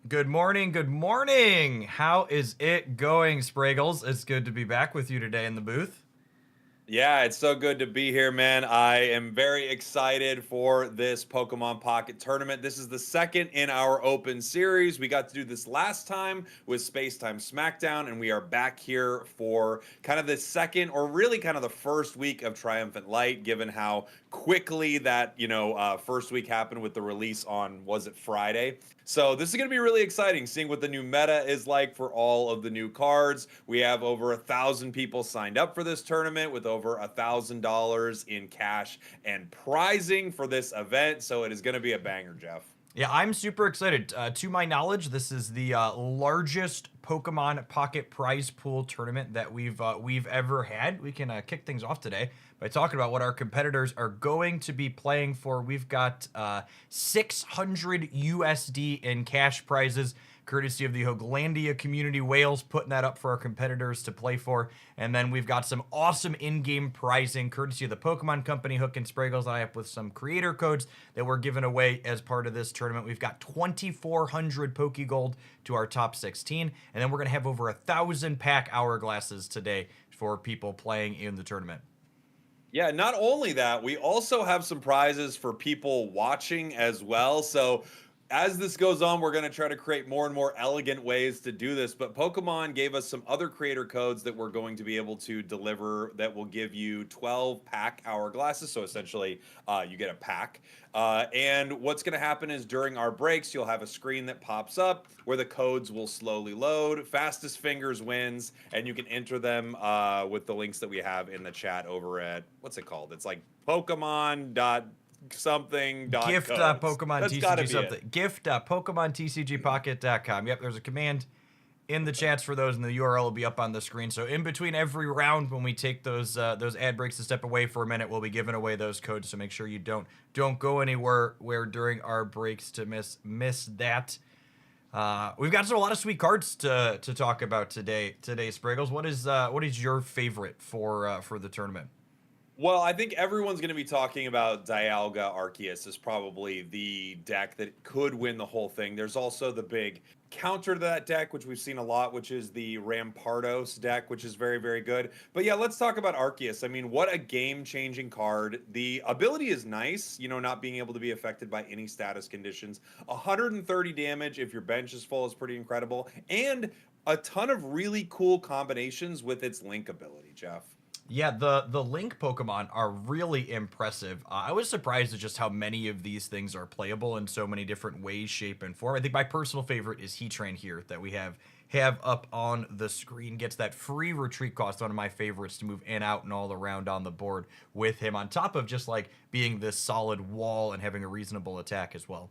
Good morning, good morning. How is it going, Spragels? It's good to be back with you today in the booth. Yeah, it's so good to be here, man. I am very excited for this Pokemon Pocket tournament. This is the second in our open series. We got to do this last time with Space Time Smackdown, and we are back here for kind of the second, or really kind of the first week of Triumphant Light, given how quickly that, first week happened with the release on, was it Friday? So this is going to be really exciting, seeing what the new meta is like for all of the new cards. We have over 1,000 people signed up for this tournament with over $1,000 in cash and prizing for this event. So it is going to be a banger, Jeff. Yeah, I'm super excited. To my knowledge, this is the largest Pokemon Pocket Prize Pool tournament that we've ever had. We can kick things off today by talking about what our competitors are going to be playing for. We've got 600 USD in cash prizes, courtesy of the Hoaglandia community Wales, putting that up for our competitors to play for. And then we've got some awesome in-game prizing, courtesy of the Pokemon Company, Hook and Spragels. I up with some creator codes that we're giving away as part of this tournament. We've got 2,400 Pokegold to our top 16, and then we're gonna have over 1,000 pack hourglasses today for people playing in the tournament. Yeah, not only that, we also have some prizes for people watching as well. So as this goes on, we're going to try to create more and more elegant ways to do this. But Pokemon gave us some other creator codes that we're going to be able to deliver that will give you 12 pack hourglasses. So essentially, you get a pack. And what's going to happen is during our breaks, you'll have a screen that pops up where the codes will slowly load. Fastest fingers wins, and you can enter them with the links that we have in the chat over at, what's it called? It's like Pokemon dot something dot Gift codes. Pokemon That's got to TCG be it. something. Gift Pokemon TCG Pocket.com. Yep, there's a command in the chats for those, and the URL will be up on the screen. So in between every round, when we take those ad breaks to step away for a minute, we'll be giving away those codes. So make sure you don't go anywhere where during our breaks to miss that. We've got a lot of sweet cards to talk about today. Spriggles, what is your favorite for the tournament? Well, I think everyone's going to be talking about Dialga Arceus is probably the deck that could win the whole thing. There's also the big counter to that deck, which we've seen a lot, which is the Rampardos deck, which is very, very good. But yeah, let's talk about Arceus. I mean, what a game-changing card. The ability is nice, not being able to be affected by any status conditions. 130 damage if your bench is full is pretty incredible. And a ton of really cool combinations with its Link ability, Jeff. Yeah, the Link Pokemon are really impressive. I was surprised at just how many of these things are playable in so many different ways, shape, and form. I think my personal favorite is Heatran here that we have up on the screen. Gets that free retreat cost, one of my favorites, to move in, out, and all around on the board with him, on top of just like being this solid wall and having a reasonable attack as well.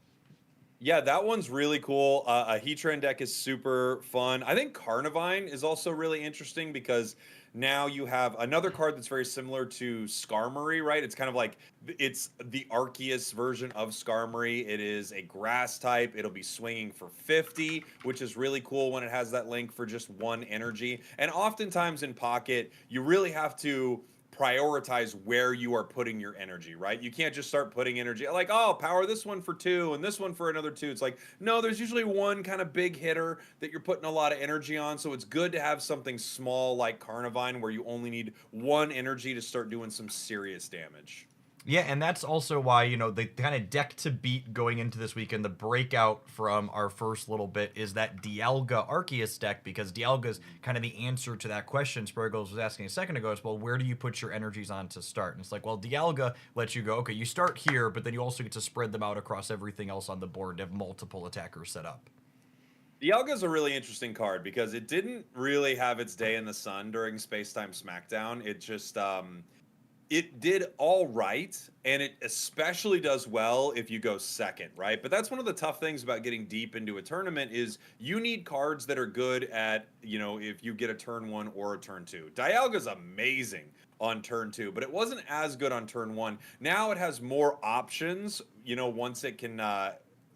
Yeah, that one's really cool. A Heatran deck is super fun. I think Carnivine is also really interesting because now you have another card that's very similar to Skarmory, right? It's kind of like it's the Arceus version of Skarmory. It is a grass type. It'll be swinging for 50, which is really cool when it has that link for just one energy. And oftentimes in Pocket, you really have to prioritize where you are putting your energy, right? You can't just start putting energy like, oh, power this one for 2 and this one for another 2. It's like, no, there's usually one kind of big hitter that you're putting a lot of energy on. So it's good to have something small like Carnivine where you only need one energy to start doing some serious damage. Yeah, and that's also why, the kind of deck to beat going into this weekend, the breakout from our first little bit is that Dialga Arceus deck, because Dialga's kind of the answer to that question Spriggles was asking a second ago is, well, where do you put your energies on to start? And it's like, well, Dialga lets you go, okay, you start here, but then you also get to spread them out across everything else on the board to have multiple attackers set up. Dialga's a really interesting card because it didn't really have its day in the sun during Space Time Smackdown. It just it did all right, and it especially does well if you go second, right? But that's one of the tough things about getting deep into a tournament is you need cards that are good at, if you get a turn 1 or a turn 2. Dialga's amazing on turn 2, but it wasn't as good on turn 1. Now it has more options, once it can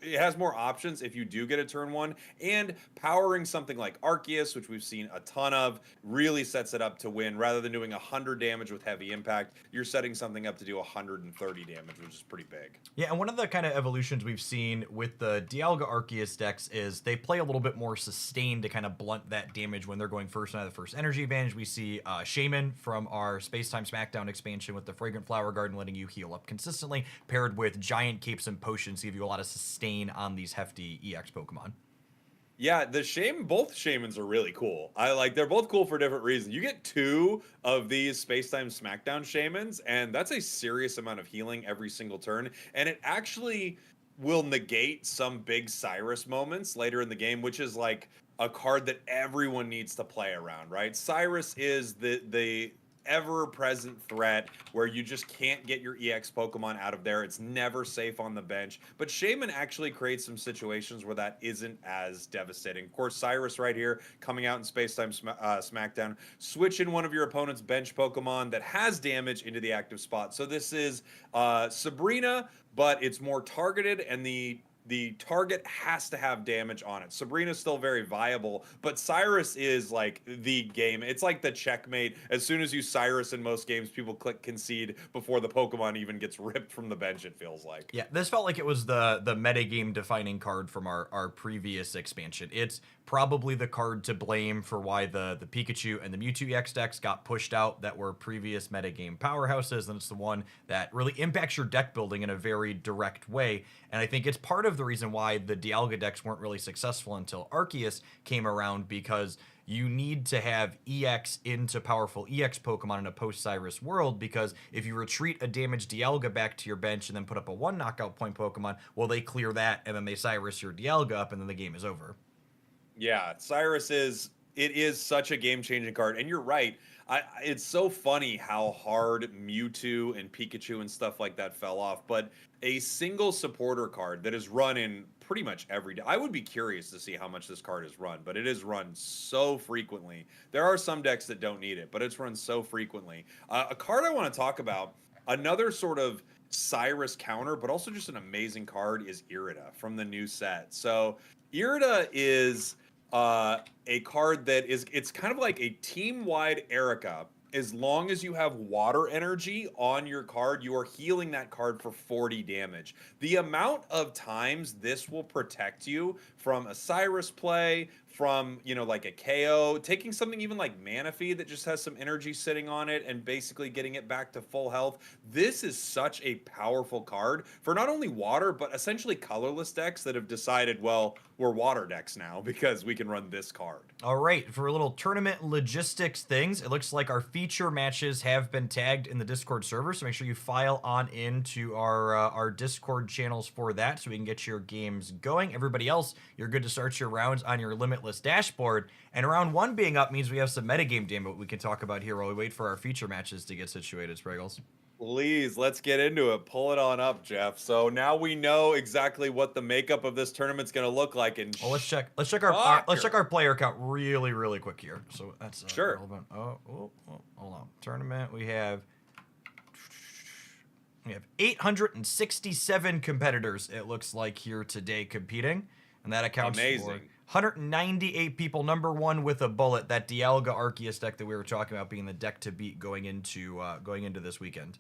it has more options if you do get a turn one, and powering something like Arceus, which we've seen a ton of, really sets it up to win. Rather than doing 100 damage with heavy impact, you're setting something up to do 130 damage, which is pretty big. Yeah, and one of the kind of evolutions we've seen with the Dialga Arceus decks is they play a little bit more sustained to kind of blunt that damage when they're going first and have the first energy advantage. We see Shaman from our Space Time Smackdown expansion with the Fragrant Flower Garden letting you heal up consistently, paired with giant capes and potions to give you a lot of sustain on these hefty EX Pokemon. Yeah, both shamans are really cool. They're both cool for different reasons. You get two of these Spacetime Smackdown shamans, and that's a serious amount of healing every single turn. And it actually will negate some big Cyrus moments later in the game, which is like a card that everyone needs to play around, right? Cyrus is the ever-present threat where you just can't get your EX Pokemon out of there. It's never safe on the bench. But Shaman actually creates some situations where that isn't as devastating. Of course, Cyrus right here coming out in Spacetime Smackdown. Switch in one of your opponent's bench Pokemon that has damage into the active spot. So this is Sabrina, but it's more targeted, and the target has to have damage on it. Sabrina's still very viable, but Cyrus is like the game. It's like the checkmate. As soon as you Cyrus in most games, people click concede before the Pokemon even gets ripped from the bench, it feels like. Yeah, this felt like it was the metagame defining card from our previous expansion. It's probably the card to blame for why the Pikachu and the Mewtwo EX decks got pushed out that were previous metagame powerhouses, and it's the one that really impacts your deck building in a very direct way. And I think it's part of the reason why the Dialga decks weren't really successful until Arceus came around, because you need to have EX into powerful EX Pokemon in a post-Cyrus world, because if you retreat a damaged Dialga back to your bench and then put up a 1 knockout point Pokemon, well, they clear that, and then they Cyrus your Dialga up, and then the game is over. Yeah, it is such a game-changing card, and you're right. It's so funny how hard Mewtwo and Pikachu and stuff like that fell off, but a single supporter card that is run in pretty much every day. I would be curious to see how much this card is run, but it is run so frequently. There are some decks that don't need it, but it's run so frequently. A card I want to talk about, another sort of Cyrus counter, but also just an amazing card, is Irida from the new set. So Irida is a card that it's kind of like a team-wide Erica. As long as you have water energy on your card, you are healing that card for 40 damage. The amount of times this will protect you from a Cyrus play, from, like a KO, taking something even like Manaphy that just has some energy sitting on it and basically getting it back to full health. This is such a powerful card for not only water, but essentially colorless decks that have decided, well, we're water decks now because we can run this card. All right, for a little tournament logistics things, it looks like our feature matches have been tagged in the Discord server, so make sure you file on into our Discord channels for that so we can get your games going. Everybody else, you're good to start your rounds on your Limitless dashboard, and round 1 being up means we have some metagame damage we can talk about here while we wait for our feature matches to get situated, Spragels. Please, let's get into it. Pull it on up, Jeff. So now we know exactly what the makeup of this tournament's going to look like. And well, let's check our player count really quick here. So that's sure. Relevant. Hold on. Tournament, we have 867 competitors, it looks like, here today competing, and that accounts for 198 people. Number 1 with a bullet, that Dialga Arceus deck that we were talking about being the deck to beat going into this weekend.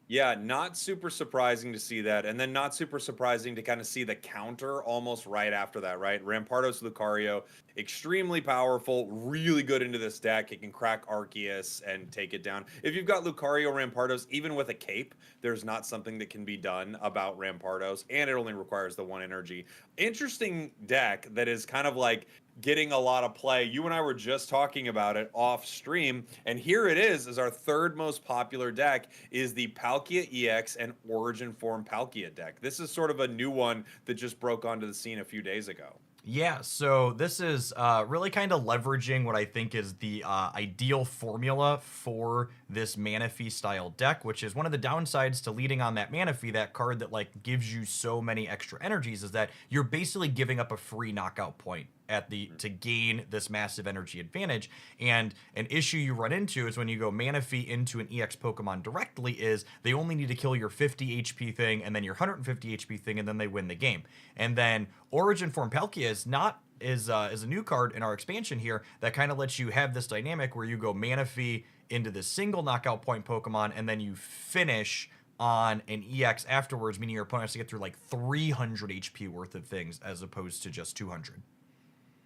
Yeah, not super surprising to see that. And then not super surprising to kind of see the counter almost right after that, right? Rampardos Lucario, extremely powerful, really good into this deck. It can crack Arceus and take it down. If you've got Lucario Rampardos, even with a cape, there's not something that can be done about Rampardos, and it only requires the 1 energy. Interesting deck that is kind of like getting a lot of play. You and I were just talking about it off stream, and here it is as our 3rd most popular deck is the Palkia EX and Origin Form Palkia deck. This is sort of a new one that just broke onto the scene a few days ago. Yeah, so this is really kind of leveraging what I think is the ideal formula for this Manaphy style deck, which is one of the downsides to leading on that Manaphy, that card that like gives you so many extra energies, is that you're basically giving up a free knockout point to gain this massive energy advantage. And an issue you run into is when you go Mana Fee into an EX Pokemon directly is they only need to kill your 50 HP thing and then your 150 HP thing, and then they win the game. And then Origin Form Palkia is a new card in our expansion here that kind of lets you have this dynamic where you go Mana Fee into the single knockout point Pokemon, and then you finish on an EX afterwards, meaning your opponent has to get through like 300 HP worth of things as opposed to just 200.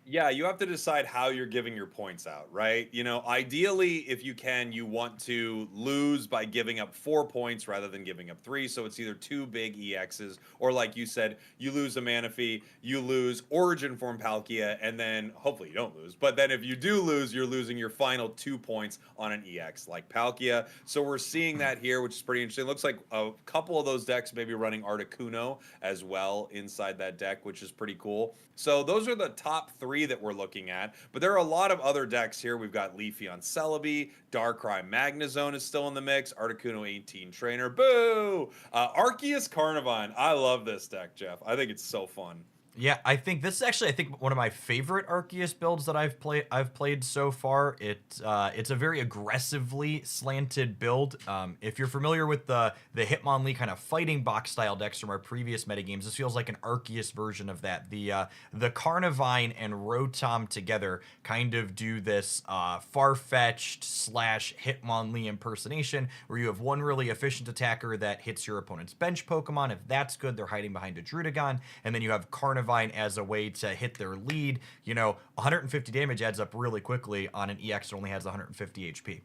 Yeah, you have to decide how you're giving your points out, right? Ideally, if you can, you want to lose by giving up 4 points rather than giving up 3. So it's either 2 big EXs, or like you said, you lose a Mana Fee, you lose Origin Form Palkia, and then hopefully you don't lose. But then if you do lose, you're losing your final 2 points on an EX like Palkia. So we're seeing that here, which is pretty interesting. It looks like a couple of those decks may be running Articuno as well inside that deck, which is pretty cool. So those are the top 3 that we're looking at, but there are a lot of other decks here. We've got Leafeon Celebi, Darkrai Magnezone is still in the mix, Articuno 18 Trainer, boo! Arceus Carnivine, I love this deck, Jeff. I think it's so fun. Yeah, I think this is actually, one of my favorite Arceus builds that I've played so far. It's a very aggressively slanted build. If you're familiar with the Hitmonlee kind of fighting box style decks from our previous metagames, this feels like an Arceus version of that. The Carnivine and Rotom together kind of do this far-fetched / Hitmonlee impersonation where you have one really efficient attacker that hits your opponent's bench Pokemon. If that's good, they're hiding behind a Druddigon, and then you have Carnivine as a way to hit their lead. 150 damage adds up really quickly on an EX that only has 150 HP.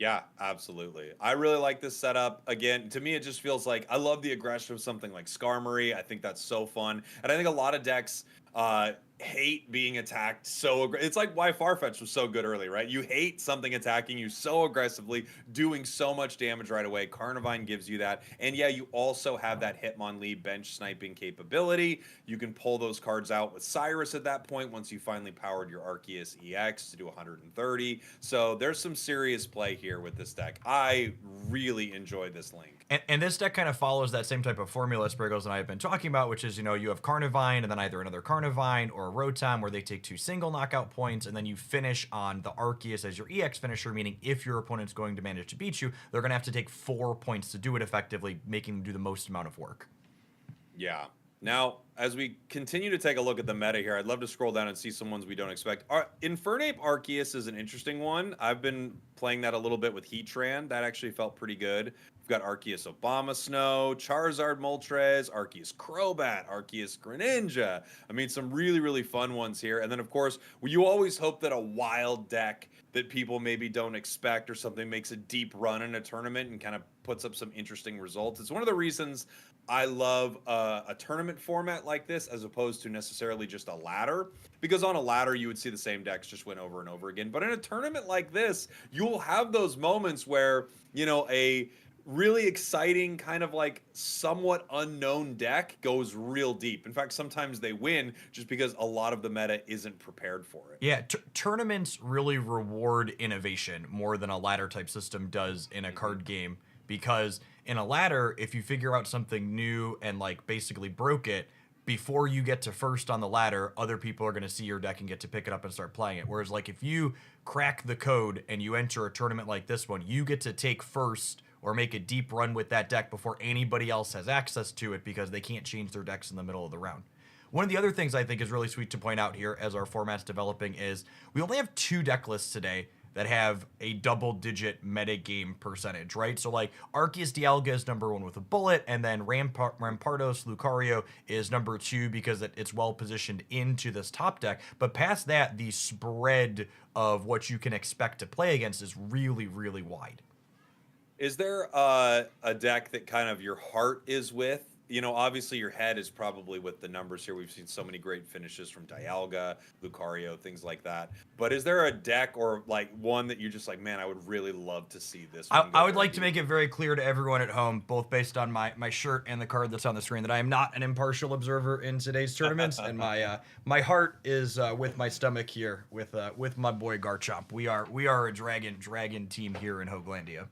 Yeah, absolutely. I really like this setup. Again, to me, it just feels like I love the aggression of something like Skarmory. I think that's so fun. And I think a lot of decks hate being attacked it's like why Farfetch was so good early, right? You hate something attacking you so aggressively, doing so much damage right away. Carnivine gives you that. And yeah, you also have that Hitmonlee bench sniping capability. You can pull those cards out with Cyrus at that point once you finally powered your Arceus EX to do 130. So there's some serious play here with this deck. I really enjoy this link. And this deck kind of follows that same type of formula Spragels and I have been talking about, which is, you have Carnivine and then either another Carnivine or a Rotom where they take 2 single knockout points, and then you finish on the Arceus as your EX finisher, meaning if your opponent's going to manage to beat you, they're going to have to take 4 points to do it effectively, making them do the most amount of work. Yeah. Now, as we continue to take a look at the meta here, I'd love to scroll down and see some ones we don't expect. Infernape Arceus is an interesting one. I've been playing that a little bit with Heatran. That actually felt pretty good. We've got Arceus Obama Snow, Charizard Moltres, Arceus Crobat, Arceus Greninja. I mean, some really, really fun ones here. And then, of course, you always hope that a wild deck that people maybe don't expect or something makes a deep run in a tournament and kind of puts up some interesting results. It's one of the reasons I love a tournament format like this as opposed to necessarily just a ladder, because on a ladder you would see the same decks just win over and over again. But in a tournament like this, you'll have those moments where, a really exciting kind of like somewhat unknown deck goes real deep. In fact, sometimes they win just because a lot of the meta isn't prepared for it. Yeah, tournaments really reward innovation more than a ladder type system does in a card game, because in a ladder, if you figure out something new and like basically broke it, before you get to first on the ladder, other people are going to see your deck and get to pick it up and start playing it. Whereas like if you crack the code and you enter a tournament like this one, you get to take first or make a deep run with that deck before anybody else has access to it, because they can't change their decks in the middle of the round. One of the other things I think is really sweet to point out here as our format's developing is we only have 2 deck lists today that have a double-digit metagame percentage, right? So like Arceus Dialga is number 1 with a bullet, and then Rampardos Lucario is number 2 because it's well positioned into this top deck. But past that, the spread of what you can expect to play against is really, really wide. Is there a deck that kind of your heart is with? Obviously your head is probably with the numbers here. We've seen so many great finishes from Dialga, Lucario, things like that. But is there a deck or like one that you're just like, man, I would really love to see this one? I would like to make it very clear to everyone at home, both based on my shirt and the card that's on the screen, that I am not an impartial observer in today's tournaments, and my heart is with my stomach here with my boy Garchomp. We are a dragon team here in Hoaglandia.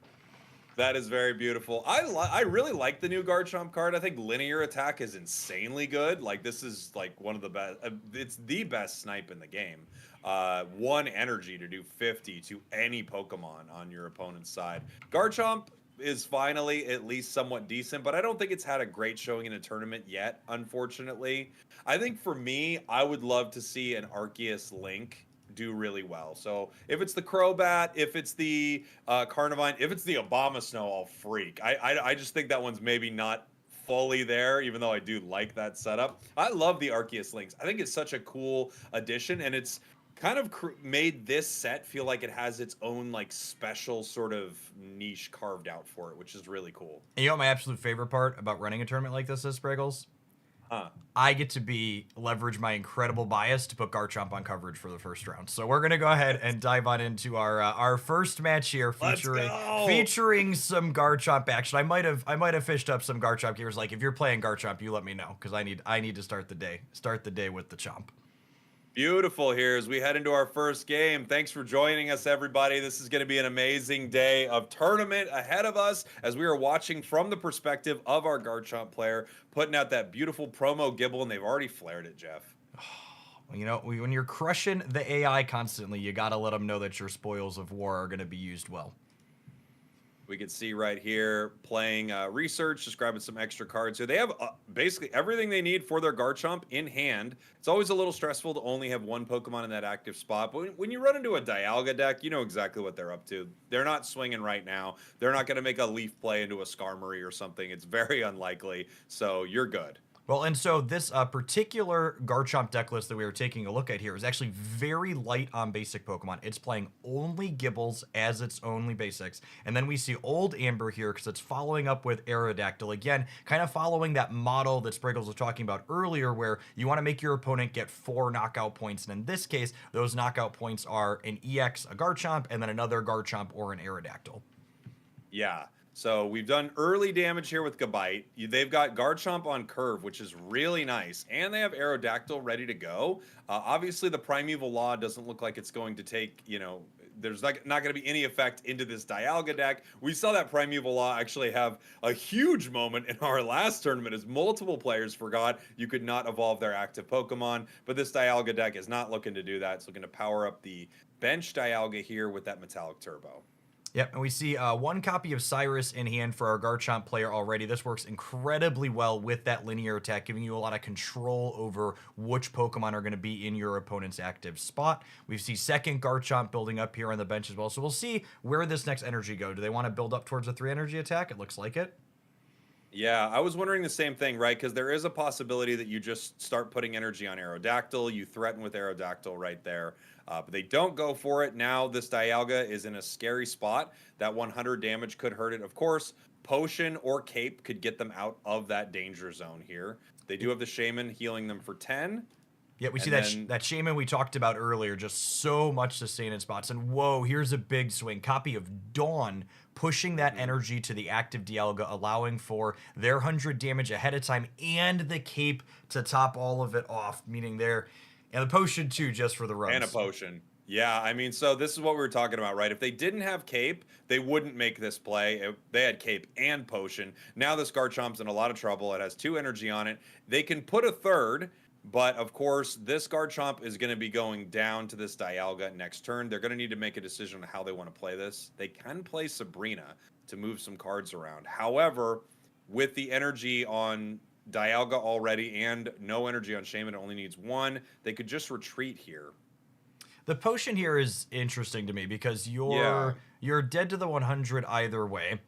That is very beautiful. I really like the new Garchomp card. I think linear attack is insanely good. Like this is like one of the best. It's the best snipe in the game. One energy to do 50 to any Pokemon on your opponent's side. Garchomp is finally at least somewhat decent, but I don't think it's had a great showing in a tournament yet, unfortunately. I think for me, I would love to see an Arceus Link do really well. So if it's the Crobat, if it's the Carnivine, if it's the Abomasnow, I'll freak. I just think that one's maybe not fully there, even though I do like that setup. I love the Arceus Links. I think it's such a cool addition, and it's kind of made this set feel like it has its own like special sort of niche carved out for it, which is really cool. And you know what my absolute favorite part about running a tournament like this is, Spragels? Huh. I get to leverage my incredible bias to put Garchomp on coverage for the first round. So we're gonna go ahead and dive on into our first match here, featuring some Garchomp action. I might have fished up some Garchomp gears. Like if you're playing Garchomp, you let me know because I need to start the day with the Chomp. Beautiful here as we head into our first game. Thanks for joining us, everybody. This is going to be an amazing day of tournament ahead of us as we are watching from the perspective of our Garchomp player, putting out that beautiful promo Gibble, and they've already flared it, Jeff. You know, when you're crushing the AI constantly, you got to let them know that your spoils of war are going to be used well. We can see right here playing research, just grabbing some extra cards here. They have basically everything they need for their Garchomp in hand. It's always a little stressful to only have one Pokemon in that active spot. But when you run into a Dialga deck, you know exactly what they're up to. They're not swinging right now. They're not going to make a Leaf play into a Skarmory or something. It's very unlikely. So you're good. Well, and so this particular Garchomp deck list that we were taking a look at here is actually very light on basic Pokemon. It's playing only Gibbles as its only basics. And then we see Old Amber here because it's following up with Aerodactyl. Again, kind of following that model that Spriggles was talking about earlier where you want to make your opponent get 4 knockout points. And in this case, those knockout points are an EX, a Garchomp, and then another Garchomp or an Aerodactyl. Yeah. So we've done early damage here with Gabite. They've got Garchomp on curve, which is really nice. And they have Aerodactyl ready to go. Obviously, the Primeval Law doesn't look like it's going to take, you know, there's not going to be any effect into this Dialga deck. We saw that Primeval Law actually have a huge moment in our last tournament as multiple players forgot you could not evolve their active Pokemon. But this Dialga deck is not looking to do that. It's looking to power up the bench Dialga here with that Metallic Turbo. Yep, and we see one copy of Cyrus in hand for our Garchomp player already. This works incredibly well with that linear attack, giving you a lot of control over which Pokemon are going to be in your opponent's active spot. We see second Garchomp building up here on the bench as well. So we'll see where this next energy go. Do they want to build up towards a 3 energy attack? It looks like it. Yeah, I was wondering the same thing, right? Because there is a possibility that you just start putting energy on Aerodactyl. You threaten with Aerodactyl right there. But they don't go for it. Now this Dialga is in a scary spot. That 100 damage could hurt it. Of course, Potion or Cape could get them out of that danger zone here. They do have the Shaman healing them for 10. Yeah, we see that Shaman we talked about earlier, just so much sustain in spots. And whoa, here's a big swing. Copy of Dawn pushing that energy to the active Dialga, allowing for their 100 damage ahead of time and the Cape to top all of it off, meaning and the Potion too, just for the runs. And a Potion. Yeah, I mean, so this is what we were talking about, right? If they didn't have Cape, they wouldn't make this play. They had Cape and Potion. Now this Garchomp's in a lot of trouble. It has 2 energy on it. They can put a third, but of course, this Garchomp is going to be going down to this Dialga next turn. They're going to need to make a decision on how they want to play this. They can play Sabrina to move some cards around. However, with the energy on Dialga already and no energy on Shaman, it only needs 1. They could just retreat here. The Potion here is interesting to me because you're dead to the 100 either way.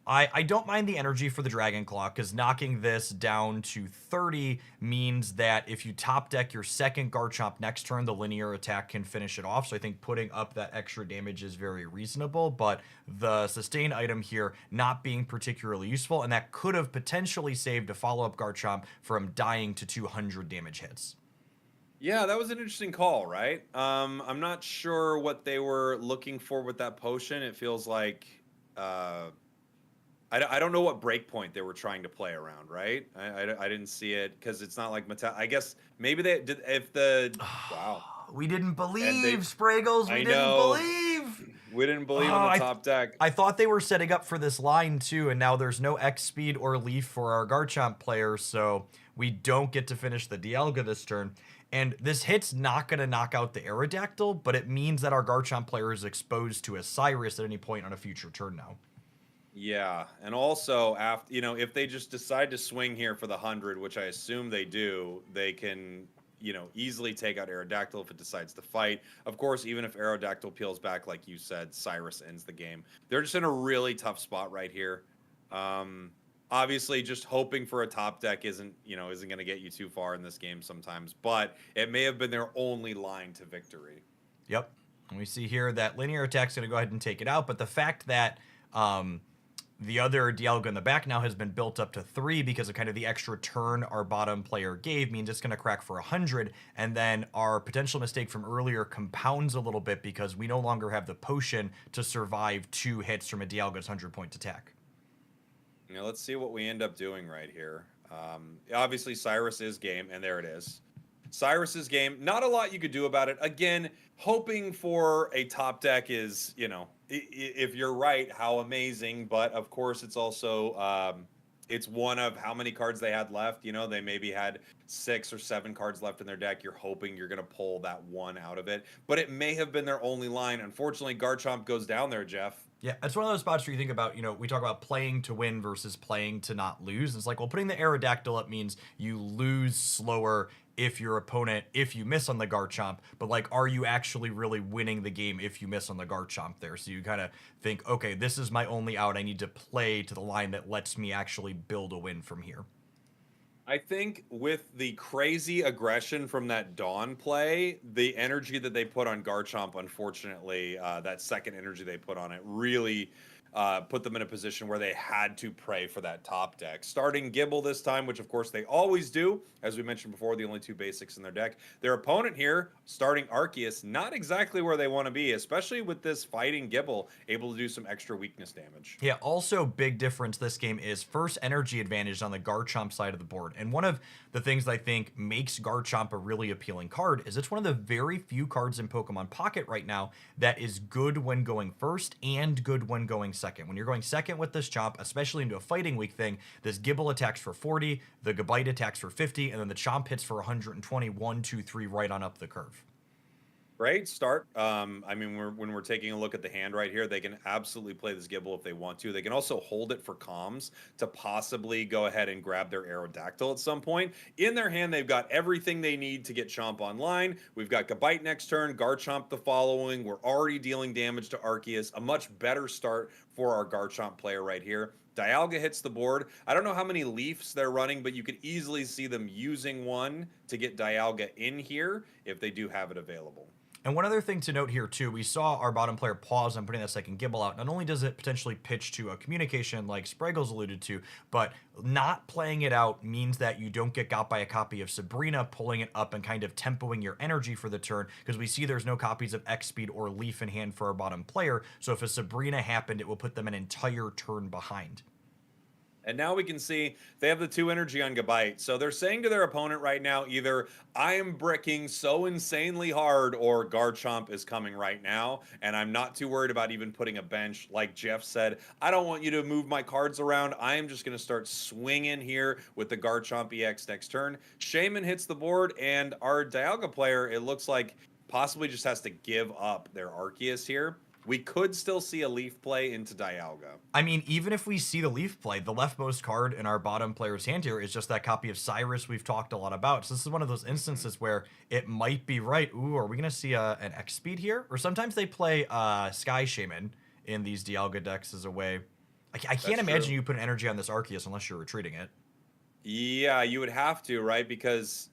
I don't mind the energy for the Dragon Claw because knocking this down to 30 means that if you top deck your second Garchomp next turn, the linear attack can finish it off. So I think putting up that extra damage is very reasonable, but the sustain item here not being particularly useful, and that could have potentially saved a follow-up Garchomp from dying to 200 damage hits. Yeah, that was an interesting call, right? I'm not sure what they were looking for with that Potion. It feels like... I don't know what breakpoint they were trying to play around, right? I didn't see it because it's not like Metal. I guess maybe they did. If the wow, we didn't believe Spragels. We didn't believe. We didn't Oh, believe in the top deck. I thought they were setting up for this line too, and now there's no X speed or leaf for our Garchomp player, so we don't get to finish the Dialga this turn. And this hit's not going to knock out the Aerodactyl, but it means that our Garchomp player is exposed to a Cyrus at any point on a future turn now. Yeah, and also after if they just decide to swing here for the 100, which I assume they do, they can easily take out Aerodactyl if it decides to fight. Of course, even if Aerodactyl peels back, like you said, Cyrus ends the game. They're just in a really tough spot right here. Obviously, just hoping for a top deck isn't going to get you too far in this game sometimes, but it may have been their only line to victory. Yep. And we see here that linear attack's going to go ahead and take it out, but the fact that the other Dialga in the back now has been built up to 3 because of kind of the extra turn our bottom player gave means it's going to crack for 100, and then our potential mistake from earlier compounds a little bit because we no longer have the potion to survive 2 hits from a Dialga's 100-point attack. Let's see what we end up doing right here. Obviously, Cyrus is game, and there it is. Cyrus's game, not a lot you could do about it. Again, hoping for a top deck is, if you're right, how amazing. But of course, it's also it's one of how many cards they had left. They maybe had 6 or 7 cards left in their deck. You're hoping you're going to pull that one out of it. But it may have been their only line. Unfortunately, Garchomp goes down there, Jeff. Yeah, it's one of those spots where you think about, we talk about playing to win versus playing to not lose. It's like, well, putting the Aerodactyl up means you lose slower if you miss on the Garchomp, but like, are you actually really winning the game if you miss on the Garchomp there? So you kind of think, okay, this is my only out. I need to play to the line that lets me actually build a win from here. I think with the crazy aggression from that Dawn play, the energy that they put on Garchomp, unfortunately, that second energy they put on it really put them in a position where they had to pray for that top deck. Starting Gible this time, which of course they always do, as we mentioned before, the only 2 basics in their deck. Their opponent here, starting Arceus, not exactly where they want to be, especially with this fighting Gible, able to do some extra weakness damage. Yeah, also big difference this game is first energy advantage on the Garchomp side of the board. And one of the things that I think makes Garchomp a really appealing card is it's one of the very few cards in Pokemon Pocket right now that is good when going first and good when going second. When you're going second with this Chomp, especially into a fighting weak thing, this Gible attacks for 40, the Gabite attacks for 50, and then the Chomp hits for 120, 1, 2, 3, right on up the curve. Great start. I mean, when we're taking a look at the hand right here, they can absolutely play this Gible if they want to. They can also hold it for comms to possibly go ahead and grab their Aerodactyl at some point. In their hand, they've got everything they need to get Chomp online. We've got Gabite next turn, Garchomp the following. We're already dealing damage to Arceus. A much better start for our Garchomp player right here. Dialga hits the board. I don't know how many Leafs they're running, but you could easily see them using one to get Dialga in here if they do have it available. And one other thing to note here, too, we saw our bottom player pause on putting that second Gible out. Not only does it potentially pitch to a communication like Spragels alluded to, but not playing it out means that you don't get got by a copy of Sabrina, pulling it up and kind of tempoing your energy for the turn, because we see there's no copies of X-Speed or Leaf in hand for our bottom player. So if a Sabrina happened, it will put them an entire turn behind. And now we can see they have the 2 energy on Gabite. So they're saying to their opponent right now, either I am bricking so insanely hard or Garchomp is coming right now. And I'm not too worried about even putting a bench. Like Jeff said, I don't want you to move my cards around. I am just going to start swinging here with the Garchomp EX next turn. Shaman hits the board, and our Dialga player, it looks like, possibly just has to give up their Arceus here. We could still see a Leaf play into Dialga. I mean, even if we see the Leaf play, the leftmost card in our bottom player's hand here is just that copy of Cyrus we've talked a lot about. So this is one of those instances where it might be right. Ooh, are we going to see an X-Speed here? Or sometimes they play Sky Shaman in these Dialga decks as a way. I can't imagine you put an energy on this Arceus unless you're retreating it. Yeah, you would have to, right? Because...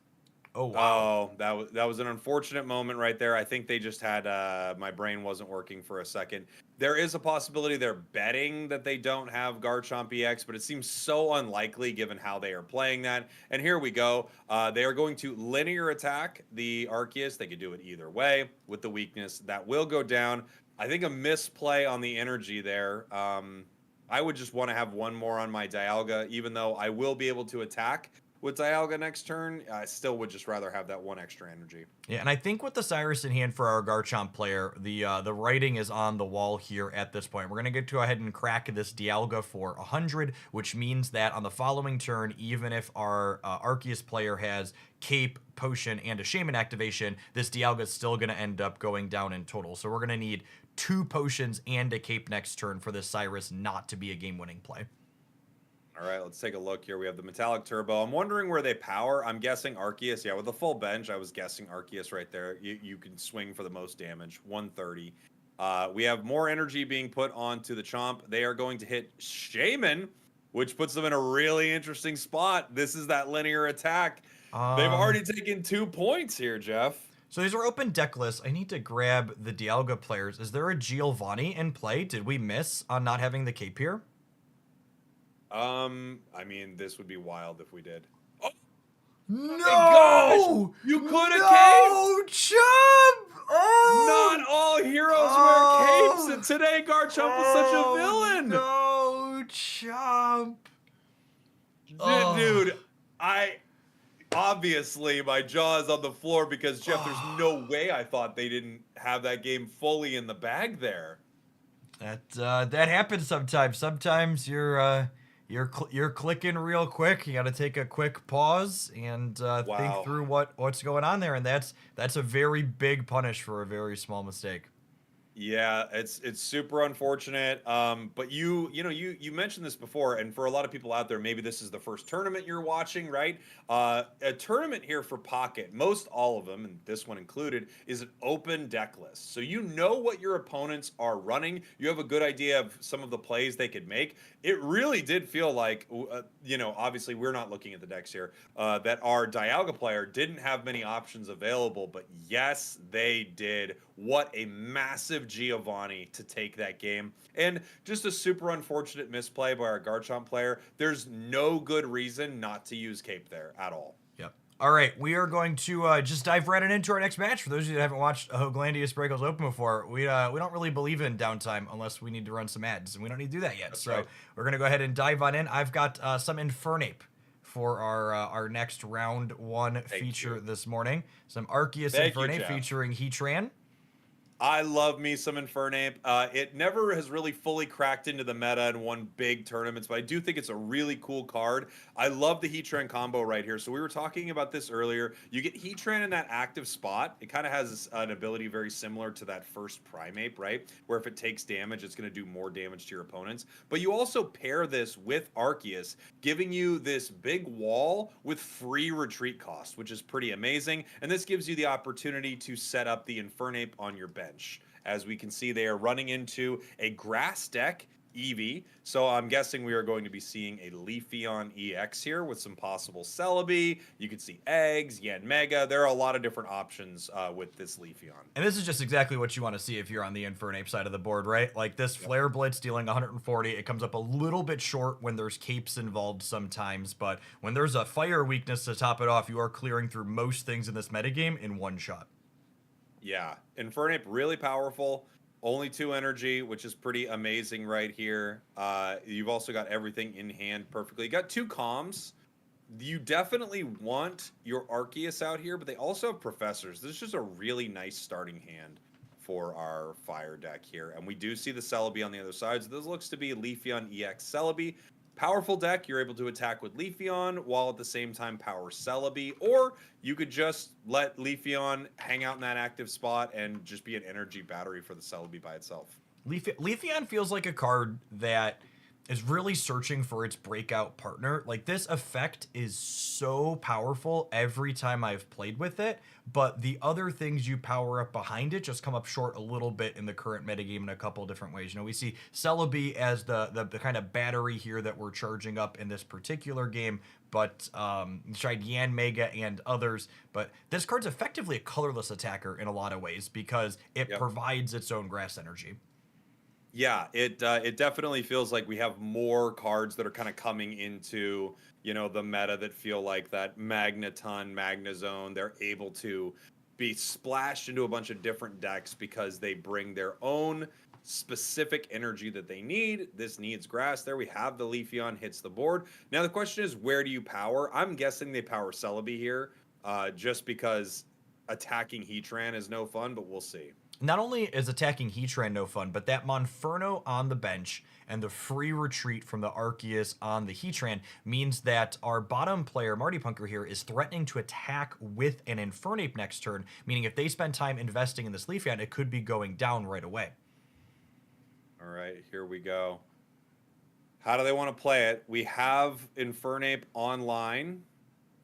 Oh, wow. Oh, that was an unfortunate moment right there. I think they just had my brain wasn't working for a second. There is a possibility they're betting that they don't have Garchomp EX, but it seems so unlikely given how they are playing that. And here we go. They are going to linear attack the Arceus. They could do it either way with the weakness. That will go down. I think a misplay on the energy there. I would just want to have one more on my Dialga, even though I will be able to attack. with Dialga next turn, I still would just rather have that one extra energy. Yeah, and I think with the Cyrus in hand for our Garchomp player, the writing is on the wall here at this point. We're gonna get to go ahead and crack this Dialga for 100, which means that on the following turn, even if our Arceus player has Cape, Potion, and a Shaman activation, this Dialga is still gonna end up going down in total. So we're gonna need 2 potions and a Cape next turn for this Cyrus not to be a game-winning play. All right, let's take a look here. We have the Metallic Turbo. I'm wondering where they power. I'm guessing Arceus. Yeah, with the full bench, I was guessing Arceus right there. You can swing for the most damage, 130. We have more energy being put onto the Chomp. They are going to hit Shaman, which puts them in a really interesting spot. This is that linear attack. They've already taken 2 points here, Jeff. So these are open deck lists. I need to grab the Dialga players. Is there a Giovanni in play? Did we miss on not having the Cape here? I mean, this would be wild if we did. Oh no! Gosh, you could have no, Chump! Oh! Not all heroes wear capes, and today Garchomp was such a villain. No, Chump! Dude, obviously my jaw is on the floor because Jeff, there's no way I thought they didn't have that game fully in the bag there. That happens sometimes. Sometimes you're clicking real quick. You got to take a quick pause and think through what's going on there, and that's a very big punish for a very small mistake. Yeah, it's super unfortunate. But you mentioned this before, and for a lot of people out there, maybe this is the first tournament you're watching, right? A tournament here for Pocket, most all of them, and this one included, is an open deck list. So you know what your opponents are running. You have a good idea of some of the plays they could make. It really did feel like, obviously we're not looking at the decks here, that our Dialga player didn't have many options available, but yes, they did. What a massive Giovanni to take that game. And just a super unfortunate misplay by our Garchomp player. There's no good reason not to use Cape there at all. Yep. All right, we are going to just dive right into our next match. For those of you that haven't watched Hoaglandia Spragels Open before, we don't really believe in downtime unless we need to run some ads, and we don't need to do that yet. That's so right. We're going to go ahead and dive on in. I've got some Infernape for our next round 1 feature this morning. Some Arceus Infernape featuring Heatran. I love me some Infernape. It never has really fully cracked into the meta and won big tournaments, but I do think it's a really cool card. I love the Heatran combo right here. So we were talking about this earlier. You get Heatran in that active spot. It kind of has an ability very similar to that first Primeape, right? Where if it takes damage, it's going to do more damage to your opponents. But you also pair this with Arceus, giving you this big wall with free retreat cost, which is pretty amazing. And this gives you the opportunity to set up the Infernape on your bench. As we can see, they are running into a grass deck Eevee, so I'm guessing we are going to be seeing a Leafeon EX here with some possible Celebi. You can see Eggs, Yanmega. There are a lot of different options with this Leafeon. And this is just exactly what you want to see if you're on the Infernape side of the board, right? Like this Flare Blitz dealing 140, it comes up a little bit short when there's capes involved sometimes, but when there's a fire weakness to top it off, you are clearing through most things in this metagame in one shot. Yeah, Infernape really powerful. Only 2 energy, which is pretty amazing right here. You've also got everything in hand perfectly. You got 2 comms. You definitely want your Arceus out here, but they also have Professors. This is just a really nice starting hand for our fire deck here. And we do see the Celebi on the other side. So this looks to be Leafeon EX Celebi. Powerful deck, you're able to attack with Leafeon while at the same time power Celebi, or you could just let Leafeon hang out in that active spot and just be an energy battery for the Celebi by itself. Leafeon feels like a card that is really searching for its breakout partner. Like this effect is so powerful every time I've played with it, but the other things you power up behind it just come up short a little bit in the current metagame in a couple of different ways. You know, we see Celebi as the kind of battery here that we're charging up in this particular game, but tried Yanmega and others. But this card's effectively a colorless attacker in a lot of ways because it provides its own grass energy. Yeah, it definitely feels like we have more cards that are kind of coming into, the meta that feel like that Magneton, Magnezone. They're able to be splashed into a bunch of different decks because they bring their own specific energy that they need. This needs grass. There we have the Leafeon hits the board. Now the question is, where do you power? I'm guessing they power Celebi here, just because attacking Heatran is no fun, but we'll see. Not only is attacking Heatran no fun, but that Monferno on the bench and the free retreat from the Arceus on the Heatran means that our bottom player, Marty Punker here, is threatening to attack with an Infernape next turn, meaning if they spend time investing in this Leafeon, it could be going down right away. All right, here we go. How do they want to play it? We have Infernape online.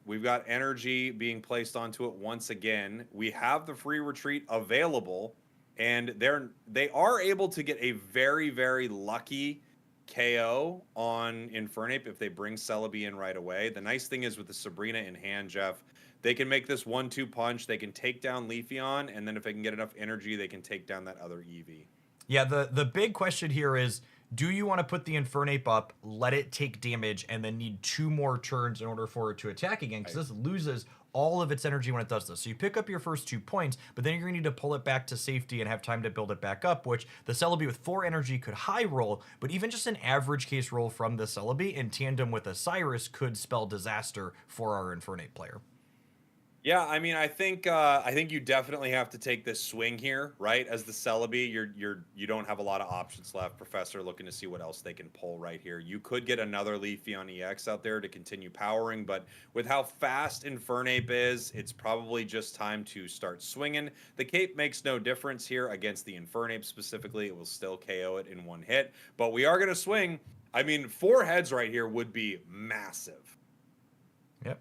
We've got energy being placed onto it once again. We have the free retreat available. And they are able to get a very, very lucky KO on Infernape if they bring Celebi in right away. The nice thing is with the Sabrina in hand, Jeff, they can make this 1-2 punch. They can take down Leafeon, and then if they can get enough energy, they can take down that other Eevee. Yeah, the big question here is, do you want to put the Infernape up, let it take damage, and then need 2 more turns in order for it to attack again? Because this loses all of its energy when it does this. So you pick up your first 2 points, but then you're going to need to pull it back to safety and have time to build it back up, which the Celebi with 4 energy could high roll, but even just an average case roll from the Celebi in tandem with a Cyrus could spell disaster for our Infernape player. Yeah, I mean, I think you definitely have to take this swing here, right? As the Celebi, you don't have a lot of options left. Professor looking to see what else they can pull right here. You could get another Leafeon EX out there to continue powering, but with how fast Infernape is, it's probably just time to start swinging. The cape makes no difference here against the Infernape specifically. It will still KO it in 1 hit, but we are going to swing. I mean, 4 heads right here would be massive. Yep.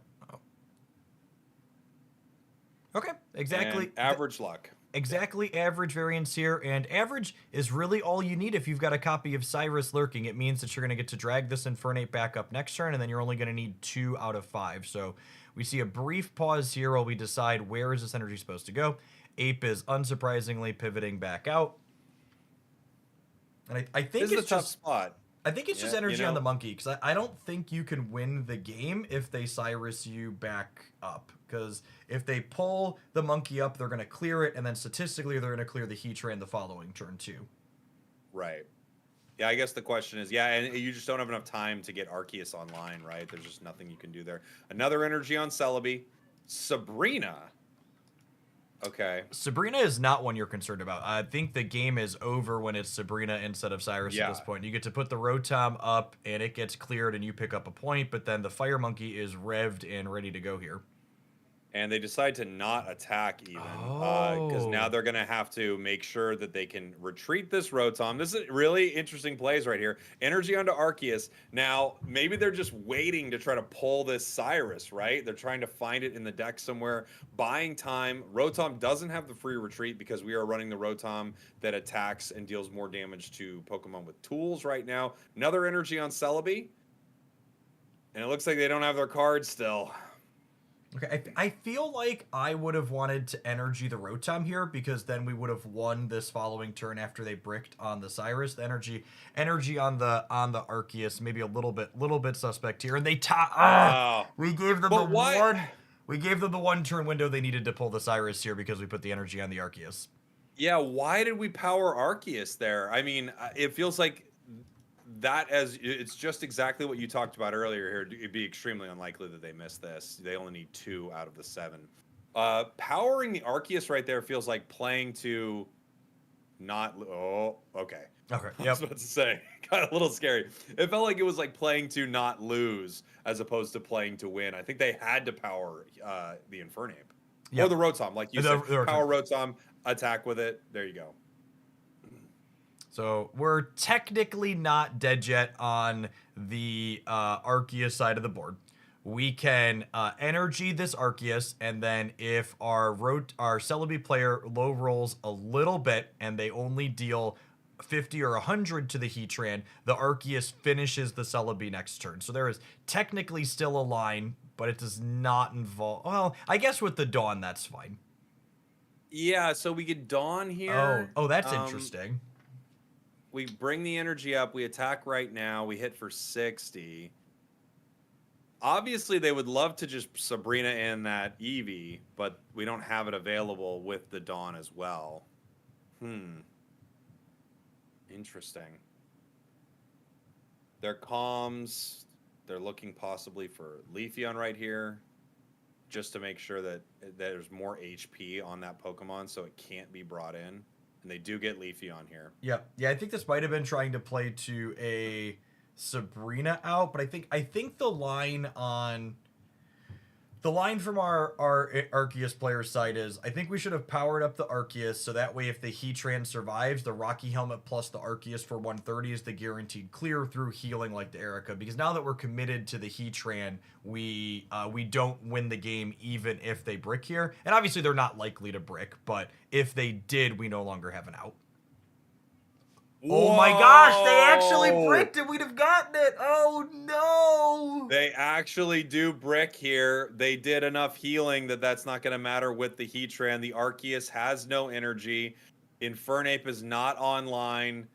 Okay, exactly. And average luck. Exactly average variance here, and average is really all you need if you've got a copy of Cyrus lurking. It means that you're going to get to drag this Infernape back up next turn, and then you're only going to need 2 out of 5. So we see a brief pause here while we decide where is this energy supposed to go. Ape is unsurprisingly pivoting back out. And I think this is it's a tough just spot. I think it's just energy on the monkey, because I don't think you can win the game if they Cyrus you back up. Because if they pull the monkey up, they're going to clear it, and then statistically they're going to clear the Heatran the following turn too. Right. Yeah, I guess the question is, yeah, and you just don't have enough time to get Arceus online, right? There's just nothing you can do there. Another energy on Celebi. Sabrina. Okay. Sabrina is not one you're concerned about. I think the game is over when it's Sabrina instead of Cyrus at this point. You get to put the Rotom up, and it gets cleared, and you pick up a point, but then the Fire Monkey is revved and ready to go here. And they decide to not attack even, because now they're going to have to make sure that they can retreat this Rotom. This is really interesting plays right here. Energy onto Arceus. Now, maybe they're just waiting to try to pull this Cyrus, right? They're trying to find it in the deck somewhere, buying time. Rotom doesn't have the free retreat because we are running the Rotom that attacks and deals more damage to Pokemon with tools right now. Another energy on Celebi. And it looks like they don't have their cards still. Okay, I feel like I would have wanted to energy the Rotom here, because then we would have won this following turn after they bricked on the Cyrus. The energy on the Arceus, maybe a little bit suspect here, and they we gave them we gave them the 1 turn window they needed to pull the Cyrus here because we put the energy on the Arceus. Yeah, why did we power Arceus there? I mean, it feels like that it's just exactly what you talked about earlier here. It'd be extremely unlikely that they miss this. They only need 2 out of the 7. Powering the Arceus right there feels like playing to not... Oh, okay. Okay, I was about to say, got a little scary. It felt like it was like playing to not lose as opposed to playing to win. I think they had to power the Infernape. Or the Rotom, like you said. Power Rotom, attack with it. There you go. So we're technically not dead yet on the Arceus side of the board. We can energy this Arceus, and then if our Celebi player low rolls a little bit and they only deal 50 or 100 to the Heatran, the Arceus finishes the Celebi next turn. So there is technically still a line, but it does not involve... Well, I guess with the Dawn, that's fine. Yeah, so we get Dawn here. Oh, that's interesting. We bring the energy up. We attack right now. We hit for 60. Obviously, they would love to just Sabrina in that Eevee, but we don't have it available with the Dawn as well. Interesting. Their comms, they're looking possibly for Leafeon right here, just to make sure that there's more HP on that Pokemon so it can't be brought in. And they do get Leafeon here. Yeah, yeah. I think this might have been trying to play to a Sabrina out, but I think the line from our Arceus player's side is, I think we should have powered up the Arceus so that way if the Heatran survives, the Rocky Helmet plus the Arceus for 130 is the guaranteed clear through healing like the Erica. Because now that we're committed to the Heatran, we don't win the game even if they brick here. And obviously they're not likely to brick, but if they did, we no longer have an out. Whoa! Oh my gosh, they actually bricked it. We'd have gotten it. Oh no. They actually do brick here. They did enough healing that that's not going to matter with the Heatran. The Arceus has no energy. Infernape is not online.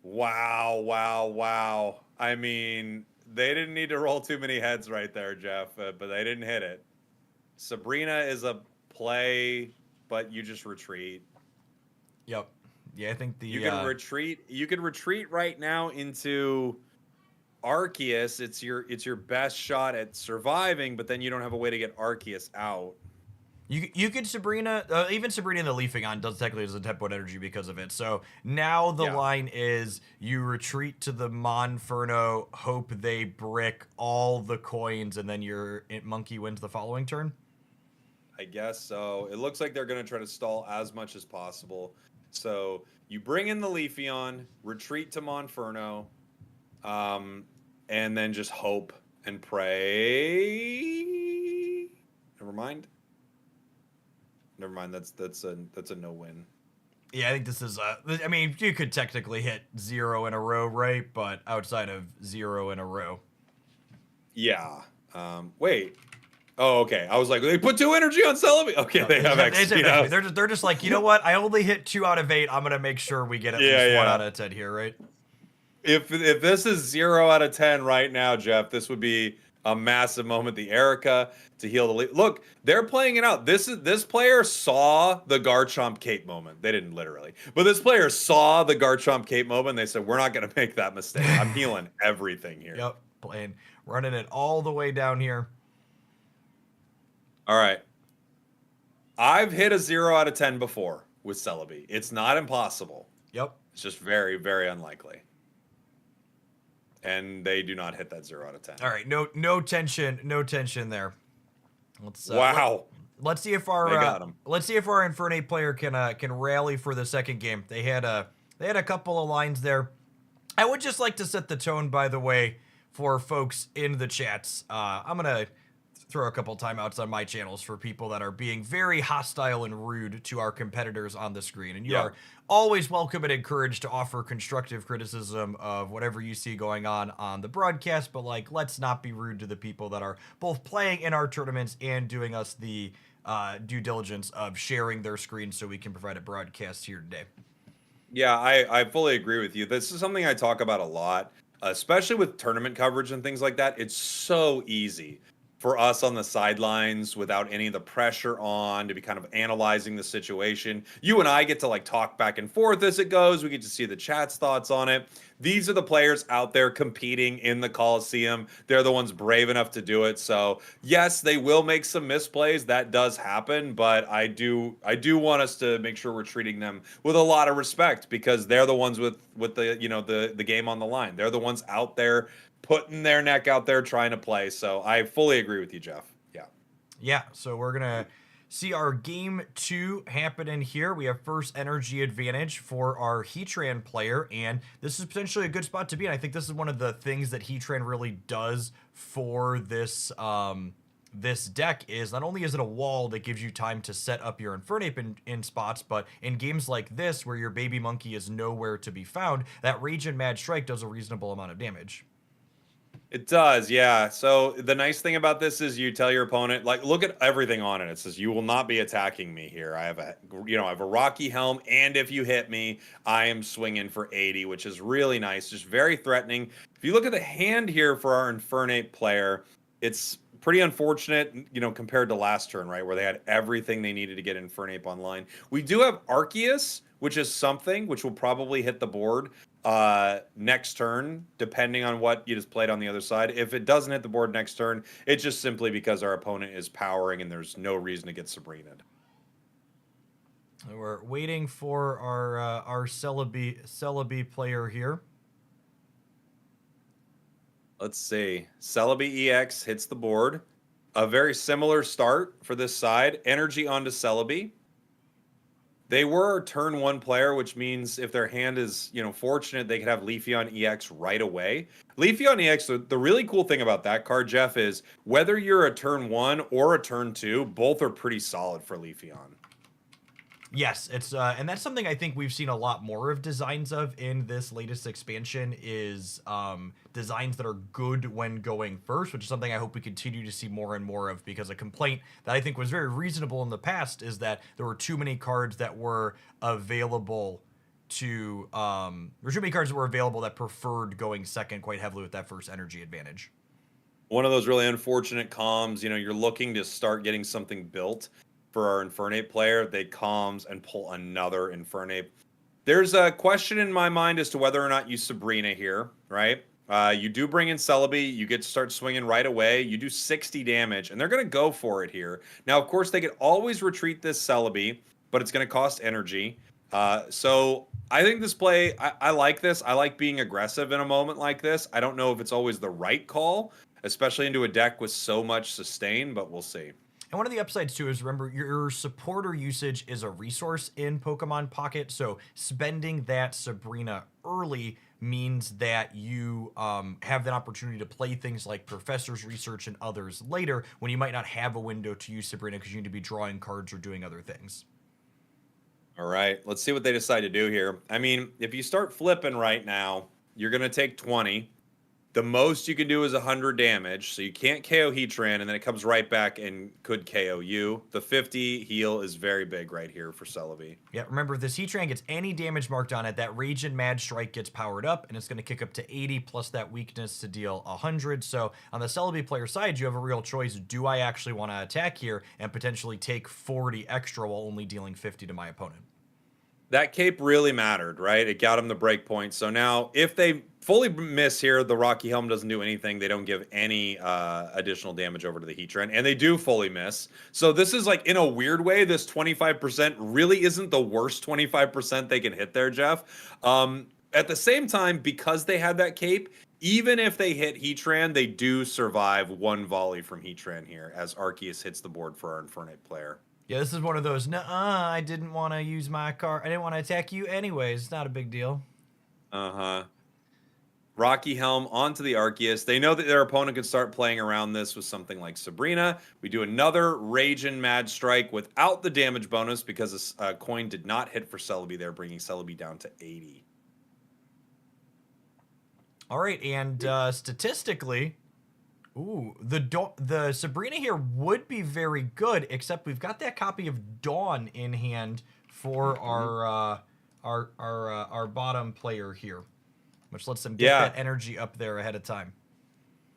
Wow, wow, wow. I mean, they didn't need to roll too many heads right there, Jeff, but they didn't hit it. Sabrina is a play, but you just retreat. Yep. Yeah, I think the You can retreat. You can retreat right now into Arceus. It's your best shot at surviving, but then you don't have a way to get Arceus out. You could Sabrina, even Sabrina in the Leafing on does technically as a tempo energy because of it. So now the line is you retreat to the Monferno, hope they brick all the coins, and then your monkey wins the following turn. I guess so. It looks like they're going to try to stall as much as possible. So you bring in the Leafeon, retreat to Monferno, and then just hope and pray. Never mind. That's a no-win. Yeah, I think this is I mean, you could technically hit 0 in a row, right? But outside of 0 in a row. Yeah. Wait. Oh, okay. I was like, they put 2 energy on Celebi. Okay, no, they have X. They're just like, you know what? I only hit 2 out of 8. I'm gonna make sure we get at least 1 out of 10 here, right? If this is 0 out of 10 right now, Jeff, this would be a massive moment. The Erica to heal the lead. Look, they're playing it out. This player saw the Garchomp Cape moment. They didn't literally, but this player saw the Garchomp Cape moment. And they said, we're not gonna make that mistake. I'm healing everything here. Yep, running it all the way down here. All right. I've hit a 0 out of 10 before with Celebi. It's not impossible. Yep. It's just very, very unlikely. And they do not hit that 0 out of 10. All right. No tension there. Let's wow. Let's see if our Infernape player can rally for the second game. They had a couple of lines there. I would just like to set the tone, by the way, for folks in the chats. I'm gonna throw a couple timeouts on my channels for people that are being very hostile and rude to our competitors on the screen. And you are always welcome and encouraged to offer constructive criticism of whatever you see going on the broadcast. But like, let's not be rude to the people that are both playing in our tournaments and doing us the due diligence of sharing their screen so we can provide a broadcast here today. Yeah, I fully agree with you. This is something I talk about a lot, especially with tournament coverage and things like that. It's so easy for us on the sidelines without any of the pressure on to be kind of analyzing the situation. You and I get to like talk back and forth as it goes. We get to see the chat's thoughts on it. These are the players out there competing in the Coliseum. They're the ones brave enough to do it. So yes, they will make some misplays. That does happen, but I do want us to make sure we're treating them with a lot of respect because they're the ones with the the game on the line. They're the ones out there putting their neck out there trying to play. So I fully agree with you, Jeff. Yeah, so we're going to see our game 2 happening here. We have first energy advantage for our Heatran player, and this is potentially a good spot to be in. I think this is one of the things that Heatran really does for this this deck is not only is it a wall that gives you time to set up your Infernape in spots, but in games like this where your baby monkey is nowhere to be found, that Rage and Mad Strike does a reasonable amount of damage. It does, yeah. So the nice thing about this is you tell your opponent, like, look at everything on it. It says you will not be attacking me here. I have a Rocky Helm, and if you hit me, I am swinging for 80, which is really nice, just very threatening. If you look at the hand here for our Infernape player, it's pretty unfortunate, compared to last turn, right, where they had everything they needed to get Infernape online. We do have Arceus, which is something which will probably hit the board next turn, depending on what you just played on the other side. If it doesn't hit the board next turn, it's just simply because our opponent is powering and there's no reason to get Sabrina'd. We're waiting for our Celebi player here. Let's see. Celebi EX hits the board. A very similar start for this side. Energy onto Celebi. They were a turn 1 player, which means if their hand is, fortunate, they could have Leafeon EX right away. Leafeon EX, the really cool thing about that card, Jeff, is whether you're a turn 1 or a turn 2, both are pretty solid for Leafeon. Yes, it's and that's something I think we've seen a lot more of designs of in this latest expansion is designs that are good when going first, which is something I hope we continue to see more and more of, because a complaint that I think was very reasonable in the past is that there were too many cards that were available to there were too many cards that were available that preferred going second quite heavily with that first energy advantage. One of those really unfortunate comms, you're looking to start getting something built for our Infernape player. They comms and pull another Infernape. There's a question in my mind as to whether or not you Sabrina here, right? You do bring in Celebi. You get to start swinging right away. You do 60 damage, and they're going to go for it here. Now, of course, they could always retreat this Celebi, but it's going to cost energy. So I think this play, I like this. I like being aggressive in a moment like this. I don't know if it's always the right call, especially into a deck with so much sustain, but we'll see. And one of the upsides too is, remember, your supporter usage is a resource in Pokemon Pocket, so spending that Sabrina early means that you have that opportunity to play things like Professor's Research and others later, when you might not have a window to use Sabrina because you need to be drawing cards or doing other things. All right, let's see what they decide to do here. I mean, if you start flipping right now, you're going to take 20. The most you can do is 100 damage, so you can't KO Heatran, and then it comes right back and could KO you. The 50 heal is very big right here for Celebi. Yeah, remember, if this Heatran gets any damage marked on it, that Rage and Mad Strike gets powered up, and it's going to kick up to 80 plus that weakness to deal 100. So on the Celebi player side, you have a real choice. Do I actually want to attack here and potentially take 40 extra while only dealing 50 to my opponent? That cape really mattered, right? It got him the break point. So now if they fully miss here, the Rocky Helm doesn't do anything. They don't give any additional damage over to the Heatran, and they do fully miss. So this is like, in a weird way, this 25% really isn't the worst 25% they can hit there, Jeff. At the same time, because they had that cape, even if they hit Heatran, they do survive one volley from Heatran here as Arceus hits the board for our Infernape player. Yeah, this is one of those, nuh-uh, I didn't want to use my card. I didn't want to attack you anyways. It's not a big deal. Uh-huh. Rocky Helm onto the Arceus. They know that their opponent can start playing around this with something like Sabrina. We do another Rage and Mad Strike without the damage bonus because a coin did not hit for Celebi there, bringing Celebi down to 80. All right, and statistically... Ooh, the Sabrina here would be very good, except we've got that copy of Dawn in hand for our bottom player here, which lets them get that energy up there ahead of time.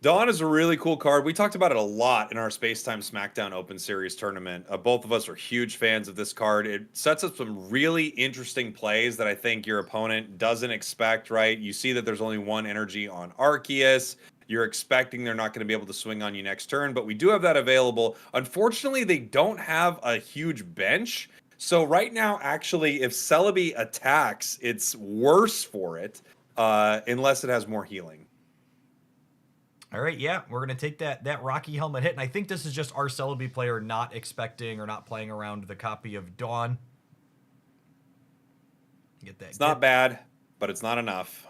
Dawn is a really cool card. We talked about it a lot in our Space-Time Smackdown Open Series tournament. Both of us are huge fans of this card. It sets up some really interesting plays that I think your opponent doesn't expect, right? You see that there's only one energy on Arceus. You're expecting they're not going to be able to swing on you next turn, but we do have that available. Unfortunately, they don't have a huge bench. So right now, actually, if Celebi attacks, it's worse for it unless it has more healing. All right, yeah, we're going to take that Rocky Helmet hit, and I think this is just our Celebi player not expecting or not playing around the copy of Dawn. Get that. It's not bad, but it's not enough.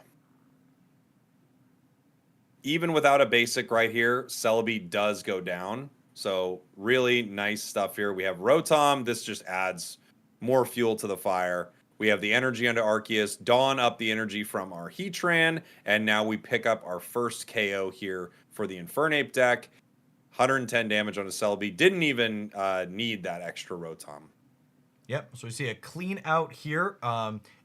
Even without a basic right here, Celebi does go down. So really nice stuff here. We have Rotom. This just adds more fuel to the fire. We have the energy onto Arceus. Dawn up the energy from our Heatran. And now we pick up our first KO here for the Infernape deck. 110 damage on a Celebi. Didn't even need that extra Rotom. Yep. So we see a clean out here.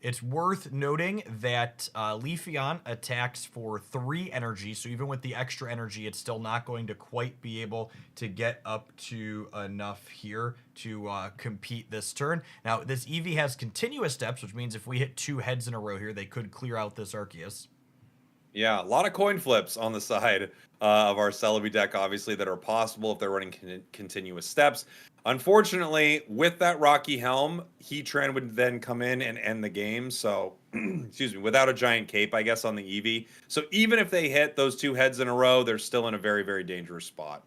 It's worth noting that Leafeon attacks for 3 energy. So even with the extra energy, it's still not going to quite be able to get up to enough here to compete this turn. Now, this Eevee has continuous steps, which means if we hit 2 heads in a row here, they could clear out this Arceus. Yeah, a lot of coin flips on the side of our Celebi deck, obviously, that are possible if they're running continuous steps. Unfortunately, with that Rocky Helm, Heatran would then come in and end the game. So, excuse me, without a giant cape, I guess, on the Eevee. So even if they hit those 2 heads in a row, they're still in a very, very dangerous spot.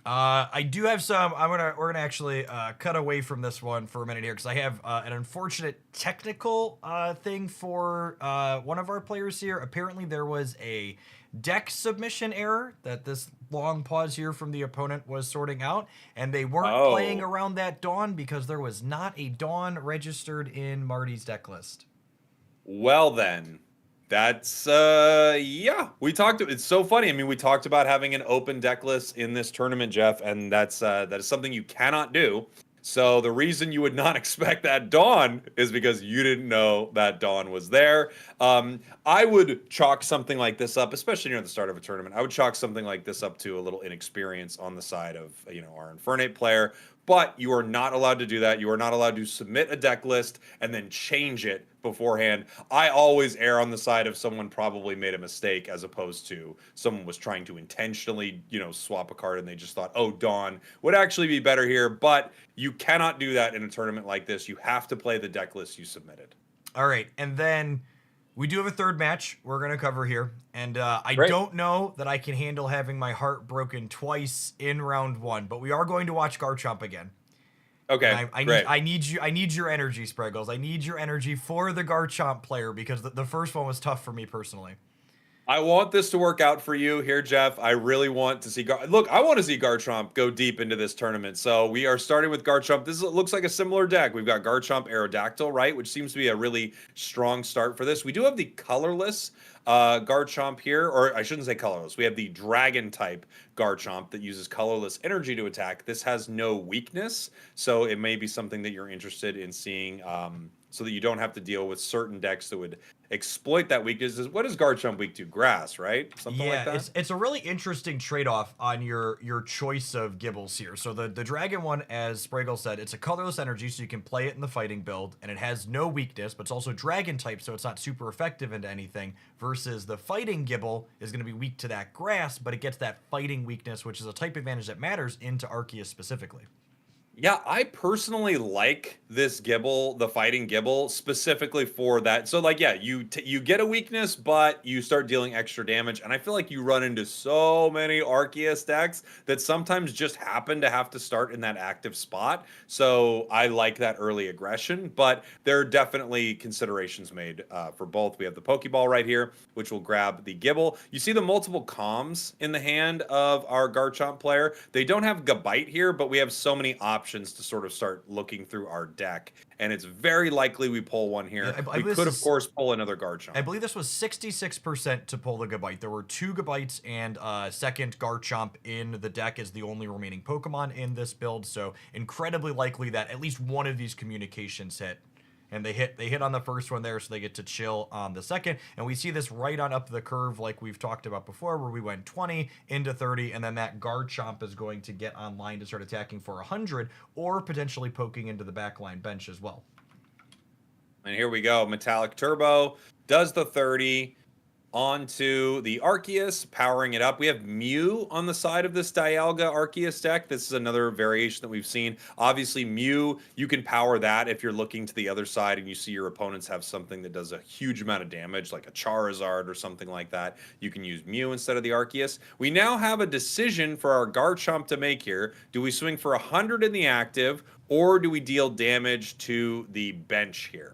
I do have some. We're gonna actually cut away from this one for a minute here because I have an unfortunate technical thing for one of our players here. Apparently, there was a deck submission error that this long pause here from the opponent was sorting out, and they weren't playing around that Dawn because there was not a Dawn registered in Marty's deck list. Well then, that's yeah. It's so funny. I mean, we talked about having an open deck list in this tournament, Jeff, and that is something you cannot do. So the reason you would not expect that Dawn is because you didn't know that Dawn was there. I would chalk something like this up, especially near the start of a tournament. I would chalk something like this up to a little inexperience on the side of our Infernape player. But you are not allowed to do that. You are not allowed to submit a deck list and then change it beforehand. I always err on the side of someone probably made a mistake as opposed to someone was trying to intentionally, swap a card and they just thought, oh, Dawn would actually be better here. But you cannot do that in a tournament like this. You have to play the deck list you submitted. All right. And then we do have a third match we're going to cover here. And I Great. don't know that I can handle having my heart broken twice in round 1, but we are going to watch Garchomp again. Okay, I need your energy, Spragels. I need your energy for the Garchomp player because the first one was tough for me personally. I want this to work out for you here, Jeff. I really want to see Look, I want to see Garchomp go deep into this tournament. So we are starting with Garchomp. Looks like a similar deck. We've got Garchomp Aerodactyl, right? Which seems to be a really strong start for this. We do have the colorless Garchomp here, or I shouldn't say colorless. We have the dragon type Garchomp that uses colorless energy to attack. This has no weakness, so it may be something that you're interested in seeing, so that you don't have to deal with certain decks that would exploit that weakness. What is Garchomp weak to? Grass, right? Something like that? Yeah, it's a really interesting trade-off on your choice of Gibbles here. So the Dragon one, as Spragel said, it's a colorless energy, so you can play it in the fighting build, and it has no weakness, but it's also Dragon type, so it's not super effective into anything, versus the fighting Gibble is going to be weak to that grass, but it gets that fighting weakness, which is a type advantage that matters into Arceus specifically. Yeah, I personally like this Gibble, the fighting Gibble, specifically for that. So, like, yeah, you get a weakness, but you start dealing extra damage. And I feel like you run into so many Arceus decks that sometimes just happen to have to start in that active spot. So I like that early aggression, but there are definitely considerations made for both. We have the Pokeball right here, which will grab the Gibble. You see the multiple comms in the hand of our Garchomp player. They don't have Gabite here, but we have so many options to sort of start looking through our deck, and it's very likely we pull one here. Yeah, we could, of course, pull another Garchomp. I believe this was 66% to pull the Gabite. There were 2 Gabites and second Garchomp in the deck as the only remaining Pokemon in this build, so incredibly likely that at least one of these communications hit. And they hit on the first one there, so they get to chill on the second. And we see this right on up the curve like we've talked about before, where we went 20 into 30, and then that Garchomp is going to get online to start attacking for 100, or potentially poking into the backline bench as well. And here we go. Metallic Turbo does the 30 onto the Arceus, powering it up. We have Mew on the side of this Dialga Arceus deck. This is another variation that we've seen. Obviously, Mew, you can power that if you're looking to the other side and you see your opponents have something that does a huge amount of damage, like a Charizard or something like that. You can use Mew instead of the Arceus. We now have a decision for our Garchomp to make here. Do we swing for 100 in the active, or do we deal damage to the bench here?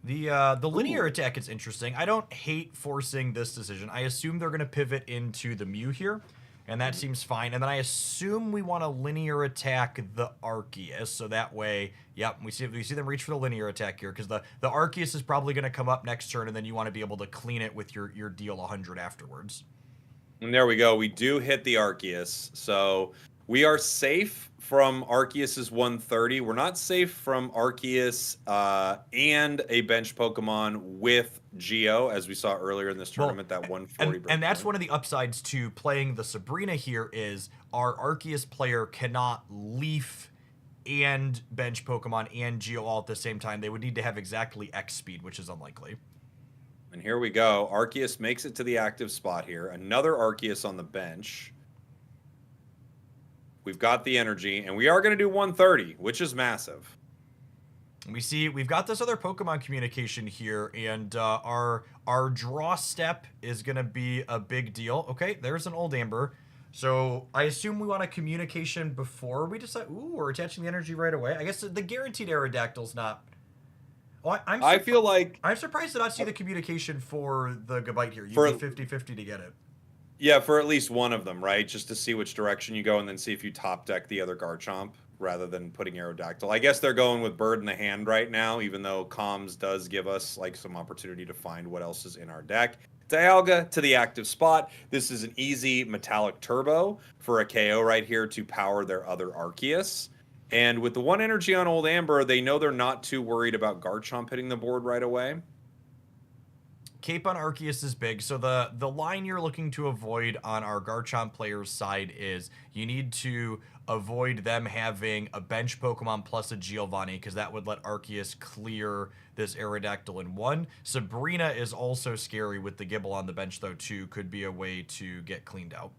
The linear attack is interesting. I don't hate forcing this decision. I assume they're going to pivot into the Mew here, and that seems fine. And then I assume we want to linear attack the Arceus, so that way, yep, we see them reach for the linear attack here, because the Arceus is probably going to come up next turn, and then you want to be able to clean it with your deal 100 afterwards. And there we go. We do hit the Arceus, so We are safe from Arceus's 130. We're not safe from Arceus and a bench Pokemon with Geo, as we saw earlier in this tournament, that 140 and that's breakpoint. one of the upsides to playing the Sabrina here is our Arceus player cannot leaf and bench Pokemon and Geo all at the same time. They would need to have exactly X speed, which is unlikely. And here we go. Arceus makes it to the active spot here. Another Arceus on the bench. We've got the energy, and we are going to do 130, which is massive. We see we've got this other Pokemon communication here, and our draw step is going to be a big deal. Okay, there's an old Amber. So I assume we want a communication before we decide. Ooh, we're attaching the energy right away. I guess the guaranteed Aerodactyl's not. Oh, I feel like I'm surprised to not see the communication for the Gabite here. You'd be 50-50 to get it. Yeah, for at least one of them, right? Just to see which direction you go and then see if you top deck the other Garchomp rather than putting Aerodactyl. I guess they're going with Bird in the hand right now, even though Comms does give us like some opportunity to find what else is in our deck. Dialga to the active spot. This is an easy Metallic Turbo for a KO right here to power their other Arceus. And with the 1 energy on Old Amber, they know they're not too worried about Garchomp hitting the board right away. Cape on Arceus is big, so the line you're looking to avoid on our Garchomp player's side is you need to avoid them having a bench Pokemon plus a Giovanni, because that would let Arceus clear this Aerodactyl in 1. Sabrina is also scary with the Gibble on the bench, though, too. Could be a way to get cleaned out.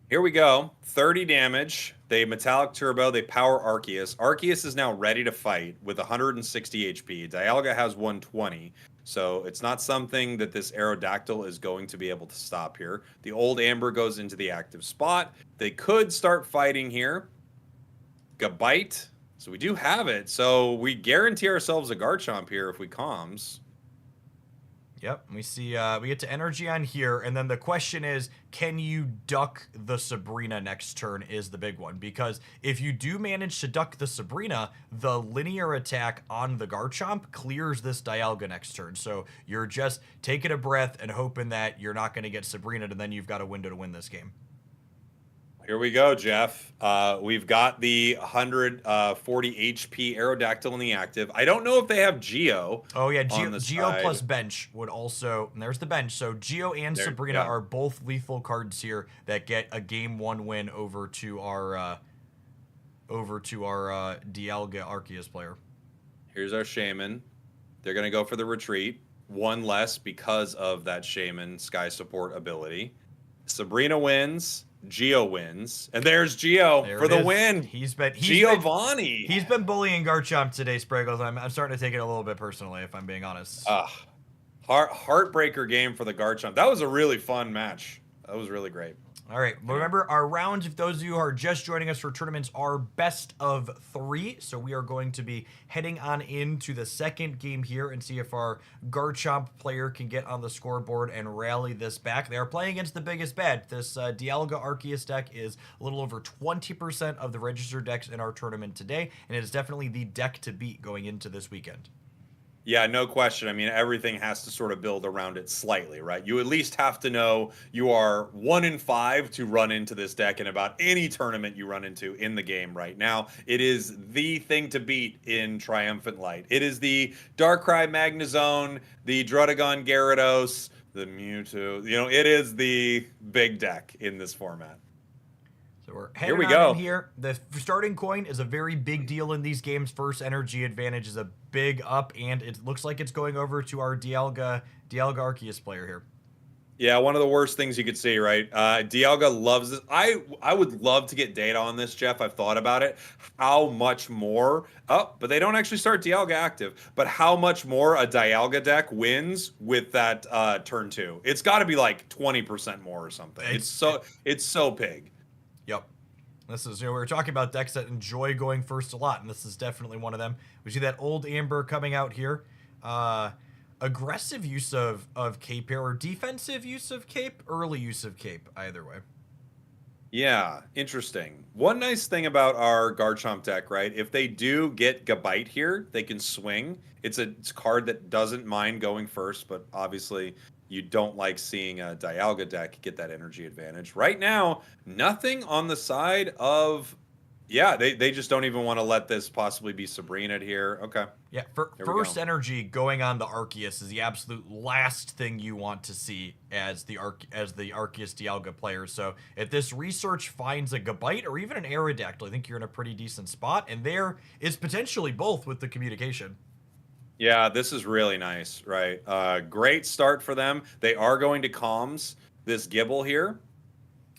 Here we go. 30 damage. They Metallic Turbo. They power Arceus. Arceus is now ready to fight with 160 HP. Dialga has 120. So it's not something that this Aerodactyl is going to be able to stop here. The old Amber goes into the active spot. They could start fighting here. Gabite. So we do have it. So we guarantee ourselves a Garchomp here if we comms. Yep, we see we get to energy on here, and then the question is, can you duck the Sabrina next turn is the big one, because if you do manage to duck the Sabrina, the linear attack on the Garchomp clears this Dialga next turn, so you're just taking a breath and hoping that you're not going to get Sabrina, and then you've got a window to win this game. Here we go, Jeff. We've got the 140 HP Aerodactyl in the active. I don't know if they have Geo. Oh, yeah, Geo plus bench would also... And there's the bench. So Geo and Sabrina are both lethal cards here that get a game 1 win over to our Dialga Arceus player. Here's our Shaman. They're going to go for the retreat. 1 less because of that Shaman Sky Support ability. Sabrina wins. Geo wins, and there's Geo for the win. He's been bullying Garchomp today, Spragels. I'm starting to take it a little bit personally, if I'm being honest. Heartbreaker game for the Garchomp. That was a really fun match. That was really great. All right, remember our rounds, if those of you who are just joining us for tournaments, are best of 3. So we are going to be heading on into the second game here and see if our Garchomp player can get on the scoreboard and rally this back. They are playing against the biggest bad. This Dialga Arceus deck is a little over 20% of the registered decks in our tournament today, and it is definitely the deck to beat going into this weekend. Yeah, no question. I mean, everything has to sort of build around it slightly, right? You at least have to know you are 1 in 5 to run into this deck in about any tournament you run into in the game right now. It is the thing to beat in Triumphant Light. It is the Darkrai Magnezone, the Druddigon Gyarados, the Mewtwo. You know, it is the big deck in this format. So we're heading on in here. The starting coin is a very big deal in these games. First energy advantage is a big up, and it looks like it's going over to our Dialga Arceus player here. Yeah, one of the worst things you could see, right? Dialga loves this. I would love to get data on this, Jeff. I've thought about it. How much more? Oh, but they don't actually start Dialga active. But how much more a Dialga deck wins with that turn 2? It's got to be like 20% more or something. It's so big. Yep. This is, we were talking about decks that enjoy going first a lot, and this is definitely one of them. We see that old Amber coming out here. Aggressive use of Cape here, or defensive use of Cape, early use of Cape, either way. Yeah, interesting. One nice thing about our Garchomp deck, right? If they do get Gabite here, they can swing. It's a card that doesn't mind going first, but obviously you don't like seeing a Dialga deck get that energy advantage. Right now, nothing on the side of, yeah, they just don't even want to let this possibly be Sabrina here. Okay, Yeah, for here we go. first energy going on the Arceus is the absolute last thing you want to see as the Arceus Dialga player. So if this research finds a Gabite or even an Aerodactyl, I think you're in a pretty decent spot. And there is potentially both with the communication. Yeah, this is really nice, right? Great start for them. They are going to comms this Gibble here,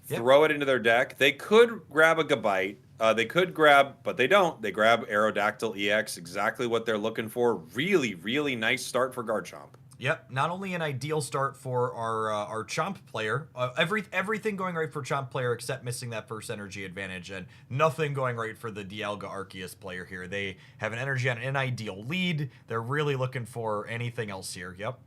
Yep. throw it into their deck. They could grab a Gabite. They could grab, but they don't. They grab Aerodactyl EX, exactly what they're looking for. Really, really nice start for Garchomp. Yep, not only an ideal start for our Chomp player, everything going right for Chomp player except missing that first energy advantage, and nothing going right for the Dialga Arceus player here. They have an energy on an ideal lead. They're really looking for anything else here. Yep.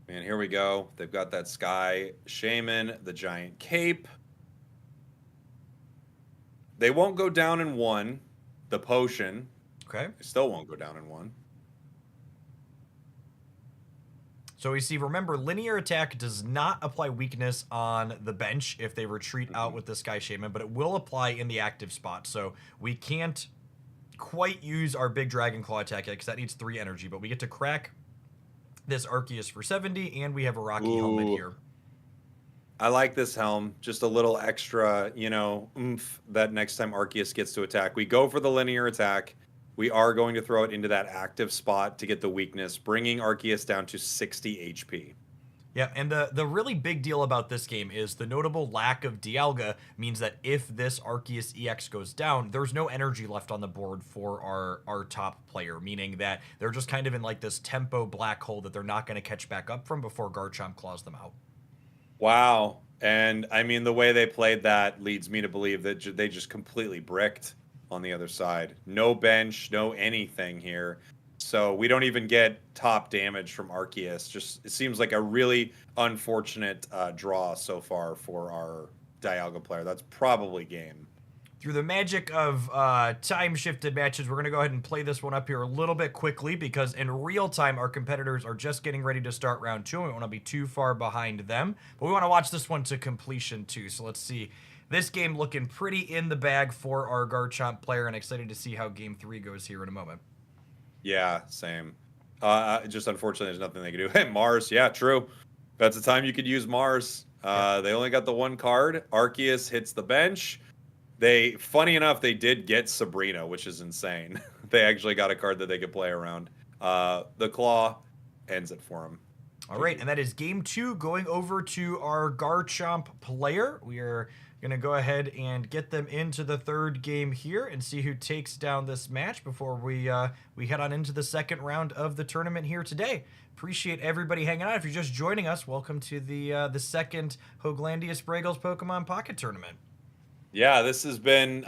And here we go. They've got that Sky Shaman, the Giant Cape. They won't go down in one. The Potion. Okay. They still won't go down in one. So we see, remember, linear attack does not apply weakness on the bench if they retreat out with the Sky Shaman, but it will apply in the active spot. So we can't quite use our big Dragon Claw attack yet because that needs 3 energy, but we get to crack this Arceus for 70, and we have a Rocky Helmet here. I like this helm. Just a little extra, oomph that next time Arceus gets to attack. We go for the linear attack. We are going to throw it into that active spot to get the weakness, bringing Arceus down to 60 HP. Yeah, and the really big deal about this game is the notable lack of Dialga means that if this Arceus EX goes down, there's no energy left on the board for our top player, meaning that they're just kind of in like this tempo black hole that they're not going to catch back up from before Garchomp claws them out. Wow. And I mean, the way they played that leads me to believe that they just completely bricked on the other side. No bench, no anything here. So we don't even get top damage from Arceus. Just, it seems like a really unfortunate draw so far for our Dialga player. That's probably game. Through the magic of time-shifted matches, we're going to go ahead and play this one up here a little bit quickly because in real time, our competitors are just getting ready to start round 2, and we don't want to be too far behind them. But we want to watch this one to completion, too. So let's see. This game looking pretty in the bag for our Garchomp player, and excited to see how Game 3 goes here in a moment. Yeah, same. Just unfortunately, there's nothing they can do. Hey, Mars. Yeah, true. That's the time you could use Mars. They only got the one card. Arceus hits the bench. Funny enough, they did get Sabrina, which is insane. They actually got a card that they could play around. The Claw ends it for him. All right, and that is Game 2 going over to our Garchomp player. We are going to go ahead and get them into the third game here and see who takes down this match before we head on into the second round of the tournament here today. Appreciate everybody hanging out. If you're just joining us, welcome to the second Hoaglandia Spragels Pokemon Pocket Tournament. Yeah, this has been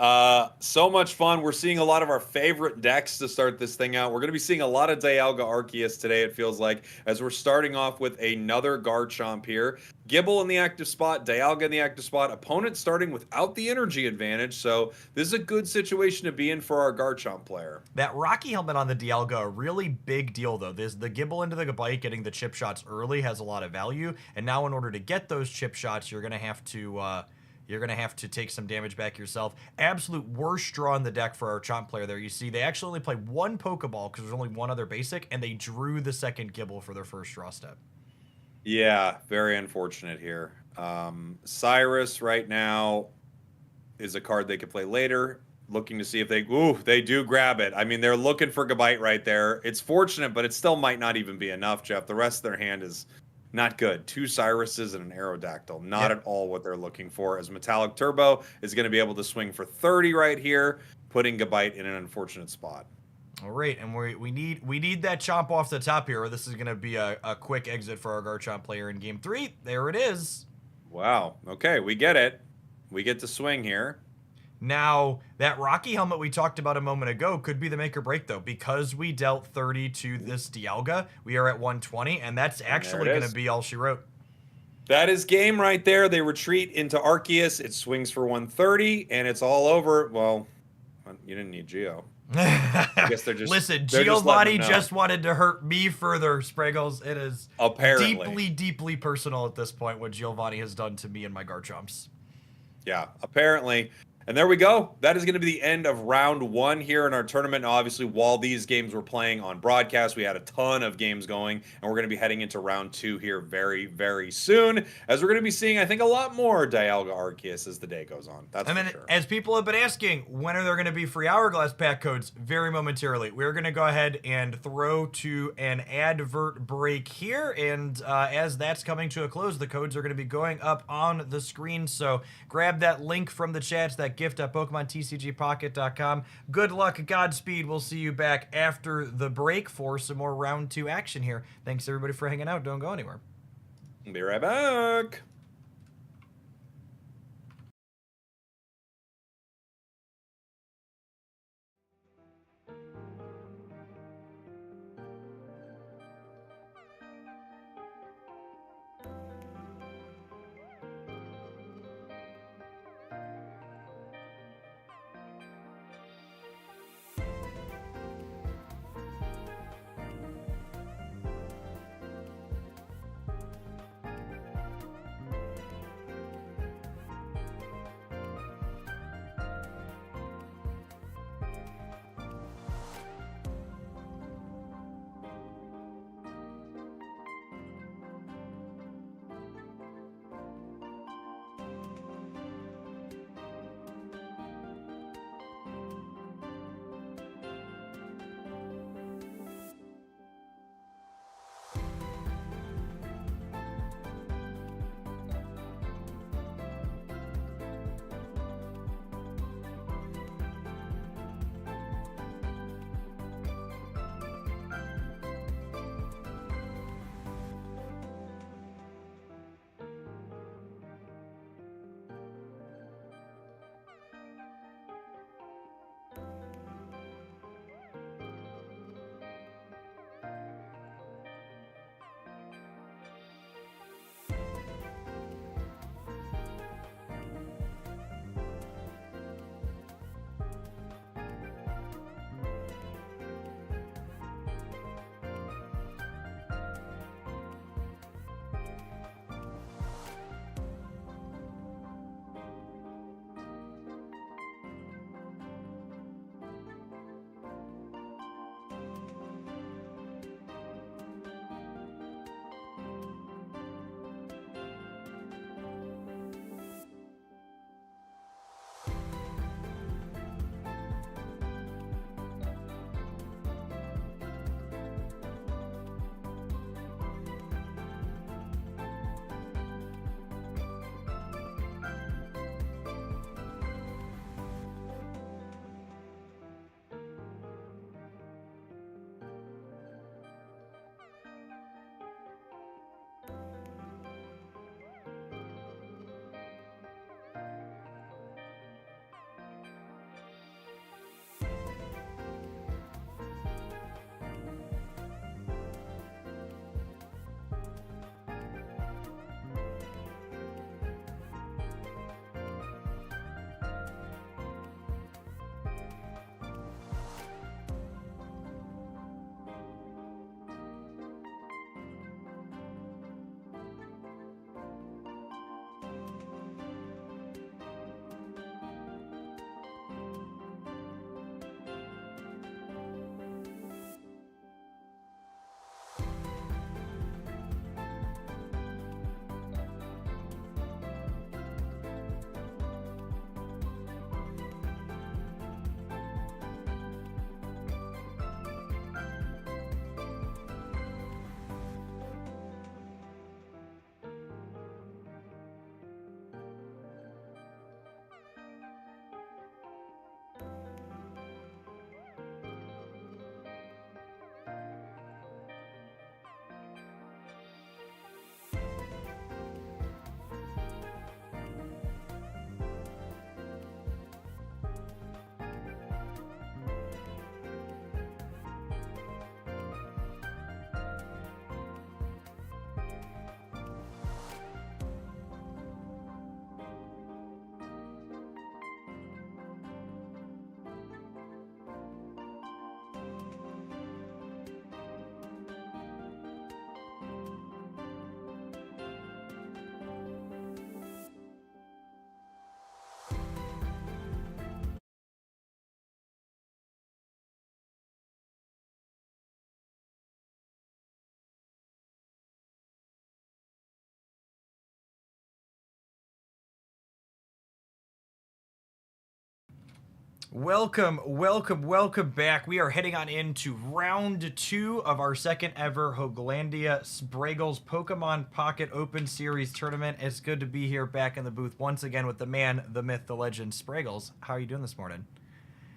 so much fun. We're seeing a lot of our favorite decks to start this thing out. We're going to be seeing a lot of Dialga Arceus today, it feels like, as we're starting off with another Garchomp here. Gibble in the active spot, Dialga in the active spot, opponent starting without the energy advantage, so this is a good situation to be in for our Garchomp player. That Rocky Helmet on the Dialga, a really big deal, though. The Gibble into the Gabite, getting the chip shots early has a lot of value, and now in order to get those chip shots, you're going to have to take some damage back yourself. Absolute worst draw in the deck for our Chomp player there. You see, they actually only play one Pokeball because there's only one other basic, and they drew the second Gibble for their first draw step. Yeah, very unfortunate here. Cyrus right now is a card they could play later. Looking to see if they do grab it. I mean, they're looking for Gabite right there. It's fortunate, but it still might not even be enough, Jeff. The rest of their hand is not good. 2 Cyruses and an Aerodactyl. Not at all what they're looking for, as Metallic Turbo is going to be able to swing for 30 right here, putting Gabite in an unfortunate spot. All right, and we need that Chomp off the top here, or this is going to be a quick exit for our Garchomp player in Game 3. There it is. Wow. Okay, we get it. We get to swing here. Now, that Rocky Helmet we talked about a moment ago could be the make or break, though. Because we dealt 30 to this Dialga, we are at 120, and that's actually going to be all she wrote. That is game right there. They retreat into Arceus. It swings for 130, and it's all over. Well, you didn't need Geo. I guess they're just Listen, they're just letting Giovanni them know. just wanted to hurt me further, Spragels. It is Apparently. deeply, deeply personal at this point what Giovanni has done to me and my Garchomps. Yeah, apparently. And there we go. That is going to be the end of round 1 here in our tournament. Now, obviously, while these games were playing on broadcast, we had a ton of games going, and we're going to be heading into round 2 here very, very soon, as we're going to be seeing, I think, a lot more Dialga Arceus as the day goes on. That's And for then, sure. as people have been asking, when are there going to be free Hourglass pack codes? Very momentarily. We're going to go ahead and throw to an advert break here. And as that's coming to a close, the codes are going to be going up on the screen. So grab that link from the chat, that gift at PokemonTCGPocket.com. Good luck, Godspeed. We'll see you back after the break for some more round 2 action here. Thanks, everybody, for hanging out. Don't go anywhere. Be right back. Welcome back. We are heading on into round 2 of our second ever Hoaglandia Spragels Pokemon Pocket Open Series tournament. It's good to be here back in the booth once again with the man, the myth, the legend, Spragels. How are you doing this morning?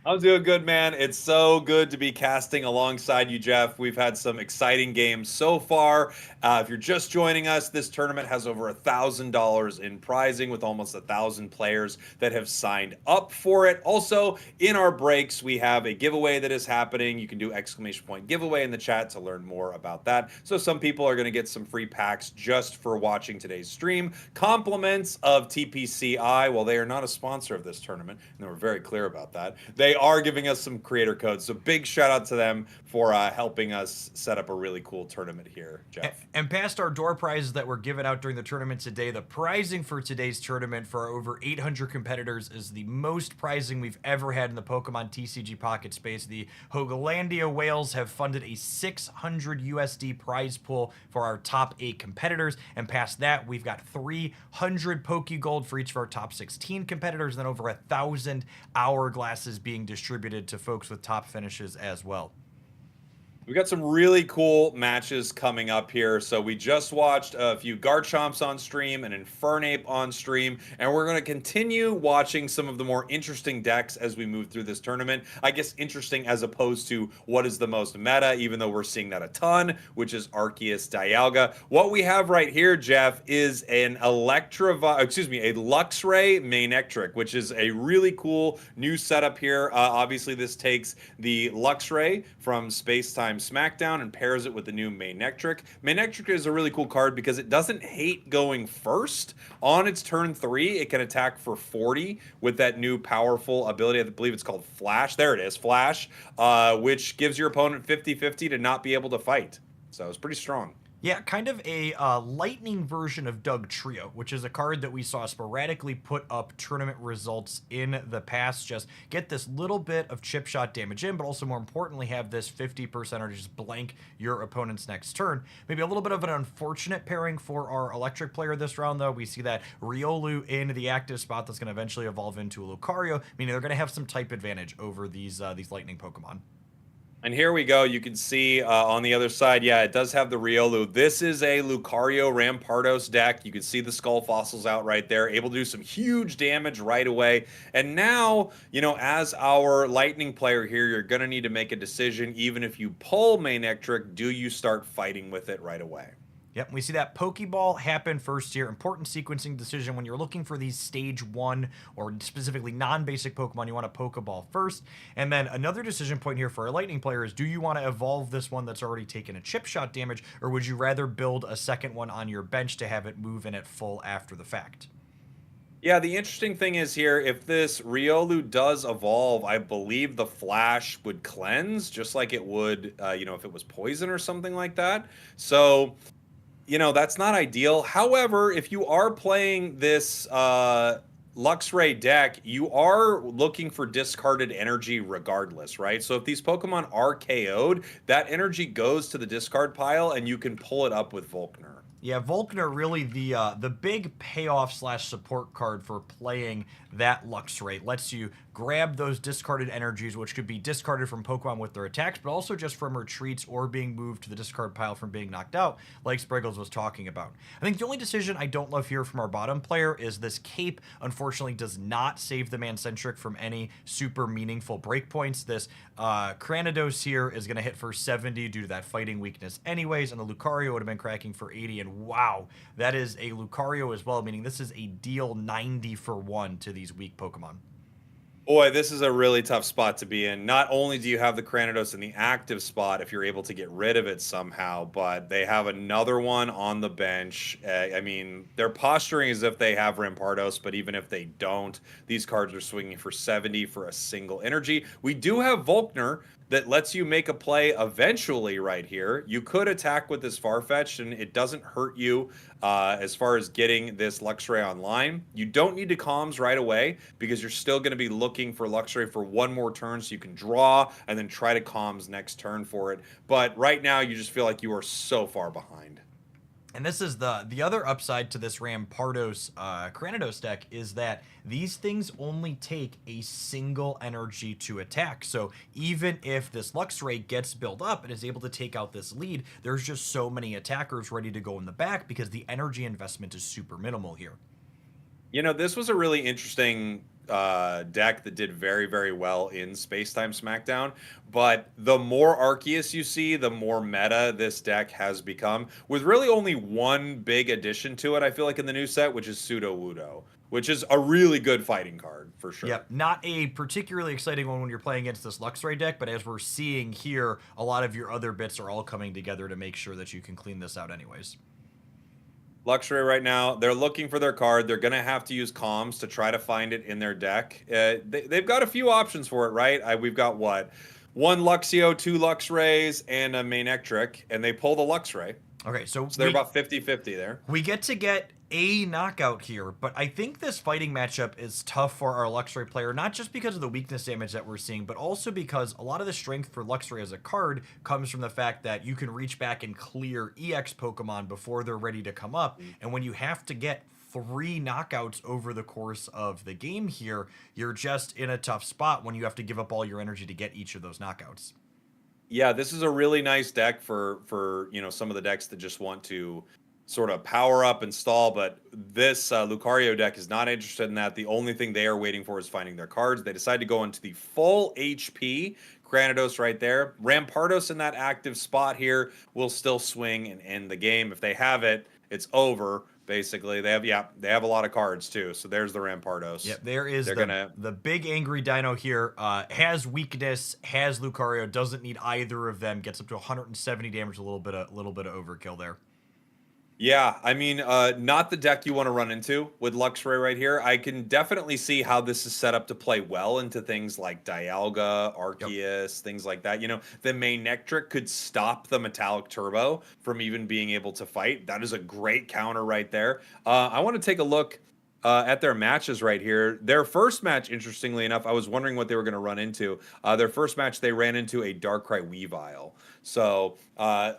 I'm doing good, man. It's so good to be casting alongside you, Jeff. We've had some exciting games so far. If you're just joining us, this tournament has over $1,000 in prizing with almost 1,000 players that have signed up for it. Also, in our breaks, we have a giveaway that is happening. You can do exclamation point giveaway in the chat to learn more about that. So some people are going to get some free packs just for watching today's stream. Compliments of TPCI. Well, they are not a sponsor of this tournament, and we're very clear about that. They are giving us some creator codes. So big shout out to them for helping us set up a really cool tournament here, Jeff. And past our door prizes that were given out during the tournament today, the prizing for today's tournament for our over 800 competitors is the most prizing we've ever had in the Pokemon TCG Pocket space. The Hoaglandia Whales have funded a 600 USD prize pool for our top 8 competitors. And past that, we've got 300 Pokegold for each of our top 16 competitors, and then over 1,000 hourglasses being distributed to folks with top finishes as well. We got some really cool matches coming up here. So we just watched a few Garchomps on stream, an Infernape on stream, and we're going to continue watching some of the more interesting decks as we move through this tournament. I guess interesting as opposed to what is the most meta, even though we're seeing that a ton, which is Arceus Dialga. What we have right here, Jeff, is an a Luxray Manectric, which is a really cool new setup here. Obviously, this takes the Luxray from Space Time SmackDown and pairs it with the new Manectric. Manectric is a really cool card because it doesn't hate going first. On its turn 3, it can attack for 40 with that new powerful ability. I believe it's called Flash. There it is, Flash, which gives your opponent 50-50 to not be able to fight. So it's pretty strong. Yeah, kind of a lightning version of Doug Trio, which is a card that we saw sporadically put up tournament results in the past. Just get this little bit of chip shot damage in, but also more importantly have this 50% or just blank your opponent's next turn. Maybe a little bit of an unfortunate pairing for our electric player this round, though. We see that Riolu in the active spot that's going to eventually evolve into a Lucario, meaning they're going to have some type advantage over these lightning Pokemon. And here we go. You can see on the other side, yeah, it does have the Riolu. This is a Lucario Rampardos deck. You can see the skull fossils out right there, able to do some huge damage right away. And now, you know, as our lightning player here, you're going to need to make a decision. Even if you pull Manectric, do you start fighting with it right away? Yep, we see that Pokeball happen first here. Important sequencing decision when you're looking for these stage 1 or specifically non-basic Pokemon. You want a Pokeball first. And then another decision point here for a Lightning player is, do you want to evolve this one that's already taken a chip shot damage, or would you rather build a second one on your bench to have it move in at full after the fact? Yeah, the interesting thing is here, if this Riolu does evolve, I believe the Flash would cleanse, just like it would, you know, if it was poison or something like that. So, you know, that's not ideal. However, if you are playing this Luxray deck, you are looking for discarded energy regardless, right? So if these Pokemon are KO'd, that energy goes to the discard pile and you can pull it up with Volkner. Yeah, Volkner really the big payoff slash support card for playing that Luxray. Lets you grab those discarded energies, which could be discarded from Pokemon with their attacks, but also just from retreats or being moved to the discard pile from being knocked out, like Spriggles was talking about. I think the only decision I don't love here from our bottom player is this Cape, unfortunately, does not save the Mancentric from any super meaningful breakpoints. This Cranidos here is going to hit for 70 due to that fighting weakness anyways, and the Lucario would have been cracking for 80, and wow, that is a Lucario as well, meaning this is a deal 90 for 1 to these weak Pokemon. Boy, this is a really tough spot to be in. Not only do you have the Cranidos in the active spot if you're able to get rid of it somehow, but they have another one on the bench. I mean, they're posturing as if they have Rampardos, but even if they don't, these cards are swinging for 70 for a single energy. We do have Volkner that lets you make a play eventually right here. You could attack with this Farfetch'd, and it doesn't hurt you as far as getting this Luxray online. You don't need to comms right away because you're still going to be looking for Luxray for one more turn so you can draw and then try to comms next turn for it. But right now, you just feel like you are so far behind. And this is the other upside to this Rampardos Cranidos deck is that these things only take a single energy to attack. So even if this Luxray gets built up and is able to take out this lead, there's just so many attackers ready to go in the back because the energy investment is super minimal here. You know, this was a really interesting deck that did very, very well in Spacetime Smackdown. But the more Arceus you see, the more meta this deck has become, with really only one big addition to it, I feel like, in the new set, which is Pseudo Wudo, which is a really good fighting card for sure. Yep, not a particularly exciting one when you're playing against this Luxray deck, but as we're seeing here, a lot of your other bits are all coming together to make sure that you can clean this out anyways. Luxury right now, they're looking for their card. They're going to have to use comms to try to find it in their deck. They've got a few options for it, right? We've got what? One Luxio, two Luxrays, and a Manectric, and they pull the Luxray. Okay, so they're about 50-50 there. We get to get a knockout here, but I think this fighting matchup is tough for our Luxray player, not just because of the weakness damage that we're seeing, but also because a lot of the strength for Luxray as a card comes from the fact that you can reach back and clear EX Pokemon before they're ready to come up, and when you have to get 3 knockouts over the course of the game here, you're just in a tough spot when you have to give up all your energy to get each of those knockouts. Yeah, this is a really nice deck for some of the decks that just want to sort of power up and stall, but this Lucario deck is not interested in that. The only thing they are waiting for is finding their cards. They decide to go into the full HP Granados right there. Rampardos in that active spot here will still swing and end the game. If they have it, it's over. Basically, they have a lot of cards too. So there's the Rampardos. Yep, there is the big angry dino here. Has weakness, has Lucario, doesn't need either of them. Gets up to 170 damage, a little bit of overkill there. Yeah, I mean, not the deck you want to run into with Luxray right here. I can definitely see how this is set up to play well into things like Dialga, Arceus, things like that. You know, the Manectric could stop the Metallic Turbo from even being able to fight. That is a great counter right there. I want to take a look at their matches right here. Their first match, interestingly enough, I was wondering what they were going to run into. Their first match, they ran into a Darkrai Weavile. So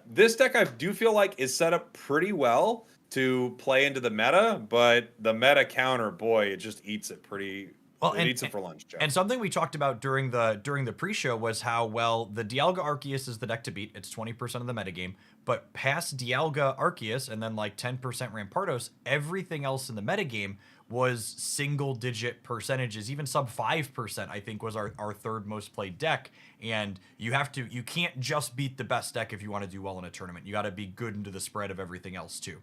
this deck, I do feel like, is set up pretty well to play into the meta, but the meta counter, boy, it just eats it pretty. Well, it eats it for lunch, Joe. And something we talked about during the pre-show was how well the Dialga Arceus is the deck to beat. It's 20% of the metagame. But past Dialga Arceus and then like 10% Rampardos, everything else in the metagame was single-digit percentages, even sub 5%, I think, was our third most played deck. And you can't just beat the best deck if you want to do well in a tournament. You got to be good into the spread of everything else too.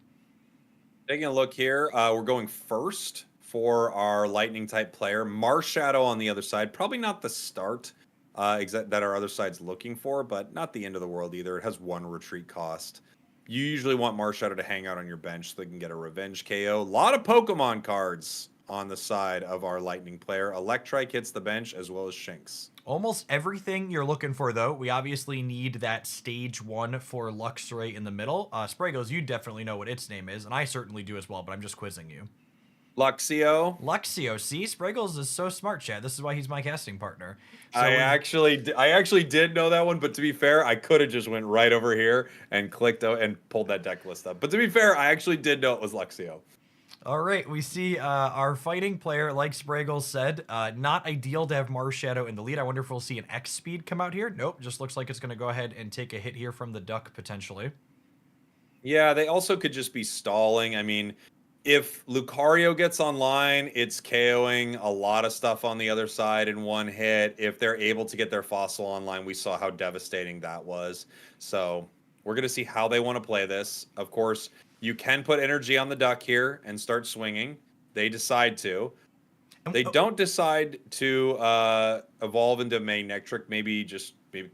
Taking a look here, we're going first for our lightning type player. Marshadow on the other side. Probably not the start that our other side's looking for, but not the end of the world either. It has 1 retreat cost. You usually want Marshadow to hang out on your bench so they can get a revenge KO. A lot of Pokemon cards on the side of our lightning player. Electrike hits the bench as well as Shinx. Almost everything you're looking for, though. We obviously need that stage 1 for Luxray in the middle. Spragels, you definitely know what its name is, and I certainly do as well, but I'm just quizzing you. Luxio. See, Spraggles is so smart, Chad. This is why he's my casting partner. So I actually did know that one, but to be fair, I could have just went right over here and clicked out and pulled that deck list up. But to be fair, I actually did know it was Luxio. All right, we see our fighting player, like Spraggles said, not ideal to have Marshadow in the lead. I wonder if we'll see an X speed come out here. Nope, just looks like it's going to go ahead and take a hit here from the duck potentially. Yeah, they also could just be stalling. I mean, if Lucario gets online, it's KOing a lot of stuff on the other side in one hit. If they're able to get their Fossil online, we saw how devastating that was. So we're going to see how they want to play this. Of course, you can put energy on the duck here and start swinging. They decide to. They don't decide to evolve into Manectric, maybe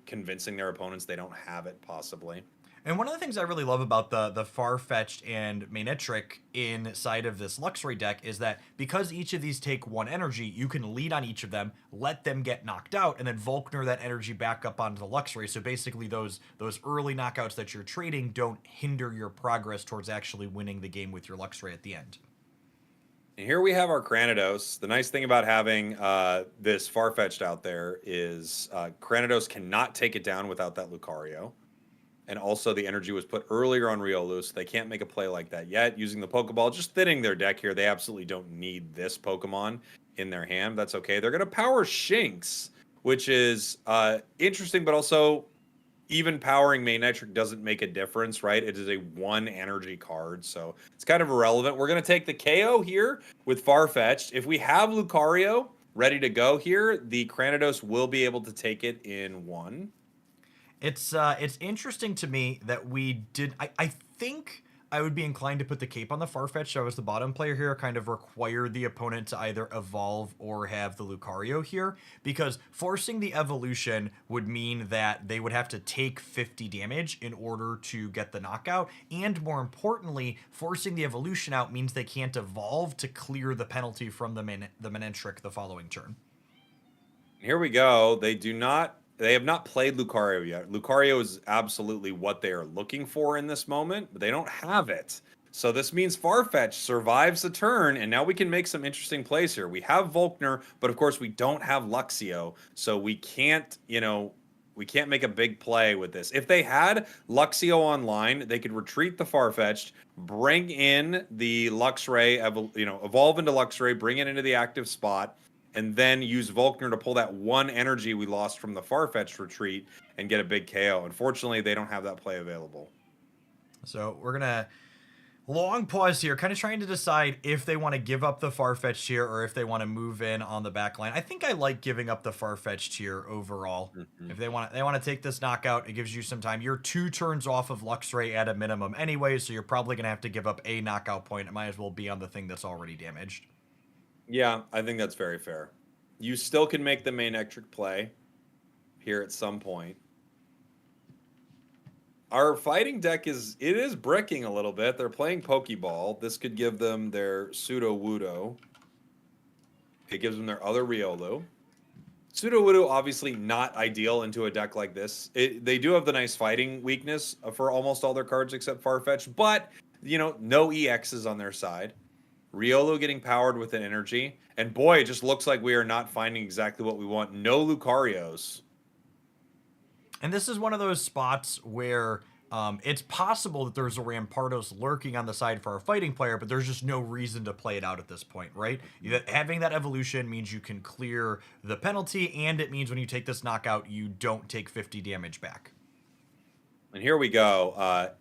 convincing their opponents they don't have it, possibly. And one of the things I really love about the Farfetch'd and Manectric inside of this Luxray deck is that because each of these take 1 energy, you can lead on each of them, let them get knocked out, and then Volkner that energy back up onto the Luxray. So basically those early knockouts that you're trading don't hinder your progress towards actually winning the game with your Luxray at the end. And here we have our Cranidos. The nice thing about having this Farfetch'd out there is Cranidos cannot take it down without that Lucario. And also the energy was put earlier on Riolu, so they can't make a play like that yet. Using the Pokeball, just thinning their deck here. They absolutely don't need this Pokemon in their hand. That's okay. They're going to power Shinx, which is interesting, but also even powering Manectric doesn't make a difference, right? It is a 1 energy card, so it's kind of irrelevant. We're going to take the KO here with Farfetch'd. If we have Lucario ready to go here, the Cranidos will be able to take it in 1. It's interesting to me that we did. I think I would be inclined to put the cape on the Farfetch. So I was the bottom player here, kind of require the opponent to either evolve or have the Lucario here, because forcing the evolution would mean that they would have to take 50 damage in order to get the knockout, and more importantly, forcing the evolution out means they can't evolve to clear the penalty from the Manectric the following turn. Here we go. They have not played Lucario yet. Lucario is absolutely what they are looking for in this moment, but they don't have it. So this means Farfetch survives the turn, and now we can make some interesting plays here. We have Volkner, but of course we don't have Luxio, so we can't, we can't make a big play with this. If they had Luxio online, they could retreat the Farfetch'd, bring in the Luxray, evolve into Luxray, bring it into the active spot, and then use Volkner to pull that 1 energy we lost from the Farfetch'd retreat and get a big KO. Unfortunately, they don't have that play available. So we're gonna long pause here, kind of trying to decide if they want to give up the Farfetch'd here or if they want to move in on the back line. I think I like giving up the Farfetch'd here overall. Mm-hmm. If they want to take this knockout, it gives you some time. You're 2 turns off of Luxray at a minimum anyway, so you're probably gonna have to give up a knockout point. It might as well be on the thing that's already damaged. Yeah, I think that's very fair. You still can make the Manectric play here at some point. Our fighting deck is bricking a little bit. They're playing Pokeball. This could give them their Sudowoodo. It gives them their other Riolu. Sudowoodo obviously not ideal into a deck like this. They do have the nice fighting weakness for almost all their cards except Farfetch, but no EXs on their side. Riolu getting powered with an energy. And boy, it just looks like we are not finding exactly what we want. No Lucarios. And this is one of those spots where it's possible that there's a Rampardos lurking on the side for our fighting player, but there's just no reason to play it out at this point, right? Having that evolution means you can clear the penalty, and it means when you take this knockout, you don't take 50 damage back. And here we go.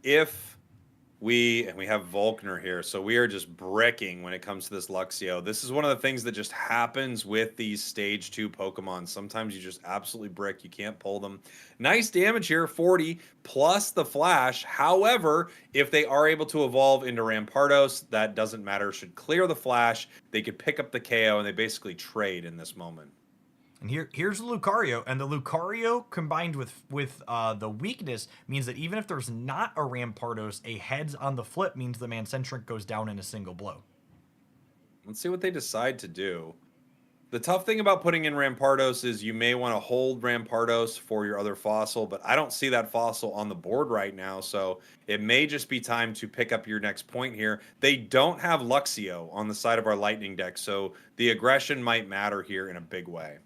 We have Volkner here, so we are just bricking when it comes to this Luxio. This is one of the things that just happens with these stage 2 Pokemon. Sometimes you just absolutely brick. You can't pull them. Nice damage here, 40 plus the Flash. However, if they are able to evolve into Rampardos, that doesn't matter. Should clear the Flash. They could pick up the KO, and they basically trade in this moment. And here's the Lucario, and the Lucario combined with the weakness means that even if there's not a Rampardos, a heads on the flip means the Mancentric goes down in a single blow. Let's see what they decide to do. The tough thing about putting in Rampardos is you may want to hold Rampardos for your other fossil, but I don't see that fossil on the board right now, so it may just be time to pick up your next point here. They don't have Luxio on the side of our Lightning deck, so the aggression might matter here in a big way.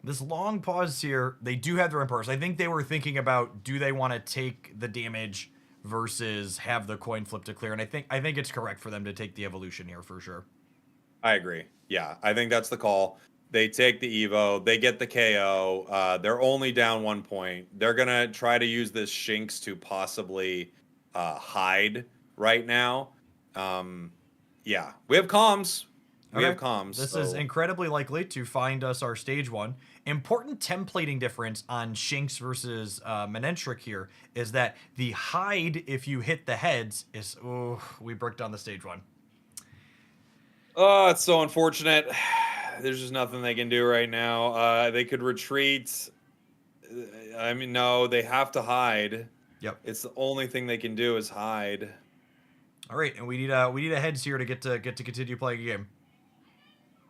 This long pause here, they do have their Rampardos. I think they were thinking about, do they want to take the damage versus have the coin flip to clear? And I think it's correct for them to take the evolution here for sure. I agree. Yeah, I think that's the call. They take the Evo, they get the KO. They're only down 1 point. They're going to try to use this Shinx to possibly hide right now. Yeah, we have comms. We have comms. This is incredibly likely to find us our stage 1. Important templating difference on Shinx versus Manectric here is that the hide, if you hit the heads, is... Oh, we broke down the stage 1. Oh, it's so unfortunate. There's just nothing they can do right now. They could retreat. I mean, no, they have to hide. Yep. It's the only thing they can do is hide. All right, and we need a heads here to get to continue playing a game.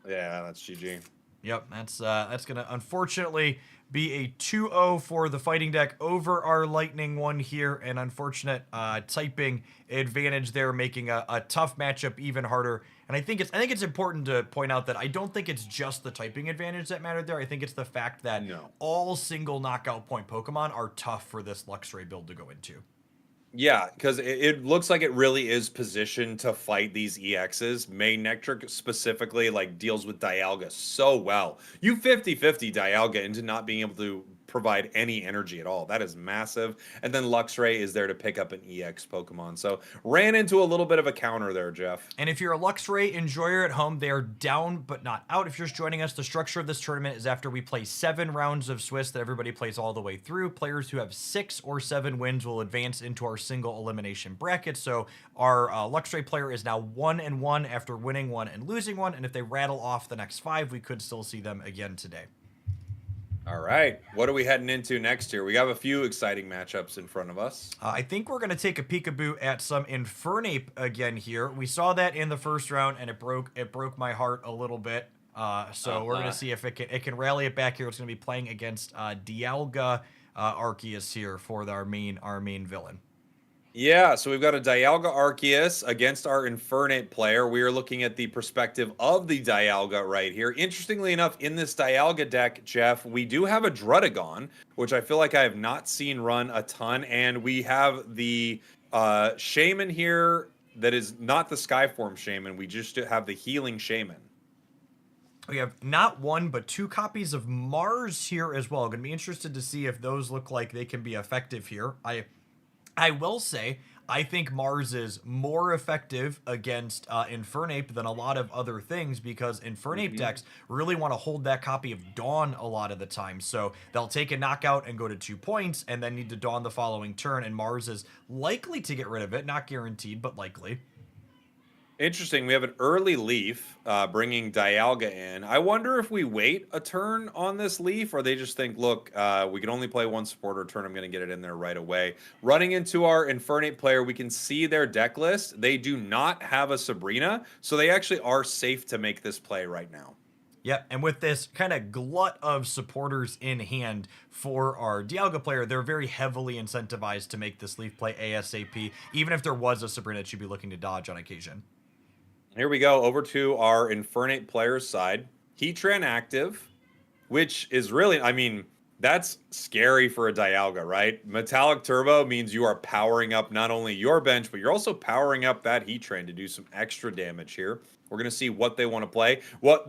Yeah, that's GG. Yep, that's gonna unfortunately be a 2-0 for the fighting deck over our lightning one here. An unfortunate typing advantage there, making a tough matchup even harder. And I think it's important to point out that I don't think it's just the typing advantage that mattered there. I think it's the fact that No. all single knockout point Pokemon are tough for this Luxray build to go into. Yeah, because it looks like it really is positioned to fight these EXs. May Nectric specifically like deals with Dialga so well. You 50-50 Dialga into not being able to provide any energy at all. That is massive. And then Luxray is there to pick up an EX Pokemon. So ran into a little bit of a counter there, Jeff. And if you're a Luxray enjoyer at home, they are down but not out. If you're just joining us, the structure of this tournament is after we play 7 rounds of Swiss that everybody plays all the way through. Players who have 6 or 7 wins will advance into our single elimination bracket. So our Luxray player is now 1-1 after winning 1 and losing 1. And if they rattle off the next 5, we could still see them again today. All right. What are we heading into next year? We have a few exciting matchups in front of us. I think we're going to take a peekaboo at some Infernape again here. We saw that in the first round, and it broke my heart a little bit. So we're going to see if it can rally it back here. It's going to be playing against Dialga Arceus here for our main villain. Yeah, so we've got a Dialga Arceus against our Infernape player. We are looking at the perspective of the Dialga right here. Interestingly enough, in this Dialga deck, Jeff, we do have a Drudagon, which I feel like I have not seen run a ton. And we have the Shaman here that is not the Skyform Shaman. We just have the Healing Shaman. We have not 1, but 2 copies of Mars here as well. Going to be interested to see if those look like they can be effective here. I will say, I think Mars is more effective against Infernape than a lot of other things because Infernape decks really want to hold that copy of Dawn a lot of the time. So they'll take a knockout and go to 2 points and then need to Dawn the following turn, and Mars is likely to get rid of it. Not guaranteed, but likely. Interesting. We have an early Leaf bringing Dialga in. I wonder if we wait a turn on this Leaf, or they just think, look, we can only play 1 supporter turn. I'm going to get it in there right away. Running into our Infernape player, we can see their deck list. They do not have a Sabrina, so they actually are safe to make this play right now. Yep, and with this kind of glut of supporters in hand for our Dialga player, they're very heavily incentivized to make this Leaf play ASAP, even if there was a Sabrina that she'd be looking to dodge on occasion. Here we go over to our Infernape player's side. Heatran active, which is really, I mean, that's scary for a Dialga, right? Metallic Turbo means you are powering up not only your bench, but you're also powering up that Heatran to do some extra damage here. We're going to see what they want to play. What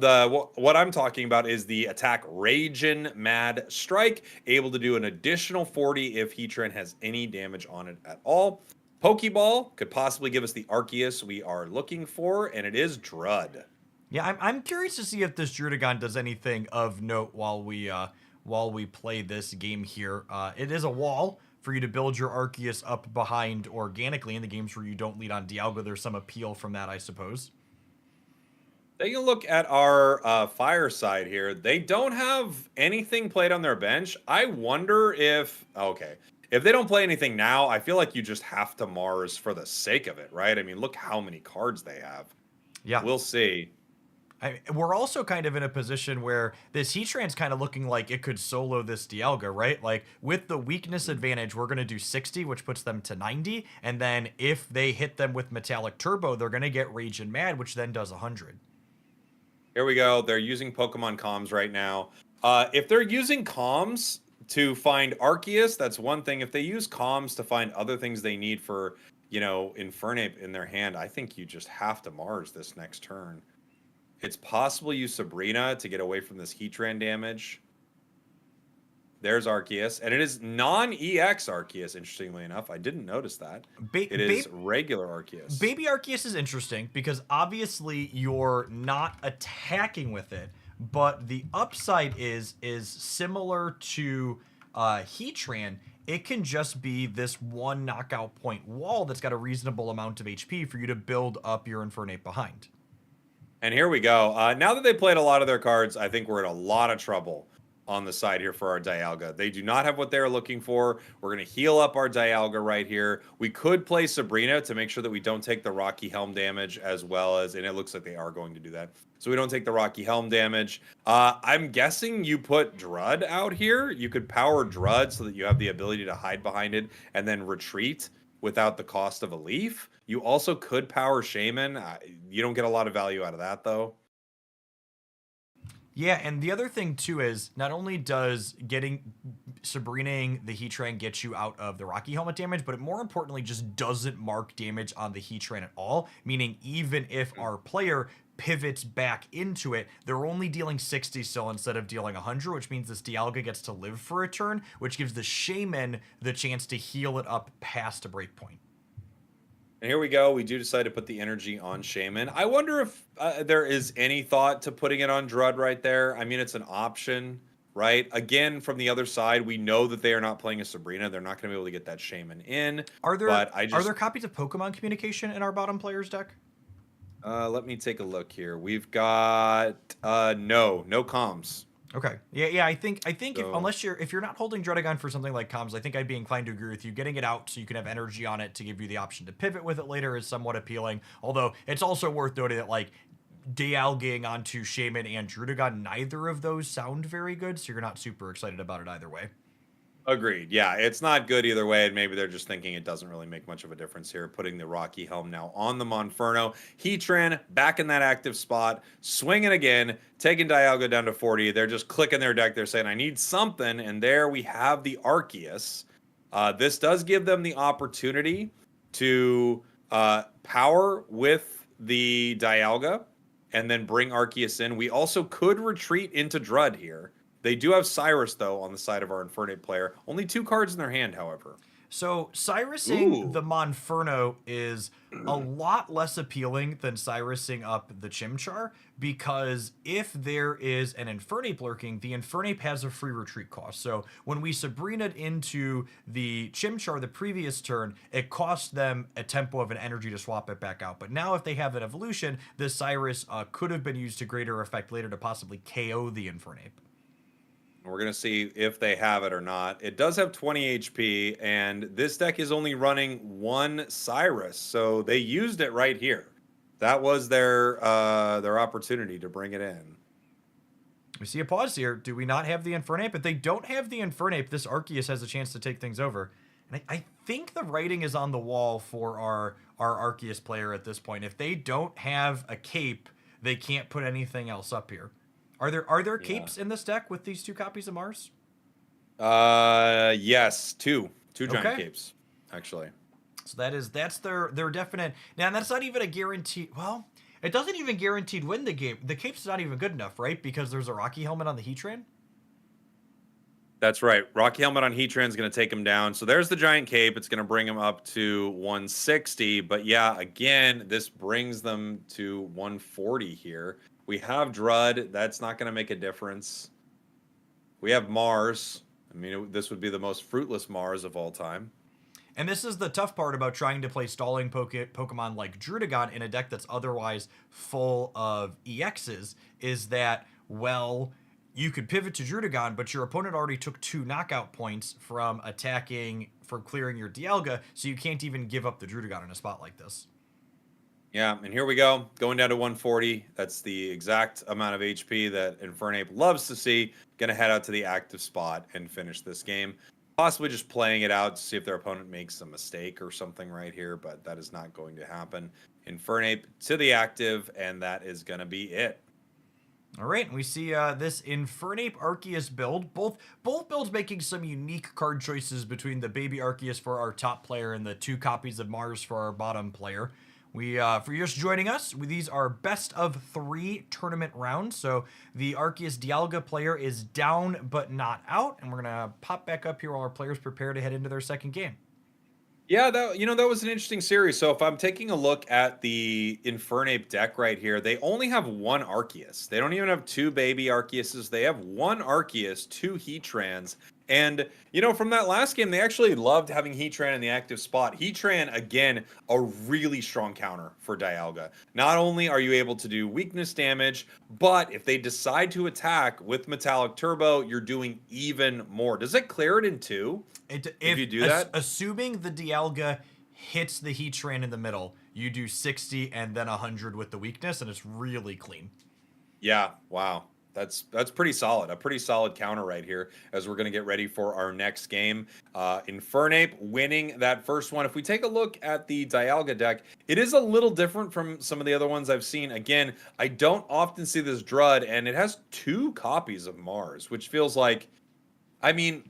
I'm talking about is the attack Ragin' Mad Strike, able to do an additional 40 if Heatran has any damage on it at all. Pokeball could possibly give us the Arceus we are looking for, and it is Drud. Yeah, I'm curious to see if this Drudagon does anything of note while we play this game here. It is a wall for you to build your Arceus up behind organically in the games where you don't lead on Dialga. There's some appeal from that, I suppose. Taking a look at our fireside here, they don't have anything played on their bench. I wonder if... Okay. If they don't play anything now, I feel like you just have to Mars for the sake of it, right? I mean, look how many cards they have. Yeah. We'll see. We're also kind of in a position where this Heatran's kind of looking like it could solo this Dialga, right? Like, with the weakness advantage, we're going to do 60, which puts them to 90. And then if they hit them with Metallic Turbo, they're going to get Ragin' Mad, which then does 100. Here we go. They're using Pokemon Comms right now. If they're using Comms to find Arceus, that's one thing. If they use Comms to find other things they need for, Infernape in their hand, I think you just have to Mars this next turn. It's possible use Sabrina to get away from this Heatran damage. There's Arceus, and it is non-EX Arceus, interestingly enough. I didn't notice that. It is regular Arceus. Baby Arceus is interesting because obviously you're not attacking with it, but the upside is similar to Heatran. It can just be this 1 knockout point wall that's got a reasonable amount of HP for you to build up your Infernape behind. And here we go. Now that they played a lot of their cards, I think we're in a lot of trouble. on the side here for our Dialga. They do not have what they're looking for. We're going to heal up our Dialga right here. We could play Sabrina to make sure that we don't take the Rocky Helm damage as well as, and it looks like they are going to do that. So we don't take the Rocky Helm damage. I'm guessing you put Drud out here. You could power Drud so that you have the ability to hide behind it and then retreat without the cost of a leaf. You also could power Shaman. You don't get a lot of value out of that, though. Yeah, and the other thing too is not only does getting Sabrinaing the Heatran get you out of the Rocky Helmet damage, but it more importantly just doesn't mark damage on the Heatran at all, meaning even if our player pivots back into it, they're only dealing 60 still instead of dealing 100, which means this Dialga gets to live for a turn, which gives the Shaman the chance to heal it up past a breakpoint. And here we go. We do decide to put the energy on Shaman. I wonder if there is any thought to putting it on Drud right there. I mean, it's an option, right? Again, from the other side, we know that they are not playing a Sabrina. They're not going to be able to get that Shaman in. Are there copies of Pokemon Communication in our bottom players deck? Let me take a look here. We've got no comms. Okay. Yeah. I think if you're not holding Druddigon for something like comms, I think I'd be inclined to agree with you. Getting it out so you can have energy on it to give you the option to pivot with it later is somewhat appealing. Although it's also worth noting that like Dialgaing onto Shaman and Druddigon, neither of those sound very good, so you're not super excited about it either way. Agreed. Yeah, it's not good either way, and maybe they're just thinking it doesn't really make much of a difference here. Putting the Rocky Helm now on the Monferno. Heatran back in that active spot, swinging again, taking Dialga down to 40. They're just clicking their deck. They're saying, I need something, and there we have the Arceus. This does give them the opportunity to power with the Dialga and then bring Arceus in. We also could retreat into Drud here. They do have Cyrus, though, on the side of our Infernape player. Only 2 cards in their hand, however. So Cyrusing the Monferno is a lot less appealing than Cyrusing up the Chimchar, because if there is an Infernape lurking, the Infernape has a free retreat cost. So when we Sabrina'd into the Chimchar the previous turn, it cost them a tempo of an energy to swap it back out. But now if they have an evolution, this Cyrus could have been used to greater effect later to possibly KO the Infernape. We're going to see if they have it or not. It does have 20 HP, and this deck is only running 1 Cyrus, so they used it right here. That was their opportunity to bring it in. We see a pause here. Do we not have the Infernape? If they don't have the Infernape, this Arceus has a chance to take things over. And I think the writing is on the wall for our Arceus player at this point. If they don't have a cape, they can't put anything else up here. Are there capes in this deck with these 2 copies of Mars? Yes, 2 giant capes, actually. So that's their definite. Now that's not even a guarantee. Well, it doesn't even guaranteed win the game. The cape's not even good enough, right? Because there's a Rocky Helmet on the Heatran. That's right. Rocky Helmet on Heatran is going to take him down. So there's the giant cape. It's going to bring him up to 160. But yeah, again, this brings them to 140 here. We have Drud. That's not going to make a difference. We have Mars. I mean, this would be the most fruitless Mars of all time. And this is the tough part about trying to play stalling Pokemon like Druddigon in a deck that's otherwise full of EXs, is that, well, you could pivot to Druddigon, but your opponent already took 2 knockout points from clearing your Dialga, so you can't even give up the Druddigon in a spot like this. Yeah, and here we go, going down to 140. That's the exact amount of HP that Infernape loves to see. Going to head out to the active spot and finish this game. Possibly just playing it out to see if their opponent makes a mistake or something right here, but that is not going to happen. Infernape to the active, and that is going to be it. All right, and we see this Infernape Arceus build. Both builds making some unique card choices between the baby Arceus for our top player and the 2 copies of Mars for our bottom player. For just joining us, these are best of 3 tournament rounds. So the Arceus Dialga player is down but not out, and we're gonna pop back up here while our players prepare to head into their second game. Yeah, that was an interesting series. So if I'm taking a look at the Infernape deck right here, they only have 1 Arceus. They don't even have 2 baby Arceuses. They have 1 Arceus, 2 Heatrans, And, you know, from that last game, they actually loved having Heatran in the active spot. Heatran, again, a really strong counter for Dialga. Not only are you able to do weakness damage, but if they decide to attack with Metallic Turbo, you're doing even more. Does it clear it in two if you do that? Assuming the Dialga hits the Heatran in the middle, you do 60 and then 100 with the weakness, and it's really clean. Yeah, wow. That's pretty solid. A pretty solid counter right here as we're going to get ready for our next game. Infernape winning that first one. If we take a look at the Dialga deck, it is a little different from some of the other ones I've seen. Again, I don't often see this Drud, and it has 2 copies of Mars, which feels like, I mean,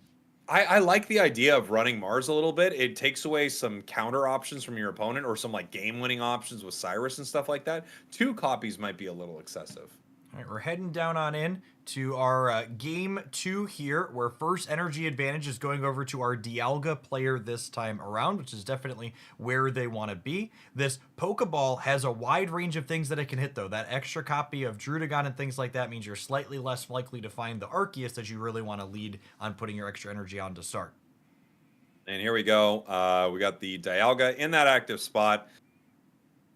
I like the idea of running Mars a little bit. It takes away some counter options from your opponent or some like game-winning options with Cyrus and stuff like that. 2 copies might be a little excessive. All right, we're heading down on in to our game 2 here, where first energy advantage is going over to our Dialga player this time around, which is definitely where they want to be. This Pokeball has a wide range of things that it can hit, though. That extra copy of Drudagon and things like that means you're slightly less likely to find the Arceus that you really want to lead on putting your extra energy on to start. And here we go. We got the Dialga in that active spot.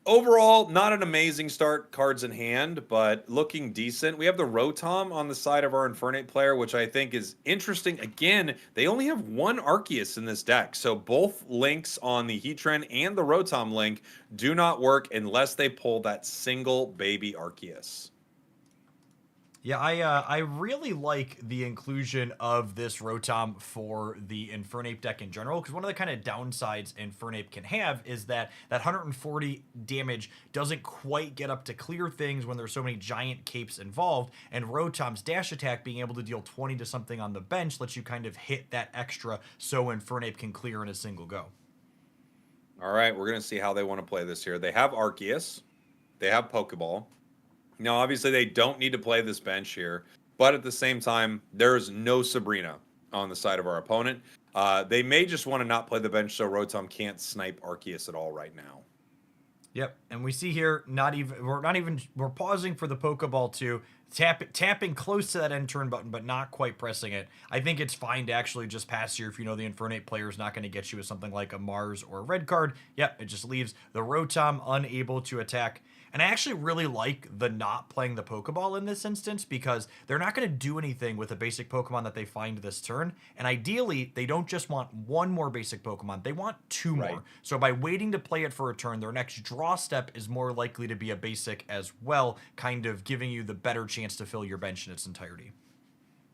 Overall, not an amazing start, cards in hand, but looking decent. We have the Rotom on the side of our Infernape player, which I think is interesting. Again, they only have 1 Arceus in this deck, so both links on the Heatran and the Rotom link do not work unless they pull that single baby Arceus. Yeah, I really like the inclusion of this Rotom for the Infernape deck in general, because one of the kind of downsides Infernape can have is that 140 damage doesn't quite get up to clear things when there's so many giant capes involved, and Rotom's dash attack being able to deal 20 to something on the bench lets you kind of hit that extra so Infernape can clear in a single go. All right, we're going to see how they want to play this here. They have Arceus. They have Pokeball. Now, obviously, they don't need to play this bench here, but at the same time, there's no Sabrina on the side of our opponent. They may just want to not play the bench so Rotom can't snipe Arceus at all right now. Yep, and we see here we're pausing for the Pokeball to tapping close to that end turn button, but not quite pressing it. I think it's fine to actually just pass here if you know the Infernape player is not going to get you with something like a Mars or a red card. Yep, it just leaves the Rotom unable to attack. And I actually really like the not playing the Pokeball in this instance because they're not going to do anything with a basic Pokemon that they find this turn. And ideally, they don't just want 1 more basic Pokemon, they want 2 Right. more. So by waiting to play it for a turn, their next draw step is more likely to be a basic as well, kind of giving you the better chance to fill your bench in its entirety.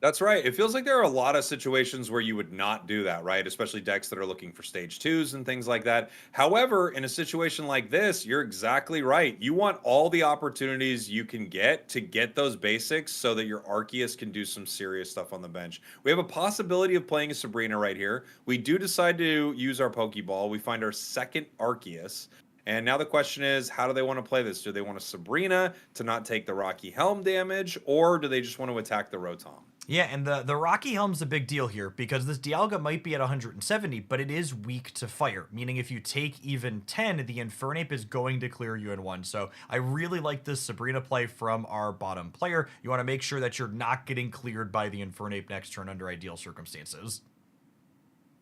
That's right. It feels like there are a lot of situations where you would not do that, right? Especially decks that are looking for stage 2s and things like that. However, in a situation like this, you're exactly right. You want all the opportunities you can get to get those basics so that your Arceus can do some serious stuff on the bench. We have a possibility of playing a Sabrina right here. We do decide to use our Pokeball. We find our second Arceus. And now the question is, how do they want to play this? Do they want a Sabrina to not take the Rocky Helm damage, or do they just want to attack the Rotom? Yeah, and the Rocky Helm's a big deal here because this Dialga might be at 170, but it is weak to fire, meaning if you take even 10, the Infernape is going to clear you in 1. So I really like this Sabrina play from our bottom player. You want to make sure that you're not getting cleared by the Infernape next turn under ideal circumstances.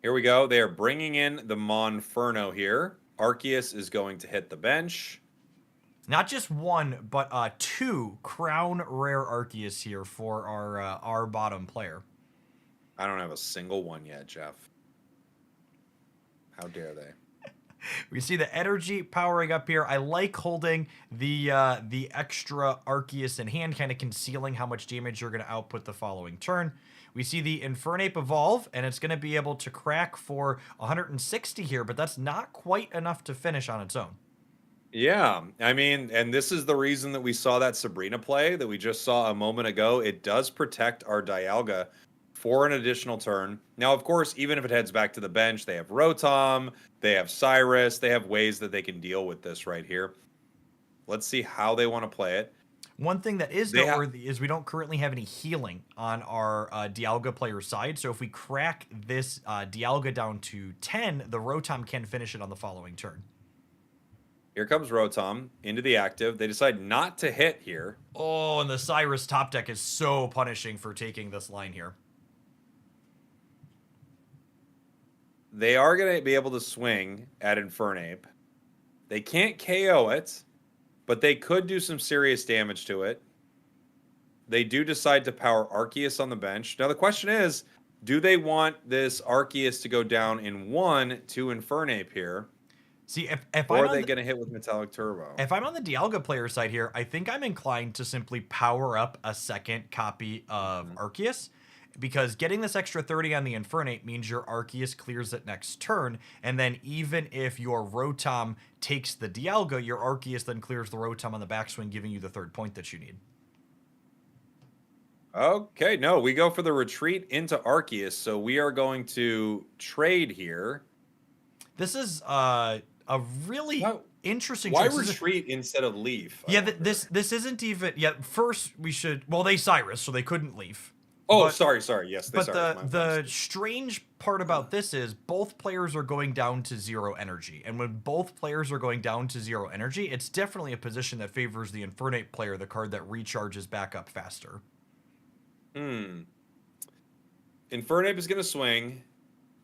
Here we go. They are bringing in the Monferno here. Arceus is going to hit the bench. Not just 1, but 2 crown rare Arceus here for our bottom player. I don't have a single one yet, Jeff. How dare they? We see the energy powering up here. I like holding the extra Arceus in hand, kind of concealing how much damage you're going to output the following turn. We see the Infernape evolve, and it's going to be able to crack for 160 here, but that's not quite enough to finish on its own. Yeah, I mean, and this is the reason that we saw that Sabrina play that we just saw a moment ago. It does protect our Dialga for an additional turn. Now, of course, even if it heads back to the bench, they have Rotom, they have Cyrus, they have ways that they can deal with this right here. Let's see how they want to play it. One thing that is noteworthy is we don't currently have any healing on our Dialga player side. So if we crack this Dialga down to 10, the Rotom can finish it on the following turn. Here comes Rotom into the active. They decide not to hit here. Oh, and the Cyrus top deck is so punishing for taking this line here. they are going to be able to swing at Infernape. They can't KO it, but they could do some serious damage to it. They do decide to power Arceus on the bench. Now the question is, do they want this Arceus to go down in 1 to Infernape here? See, if Or I'm are on they going to hit with Metallic Turbo? if I'm on the Dialga player side here, I think I'm inclined to simply power up a second copy of Arceus, because getting this extra 30 on the Infernape means your Arceus clears it next turn, and then even if your Rotom takes the Dialga, your Arceus then clears the Rotom on the backswing, giving you the 3rd point that you need. Okay, no, we go for the retreat into Arceus, so we are going to trade here. This is a really interesting Why choice. retreat instead of leaf? Yeah, this isn't even. Yeah, first we should. Well, they Cyrus, so they couldn't leave. Oh, but, sorry. Yes, they but Cyrus. the strange part about this is both players are going down to 0 energy, and when both players are going down to 0 energy, it's definitely a position that favors the Infernape player, the card that recharges back up faster. Infernape is going to swing,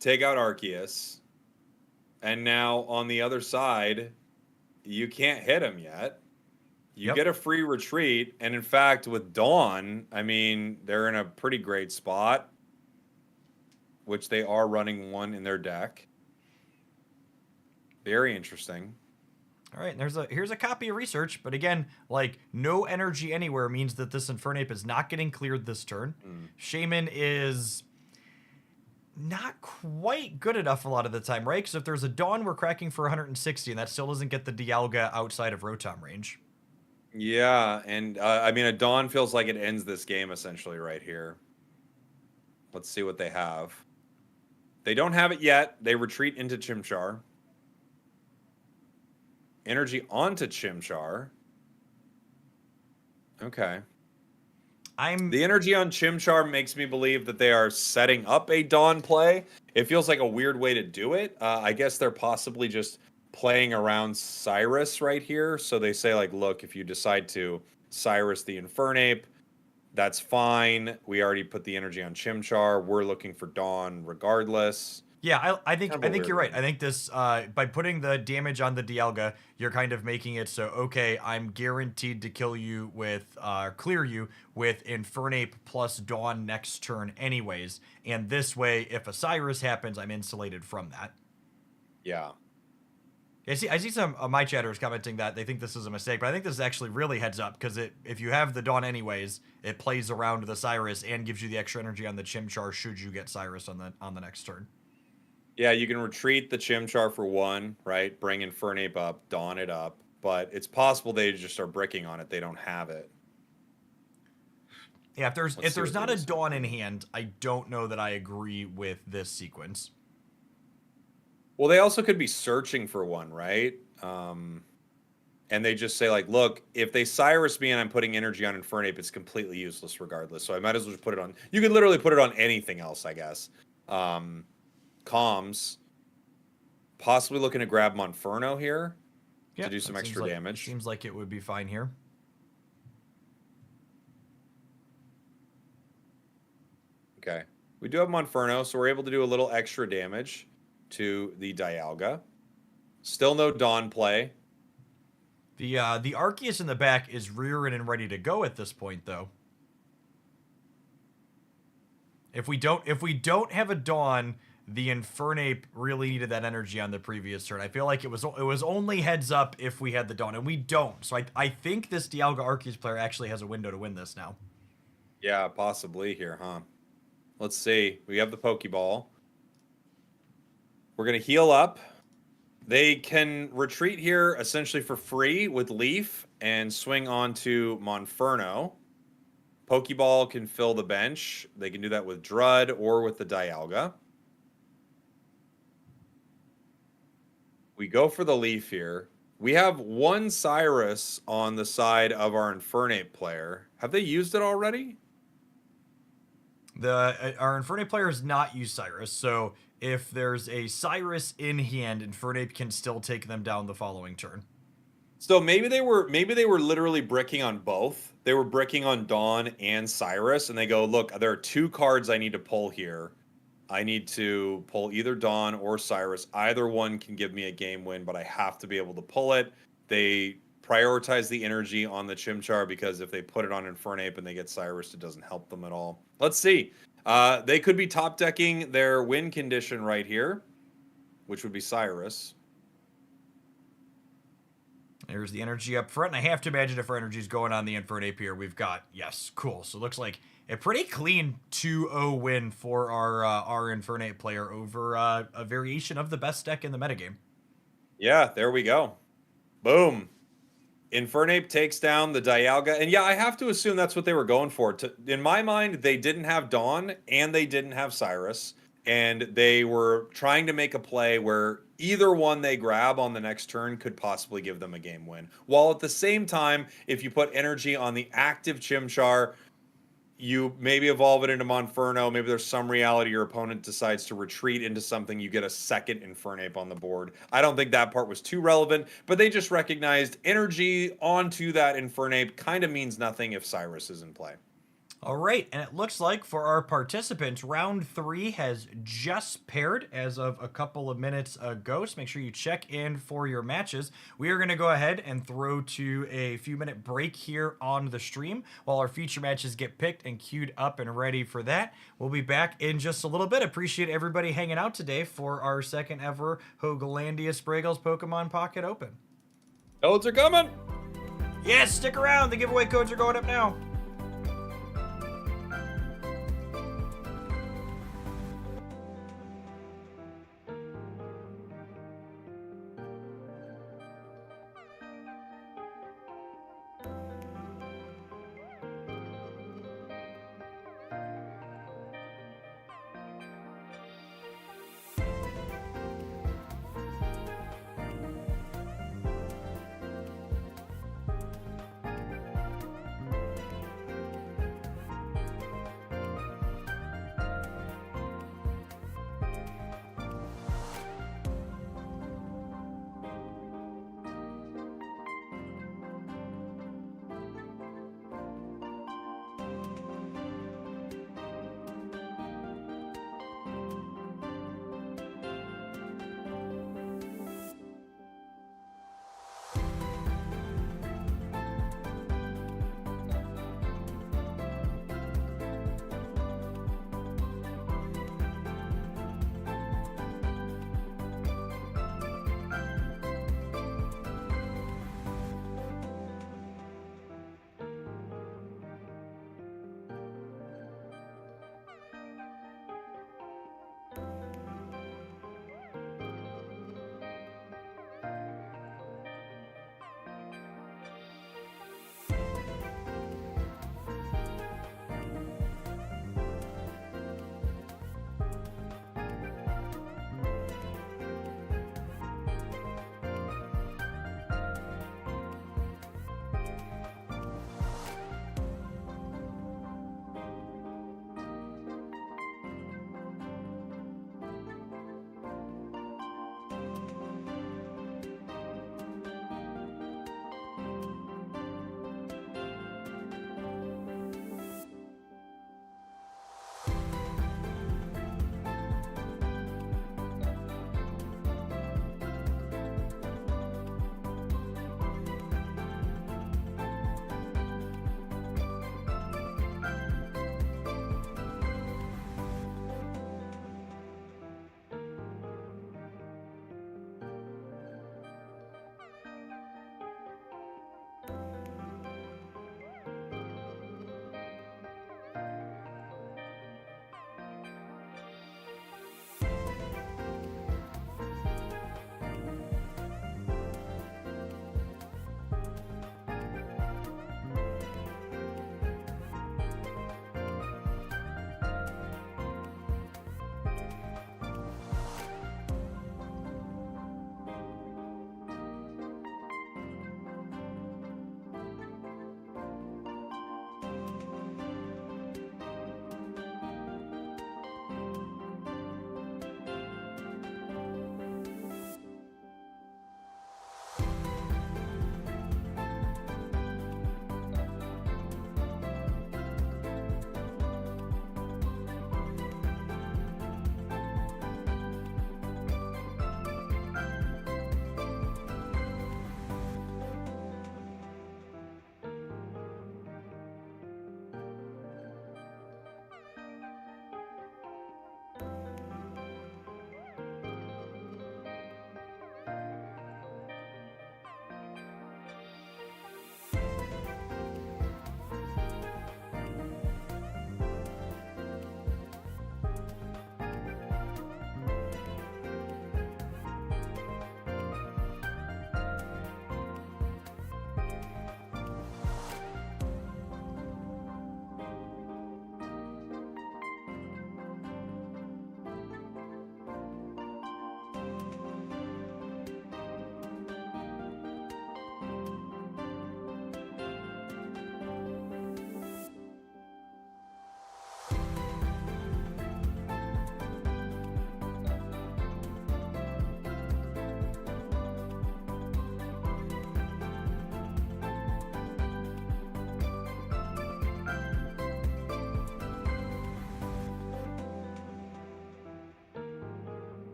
take out Arceus, and now on the other side, you can't hit him yet. You get a free retreat, and in fact, with Dawn, I mean, they're in a pretty great spot, which they are running 1 in their deck. Very interesting. All right, and here's a copy of research, but again, like no energy anywhere means that this Infernape is not getting cleared this turn. Shaman is not quite good enough a lot of the time, right? Because if there's a Dawn, we're cracking for 160, and that still doesn't get the Dialga outside of Rotom range. Yeah, and I mean, a Dawn feels like it ends this game essentially right here. Let's see what they have. They don't have it yet. They retreat into Chimchar. Energy onto Chimchar. Okay. The energy on Chimchar makes me believe that they are setting up a Dawn play. It feels like a weird way to do it. I guess they're possibly just playing around Cyrus right here. So they say, like, look, if you decide to Cyrus the Infernape, that's fine. We already put the energy on Chimchar. We're looking for Dawn regardless. Yeah, I think you're right. I think this by putting the damage on the Dialga, you're kind of making it so, okay, I'm guaranteed to kill you with clear you with Infernape plus Dawn next turn anyways, and this way if a Cyrus happens, I'm insulated from that. Yeah. I see some of my chatters commenting that they think this is a mistake, but I think this is actually really heads up, because if you have the Dawn anyways, it plays around the Cyrus and gives you the extra energy on the Chimchar should you get Cyrus on the next turn. Yeah, you can retreat the Chimchar for 1, right? Bring Infernape up, Dawn it up. But it's possible they just are bricking on it. They don't have it. Yeah, if there's not a Dawn in hand, I don't know that I agree with this sequence. Well, they also could be searching for 1, right? And they just say, like, look, if they Cyrus me and I'm putting energy on Infernape, it's completely useless regardless. So I might as well just put it on. You could literally put it on anything else, I guess. Comms, possibly looking to grab Monferno here to do some extra damage. Seems like it would be fine here. Okay. We do have Monferno, so we're able to do a little extra damage to the Dialga. Still no Dawn play. The Arceus in the back is rearing and ready to go at this point, though. If we don't have a Dawn, the Infernape really needed that energy on the previous turn. I feel like it was only heads up if we had the Dawn, and we don't. So I think this Dialga Arceus player actually has a window to win this now. Yeah, possibly here, huh? Let's see. We have the Pokeball. We're going to heal up. They can retreat here essentially for free with Leaf and swing on to Monferno. Pokeball can fill the bench. They can do that with Drud or with the Dialga. We go for the Leaf here. We have 1 Cyrus on the side of our Infernape player. Have they used it already? Our Infernape player has not used Cyrus, so if there's a Cyrus in hand, Infernape can still take them down the following turn. So maybe they were literally bricking on both. They were bricking on Dawn and Cyrus, and they go, look, there are 2 cards I need to pull here. I need to pull either Dawn or Cyrus. Either one can give me a game win, but I have to be able to pull it. They prioritize the energy on the Chimchar because if they put it on Infernape and they get Cyrus, it doesn't help them at all. Let's see. They could be top decking their win condition right here, which would be Cyrus. There's the energy up front, and I have to imagine if our energy is going on the Infernape here, we've got, yes, cool. So it looks like a pretty clean 2-0 win for our Infernape player over a variation of the best deck in the metagame. Yeah, there we go. Boom. Infernape takes down the Dialga. And yeah, I have to assume that's what they were going for. In my mind, they didn't have Dawn and they didn't have Cyrus. And they were trying to make a play where either one they grab on the next turn could possibly give them a game win. While at the same time, if you put energy on the active Chimchar, you maybe evolve it into Monferno. Maybe there's some reality your opponent decides to retreat into something. You get a second Infernape on the board. I don't think that part was too relevant, but they just recognized energy onto that Infernape kind of means nothing if Cyrus is in play. All right, and it looks like for our participants, round 3 has just paired as of a couple of minutes ago. So make sure you check in for your matches. We are going to go ahead and throw to a few-minute break here on the stream while our feature matches get picked and queued up and ready for that. We'll be back in just a little bit. Appreciate everybody hanging out today for our second ever Hogalandia Spragels Pokemon Pocket Open. Codes are coming! Yes, stick around. The giveaway codes are going up now.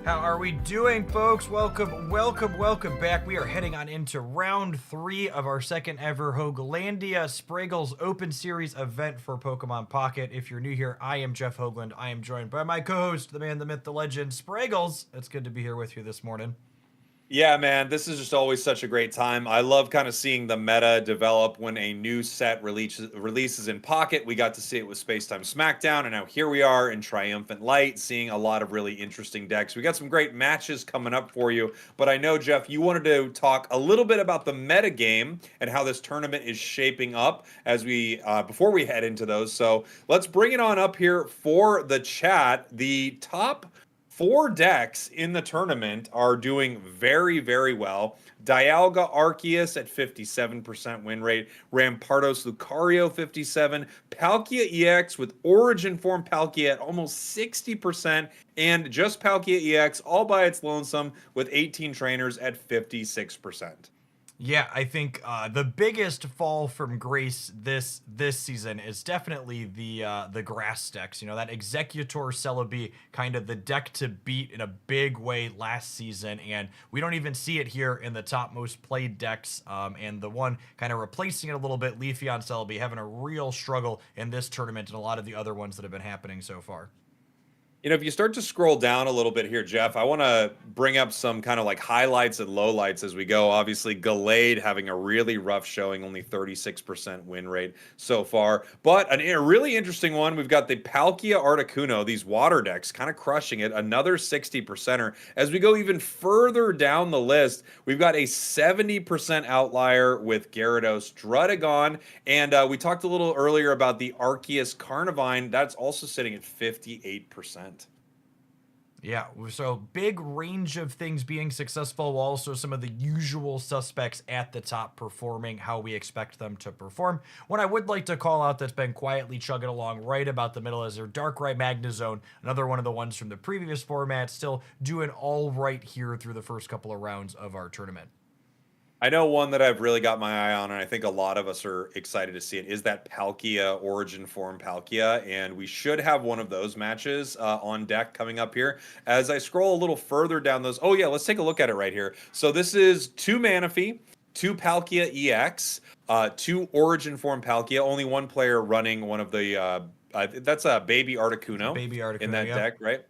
How are we doing, folks? Welcome back. We are heading on into round 3 of our second ever Hoaglandia Spragels Open Series event for Pokemon Pocket. If you're new here, I am Jeff Hoagland. I am joined by my co-host, the man, the myth, the legend, Spragels. It's good to be here with you this morning. Yeah, man, this is just always such a great time. I love kind of seeing the meta develop when a new set releases in Pocket. We got to see it with Spacetime Smackdown, and now here we are in Triumphant Light, seeing a lot of really interesting decks. We got some great matches coming up for you, but I know, Jeff, you wanted to talk a little bit about the meta game and how this tournament is shaping up as we before we head into those. So let's bring it on up here for the chat. The top 4 decks in the tournament are doing very, very well. Dialga Arceus at 57% win rate, Rampardos Lucario 57, Palkia EX with Origin Form Palkia at almost 60%, and just Palkia EX all by its lonesome with 18 trainers at 56%. Yeah, I think the biggest fall from grace this season is definitely the grass decks. You know, that Executor Celebi, kind of the deck to beat in a big way last season, and we don't even see it here in the top most played decks. And the one kind of replacing it a little bit, Leafeon Celebi, having a real struggle in this tournament and a lot of the other ones that have been happening so far. You know, if you start to scroll down a little bit here, Jeff, I want to bring up some kind of like highlights and lowlights as we go. Obviously, Gallade having a really rough showing, only 36% win rate so far. But a really interesting one, we've got the Palkia Articuno, these water decks kind of crushing it, another 60%er. As we go even further down the list, we've got a 70% outlier with Gyarados, Druddigon, and we talked a little earlier about the Arceus Carnivine. That's also sitting at 58%. Yeah, so big range of things being successful, while also some of the usual suspects at the top performing how we expect them to perform. One I would like to call out that's been quietly chugging along right about the middle is their Darkrai Magnezone, another one of the ones from the previous format, still doing all right here through the first couple of rounds of our tournament. I know one that I've really got my eye on, and I think a lot of us are excited to see it, is that Palkia Origin Form Palkia, and we should have one of those matches on deck coming up here. As I scroll a little further down those, oh yeah, let's take a look at it right here. So this is 2 Manaphy, 2 Palkia EX, 2 Origin Form Palkia, only one player running one of the, that's a Baby Articuno, in that deck, right?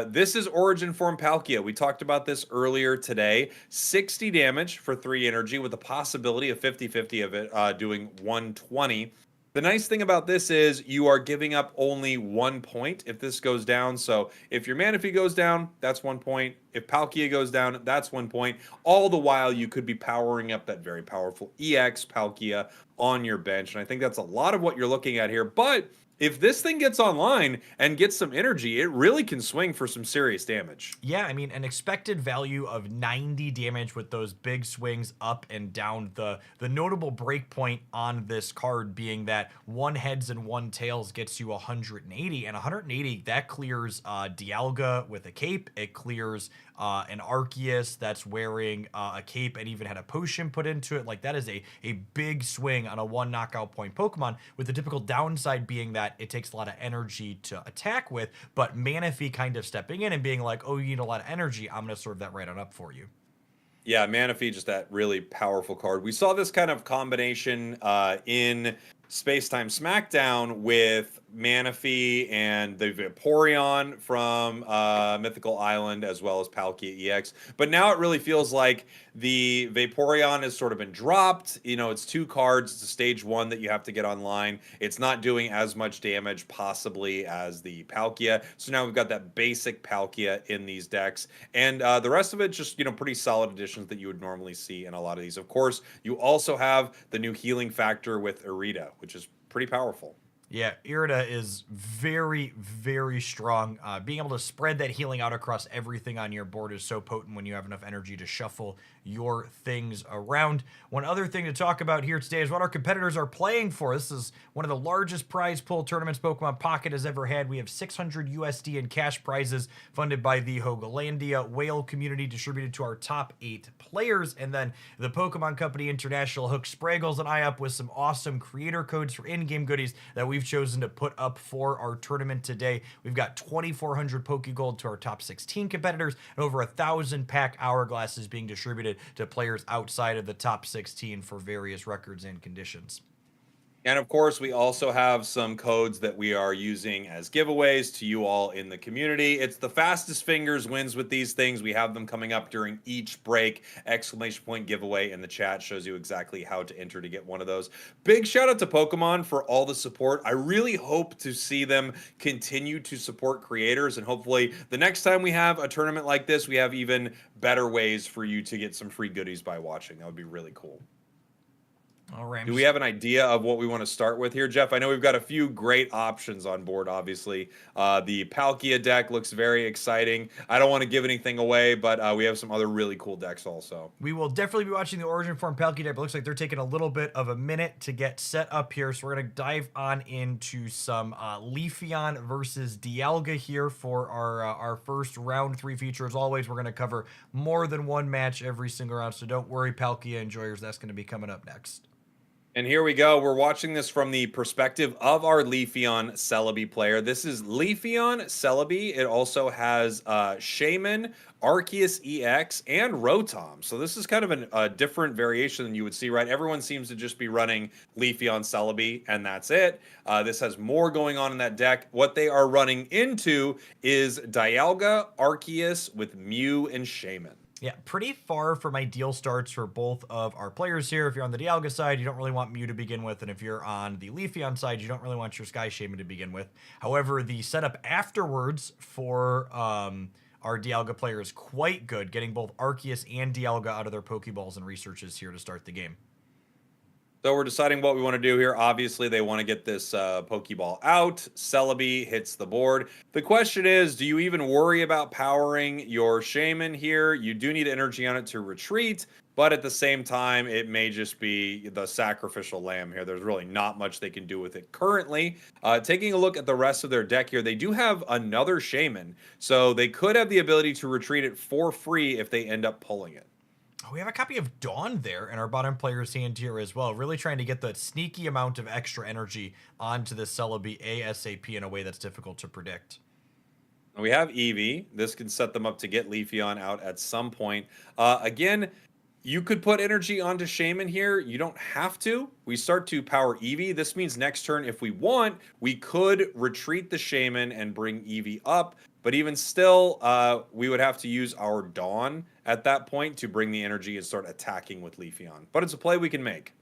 This is Origin Form Palkia. We talked about this earlier today. 60 damage for 3 energy with a possibility of 50-50 of it doing 120. The nice thing about this is you are giving up only 1 point if this goes down. So if your Manaphy goes down, that's 1 point. If Palkia goes down, that's 1 point. All the while, you could be powering up that very powerful EX Palkia on your bench. And I think that's a lot of what you're looking at here. But if this thing gets online and gets some energy, it really can swing for some serious damage. Yeah, I mean, an expected value of 90 damage with those big swings up and down. The notable breakpoint on this card being that 1 heads and 1 tails gets you 180, and 180, that clears Dialga with a cape. It clears an Arceus that's wearing a cape and even had a potion put into it. Like, that is a big swing on a 1 knockout point Pokemon, with the typical downside being that it takes a lot of energy to attack with, but Manaphy kind of stepping in and being like, oh, you need a lot of energy, I'm going to serve that right on up for you. Yeah, Manaphy, just that really powerful card. We saw this kind of combination in Spacetime Smackdown with Manaphy and the Vaporeon from Mythical Island, as well as Palkia EX. But now it really feels like the Vaporeon has sort of been dropped. You know, it's 2 cards. It's a stage 1 that you have to get online. It's not doing as much damage, possibly, as the Palkia. So now we've got that basic Palkia in these decks. And the rest of it, just, you know, pretty solid additions that you would normally see in a lot of these. Of course, you also have the new healing factor with Irida, which is pretty powerful. Yeah, Irida is very, very strong. Being able to spread that healing out across everything on your board is so potent when you have enough energy to shuffle your things around. One other thing to talk about here today is what our competitors are playing for. This is one of the largest prize pool tournaments Pokemon Pocket has ever had. We have 600 USD in cash prizes funded by the Hoaglandia whale community, distributed to our top 8 players. And then the Pokemon Company International hooked Spragels and I up with some awesome creator codes for in-game goodies that we we've chosen to put up for our tournament today. We've got 2,400 Pokegold to our top 16 competitors, and over 1,000 pack hourglasses being distributed to players outside of the top 16 for various records and conditions. And of course, we also have some codes that we are using as giveaways to you all in the community. It's the fastest fingers wins with these things. We have them coming up during each break. Exclamation point giveaway in the chat shows you exactly how to enter to get one of those. Big shout out to Pokemon for all the support. I really hope to see them continue to support creators, and hopefully the next time we have a tournament like this, we have even better ways for you to get some free goodies by watching. That would be really cool. All right. Do we have an idea of what we want to start with here, Jeff? I know we've got a few great options on board, obviously. The Palkia deck looks very exciting. I don't want to give anything away, but we have some other really cool decks also. We will definitely be watching the Origin Form Palkia deck, but it looks like they're taking a little bit of a minute to get set up here. So we're going to dive on into some Leafeon versus Dialga here for our first round 3 feature. As always, we're going to cover more than one match every single round, so don't worry, Palkia enjoyers. That's going to be coming up next. And here we go. We're watching this from the perspective of our Leafeon Celebi player. This is Leafeon Celebi. It also has Shaman, Arceus EX, and Rotom. So this is kind of a different variation than you would see, right? Everyone seems to just be running Leafeon Celebi, and that's it. This has more going on in that deck. What they are running into is Dialga, Arceus with Mew and Shaman. Yeah, pretty far from ideal starts for both of our players here. If you're on the Dialga side, you don't really want Mew to begin with, and if you're on the Leafeon side, you don't really want your Sky Shaman to begin with. However, the setup afterwards for our Dialga player is quite good, getting both Arceus and Dialga out of their Pokeballs and researches here to start the game. So we're deciding what we want to do here. Obviously, they want to get this Pokeball out. Celebi hits the board. The question is, do you even worry about powering your Shaman here? You do need energy on it to retreat, but at the same time, it may just be the sacrificial lamb here. There's really not much they can do with it currently. Taking a look at the rest of their deck here, they do have another Shaman, so they could have the ability to retreat it for free if they end up pulling it. We have a copy of Dawn there in our bottom player's hand here as well, really trying to get the sneaky amount of extra energy onto the Celebi ASAP in a way that's difficult to predict. We have Eevee. This can set them up to get Leafeon out at some point. Again, you could put energy onto Shaman here. You don't have to. We start to power Eevee. This means next turn, if we want, we could retreat the Shaman and bring Eevee up. But even still, we would have to use our Dawn at that point to bring the energy and start attacking with Leafeon. But it's a play we can make.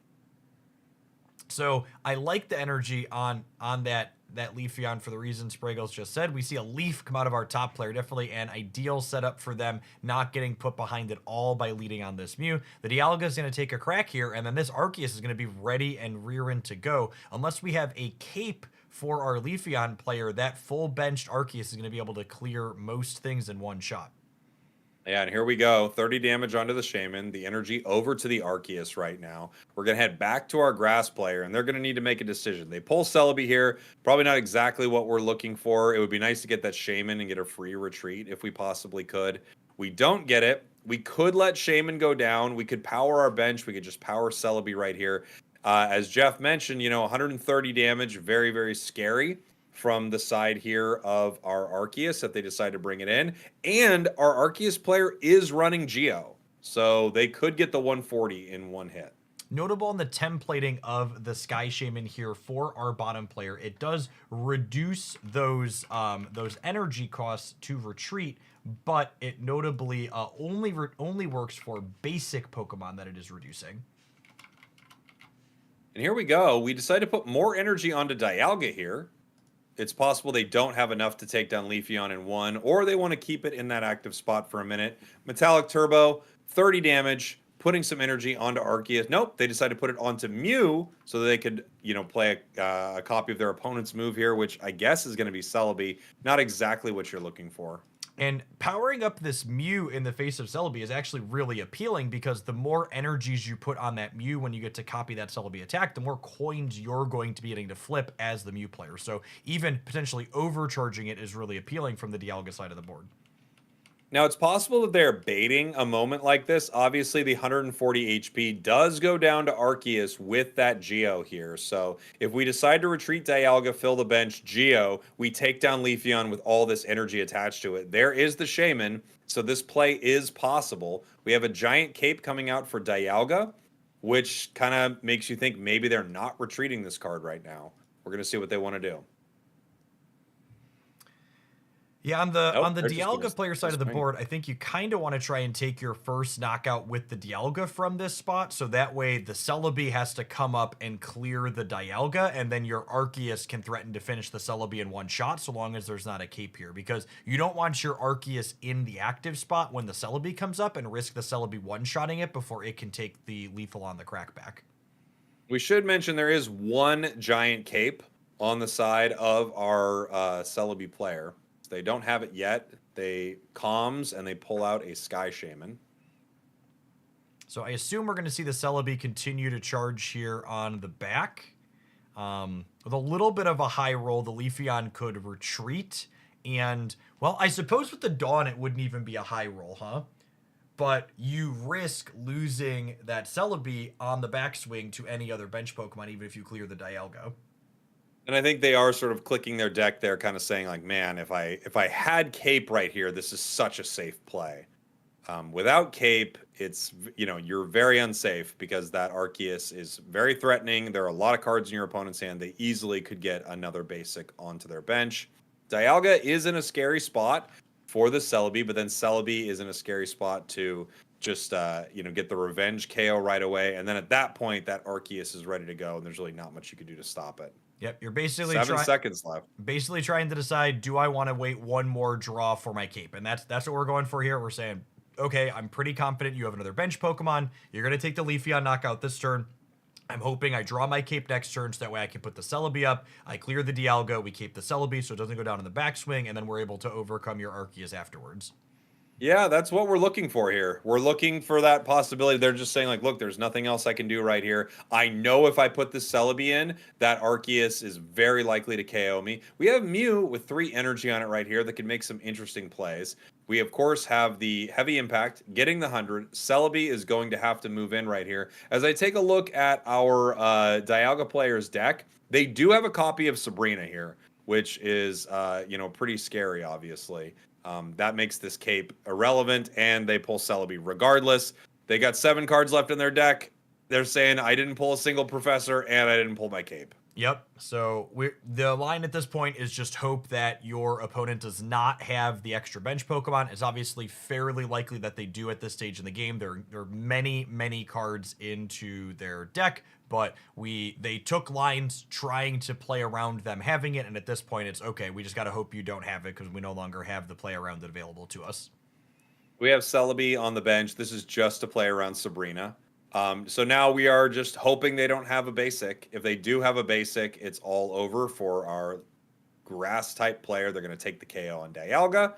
So I like the energy on that Leafeon for the reasons Spragels just said. We see a Leaf come out of our top player. Definitely an ideal setup for them, not getting put behind at all by leading on this Mew. The Dialga is going to take a crack here, and then this Arceus is going to be ready and rearing to go. Unless we have a cape for our Leafeon player, that full benched Arceus is going to be able to clear most things in one shot. Yeah, and here we go. 30 damage onto the Shaman. The energy over to the Arceus right now. We're going to head back to our Grass player, and they're going to need to make a decision. They pull Celebi here. Probably not exactly what we're looking for. It would be nice to get that Shaman and get a free retreat if we possibly could. We don't get it. We could let Shaman go down. We could power our bench. We could just power Celebi right here. As Jeff mentioned, 130 damage, very, very scary from the side here of our Arceus if they decide to bring it in. And our Arceus player is running Geo, so they could get the 140 in one hit. Notable in the templating of the Sky Shaman here for our bottom player, it does reduce those energy costs to retreat, but it notably only works for basic Pokemon that it is reducing. And here we go. We decide to put more energy onto Dialga here. It's possible they don't have enough to take down Leafeon in one, or they want to keep it in that active spot for a minute. Metallic Turbo, 30 damage, putting some energy onto Arceus. Nope, they decided to put it onto Mew so that they could, play a copy of their opponent's move here, which I guess is going to be Celebi. Not exactly what you're looking for. And powering up this Mew in the face of Celebi is actually really appealing because the more energies you put on that Mew when you get to copy that Celebi attack, the more coins you're going to be getting to flip as the Mew player. So even potentially overcharging it is really appealing from the Dialga side of the board. Now, it's possible that they're baiting a moment like this. Obviously, the 140 HP does go down to Arceus with that Geo here. So if we decide to retreat Dialga, fill the bench, Geo, we take down Leafeon with all this energy attached to it. There is the Shaman, so this play is possible. We have a giant cape coming out for Dialga, which kind of makes you think maybe they're not retreating this card right now. We're going to see what they want to do. Yeah, on the They're just gonna Dialga player side of the swing. board, I think you kind of want to try and take your first knockout with the Dialga from this spot, so that way the Celebi has to come up and clear the Dialga, and then your Arceus can threaten to finish the Celebi in one shot, so long as there's not a cape here, because you don't want your Arceus in the active spot when the Celebi comes up and risk the Celebi one-shotting it before it can take the lethal on the crackback. We should mention there is one giant cape on the side of our Celebi player. They don't have it yet. They comms and they pull out a Sky Shaman. So I assume we're going to see the Celebi continue to charge here on the back. With a little bit of a high roll, the Leafeon could retreat. And, well, I suppose with the Dawn, it wouldn't even be a high roll, huh? But you risk losing that Celebi on the backswing to any other bench Pokemon, even if you clear the Dialga. And I think they are sort of clicking their deck there, kind of saying like, man, if I had Cape right here, this is such a safe play. Without Cape, it's, you're very unsafe because that Arceus is very threatening. There are a lot of cards in your opponent's hand. They easily could get another basic onto their bench. Dialga is in a scary spot for the Celebi, but then Celebi is in a scary spot to just, get the revenge KO right away. And then at that point, that Arceus is ready to go, and there's really not much you can do to stop it. Yep, you're basically 7 seconds left. Basically trying to decide, do I want to wait one more draw for my cape? And that's what we're going for here. We're saying, okay, I'm pretty confident you have another bench Pokemon. You're going to take the Leafeon knockout this turn. I'm hoping I draw my cape next turn so that way I can put the Celebi up. I clear the Dialga, we cape the Celebi so it doesn't go down in the backswing, and then we're able to overcome your Arceus afterwards. Yeah, that's what we're looking for here. We're looking for that possibility. They're just saying, like, look, there's nothing else I can do right here. I know if I put this Celebi in, that Arceus is very likely to KO me. We have Mew with 3 energy on it right here that can make some interesting plays. We, of course, have the heavy impact, getting the 100. Celebi is going to have to move in right here. As I take a look at our Dialga player's deck, they do have a copy of Sabrina here, which is, pretty scary, obviously. That makes this cape irrelevant, and they pull Celebi regardless. They got 7 cards left in their deck. They're saying, I didn't pull a single Professor, and I didn't pull my cape. Yep. So the line at this point is just hope that your opponent does not have the extra bench Pokemon. It's obviously fairly likely that they do at this stage in the game. There are many, many cards into their deck, but they took lines trying to play around them having it, and at this point it's okay. We just got to hope you don't have it because we no longer have the play around it available to us. We have Celebi on the bench. This is just to play around Sabrina. So now we are just hoping they don't have a basic. If they do have a basic, it's all over for our grass-type player. They're going to take the KO on Dialga.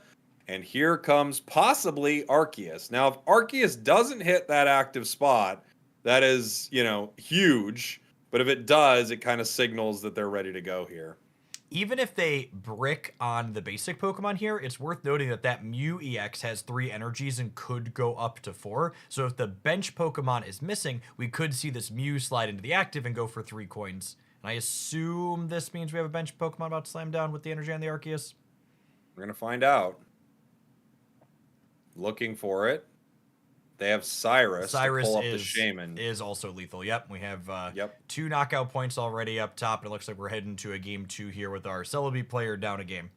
And here comes possibly Arceus. Now, if Arceus doesn't hit that active spot, that is, huge. But if it does, it kind of signals that they're ready to go here. Even if they brick on the basic Pokemon here, it's worth noting that Mew EX has 3 energies and could go up to 4. So if the bench Pokemon is missing, we could see this Mew slide into the active and go for 3 coins. And I assume this means we have a bench Pokemon about to slam down with the energy on the Arceus. We're going to find out. Looking for it. They have Cyrus to pull up the Shaman. Is also lethal. Yep, we have 2 knockout points already up top. It looks like we're heading to a game 2 here with our Celebi player down a game.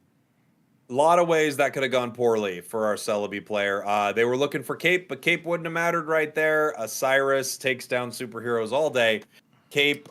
A lot of ways that could have gone poorly for our Celebi player. They were looking for Cape, but Cape wouldn't have mattered right there. Cyrus takes down superheroes all day. Cape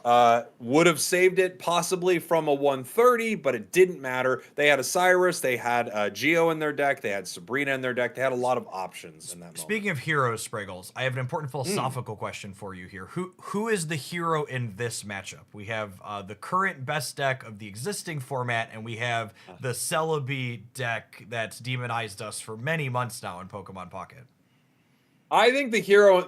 would have saved it possibly from a 130, but it didn't matter. They had a Cyrus, they had Geo in their deck, they had Sabrina in their deck. They had a lot of options in that moment. Speaking of heroes, Spragels, I have an important philosophical question for you here. Who is the hero in this matchup? We have the current best deck of the existing format, and we have the Celebi deck that's demonized us for many months now in Pokemon Pocket. I think the hero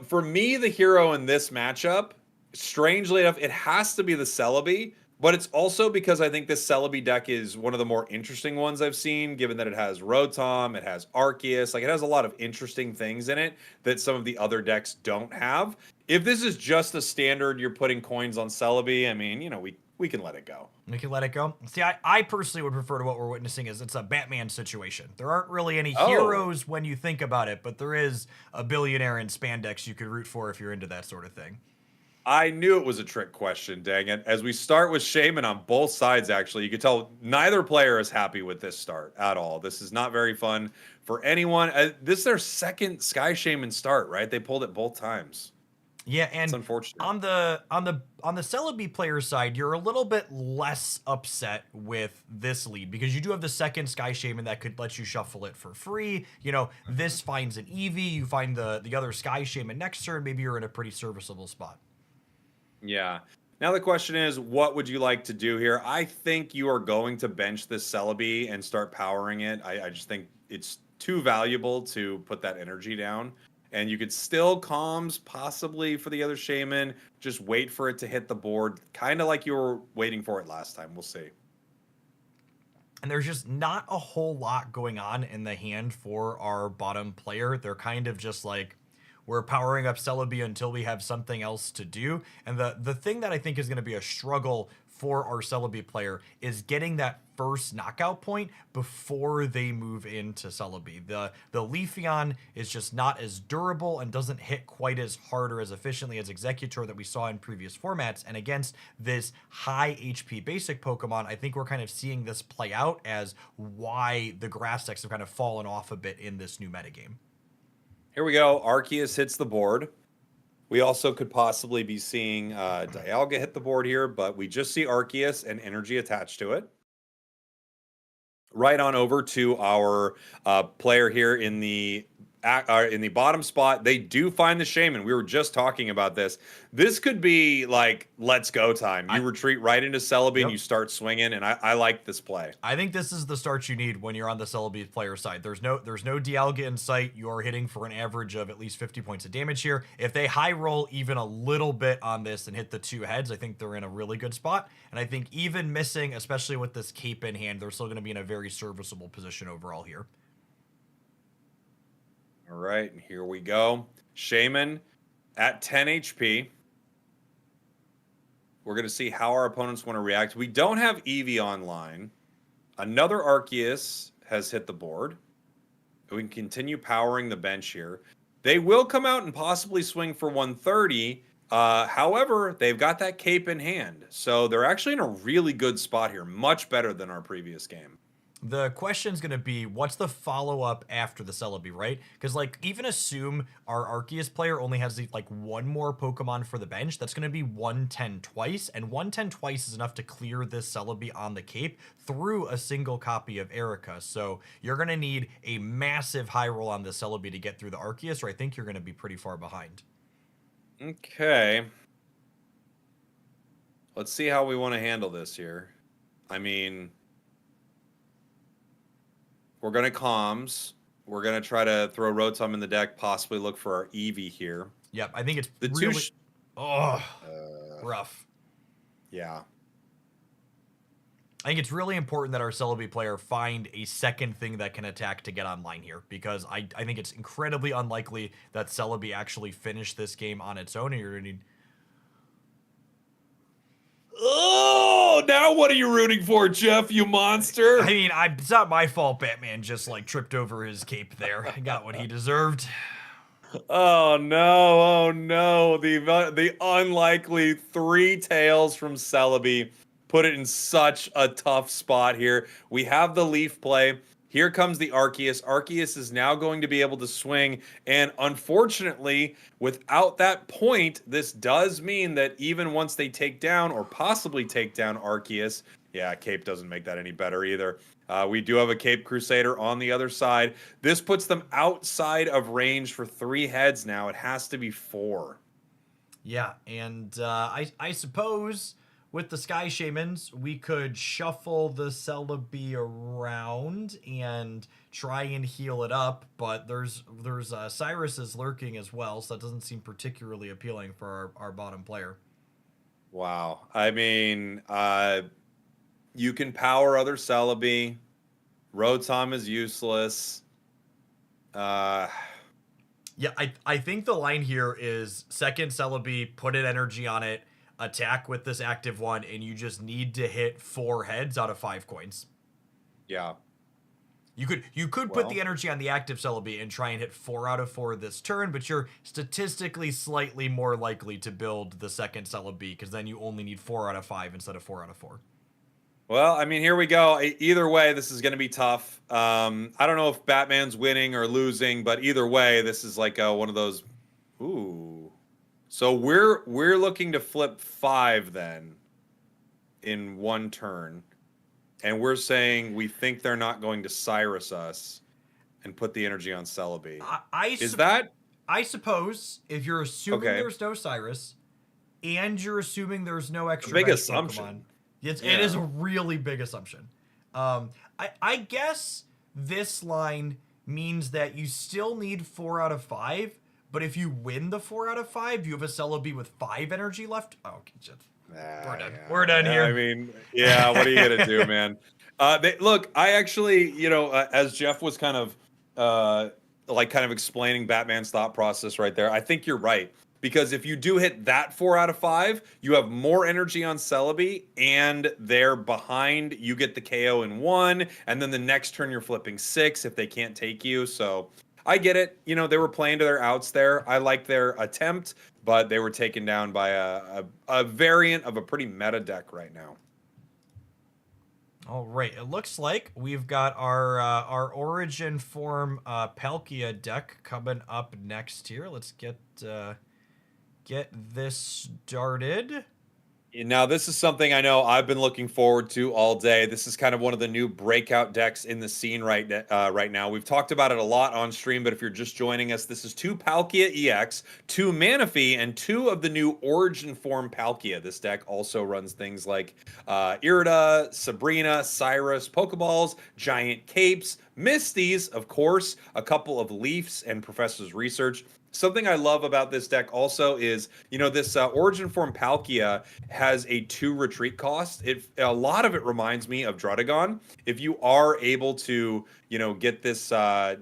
in this matchup, strangely enough, it has to be the Celebi, But it's also because I think this Celebi deck is one of the more interesting ones I've seen, given that it has Rotom, it has Arceus, like it has a lot of interesting things in it that some of the other decks don't have. If this is just a standard, you're putting coins on Celebi, I mean, we can let it go. We can let it go. See, I personally would prefer to what we're witnessing is it's a Batman situation. There aren't really any Oh, heroes when you think about it, but there is a billionaire in spandex you could root for if you're into that sort of thing. I knew it was a trick question, dang it. As we start with Shaman on both sides, actually, you can tell neither player is happy with this start at all. This is not very fun for anyone. This is their second Sky Shaman start, right? They pulled it both times. Yeah, It's and unfortunate. on the Celebi player side, you're a little bit less upset with this lead because you do have the second Sky Shaman that could let you shuffle it for free. You know, this finds an Eevee, you find the other Sky Shaman next turn, maybe you're in a pretty serviceable spot. Yeah. Now the question is, what would you like to do here? I think you are going to bench this Celebi and start powering it. I just think it's too valuable to put that energy down. And you could still comms possibly for the other Shaman. Just wait for it to hit the board, kind of like you were waiting for it last time. We'll see. And there's just not a whole lot going on in the hand for our bottom player. They're kind of just like, we're powering up Celebi until we have something else to do. And the thing that I think is going to be a struggle for our Celebi player is getting that first knockout point before they move into Celebi. The Leafeon is just not as durable and doesn't hit quite as hard or as efficiently as Executor that we saw in previous formats. And against this high HP basic Pokemon, I think we're kind of seeing this play out as why the grass decks have kind of fallen off a bit in this new metagame. Here we go. Arceus hits the board. We also could possibly be seeing Dialga hit the board here, but we just see Arceus and energy attached to it. Right on over to our player here in the bottom spot. They do find the Shaman. We were just talking about this. This could be like let's go time. You retreat right into Celebi and Yep. you start swinging, and I like this play. I think this is the start you need when you're on the Celebi player side. There's no Dialga in sight. You're hitting for an average of at least 50 points of damage here. If they high roll even a little bit on this and hit the two heads, I think they're in a really good spot. And I think even missing, especially with this cape in hand, they're still going to be in a very serviceable position overall here. All right, and here we go. Shaman at 10 HP. We're going to see how our opponents want to react. We don't have Eevee online. Another Arceus has hit the board. We can continue powering the bench here. They will come out and possibly swing for 130. However, they've got that cape in hand. So they're actually in a really good spot here. Much better than our previous game. The question's going to be, what's the follow-up after the Celebi, right? Because, like, even assume our Arceus player only has, like, one more Pokemon for the bench. That's going to be 110 twice, and 110 twice is enough to clear this Celebi on the Cape through a single copy of Erica. So you're going to need a massive high roll on the Celebi to get through the Arceus, or I think you're going to be pretty far behind. Okay. Let's see how we want to handle this here. I mean, we're going to comms. We're going to try to throw Rotom in the deck, possibly look for our Eevee here. Yep, I think it's The really... two... rough. Yeah. I think it's really important that our Celebi player find a second thing that can attack to get online here, because I think it's incredibly unlikely that Celebi actually finished this game on its own, and you're going to need... Oh, now what are you rooting for, Jeff, you monster? I mean, it's not my fault Batman just, like, tripped over his cape there. He got what he deserved. Oh, no. Oh, no. The unlikely 3 tails from Celebi put it in such a tough spot here. We have the Leaf play. Here comes the Arceus. Arceus is now going to be able to swing. And unfortunately, without that point, this does mean that even once they take down or possibly take down Arceus, yeah, Cape doesn't make that any better either. We do have a Cape Crusader on the other side. This puts them outside of range for 3 heads now. It has to be 4. Yeah, and I suppose with the Sky Shamans, we could shuffle the Celebi around and try and heal it up, but there's Cyrus is lurking as well, so that doesn't seem particularly appealing for our bottom player. Wow. I mean, you can power other Celebi. Rotom is useless. Uh, Yeah, I think the line here is second Celebi, put an energy on it, attack with this active one, and you just need to hit 4 heads out of 5 coins. yeah. You could put the Well, energy on the active Celebi and try and hit 4 out of 4 this turn, but you're statistically slightly more likely to build the second Celebi because then you only need 4 out of 5 instead of 4 out of 4. well, I mean, here we go. Either way, this is going to be tough. I don't know if Batman's winning or losing, but either way, this is like one of those. Ooh. So we're looking to flip 5 then in one turn, and we're saying we think they're not going to Cyrus us and put the energy on Celebi. Is that I suppose if you're assuming okay? there's no Cyrus and you're assuming there's no A extra big bench Pokemon, assumption. it is Yeah. a really big assumption. I guess this line means that you still need 4 out of 5, but if you win the 4 out of 5, you have a Celebi with 5 energy left. Oh, okay, we're done. Yeah. We're done I here. mean, yeah. What are you gonna do, man? Look, I actually, as Jeff was kind of explaining Batman's thought process right there, I think you're right. Because if you do hit that 4 out of 5, you have more energy on Celebi, and they're behind. You get the KO in 1, and then the next turn you're flipping 6 if they can't take you. So I get it. They were playing to their outs there. I like their attempt, but they were taken down by a variant of a pretty meta deck right now. All right, it looks like we've got our Origin Form Palkia deck coming up next here. Let's get this started. Now, this is something I know I've been looking forward to all day. This is kind of one of the new breakout decks in the scene right now. We've talked about it a lot on stream, but if you're just joining us, this is 2 Palkia EX, 2 Manaphy, and 2 of the new Origin Form Palkia. This deck also runs things like Irida, Sabrina, Cyrus, Pokeballs, Giant Capes, Misties, of course, a couple of Leafs, and Professor's Research. Something I love about this deck also is, this Origin Form Palkia has a 2 retreat cost. A lot of it reminds me of Drudagon. If you are able to, get this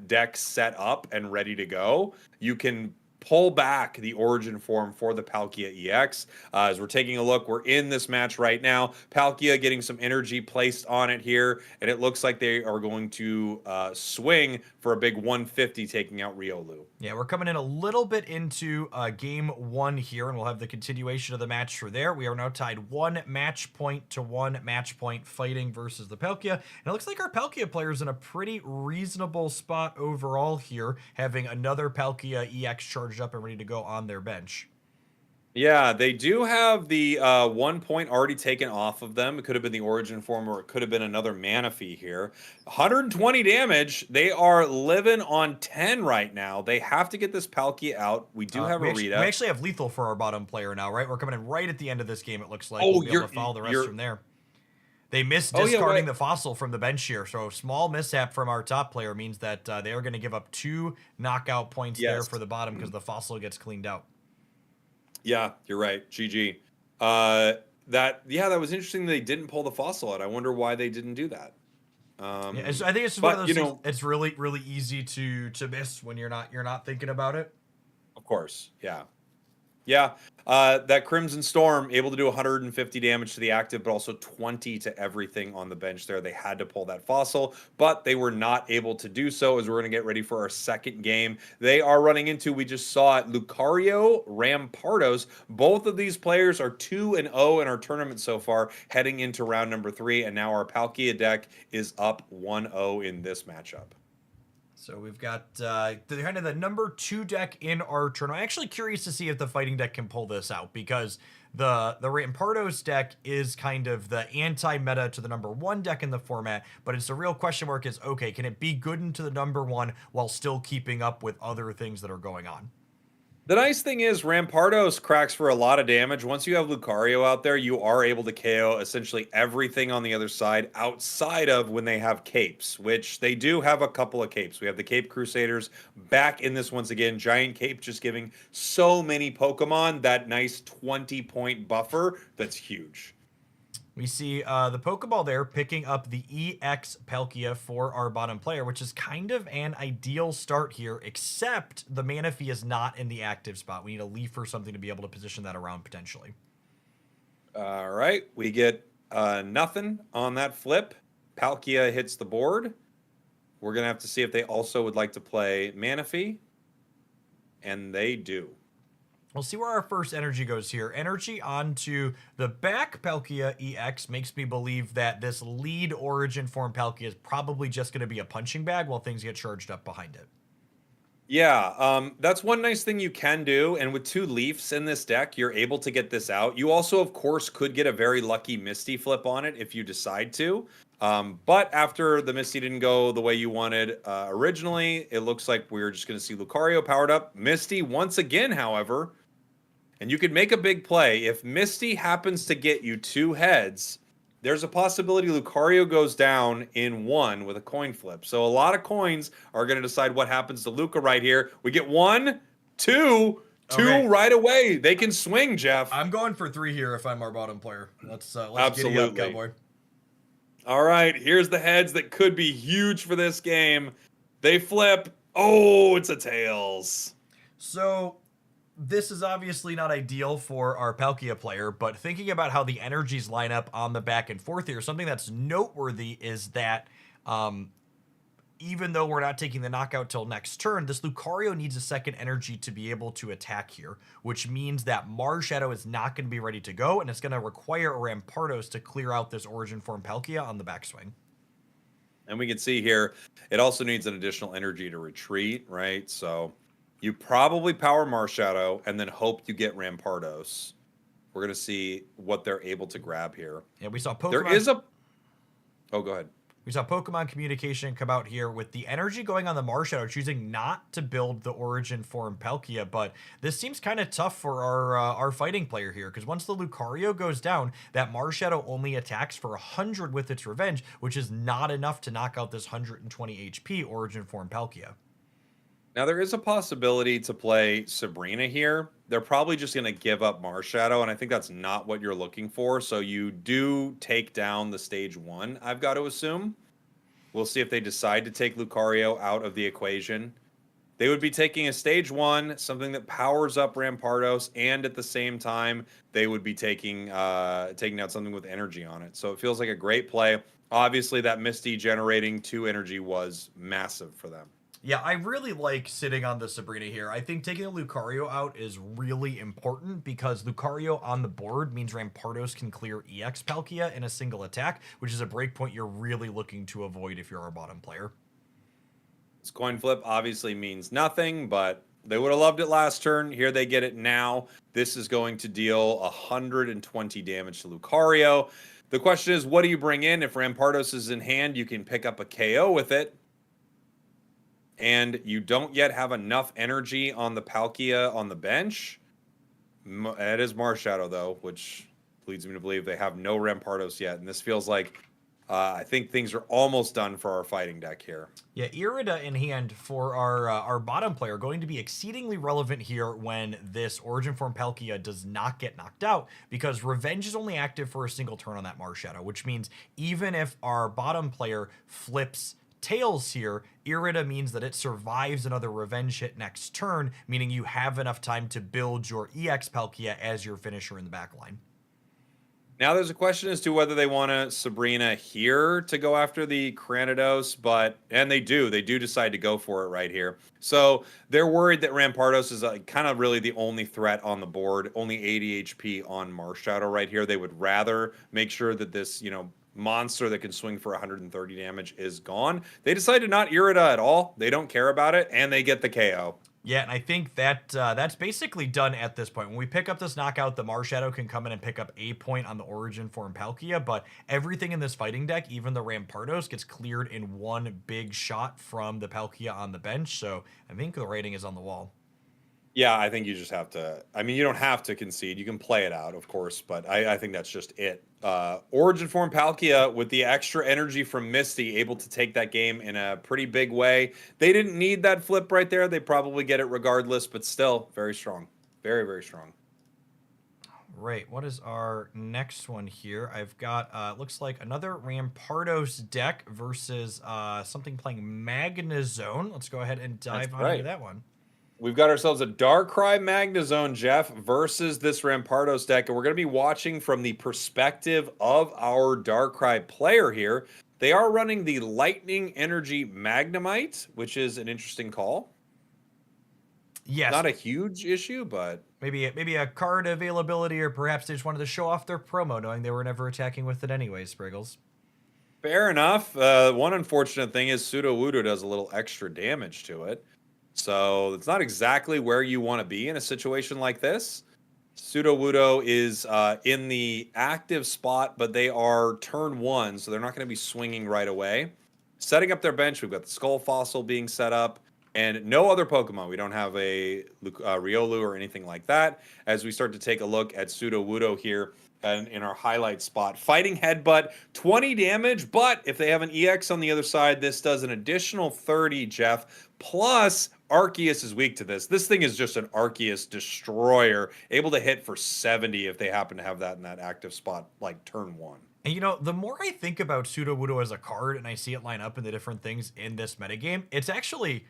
deck set up and ready to go, you can pull back the Origin Form for the Palkia EX. As we're taking a look, we're in this match right now. Palkia getting some energy placed on it here, and it looks like they are going to swing for a big 150, taking out Riolu. Yeah, we're coming in a little bit into game 1 here, and we'll have the continuation of the match for there. We are now tied 1 match point to 1 match point fighting versus the Palkia. And it looks like our Palkia player's in a pretty reasonable spot overall here, having another Palkia EX charged up and ready to go on their bench. Yeah, they do have the 1 point already taken off of them. It could have been the Origin Form, or it could have been another Manaphy here. 120 damage. They are living on 10 right now. They have to get this Palkia out. We do have a We Rita. actually have lethal for our bottom player now, right? We're coming in right at the end of this game, it looks like. Oh, We'll be able to follow the rest from there. They missed discarding the fossil from the bench here, so small mishap from our top player means that they are going to give up 2 knockout points there for the bottom because the fossil gets cleaned out. Yeah, you're right. GG. That was interesting. They didn't pull the fossil out. I wonder why they didn't do that. I think it's just one of those things. It's really, really easy to miss when you're not thinking about it. Of course, yeah. Yeah, that Crimson Storm able to do 150 damage to the active, but also 20 to everything on the bench there. They had to pull that fossil, but they were not able to do so as we're going to get ready for our second game. They are running into, we just saw it, Lucario, Rampardos. Both of these players are 2-0 in our tournament so far, heading into round number 3, and now our Palkia deck is up 1-0 in this matchup. So we've got kind of the number 2 deck in our tournament. I'm actually curious to see if the fighting deck can pull this out, because the Rampardos deck is kind of the anti-meta to the number 1 deck in the format, but it's a real question mark is, okay, can it be good into the number 1 while still keeping up with other things that are going on? The nice thing is Rampardos cracks for a lot of damage. Once you have Lucario out there, you are able to KO essentially everything on the other side outside of when they have capes, which they do have a couple of capes. We have the Cape Crusaders back in this once again. Giant Cape just giving so many Pokemon that nice 20-point buffer. That's huge. We see the Pokeball there picking up the EX Palkia for our bottom player, which is kind of an ideal start here, except the Manaphy is not in the active spot. We need a Leaf or something to be able to position that around potentially. All right, we get nothing on that flip. Palkia hits the board. We're going to have to see if they also would like to play Manaphy, and they do. We'll see where our first energy goes here. Energy onto the back Palkia EX makes me believe that this lead origin form Palkia is probably just going to be a punching bag while things get charged up behind it. Yeah, that's one nice thing you can do. And with 2 Leafs in this deck, you're able to get this out. You also, of course, could get a very lucky Misty flip on it if you decide to. But after the Misty didn't go the way you wanted originally, it looks like we're just going to see Lucario powered up. Misty once again, however, and you could make a big play. If Misty happens to get you 2 heads, there's a possibility Lucario goes down in 1 with a coin flip. So a lot of coins are going to decide what happens to Luca right here. We get 1, 2, 2 Okay. right away. They can swing, Jeff. I'm going for 3 here if I'm our bottom player. Let's Absolutely. get it up, Cowboy. All right, here's the heads that could be huge for this game. They flip. Oh, it's a tails. So this is obviously not ideal for our Palkia player, but thinking about how the energies line up on the back and forth here, something that's noteworthy is that even though we're not taking the knockout till next turn, this Lucario needs a second energy to be able to attack here, which means that Marshadow is not going to be ready to go, and it's going to require a Rampardos to clear out this origin form Palkia on the backswing. And we can see here, it also needs an additional energy to retreat, right? So you probably power Marshadow and then hope you get Rampardos. We're going to see what they're able to grab here. Yeah, we saw Pokemon. There is a... Oh, go ahead. We saw Pokemon Communication come out here with the energy going on the Marshadow, choosing not to build the origin form Palkia, but this seems kind of tough for our fighting player here, because once the Lucario goes down, that Marshadow only attacks for 100 with its Revenge, which is not enough to knock out this 120 HP origin form Palkia. Now, there is a possibility to play Sabrina here. They're probably just going to give up Marshadow, and I think that's not what you're looking for. So you do take down the stage 1, I've got to assume. We'll see if they decide to take Lucario out of the equation. They would be taking a stage 1, something that powers up Rampardos, and at the same time, they would be taking out something with energy on it. So it feels like a great play. Obviously, that Misty generating 2 energy was massive for them. Yeah, I really like sitting on the Sabrina here. I think taking the Lucario out is really important because Lucario on the board means Rampardos can clear EX Palkia in a single attack, which is a breakpoint you're really looking to avoid if you're our bottom player. This coin flip obviously means nothing, but they would have loved it last turn. Here they get it now. This is going to deal 120 damage to Lucario. The question is, what do you bring in? If Rampardos is in hand, you can pick up a KO with it. And you don't yet have enough energy on the Palkia on the bench. It is Marshadow, though, which leads me to believe they have no Rampardos yet. And this feels like I think things are almost done for our fighting deck here. Yeah, Irida in hand for our bottom player going to be exceedingly relevant here when this Origin Form Palkia does not get knocked out, because Revenge is only active for a single turn on that Marshadow, which means even if our bottom player flips Tails here, Irida means that it survives another Revenge hit next turn, meaning you have enough time to build your EX Palkia as your finisher in the backline. Now there's a question as to whether they want to Sabrina here to go after the Cranidos, and they do decide to go for it right here. So they're worried that Rampardos is kind of really the only threat on the board, only 80 HP on Marshadow right here. They would rather make sure that this, monster that can swing for 130 damage is gone. They decide to not Irida at all. They don't care about it, and they get the KO. Yeah, and I think that that's basically done at this point. When we pick up this knockout, the Marshadow can come in and pick up a point on the Origin Form Palkia, but everything in this fighting deck, even the Rampardos, gets cleared in one big shot from the Palkia on the bench, so I think the rating is on the wall. Yeah, I think you just have to. I mean, you don't have to concede. You can play it out, of course, but I think that's just it. Origin Form Palkia with the extra energy from Misty, able to take that game in a pretty big way. They didn't need that flip right there. They probably get it regardless, but still very strong. Very, very strong. Right. What is our next one here? I've got looks like another Rampardos deck versus something playing Magnezone. Let's go ahead and That's dive on into right. that one. We've got ourselves a Darkrai Magnezone, Jeff, versus this Rampardos deck, and we're going to be watching from the perspective of our Darkrai player here. They are running the Lightning Energy Magnemite, which is an interesting call. Yes. Not a huge issue, but Maybe a card availability, or perhaps they just wanted to show off their promo, knowing they were never attacking with it anyways, Spriggles. fair enough. One unfortunate thing is Sudowoodo does a little extra damage to it. So it's not exactly where you want to be in a situation like this. Sudowoodo is in the active spot, but they are turn one, so they're not going to be swinging right away. Setting up their bench, we've got the Skull Fossil being set up, and no other Pokemon. We don't have a Riolu or anything like that. As we start to take a look at Sudowoodo here and in our highlight spot, Fighting Headbutt, 20 damage, but if they have an EX on the other side, this does an additional 30, Jeff, plus Arceus is weak to this. This thing is just an Arceus destroyer, able to hit for 70 if they happen to have that in that active spot, like turn one. And the more I think about Sudowoodo as a card and I see it line up in the different things in this metagame, it's actually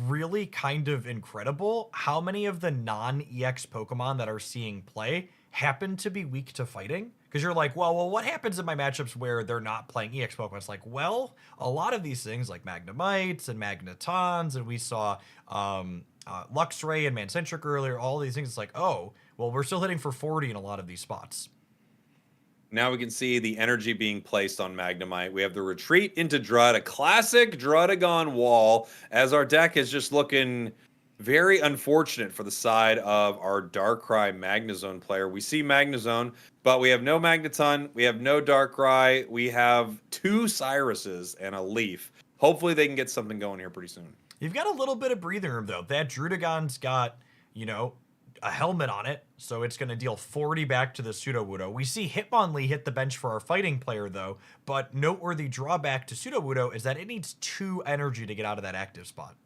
really kind of incredible how many of the non-EX Pokemon that are seeing play happen to be weak to fighting. Because you're like, well, what happens in my matchups where they're not playing EX Pokemon? It's like, well, a lot of these things like Magnemites and Magnetons, and we saw Luxray and Mancentric earlier, all these things. It's like, oh, well, we're still hitting for 40 in a lot of these spots. Now we can see the energy being placed on Magnemite. We have the retreat into Drud, a classic Drudagon wall, as our deck is just looking very unfortunate for the side of our Darkrai Magnezone player. We see Magnezone, but we have no Magneton, we have no Darkrai, we have two Cyruses and a Leaf. Hopefully they can get something going here pretty soon. You've got a little bit of breathing room, though. That Drudagon's got, a helmet on it, so it's going to deal 40 back to the Sudowoodo. We see Hitmonlee hit the bench for our fighting player, though, but noteworthy drawback to Sudowoodo is that it needs 2 energy to get out of that active spot.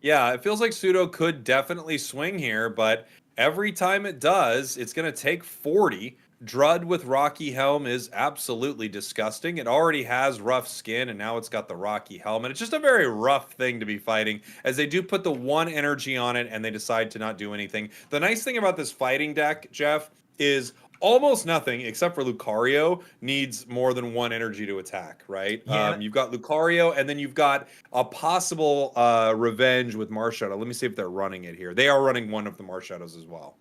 Yeah, it feels like Pseudo could definitely swing here, but every time it does, it's going to take 40. Drud with Rocky Helm is absolutely disgusting. It already has rough skin, and now it's got the Rocky Helm. And it's just a very rough thing to be fighting, as they do put the 1 energy on it, and they decide to not do anything. The nice thing about this fighting deck, Jeff, is almost nothing except for Lucario needs more than 1 energy to attack, right? Yeah. You've got Lucario, and then you've got a possible revenge with Marshadow. Let me see if they're running it here. They are running one of the Marshadows as well.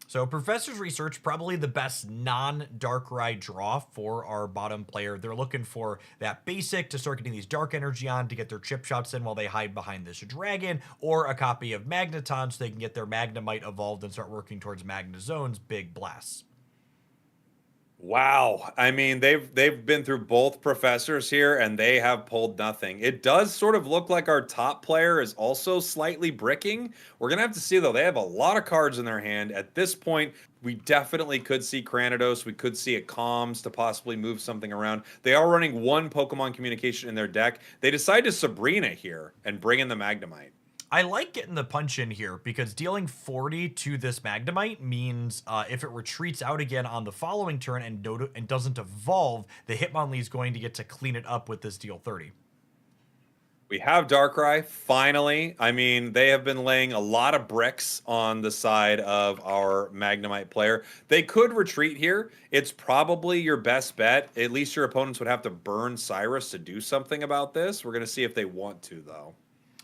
So Professor's Research, probably the best non-Darkrai draw for our bottom player. They're looking for that basic to start getting these dark energy on to get their chip shots in while they hide behind this dragon, or a copy of Magneton so they can get their Magnemite evolved and start working towards Magnezone's big blasts. Wow. I mean, they've been through both professors here and they have pulled nothing. It does sort of look like our top player is also slightly bricking. We're going to have to see, though. They have a lot of cards in their hand. At this point, we definitely could see Cranidos. We could see a Calms to possibly move something around. They are running 1 Pokemon communication in their deck. They decide to Sabrina here and bring in the Magnemite. I like getting the punch in here because dealing 40 to this Magnemite means if it retreats out again on the following turn and doesn't evolve, the Hitmonlee is going to get to clean it up with this deal 30. We have Darkrai, finally. I mean, they have been laying a lot of bricks on the side of our Magnemite player. They could retreat here. It's probably your best bet. At least your opponents would have to burn Cyrus to do something about this. We're going to see if they want to, though.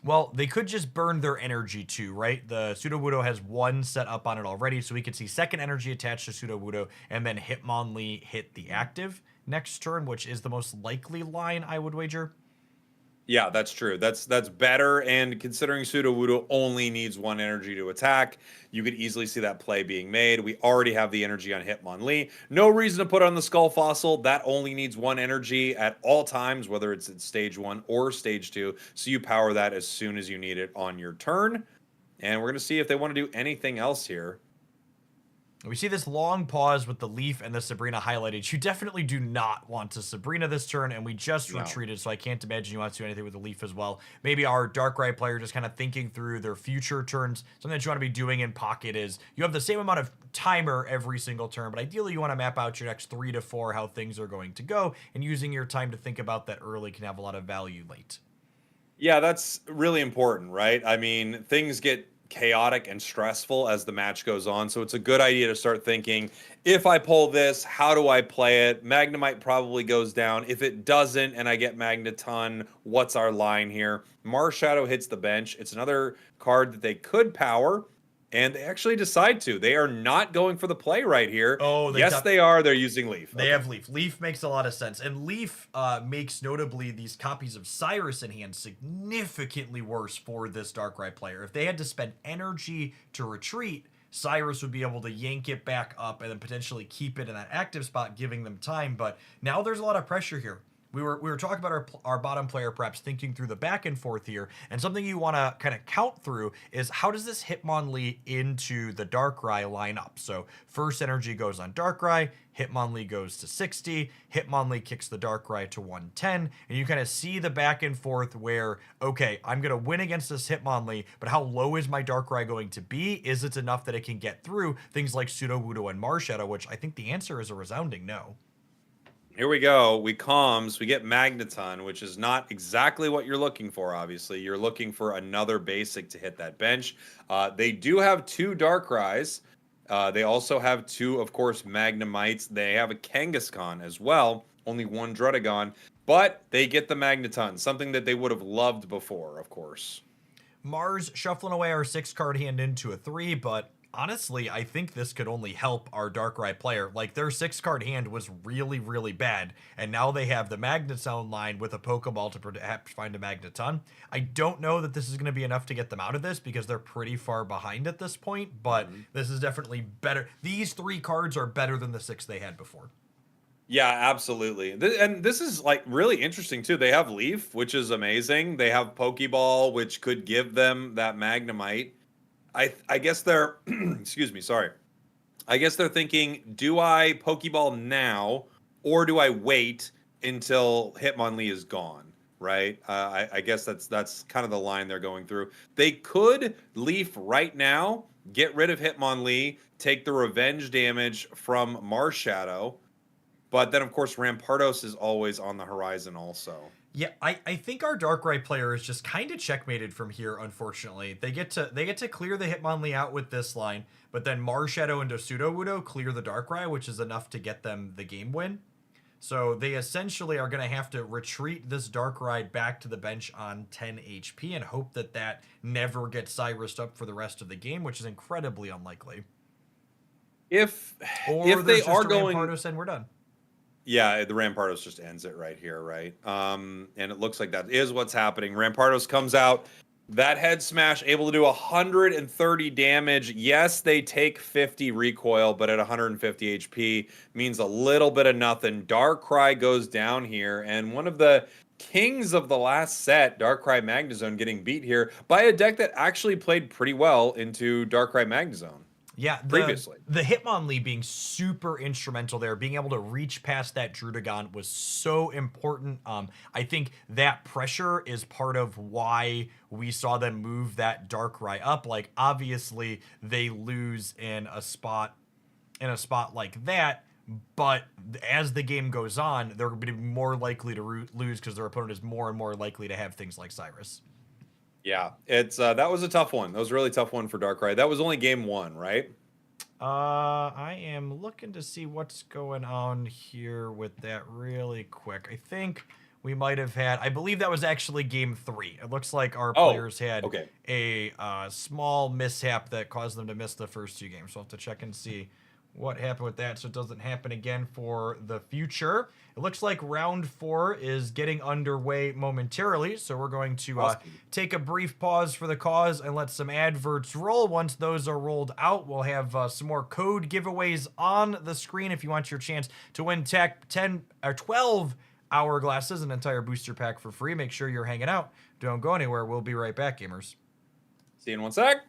Well, they could just burn their energy too, right? The Sudowoodo has 1 set up on it already, so we could see second energy attached to Sudowoodo, and then Hitmonlee hit the active next turn, which is the most likely line, I would wager. Yeah, that's true. That's better. And considering Sudowoodo only needs 1 energy to attack, you could easily see that play being made. We already have the energy on Hitmonlee. No reason to put on the Skull Fossil. That only needs 1 energy at all times, whether it's at stage 1 or stage 2. So you power that as soon as you need it on your turn. And we're going to see if they want to do anything else here. We see this long pause with the Leaf and the Sabrina highlighted. You definitely do not want to Sabrina this turn, and we just No. retreated, so I can't imagine you want to do anything with the Leaf as well. Maybe our Darkrai player just kind of thinking through their future turns. Something that you want to be doing in Pocket is you have the same amount of timer every single turn, but ideally you want to map out your next 3 to 4 how things are going to go, and using your time to think about that early can have a lot of value late. Yeah, that's really important, right? I mean, things get chaotic and stressful as the match goes on. So it's a good idea to start thinking, if I pull this, how do I play it? Magnemite probably goes down. If it doesn't and I get Magneton, what's our line here? Marshadow hits the bench. It's another card that they could power, and they actually decide to. They are not going for the play right here. Oh, yes, they are. They're using Leaf. They have Leaf. Leaf makes a lot of sense. And Leaf makes notably these copies of Cyrus in hand significantly worse for this Darkrai player. If they had to spend energy to retreat, Cyrus would be able to yank it back up and then potentially keep it in that active spot, giving them time. But now there's a lot of pressure here. We were talking about our bottom player perhaps thinking through the back and forth here, and something you want to kind of count through is how does this Hitmonlee into the Darkrai line up? So first energy goes on Darkrai, Hitmonlee goes to 60, Hitmonlee kicks the Darkrai to 110, and you kind of see the back and forth where, okay, I'm going to win against this Hitmonlee, but how low is my Darkrai going to be? Is it enough that it can get through things like Sudowoodo and Marshadow, which I think the answer is a resounding no. Here we go. We comms. We get Magneton, which is not exactly what you're looking for, obviously. You're looking for another basic to hit that bench. They do have 2 Darkrai's. They also have 2, of course, Magnemites. They have a Kangaskhan as well. Only 1 Druddigon. But they get the Magneton, something that they would have loved before, of course. Mars shuffling away our 6-card hand into a 3, but honestly, I think this could only help our Darkrai player. Like, their 6-card hand was really, really bad, and now they have the Magneton line with a Pokeball to perhaps find a Magneton. I don't know that this is going to be enough to get them out of this because they're pretty far behind at this point, but this is definitely better. These 3 cards are better than the 6 they had before. Yeah, absolutely. And this is like really interesting too. They have Leaf, which is amazing. They have Pokeball, which could give them that Magnemite. I guess they're excuse me, sorry. I guess they're thinking, do I Pokeball now or do I wait until Hitmonlee is gone? Right? I guess that's kind of the line they're going through. They could Leaf right now, get rid of Hitmonlee, take the revenge damage from Marshadow. But then, of course, Rampardos is always on the horizon also. Yeah, I think our Darkrai player is just kind of checkmated from here, unfortunately. They get to clear the Hitmonlee out with this line, but then Marshadow and Sudowoodo clear the Darkrai, which is enough to get them the game win. So they essentially are going to have to retreat this Darkrai back to the bench on 10 HP and hope that that never gets Cyrused up for the rest of the game, which is incredibly unlikely. If they are going, Rampardos and we're done. Yeah, the Rampardos just ends it right here, right? And it looks like that is what's happening. Rampardos comes out. That head smash able to do 130 damage. Yes, they take 50 recoil, but at 150 HP means a little bit of nothing. Darkrai goes down here, and one of the kings of the last set, Darkrai Magnezone, getting beat here by a deck that actually played pretty well into Darkrai Magnezone. Yeah, previously. The Hitmonlee being super instrumental there, being able to reach past that Druddigon was so important. I think that pressure is part of why we saw them move that Darkrai up. Like, obviously, they lose in a spot like that, but as the game goes on, they're going to be more likely to lose because their opponent is more and more likely to have things like Cyrus. Yeah, it's that was a tough one. That was a really tough one for Darkrai. That was only game 1, right? I am looking to see what's going on here with that really quick. I think we might have had, I believe that was actually game 3. It looks like our players had a small mishap that caused them to miss the first 2 games. So I'll have to check and see what happened with that so it doesn't happen again for the future. It looks like round 4 is getting underway momentarily, so we're going to take a brief pause for the cause and let some adverts roll. Once those are rolled out, we'll have some more code giveaways on the screen if you want your chance to win 10 or 12 hourglasses, an entire booster pack for free. Make sure you're hanging out. Don't go anywhere. We'll be right back, gamers. See you in 1 sec.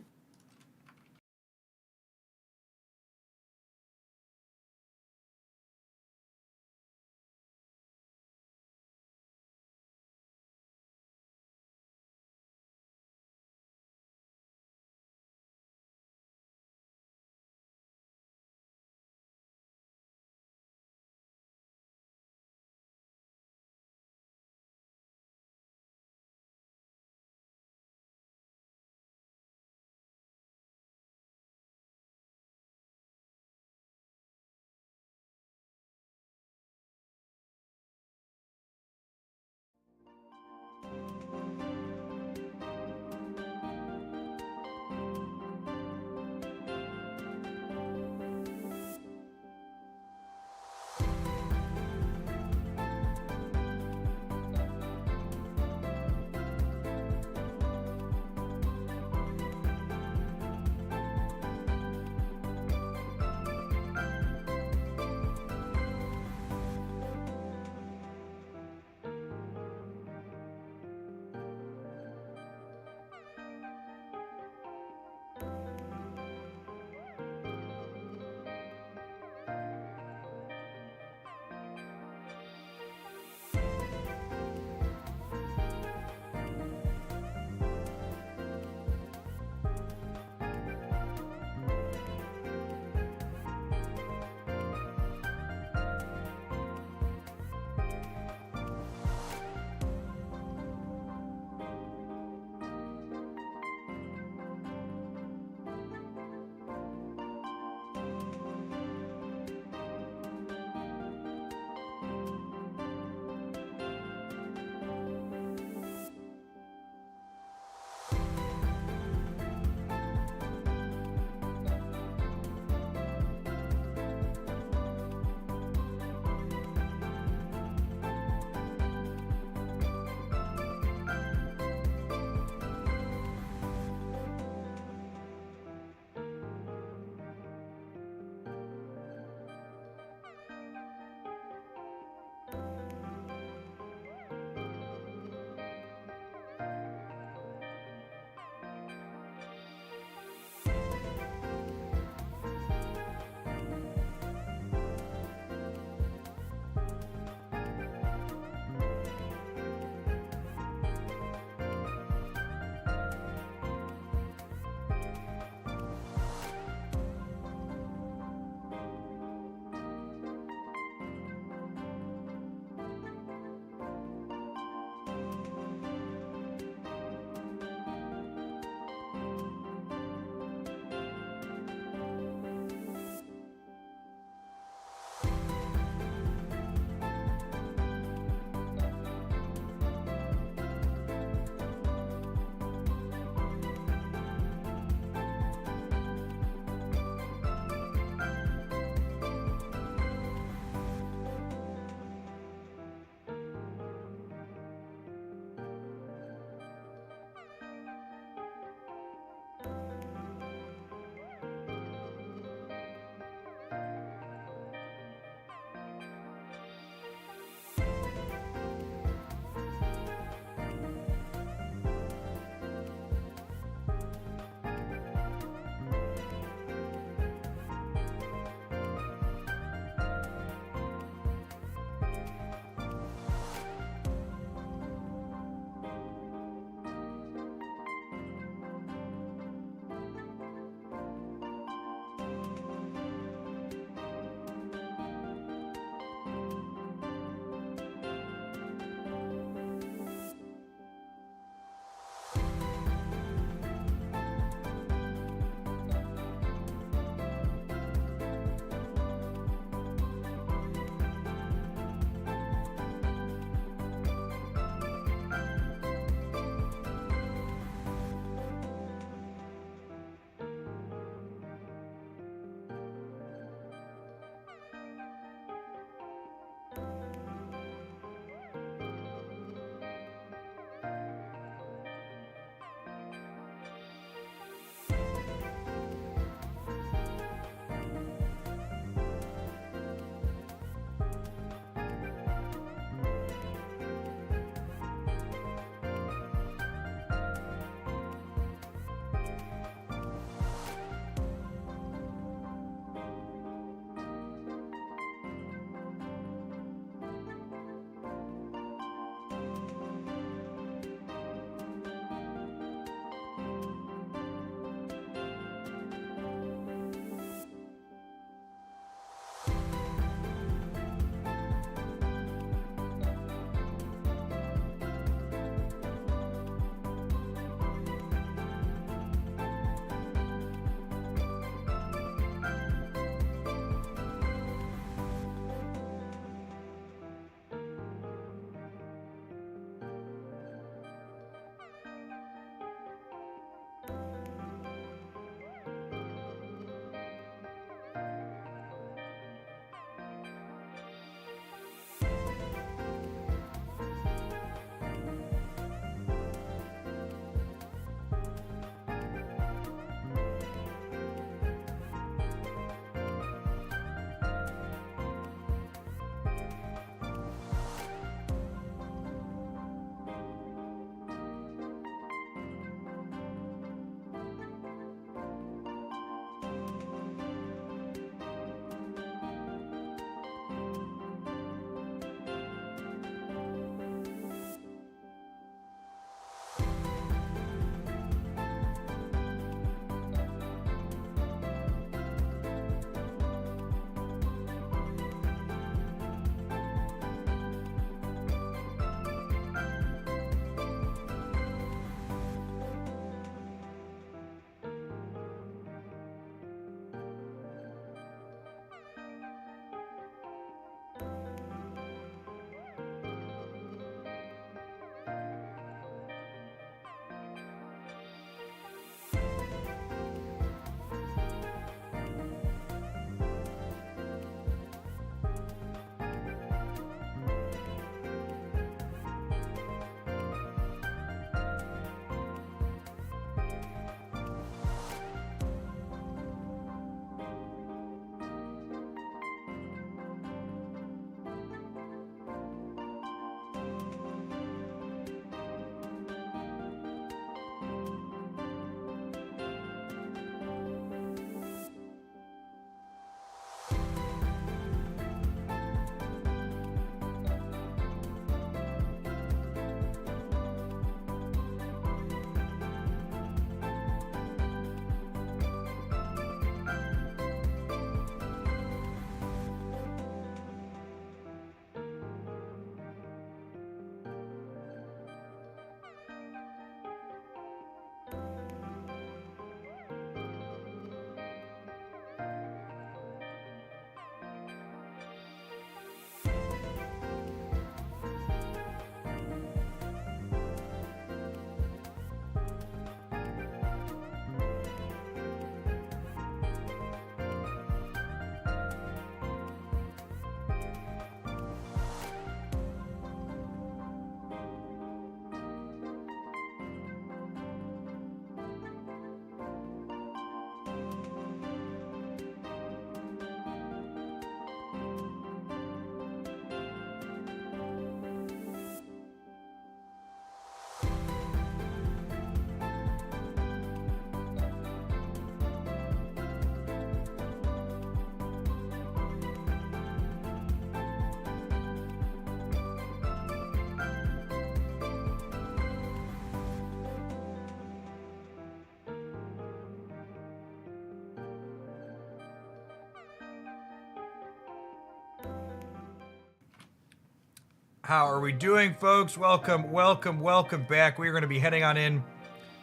How are we doing, folks? Welcome, welcome, welcome back. We are going to be heading on in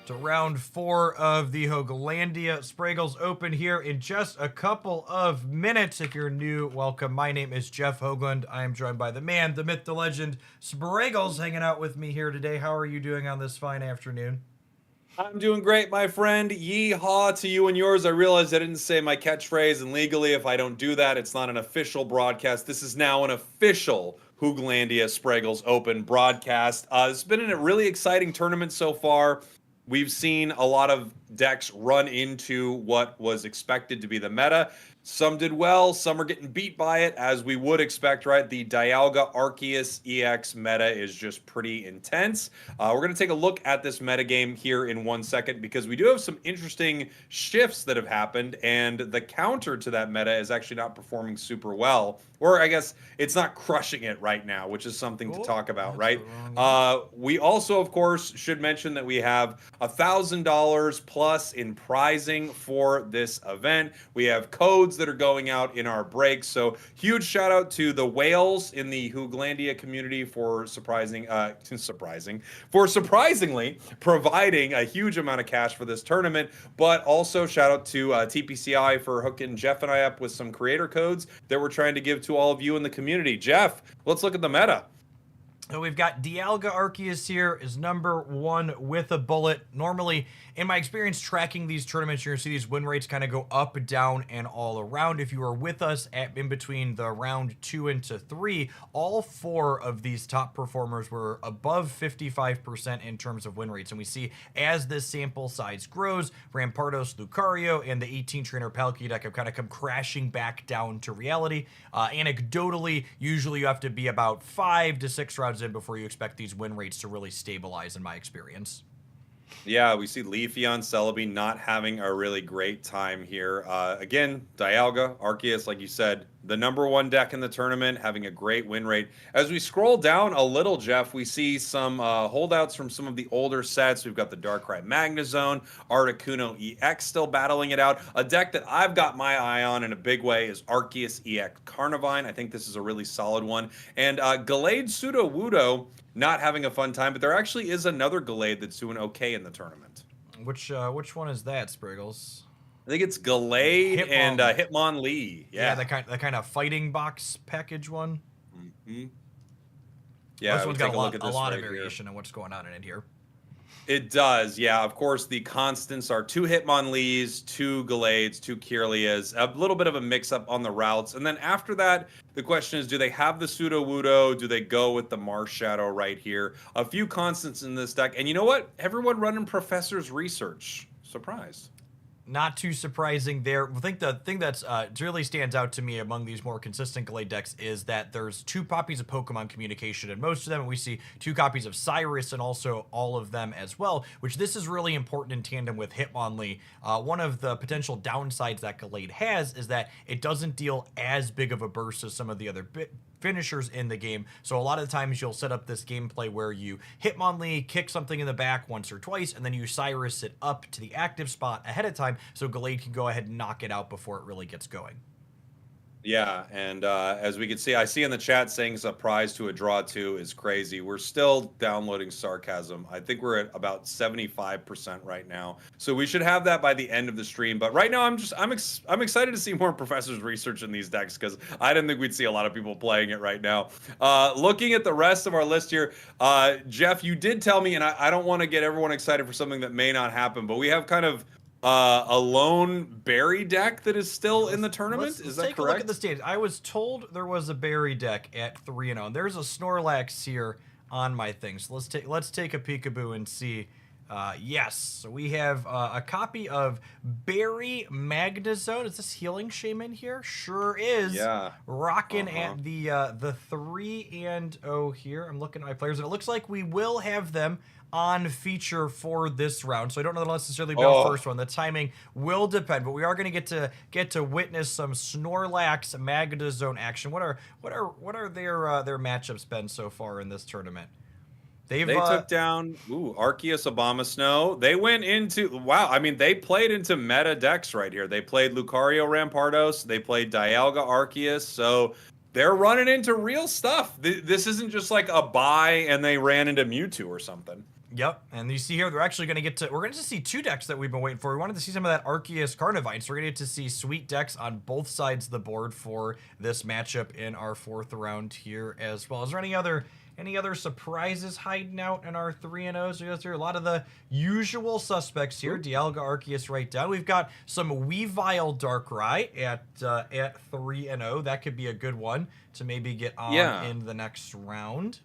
to round 4 of the Hooglandia Spragels Open here in just a couple of minutes. If you're new, welcome. My name is Jeff Hoagland. I am joined by the man, the myth, the legend, Spragels, hanging out with me here today. How are you doing on this fine afternoon? I'm doing great, my friend. Yeehaw to you and yours. I realized I didn't say my catchphrase, and legally, if I don't do that, it's not an official broadcast. This is now an official Hooglandia Spragels Open broadcast. It's been a really exciting tournament so far. We've seen a lot of decks run into what was expected to be the meta. Some did well, some are getting beat by it, as we would expect, right? The Dialga Arceus EX meta is just pretty intense. We're going to take a look at this meta game here in 1 second, because we do have some interesting shifts that have happened, and the counter to that meta is actually not performing super well. Or I guess it's not crushing it right now, which is something to talk about, right? We also, of course, should mention that we have $1,000 plus in prizing for this event. We have codes that are going out in our breaks. So huge shout out to the whales in the Hooglandia community for surprisingly providing a huge amount of cash for this tournament. But also shout out to TPCI for hooking Jeff and I up with some creator codes that we're trying to give to all of you in the community. Jeff, let's look at the meta. So we've got Dialga Arceus here is number 1 with a bullet. Normally, in my experience tracking these tournaments, you're going to see these win rates kind of go up, down, and all around. If you are with us in between the round 2 and 3, all 4 of these top performers were above 55% in terms of win rates. And we see as this sample size grows, Rampardos, Lucario, and the 18-trainer Palkia deck have kind of come crashing back down to reality. Anecdotally, usually you have to be about 5 to 6 rounds in before you expect these win rates to really stabilize, in my experience. Yeah, we see Leafeon Celebi not having a really great time here. Again, Dialga, Arceus, like you said, the number 1 deck in the tournament, having a great win rate. As we scroll down a little, Jeff, we see some holdouts from some of the older sets. We've got the Darkrai Magnezone, Articuno EX still battling it out. A deck that I've got my eye on in a big way is Arceus EX Carnivine. I think this is a really solid one. And Gallade Sudowoodo not having a fun time, but there actually is another Gallade that's doing okay in the tournament. Which one is that, Spragels? I think it's Gallade and Hitmonlee. Yeah, the kind of fighting box package one. Mm-hmm. Yeah, this one's got a lot of variation on what's going on in it here. It does, yeah. Of course, the constants are 2 Hitmonlees, 2 Gallades, 2 Kirlias, a little bit of a mix-up on the routes. And then after that, the question is, do they have the Sudowoodo? Do they go with the Marshadow right here? A few constants in this deck. And you know what? Everyone running Professor's Research. Surprised. Not too surprising there. I think the thing that's really stands out to me among these more consistent Gallade decks is that there's 2 copies of Pokemon Communication in most of them, and we see 2 copies of Cyrus and also all of them as well, which this is really important in tandem with Hitmonlee. One of the potential downsides that Gallade has is that it doesn't deal as big of a burst as some of the other finishers in the game. So a lot of the times you'll set up this gameplay where you Hitmonlee, kick something in the back once or twice, and then you Cyrus it up to the active spot ahead of time so Gallade can go ahead and knock it out before it really gets going. Yeah, and as we can see, I see in the chat saying a prize to a draw 2 is crazy. We're still downloading Sarcasm. I think we're at about 75% right now. So we should have that by the end of the stream. But right now, I'm excited to see more Professor's Research in these decks, because I didn't think we'd see a lot of people playing it right now. Looking at the rest of our list here, Jeff, you did tell me, and I don't want to get everyone excited for something that may not happen, but we have kind of a lone berry deck that is still in the tournament. Is that correct? Take a look at the stage. I was told there was a berry deck at 3-0. And there's a Snorlax here on my thing. So let's take a peekaboo and see. Yes, so we have a copy of Berry Magnezone. Is this Healing Shaman here? Sure is. Yeah. Rocking at the 3-0 here. I'm looking at my players, and it looks like we will have them on feature for this round. So I don't know that will necessarily be our first one. The timing will depend, but we are going to get to witness some Snorlax Magnezone action. What are their matchups been so far in this tournament? They took down Arceus Abomasnow. They went into I mean, they played into meta decks right here. They played Lucario Rampardos. They played Dialga Arceus. So they're running into real stuff. This isn't just like a buy and they ran into Mewtwo or something. Yep, and you see here, they're actually going to we're going to see two decks that we've been waiting for. We wanted to see some of that Arceus Carnivine, so we're going to get to see sweet decks on both sides of the board for this matchup in our 4th round here as well. Is there any other surprises hiding out in our 3-0s? We go through a lot of the usual suspects here. Dialga, Arceus right down. We've got some Weavile Darkrai at 3-0. That could be a good one to maybe get on in the next round.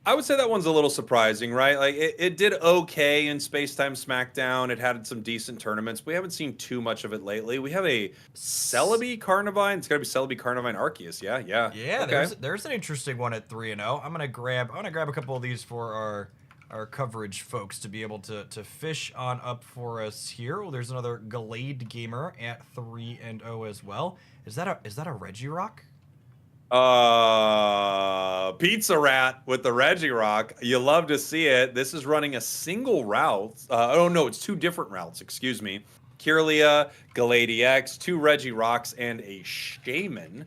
I would say that one's a little surprising, right? Like it did okay in Space Time Smackdown. It had some decent tournaments. We haven't seen too much of it lately. We have a Celebi Carnivine. It's got to be Celebi Carnivine Arceus. Yeah. Yeah, okay. There's an interesting one at 3-0. I'm gonna grab a couple of these for our coverage folks to be able to fish on up for us here. Well, there's another Gallade Gamer at 3-0 as well. Is that a Regirock? Pizza Rat with the Regirock. You love to see it. This is running a single route. Oh no, it's 2 different routes. Excuse me. Kirlia, Gallade X, 2 Regirocks, and a Shaman.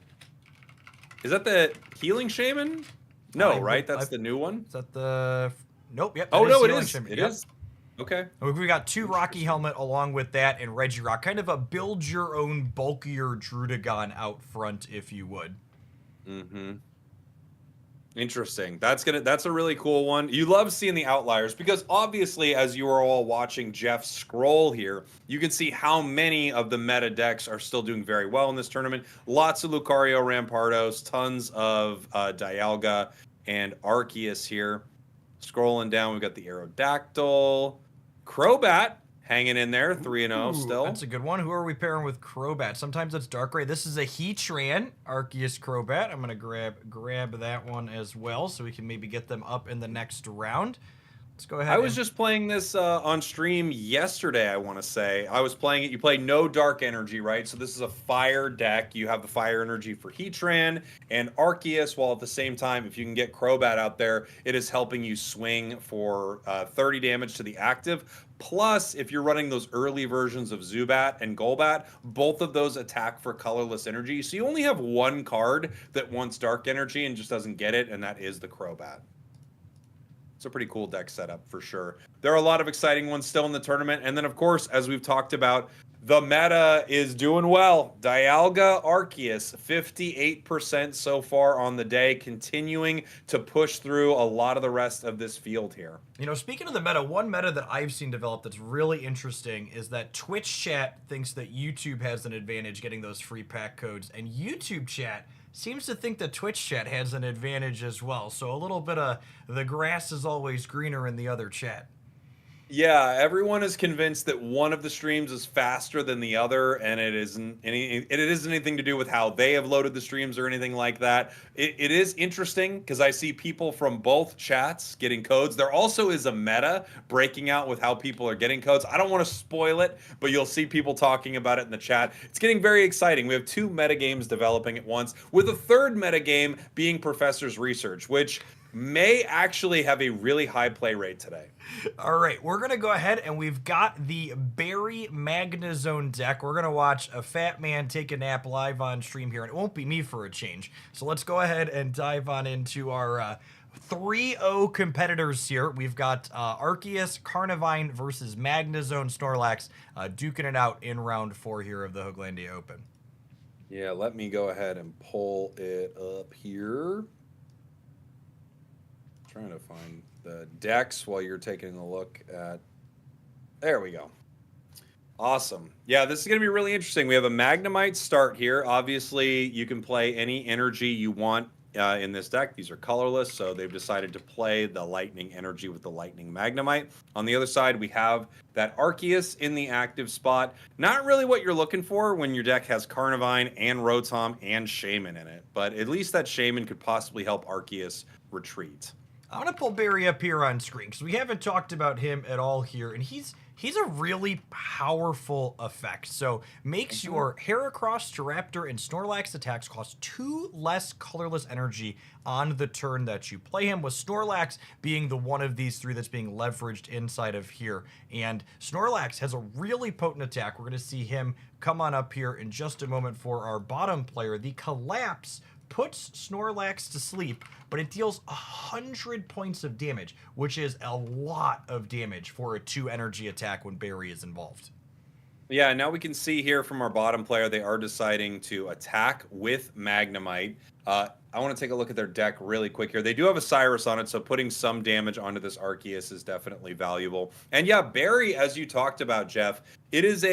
Is that the Healing Shaman? No, right? That's the new one. Is that the? Nope. Yep. Oh no, it is. Shaman. It is. Okay. We got 2 Rocky Helmet along with that and Regirock. Kind of a build your own bulkier Drudagon out front, if you would. Interesting. That's a really cool one. You love seeing the outliers because obviously, as you are all watching Jeff scroll here, you can see how many of the meta decks are still doing very well in this tournament. Lots of Lucario Rampardos, tons of Dialga and Arceus here. Scrolling down, we've got the Aerodactyl, Crobat hanging in there, 3-0 still. That's a good one. Who are we pairing with Crobat? Sometimes it's Darkrai. This is a Heatran Arceus Crobat. I'm going to grab that one as well so we can maybe get them up in the next round. Let's go ahead. I was just playing this on stream yesterday, I want to say. I was playing it. You play no dark energy, right? So this is a fire deck. You have the fire energy for Heatran and Arceus, while at the same time, if you can get Crobat out there, it is helping you swing for 30 damage to the active. Plus, if you're running those early versions of Zubat and Golbat, both of those attack for colorless energy. So you only have one card that wants dark energy and just doesn't get it, and that is the Crobat. It's a pretty cool deck setup for sure. There are a lot of exciting ones still in the tournament. And then, of course, as we've talked about, the meta is doing well. Dialga Arceus, 58% so far on the day, continuing to push through a lot of the rest of this field here. You know, speaking of the meta, one meta that I've seen develop that's really interesting is that Twitch chat thinks that YouTube has an advantage getting those free pack codes, and YouTube chat seems to think that Twitch chat has an advantage as well. So a little bit of the grass is always greener in the other chat. Yeah, everyone is convinced that one of the streams is faster than the other, and it isn't anything to do with how they have loaded the streams or anything like that. It is interesting because I see people from both chats getting codes. There also is a meta breaking out with how people are getting codes. I don't want to spoil it, but you'll see people talking about it in the chat. It's getting very exciting. We have 2 meta games developing at once, with a 3rd meta game being Professor's Research, which may actually have a really high play rate today. All right, we're going to go ahead and we've got the Barry Magnezone deck. We're going to watch a fat man take a nap live on stream here, and it won't be me for a change. So let's go ahead and dive on into our 3-0 competitors here. We've got Arceus, Carnivine versus Magnezone Snorlax duking it out in round 4 here of the Hooglandia Open. Yeah, let me go ahead and pull it up here. Trying to find the decks while you're taking a look at. There we go. Awesome. Yeah, this is going to be really interesting. We have a Magnemite start here. Obviously, you can play any energy you want in this deck. These are colorless, so they've decided to play the Lightning energy with the Lightning Magnemite. On the other side, we have that Arceus in the active spot. Not really what you're looking for when your deck has Carnivine and Rotom and Shaman in it, but at least that Shaman could possibly help Arceus retreat. I'm going to pull Barry up here on screen because we haven't talked about him at all here, and he's a really powerful effect. So makes your Heracross, Staraptor, and Snorlax attacks cost 2 less colorless energy on the turn that you play him, with Snorlax being the one of these 3 that's being leveraged inside of here. And Snorlax has a really potent attack. We're going to see him come on up here in just a moment for our bottom player, the Collapse puts Snorlax to sleep, but it deals 100 points of damage, which is a lot of damage for a 2 energy attack when Barry is involved. Yeah, now we can see here from our bottom player, they are deciding to attack with Magnemite. I want to take a look at their deck really quick here. They do have a Cyrus on it, so putting some damage onto this Arceus is definitely valuable. And yeah, Barry, as you talked about, Jeff, it is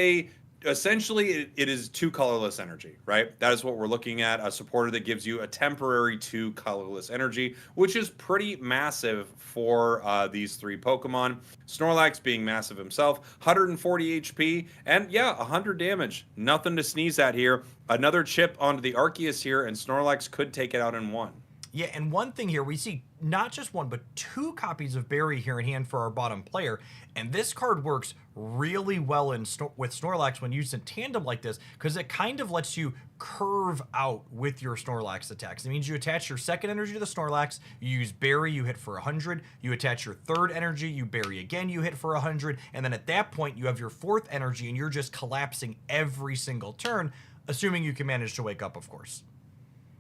essentially it is 2 colorless energy, right? That is what we're looking at, a supporter that gives you a temporary 2 colorless energy, which is pretty massive for these 3 Pokemon. Snorlax being massive himself, 140 HP, and yeah, 100 damage. Nothing to sneeze at here. Another chip onto the Arceus here, and Snorlax could take it out in 1. Yeah, and one thing here, we see not just 1, but 2 copies of Barry here in hand for our bottom player. And this card works really well with Snorlax when used in tandem like this, because it kind of lets you curve out with your Snorlax attacks. It means you attach your second energy to the Snorlax, you use Barry, you hit for 100, you attach your third energy, you Barry again, you hit for 100, and then at that point you have your fourth energy and you're just collapsing every single turn, assuming you can manage to wake up, of course.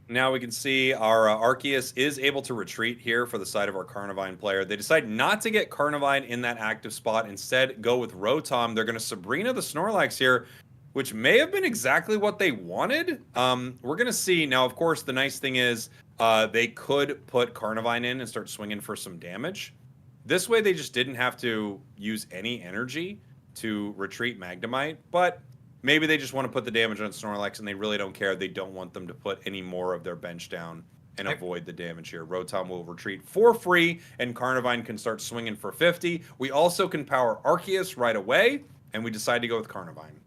Now we can see our Arceus is able to retreat here for the side of our Carnivine player. They decide not to get Carnivine in that active spot. Instead, go with Rotom. They're going to Sabrina the Snorlax here, which may have been exactly what they wanted. We're going to see. Now, of course, the nice thing is they could put Carnivine in and start swinging for some damage. This way, they just didn't have to use any energy to retreat Magnemite, but maybe they just want to put the damage on Snorlax and they really don't care. They don't want them to put any more of their bench down and avoid the damage here. Rotom will retreat for free and Carnivine can start swinging for 50. We also can power Arceus right away, and we decide to go with Carnivine.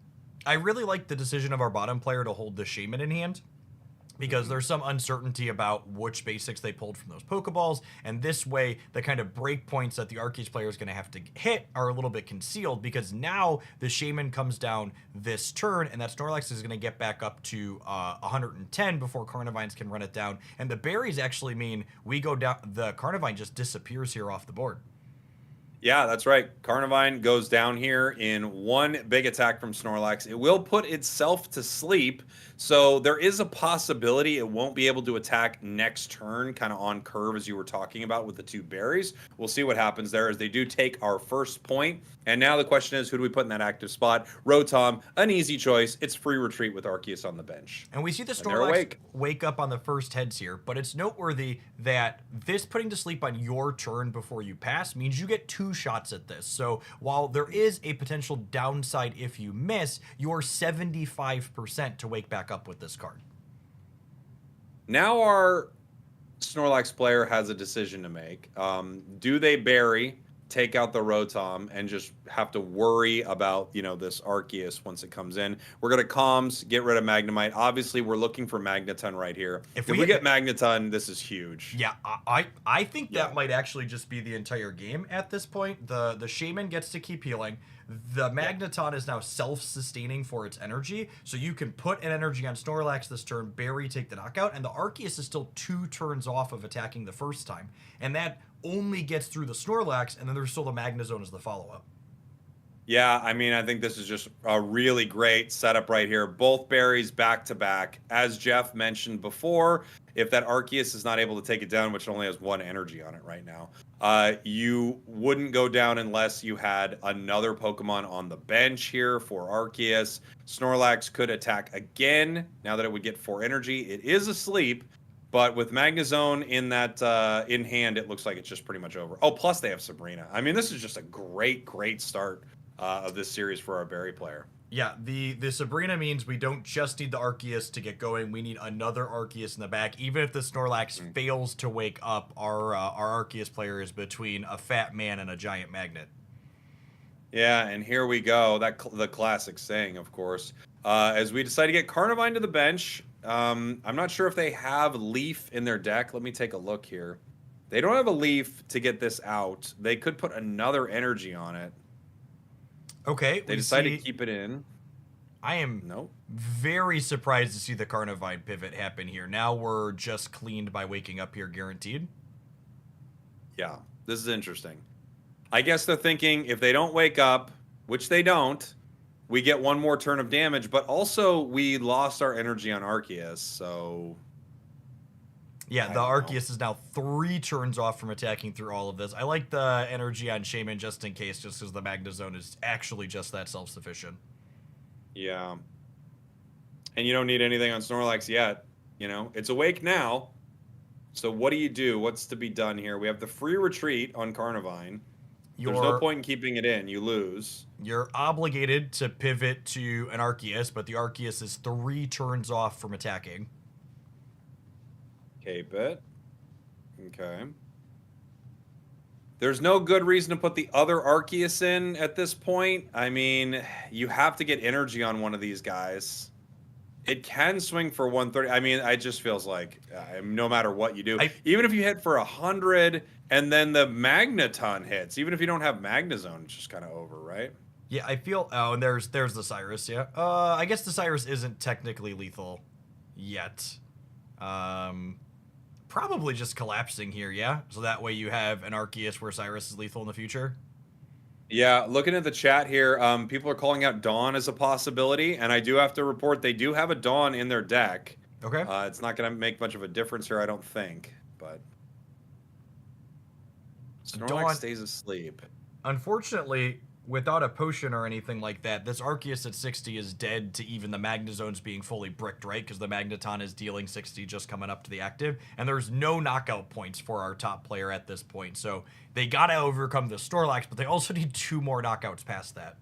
I really like the decision of our bottom player to hold the Shaman in hand, because there's some uncertainty about which basics they pulled from those Pokeballs, and this way the kind of break points that the Arceus player is going to have to hit are a little bit concealed, because now the Shaman comes down this turn, and that Snorlax is going to get back up to 110 before Carnivines can run it down, and the berries actually mean we go down, the Carnivine just disappears here off the board. Yeah, that's right. Carnivine goes down here in 1 big attack from Snorlax. It will put itself to sleep, so there is a possibility it won't be able to attack next turn, kind of on curve as you were talking about with the 2 berries. We'll see what happens there as they do take our first point. And now the question is, who do we put in that active spot? Rotom, an easy choice. It's free retreat with Arceus on the bench. And we see the Snorlax wake up on the first heads here, but it's noteworthy that this putting to sleep on your turn before you pass means you get 2 shots at this. So while there is a potential downside if you miss, you're 75% to wake back up with this card. Now our Snorlax player has a decision to make. Do they bury, take out the Rotom, and just have to worry about, this Arceus once it comes in? We're going to Calms, get rid of Magnemite. Obviously, we're looking for Magneton right here. If we get Magneton, this is huge. Yeah, I think that might actually just be the entire game at this point. The Shaman gets to keep healing. The Magneton is now self-sustaining for its energy, so you can put an energy on Snorlax this turn, Barry, take the knockout, and the Arceus is still 2 turns off of attacking the first time. And that only gets through the Snorlax, and then there's still the Magnezone as the follow-up. Yeah, I mean, I think this is just a really great setup right here. Both berries back to back. As Jeff mentioned before, if that Arceus is not able to take it down, which only has 1 energy on it right now, you wouldn't go down unless you had another Pokemon on the bench here for Arceus. Snorlax could attack again now that it would get 4 energy. It is asleep, but with Magnezone in that in hand, it looks like it's just pretty much over. Oh, plus they have Sabrina. I mean, this is just a great, great start of this series for our berry player. Yeah, the Sabrina means we don't just need the Arceus to get going. We need another Arceus in the back. Even if the Snorlax fails to wake up, our Arceus player is between a fat man and a giant magnet. Yeah, and here we go. The classic saying, of course. As we decide to get Carnivine to the bench, I'm not sure if they have Leaf in their deck. Let me take a look here. They don't have a Leaf to get this out. They could put another energy on it. Okay. They decided to keep it in. I am very surprised to see the Carnivine pivot happen here. Now we're just cleaned by waking up here, guaranteed. Yeah, this is interesting. I guess they're thinking if they don't wake up, which they don't, we get 1 more turn of damage, but also we lost our energy on Arceus, so Yeah, I the don't know. Arceus is now 3 turns off from attacking through all of this. I like the energy on Shaman just in case, just because the Magna Zone is actually just that self-sufficient. Yeah. And you don't need anything on Snorlax yet. It's awake now. So what do you do? What's to be done here? We have the free retreat on Carnivine. There's no You're point in keeping it in. You lose. you're obligated to pivot to an Arceus, but the Arceus is 3 turns off from attacking. Cape it. Okay. There's no good reason to put the other Arceus in at this point. I mean, you have to get energy on one of these guys. It can swing for 130. I mean, it just feels like no matter what you do, even if you hit for 100 and then the Magneton hits, even if you don't have Magnezone, it's just kind of over, right? Yeah, I feel. Oh, and there's the Cyrus. Yeah. I guess the Cyrus isn't technically lethal yet. Probably just collapsing here. Yeah. So that way you have an Arceus where Cyrus is lethal in the future. Yeah, looking at the chat here, people are calling out Dawn as a possibility, and I do have to report they do have a Dawn in their deck. Okay. It's not going to make much of a difference here, I don't think, but Snorlax Dawn stays asleep. Unfortunately, without a potion or anything like that, this Arceus at 60 is dead to even the Magnezones being fully bricked, right? Because the Magneton is dealing 60 just coming up to the active, and there's no knockout points for our top player at this point. So they gotta overcome the Snorlax, but they also need 2 more knockouts past that.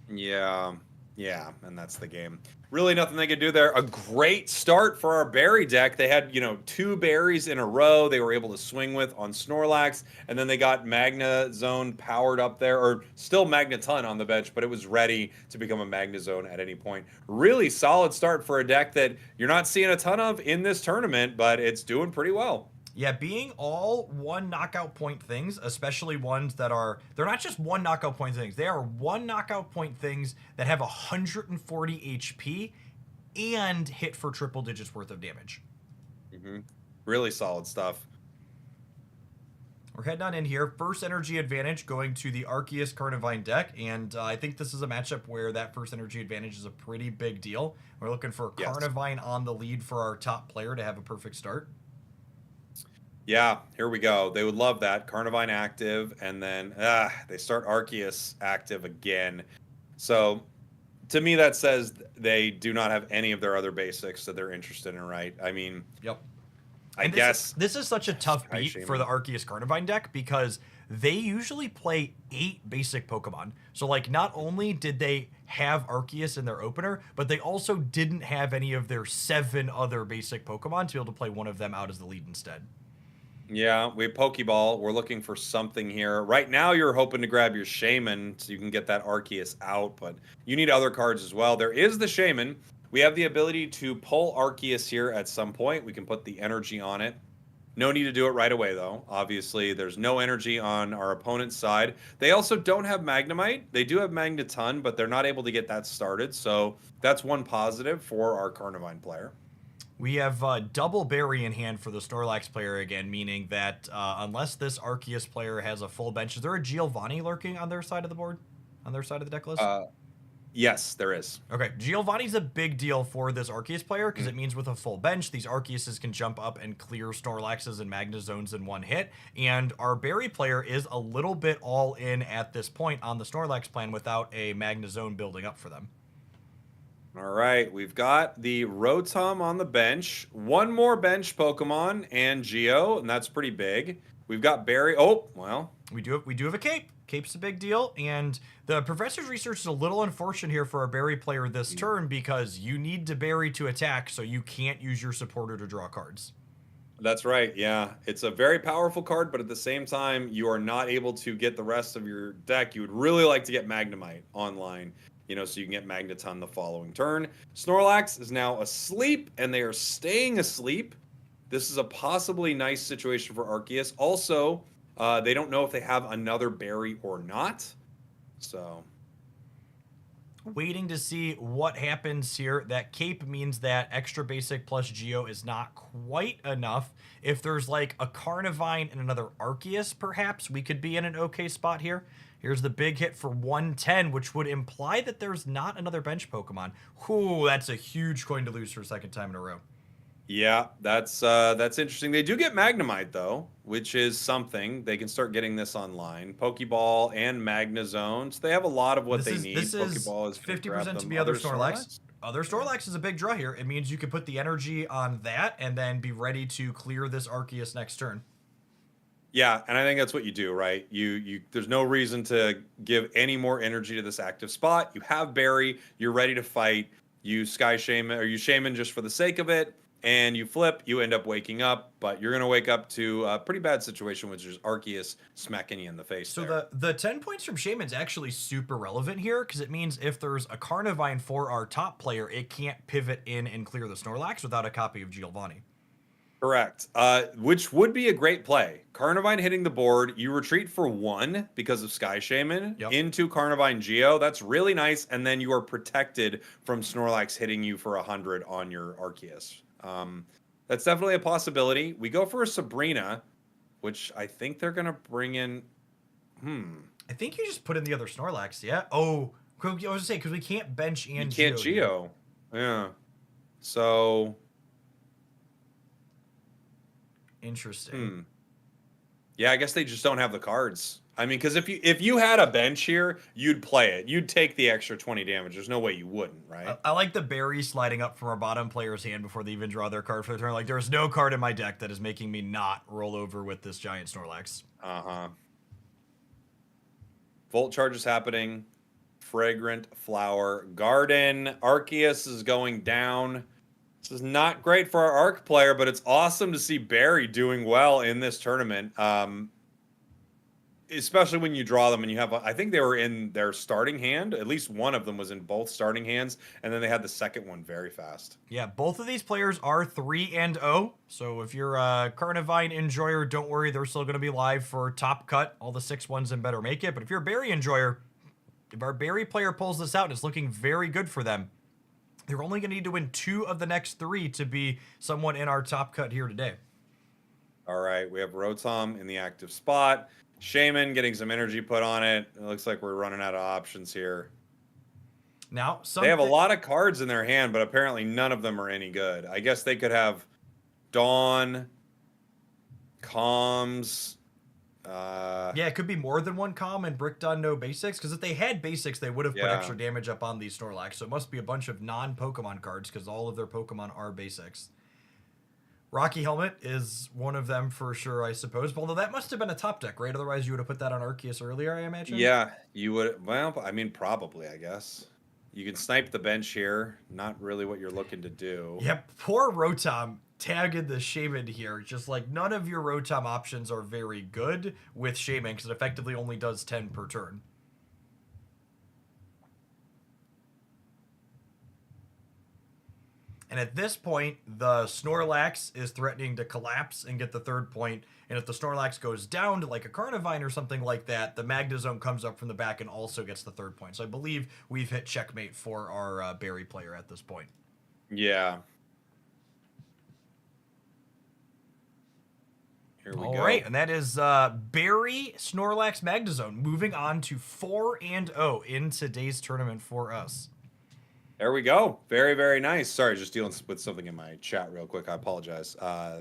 Yeah, and that's the game. Really nothing they could do there. A great start for our berry deck. They had, 2 berries in a row they were able to swing with on Snorlax, and then they got Magnezone powered up there, or still Magneton on the bench, but it was ready to become a Magnezone at any point. Really solid start for a deck that you're not seeing a ton of in this tournament, but it's doing pretty well. Yeah, being all 1 knockout point things, especially ones that are, they're not just 1 knockout point things, they are 1 knockout point things that have 140 HP and hit for triple digits worth of damage. Really solid stuff. We're heading on in here. First energy advantage going to the Arceus Carnivine deck, and I think this is a matchup where that first energy advantage is a pretty big deal. We're looking for Carnivine on the lead for our top player to have a perfect start. Yeah, here we go. They would love that. Carnivine active, and then they start Arceus active again. So, to me, that says they do not have any of their other basics that they're interested in, right? I mean, yep. I guess this is such a tough beat for the Arceus Carnivine deck because they usually play 8 basic Pokemon. So, like, not only did they have Arceus in their opener, but they also didn't have any of their 7 other basic Pokemon to be able to play one of them out as the lead instead. Yeah, we have Pokeball. We're looking for something here. Right now, you're hoping to grab your Shaman so you can get that Arceus out, but you need other cards as well. There is the Shaman. We have the ability to pull Arceus here at some point. We can put the energy on it. No need to do it right away, though. Obviously, there's no energy on our opponent's side. They also don't have Magnemite. They do have Magneton, but they're not able to get that started, so that's one positive for our Carnivine player. We have double berry in hand for the Snorlax player again, meaning that unless this Arceus player has a full bench, is there a Giovanni lurking on their side of the board? On their side of the deck list? Yes, there is. Okay, Giovanni's a big deal for this Arceus player because it means with a full bench, these Arceuses can jump up and clear Snorlaxes and Magnezones in one hit. And our berry player is a little bit all in at this point on the Snorlax plan without a Magnezone building up for them. All right, we've got the Rotom on the bench. One more bench Pokemon and Geo, and that's pretty big. We've got Barry. Oh, well. We do have a Cape. Cape's a big deal, and the Professor's Research is a little unfortunate here for our berry player this turn because you need to berry to attack, so you can't use your supporter to draw cards. That's right, yeah. It's a very powerful card, but at the same time, you are not able to get the rest of your deck. You would really like to get Magnemite online, so you can get Magneton the following turn. Snorlax is now asleep, and they are staying asleep. This is a possibly nice situation for Arceus. Also, they don't know if they have another berry or not. So, waiting to see what happens here. That Cape means that extra basic plus Geo is not quite enough. If there's like a Carnivine and another Arceus, perhaps we could be in an okay spot here. Here's the big hit for 110, which would imply that there's not another bench Pokemon. Ooh, that's a huge coin to lose for a second time in a row. Yeah, that's interesting. They do get Magnemite though, which is something. They can start getting this online. Pokeball and Magnezone. So they have a lot of what This they is need. this is Pokeball is going to grab 50% to them. be other Other Snorlax. Snorlax? Other Yeah. Snorlax is a big draw here. It means you can put the energy on that and then be ready to clear this Arceus next turn. Yeah, and I think that's what you do, right? You there's no reason to give any more energy to this active spot. You have Barry, you're ready to fight. You Sky Shaman or you Shaman just for the sake of it, and you flip, you end up waking up, but you're gonna wake up to a pretty bad situation, which is Arceus smacking you in the face So there. the 10 points from Shaman's actually super relevant here because it means if there's a Carnivine for our top player, it can't pivot in and clear the Snorlax without a copy of Giovanni. Correct. Which would be a great play. Carnivine hitting the board, you retreat for 1 because of Sky Shaman Yep. into Carnivine Geo. That's really nice, and then you are protected from Snorlax hitting you for 100 on your Arceus. That's definitely a possibility. We go for a Sabrina, which I think they're gonna bring in. I think you just put in the other Snorlax, yeah? Oh, I was going to say, because we can't bench You and can't Geo here. Geo. Yeah. So, Interesting. yeah, I guess they just don't have the cards. I mean, because if you had a bench here, you'd play it. You'd take the extra 20 damage. There's no way you wouldn't, right? I like the berry sliding up from our bottom player's hand before they even draw their card for the turn. Like, there's no card in my deck that is making me not roll over with this giant Snorlax. Uh-huh. Volt charge is happening. Fragrant Flower Garden. Arceus is going down. This is not great for our Arc player, but it's awesome to see Barry doing well in this tournament. Especially when you draw them and you have, I think they were in their starting hand. At least one of them was in both starting hands, and then they had the second one very fast. Yeah, both of these players are 3-0. So if you're a Carnivine enjoyer, don't worry, they're still going to be live for Top Cut. All the 6-1s and better make it. But if you're a Berry enjoyer, if our Berry player pulls this out, it's looking very good for them. They're only going to need to win 2 of the next 3 to be someone in our Top Cut here today. All right, we have Rotom in the active spot. Shaman getting some energy put on it. It looks like we're running out of options here. Now, They have a lot of cards in their hand, but apparently none of them are any good. I guess they could have Dawn, Comms. Yeah, it could be more than one Calm and Bricked on no basics. Because if they had basics, they would have put Yeah. extra damage up on these Snorlax. So it must be a bunch of non-Pokemon cards because all of their Pokemon are basics. Rocky Helmet is one of them for sure, I suppose. Although that must have been a top deck, right? Otherwise, you would have put that on Arceus earlier, I imagine. Yeah, you would. Well, I mean, probably, I guess. You can snipe the bench here. Not really what you're looking to do. Yep, poor Rotom tagging the Shaman here. Just like none of your Rotom options are very good with Shaman because it effectively only does 10 per turn. And at this point, the Snorlax is threatening to collapse and get the 3rd point. And if the Snorlax goes down to like a Carnivine or something like that, the Magnezone comes up from the back and also gets the 3rd point. So I believe we've hit checkmate for our Berry player at this point. Yeah. Here we All go. right, and that is Berry, Snorlax, Magnezone moving on to 4-0 in today's tournament for us. There we go. Very, very nice. Sorry, just dealing with something in my chat real quick. I apologize.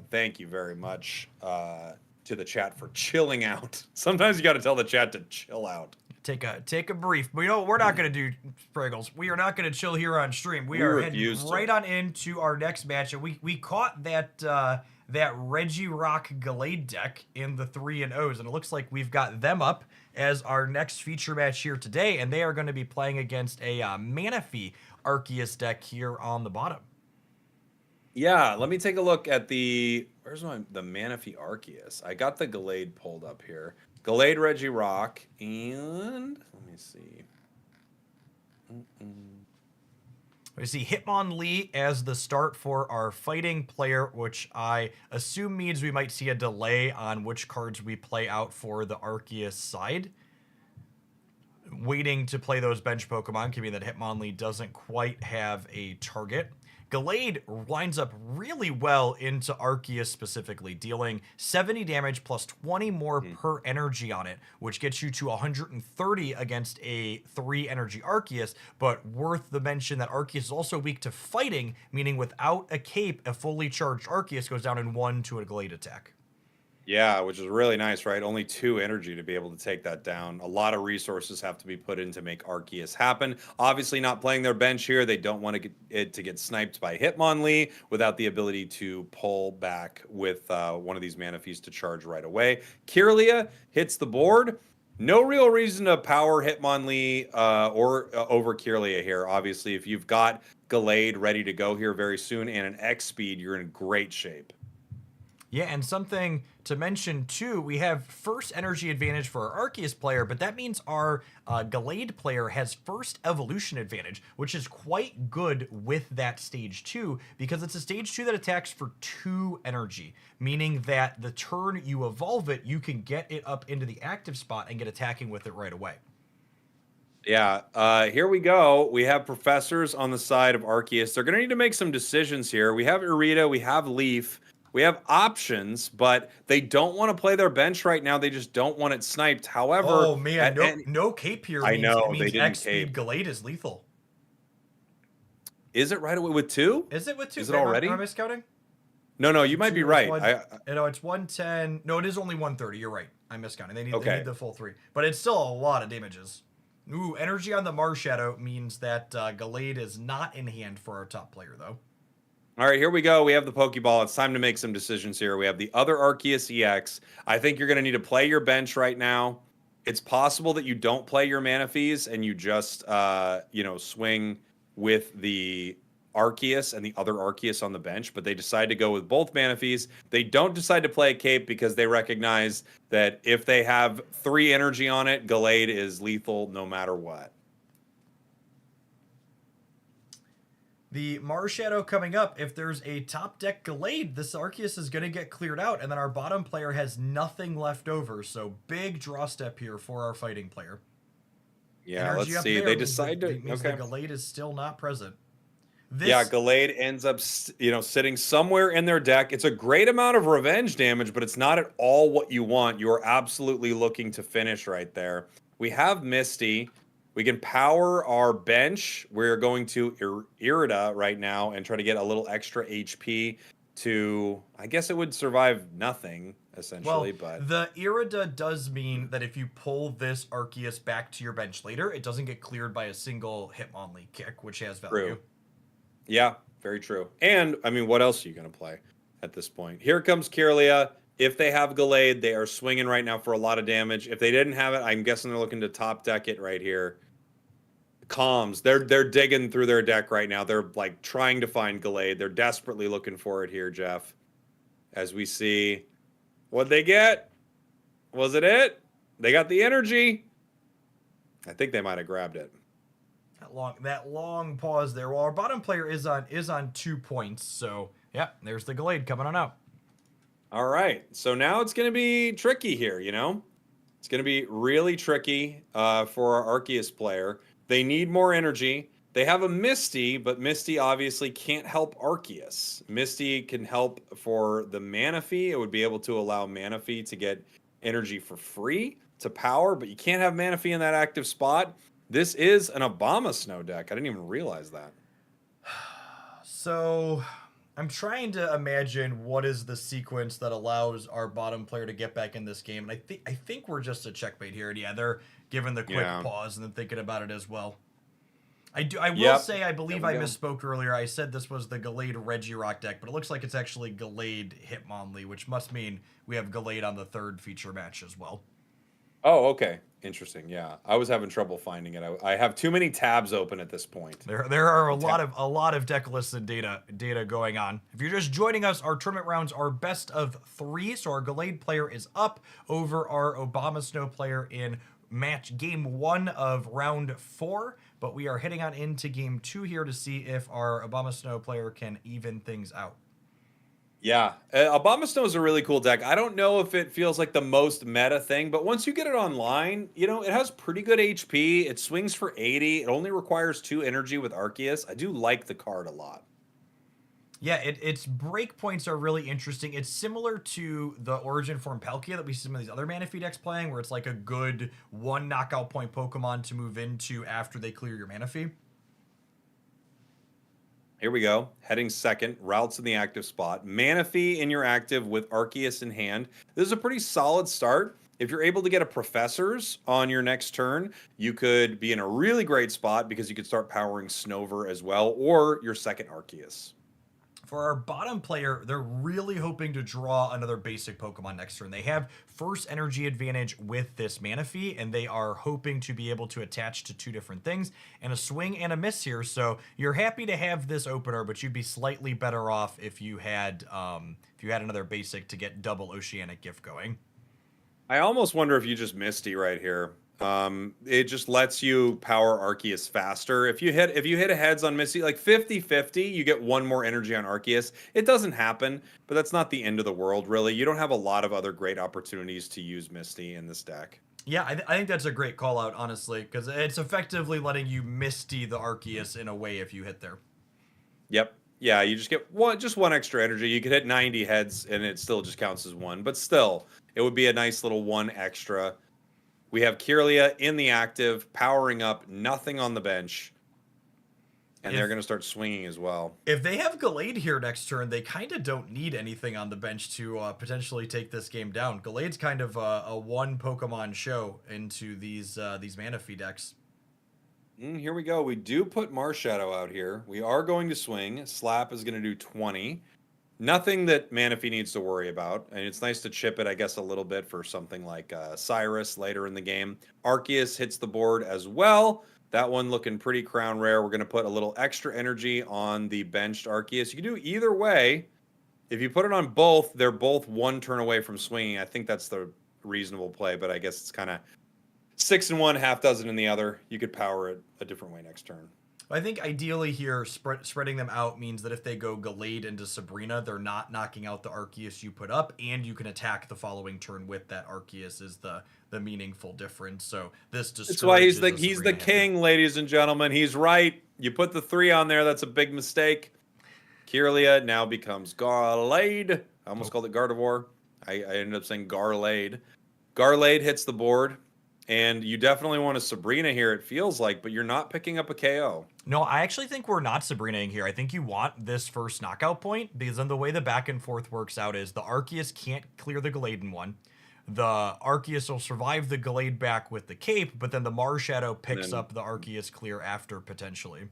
Thank you very much to the chat for chilling out. Sometimes you got to tell the chat to chill out. Take a brief. But you know what we're not going to do, Spragels? We are not going to chill here on stream. We are heading right on into our next match. And we caught that that Regirock Gallade deck in the 3-0s. And it looks like we've got them up as our next feature match here today. And they are going to be playing against a Manaphy Arceus deck here on the bottom. Yeah, let me take a look at the the Manaphy Arceus. I got the Gallade pulled up here. Gallade Regirock, and let me see. We see Hitmonlee as the start for our fighting player, which I assume means we might see a delay on which cards we play out for the Arceus side. Waiting to play those bench Pokemon, given that Hitmonlee doesn't quite have a target. Gallade lines up really well into Arceus specifically, dealing 70 damage plus 20 more per energy on it, which gets you to 130 against a 3 energy Arceus. But worth the mention that Arceus is also weak to fighting, meaning without a cape, a fully charged Arceus goes down in 1 to a Gallade attack. Yeah, which is really nice, right? Only 2 energy to be able to take that down. A lot of resources have to be put in to make Arceus happen. Obviously, not playing their bench here. They don't want it to get sniped by Hitmonlee without the ability to pull back with one of these Manaphy's to charge right away. Kirlia hits the board. No real reason to power Hitmonlee or over Kirlia here. Obviously, if you've got Gallade ready to go here very soon and an X speed, you're in great shape. Yeah, and something to mention too, we have first energy advantage for our Arceus player, but that means our Gallade player has first evolution advantage, which is quite good with that stage 2 because it's a stage 2 that attacks for 2 energy, meaning that the turn you evolve it, you can get it up into the active spot and get attacking with it right away. Yeah, here we go. We have professors on the side of Arceus. They're going to need to make some decisions here. We have Irida, we have Leaf. We have options, but they don't want to play their bench right now. They just don't want it sniped. However, oh man, no cape here. I know, it means they didn't X speed cape. Gallade is lethal. Is it right away with 2? Is it with 2? Is it already? Am I miscounting? No, you might be right. No, it's 110. No, it is only 130. You're right. I'm miscounting. They need the full 3, but it's still a lot of damages. Ooh, energy on the Marshadow means that Gallade is not in hand for our top player though. All right, here we go. We have the Pokeball. It's time to make some decisions here. We have the other Arceus EX. I think you're going to need to play your bench right now. It's possible that you don't play your Manaphy's and you just, swing with the Arceus and the other Arceus on the bench, but they decide to go with both Manaphy's. They don't decide to play a cape because they recognize that if they have 3 energy on it, Gallade is lethal no matter what. The Marshadow coming up, if there's a top deck Gallade, this Arceus is going to get cleared out, and then our bottom player has nothing left over. So big draw step here for our fighting player. Yeah, energy let's see. They decide to... Okay. The Gallade is still not present. Yeah, Gallade ends up, sitting somewhere in their deck. It's a great amount of revenge damage, but it's not at all what you want. You are absolutely looking to finish right there. We have Misty. We can power our bench. We're going to Irida right now and try to get a little extra HP to, I guess it would survive nothing, essentially. But the Irida does mean that if you pull this Arceus back to your bench later, it doesn't get cleared by a single Hitmonlee kick, which has value. True. Yeah, very true. And, I mean, what else are you going to play at this point? Here comes Kirlia. If they have Gallade, they are swinging right now for a lot of damage. If they didn't have it, I'm guessing they're looking to top deck it right here. Comms, they're digging through their deck right now. They're like trying to find Gallade. They're desperately looking for it here, Jeff. As we see, what'd they get? Was it? They got the energy. I think they might have grabbed it. That long pause there. Well, our bottom player is on 2 points. So yeah, there's the Gallade coming on out. All right, so now it's going to be tricky here. It's going to be really tricky for our Arceus player. They need more energy. They have a Misty, but Misty obviously can't help Arceus. Misty can help for the Manaphy. It would be able to allow Manaphy to get energy for free to power, but you can't have Manaphy in that active spot. This is an Abomasnow deck. I didn't even realize that. So I'm trying to imagine what is the sequence that allows our bottom player to get back in this game. And I think we're just a checkmate here. And yeah, they're giving the quick pause and then thinking about it as well. I will say I believe I misspoke earlier. I said this was the Gallade Regirock deck, but it looks like it's actually Gallade Hitmonlee, which must mean we have Gallade on the 3rd feature match as well. Oh, okay. Interesting. Yeah, I was having trouble finding it. I have too many tabs open at this point. There are a lot of deck lists and data going on. If you're just joining us, our tournament rounds are best of 3, so our Gallade player is up over our Abomasnow player in game 1 of round 4, but we are heading on into game 2 here to see if our Abomasnow player can even things out. Yeah, Abomasnow is a really cool deck. I don't know if it feels like the most meta thing, but once you get it online, it has pretty good HP. It swings for 80. It only requires 2 energy with Arceus. I do like the card a lot. Yeah, its breakpoints are really interesting. It's similar to the origin form Palkia that we see some of these other Manaphy decks playing, where it's like a good one knockout point Pokemon to move into after they clear your Manaphy. Here we go. Heading second, routes in the active spot. Manaphy in your active with Arceus in hand. This is a pretty solid start. If you're able to get a Professor's on your next turn, you could be in a really great spot because you could start powering Snover as well, or your second Arceus. For our bottom player, they're really hoping to draw another basic Pokemon next turn. They have first energy advantage with this Manaphy, and they are hoping to be able to attach to two different things, and a swing and a miss here. So you're happy to have this opener, but you'd be slightly better off if you had another basic to get double Oceanic Gift going. I almost wonder if you just Misty right here. It just lets you power Arceus faster. If you hit a heads on Misty, like 50-50, you get one more energy on Arceus. It doesn't happen, but that's not the end of the world, really. You don't have a lot of other great opportunities to use Misty in this deck. Yeah, I think that's a great call out, honestly, because it's effectively letting you Misty the Arceus in a way if you hit there. Yep. Yeah, you just get one extra energy. You could hit 90 heads and it still just counts as one, but still, it would be a nice little one extra. We have Kirlia in the active, powering up, nothing on the bench. And they're going to start swinging as well. If they have Gallade here next turn, they kind of don't need anything on the bench to potentially take this game down. Gallade's kind of a one Pokemon show into these Manaphy decks. Here we go. We do put Marshadow out here. We are going to swing. Slap is going to do 20. Nothing that Manaphy needs to worry about. And it's nice to chip it, I guess, a little bit for something like Cyrus later in the game. Arceus hits the board as well. That one looking pretty crown rare. We're going to put a little extra energy on the benched Arceus. You can do either way. If you put it on both, they're both one turn away from swinging. I think that's the reasonable play, but I guess it's kind of 6 in one, half dozen in the other. You could power it a different way next turn. I think ideally here, spreading them out means that if they go Gallade into Sabrina, they're not knocking out the Arceus you put up, and you can attack the following turn with that Arceus is the meaningful difference. So this That's why he's discourages the king, ladies and gentlemen. He's right. You put the 3 on there. That's a big mistake. Kirlia now becomes Garlade. I almost called it Gardevoir. I ended up saying Garlade. Garlade hits the board. And you definitely want a Sabrina here, it feels like, but you're not picking up a KO. No, I actually think we're not Sabrinaing here. I think you want this first knockout point, because then the way the back and forth works out is the Arceus can't clear the Gallade in one. The Arceus will survive the Gallade back with the cape, but then the Marshadow picks up the Arceus clear after, potentially.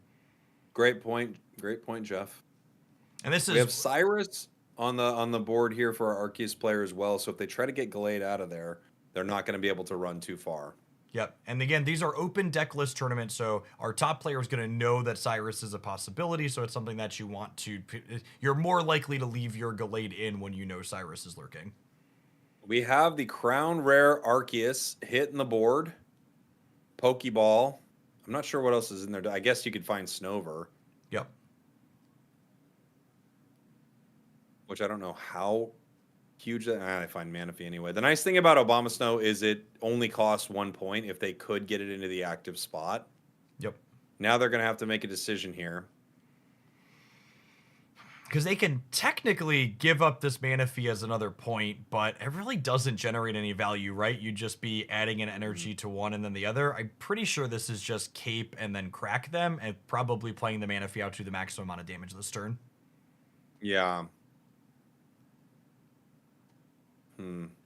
Great point. Great point, Jeff. And we have Cyrus on the board here for our Arceus player as well, so if they try to get Gallade out of there, they're not going to be able to run too far. Yep. And again, these are open deck list tournaments, so our top player is going to know that Cyrus is a possibility, so it's something that you want to... You're more likely to leave your Gallade in when you know Cyrus is lurking. We have the Crown Rare Arceus hitting the board. Pokeball. I'm not sure what else is in there. I guess you could find Snover. Yep. Which I don't know how... huge. I find Manaphy anyway. The nice thing about Obama Snow is it only costs 1 point if they could get it into the active spot. Yep. Now they're going to have to make a decision here. Because they can technically give up this Manaphy as another point, but it really doesn't generate any value, right? You'd just be adding an energy to one and then the other. I'm pretty sure this is just cape and then crack them, and probably playing the Manaphy out to the maximum amount of damage this turn. Yeah.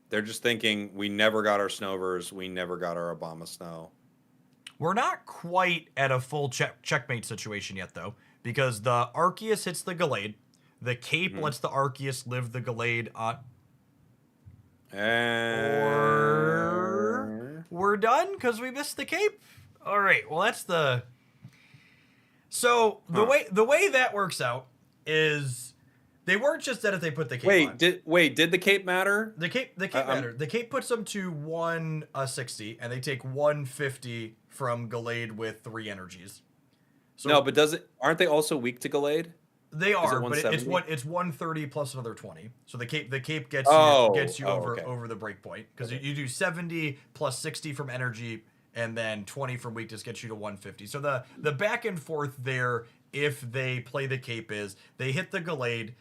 They're just thinking, we never got our Snovers, we never got our Obama Snow. We're not quite at a full checkmate situation yet, though, because the Arceus hits the Gallade. The cape lets the Arceus live the Gallade on... Or... We're done, because we missed the cape? All right, well, that's the... So, the way that works out is... They weren't just dead if they put the cape on. Did the cape matter? The cape mattered. The cape puts them to 160, and they take 150 from Gallade with 3 energies. So, no, but aren't they also weak to Gallade? They are, but it's 130 plus another 20. So the cape gets you over the break point, because you do 70 plus 60 from energy, and then 20 from weakness gets you to 150. So the back and forth there if they play the Cape is they hit the Gallade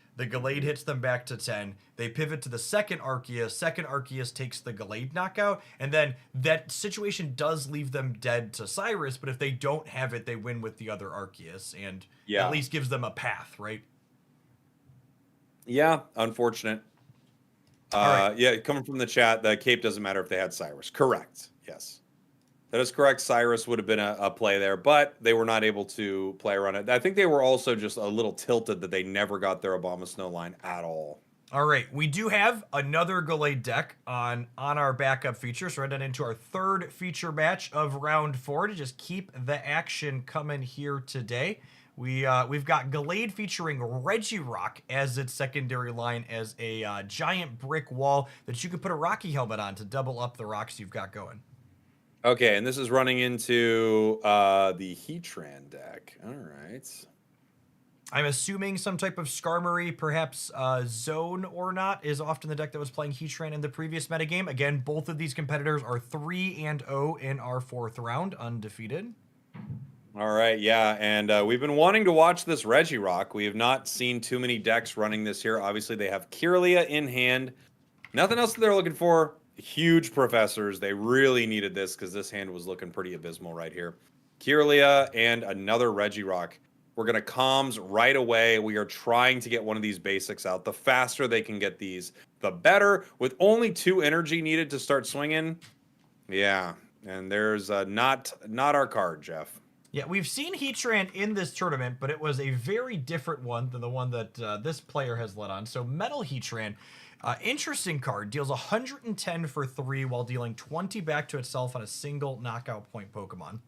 hits them back to 10, they pivot to the second Arceus takes the Gallade knockout, and then that situation does leave them dead to Cyrus, but if they don't have it, they win with the other Arceus, and Yeah. at least gives them a path, right? Yeah, unfortunate. All right. Yeah, coming from the chat, the Cape doesn't matter if they had Cyrus. Correct. Yes. That is correct. Cyrus would have been a play there, but they were not able to play around it. I think they were also just a little tilted that they never got their Obama Snow line at all. All right, we do have another Gallade deck on our backup feature, so we're heading into our third feature match of round 4 to just keep the action coming here today. We've got Gallade featuring Regirock as its secondary line as a giant brick wall that you could put a Rocky helmet on to double up the rocks you've got going. Okay, and this is running into the Heatran deck. All right. I'm assuming some type of Skarmory, perhaps Zone or not, is often the deck that was playing Heatran in the previous metagame. Again, both of these competitors are 3-0 in our 4th round, undefeated. All right, yeah, and we've been wanting to watch this Regirock. We have not seen too many decks running this here. Obviously, they have Kirlia in hand. Nothing else that they're looking for. Huge Professors. They really needed this because this hand was looking pretty abysmal right here. Kirlia and another Regirock. We're going to comms right away. We are trying to get one of these basics out. The faster they can get these, the better. With only 2 energy needed to start swinging. Yeah, and there's not our card, Jeff. Yeah, we've seen Heatran in this tournament, but it was a very different one than the one that this player has led on. So Metal Heatran, interesting card, deals 110 for 3 while dealing 20 back to itself on a single knockout point Pokemon.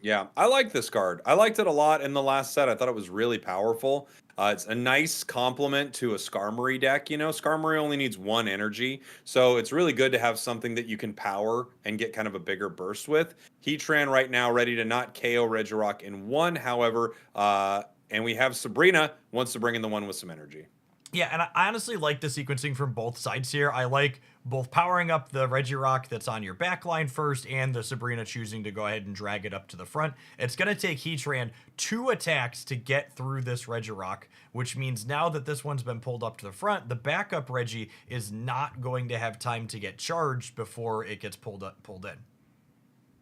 Yeah, I like this card. I liked it a lot in the last set. I thought it was really powerful. It's a nice complement to a Skarmory deck. You know, Skarmory only needs 1 energy, so it's really good to have something that you can power and get kind of a bigger burst with. Heatran right now ready to not KO Regirock in 1, however, and we have Sabrina wants to bring in the one with some energy. Yeah, and I honestly like the sequencing from both sides here. I like both powering up the Regirock that's on your back line first and the Sabrina choosing to go ahead and drag it up to the front. It's going to take Heatran 2 attacks to get through this Regirock, which means now that this one's been pulled up to the front, the backup Regi is not going to have time to get charged before it gets pulled in.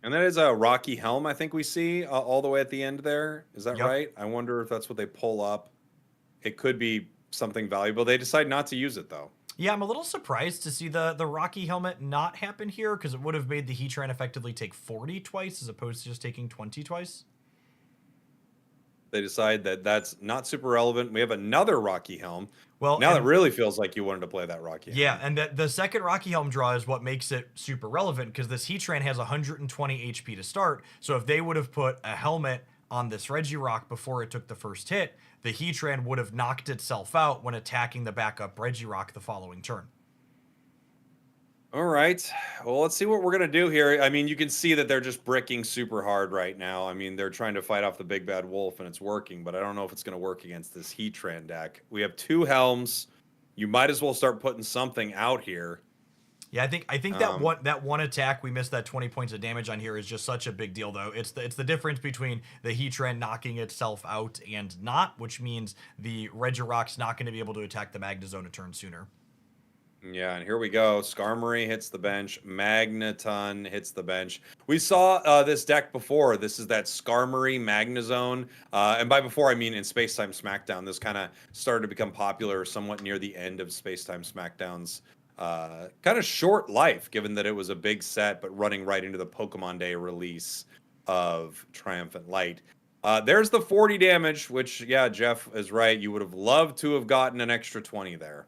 And that is a Rocky Helm, I think we see all the way at the end there. Is that Yep. right? I wonder if that's what they pull up. It could be something valuable. They decide not to use it, though. Yeah, I'm a little surprised to see the Rocky helmet not happen here because it would have made the Heatran effectively take 40 twice as opposed to just taking 20 twice. They decide that that's not super relevant. We have another Rocky Helm. Well, now that really feels like you wanted to play that Rocky Helm. Yeah, and the second Rocky Helm draw is what makes it super relevant because this Heatran has 120 HP to start. So if they would have put a helmet on this Regirock before it took the first hit, the Heatran would have knocked itself out when attacking the backup Regirock the following turn. All right. Well, let's see what we're going to do here. I mean, you can see that they're just bricking super hard right now. I mean, they're trying to fight off the big bad wolf, and it's working, but I don't know if it's going to work against this Heatran deck. We have 2 helms. You might as well start putting something out here. Yeah, I think that one attack we missed that 20 points of damage on here is just such a big deal though. It's the difference between the Heatran knocking itself out and not, which means the Regirock's not going to be able to attack the Magnezone a turn sooner. Yeah, and here we go. Skarmory hits the bench. Magneton hits the bench. We saw this deck before. This is that Skarmory Magnezone. And by before, I mean in Spacetime Smackdown. This kind of started to become popular somewhat near the end of Spacetime Smackdown's kind of short life, given that it was a big set, but running right into the Pokemon Day release of Triumphant Light. There's the 40 damage, which, yeah, Jeff is right. You would have loved to have gotten an extra 20 there.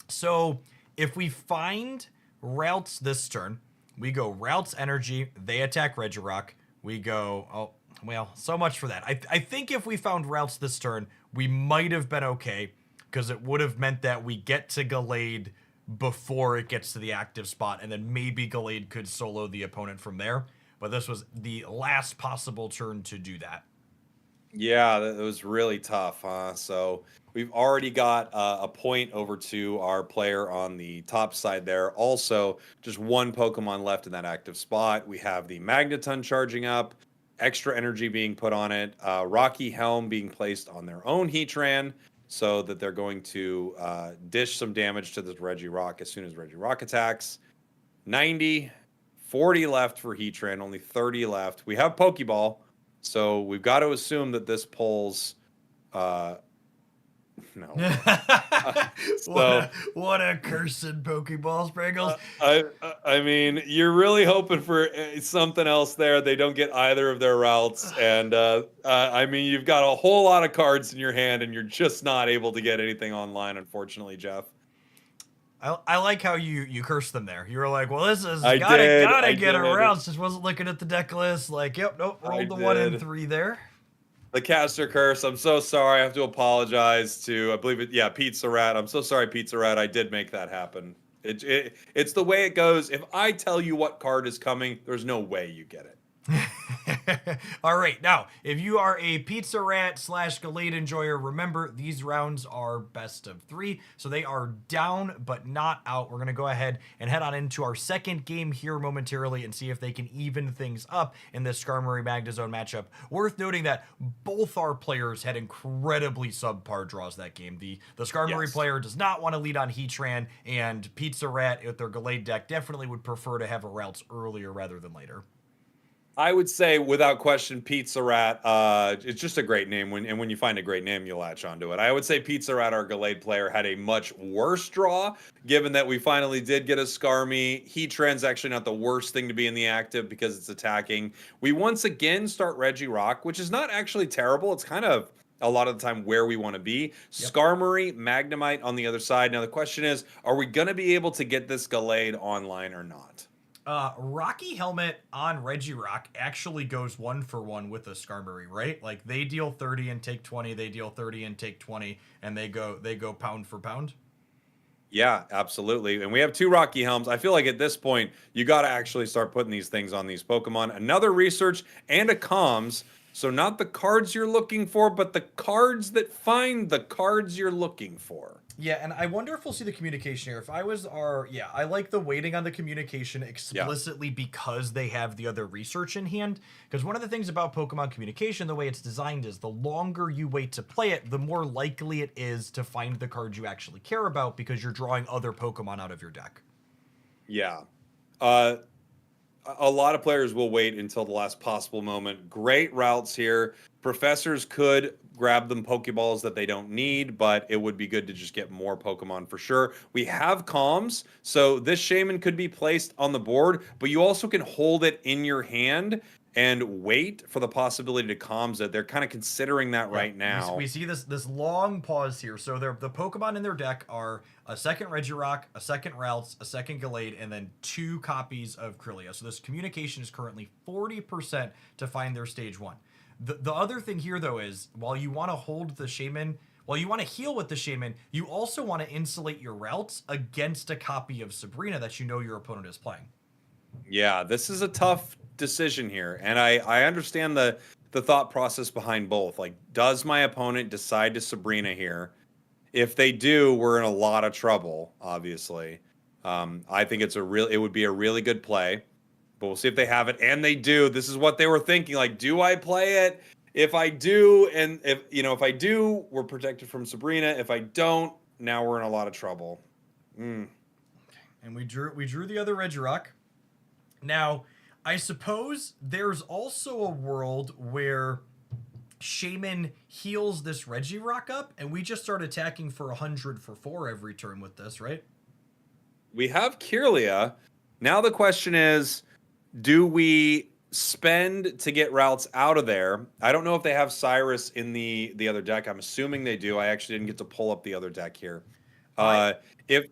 So if we find Routes this turn, we go Routes Energy, they attack Regirock. We go, oh, well, so much for that. I think if we found Routes this turn, we might have been okay, because it would have meant that we get to Gallade before it gets to the active spot, and then maybe Gallade could solo the opponent from there. But this was the last possible turn to do that. Yeah, that was really tough, huh? So we've already got a point over to our player on the top side there. Also, just 1 Pokemon left in that active spot. We have the Magneton charging up. extra energy being put on it. Rocky Helm being placed on their own Heatran so that they're going to dish some damage to this Regirock as soon as Regirock attacks. 90, 40 left for Heatran, only 30 left. We have Pokeball, so we've got to assume that this pulls. No. What a cursed Pokeball, Spragels. I mean, you're really hoping for something else there. They don't get either of their routes, and I mean, you've got a whole lot of cards in your hand, and you're just not able to get anything online, unfortunately, Jeff. I like how you cursed them there. You were like, well, this is I gotta did. get around. Just wasn't looking at the deck list. Like, yep, nope, rolled the 1 and 3 there. The caster curse. I'm so sorry. I have to apologize to, I believe it, yeah, Pizza Rat. I'm so sorry, Pizza Rat. I did make that happen. It's the way it goes. If I tell you what card is coming, there's no way you get it. All right, now, if you are a Pizza Rat / Gallade enjoyer, remember these rounds are best of 3, so they are down but not out. We're going to go ahead and head on into our second game here momentarily and see if they can even things up in this Skarmory Magnezone matchup. Worth noting that both our players had incredibly subpar draws that game. The Skarmory player does not want to lead on Heatran, and Pizza Rat with their Gallade deck definitely would prefer to have a routes earlier rather than later. I would say, without question, Pizza Rat. It's just a great name. When you find a great name, you latch onto it. I would say Pizza Rat, our Gallade player, had a much worse draw, given that we finally did get a Skarmy. Heatran's actually not the worst thing to be in the active because it's attacking. We once again start Regirock, which is not actually terrible. It's kind of a lot of the time where we want to be. Yep. Skarmory, Magnemite on the other side. Now the question is, are we going to be able to get this Gallade online or not? Rocky Helmet on Regirock actually goes 1-for-1 with a Skarmory, right? Like they deal 30 and take 20, they deal 30 and take 20, and they go pound for pound. Yeah, absolutely. And we have 2 Rocky Helms. I feel like at this point, you got to actually start putting these things on these Pokemon. Another research and a comms. So not the cards you're looking for, but the cards that find the cards you're looking for. Yeah, and I wonder if we'll see the communication here. If I was I like the waiting on the communication explicitly because they have the other research in hand. Because one of the things about Pokemon communication, the way it's designed is the longer you wait to play it, the more likely it is to find the cards you actually care about because you're drawing other Pokemon out of your deck. Yeah. A lot of players will wait until the last possible moment. Great routes here. Professors could grab them Pokeballs that they don't need, but it would be good to just get more Pokemon for sure. We have comms, so this Shaman could be placed on the board, but you also can hold it in your hand and wait for the possibility to comms it. They're kind of considering that right now. We see this long pause here. So the Pokemon in their deck are a second Regirock, a second Routes, a second Gallade, and then 2 copies of Krylia. So this communication is currently 40% to find their stage 1. The other thing here, though, is while you want to hold the Shaman, while you want to heal with the Shaman, you also want to insulate your routes against a copy of Sabrina that you know your opponent is playing. Yeah, this is a tough decision here. And I understand the thought process behind both. Like, does my opponent decide to Sabrina here? If they do, we're in a lot of trouble, obviously. I think it would be a really good play. But we'll see if they have it, and they do. This is what they were thinking. Like, do I play it? If I do, and if I do, we're protected from Sabrina. If I don't, now we're in a lot of trouble. And we drew the other Regirock. Now, I suppose there's also a world where Shaman heals this Regirock up, and we just start attacking for 100 for 4 every turn with this, right? We have Kirlia. Now the question is, do we spend to get routes out of there? I don't know if they have Cyrus in the other deck. I'm assuming they do. I actually didn't get to pull up the other deck here. I was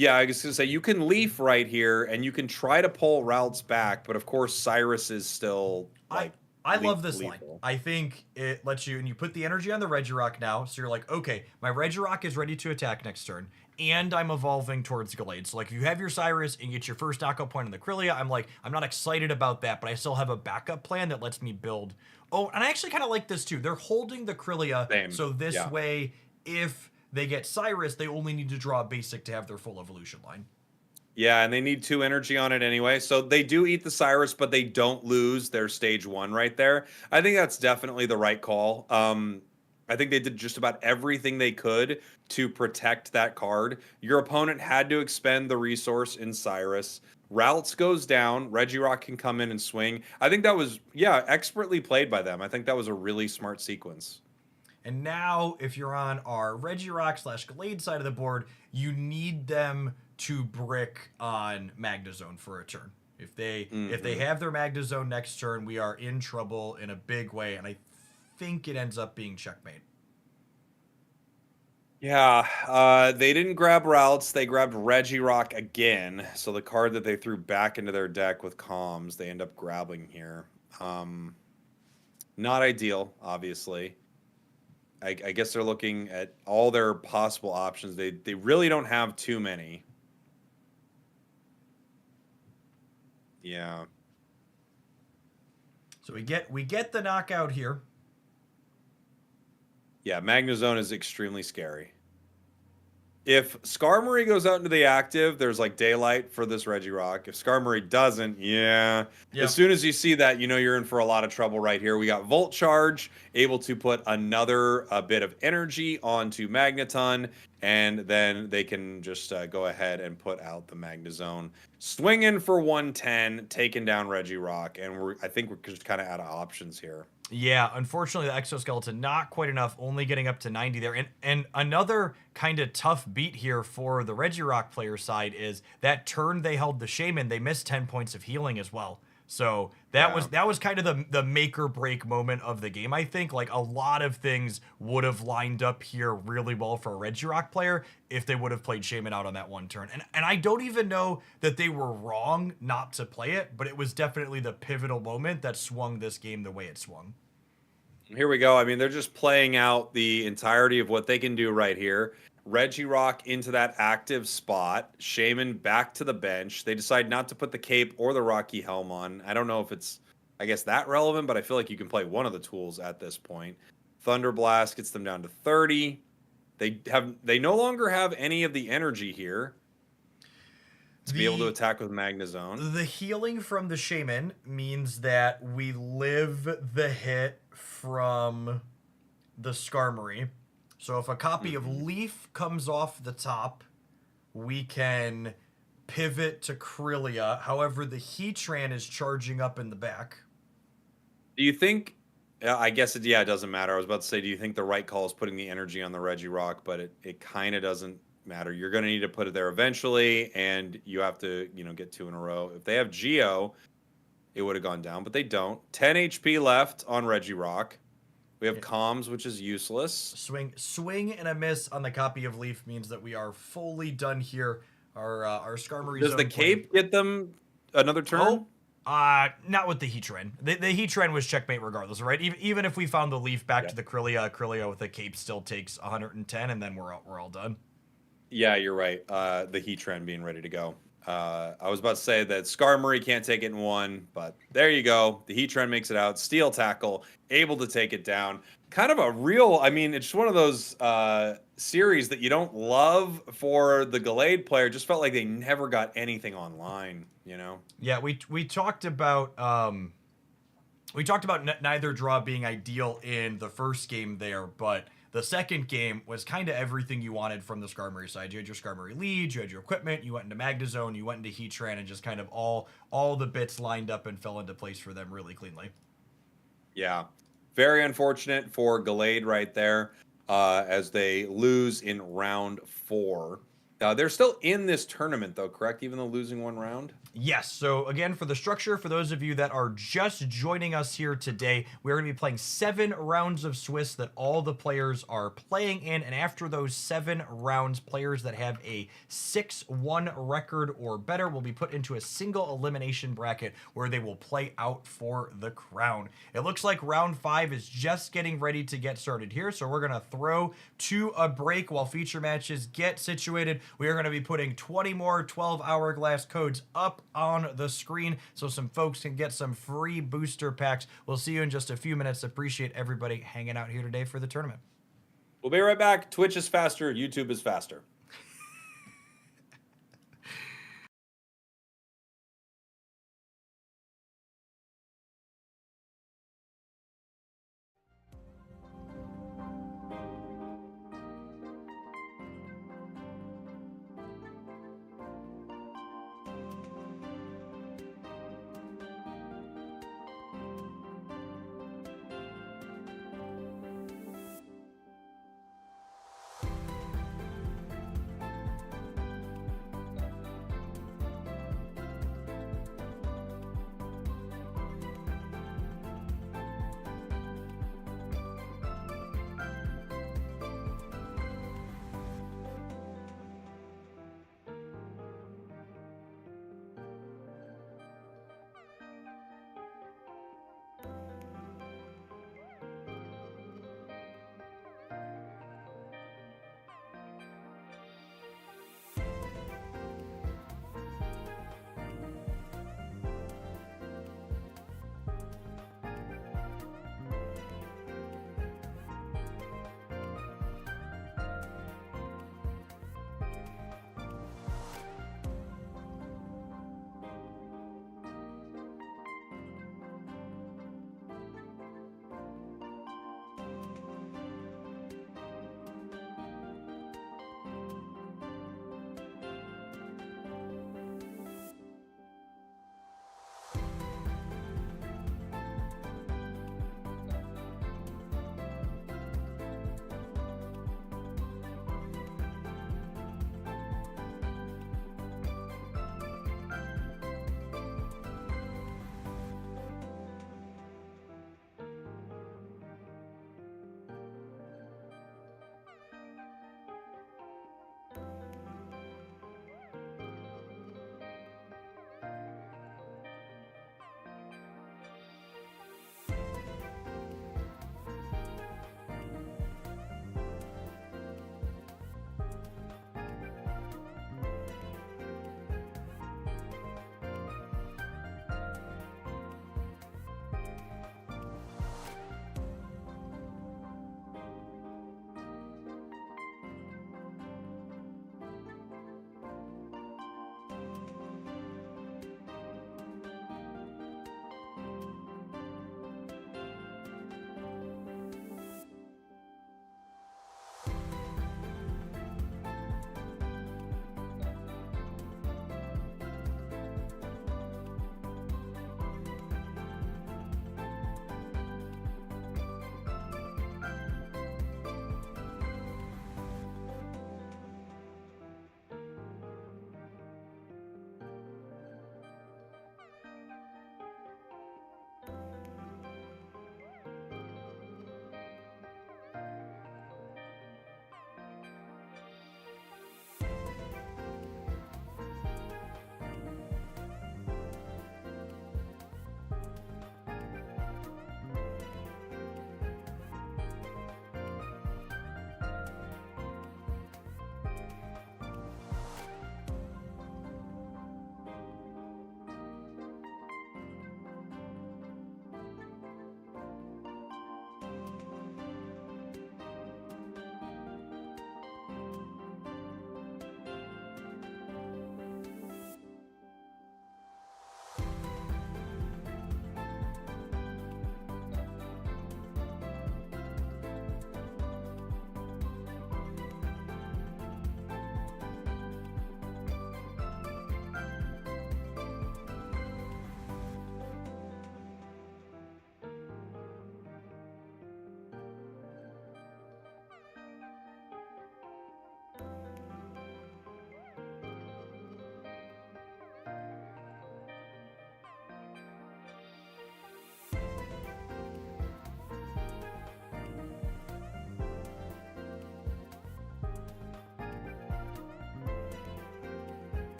going to say, you can leaf right here, and you can try to pull routes back, but of course Cyrus is still like... I love this line. I think it lets you, and you put the energy on the Regirock now, so you're like, okay, my Regirock is ready to attack next turn, and I'm evolving towards Gallade. So like, if you have your Cyrus and get your first knockout point on the Krylia, I'm like, I'm not excited about that, but I still have a backup plan that lets me build. Oh, and I actually kind of like this too. They're holding the Krylia, so this way, if they get Cyrus, they only need to draw a basic to have their full evolution line. Yeah, and they need 2 energy on it anyway. So they do eat the Cyrus, but they don't lose their stage 1 right there. I think that's definitely the right call. I think they did just about everything they could to protect that card. Your opponent had to expend the resource in Cyrus. Routes goes down. Regirock can come in and swing. I think that was, yeah, expertly played by them. I think that was a really smart sequence. And now, if you're on our Regirock / Glade side of the board, you need them to brick on Magnezone for a turn. If they have their Magnezone next turn, we are in trouble in a big way, and I think it ends up being checkmate. Yeah, they didn't grab Routes. They grabbed Regirock again. So the card that they threw back into their deck with comms, they end up grabbing here. Not ideal, obviously. I guess they're looking at all their possible options. They really don't have too many. Yeah. So we get the knockout here. Yeah, Magnezone is extremely scary. If Skarmory goes out into the active, there's like daylight for this Regirock. If Skarmory doesn't, yeah. Yep. As soon as you see that, you know you're in for a lot of trouble right here. We got Volt Charge, able to put another bit of energy onto Magneton, and then they can just go ahead and put out the Magnezone. Swinging for 110, taking down Regirock, and I think we're just kind of out of options here. Yeah, unfortunately, the exoskeleton not quite enough, only getting up to 90 there. And another kind of tough beat here for the Regirock player side is that turn they held the Shaman, they missed 10 points of healing as well. So that was kind of the make or break moment of the game, I think. Like, a lot of things would have lined up here really well for a Regirock player if they would have played Shaman out on that one turn. And I don't even know that they were wrong not to play it, but it was definitely the pivotal moment that swung this game the way it swung. Here we go. I mean, they're just playing out the entirety of what they can do right here. Regirock into that active spot. Shaman back to the bench. They decide not to put the cape or the Rocky Helm on. I don't know if it's, I guess, that relevant, but I feel like you can play one of the tools at this point. Thunder Blast gets them down to 30. They no longer have any of the energy here to be able to attack with Magnezone. The healing from the Shaman means that we live the hit from the Skarmory. So if a copy of Leaf comes off the top, we can pivot to Krylia. However, the Heatran is charging up in the back. Do you think, I guess, it doesn't matter. I was about to say, do you think the right call is putting the energy on the Regirock, but it kind of doesn't matter. You're going to need to put it there eventually, and you have to, get 2 in a row. If they have Geo, it would have gone down, but they don't. 10 HP left on Regirock. We have comms, which is useless. Swing and a miss on the copy of Leaf means that we are fully done here. Our Skarmory Does the cape get them another turn? Not with the Heatran. The Heatran was checkmate regardless, right? Even if we found the Leaf back to the Krylia with the cape still takes 110, and then we're all done. Yeah, you're right. The Heatran being ready to go. I was about to say that Skarmory can't take it in one, but there you go. The Heatran makes it out. Steel Tackle, able to take it down. Kind of a real, it's just one of those series that you don't love for the Gallade player. Just felt like they never got anything online, Yeah, we talked about neither draw being ideal in the first game there, but the second game was kind of everything you wanted from the Skarmory side. You had your Skarmory lead, you had your equipment, you went into Magnezone, you went into Heatran, and just kind of all the bits lined up and fell into place for them really cleanly. Yeah. Very unfortunate for Gallade right there as they lose in round 4. They're still in this tournament, though, correct? Even though losing one round? Yes. So again, for the structure, for those of you that are just joining us here today, we're going to be playing 7 rounds of Swiss that all the players are playing in. And after those 7 rounds, players that have a 6-1 record or better will be put into a single elimination bracket where they will play out for the crown. It looks like round 5 is just getting ready to get started here. So we're going to throw to a break while feature matches get situated. We are going to be putting 20 more 12 Hourglass codes up on the screen so some folks can get some free booster packs. We'll see you in just a few minutes. Appreciate everybody hanging out here today for the tournament. We'll be right back. Twitch is faster. YouTube is faster.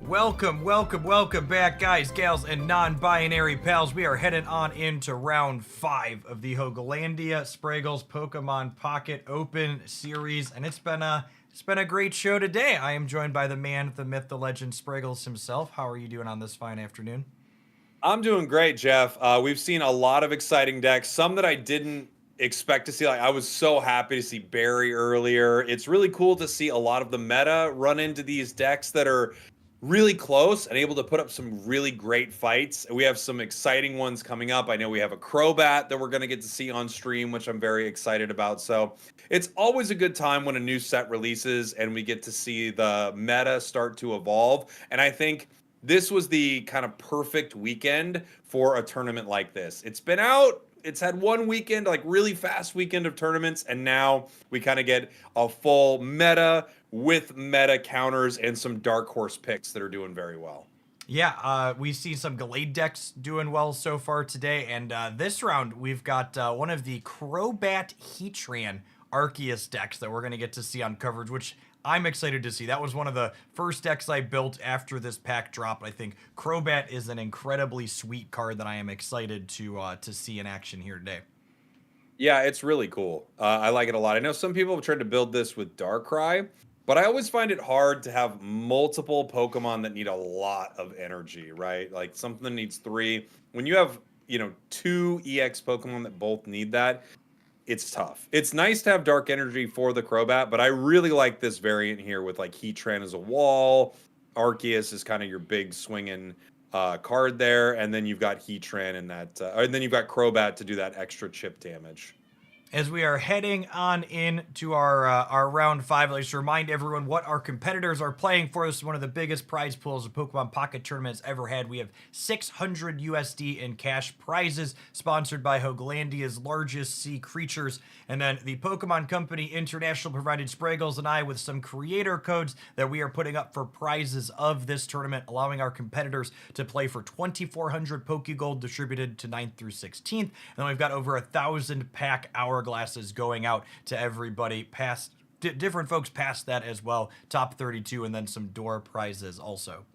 Welcome back, guys, gals, and non-binary pals. We are heading on into round 5 of the Hogalandia Spragels Pokemon Pocket Open Series, and it's been a great show today. I am joined by the man, the myth, the legend, Spragels himself. How are you doing on this fine afternoon? I'm doing great, Jeff. We've seen a lot of exciting decks, some that I didn't expect to see. Like, I was so happy to see Barry earlier. It's really cool to see a lot of the meta run into these decks that are really close and able to put up some really great fights. We have some exciting ones coming up. I know we have a Crobat that we're going to get to see on stream, which I'm very excited about. So it's always a good time when a new set releases and we get to see the meta start to evolve. And I think this was the kind of perfect weekend for a tournament like this. It's been out, it's had one weekend, like really fast weekend of tournaments, and now we kind of get a full meta with meta counters and some dark horse picks that are doing very well. Yeah, we see some Gallade decks doing well so far today, and this round we've got one of the Crobat Heatran Arceus decks that we're going to get to see on coverage, which I'm excited to see. That was one of the first decks I built after this pack drop. I think Crobat is an incredibly sweet card that I am excited to see in action here today. Yeah, it's really cool. I like it a lot. I know some people have tried to build this with Darkrai, but I always find it hard to have multiple Pokemon that need a lot of energy, right? Like something that needs 3. When you have, 2 EX Pokemon that both need that, it's tough. It's nice to have dark energy for the Crobat, but I really like this variant here with like Heatran as a wall. Arceus is kind of your big swinging card there, and then you've got Heatran in that, and then you've got Crobat to do that extra chip damage. As we are heading on into our round 5, let's remind everyone what our competitors are playing for. This is one of the biggest prize pools a Pokemon Pocket Tournament has ever had. We have 600 USD in cash prizes, sponsored by Hogalandia's largest sea creatures. And then the Pokemon Company International provided Spragels and I with some creator codes that we are putting up for prizes of this tournament, allowing our competitors to play for 2,400 Pokegold distributed to 9th through 16th. And then we've got over 1,000 pack hourglasses going out to everybody past different folks past that as well. Top 32, and then some door prizes also.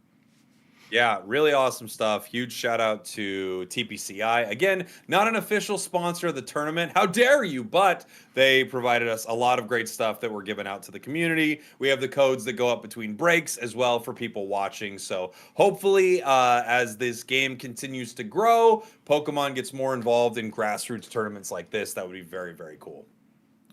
Yeah, really awesome stuff. Huge shout out to TPCI. Again, not an official sponsor of the tournament. How dare you? But they provided us a lot of great stuff that we're giving out to the community. We have the codes that go up between breaks as well for people watching. So hopefully, as this game continues to grow, Pokemon gets more involved in grassroots tournaments like this. That would be very, very cool.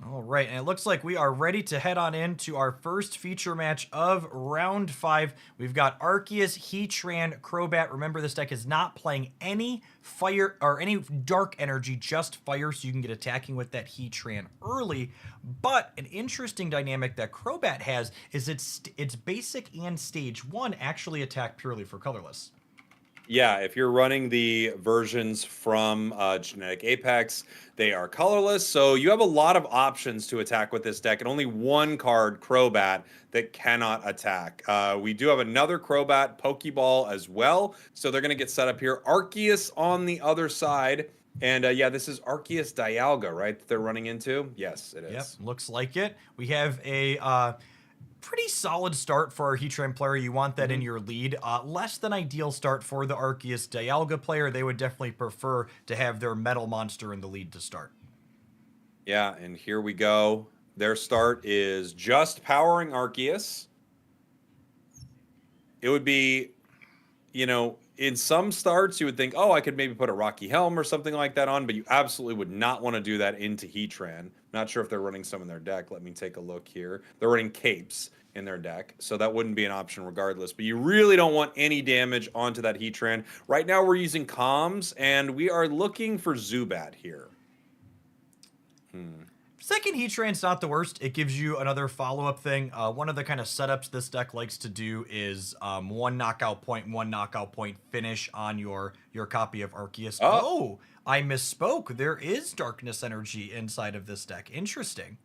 All right, and it looks like we are ready to head on into our first feature match of round 5. We've got Arceus, Heatran, Crobat. Remember, this deck is not playing any fire or any dark energy, just fire, so you can get attacking with that Heatran early. But an interesting dynamic that Crobat has is its basic and stage 1 actually attack purely for colorless. Yeah, if you're running the versions from Genetic Apex, they are colorless. So you have a lot of options to attack with this deck, and only one card, Crobat, that cannot attack. We do have another Crobat Pokeball as well. So they're going to get set up here. Arceus on the other side. And yeah, this is Arceus Dialga, right? That they're running into? Yes, it is. Yep, looks like it. We have a pretty solid start for our Heatran player. You want that in your lead. Less than ideal start for the Arceus Dialga player. They would definitely prefer to have their metal monster in the lead to start. Yeah, and here we go. Their start is just powering Arceus. It would be, in some starts you would think, oh, I could maybe put a Rocky Helm or something like that on, but you absolutely would not want to do that into Heatran. Not sure if they're running some in their deck. Let me take a look here. They're running Capes in their deck, so that wouldn't be an option regardless. But you really don't want any damage onto that Heatran. Right now we're using Comms, and we are looking for Zubat here. Second Heatran's not the worst. It gives you another follow-up thing. One of the kind of setups this deck likes to do is one knockout point finish on your copy of Arceus. Oh, I misspoke. There is darkness energy inside of this deck. Interesting.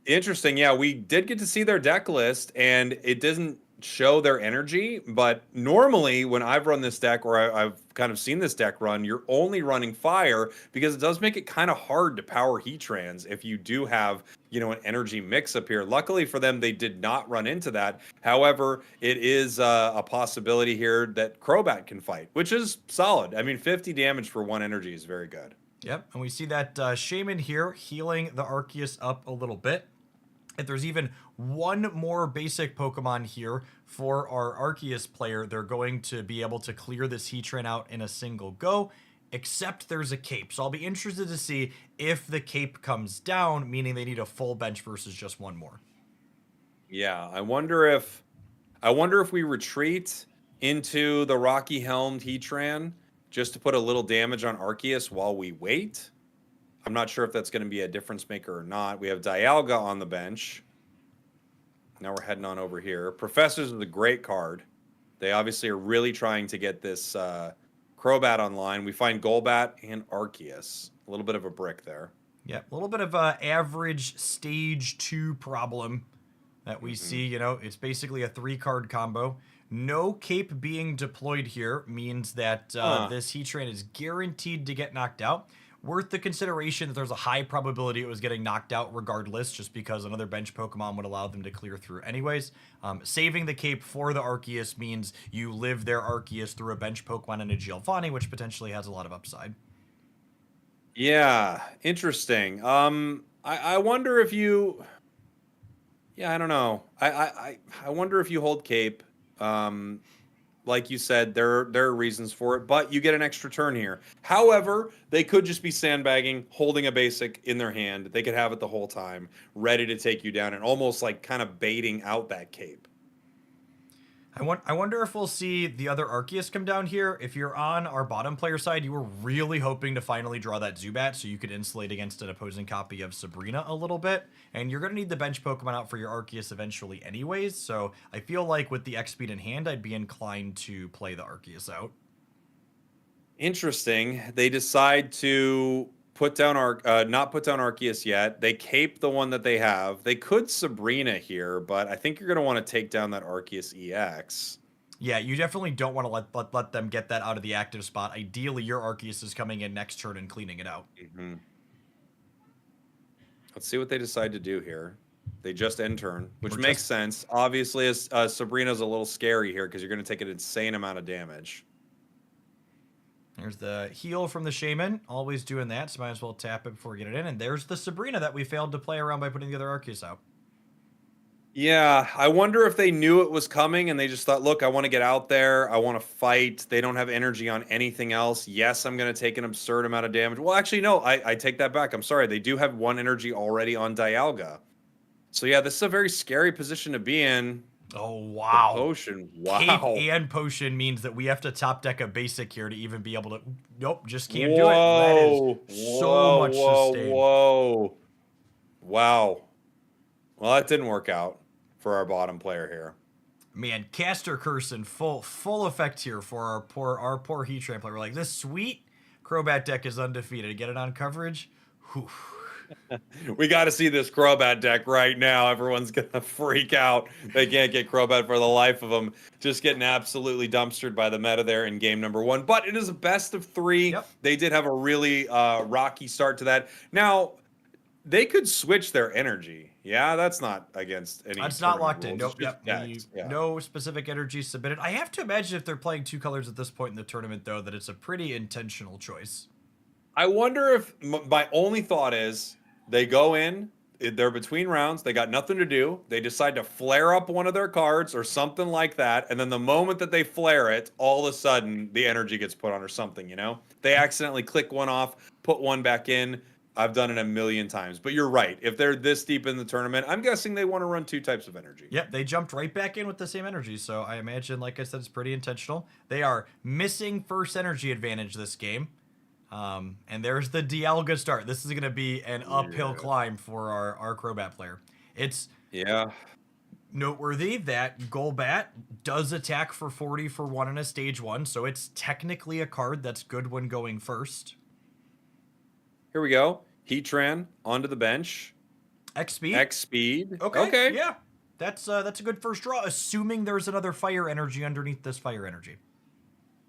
Interesting. Yeah, we did get to see their deck list, and it doesn't show their energy, but normally when I've run this deck or I've kind of seen this deck run, you're only running fire because it does make it kind of hard to power Heatrans if you do have, an energy mix up here. Luckily for them, they did not run into that. However, it is a possibility here that Crobat can fight, which is solid. I mean, 50 damage for 1 energy is very good. Yep, and we see that Shaman here healing the Arceus up a little bit. If there's even one more basic Pokemon here for our Arceus player, they're going to be able to clear this Heatran out in a single go, except there's a Cape. So I'll be interested to see if the Cape comes down, meaning they need a full bench versus just one more. Yeah, I wonder if we retreat into the Rocky Helmed Heatran just to put a little damage on Arceus while we wait. I'm not sure if that's going to be a difference maker or not. We have Dialga on the bench. Now we're heading on over here. Professors is a great card. They obviously are really trying to get this Crobat online. We find Golbat and Arceus. A little bit of a brick there. Yeah, a little bit of a average stage 2 problem that we see. It's basically a 3-card combo. No Cape being deployed here means that this Heatran is guaranteed to get knocked out. Worth the consideration that there's a high probability it was getting knocked out regardless, just because another bench Pokemon would allow them to clear through anyways. Saving the Cape for the Arceus means you live their Arceus through a bench Pokemon and a Giovanni, which potentially has a lot of upside. Yeah, interesting. I wonder if you... Yeah, I don't know. I wonder if you hold Cape. Like you said, there are reasons for it, but you get an extra turn here. However, they could just be sandbagging, holding a basic in their hand. They could have it the whole time, ready to take you down, and almost like kind of baiting out that Cape. I wonder if we'll see the other Arceus come down here. If you're on our bottom player side, you were really hoping to finally draw that Zubat so you could insulate against an opposing copy of Sabrina a little bit. And you're going to need the bench Pokemon out for your Arceus eventually anyways. So I feel like with the X-Speed in hand, I'd be inclined to play the Arceus out. Interesting. They decide to put down not put down Arceus yet. They cape the one that they have. They could Sabrina here, but I think you're going to want to take down that Arceus EX. Yeah, you definitely don't want to let them get that out of the active spot. Ideally, your Arceus is coming in next turn and cleaning it out. Mm-hmm. Let's see what they decide to do here. They just end turn, which makes sense. Obviously, Sabrina's a little scary here because you're going to take an insane amount of damage. There's the heal from the Shaman, always doing that, so might as well tap it before we get it in. And there's the Sabrina that we failed to play around by putting the other Arceus out. Yeah, I wonder if they knew it was coming and they just thought, look, I want to get out there. I want to fight. They don't have energy on anything else. Yes, I'm going to take an absurd amount of damage. Well, actually, no, I take that back. I'm sorry. They do have 1 energy already on Dialga. So, yeah, this is a very scary position to be in. Oh, wow. The potion. Wow. Cape and potion means that we have to top deck a basic here to even be able to... Nope, just can't do it. That is so much sustain. Whoa. Wow. Well, that didn't work out for our bottom player here. Man, Caster Curse in full effect here for our poor Heatran player. We're like, this sweet Crobat deck is undefeated. Get it on coverage? Whew. We got to see this Crobat deck right now. Everyone's going to freak out. They can't get Crobat for the life of them. Just getting absolutely dumpstered by the meta there in game number 1. But it is a best of 3. Yep. They did have a really rocky start to that. Now, they could switch their energy. Yeah, that's not against any... That's not locked in. Nope. Yep. No specific energy submitted. I have to imagine if they're playing 2 colors at this point in the tournament, though, that it's a pretty intentional choice. I wonder if... My only thought is... They go in, they're between rounds, they got nothing to do, they decide to flare up one of their cards or something like that, and then the moment that they flare it, all of a sudden, the energy gets put on or something, They accidentally click one off, put one back in. I've done it a million times. But you're right. If they're this deep in the tournament, I'm guessing they want to run 2 types of energy. Yep, they jumped right back in with the same energy, so I imagine, like I said, it's pretty intentional. They are missing first energy advantage this game. And there's the Dialga start. This is going to be an uphill climb for our Crobat player. It's noteworthy that Golbat does attack for 40 for 1 in a stage 1, so it's technically a card that's good when going first. Here we go. Heatran onto the bench. X-Speed. X-Speed. Okay. Yeah. That's a good first draw, assuming there's another fire energy underneath this fire energy.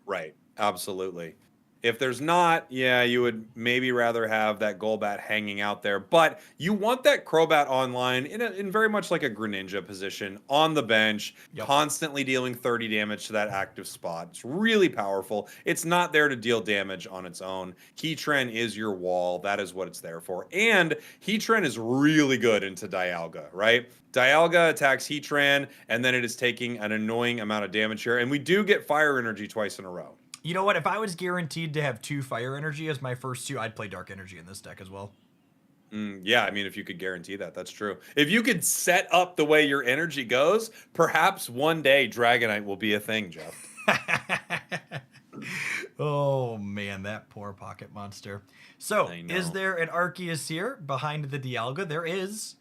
Right. Absolutely. If there's not, yeah, you would maybe rather have that Golbat hanging out there. But you want that Crobat online in very much like a Greninja position on the bench, Yep. constantly dealing 30 damage to that active spot. It's really powerful. It's not there to deal damage on its own. Heatran is your wall. That is what it's there for. And Heatran is really good into Dialga, right? Dialga attacks Heatran, and then it is taking an annoying amount of damage here. And we do get Fire Energy twice in a row. You know what? If I was guaranteed to have 2 fire energy as my first 2, I'd play dark energy in this deck as well. Yeah, I mean, if you could guarantee that, that's true. If you could set up the way your energy goes, perhaps one day Dragonite will be a thing, Jeff. Oh man, that poor pocket monster. So, is there an Arceus here behind the Dialga? There is.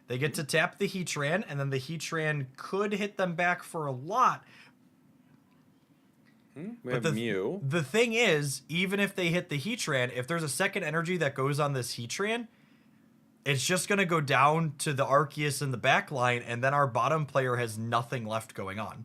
They get to tap the Heatran, and then the Heatran could hit them back for a lot. We have Mew. The thing is, even if they hit the Heatran, if there's a second energy that goes on this Heatran, it's just going to go down to the Arceus in the back line, and then our bottom player has nothing left going on.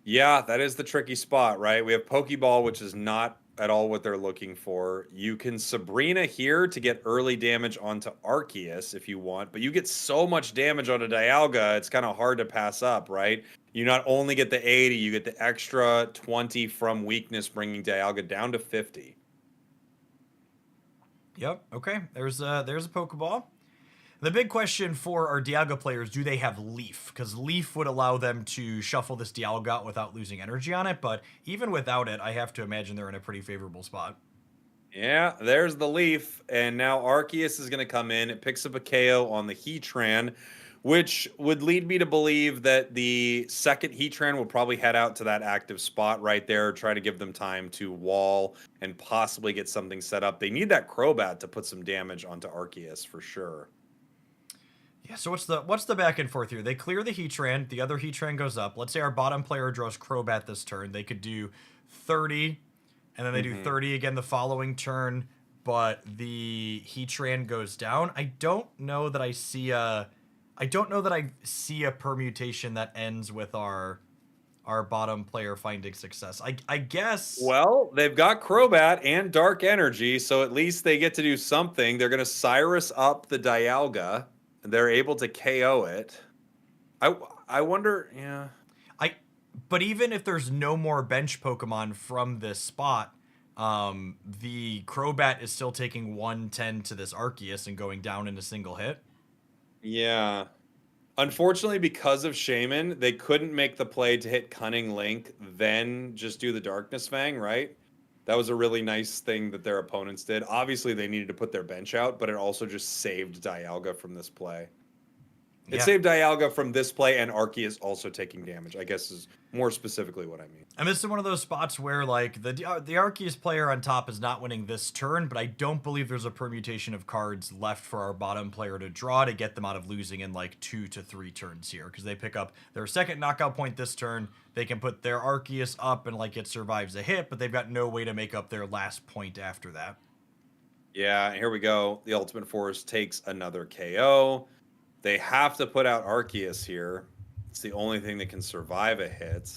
Yeah, that is the tricky spot, right? We have Pokeball, which is not at all what they're looking for. You can Sabrina here to get early damage onto Arceus if you want, but you get so much damage onto Dialga, it's kind of hard to pass up, right? You not only get the 80, you get the extra 20 from weakness, bringing Dialga down to 50. Yep. Okay. There's a Pokeball. The big question for our Dialga players, do they have Leaf? Because Leaf would allow them to shuffle this Dialga out without losing energy on it, but even without it, I have to imagine they're in a pretty favorable spot. Yeah, there's the Leaf, and now Arceus is going to come in. It picks up a KO on the Heatran, which would lead me to believe that the second Heatran will probably head out to that active spot right there, try to give them time to wall and possibly get something set up. They need that Crobat to put some damage onto Arceus for sure. Yeah, so what's the back and forth here? They clear the Heatran, the other Heatran goes up. Let's say our bottom player draws Crobat this turn. They could do 30, and then they do 30 again the following turn, but the Heatran goes down. I don't know that I see a permutation that ends with our bottom player finding success. I guess. Well, they've got Crobat and Dark Energy, so at least they get to do something. They're going to Cyrus up the Dialga. They're able to KO it. I wonder, yeah. But even if there's no more bench Pokemon from this spot, the Crobat is still taking 110 to this Arceus and going down in a single hit. Yeah. Unfortunately, because of Shaman, they couldn't make the play to hit Cunning Link, then just do the Darkness Fang, right? That was a really nice thing that their opponents did. Obviously, they needed to put their bench out, but it also just saved Dialga from this play. It saved Dialga from this play, and Arceus also taking damage, I guess is more specifically what I mean. And this is one of those spots where, like, the Arceus player on top is not winning this turn, but I don't believe there's a permutation of cards left for our bottom player to draw to get them out of losing in, like, 2 to 3 turns here, because they pick up their second knockout point this turn. They can put their Arceus up and, like, it survives a hit, but they've got no way to make up their last point after that. Yeah, here we go. The Ultimate Force takes another KO. They have to put out Arceus here. It's the only thing that can survive a hit.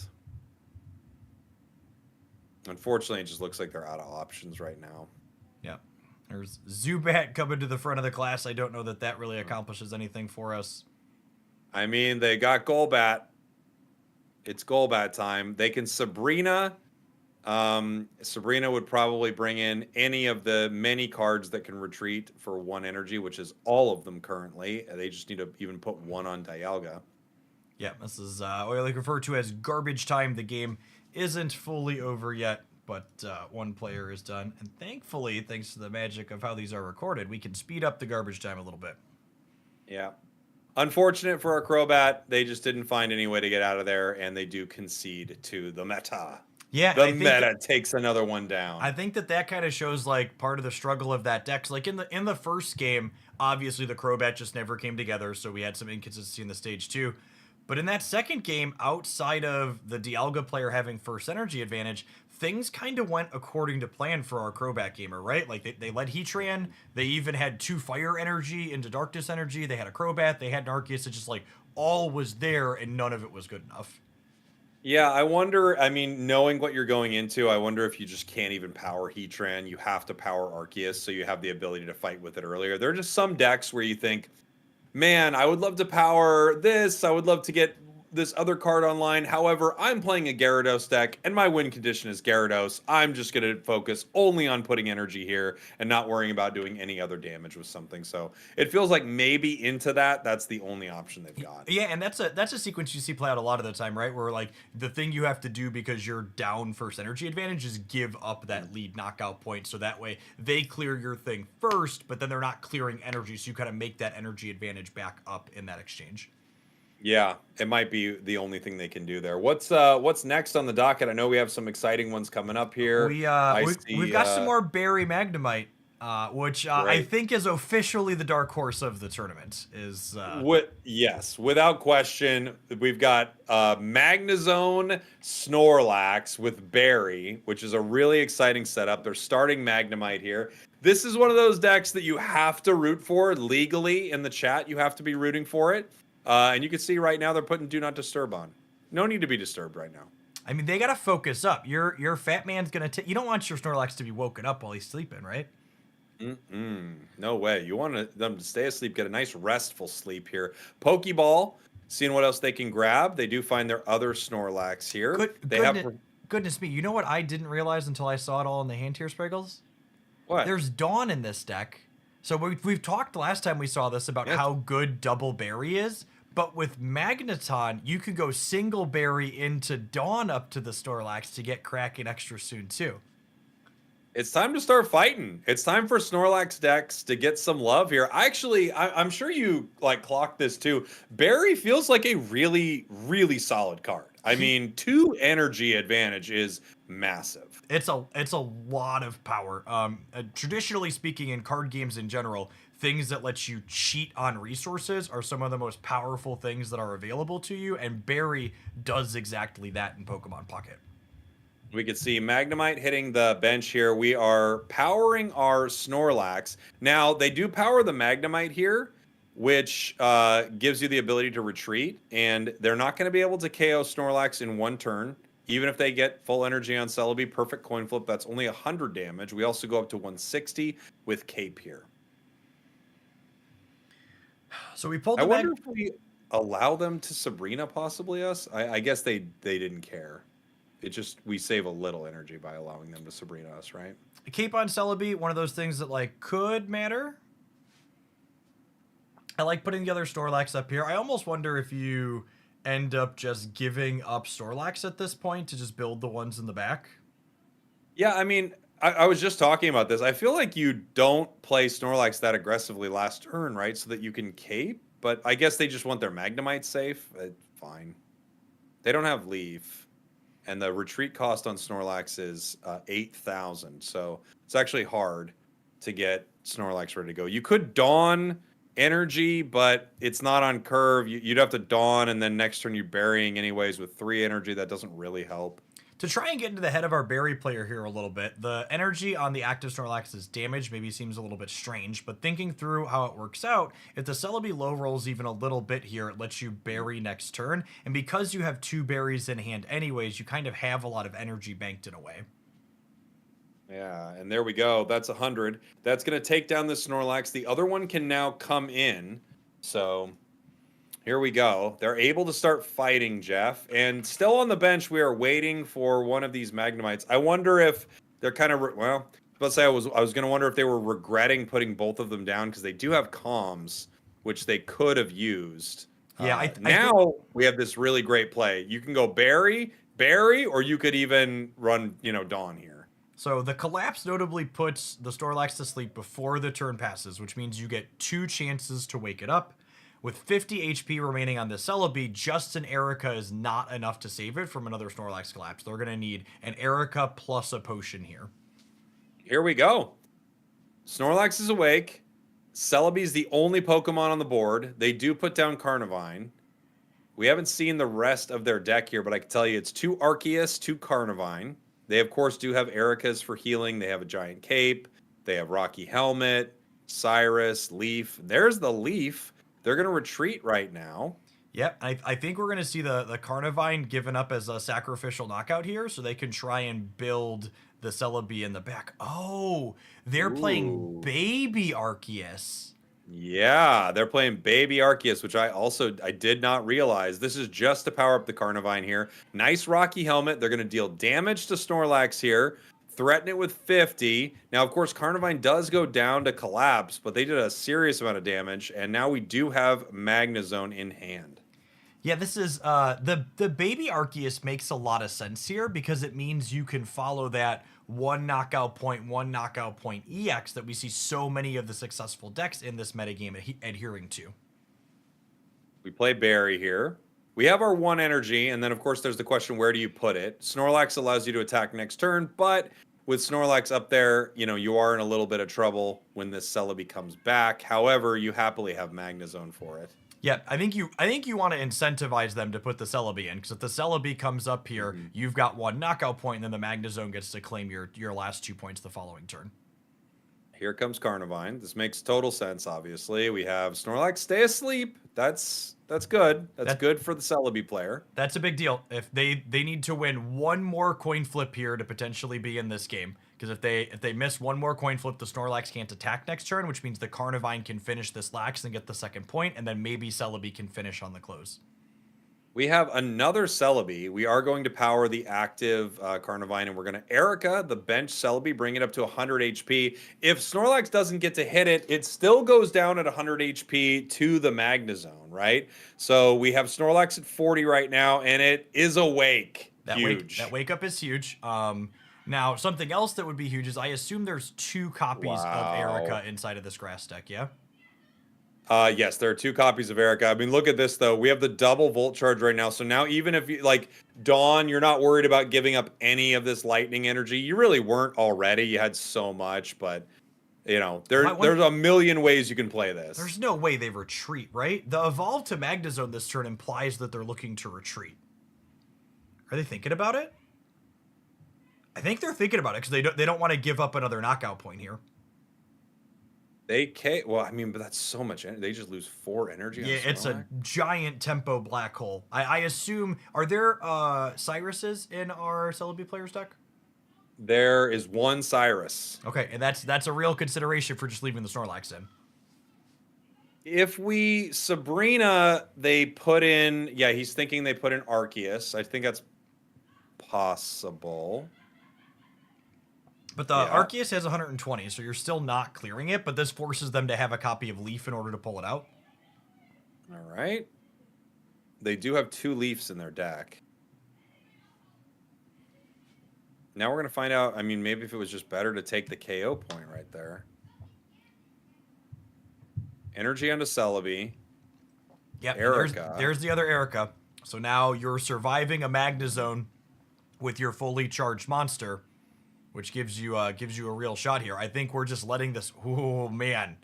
Unfortunately, it just looks like they're out of options right now. Yeah. There's Zubat coming to the front of the class. I don't know that that really accomplishes anything for us. I mean, they got Golbat. It's Golbat time. They can Sabrina. Sabrina would probably bring in any of the many cards that can retreat for 1 energy, which is all of them currently. They just need to even put 1 on Dialga. Yeah, this is what I like refer to as garbage time. The game isn't fully over yet, but 1 player is done. And thankfully, thanks to the magic of how these are recorded, we can speed up the garbage time a little bit. Yeah. Unfortunate for our Crobat. They just didn't find any way to get out of there, and they do concede to the meta. Yeah, the meta takes another one down. I think that kind of shows like part of the struggle of that deck. Like in the first game, obviously the Crobat just never came together, so we had some inconsistency in the stage 2. But in that second game, outside of the Dialga player having first energy advantage, things kind of went according to plan for our Crobat gamer, right? Like they led Heatran, they even had 2 fire energy into darkness energy, they had a Crobat, they had an Arceus that just like all was there and none of it was good enough. Yeah, I wonder. I mean, knowing what you're going into, I wonder if you just can't even power Heatran. You have to power Arceus, so you have the ability to fight with it earlier. There are just some decks where you think, man, I would love to power this. I would love to get this other card online. However, I'm playing a Gyarados deck, and my win condition is Gyarados. I'm just going to focus only on putting energy here and not worrying about doing any other damage with something. So it feels like maybe into that, that's the only option they've got. Yeah, and that's a sequence you see play out a lot of the time, right? Where like the thing you have to do because you're down first energy advantage is give up that lead knockout point, so that way they clear your thing first, but then they're not clearing energy, so you kind of make that energy advantage back up in that exchange. Yeah, it might be the only thing they can do there. What's next on the docket? I know we have some exciting ones coming up here. I We've see got some more Berry Magnemite, which I great. think is officially the dark horse of the tournament. Is Yes, without question, we've got Magnezone Snorlax with Berry, which is a really exciting setup. They're starting Magnemite here. This is one of those decks that you have to root for legally in the chat. You have to be rooting for it. And you can see right now they're putting Do Not Disturb on. No need to be disturbed right now. I mean, they gotta focus up. Your fat man's gonna. You don't want your Snorlax to be woken up while he's sleeping, right? No way. You want them to stay asleep, get a nice restful sleep here. Pokeball, seeing what else they can grab. They do find their other Snorlax here. They have Goodness me. You know what I didn't realize until I saw it all in the hand here, Spriggles? what? There's Dawn in this deck. So we've talked last time we saw this about Yes. how good Double Berry is, but with Magneton, you could go single Berry into Dawn up to the Snorlax to get Kraken extra soon too. It's time to start fighting. It's time for Snorlax decks to get some love here. I'm sure you like clocked this too. Barry feels like a really, really solid card. I mean, 2 energy advantage is massive. It's a lot of power. Traditionally speaking, in card games in general, things that let you cheat on resources are some of the most powerful things that are available to you, and Barry does exactly that in Pokemon Pocket. We could see Magnemite hitting the bench here. We are powering our Snorlax. Now, they do power the Magnemite here, which gives you the ability to retreat, and they're not going to be able to KO Snorlax in 1 turn. Even if they get full energy on Celebi, perfect coin flip, that's only 100 damage. We also go up to 160 with Cape here. So we pulled I the wonder if we allow them to Sabrina possibly us. I guess they didn't care. It just, we save a little energy by allowing them to Sabrina us, right? Cape on Celebi, one of those things that like could matter. I like putting the other Snorlax up here. I almost wonder if you end up just giving up Snorlax at this point to just build the ones in the back. Yeah, I mean, I was just talking about this. I feel like you don't play Snorlax that aggressively last turn, right? So that you can Cape, but I guess they just want their Magnemite safe. Fine. They don't have Leaf. And the retreat cost on Snorlax is 8,000. So it's actually hard to get Snorlax ready to go. You could Dawn energy, but it's not on curve. You'd have to Dawn, and then next turn you're burying anyways with 3 energy. That doesn't really help. To try and get into the head of our Berry player here a little bit, the energy on the active Snorlax's damage maybe seems a little bit strange, but thinking through how it works out, if the Celebi low rolls even a little bit here, it lets you Berry next turn, and because you have 2 berries in hand anyways, you kind of have a lot of energy banked in a way. Yeah, and there we go. That's 100. That's going to take down the Snorlax. The other one can now come in. So here we go. They're able to start fighting, Jeff. And still on the bench, we are waiting for one of these Magnemites. I wonder if they're kind of, well, let's say I was going to wonder if they were regretting putting both of them down because they do have comms, which they could have used. Yeah, now we have this really great play. You can go Berry, or you could even run, Dawn here. So the collapse notably puts the Snorlax to sleep before the turn passes, which means you get 2 chances to wake it up. With 50 HP remaining on the Celebi, just an Erica is not enough to save it from another Snorlax collapse. They're going to need an Erica plus a potion here. Here we go. Snorlax is awake. Celebi is the only Pokemon on the board. They do put down Carnivine. We haven't seen the rest of their deck here, but I can tell you it's 2 Arceus, 2 Carnivine. They, of course, do have Ericas for healing. They have a giant cape. They have Rocky Helmet, Cyrus, Leaf. There's the Leaf. They're going to retreat right now. Yep, I think we're gonna see the Carnivine given up as a sacrificial knockout here, so they can try and build the Celebi in the back. Oh, they're playing Ooh. Baby Arceus. Yeah, they're playing Baby Arceus, which I did not realize. This is just to power up the Carnivine here. Nice Rocky Helmet. They're going to deal damage to Snorlax here. Threaten it with 50. Now, of course, Carnivine does go down to collapse, but they did a serious amount of damage, and now we do have Magnezone in hand. Yeah, this is the Baby Arceus makes a lot of sense here because it means you can follow that one knockout point EX that we see so many of the successful decks in this metagame adhering to. We play Barry here. We have our one energy, and then of course there's the question, where do you put it? Snorlax allows you to attack next turn, but with Snorlax up there, you are in a little bit of trouble when this Celebi comes back. However, you happily have Magnezone for it. Yeah, I think you want to incentivize them to put the Celebi in, because if the Celebi comes up here, you've got one knockout point, and then the Magnezone gets to claim your last 2 points the following turn. Here comes Carnivine. This makes total sense, obviously. We have Snorlax stay asleep. That's good. That's good for the Celebi player. That's a big deal. If they need to win one more coin flip here to potentially be in this game. Because if they miss one more coin flip, the Snorlax can't attack next turn, which means the Carnivine can finish this Lax and get the second point, and then maybe Celebi can finish on the close. We have another Celebi. We are going to power the active Carnivine, and we're going to Erica, the bench Celebi, bring it up to 100 HP. If Snorlax doesn't get to hit it, it still goes down at 100 HP to the Magnezone, right? So we have Snorlax at 40 right now, and it is awake. Huge. That wake up is huge. Now, something else that would be huge is I assume there's 2 copies of Erica inside of this grass deck, yeah? Yes, there are 2 copies of Erica. I mean, look at this, though. We have the double Volt Charge right now. So now even if you, like, Dawn, you're not worried about giving up any of this lightning energy. You really weren't already. You had so much, but, there's a million ways you can play this. There's no way they retreat, right? The Evolve to Magnezone this turn implies that they're looking to retreat. Are they thinking about it? I think they're thinking about it because they don't want to give up another knockout point here. They can't. Well, I mean, but that's so much energy. They just lose 4 energy. Yeah, it's a giant tempo black hole. I assume, are there Cyruses in our Celebi players deck? There is 1 Cyrus. Okay, and that's a real consideration for just leaving the Snorlax in. If we Sabrina, they put in. Yeah, he's thinking they put in Arceus. I think that's possible. But the Arceus has 120, so you're still not clearing it, but this forces them to have a copy of Leaf in order to pull it out. All right. They do have 2 Leafs in their deck. Now we're going to find out, I mean, maybe if it was just better to take the KO point right there. Energy onto Celebi. Yep, Erica. There's the other Erica. So now you're surviving a Magnezone with your fully charged monster, which gives you a real shot here. I think we're just letting this. Oh man.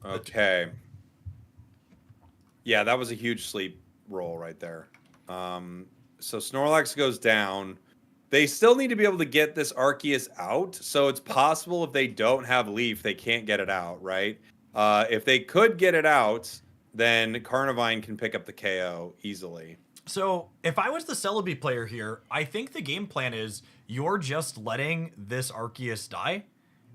Okay. Yeah, that was a huge sleep roll right there. So Snorlax goes down. They still need to be able to get this Arceus out. So it's possible if they don't have Leaf, they can't get it out, right? If they could get it out, then Carnivine can pick up the KO easily. So if I was the Celebi player here, I think the game plan is you're just letting this Arceus die,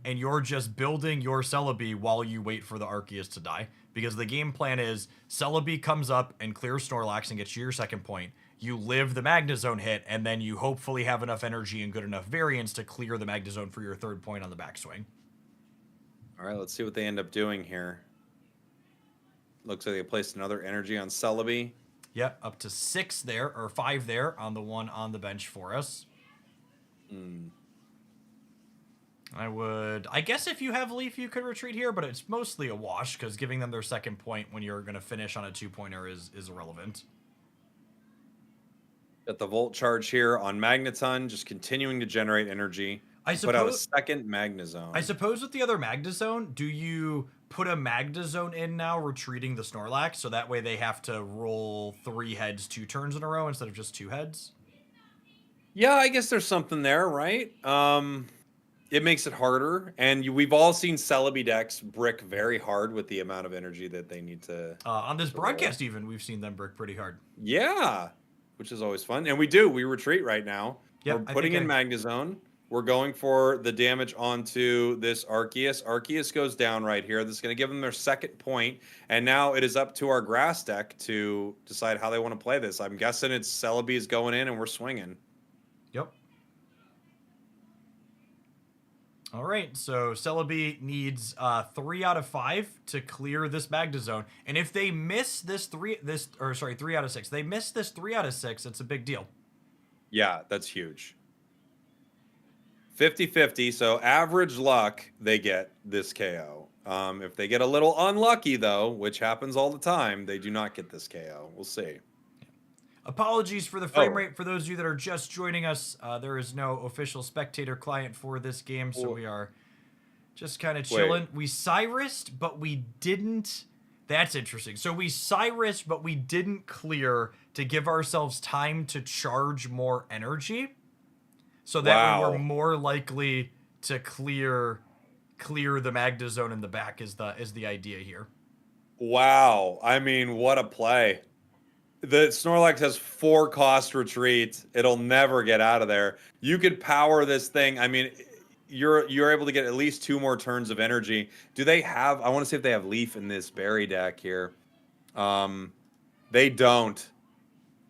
and you're just building your Celebi while you wait for the Arceus to die. Because the game plan is Celebi comes up and clears Snorlax and gets you your second point. You live the Magnezone hit, and then you hopefully have enough energy and good enough variance to clear the Magnezone for your third point on the backswing. All right, let's see what they end up doing here. Looks like they placed another energy on Celebi. Yep, up to 6 there, or 5 there on the one on the bench for us. I guess if you have Leaf, you could retreat here, but it's mostly a wash, because giving them their second point when you're going to finish on a 2-pointer is irrelevant. Got the Volt Charge here on Magneton, just continuing to generate energy. Put out a second Magnezone. I suppose with the other Magnezone, do you put a Magnezone in now, retreating the Snorlax, so that way they have to roll 3 heads 2 turns in a row instead of just 2 heads? Yeah, I guess there's something there, right? It makes it harder, and we've all seen Celebi decks brick very hard with the amount of energy that they need to On this roll. broadcast, even we've seen them brick pretty hard. Yeah, which is always fun. And we retreat right now. Yep, We're putting in Magnezone. We're going for the damage onto this Arceus. Arceus goes down right here. This is going to give them their second point. And now it is up to our grass deck to decide how they want to play this. I'm guessing it's Celebi is going in and we're swinging. Yep. All right, so Celebi needs 3 out of 5 to clear this Magnezone, and if they miss this 3 out of 6, they miss this 3 out of 6, it's a big deal. Yeah, that's huge. 50-50, so average luck, they get this KO. If they get a little unlucky, though, which happens all the time, they do not get this KO. We'll see. Apologies for the frame rate for those of you that are just joining us. There is no official spectator client for this game, so we are just kind of chilling. We Cyrused, but we didn't. That's interesting. So we Cyrused, but we didn't clear to give ourselves time to charge more energy, so that we were more likely to clear the Magnezone in the back. Is the idea here? Wow! I mean, what a play! The Snorlax has 4 cost retreat. It'll never get out of there. You could power this thing. I mean, you're able to get at least 2 more turns of energy. Do they have? I want to see if they have Leaf in this berry deck here. They don't.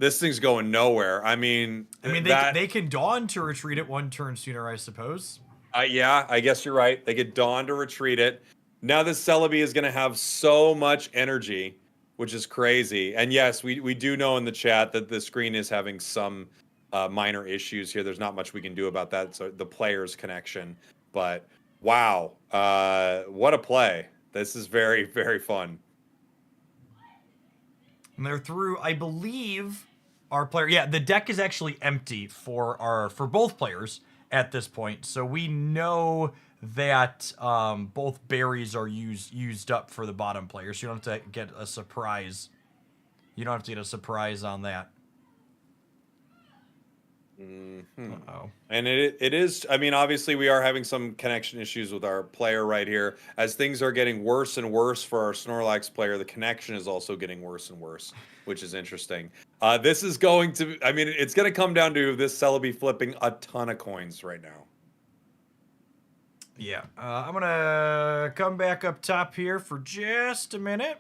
This thing's going nowhere. I mean, they can Dawn to retreat it 1 turn sooner, I suppose. Yeah, I guess you're right. They could Dawn to retreat it. Now this Celebi is going to have so much energy, which is crazy. And yes, we do know in the chat that the screen is having some minor issues here. There's not much we can do about that. So the player's connection. But wow, what a play. This is very, very fun. And they're through, I believe, our player. Yeah, the deck is actually empty for both players at this point. So we know that both berries are used up for the bottom player, so you don't have to get a surprise. You don't have to get a surprise on that. Uh-oh. And it is, I mean, obviously we are having some connection issues with our player right here. As things are getting worse and worse for our Snorlax player, the connection is also getting worse and worse, which is interesting. This is going to, I mean, it's going to come down to this Celebi flipping a ton of coins right now. Yeah, I'm going to come back up top here for just a minute.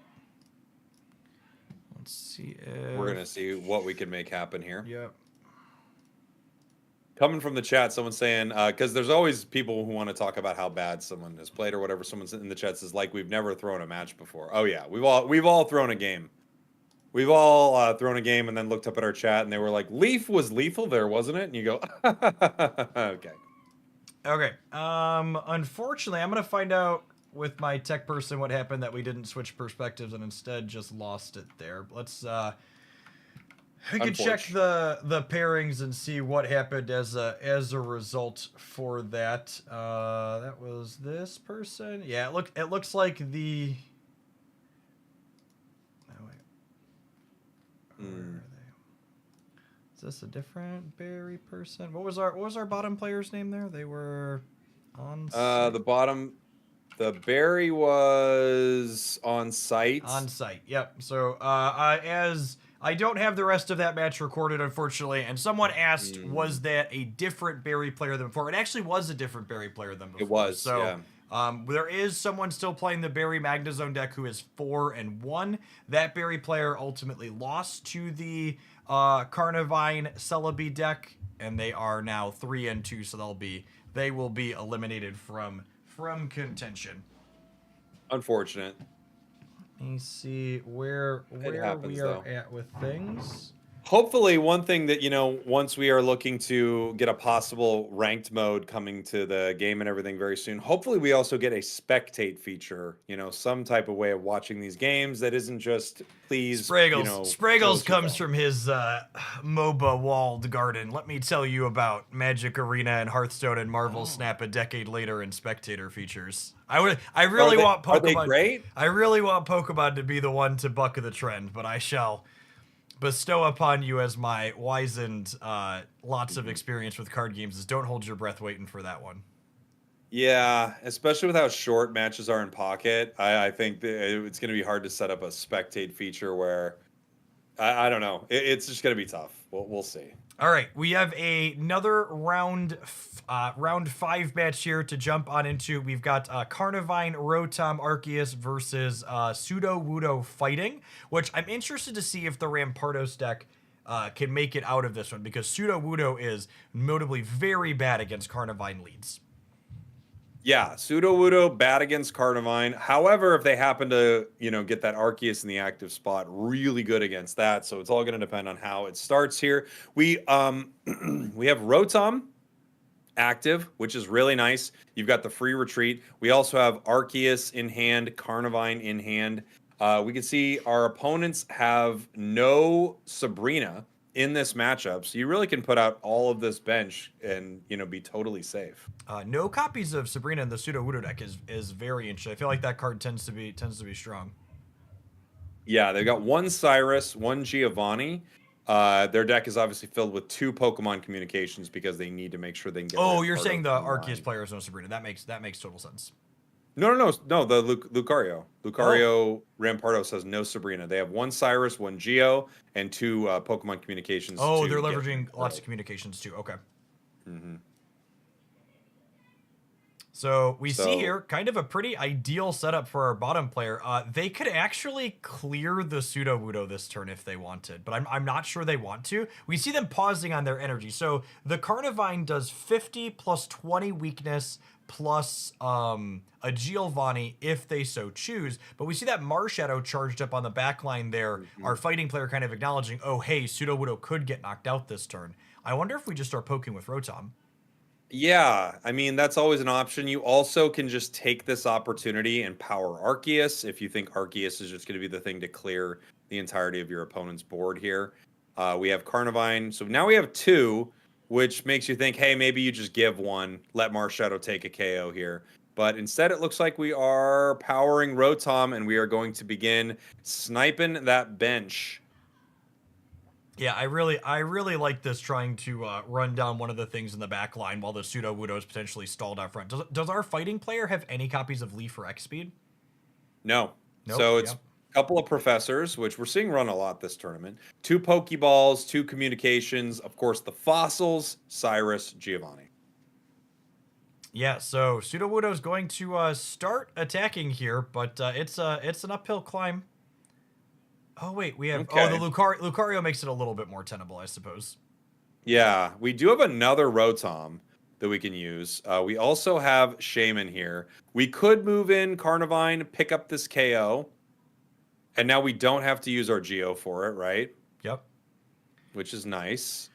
Let's see if... We're going to see what we can make happen here. Yep. Coming from the chat, someone's saying, because there's always people who want to talk about how bad someone has played or whatever. Someone's in the chat says, like, we've never thrown a match before. Oh, yeah, we've all thrown a game. We've all thrown a game and then looked up at our chat and they were like, Leaf was lethal there, wasn't it? And you go, okay. Okay. Unfortunately, I'm going to find out with my tech person what happened that we didn't switch perspectives and instead just lost it there. Let's we can check the pairings and see what happened as a result for that. That was this person. Yeah, it looks like the Where are they? Is this a different berry person? What was our bottom player's name there? They were on site. The berry was on site. On site, yep. So as I don't have the rest of that match recorded, unfortunately, and someone asked, was that a different berry player than before? It actually was a different berry player than before. It was, so, yeah. There is someone still playing the Berry Magnezone deck who is 4-1. That Berry player ultimately lost to the Carnivine Celebi deck, and they are now 3-2. So they will be eliminated from contention. Unfortunate. Let me see where happens, we are at with things. Hopefully, one thing that, once we are looking to get a possible ranked mode coming to the game and everything very soon, hopefully we also get a spectate feature, some type of way of watching these games that isn't just, please, Spragels comes from his MOBA walled garden. Let me tell you about Magic Arena and Hearthstone and Marvel Snap a decade later in spectator features. I really want Pokemon. Are they great? I really want Pokemon to be the one to buck the trend, but I shall bestow upon you as my wizened lots of experience with card games is don't hold your breath waiting for that one. Yeah, especially with how short matches are in Pocket, I think that it's going to be hard to set up a spectate feature where I don't know. It's just going to be tough. We'll see. All right, we have another round 5 match here to jump on into. We've got Carnivine, Rotom, Arceus versus Pseudo Wudo fighting, which I'm interested to see if the Rampardos deck can make it out of this one, because Pseudo Wudo is notably very bad against Carnivine leads. Yeah, Sudowoodo bad against Carnivine. However, if they happen to, get that Arceus in the active spot, really good against that. So it's all going to depend on how it starts here. We we have Rotom active, which is really nice. You've got the free retreat. We also have Arceus in hand, Carnivine in hand. We can see our opponents have no Sabrina in this matchup, so you really can put out all of this bench and be totally safe. No copies of Sabrina in the Pseudo Wudo deck is very interesting. I feel like that card tends to be strong. Yeah, they've got one Cyrus, one Giovanni. Their deck is obviously filled with 2 Pokemon communications because they need to make sure they can get. Oh, you're saying the Arceus player is no Sabrina? That makes total sense. No. The Lucario Rampardos has no Sabrina. They have one Cyrus, one Geo, and 2 Pokemon communications. Oh, they're leveraging lots of communications too. Okay. Mm-hmm. So we see here kind of a pretty ideal setup for our bottom player. They could actually clear the Pseudo Wudo this turn if they wanted, but I'm not sure they want to. We see them pausing on their energy. So the Carnivine does 50 plus 20 weakness plus a Giovanni if they so choose. But we see that Marshadow charged up on the back line there. Mm-hmm. Our fighting player kind of acknowledging, oh, hey, Pseudo Wudo could get knocked out this turn. I wonder if we just start poking with Rotom. Yeah, I mean, that's always an option. You also can just take this opportunity and power Arceus if you think Arceus is just going to be the thing to clear the entirety of your opponent's board here. We have Carnivine. So now we have 2, which makes you think, hey, maybe you just give one, let Marshadow take a KO here. But instead, it looks like we are powering Rotom, and we are going to begin sniping that bench. Yeah, I really like this, trying to run down one of the things in the back line while the Pseudo Wudo is potentially stalled out front. Does our fighting player have any copies of Leaf or X Speed? No. Nope. So it's a couple of professors, which we're seeing run a lot this tournament. 2 Pokeballs, 2 communications, of course, the fossils, Cyrus, Giovanni. Yeah, so Pseudo Wudo is going to start attacking here, but it's an uphill climb. Oh, wait, we have... Okay. Oh, the Lucario makes it a little bit more tenable, I suppose. Yeah, we do have another Rotom that we can use. We also have Shaman here. We could move in Carnivine, pick up this KO, and now we don't have to use our Geo for it, right? Yep. Which is nice.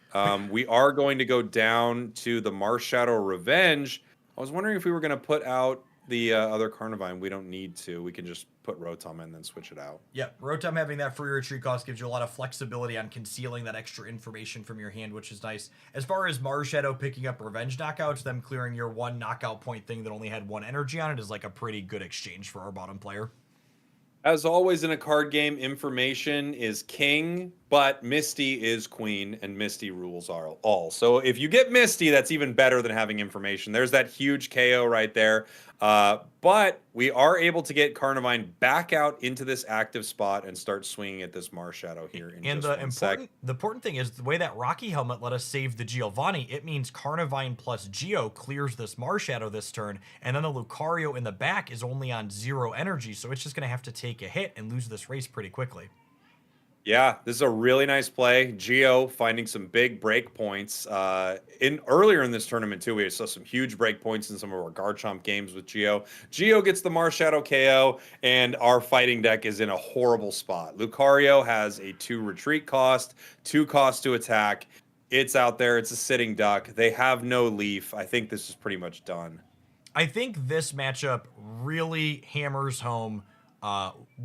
We are going to go down to the Marshadow Revenge. I was wondering if we were going to put out the other Carnivine. We don't need to. We can just put Rotom in and then switch it out. Yeah, Rotom having that free retreat cost gives you a lot of flexibility on concealing that extra information from your hand, which is nice. As far as Marshadow picking up revenge knockouts, them clearing your 1 knockout point thing that only had 1 energy on it is like a pretty good exchange for our bottom player. As always in a card game, information is king, but Misty is queen, and Misty rules all. So if you get Misty, that's even better than having information. There's that huge KO right there. But we are able to get Carnivine back out into this active spot and start swinging at this Marshadow here in just the important thing is the way that Rocky Helmet let us save the Giovanni. It means Carnivine plus Geo clears this Marshadow this turn, and then the Lucario in the back is only on 0 energy, so it's just going to have to take a hit and lose this race pretty quickly. Yeah, this is a really nice play. Geo finding some big break points. Earlier in this tournament too, we saw some huge break points in some of our Garchomp games with Geo. Geo gets the Marshadow KO, and our fighting deck is in a horrible spot. Lucario has a 2 retreat cost, 2 cost to attack. It's out there. It's a sitting duck. They have no leaf. I think this is pretty much done. I think this matchup really hammers home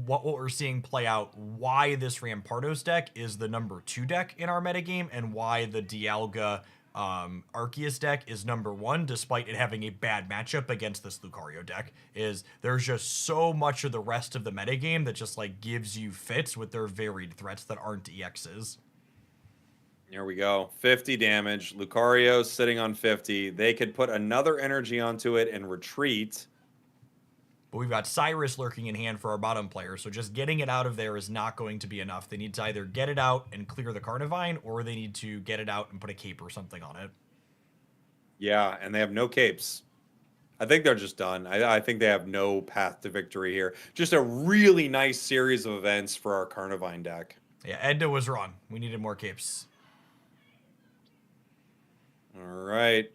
what we're seeing play out, why this Rampardos deck is the number 2 deck in our metagame, and why the Dialga Arceus deck is number 1, despite it having a bad matchup against this Lucario deck. Is there's just so much of the rest of the metagame that just like gives you fits with their varied threats that aren't EXs. Here we go. 50 damage. Lucario's sitting on 50. They could put another energy onto it and retreat. But we've got Cyrus lurking in hand for our bottom player, so just getting it out of there is not going to be enough. They need to either get it out and clear the Carnivine, or they need to get it out and put a cape or something on it. Yeah, and they have no capes. I think they're just done. I think they have no path to victory here. Just a really nice series of events for our Carnivine deck. Yeah, Edna was wrong. We needed more capes. All right.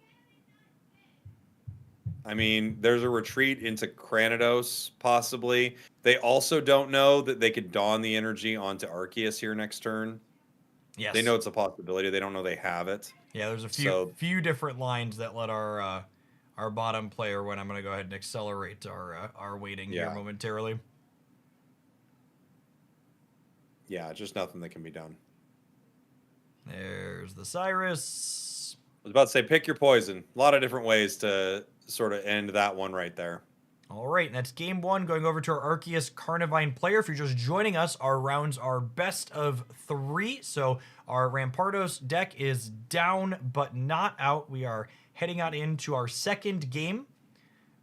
I mean, there's a retreat into Cranidos, possibly. They also don't know that they could don the energy onto Arceus here next turn. Yes. They know it's a possibility. They don't know they have it. Yeah, there's a few different lines that let our bottom player win. I'm going to go ahead and accelerate our waiting here momentarily. Yeah, just nothing that can be done. There's the Cyrus. I was about to say, pick your poison. A lot of different ways to sort of end that one right there. All right, and that's game one. Going over to our Arceus Carnivine player. If you're just joining us, our rounds are best of 3. So our Rampardos deck is down but not out. We are heading out into our second game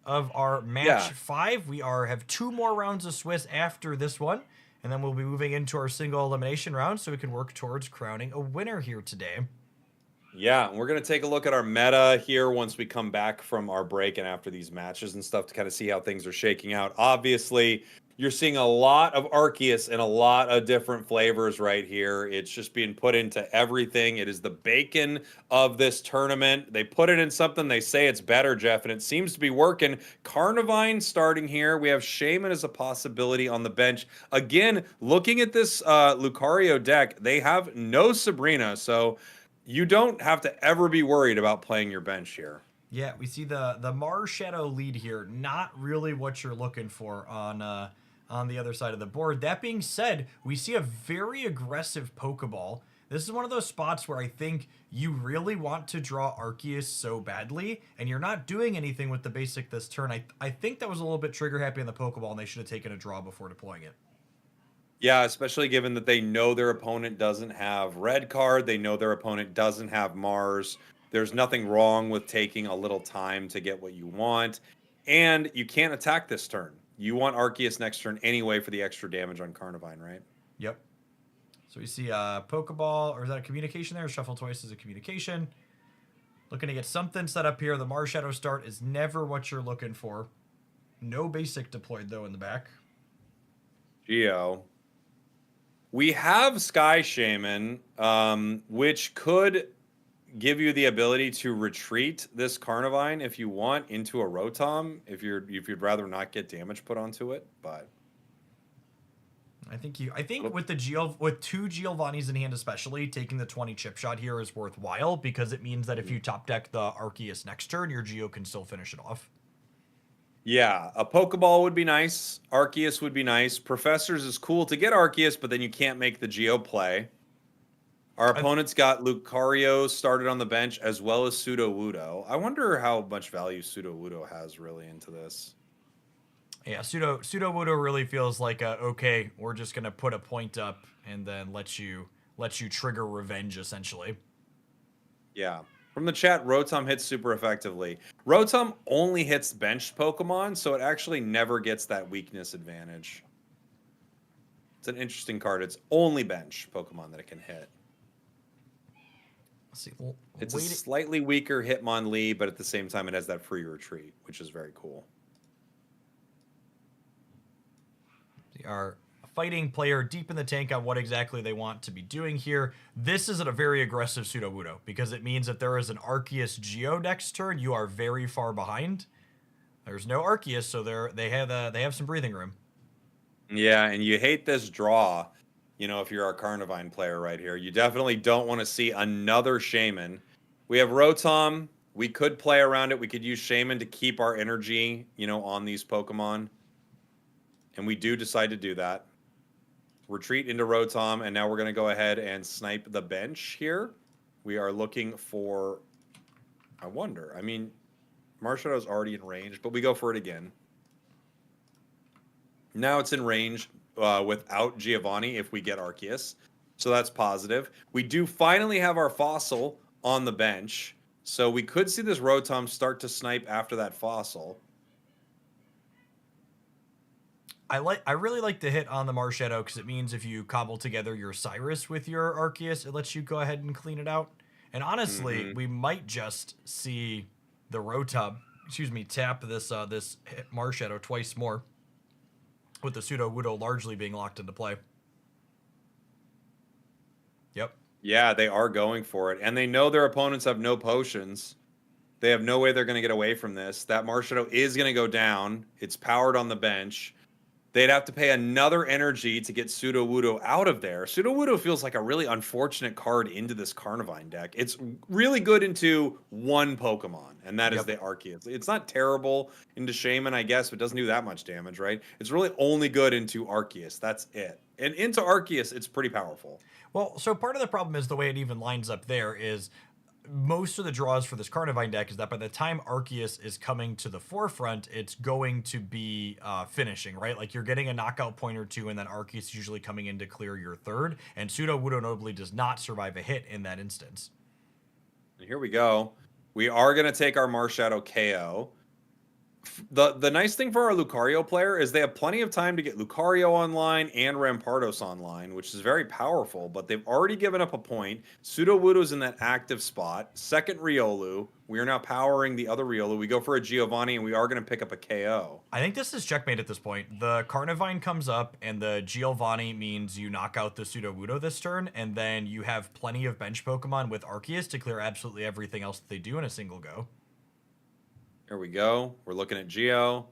of our match 5. We have 2 more rounds of Swiss after this one, and then we'll be moving into our single elimination round so we can work towards crowning a winner here today. Yeah, we're going to take a look at our meta here once we come back from our break and after these matches and stuff to kind of see how things are shaking out. Obviously, you're seeing a lot of Arceus and a lot of different flavors right here. It's just being put into everything. It is the bacon of this tournament. They put it in something, they say it's better, Jeff, and it seems to be working. Carnivine starting here. We have Shaman as a possibility on the bench. Again, looking at this Lucario deck, they have no Sabrina, so you don't have to ever be worried about playing your bench here. Yeah, we see the Mars Shadow lead here. Not really what you're looking for on the other side of the board. That being said, we see a very aggressive Pokeball. This is one of those spots where I think you really want to draw Arceus so badly, and you're not doing anything with the basic this turn. I think that was a little bit trigger happy on the Pokeball, and they should have taken a draw before deploying it. Yeah, especially given that they know their opponent doesn't have red card. They know their opponent doesn't have Mars. There's nothing wrong with taking a little time to get what you want. And you can't attack this turn. You want Arceus next turn anyway for the extra damage on Carnivine, right? Yep. So we see a Pokeball, or is that a communication there? Shuffle twice is a communication. Looking to get something set up here. The Mars Shadow start is never what you're looking for. No basic deployed, though, in the back. Geo. We have Sky Shaman, which could give you the ability to retreat this Carnivine if you want into a Rotom, if you'd rather not get damage put onto it. But I think with with 2 Giovannis in hand, especially taking the 20 chip shot here is worthwhile, because it means that if you top deck the Arceus next turn, your Geo can still finish it off. yeah, a Pokeball would be nice. Arceus would be nice. Professors is cool to get Arceus, but then you can't make the Geo play. Our opponent's got Lucario started on the bench, as well as Sudowoodo. I wonder how much value Sudowoodo has really into this. Yeah, Sudowoodo really feels like okay, we're just gonna put a point up and then let you trigger revenge, essentially. Yeah. From the chat, Rotom hits super effectively. Rotom only hits benched Pokemon, so it actually never gets that weakness advantage. It's an interesting card. It's only bench Pokemon that it can hit. Let's see. It's a slightly weaker Hitmonlee, but at the same time, it has that free retreat, which is very cool. Our fighting player deep in the tank on what exactly they want to be doing here. This is a very aggressive Sudowoodo, because it means that there is an Arceus Geo next turn. You are very far behind. There's no Arceus, so they have some breathing room. Yeah, and you hate this draw, you know, if you're a Carnivine player right here. You definitely don't want to see another Shaman. We have Rotom. We could play around it. We could use Shaman to keep our energy, you know, on these Pokemon. And we do decide to do that. Retreat into Rotom, and now we're going to go ahead and snipe the bench here. We are looking for, I wonder, I mean, Marshall's already in range, but we go for it again. Now it's in range without Giovanni if we get Arceus. so that's positive. We do finally have our fossil on the bench, so we could see this Rotom start to snipe after that fossil. I really like the hit on the Marshadow because it means if you cobble together your Cyrus with your Arceus, it lets you go ahead and clean it out. And honestly, Mm-hmm. we might just see the Rotom, tap this Marshadow twice more, with the Sudowoodo largely being locked into play. Yep. Yeah, they are going for it, and they know their opponents have no potions. They have no way they're going to get away from this. That Marshadow is going to go down. It's powered on the bench. They'd have to pay another energy to get Sudowoodo out of there. Sudowoodo feels like a really unfortunate card into this Carnivine deck. It's really good into one Pokemon, and that is Yep. the Arceus. It's not terrible into Shaman, I guess, but doesn't do that much damage, right? It's really only good into Arceus. That's it. And into Arceus, it's pretty powerful. Well, so part of the problem is the way it even lines up there is most of the draws for this Carnivine deck is that by the time Arceus is coming to the forefront, it's going to be finishing, right? Like you're getting a knockout point or two, and then Arceus is usually coming in to clear your third, and Sudowoodo notably does not survive a hit in that instance. And here we go. We are going to take our Marshadow KO. The nice thing for our Lucario player is they have plenty of time to get Lucario online and Rampardos online, which is very powerful, but they've already given up a point. Sudowoodo's in that active spot. Second Riolu. We are now powering the other Riolu. We go for a Giovanni, and we are going to pick up a KO. I think this is checkmate at this point. The Carnivine comes up, and the Giovanni means you knock out the Sudowoodo this turn, and then you have plenty of bench Pokemon with Arceus to clear absolutely everything else that they do in a single go. Here we go. We're looking at Geo.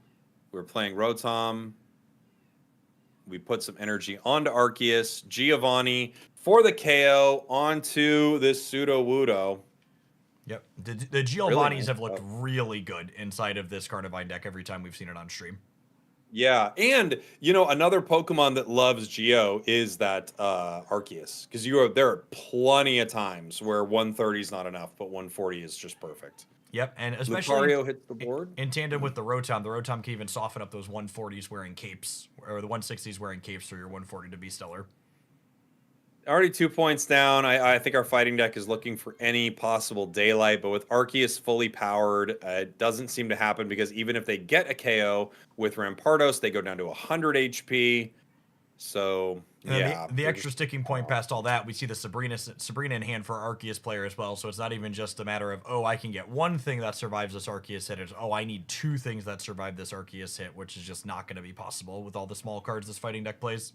We're playing Rotom. We put some energy onto Arceus. Giovanni for the KO onto this Sudowoodo. Yep. The Giovannis Really nice have looked stuff. really good inside of this Carnivine deck every time we've seen it on stream. Yeah, and another Pokemon that loves Geo is that Arceus, because there are plenty of times where 130 is not enough, but 140 is just perfect. Yep, and especially Lucario hits the board in tandem with the Rotom can even soften up those 140s wearing capes, or the 160s wearing capes for your 140 to be stellar. Already 2 points down. I think our fighting deck is looking for any possible daylight, but with Arceus fully powered, it doesn't seem to happen because even if they get a KO with Rampardos, they go down to 100 HP. So, And yeah. the extra sticking point past all that, we see the Sabrina in hand for Arceus player as well. So it's not even just a matter of, oh, I can get one thing that survives this Arceus hit. It's, oh, I need two things that survive this Arceus hit, which is just not going to be possible with all the small cards this fighting deck plays.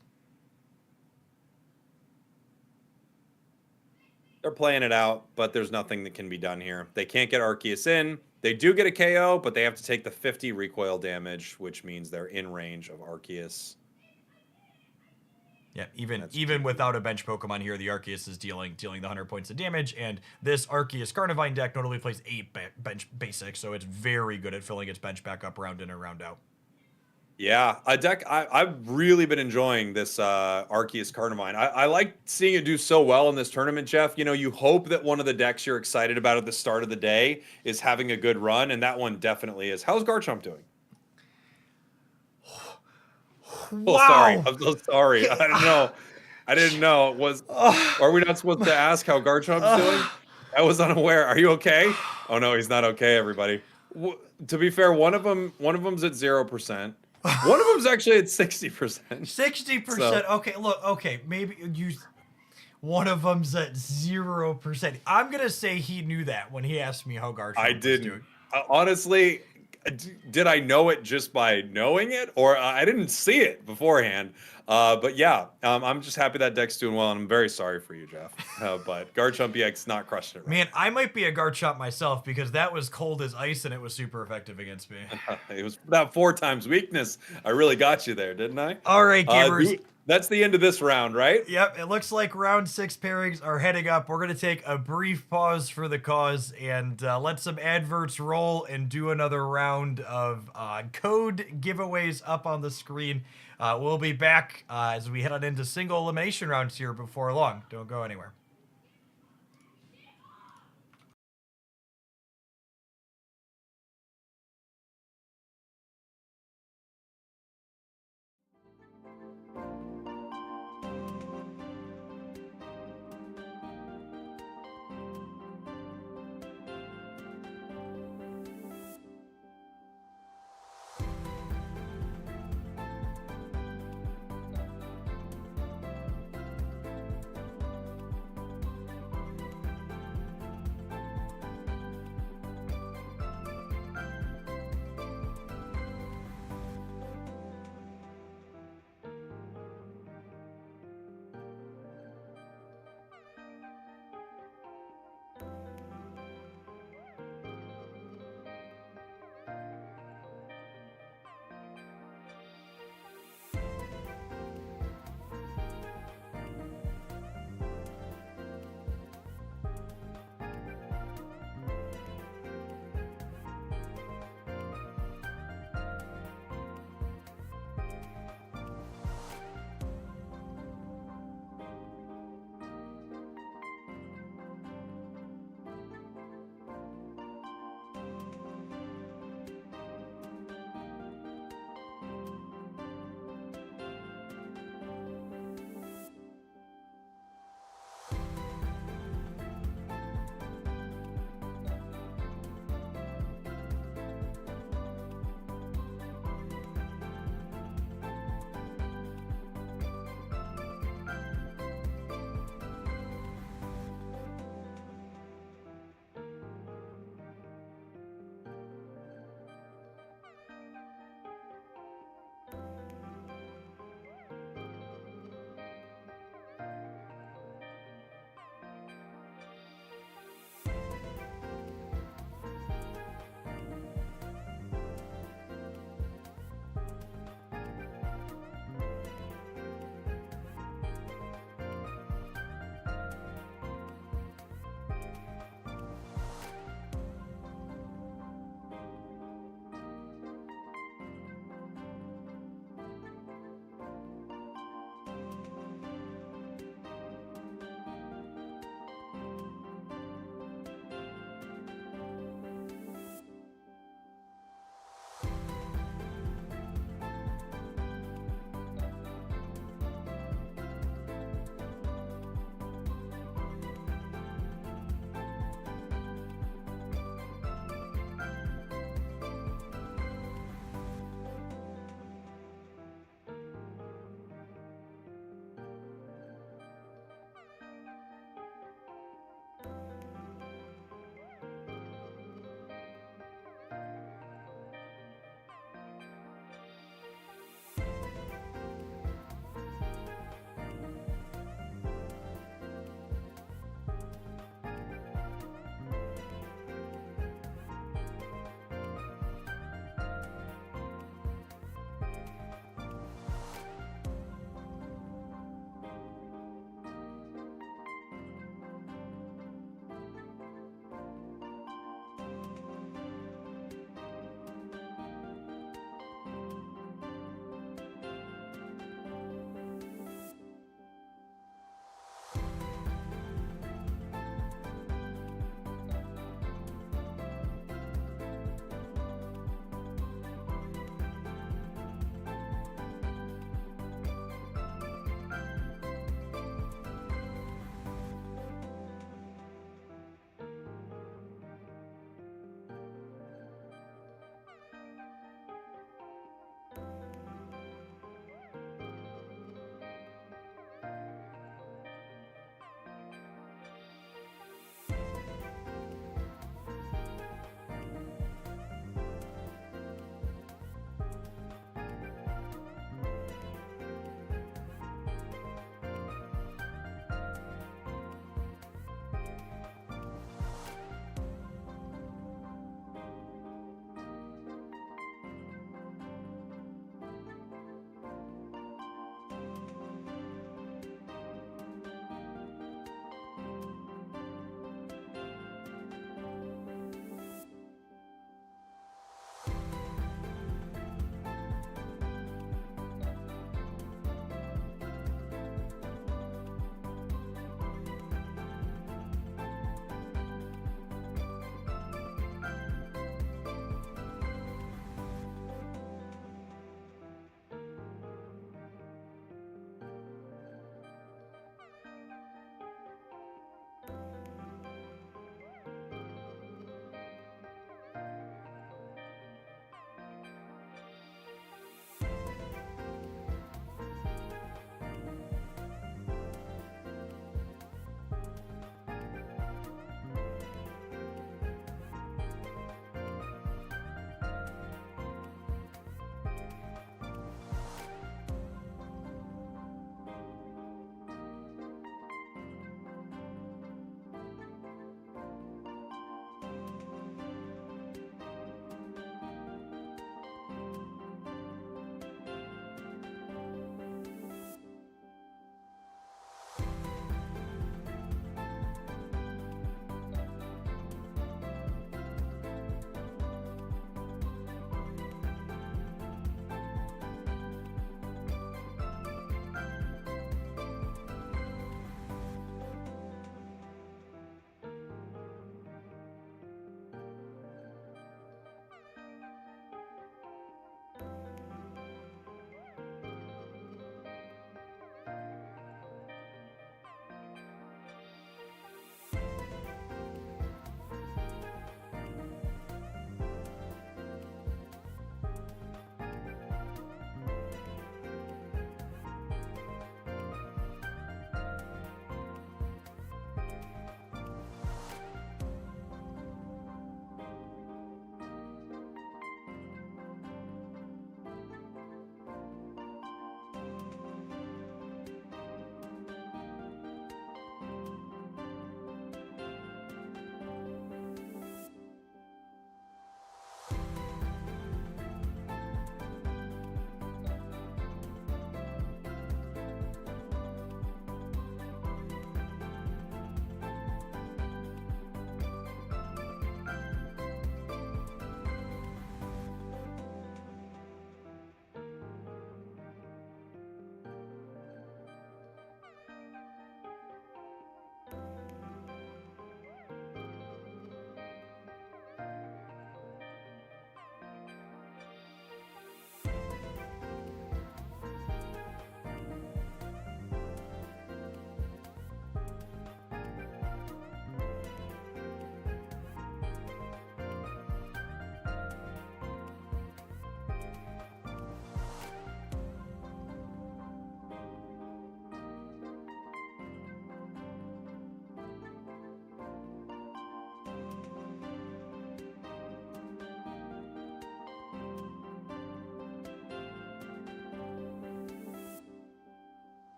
They're playing it out, but there's nothing that can be done here. They can't get Arceus in. They do get a KO, but they have to take the 50 recoil damage, which means they're in range of Arceus. Yeah, even without a bench Pokemon here, the Arceus is dealing the 100 points of damage, and this Arceus Carnivine deck notably plays 8 bench basic, so it's very good at filling its bench back up round in and round out. Yeah, a deck I've really been enjoying this Arceus Carnivine. I like seeing it do so well in this tournament, Jeff. You hope that one of the decks you're excited about at the start of the day is having a good run, and that one definitely is. How's Garchomp doing? Wow. Oh, sorry. I'm so sorry. I didn't know. Are we not supposed to ask how Garchomp's doing? I was unaware. Are you okay? Oh no, he's not okay, everybody. To be fair, one of them's at 0%. One of them's actually at 60%. 60%. Okay, look. Okay, maybe one of them's at 0%. I'm gonna say he knew that when he asked me how Garchomp was doing. Honestly, did I know it just by knowing it, or I didn't see it beforehand? But yeah, I'm just happy that deck's doing well, and I'm very sorry for you, Jeff. But Garchomp EX not crushing it. Right. Man, I might be a Garchomp myself because that was cold as ice and it was super effective against me. It was that 4 times weakness. I really got you there, didn't I? All right, gamers. That's the end of this round, right? Yep, it looks like round 6 pairings are heading up. We're going to take a brief pause for the cause and let some adverts roll and do another round of code giveaways up on the screen. We'll be back as we head on into single elimination rounds here before long. Don't go anywhere.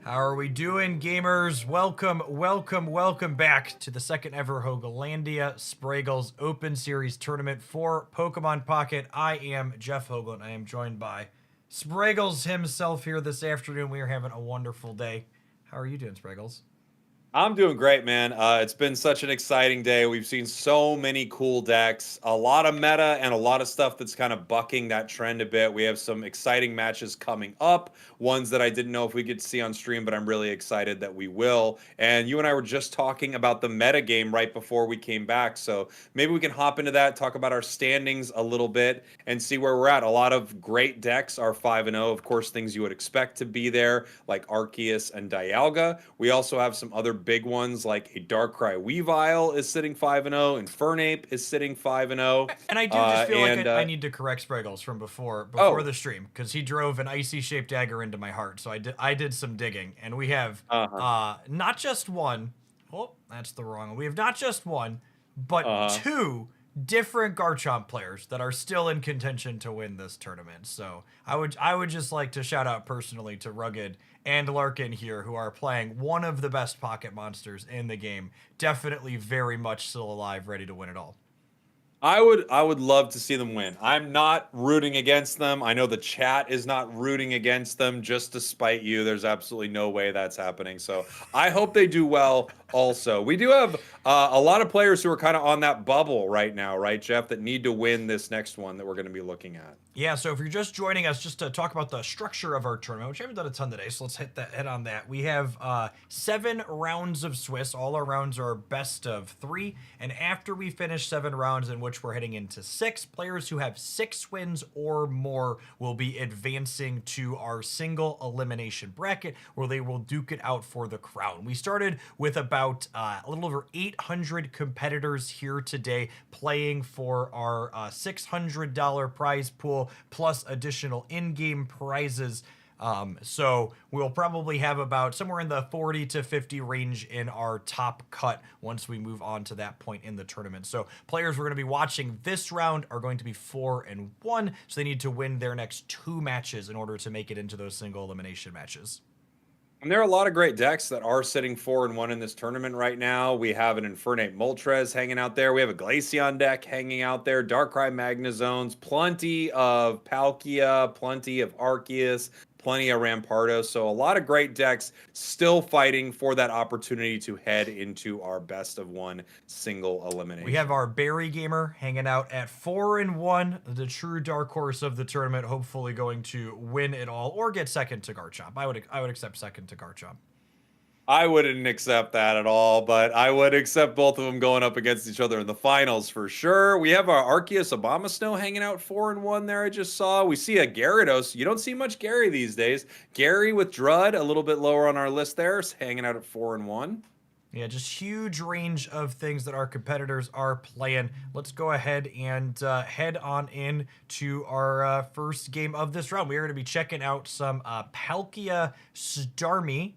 How are we doing, gamers? Welcome, welcome, welcome back to the second ever Hogalandia Spragels Open Series tournament for Pokemon Pocket. I am Jeff Hoagland. I am joined by Spragels himself here this afternoon. We are having a wonderful day. How are you doing, Spragels? I'm doing great, man. It's been such an exciting day. We've seen so many cool decks, a lot of meta, and a lot of stuff that's kind of bucking that trend a bit. We have some exciting matches coming up, ones that I didn't know if we could see on stream, but I'm really excited that we will. And you and I were just talking about the meta game right before we came back. So maybe we can hop into that, talk about our standings a little bit, and see where we're at. A lot of great decks are 5-0. Of course, things you would expect to be there, like Arceus and Dialga. We also have some other big ones like a Darkrai Weavile is sitting 5-0, Infernape is sitting 5-0. And I do just feel like I need to correct Spragels from before the stream, because he drove an icy shaped dagger into my heart. So I did some digging, and we have not just one. Oh, that's the wrong one. We have not just one, but two different Garchomp players that are still in contention to win this tournament. So I would just like to shout out personally to Rugged and Larkin here, who are playing one of the best pocket monsters in the game. Definitely very much still alive, ready to win it all. I would love to see them win. I'm not rooting against them. I know the chat is not rooting against them just to spite you. There's absolutely no way that's happening. So I hope they do well also. We do have a lot of players who are kind of on that bubble right now, right, Jeff, that need to win this next one that we're going to be looking at. Yeah, so if you're just joining us, just to talk about the structure of our tournament, which I haven't done a ton today, so let's hit on that. We have 7 rounds of Swiss. All our rounds are best of 3, and after we finish 7 rounds, in which we're heading into 6, players who have 6 wins or more will be advancing to our single elimination bracket, where they will duke it out for the crown. We started with about a little over 800 competitors here today playing for our $600 prize pool, plus additional in-game prizes. So we'll probably have about somewhere in the 40 to 50 range in our top cut once we move on to that point in the tournament. So players we're going to be watching this round are going to be 4-1, so they need to win their next 2 matches in order to make it into those single elimination matches. And there are a lot of great decks that are sitting 4-1 in this tournament right now. We have an Infernape Moltres hanging out there. We have a Glaceon deck hanging out there. Darkrai Magnezones, plenty of Palkia, plenty of Arceus, plenty of Rampardos. So a lot of great decks still fighting for that opportunity to head into our best of 1 single elimination. We have our Berry Gamer hanging out at 4-1, the true dark horse of the tournament, hopefully going to win it all or get second to Garchomp. I would accept second to Garchomp. I wouldn't accept that at all, but I would accept both of them going up against each other in the finals for sure. We have our Arceus Abomasnow hanging out 4-1 there, I just saw. We see a Gyarados. You don't see much Gary these days. Gary with Drud, a little bit lower on our list there, hanging out at 4-1. Yeah, just huge range of things that our competitors are playing. Let's go ahead and head on in to our first game of this round. We are going to be checking out some Palkia Starmie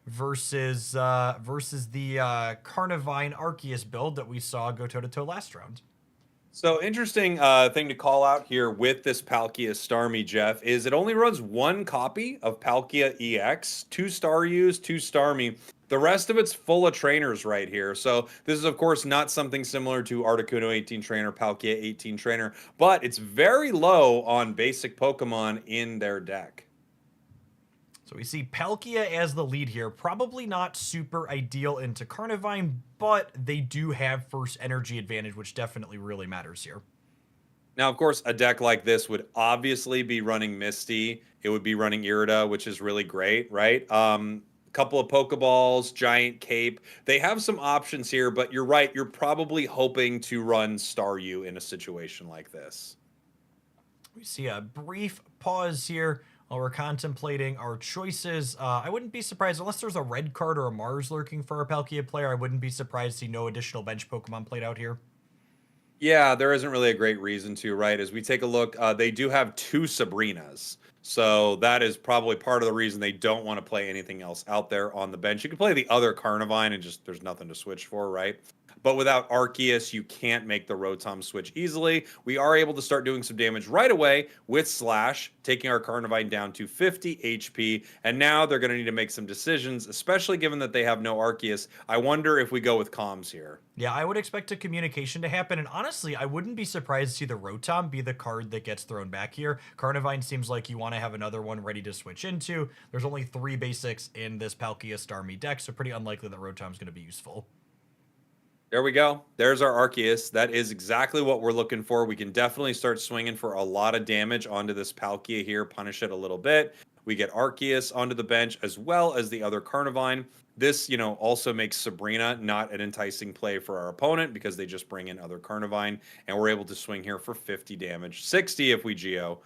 versus the Carnivine Arceus build that we saw go toe-to-toe last round. So interesting thing to call out here with this Palkia Starmie, Jeff, is it only runs 1 copy of Palkia EX, 2 Staryus, 2 Starmie. The rest of it's full of trainers right here. So this is, of course, not something similar to Articuno 18 trainer, Palkia 18 trainer, but it's very low on basic Pokemon in their deck. So we see Palkia as the lead here. Probably not super ideal into Carnivine, but they do have first energy advantage, which definitely really matters here. Now, of course, a deck like this would obviously be running Misty. It would be running Irida, which is really great, right? Couple of Pokeballs, Giant Cape. They have some options here, but you're right. You're probably hoping to run Staryu in a situation like this. We see a brief pause here while we're contemplating our choices. I wouldn't be surprised, unless there's a red card or a Mars lurking for a Palkia player, I wouldn't be surprised to see no additional bench Pokemon played out here. Yeah, there isn't really a great reason to, right? As we take a look, they do have 2 Sabrinas. So that is probably part of the reason they don't want to play anything else out there on the bench. You can play the other Carnivine and just there's nothing to switch for, right? but without Arceus, you can't make the Rotom switch easily. We are able to start doing some damage right away with Slash, taking our Carnivine down to 50 HP, and now they're going to need to make some decisions, especially given that they have no Arceus. I wonder if we go with Comms here. Yeah, I would expect a communication to happen, and honestly, I wouldn't be surprised to see the Rotom be the card that gets thrown back here. Carnivine seems like you want to have another one ready to switch into. There's only 3 basics in this Palkia Starmie deck, so pretty unlikely that Rotom's going to be useful. There we go. There's our Arceus. That is exactly what we're looking for. We can definitely start swinging for a lot of damage onto this Palkia here, punish it a little bit. We get Arceus onto the bench as well as the other Carnivine. This, also makes Sabrina not an enticing play for our opponent because they just bring in other Carnivine, and we're able to swing here for 50 damage, 60 if we Geo,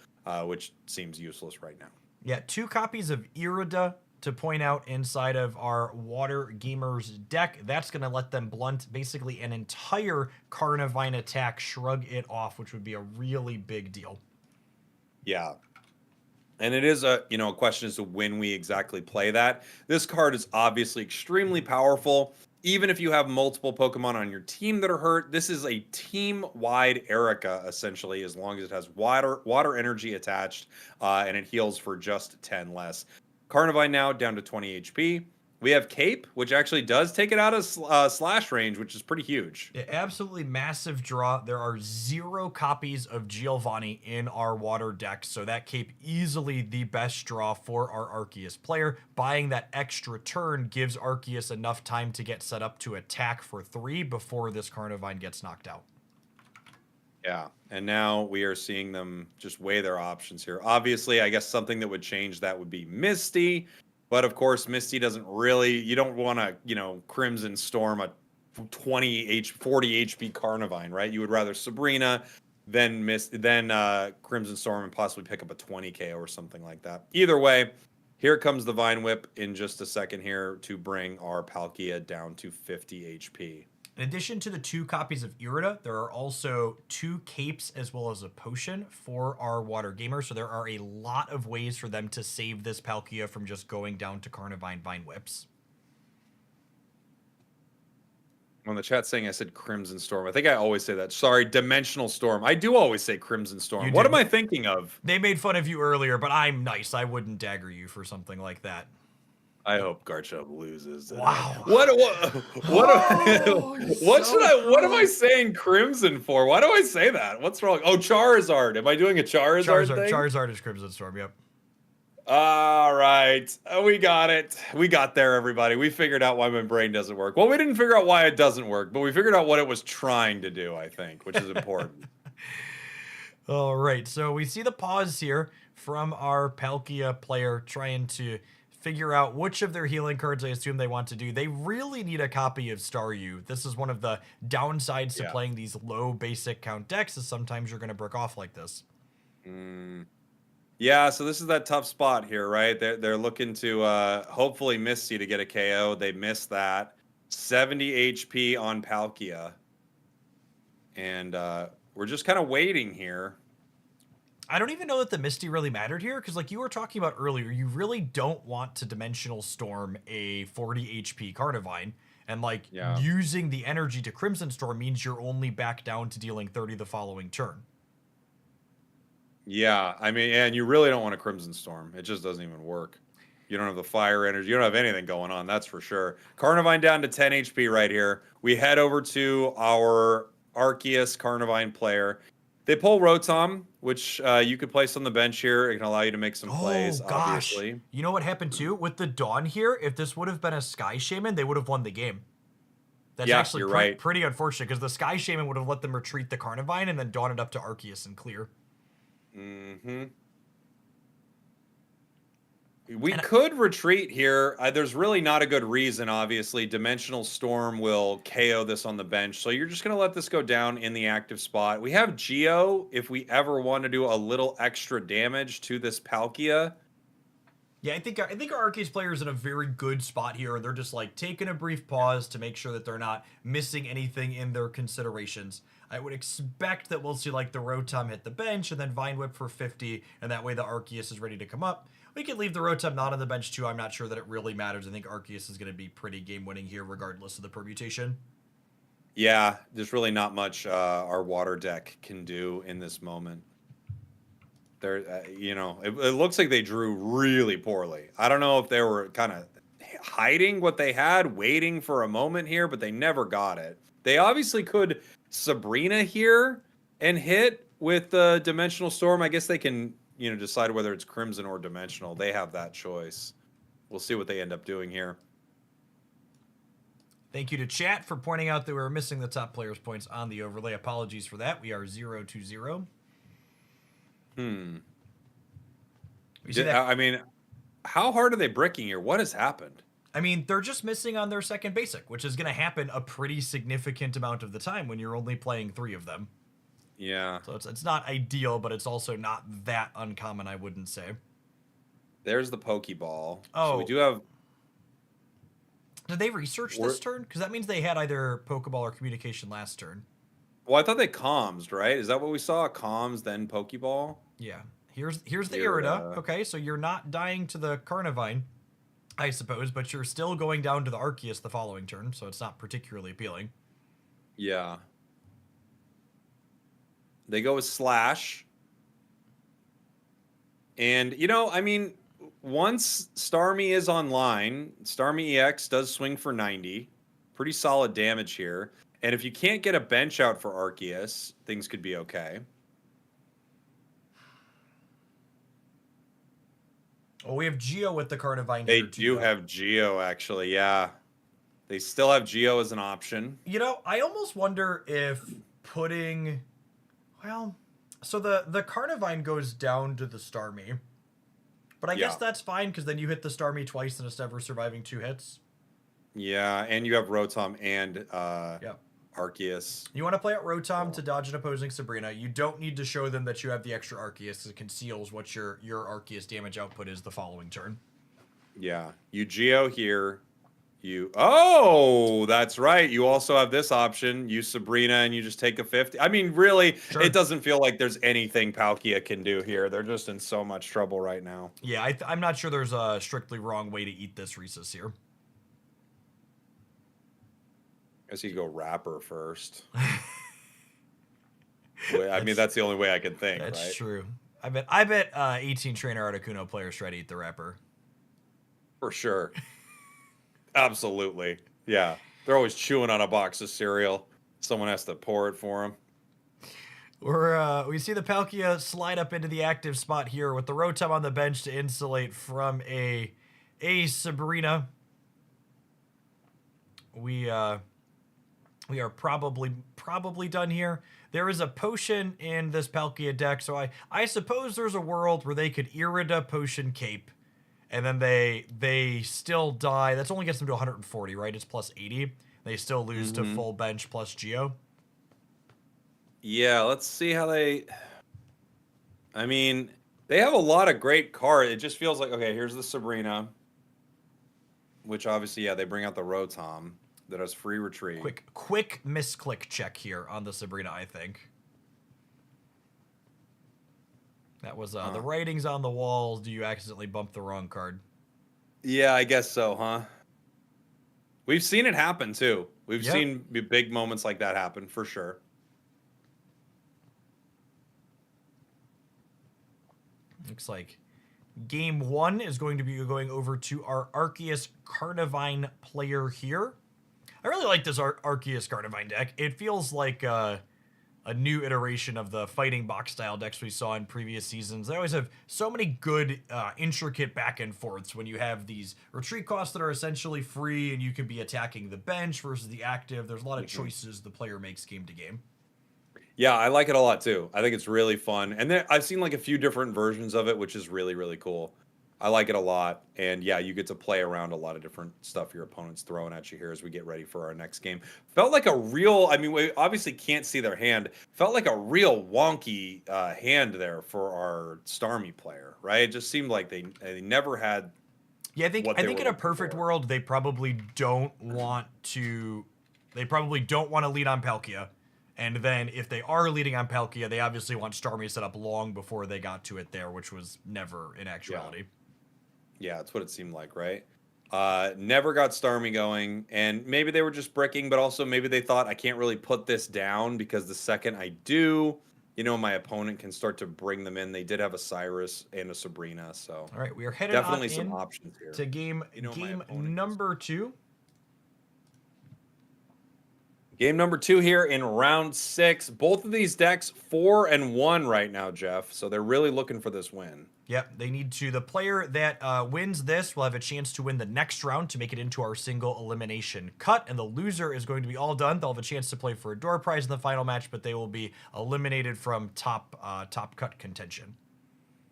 which seems useless right now. Yeah, 2 copies of Irida to point out inside of our Water Gamers deck. That's going to let them blunt basically an entire Carnivine attack, shrug it off, which would be a really big deal. Yeah. And it is a question as to when we exactly play that. This card is obviously extremely powerful. Even if you have multiple Pokemon on your team that are hurt, this is a team-wide Erica, essentially, as long as it has water energy attached, and it heals for just 10 less. Carnivine now down to 20 HP. We have Cape, which actually does take it out of slash range, which is pretty huge. Yeah, absolutely massive draw. There are 0 copies of Giovanni in our water deck, so that Cape easily the best draw for our Arceus player. Buying that extra turn gives Arceus enough time to get set up to attack for 3 before this Carnivine gets knocked out. Yeah, and now we are seeing them just weigh their options here. Obviously, I guess something that would change that would be Misty. But of course, Misty doesn't really, you don't want to, Crimson Storm a 40 HP Carnivine, right? You would rather Sabrina than Crimson Storm and possibly pick up a 20 KO or something like that. Either way, here comes the Vine Whip in just a second here to bring our Palkia down to 50 HP. In addition to the 2 copies of Irida, there are also 2 capes as well as a potion for our Water Gamer. So there are a lot of ways for them to save this Palkia from just going down to Carnivine Vine Whips. On the chat saying I said Crimson Storm. I think I always say that. Sorry, Dimensional Storm. I do always say Crimson Storm. What am I thinking of? They made fun of you earlier, but I'm nice. I wouldn't dagger you for something like that. I hope Garchomp loses. Wow. What am I saying Crimson for? Why do I say that? What's wrong? Oh, Charizard. Am I doing a Charizard thing? Charizard is Crimson Storm, yep. All right. We got it. We got there, everybody. We figured out why my brain doesn't work. Well, we didn't figure out why it doesn't work, but we figured out what it was trying to do, I think, which is important. All right. So we see the pause here from our Palkia player trying to figure out which of their healing cards I assume they want to do. They really need a copy of Staryu. This is one of the downsides to playing these low basic count decks, is sometimes you're going to break off like this. Yeah, so this is that tough spot here, right? They're looking to hopefully Misty to get a KO. They missed that. 70 HP on Palkia. And we're just kind of waiting here. I don't even know that the Misty really mattered here, because like you were talking about earlier, you really don't want to Dimensional Storm a 40 HP Carnivine, and using the energy to Crimson Storm means you're only back down to dealing 30 the following turn. Yeah, I mean, and you really don't want a Crimson Storm. It just doesn't even work. You don't have the fire energy. You don't have anything going on, that's for sure. Carnivine down to 10 HP right here. We head over to our Arceus Carnivine player. They pull Rotom, which you could place on the bench here. It can allow you to make some plays, obviously. You know what happened too? With the Dawn here, if this would have been a Sky Shaman, they would have won the game. That's actually pretty unfortunate, because the Sky Shaman would have let them retreat the Carnivine and then Dawn it up to Arceus and clear. We could retreat here. There's really not a good reason, obviously. Dimensional Storm will KO this on the bench. So you're just going to let this go down in the active spot. We have Geo if we ever want to do a little extra damage to this Palkia. Yeah, I think our Arceus player is in a very good spot here. They're just like taking a brief pause to make sure that they're not missing anything in their considerations. I would expect that we'll see like the Rotom hit the bench and then Vine Whip for 50, and that way the Arceus is ready to come up. We could leave the Rotom not on the bench too. I'm not sure that it really matters. I think Arceus is going to be pretty game winning here regardless of the permutation. Yeah, there's really not much our water deck can do in this moment. There, it looks like they drew really poorly. I don't know if they were kind of hiding what they had, waiting for a moment here, but they never got it. They obviously could Sabrina here and hit with the Dimensional Storm. I guess they can, decide whether it's Crimson or Dimensional. They have that choice. We'll see what they end up doing here. Thank you to chat for pointing out that we were missing the top players' points on the overlay. Apologies for that. We are 0-0. I mean, how hard are they bricking here? What has happened? I mean, they're just missing on their second basic, which is going to happen a pretty significant amount of the time when you're only playing 3 of them. Yeah. So it's not ideal, but it's also not that uncommon, I wouldn't say. There's the Pokeball. Oh. So we do have... Did they research this turn? Because that means they had either Pokeball or Communication last turn. Well, I thought they comms, right? Is that what we saw? Comms, then Pokeball? Yeah. Here's the Irida. Okay, so you're not dying to the Carnivine, I suppose, but you're still going down to the Arceus the following turn, so it's not particularly appealing. Yeah. They go with Slash. And, I mean, once Starmie is online, Starmie EX does swing for 90. Pretty solid damage here. And if you can't get a bench out for Arceus, things could be okay. Oh, we have Geo with the Carnivine. They do have Geo, actually, yeah. They still have Geo as an option. I almost wonder if putting... Well, so the Carnivine goes down to the Starmie. But I guess that's fine, because then you hit the Starmie twice and it's never surviving 2 hits. Yeah, and you have Rotom and Arceus. You want to play out Rotom to dodge an opposing Sabrina. You don't need to show them that you have the extra Arceus. It conceals what your Arceus damage output is the following turn. Yeah, you Geo here. Oh, that's right. You also have this option. You Sabrina and you just take a 50. I mean, really, It doesn't feel like there's anything Palkia can do here. They're just in so much trouble right now. Yeah, I'm not sure there's a strictly wrong way to eat this Rhesus here. I guess you go Rapper first. I mean, that's the only way I can think, that's right? That's true. I bet 18 Trainer Articuno players try to eat the Rapper. For sure. Absolutely. Yeah. They're always chewing on a box of cereal. Someone has to pour it for them. We see the Palkia slide up into the active spot here with the Rotom on the bench to insulate from a Sabrina. We are probably done here. There is a potion in this Palkia deck, so I suppose there's a world where they could Irida Potion Cape. And then they still die. That only gets them to 140, right? It's plus 80. They still lose to full bench plus Geo. Yeah, let's see how they... I mean, they have a lot of great cards. It just feels like, okay, here's the Sabrina. Which obviously, yeah, they bring out the Rotom that has free retreat. Quick misclick check here on the Sabrina, I think. That was the writing's on the walls. Do you accidentally bump the wrong card? Yeah, I guess so, huh? We've seen it happen, too. We've seen big moments like that happen, for sure. Looks like game 1 is going to be going over to our Arceus Carnivine player here. I really like this Arceus Carnivine deck. It feels like... a new iteration of the fighting box style decks we saw in previous seasons. They always have so many good, intricate back and forths when you have these retreat costs that are essentially free and you can be attacking the bench versus the active. There's a lot of choices the player makes game to game. Yeah, I like it a lot too. I think it's really fun. And I've seen like a few different versions of it, which is really, really cool. I like it a lot. And yeah, you get to play around a lot of different stuff your opponent's throwing at you here as we get ready for our next game. Felt like a real, I mean, we obviously can't see their hand. Felt like a real wonky hand there for our Starmie player, right? It just seemed like they never had. Yeah, I think in a perfect world, they probably don't want to lead on Palkia. And then if they are leading on Palkia, they obviously want Starmie set up long before they got to it there, which was never in actuality. Yeah, that's what it seemed like, right? Never got Starmie going, and maybe they were just bricking, but also maybe they thought I can't really put this down because the second I do, my opponent can start to bring them in. They did have a Cyrus and a Sabrina, so All right, we are headed on definitely some in options here. to game My game opponent number 2. Game number 2 here in round 6. Both of these decks 4-1 right now, Jeff. So they're really looking for this win. Yep, they need to. The player that wins this will have a chance to win the next round to make it into our single elimination cut, and the loser is going to be all done. They'll have a chance to play for a door prize in the final match, but they will be eliminated from top cut contention.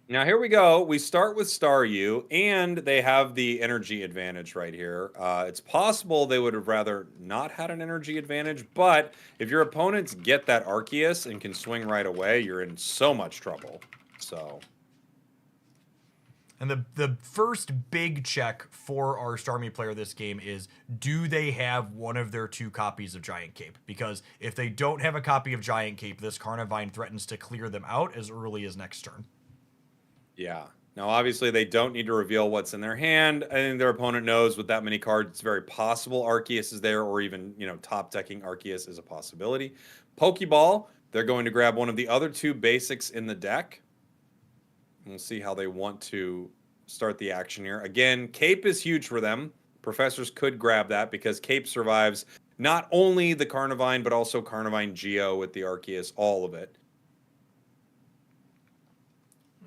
Now here we go. We start with Staryu, and they have the energy advantage right here. It's possible they would have rather not had an energy advantage, but if your opponents get that Arceus and can swing right away, you're in so much trouble. So, and the first big check for our Starmie player this game is, do they have one of their 2 copies of Giant Cape? Because if they don't have a copy of Giant Cape, this Carnivine threatens to clear them out as early as next turn. yeah. Now, obviously, they don't need to reveal what's in their hand. I think their opponent knows with that many cards, it's very possible Arceus is there, or even, top decking Arceus is a possibility. Pokeball, they're going to grab one of the other 2 basics in the deck. We'll see how they want to start the action here. Again, Cape is huge for them. Professors could grab that because Cape survives not only the Carnivine, but also Carnivine Geo with the Arceus, all of it.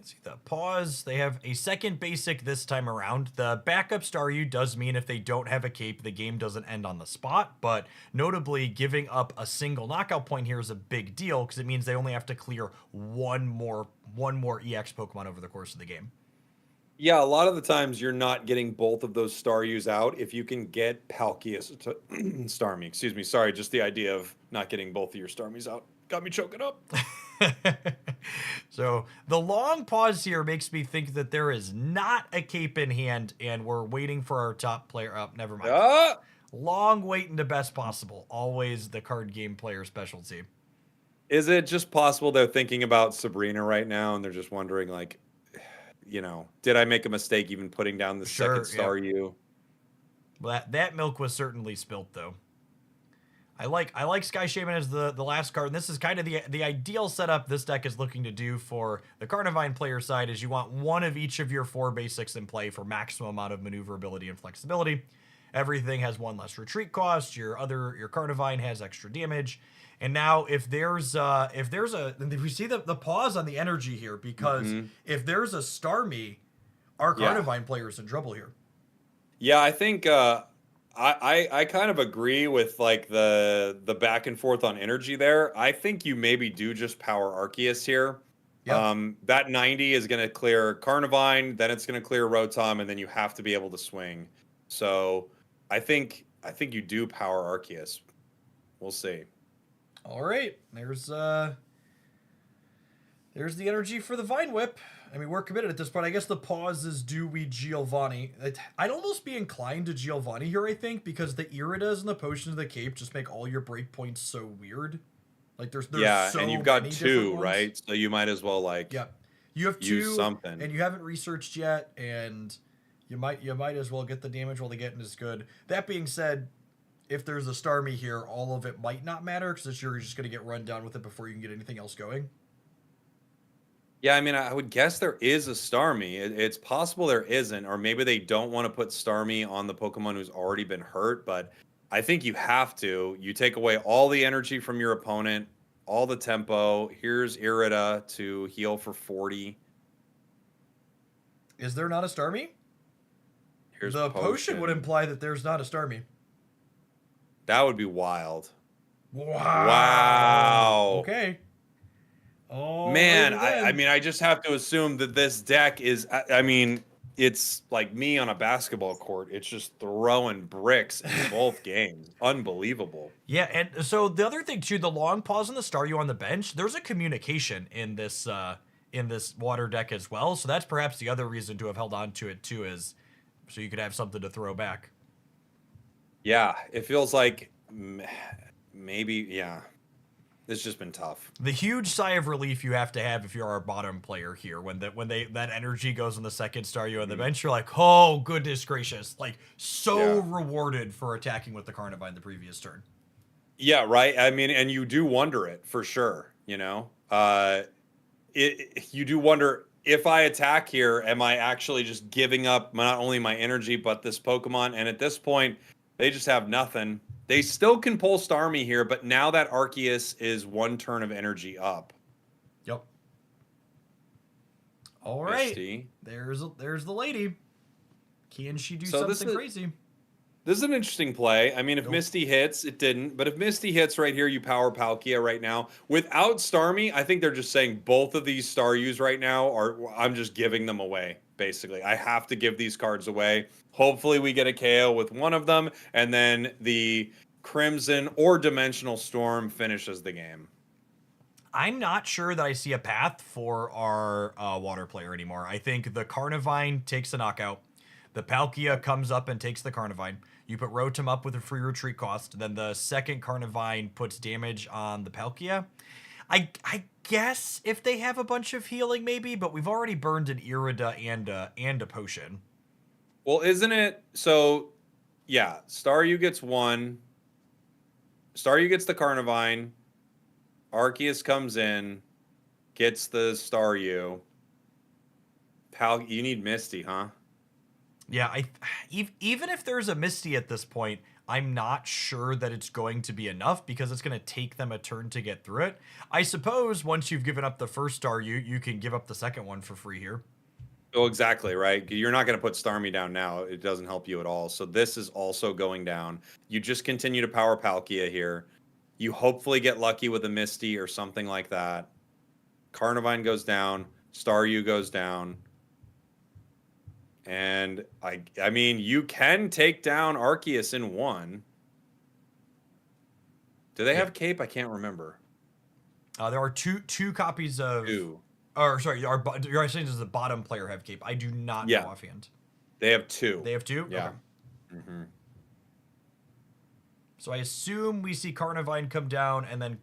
See the pause. They have a second basic this time around. The backup Staryu does mean if they don't have a cape, the game doesn't end on the spot. But notably, giving up a single knockout point here is a big deal because it means they only have to clear one more EX Pokemon over the course of the game. Yeah, a lot of the times you're not getting both of those Staryus out if you can get Palkia to Starmie. Excuse me. Sorry, just the idea of not getting both of your Starmies out got me choking up. So the long pause here makes me think that there is not a cape in hand, and we're waiting for our top player up. Never mind. Long waiting to best possible. Always the card game player specialty. Is it just possible they're thinking about Sabrina right now and they're just wondering, like, did I make a mistake even putting down the second Staryu? Well, that milk was certainly spilt, though. I like Sky Shaman as the last card, and this is kind of the ideal setup this deck is looking to do for the Carnivine player side. Is you want one of each of your 4 basics in play for maximum amount of maneuverability and flexibility. Everything has 1 less retreat cost. Your Carnivine has extra damage, and now if we see the pause on the energy here, because if there's a Starmie, our Carnivine player is in trouble here. Yeah, I think. I kind of agree with like the back and forth on energy there. I think you maybe do just power Arceus here. Yep. That 90 is going to clear Carnivine, then it's going to clear Rotom, and then you have to be able to swing. So I think you do power Arceus. We'll see. All right, there's the energy for the Vine Whip. I mean, we're committed at this point. I guess the pause is, do we Giovanni? I'd almost be inclined to Giovanni here, I think, because the Iridas and the Potion of the Cape just make all your breakpoints so weird. Like, there's so and you've got many 2, right? So you might as well, like, you have 2, use something. And you haven't researched yet, and you might as well get the damage while the getting is good. That being said, if there's a Starmie here, all of it might not matter, because you're just going to get run down with it before you can get anything else going. Yeah, I mean, I would guess there is a Starmie. It's possible there isn't, or maybe they don't want to put Starmie on the Pokemon who's already been hurt, but I think you have to. You take away all the energy from your opponent, all the tempo. Here's Irida to heal for 40. Is there not a Starmie? Here's the potion would imply that there's not a Starmie. That would be wild. Wow. Okay. Oh man, I mean, I just have to assume that this deck is. I mean, it's like me on a basketball court. It's just throwing bricks in both games. Unbelievable. Yeah, and so the other thing too, the long pause on the Staryu on the bench. There's a communication in this water deck as well. So that's perhaps the other reason to have held on to it too, is so you could have something to throw back. Yeah, it feels like maybe, yeah. It's just been tough. The huge sigh of relief you have to have if you're our bottom player here, when that energy goes on the second star you on the bench, you're like, oh goodness gracious, like so Yeah. rewarded for attacking with the Carnivine the previous turn. Yeah, right. I mean, and you do wonder it for sure, you know? You do wonder, if I attack here, am I actually just giving up not only my energy, but this Pokemon? And at this point, they just have nothing. They still can pull Starmie here, but now that Arceus is one turn of energy up. Yep. All right. Misty. There's the lady. Can she do So something crazy? This is an interesting play. I mean, if Nope. Misty hits, it didn't. But if Misty hits right here, you power Palkia right now. Without Starmie, I think they're just saying both of these Staryus right now are, I'm just giving them away, basically. I have to give these cards away. Hopefully we get a KO with one of them, and then the Crimson or Dimensional Storm finishes the game. I'm not sure that I see a path for our water player anymore. I think the Carnivine takes the knockout. The Palkia comes up and takes the Carnivine. You put Rotom up with a free retreat cost. Then the second Carnivine puts damage on the Palkia. I guess if they have a bunch of healing, maybe, but we've already burned an Irida and a potion. Well, isn't it? So, yeah, Staryu gets one. Staryu gets the Carnivine. Arceus comes in, gets the Staryu. You need Misty, huh? Yeah, even if there's a Misty at this point, I'm not sure that it's going to be enough because it's going to take them a turn to get through it. I suppose once you've given up the first star, you can give up the second one for free here. Oh, exactly, right? You're not going to put Starmie down now. It doesn't help you at all. So this is also going down. You just continue to power Palkia here. You hopefully get lucky with a Misty or something like that. Carnivine goes down. Staryu goes down. And I mean, you can take down Arceus in one. Do they have Cape? I can't remember. There are two copies of. Two. Or sorry, you're saying does the bottom player have Cape? I do not know offhand. They have two. They have two? Yeah. Okay. Mm-hmm. So I assume we see Carnivine come down and then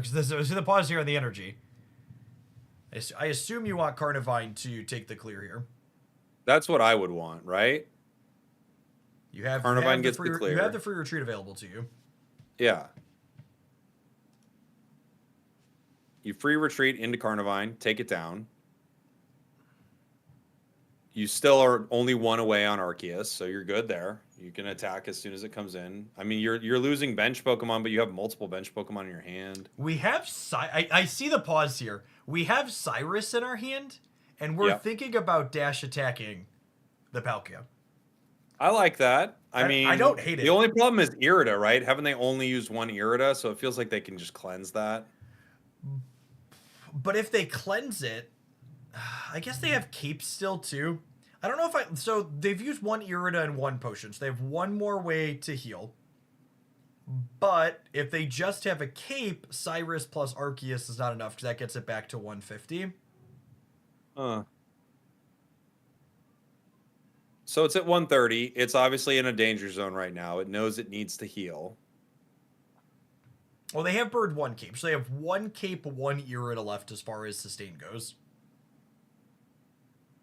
see the pause here on the energy. I assume you want Carnivine to take the clear here. That's what I would want, right? Carnivine gets the clear. You have the free retreat available to you. Yeah. You free retreat into Carnivine, take it down. You still are only one away on Arceus, so you're good there. You can attack as soon as it comes in. I mean, you're losing bench Pokemon, but you have multiple bench Pokemon in your hand. We have I see the pause here. We have Cyrus in our hand, and we're thinking about dash attacking the Palkia. I like that. I mean, I don't hate it. The only problem is Irida, right? Haven't they only used one Irida? So it feels like they can just cleanse that. But if they cleanse it, I guess they have Cape still too. I don't know if so they've used one Irida and one potion, so they have one more way to heal. But if they just have a Cape, Cyrus plus Arceus is not enough because that gets it back to 150. So it's at 130. It's obviously in a danger zone right now. It knows it needs to heal. Well, they have burned one Cape, so they have one Cape, one Irida left as far as sustain goes.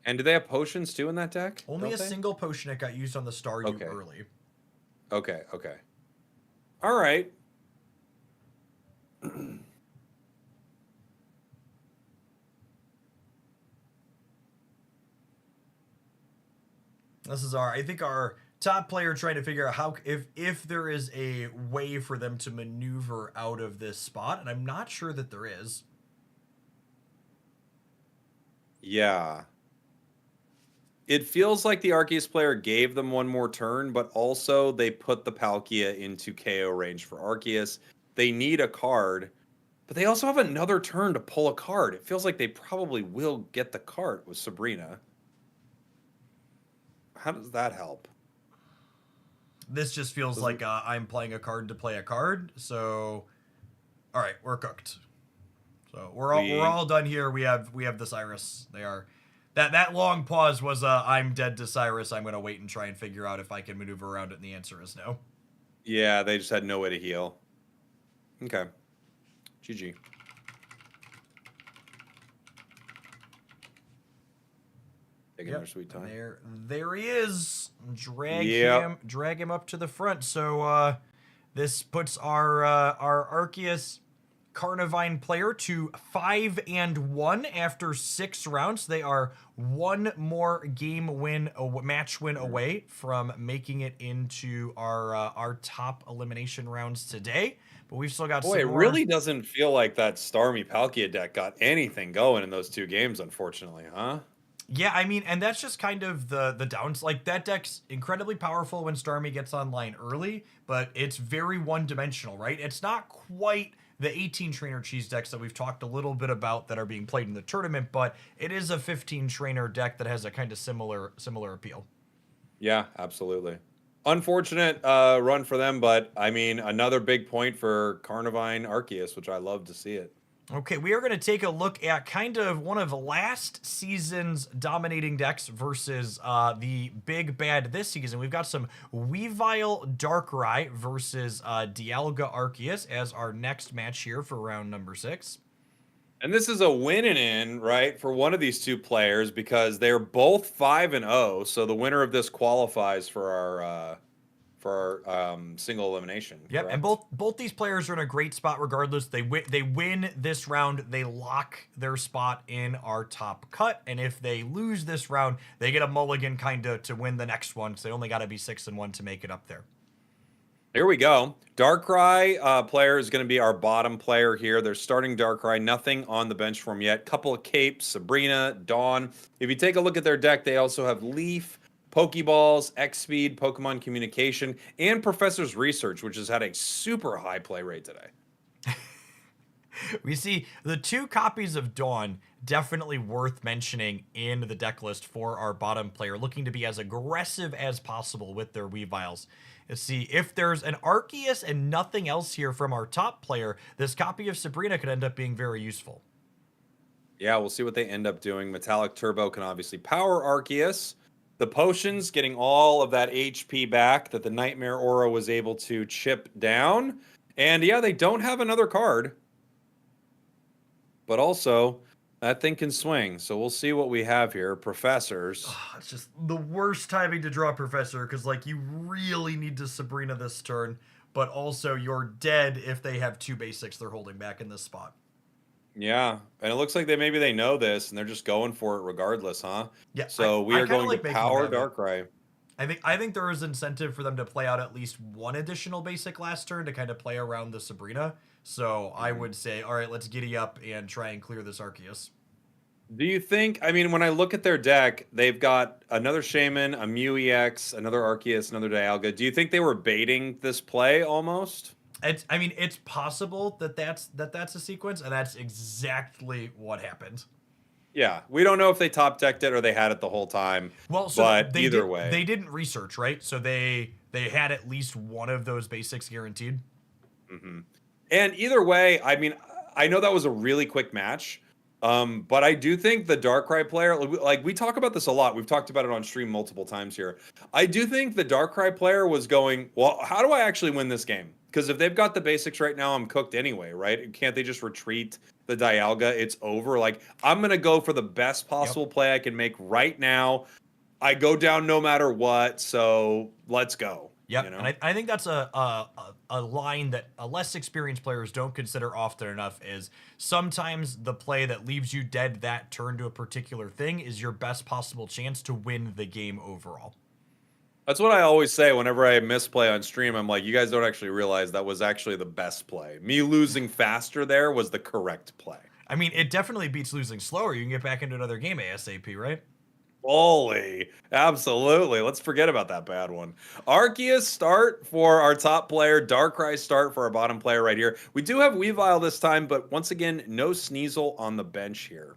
And do they have potions too in that deck? Only a single potion that got used on the Staryu early. Okay. All right. This is I think our top player trying to figure out how if there is a way for them to maneuver out of this spot, and I'm not sure that there is. Yeah. It feels like the Arceus player gave them one more turn, but also they put the Palkia into KO range for Arceus. They need a card, but they also have another turn to pull a card. It feels like they probably will get the card with Sabrina. How does that help? This just feels like I'm playing a card to play a card. So, all right, we're cooked. So we're all done here. We have the Cyrus. They are that long pause was I'm dead to Cyrus. I'm gonna wait and try and figure out if I can maneuver around it. And the answer is no. Yeah, they just had no way to heal. Okay. GG. Taking their sweet time. There he is. Drag him up to the front. So this puts our Arceus Carnivine player to 5-1 after 6 rounds. They are one more match win away from making it into our top elimination rounds today. But we've still got some more. It really doesn't feel like that Starmie Palkia deck got anything going in those 2 games, unfortunately, huh? Yeah, I mean, and that's just kind of the downs. Like, that deck's incredibly powerful when Starmie gets online early, but it's very one-dimensional, right? It's not quite the 18 trainer cheese decks that we've talked a little bit about that are being played in the tournament, but it is a 15 trainer deck that has a kind of similar appeal. Yeah, absolutely. Unfortunate run for them, but I mean, another big point for Carnivine Arceus, which I love to see it. Okay, we are going to take a look at kind of one of last season's dominating decks versus the big bad this season. We've got some Weavile Darkrai versus Dialga Arceus as our next match here for round number 6. And this is a win and in, right, for one of these 2 players because they're both 5-0. So the winner of this qualifies for our single elimination. Yep, correct? and both these players are in a great spot regardless. They win this round, they lock their spot in our top cut, and if they lose this round, they get a mulligan kind of to win the next one, so they only got to be 6-1 to make it up there. Here we go. Darkrai player is going to be our bottom player here. They're starting Darkrai. Nothing on the bench for him yet. Couple of capes, Sabrina, Dawn. If you take a look at their deck, they also have Leaf, Pokeballs, X-Speed, Pokemon Communication, and Professor's Research, which has had a super high play rate today. We see the 2 copies of Dawn definitely worth mentioning in the deck list for our bottom player, looking to be as aggressive as possible with their Weaviles. Let's see, if there's an Arceus and nothing else here from our top player, this copy of Sabrina could end up being very useful. Yeah, we'll see what they end up doing. Metallic Turbo can obviously power Arceus. The potions getting all of that HP back that the Nightmare Aura was able to chip down. And yeah, they don't have another card. But also, that thing can swing. So we'll see what we have here. Professors. Oh, it's just the worst timing to draw Professor because, like, you really need to Sabrina this turn. But also, you're dead if they have 2 basics they're holding back in this spot. Yeah, and it looks like maybe they know this and they're just going for it regardless, huh? Yeah. So we are going to power Darkrai. I think there is incentive for them to play out at least 1 additional basic last turn to kind of play around the Sabrina. So I would say, all right, let's giddy up and try and clear this Arceus. Do you think, I mean, when I look at their deck, they've got another Shaman, a Mew EX, another Arceus, another Dialga. Do you think they were baiting this play almost? It's possible that's a sequence, and that's exactly what happened. Yeah, we don't know if they top decked it or they had it the whole time. Well, so but either way, they didn't research, right? So they had at least one of those basics guaranteed. Mm-hmm. And either way, I mean, I know that was a really quick match, but I do think the Darkrai player, like we talk about this a lot. We've talked about it on stream multiple times here. I do think the Darkrai player was going, well, how do I actually win this game? Because if they've got the basics right now, I'm cooked anyway, right? Can't they just retreat the Dialga? It's over. Like, I'm going to go for the best possible play I can make right now. I go down no matter what, so let's go. Yep, you know? And I think that's a line that less experienced players don't consider often enough is sometimes the play that leaves you dead that turn to a particular thing is your best possible chance to win the game overall. That's what I always say whenever I misplay on stream. I'm like, you guys don't actually realize that was actually the best play. Me losing faster there was the correct play. I mean, it definitely beats losing slower. You can get back into another game ASAP, right? Holy, absolutely. Let's forget about that bad one. Arceus start for our top player. Darkrai start for our bottom player right here. We do have Weavile this time, but once again, no Sneasel on the bench here.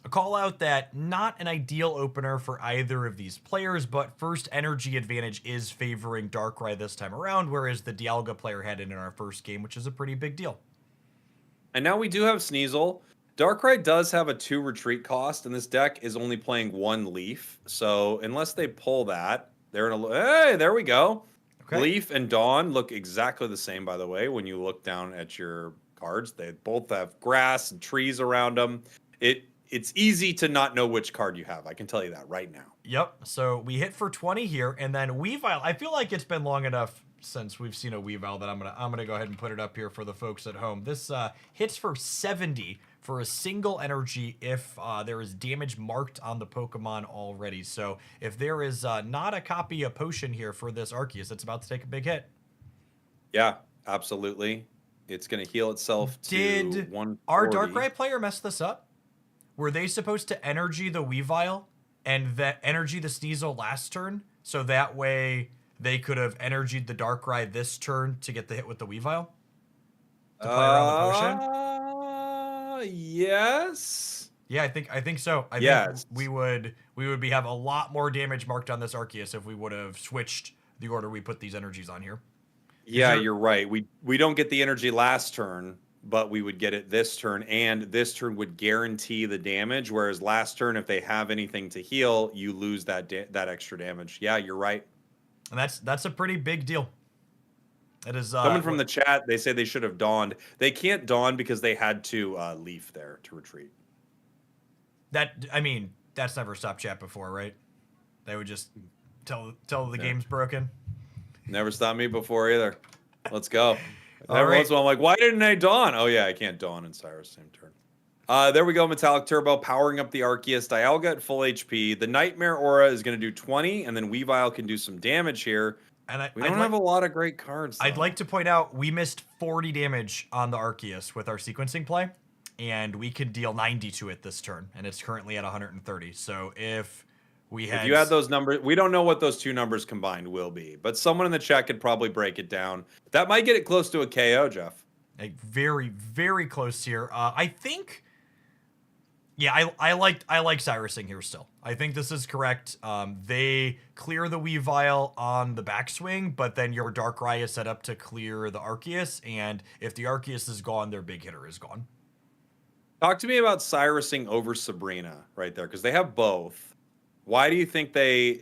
A call out that not an ideal opener for either of these players, but first energy advantage is favoring Darkrai this time around, whereas the Dialga player had it in our first game, which is a pretty big deal. And now we do have Sneasel. Darkrai does have a 2 retreat cost, and this deck is only playing 1 Leaf. So unless they pull that, they're in a... Hey, there we go. Okay. Leaf and Dawn look exactly the same, by the way, when you look down at your cards. They both have grass and trees around them. It's easy to not know which card you have. I can tell you that right now. Yep. So we hit for 20 here, and then Weavile. I feel like it's been long enough since we've seen a Weavile that I'm gonna go ahead and put it up here for the folks at home. This hits for 70 for a single energy if there is damage marked on the Pokemon already. So if there is not a copy of Potion here for this Arceus, it's about to take a big hit. Yeah, absolutely. It's going to heal itself to Did 140. our Darkrai player mess this up? Were they supposed to energy the Weavile and that energy the Sneasel last turn, so that way they could have energied the Darkrai this turn to get the hit with the Weavile? To play around the potion? Yes. Yeah, I think so. I Yes. think we would have a lot more damage marked on this Arceus if we would have switched the order we put these energies on here. Yeah, you're right. We don't get the energy last turn, but we would get it this turn, and this turn would guarantee the damage. Whereas last turn, if they have anything to heal, you lose that extra damage. Yeah, you're right. And that's a pretty big deal. It is Someone from the chat, they say they should have dawned. They can't dawn because they had to leaf there to retreat. I mean, that's never stopped chat before, right? They would just tell the game's broken. Never stopped me before either. Let's go. All Every right. once in a while, I'm like, why didn't I dawn? Oh yeah, I can't dawn in Cyrus same turn. There we go, Metallic Turbo powering up the Arceus. Dialga at full HP. The Nightmare Aura is going to do 20, and then Weavile can do some damage here. And We don't have a lot of great cards, though. I'd like to point out we missed 40 damage on the Arceus with our sequencing play, and we could deal 90 to it this turn, and it's currently at 130. So if you had those numbers, we don't know what those two numbers combined will be, but someone in the chat could probably break it down. That might get it close to a KO, Jeff. Like very, very close here. I think. Yeah, I like Cyrusing here still. I think this is correct. They clear the Weavile on the backswing, but then your Darkrai is set up to clear the Arceus, and if the Arceus is gone, their big hitter is gone. Talk to me about Cyrusing over Sabrina right there, because they have both. Why do you think they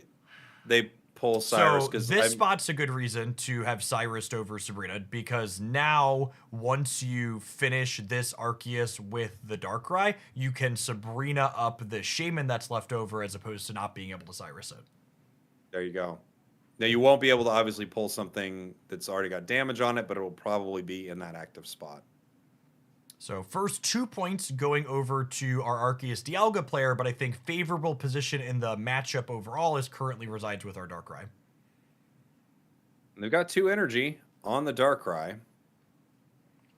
pull Cyrus? So this spot's a good reason to have Cyrus over Sabrina, because now once you finish this Arceus with the Darkrai, you can Sabrina up the Shaman that's left over as opposed to not being able to Cyrus it. There you go. Now you won't be able to obviously pull something that's already got damage on it, but it will probably be in that active spot. So first 2 points going over to our Arceus Dialga player, but I think favorable position in the matchup overall is currently resides with our Darkrai. And they've got 2 energy on the Darkrai.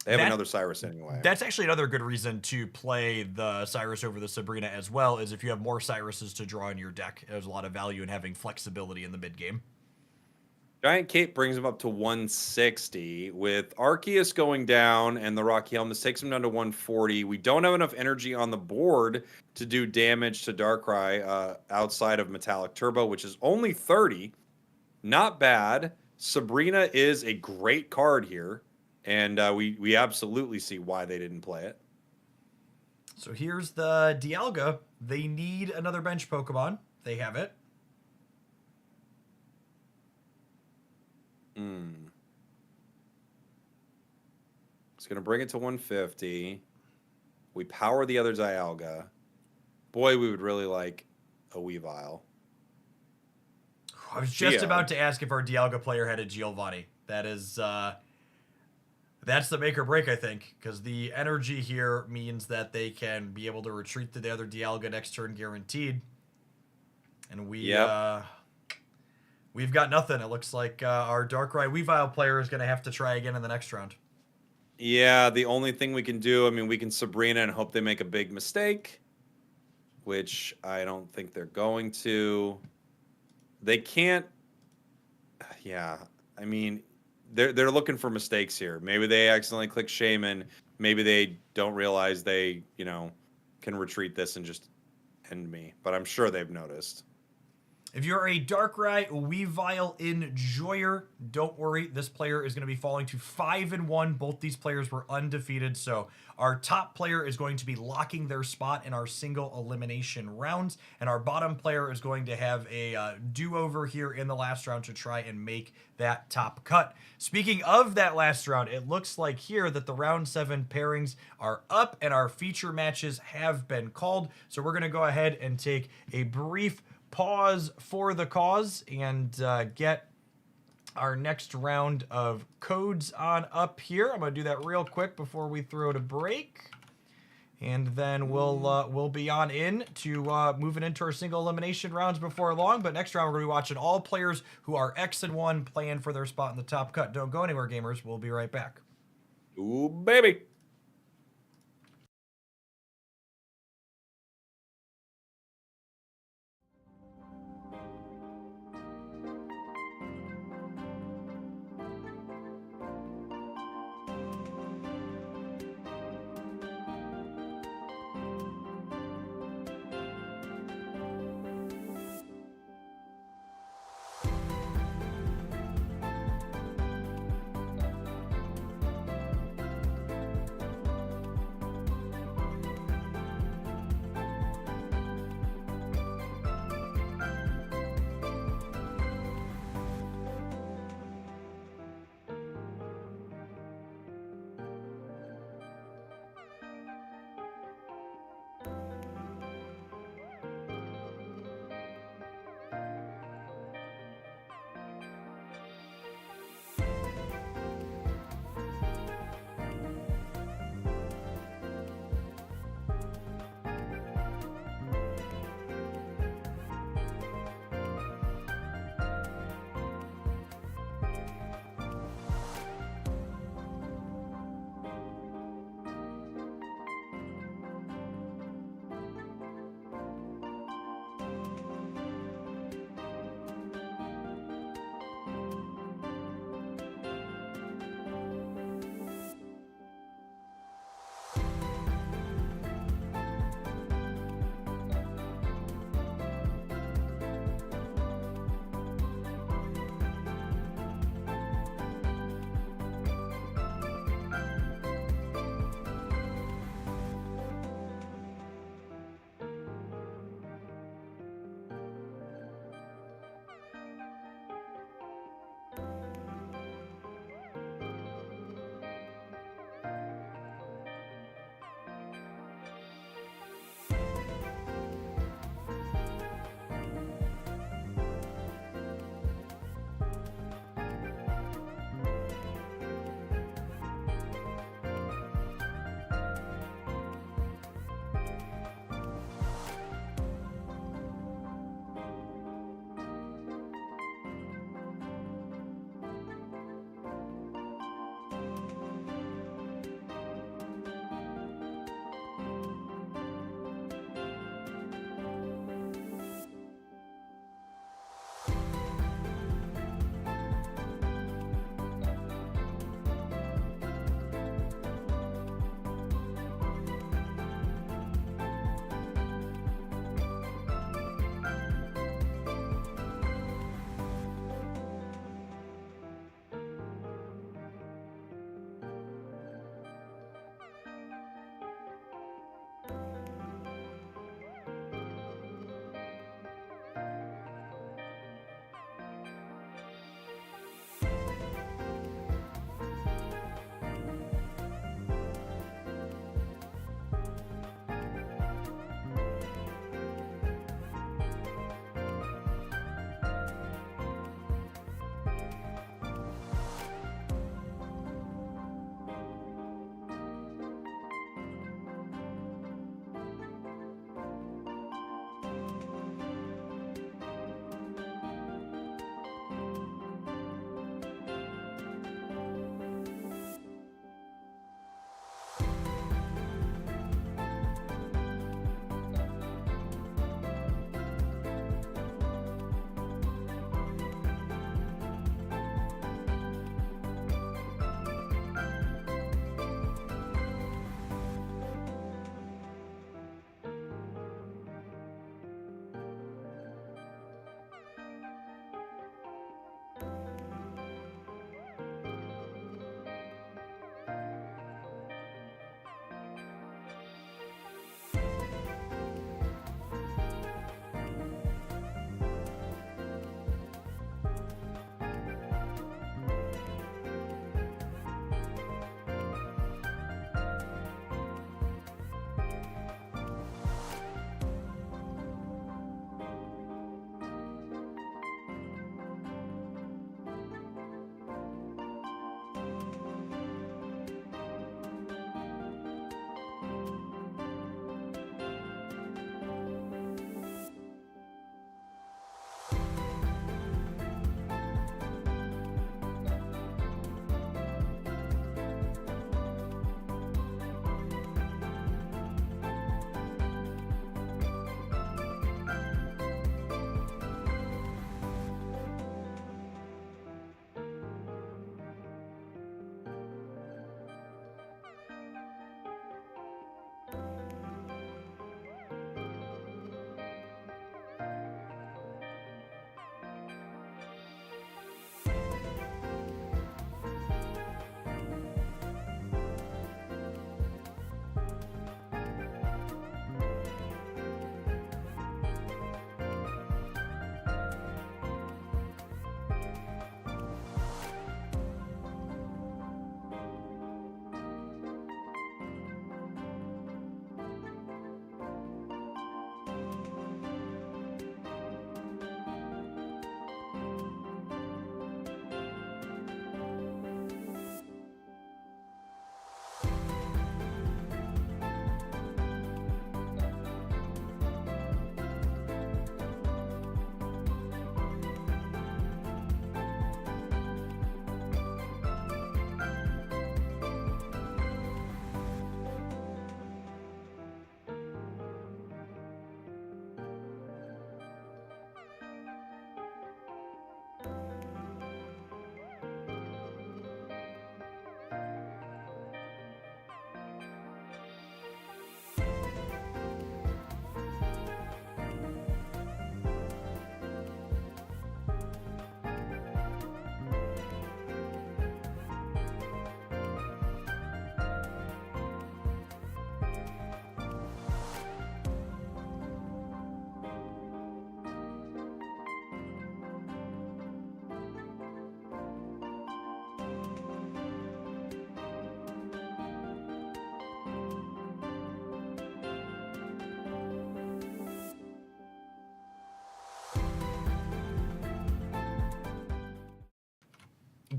They have another Cyrus anyway. That's actually another good reason to play the Cyrus over the Sabrina as well, is if you have more Cyruses to draw in your deck, there's a lot of value in having flexibility in the mid game. Giant Cape brings him up to 160. With Arceus going down and the Rocky Helm, this takes him down to 140. We don't have enough energy on the board to do damage to Darkrai outside of Metallic Turbo, which is only 30. Not bad. Sabrina is a great card here, and we absolutely see why they didn't play it. So here's the Dialga. They need another bench Pokemon. They have it. It's going to bring it to 150. We power the other Dialga. Boy, we would really like a Weavile. I was just about to ask if our Dialga player had a Giovanni. That is, that's the make or break, I think, because the energy here means that they can be able to retreat to the other Dialga next turn guaranteed. And we've got nothing. It looks like our Darkrai Weavile player is going to have to try again in the next round. Yeah, the only thing we can do, I mean, we can Sabrina and hope they make a big mistake, which I don't think they're going to. They can't. Yeah, I mean, they're looking for mistakes here. Maybe they accidentally click Shaman. Maybe they don't realize they, can retreat this and just end me. But I'm sure they've noticed. If you're a Darkrai Weavile Enjoyer, don't worry. This player is going to be falling to 5-1. Both these players were undefeated, so our top player is going to be locking their spot in our single elimination rounds, and our bottom player is going to have a do-over here in the last round to try and make that top cut. Speaking of that last round, it looks like here that the round 7 pairings are up and our feature matches have been called. So we're going to go ahead and take a brief pause for the cause and get our next round of codes on up here. I'm going to do that real quick before we throw to break. And then we'll be on in to moving into our single elimination rounds before long. But next round, we're going to be watching all players who are X and 1 playing for their spot in the top cut. Don't go anywhere, gamers. We'll be right back. Ooh, baby.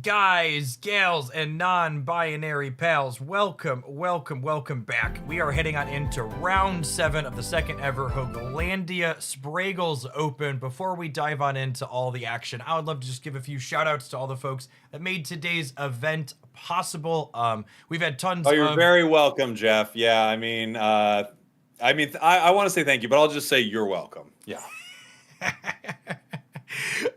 Guys, gals, and non-binary pals, welcome back. We are heading on into round 7 of the second ever Hooglandia Spragels Open. Before we dive on into all the action, I would love to just give a few shout outs to all the folks that made today's event possible. We've had tons Oh, you're of... very welcome, Jeff. Yeah, I want to say thank you, but I'll just say you're welcome. Yeah.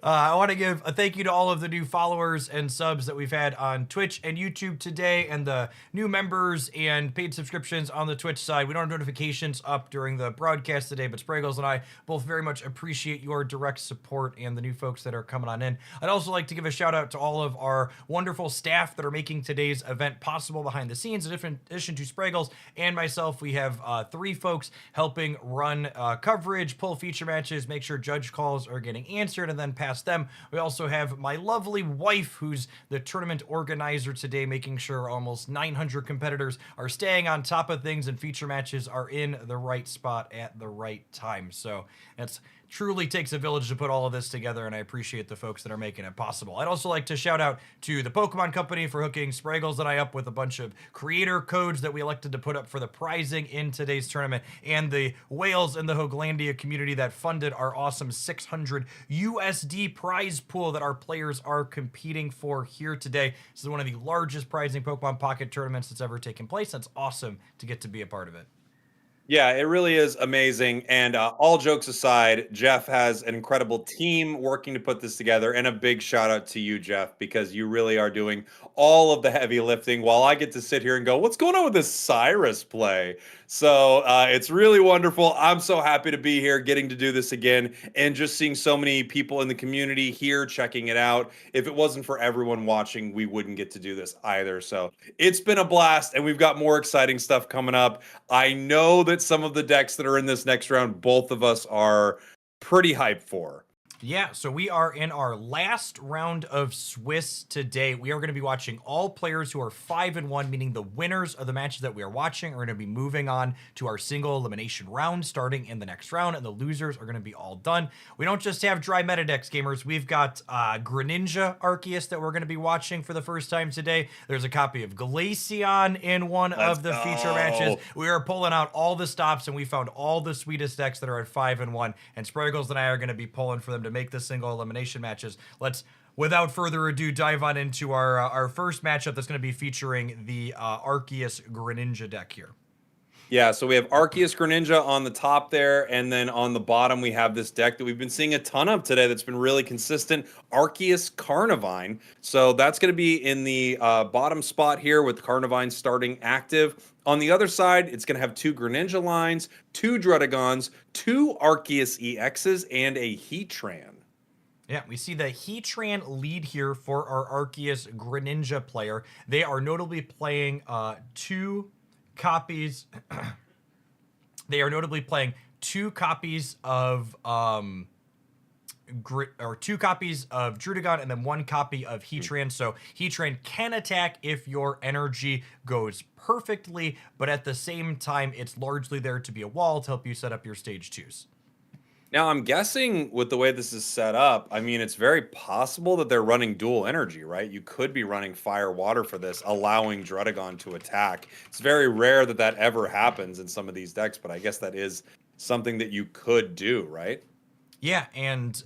I want to give a thank you to all of the new followers and subs that we've had on Twitch and YouTube today, and the new members and paid subscriptions on the Twitch side. We don't have notifications up during the broadcast today, but Spragels and I both very much appreciate your direct support and the new folks that are coming on in. I'd also like to give a shout out to all of our wonderful staff that are making today's event possible behind the scenes. In addition to Spragels and myself, we have 3 folks helping run coverage, pull feature matches, make sure judge calls are getting answered, and then pass them. We also have my lovely wife, who's the tournament organizer today, making sure almost 900 competitors are staying on top of things and feature matches are in the right spot at the right time. So it's truly takes a village to put all of this together, and I appreciate the folks that are making it possible. I'd also like to shout out to the Pokemon Company for hooking Spragels and I up with a bunch of creator codes that we elected to put up for the prizing in today's tournament, and the whales in the Hooglandia community that funded our awesome 600 USD prize pool that our players are competing for here today. This is one of the largest prizing Pokemon Pocket tournaments that's ever taken place. That's awesome to get to be a part of it. Yeah, it really is amazing. And all jokes aside, Jeff has an incredible team working to put this together. And a big shout out to you, Jeff, because you really are doing all of the heavy lifting while I get to sit here and go, what's going on with this Cyrus play? So it's really wonderful. I'm so happy to be here, getting to do this again, and just seeing so many people in the community here checking it out. If it wasn't for everyone watching, we wouldn't get to do this either. So it's been a blast, and we've got more exciting stuff coming up. I know that some of the decks that are in this next round, both of us are pretty hyped for. Yeah, so we are in our last round of Swiss today. We are going to be watching all players who are 5-1, meaning the winners of the matches that we are watching are going to be moving on to our single elimination round starting in the next round, and the losers are going to be all done. We don't just have dry meta decks, gamers. We've got Greninja Arceus that we're going to be watching for the first time today. There's a copy of Glaceon in one of the feature matches. We are pulling out all the stops, and we found all the sweetest decks that are at 5-1, and Spragels and I are going to be pulling for them to make the single elimination matches. Let's, without further ado, dive on into our first matchup that's going to be featuring the Arceus Greninja deck here. Yeah, so we have Arceus Greninja on the top there, and then on the bottom we have this deck that we've been seeing a ton of today that's been really consistent, Arceus Carnivine. So that's going to be in the bottom spot here with Carnivine starting active. On the other side, it's going to have 2 Greninja lines, 2 Druddigons, 2 Arceus EXs, and a Heatran. Yeah, we see the Heatran lead here for our Arceus Greninja player. They are notably playing 2 copies. They are notably playing 2 copies of 2 copies of Druddigon and then 1 copy of Heatran. So Heatran can attack if your energy goes perfectly, but at the same time, it's largely there to be a wall to help you set up your stage 2s. Now, I'm guessing with the way this is set up, I mean, it's very possible that they're running dual energy, right? You could be running fire water for this, allowing Druddigon to attack. It's very rare that that ever happens in some of these decks, but I guess that is something that you could do, right? Yeah, and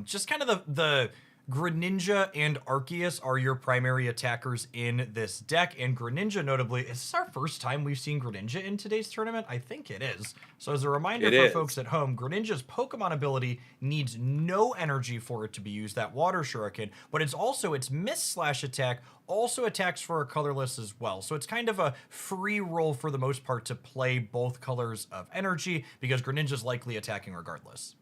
just kind of the Greninja and Arceus are your primary attackers in this deck, and Greninja notably, is this our first time we've seen Greninja in today's tournament? I think it is. So as a reminder for folks at home, Greninja's Pokemon ability needs no energy for it to be used, that Water Shuriken, but it's also its Miss/attack also attacks for a colorless as well. So it's kind of a free roll for the most part to play both colors of energy, because Greninja's likely attacking regardless.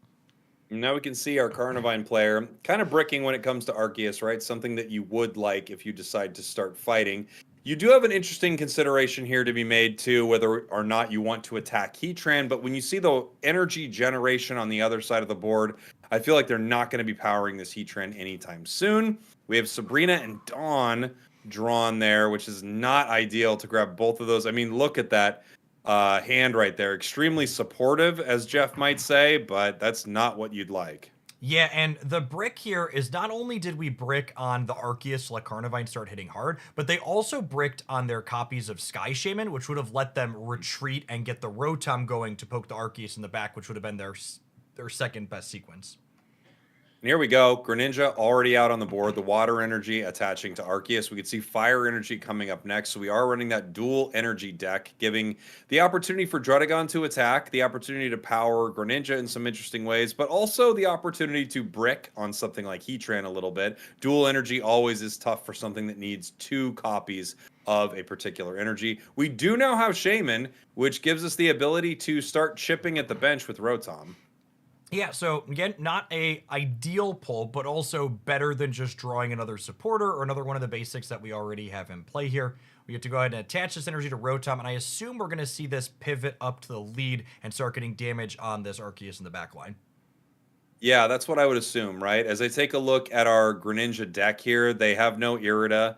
Now we can see our Carnivine player kind of bricking when it comes to Arceus, right? Something that you would like if you decide to start fighting. You do have an interesting consideration here to be made too, whether or not you want to attack Heatran, but when you see the energy generation on the other side of the board, I feel like they're not going to be powering this Heatran anytime soon. We have Sabrina and Dawn drawn there, which is not ideal to grab both of those. I mean, look at that hand right there. Extremely supportive, as Jeff might say, but that's not what you'd like. Yeah, and the brick here is not only did we brick on the Arceus to let Carnivine start hitting hard, but they also bricked on their copies of Sky Shaman, which would have let them retreat and get the Rotom going to poke the Arceus in the back, which would have been their second best sequence. And here we go. Greninja already out on the board. The water energy attaching to Arceus. We can see fire energy coming up next. So we are running that dual energy deck, giving the opportunity for Druddigon to attack, the opportunity to power Greninja in some interesting ways, but also the opportunity to brick on something like Heatran a little bit. Dual energy always is tough for something that needs 2 copies of a particular energy. We do now have Shaman, which gives us the ability to start chipping at the bench with Rotom. Yeah, so again, not a ideal pull, but also better than just drawing another supporter or another one of the basics that we already have in play here. We get to go ahead and attach this energy to Rotom, and I assume we're going to see this pivot up to the lead and start getting damage on this Arceus in the back line. Yeah, that's what I would assume, right? As I take a look at our Greninja deck here, they have no Irida.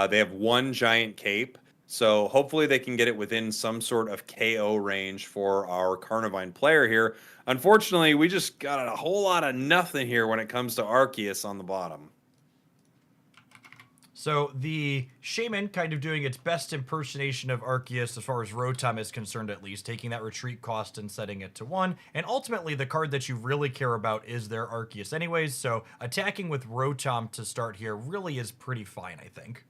They have 1 giant cape. So hopefully they can get it within some sort of KO range for our Carnivine player here. Unfortunately, we just got a whole lot of nothing here when it comes to Arceus on the bottom. So the Shaman kind of doing its best impersonation of Arceus as far as Rotom is concerned, at least, taking that retreat cost and setting it to 1. And ultimately, the card that you really care about is their Arceus anyways, so attacking with Rotom to start here really is pretty fine, I think.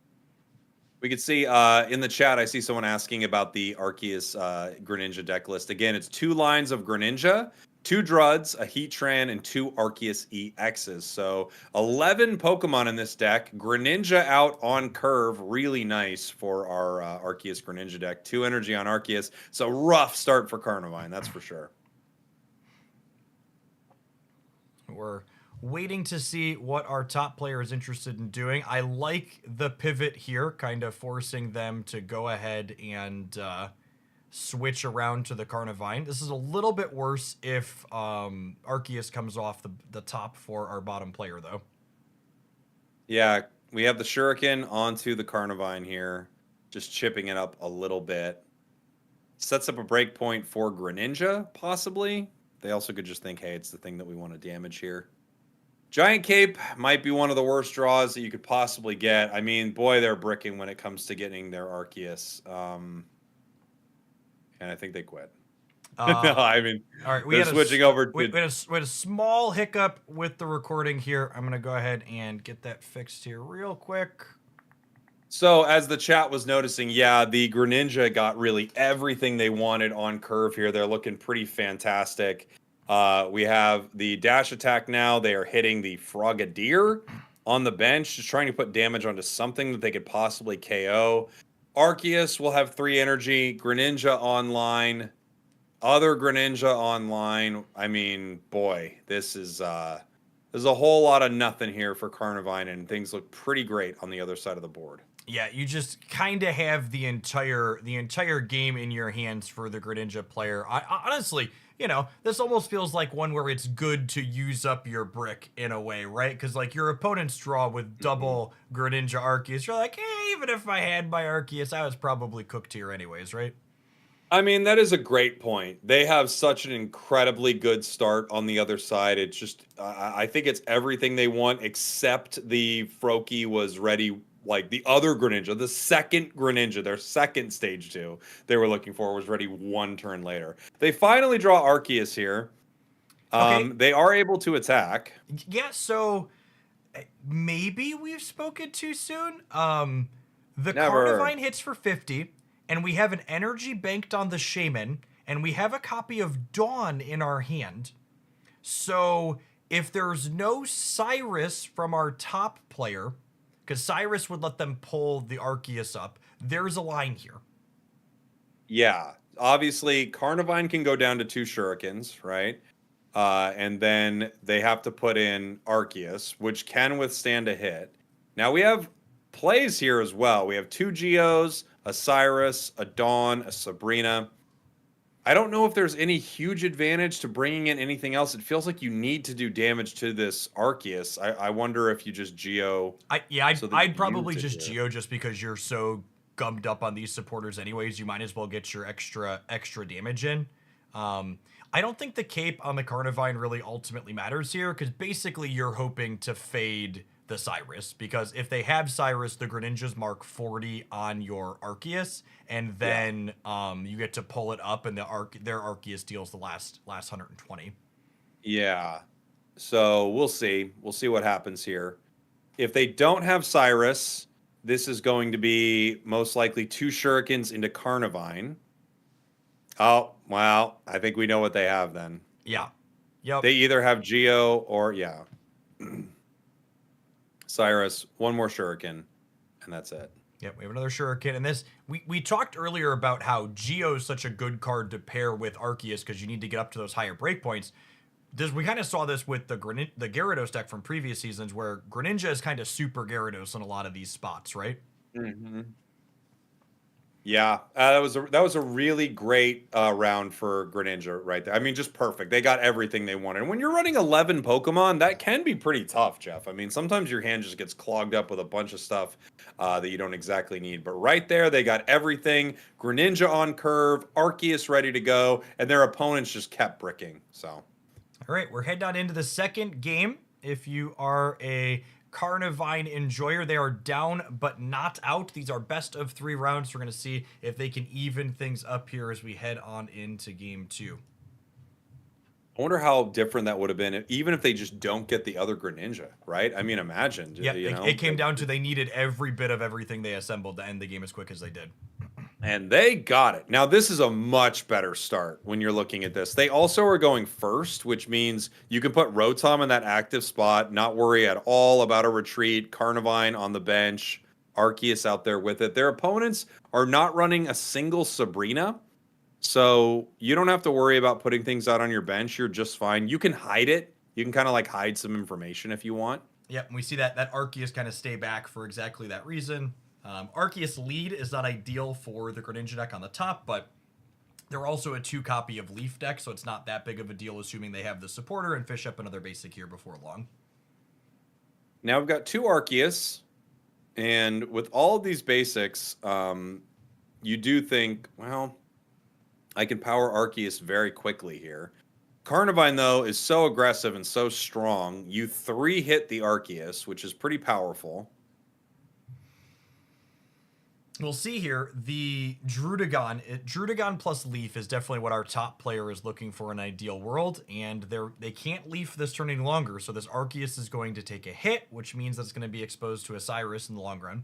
We could see in the chat, I see someone asking about the Arceus Greninja deck list. Again, it's 2 lines of Greninja, 2 Druds, a Heatran, and 2 Arceus EXs. So 11 Pokemon in this deck. Greninja out on curve, really nice for our Arceus Greninja deck. 2 energy on Arceus. It's a rough start for Carnivine, that's for sure. We're waiting to see what our top player is interested in doing. I like the pivot here, kind of forcing them to go ahead and switch around to the Carnivine. This is a little bit worse if Arceus comes off the top for our bottom player, though. Yeah, we have the Shuriken onto the Carnivine here, just chipping it up a little bit. Sets up a breakpoint for Greninja, possibly. They also could just think, hey, it's the thing that we want to damage here. Giant Cape might be one of the worst draws that you could possibly get. I mean, boy, they're bricking when it comes to getting their Arceus. And I think they quit. No, I mean, all right, they're switching over. We had a small hiccup with the recording here. I'm going to go ahead and get that fixed here real quick. So as the chat was noticing, yeah, the Greninja got really everything they wanted on curve here. They're looking pretty fantastic. We have the dash attack now. They are hitting the Frogadier on the bench, just trying to put damage onto something that they could possibly KO. Arceus will have 3 energy. Greninja online. Other Greninja online. I mean, boy, this is there's a whole lot of nothing here for Carnivine, and things look pretty great on the other side of the board. Yeah, you just kind of have the entire game in your hands for the Greninja player. I honestly, you know, this almost feels like one where it's good to use up your brick in a way, right? Because like your opponent's draw with double Greninja Arceus, you're like, even if I had my Arceus, I was probably cooked here anyways, right? I mean, that is a great point. They have such an incredibly good start on the other side. It's just, I think it's everything they want, except the Froakie was ready. Like the other Greninja, the second Greninja, their second stage 2 they were looking for was ready 1 turn later. They finally draw Arceus here. Okay. They are able to attack. Yeah, so maybe we've spoken too soon. The Carnivine hits for 50, and we have an energy banked on the Shaman, and we have a copy of Dawn in our hand. So if there's no Cyrus from our top player, because Cyrus would let them pull the Arceus up, there's a line here. Yeah, obviously Carnivine can go down to 2 Shurikens, right? And then they have to put in Arceus, which can withstand a hit. Now we have plays here as well. We have 2 Geos, a Cyrus, a Dawn, a Sabrina. I don't know if there's any huge advantage to bringing in anything else. It feels like you need to do damage to this Arceus. I wonder if you just Geo. I'd probably just Geo just because you're so gummed up on these supporters anyways. You might as well get your extra damage in. I don't think the cape on the Carnivine really ultimately matters here, because basically you're hoping to fade the Cyrus, because if they have Cyrus, the Greninjas mark 40 on your Arceus, and Yeah. then you get to pull it up, and their Arceus deals the last 120. Yeah. So we'll see. We'll see what happens here. If they don't have Cyrus, this is going to be most likely 2 Shurikens into Carnivine. Oh, well, I think we know what they have then. Yeah. Yep. They either have Geo or, yeah, Cyrus, 1 more Shuriken, and that's it. Yep, we have another Shuriken. And this, we talked earlier about how Geo is such a good card to pair with Arceus because you need to get up to those higher breakpoints. We kind of saw this with the Gyarados deck from previous seasons, where Greninja is kind of super Gyarados in a lot of these spots, right? Mm-hmm. Yeah, that was a really great round for Greninja right there. I mean, just perfect. They got everything they wanted. When you're running 11 Pokemon, that can be pretty tough, Jeff. I mean, sometimes your hand just gets clogged up with a bunch of stuff that you don't exactly need. But right there, they got everything. Greninja on curve, Arceus ready to go, and their opponents just kept bricking. So, All right, we're heading on into the second game. If you are a Carnivine enjoyer, they are down but not out. These are best of 3 rounds. We're going to see if they can even things up here as we head on into game 2. I wonder how different that would have been, even if they just don't get the other Greninja, right? I mean, imagine. Yeah, You know, it came down to they needed every bit of everything they assembled to end the game as quick as they did. And they got it. Now, this is a much better start when you're looking at this. They also are going first, which means you can put Rotom in that active spot, not worry at all about a retreat, Carnivine on the bench, Arceus out there with it. Their opponents are not running a single Sabrina, so you don't have to worry about putting things out on your bench. You're just fine. You can hide it. You can kind of like hide some information if you want. Yep, and we see that Arceus kind of stay back for exactly that reason. Arceus lead is not ideal for the Greninja deck on the top, but they're also a 2-copy of Leaf deck, so it's not that big of a deal, assuming they have the supporter and fish up another basic here before long. Now we've got 2 Arceus, and with all of these basics, you do think, well, I can power Arceus very quickly here. Carnivine, though, is so aggressive and so strong. You 3-hit the Arceus, which is pretty powerful. We'll see here, the Drudagon plus Leaf is definitely what our top player is looking for in an ideal world, and they can't Leaf this turn any longer, so this Arceus is going to take a hit, which means that it's going to be exposed to a Cyrus in the long run.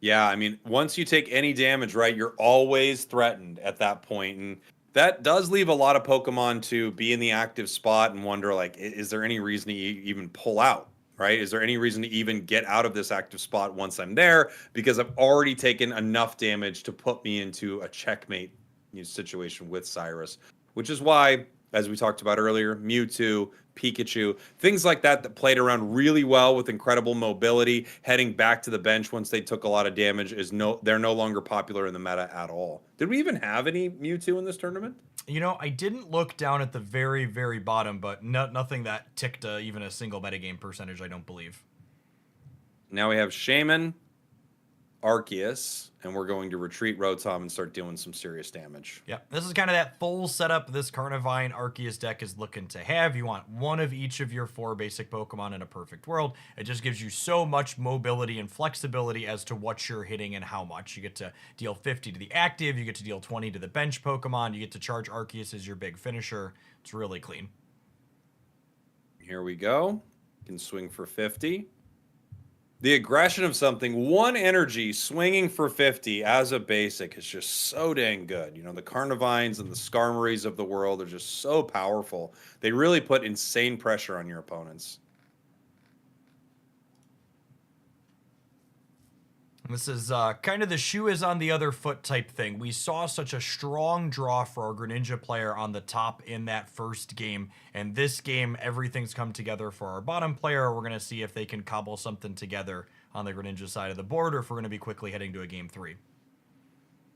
Yeah, I mean, once you take any damage, right, you're always threatened at that point, and that does leave a lot of Pokemon to be in the active spot and wonder, like, is there any reason to even pull out? Right? Is there any reason to even get out of this active spot once I'm there? Because I've already taken enough damage to put me into a checkmate situation with Cyrus, which is why, as we talked about earlier, Mewtwo, Pikachu, things like that played around really well with incredible mobility, heading back to the bench once they took a lot of damage, they're no longer popular in the meta at all. Did we even have any Mewtwo in this tournament? You know, I didn't look down at the very, very bottom, but nothing that ticked even a single metagame percentage, I don't believe. Now we have Shaman, Arceus, and we're going to retreat Rotom and start doing some serious damage. Yeah, this is kind of that full setup this Carnivine Arceus deck is looking to have. You want one of each of your 4 basic Pokemon in a perfect world. It just gives you so much mobility and flexibility as to what you're hitting and how much. You get to deal 50 to the active, you get to deal 20 to the bench Pokemon, you get to charge Arceus as your big finisher. It's really clean. Here we go. You can swing for 50. The aggression of something, 1 energy swinging for 50 as a basic is just so dang good. You know, the Carnivines and the Skarmories of the world are just so powerful. They really put insane pressure on your opponents. This is kind of the shoe is on the other foot type thing. We saw such a strong draw for our Greninja player on the top in that first game. And this game, everything's come together for our bottom player. We're going to see if they can cobble something together on the Greninja side of the board, or if we're going to be quickly heading to a game 3.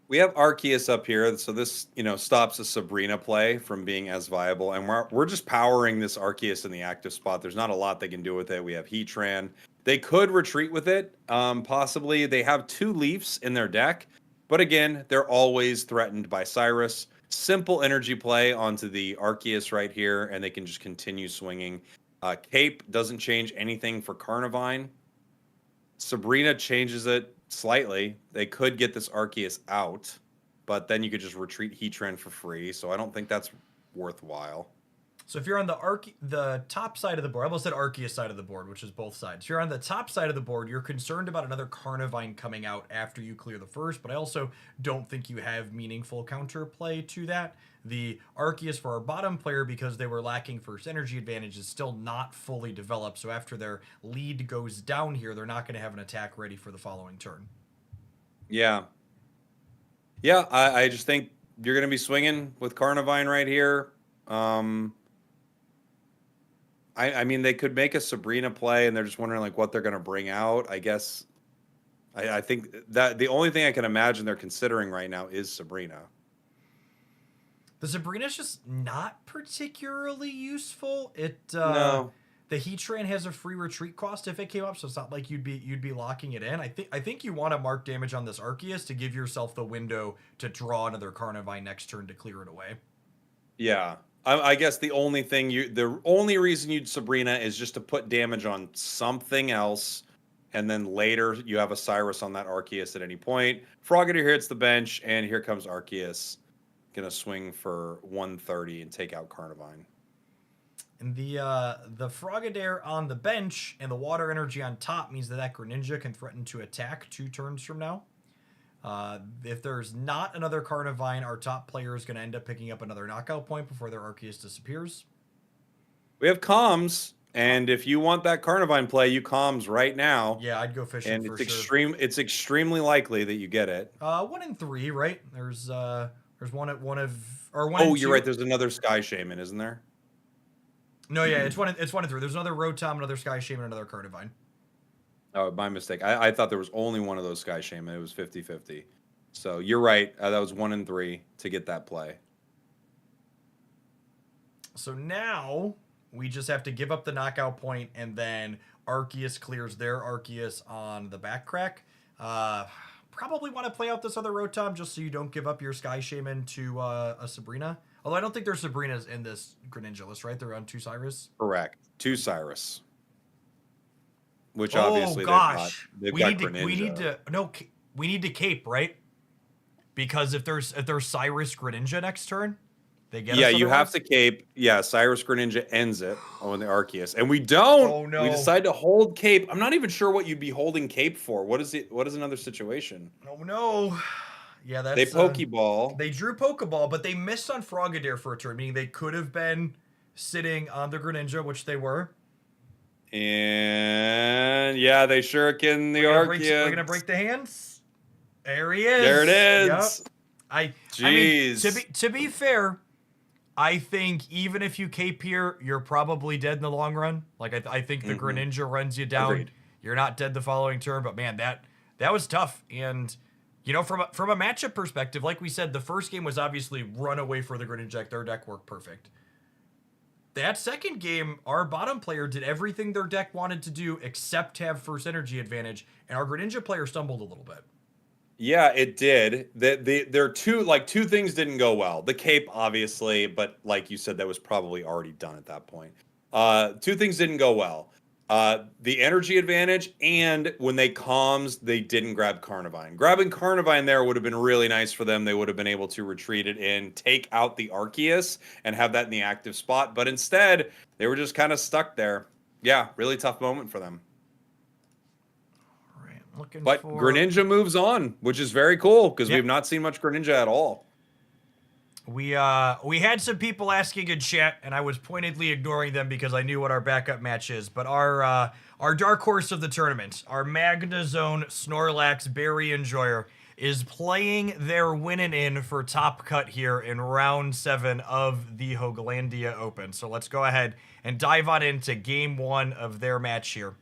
We have Arceus up here, so this, stops a Sabrina play from being as viable. And we're just powering this Arceus in the active spot. There's not a lot they can do with it. We have Heatran. They could retreat with it, possibly. They have 2 Leafs in their deck, but again, they're always threatened by Cyrus. Simple energy play onto the Arceus right here, and they can just continue swinging. Cape doesn't change anything for Carnivine. Sabrina changes it slightly. They could get this Arceus out, but then you could just retreat Heatran for free. So I don't think that's worthwhile. So if you're on the top side of the board, I almost said Arceus side of the board, which is both sides. If you're on the top side of the board, you're concerned about another Carnivine coming out after you clear the first, but I also don't think you have meaningful counterplay to that. The Arceus for our bottom player, because they were lacking first energy advantage, is still not fully developed. So after their lead goes down here, they're not going to have an attack ready for the following turn. Yeah. Yeah, I just think you're going to be swinging with Carnivine right here. I mean, they could make a Sabrina play, and they're just wondering like what they're going to bring out. I guess I think that the only thing I can imagine they're considering right now is Sabrina. The Sabrina's just not particularly useful. No. The Heatran has a free retreat cost if it came up, so it's not like you'd be locking it in. I think you want to mark damage on this Arceus to give yourself the window to draw another Carnivine next turn to clear it away. Yeah. I guess the only reason you'd Sabrina is just to put damage on something else, and then later you have a Cyrus on that Arceus at any point. Frogadier hits the bench, and here comes Arceus, gonna swing for 130 and take out Carnivine. And the Frogadier on the bench and the water energy on top means that Greninja can threaten to attack 2 turns from now. If there's not another Carnivine, our top player is going to end up picking up another knockout point before their Arceus disappears. We have comms, and if you want that Carnivine play, you comms right now. Yeah, I'd go fishing and for it's sure. It's extremely likely that you get it. 1 in 3, right? There's one at one of or one. Oh, you're right. There's another Sky Shaman, isn't there? No, yeah, it's 1 in 3. There's another Rotom, another Sky Shaman, another Carnivine. Oh, my mistake. I thought there was only one of those Sky Shaman. It was 50-50. So you're right. That was 1 in 3 to get that play. So now we just have to give up the knockout point, and then Arceus clears their Arceus on the back crack. Probably want to play out this other Rotom just so you don't give up your Sky Shaman to a Sabrina. Although I don't think there's Sabrinas in this Greninja list, right? They're on 2 Cyrus. Correct. 2 Cyrus. Which oh obviously gosh, they've we got need Greninja. we need to cape, right? Because if there's Cyrus Greninja next turn, they get Yeah, us you have otherwise? to cape. Yeah, Cyrus Greninja ends it on the Arceus, and we don't. Oh, no. We decide to hold cape. I'm not even sure what you'd be holding cape for. What is it? What is another situation? Oh no. Yeah, that's They Pokeball. They drew Pokeball, but they missed on Frogadier for a turn, meaning they could have been sitting on the Greninja, which they were. And yeah, they shuriken the Arceus. We're gonna break the hands. There he is. There it is. Yep. I mean, to be fair, I think even if you cape here, you're probably dead in the long run. Like I think the Greninja runs you down. Agreed. You're not dead the following turn, but man, that was tough. And you know, from a matchup perspective, like we said, the first game was obviously run away for the Greninja. Their deck worked perfect. That second game, our bottom player did everything their deck wanted to do except have first energy advantage, and our Greninja player stumbled a little bit. Yeah, it did. There are two things didn't go well. The cape, obviously, but like you said, that was probably already done at that point. 2 things didn't go well. The energy advantage, and when they comms, they didn't grab Carnivine. Grabbing Carnivine there would have been really nice for them. They would have been able to retreat it in, take out the Arceus, and have that in the active spot. But instead, they were just kind of stuck there. Yeah, really tough moment for them. All right, looking But for... Greninja moves on, which is very cool because we've not seen much Greninja at all. We had some people asking in chat, and I was pointedly ignoring them because I knew what our backup match is. But our dark horse of the tournament, our Magnezone Snorlax Berry Enjoyer, is playing their winning in for top cut here in round 7 of the Hoaglandia Open. So let's go ahead and dive on into game 1 of their match here.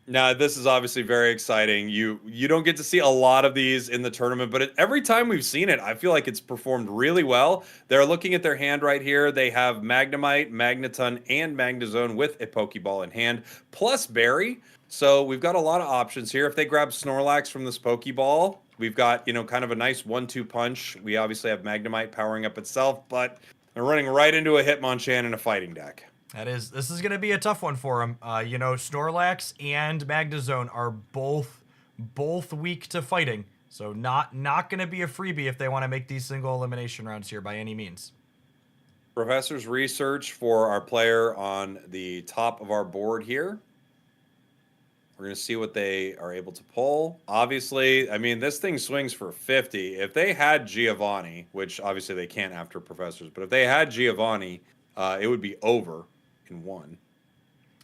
Now, this is obviously very exciting. You don't get to see a lot of these in the tournament, but every time we've seen it, I feel like it's performed really well. They're looking at their hand right here. They have Magnemite, Magneton, and Magnezone with a Pokeball in hand, plus Berry. So we've got a lot of options here. If they grab Snorlax from this Pokeball, We've got, kind of a nice 1-2 punch. We obviously have Magnemite powering up itself, but they're running right into a Hitmonchan in a fighting deck. This is going to be a tough one for him. Snorlax and Magnezone are both weak to fighting, so not going to be a freebie if they want to make these single elimination rounds here by any means. Professor's research for our player on the top of our board here. We're going to see what they are able to pull. Obviously, I mean, this thing swings for 50. If they had Giovanni, which obviously they can't after Professors, but if they had Giovanni, it would be over in 1.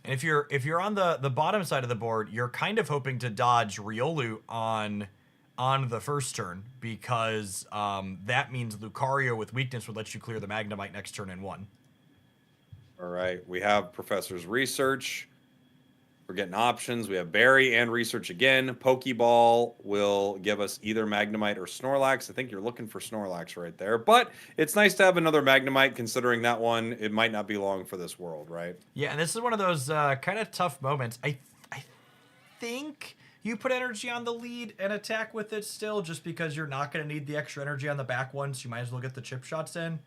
And if you're on the bottom side of the board, you're kind of hoping to dodge Riolu on the first turn, because that means Lucario with weakness would let you clear the Magnemite next turn in 1. All right, we have Professor's research. We're getting options. We have Berry and research again. Pokeball will give us either Magnemite or Snorlax. I think you're looking for Snorlax right there. But it's nice to have another Magnemite, considering that one, it might not be long for this world, right? Yeah, and this is one of those kind of tough moments. I think you put energy on the lead and attack with it still, just because you're not going to need the extra energy on the back one, so you might as well get the chip shots in.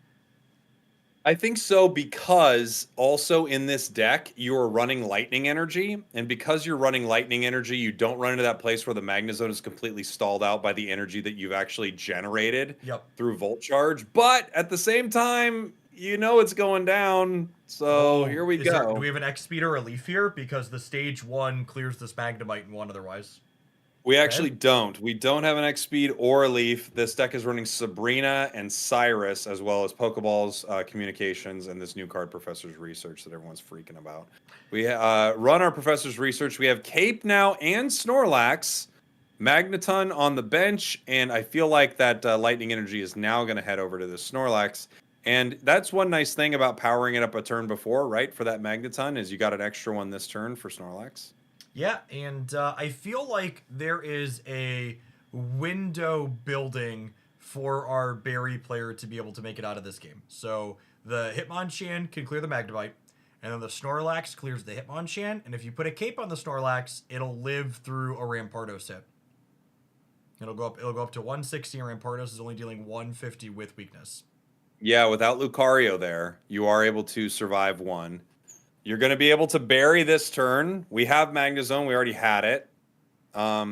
I think so, because also in this deck, you're running lightning energy. And because you're running lightning energy, you don't run into that place where the Magnezone is completely stalled out by the energy that you've actually generated through Volt Charge. But at the same time, it's going down. So here we go. Do we have an X-Speed or a Leaf here? Because the stage 1 clears this Magnemite in 1 otherwise. We actually don't. We don't have an X-Speed or a Leaf. This deck is running Sabrina and Cyrus, as well as Pokeball's Communications and this new card, Professor's Research, that everyone's freaking about. We run our Professor's Research. We have Cape now and Snorlax. Magneton on the bench, and I feel like that Lightning Energy is now going to head over to the Snorlax. And that's one nice thing about powering it up a turn before, right, for that Magneton, is you got an extra one this turn for Snorlax. Yeah, and I feel like there is a window building for our Berry player to be able to make it out of this game. So the Hitmonchan can clear the Magnemite, and then the Snorlax clears the Hitmonchan, and if you put a Cape on the Snorlax, it'll live through a Rampardos hit. It'll go up to 160, and Rampardos is only dealing 150 with weakness. Yeah, without Lucario there, you are able to survive 1. You're going to be able to bury this turn. We have Magnezone. We already had it. I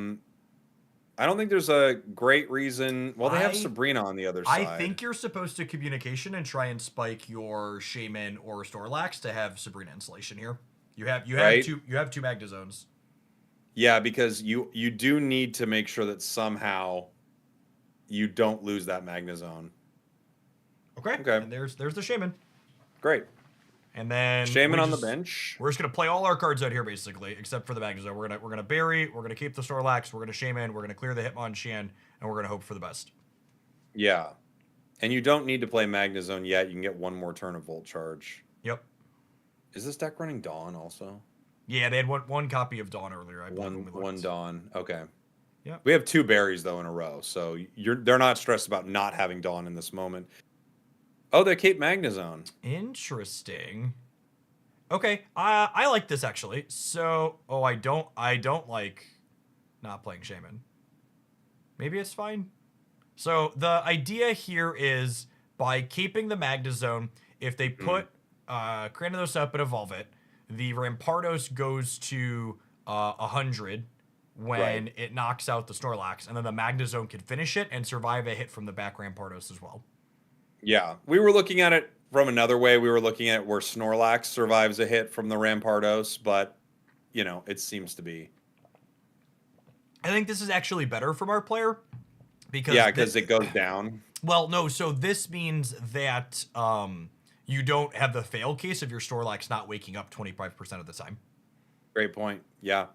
don't think there's a great reason. Well, they have Sabrina on the other side. I think you're supposed to communication and try and spike your Shaman or Snorlax to have Sabrina insulation here. You have two Magnezones. Yeah, because you do need to make sure that somehow you don't lose that Magnezone. Okay. And there's the Shaman. Great. And then Shaman on the bench. We're just gonna play all our cards out here basically, except for the Magnezone. We're gonna bury, we're gonna keep the Snorlax, we're gonna Shaman, we're gonna clear the Hitmonchan, and we're gonna hope for the best. Yeah. And you don't need to play Magnezone yet. You can get one more turn of Volt Charge. Yep. Is this deck running Dawn also? Yeah, they had one copy of Dawn earlier. One Dawn. Okay. Yeah. We have 2 berries though in a row, so they're not stressed about not having Dawn in this moment. Oh, they Cape Magnezone. Interesting. Okay, I like this actually. So, I don't like not playing Shaman. Maybe it's fine. So the idea here is by keeping the Magnezone, if they put Cranidos up and evolve it, the Rampardos goes to 100 when it knocks out the Snorlax, and then the Magnezone can finish it and survive a hit from the back Rampardos as well. Yeah, we were looking at it from another way. We were looking at where Snorlax survives a hit from the Rampardos, but, it seems to be. I think this is actually better from our player. Because it goes down. Well, no, so this means that you don't have the fail case of your Snorlax not waking up 25% of the time. Great point. Yeah.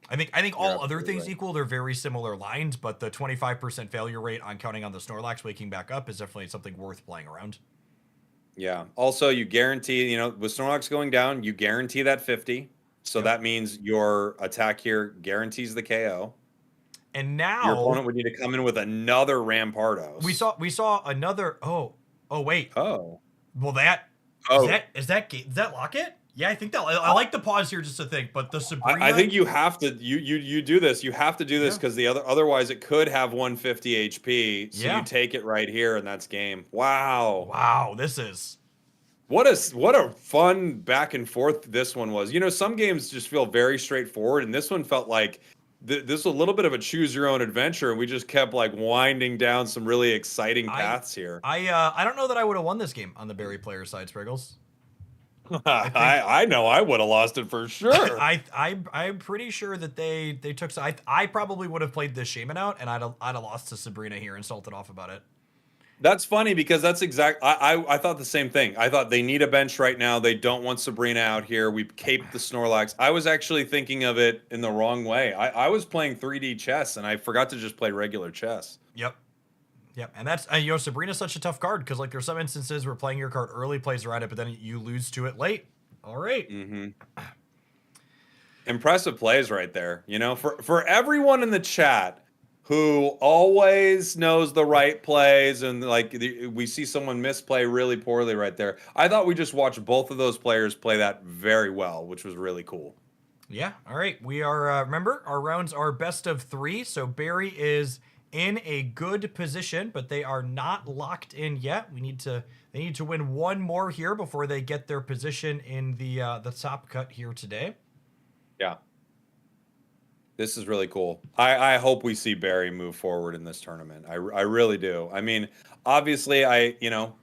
I think all other things equal, they're very similar lines, but the 25% failure rate on counting on the Snorlax waking back up is definitely something worth playing around. Yeah. Also, you guarantee, with Snorlax going down, you guarantee that 50. So that means your attack here guarantees the KO. And now your opponent would need to come in with another Rampardos. We saw another. Oh wait. Oh. Well, is that Locket? Yeah, I think that I like the pause here just to think, but the Sabrina. I think you have to you do this. You have to do this Yeah. because otherwise it could have 150 HP. So Yeah. you take it right here, and that's game. Wow. Wow, this is. What a fun back and forth this one was. You know, some games just feel very straightforward, and this one felt like this was a little bit of a choose your own adventure, and we just kept like winding down some really exciting paths here. I don't know that I would have won this game on the Barry player side, Spriggles. I know I would have lost it for sure. I'm pretty sure that they took. I probably would have played this Shaman out, and I'd have lost to Sabrina here and salted off about it. That's funny because that's exact. I thought the same thing. I thought they need a bench right now. They don't want Sabrina out here. We caped the Snorlax. I was actually thinking of it in the wrong way. I was playing 3D chess and I forgot to just play regular chess. Yep. Yep. And that's, you know, Sabrina's such a tough card because, like, there's some instances where playing your card early plays around it, but then you lose to it late. All right. Mm-hmm. Impressive plays right there. You know, for everyone in the chat who always knows the right plays and like we see someone misplay really poorly right there. I thought we just watched both of those players play that very well, which was really cool. Yeah. All right. We are, remember, our rounds are best of 3. So Barry is in a good position, but they are not locked in yet. They need to win one more here before they get their position in the top cut here today. Yeah. This is really cool. I hope we see Barry move forward in this tournament. I really do. I mean, obviously, you know,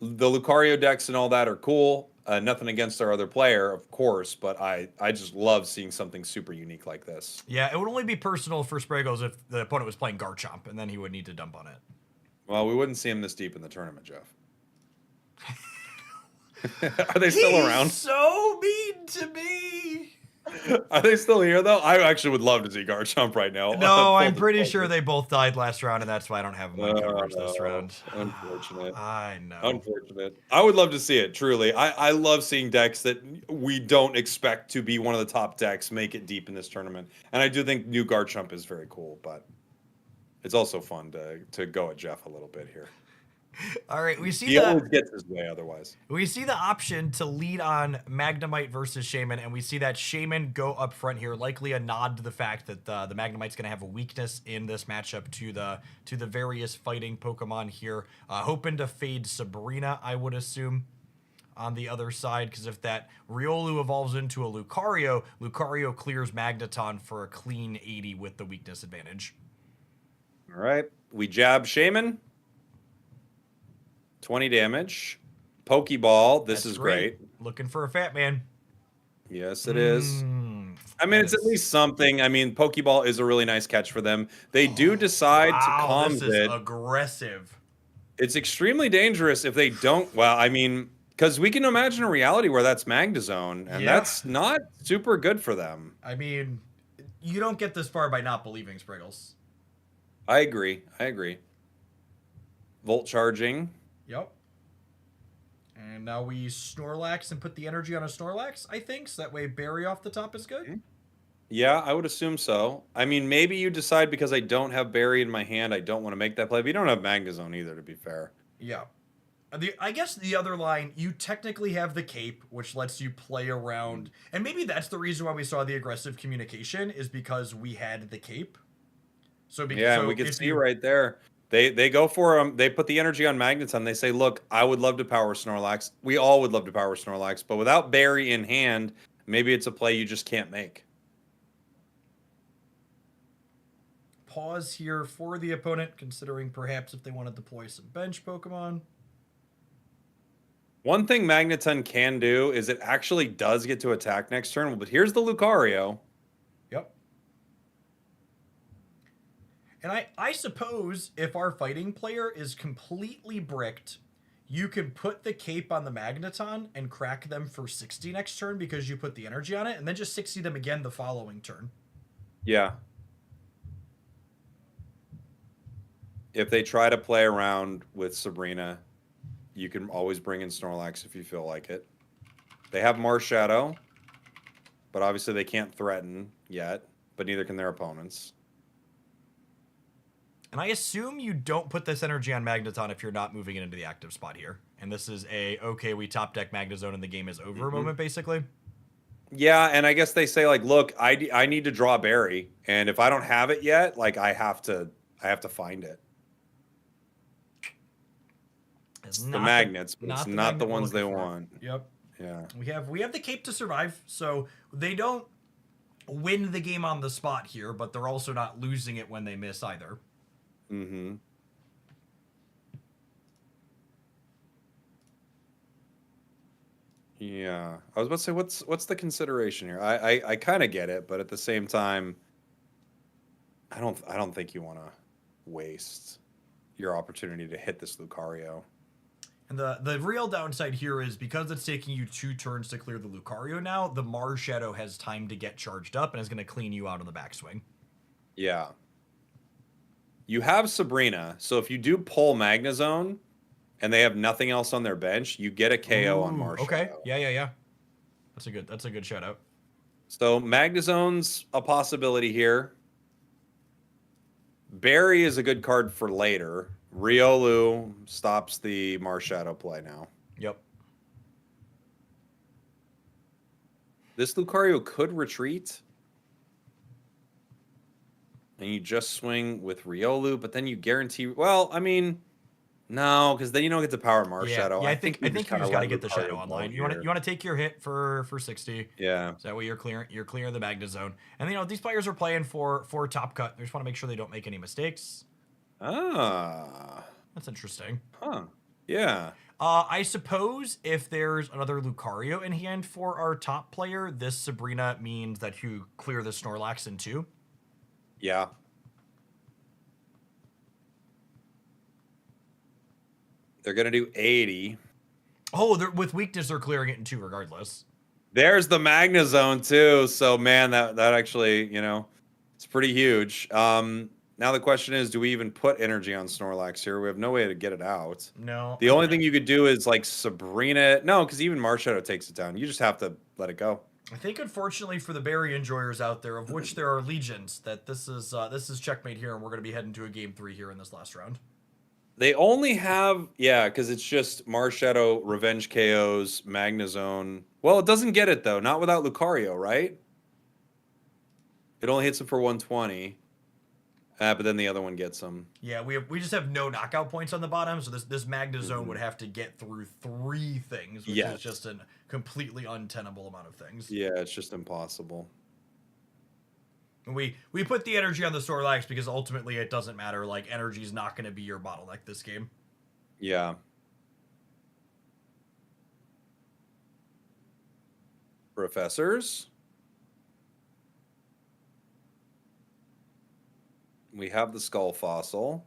the Lucario decks and all that are cool. Nothing against our other player, of course, but I just love seeing something super unique like this. Yeah, it would only be personal for Spragels if the opponent was playing Garchomp, and then he would need to dump on it. Well, we wouldn't see him this deep in the tournament, Jeff. Are they still around? So mean to me. Are they still here though? I actually would love to see Garchomp right now. No, I'm pretty sure they both died last round, and that's why I don't have them on coverage this round. Unfortunate. I know. Unfortunate. I would love to see it, truly. I love seeing decks that we don't expect to be one of the top decks make it deep in this tournament. And I do think new Garchomp is very cool, but it's also fun to go at Jeff a little bit here. All right, we see he always gets his way otherwise. We see the option to lead on Magnemite versus Shaman, and we see that Shaman go up front here, likely a nod to the fact that the Magnemite's going to have a weakness in this matchup to the various fighting Pokemon here, hoping to fade Sabrina, I would assume, on the other side, because if that Riolu evolves into a Lucario, Lucario clears Magneton for a clean 80 with the weakness advantage. All right, we jab Shaman. 20 damage. Pokeball. This is great. Looking for a fat man. Yes, it is. I mean, it's at least something. I mean, Pokeball is a really nice catch for them. They do decide to calm this is aggressive. It's extremely dangerous if they don't. Well, I mean, because we can imagine a reality where that's Magnezone, and that's not super good for them. I mean, you don't get this far by not believing Spriggles. I agree. Volt charging. Yep. And now we Snorlax and put the energy on a Snorlax, I think, so that way Barry off the top is good. Yeah, I would assume so. I mean, maybe you decide because I don't have Barry in my hand, I don't want to make that play, but you don't have Magnezone either, to be fair. Yeah. I guess the other line, you technically have the cape, which lets you play around, and maybe that's the reason why we saw the aggressive communication, is because we had the cape. So we can see right there. They go for him. They put the energy on Magneton. They say, look, I would love to power Snorlax. We all would love to power Snorlax, but without Barry in hand, maybe it's a play you just can't make. Pause here for the opponent, considering perhaps if they want to deploy some bench Pokemon. One thing Magneton can do is it actually does get to attack next turn, but here's the Lucario. Yep. And I suppose if our fighting player is completely bricked, you can put the cape on the Magneton and crack them for 60 next turn because you put the energy on it, and then just 60 them again the following turn. Yeah. If they try to play around with Sabrina, you can always bring in Snorlax if you feel like it. They have Marshadow, but obviously they can't threaten yet, but neither can their opponents. And I assume you don't put this energy on Magneton if you're not moving it into the active spot here. And this is a, okay, we top deck Magnezone and the game is over Mm-hmm. moment, basically. Yeah, and I guess they say like, look, I need to draw a berry, and if I don't have it yet, like I have to find it. It's the magnets, but it's not the ones they want. Yep. Yeah. We have the cape to survive, so they don't win the game on the spot here, but they're also not losing it when they miss either. Mm-hmm. Yeah. I was about to say, what's the consideration here? I kind of get it, but at the same time, I don't think you want to waste your opportunity to hit this Lucario. And the real downside here is because it's taking you 2 turns to clear the Lucario now, the Mars Shadow has time to get charged up and is going to clean you out on the backswing. Yeah. You have Sabrina, so if you do pull Magnezone and they have nothing else on their bench, you get a KO on Mars Okay. Shadow. Yeah. That's a good shout out. So Magnezone's a possibility here. Barry is a good card for later. Riolu stops the Mars Shadow play now. Yep. This Lucario could retreat. And you just swing with Riolu, but then you guarantee... Well, I mean... No, because then you don't get to power Mars Shadow. Yeah, I think you just got to get the Shadow Lucario online. here. You want to take your hit for 60. Yeah. So that way you're clearing the Magnezone. And you know, these players are playing for top cut. They just want to make sure they don't make any mistakes. Ah. That's interesting. Huh. Yeah. I suppose if there's another Lucario in hand for our top player, this Sabrina means that you clear the Snorlax in 2. Yeah. They're going to do 80. Oh, with weakness, they're clearing it in 2 regardless. There's the Magnezone too. So man, that actually, it's pretty huge. Now the question is, do we even put energy on Snorlax here? We have no way to get it out. No. The only thing you could do is like Sabrina. No, because even Mars Shadow takes it down. You just have to let it go. I think unfortunately for the berry enjoyers out there, of which there are legions, that this is checkmate here, and we're going to be heading to a game 3 here in this last round. They only have, because it's just Mars Shadow, Revenge KOs, Magnezone. Well, it doesn't get it, though. Not without Lucario, right? It only hits him for 120. But then the other one gets him. Yeah, we just have no knockout points on the bottom, so this Magnezone would have to get through 3 things, which is just a completely untenable amount of things. Yeah, it's just impossible. We put the energy on the Snorlax because ultimately it doesn't matter. Like, energy's not going to be your bottleneck this game. Yeah. Professors. We have the Skull Fossil.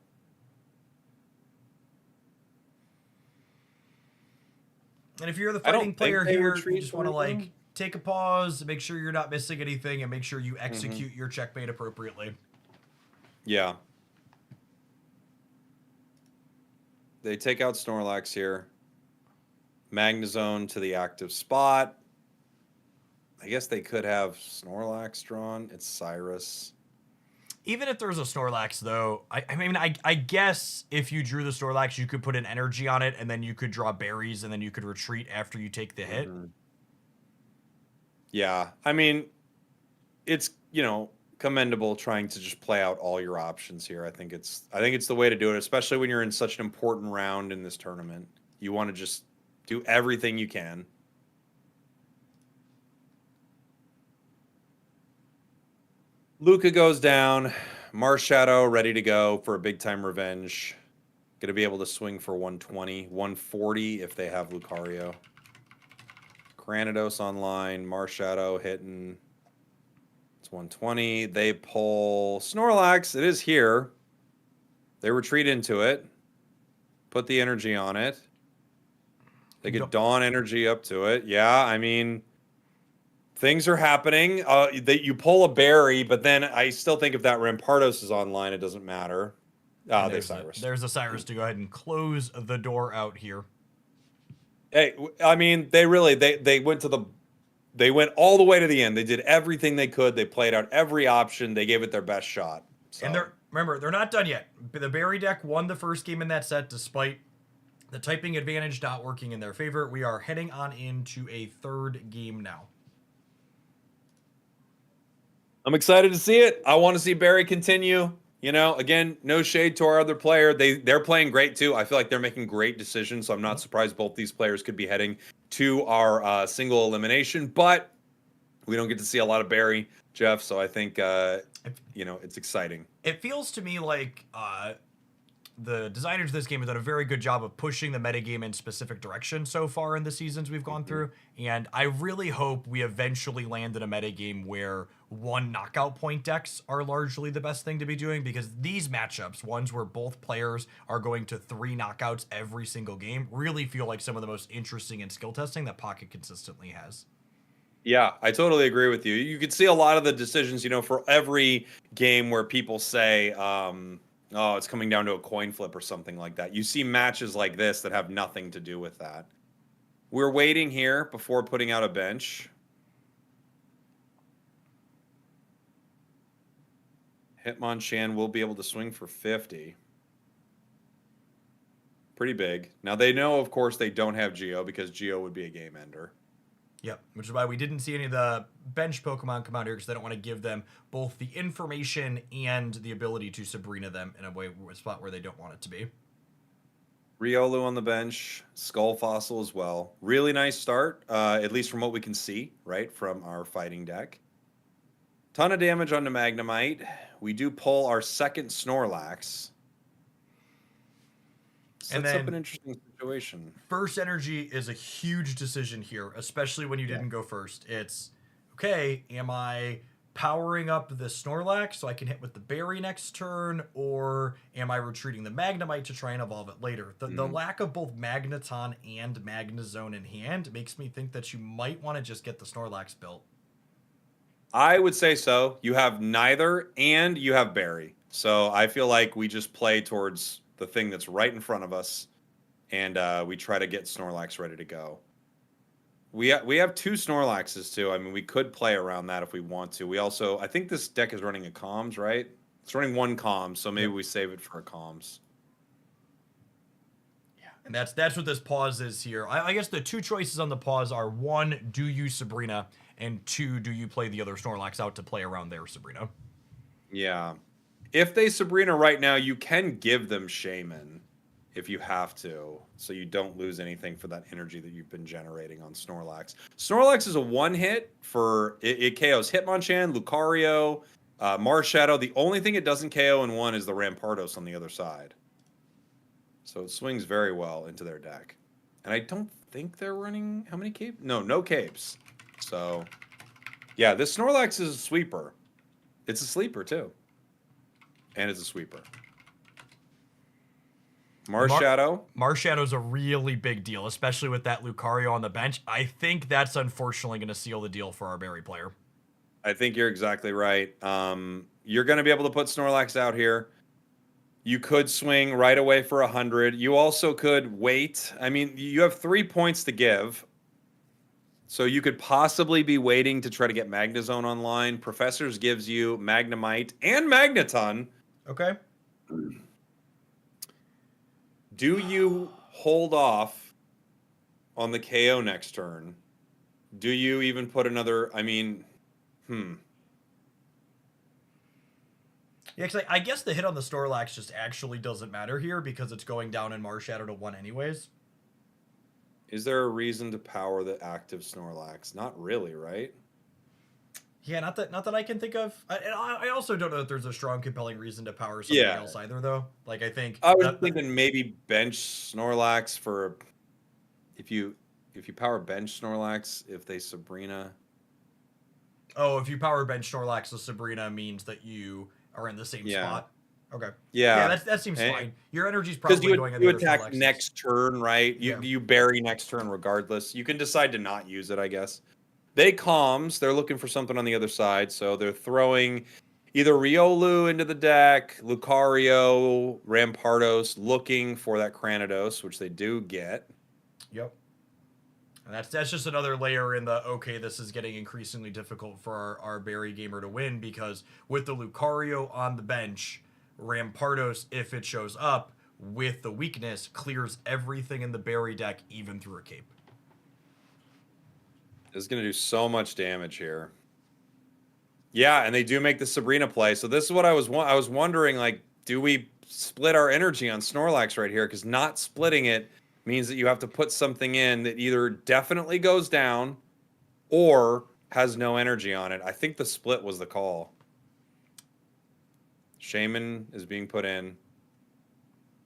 And if you're the fighting player here, you just want to like take a pause, make sure you're not missing anything, and make sure you execute your checkmate appropriately. Yeah. They take out Snorlax here. Magnezone to the active spot. I guess they could have Snorlax drawn. It's Cyrus. Even if there's a Snorlax, though, I guess if you drew the Snorlax, you could put an energy on it, and then you could draw berries, and then you could retreat after you take the hit. Yeah, I mean, it's commendable trying to just play out all your options here. I think it's the way to do it, especially when you're in such an important round in this tournament. You want to just do everything you can. Luca goes down. Mars Shadow ready to go for a big time revenge. Going to be able to swing for 120, 140 if they have Lucario. Granados online. Mars Shadow hitting. It's 120. They pull Snorlax. It is here. They retreat into it. Put the energy on it. They get Dawn energy up to it. Yeah, I mean, things are happening. You pull a berry, but then I still think if that Rampardos is online, it doesn't matter. There's Cyrus. There's a Cyrus to go ahead and close the door out here. Hey, I mean, they went all the way to the end. They did everything they could. They played out every option. They gave it their best shot. So. And they're not done yet. The berry deck won the first game in that set, despite The typing advantage not working in their favor. We are heading on into a third game now. I'm excited to see it. I want to see Barry continue. You know, again, no shade to our other player. They're playing great too. I feel like they're making great decisions. So I'm not surprised both these players could be heading to our single elimination. But we don't get to see a lot of Barry, Jeff. So I think it's exciting. It feels to me like the designers of this game have done a very good job of pushing the metagame in specific direction so far in the seasons we've gone through. And I really hope we eventually land in a metagame where one knockout point decks are largely the best thing to be doing, because these matchups, ones where both players are going to 3 knockouts every single game, really feel like some of the most interesting and skill testing that Pocket consistently has. Yeah, I totally agree with you. You could see a lot of the decisions, for every game where people say, oh, it's coming down to a coin flip or something like that. You see matches like this that have nothing to do with that. We're waiting here before putting out a bench. Hitmonchan will be able to swing for 50. Pretty big. Now, they know, of course, they don't have Geo, because Geo would be a game ender. Yep, which is why we didn't see any of the bench Pokemon come out here, because they don't want to give them both the information and the ability to Sabrina them in a spot where they don't want it to be. Riolu on the bench, Skull Fossil as well. Really nice start, at least from what we can see, right, from our fighting deck. Ton of damage onto Magnemite. We do pull our second Snorlax. Sets up an interesting situation. First energy is a huge decision here, especially when you didn't go first. It's, okay, am I powering up the Snorlax so I can hit with the Berry next turn, or am I retreating the Magnemite to try and evolve it later? The lack of both Magneton and Magnezone in hand makes me think that you might want to just get the Snorlax built. I would say so. You have neither, and you have Berry. So I feel like we just play towards the thing that's right in front of us, and we try to get Snorlax ready to go. We have 2 Snorlaxes too. I mean, we could play around that if we want to. We also, I think this deck is running a Comms, right? It's running 1 Comms, so maybe we save it for a Comms. Yeah, and that's what this pause is here. I guess the 2 choices on the pause are, 1, do you Sabrina, and 2, do you play the other Snorlax out to play around their Sabrina? Yeah. If they Sabrina right now, you can give them Shaman if you have to, so you don't lose anything for that energy that you've been generating on Snorlax. Snorlax is a 1-hit for it KOs Hitmonchan, Lucario, Marshadow. The only thing it doesn't KO in 1 is the Rampardos on the other side. So it swings very well into their deck. And I don't think they're running how many capes? No capes. So yeah, this Snorlax is a sweeper. It's a sleeper too. And it's a sweeper. Marshadow. Marshadow's a really big deal, especially with that Lucario on the bench. I think that's unfortunately going to seal the deal for our Berry player. I think you're exactly right. You're going to be able to put Snorlax out here. You could swing right away for 100. You also could wait. I mean, you have 3 points to give. So you could possibly be waiting to try to get Magnezone online. Professors gives you Magnemite and Magneton. Okay. Do you hold off on the KO next turn? Do you even put another... Yeah, because I guess the hit on the Snorlax just actually doesn't matter here, because it's going down in Marshadow to 1 anyways. Is there a reason to power the active Snorlax? Not really, right? Yeah, not that I can think of. I also don't know that there's a strong, compelling reason to power something else either, though. Like, I think I was thinking maybe bench Snorlax for if you power bench Snorlax, if they Sabrina. Oh, if you power bench Snorlax, the Sabrina means that you are in the same spot. Okay. Yeah, that seems fine. Your energy's probably going on the you other attack Snorlaxes. next turn, right? You bury next turn regardless. You can decide to not use it, I guess. They comms. They're looking for something on the other side, so they're throwing either Riolu into the deck, Lucario, Rampardos, looking for that Cranidos, which they do get. Yep. And that's just another layer in the, okay, this is getting increasingly difficult for our Berry gamer to win, because with the Lucario on the bench, Rampardos, if it shows up, with the weakness clears everything in the berry deck, even through a cape. It's going to do so much damage here. Yeah, and they do make the Sabrina play. So this is what I was wondering, like, do we split our energy on Snorlax right here? Because not splitting it means that you have to put something in that either definitely goes down or has no energy on it. I think the split was the call. Shaman is being put in,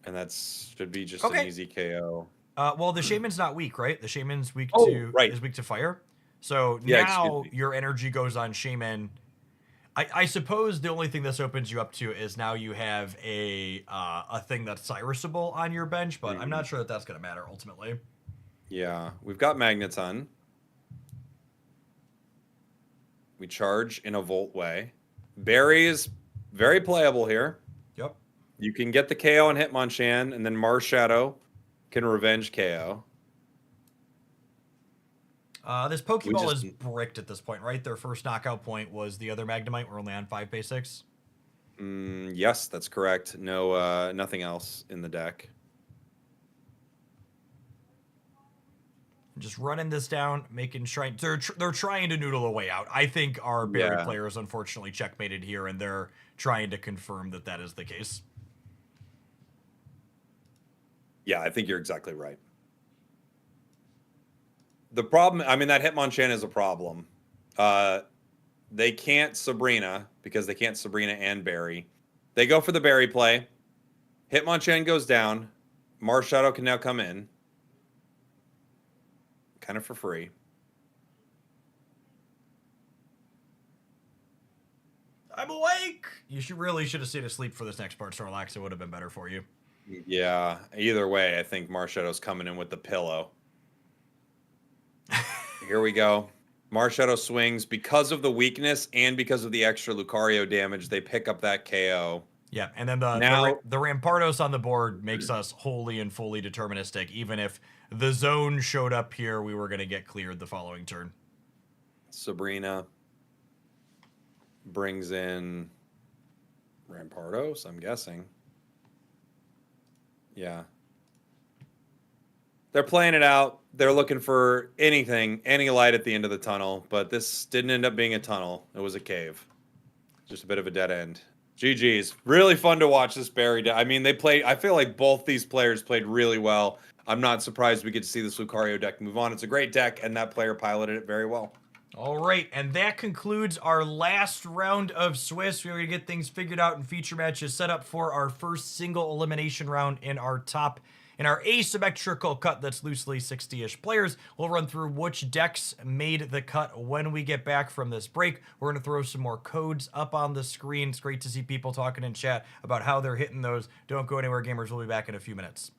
and that should be just an easy KO. Well, the Shaman's not weak, right? The Shaman's weak is weak to fire. So Yeah, now your energy goes on Shaman. I suppose the only thing this opens you up to is now you have a thing that's Cyrusable on your bench, but I'm not sure that that's going to matter ultimately. Yeah, we've got Magneton. We charge in a Volt way. Barry is very playable here. Yep. You can get the KO on Hitmonchan, and then Marshadow can revenge KO. This Pokeball is bricked at this point, right? Their first knockout point was the other Magnemite. We're only on 5 basics. Yes, that's correct. No, nothing else in the deck. Just running this down, they're trying to noodle a way out. I think our Berry players unfortunately checkmated here, and they're trying to confirm that that is the case. Yeah, I think you're exactly right. The problem, I mean, that Hitmonchan is a problem. They can't Sabrina because they can't Sabrina and Berry. They go for the Berry play. Hitmonchan goes down. Marshadow can now come in. Kind of for free. I'm awake! You really should have stayed asleep for this next part, Snorlax. It would have been better for you. Yeah, either way, I think Marshadow's coming in with the pillow. Here we go. Marshadow swings because of the weakness and because of the extra Lucario damage. They pick up that KO. Yeah, and then the Rampardos on the board makes us wholly and fully deterministic. Even if the zone showed up here, we were going to get cleared the following turn. Sabrina brings in Rampardos, I'm guessing. Yeah. They're playing it out. They're looking for anything, any light at the end of the tunnel, but this didn't end up being a tunnel. It was a cave. Just a bit of a dead end. GG's. Really fun to watch this Berry. I mean, I feel like both these players played really well. I'm not surprised we get to see this Lucario deck move on. It's a great deck, and that player piloted it very well. All right, and that concludes our last round of Swiss. We're going to get things figured out and feature matches set up for our first single elimination round in our asymmetrical cut that's loosely 60-ish players. We'll run through which decks made the cut when we get back from this break. We're going to throw some more codes up on the screen. It's great to see people talking in chat about how they're hitting those. Don't go anywhere, gamers. We'll be back in a few minutes.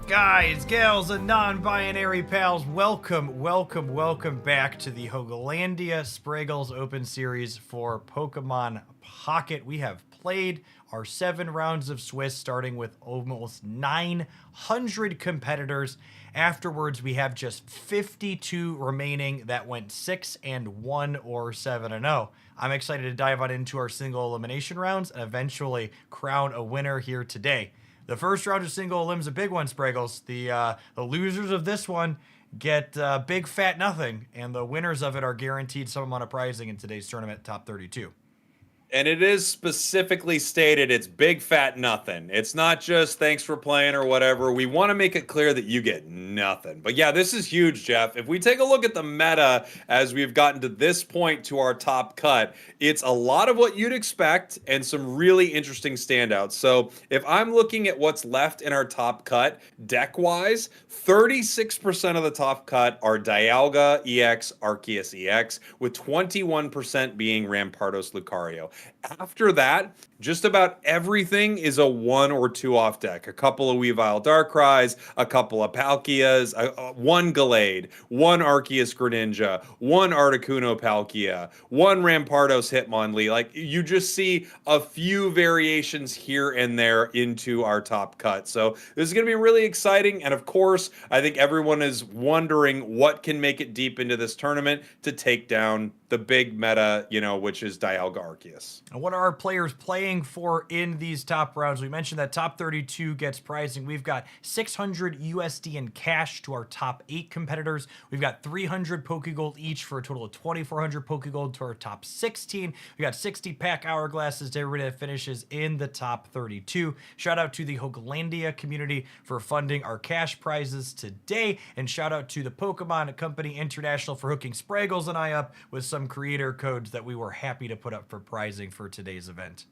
Guys, gals, and non-binary pals, welcome back to the Hogalandia Spragels Open Series for Pokemon Pocket. We have played our 7 rounds of Swiss, starting with almost 900 competitors. Afterwards, we have just 52 remaining that went 6-1 or 7-0. I'm excited to dive on into our single elimination rounds and eventually crown a winner here today. The first round of single elim's a big one, Spragels. The losers of this one get big fat nothing, and the winners of it are guaranteed some amount of prizing in today's tournament, top 32. And it is specifically stated it's big fat nothing. It's not just thanks for playing or whatever. We want to make it clear that you get nothing. But yeah, this is huge, Jeff. If we take a look at the meta as we've gotten to this point to our top cut, it's a lot of what you'd expect and some really interesting standouts. So if I'm looking at what's left in our top cut, deck-wise, 36% of the top cut are Dialga EX, Arceus EX, with 21% being Rampardos Lucario. After that, just about everything is a 1 or 2 off deck. A couple of Weavile Darkrai's, a couple of Palkias, one Gallade, one Arceus Greninja, one Articuno Palkia, one Rampardos Hitmonlee. Like, you just see a few variations here and there into our top cut. So this is going to be really exciting. And of course, I think everyone is wondering what can make it deep into this tournament to take down the big meta, which is Dialga Arceus. And what are our players playing for in these top rounds? We mentioned that top 32 gets prizing. We've got 600 USD in cash to our top 8 competitors. We've got 300 Pokegold each for a total of 2,400 Pokegold to our top 16. We got 60 pack hourglasses to everybody that finishes in the top 32. Shout out to the Hogalandia community for funding our cash prizes today. And shout out to the Pokemon Company International for hooking Spragels and I up with some creator codes that we were happy to put up for prizing for today's event.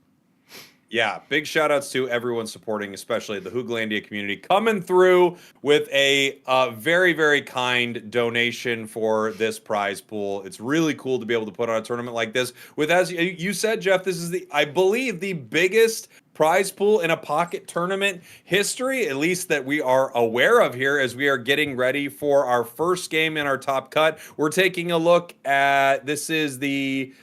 Yeah, big shout outs to everyone supporting, especially the Hooglandia community, coming through with a very, very kind donation for this prize pool. It's really cool to be able to put on a tournament like this with, as you said, Jeff, this is I believe, the biggest prize pool in a Pocket tournament history, at least that we are aware of here as we are getting ready for our first game in our top cut. We're taking a look at, this is the...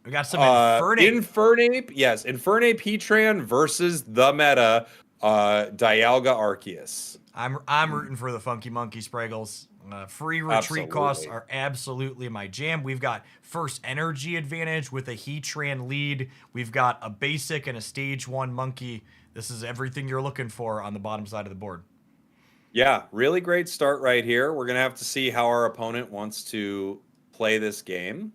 We got some Infernape. Infernape, yes. Infernape Heatran versus the meta, Dialga Arceus. I'm rooting for the Funky Monkey Spragels. Free retreat costs are absolutely my jam. We've got first energy advantage with a Heatran lead. We've got a basic and a stage 1 monkey. This is everything you're looking for on the bottom side of the board. Yeah, really great start right here. We're going to have to see how our opponent wants to play this game.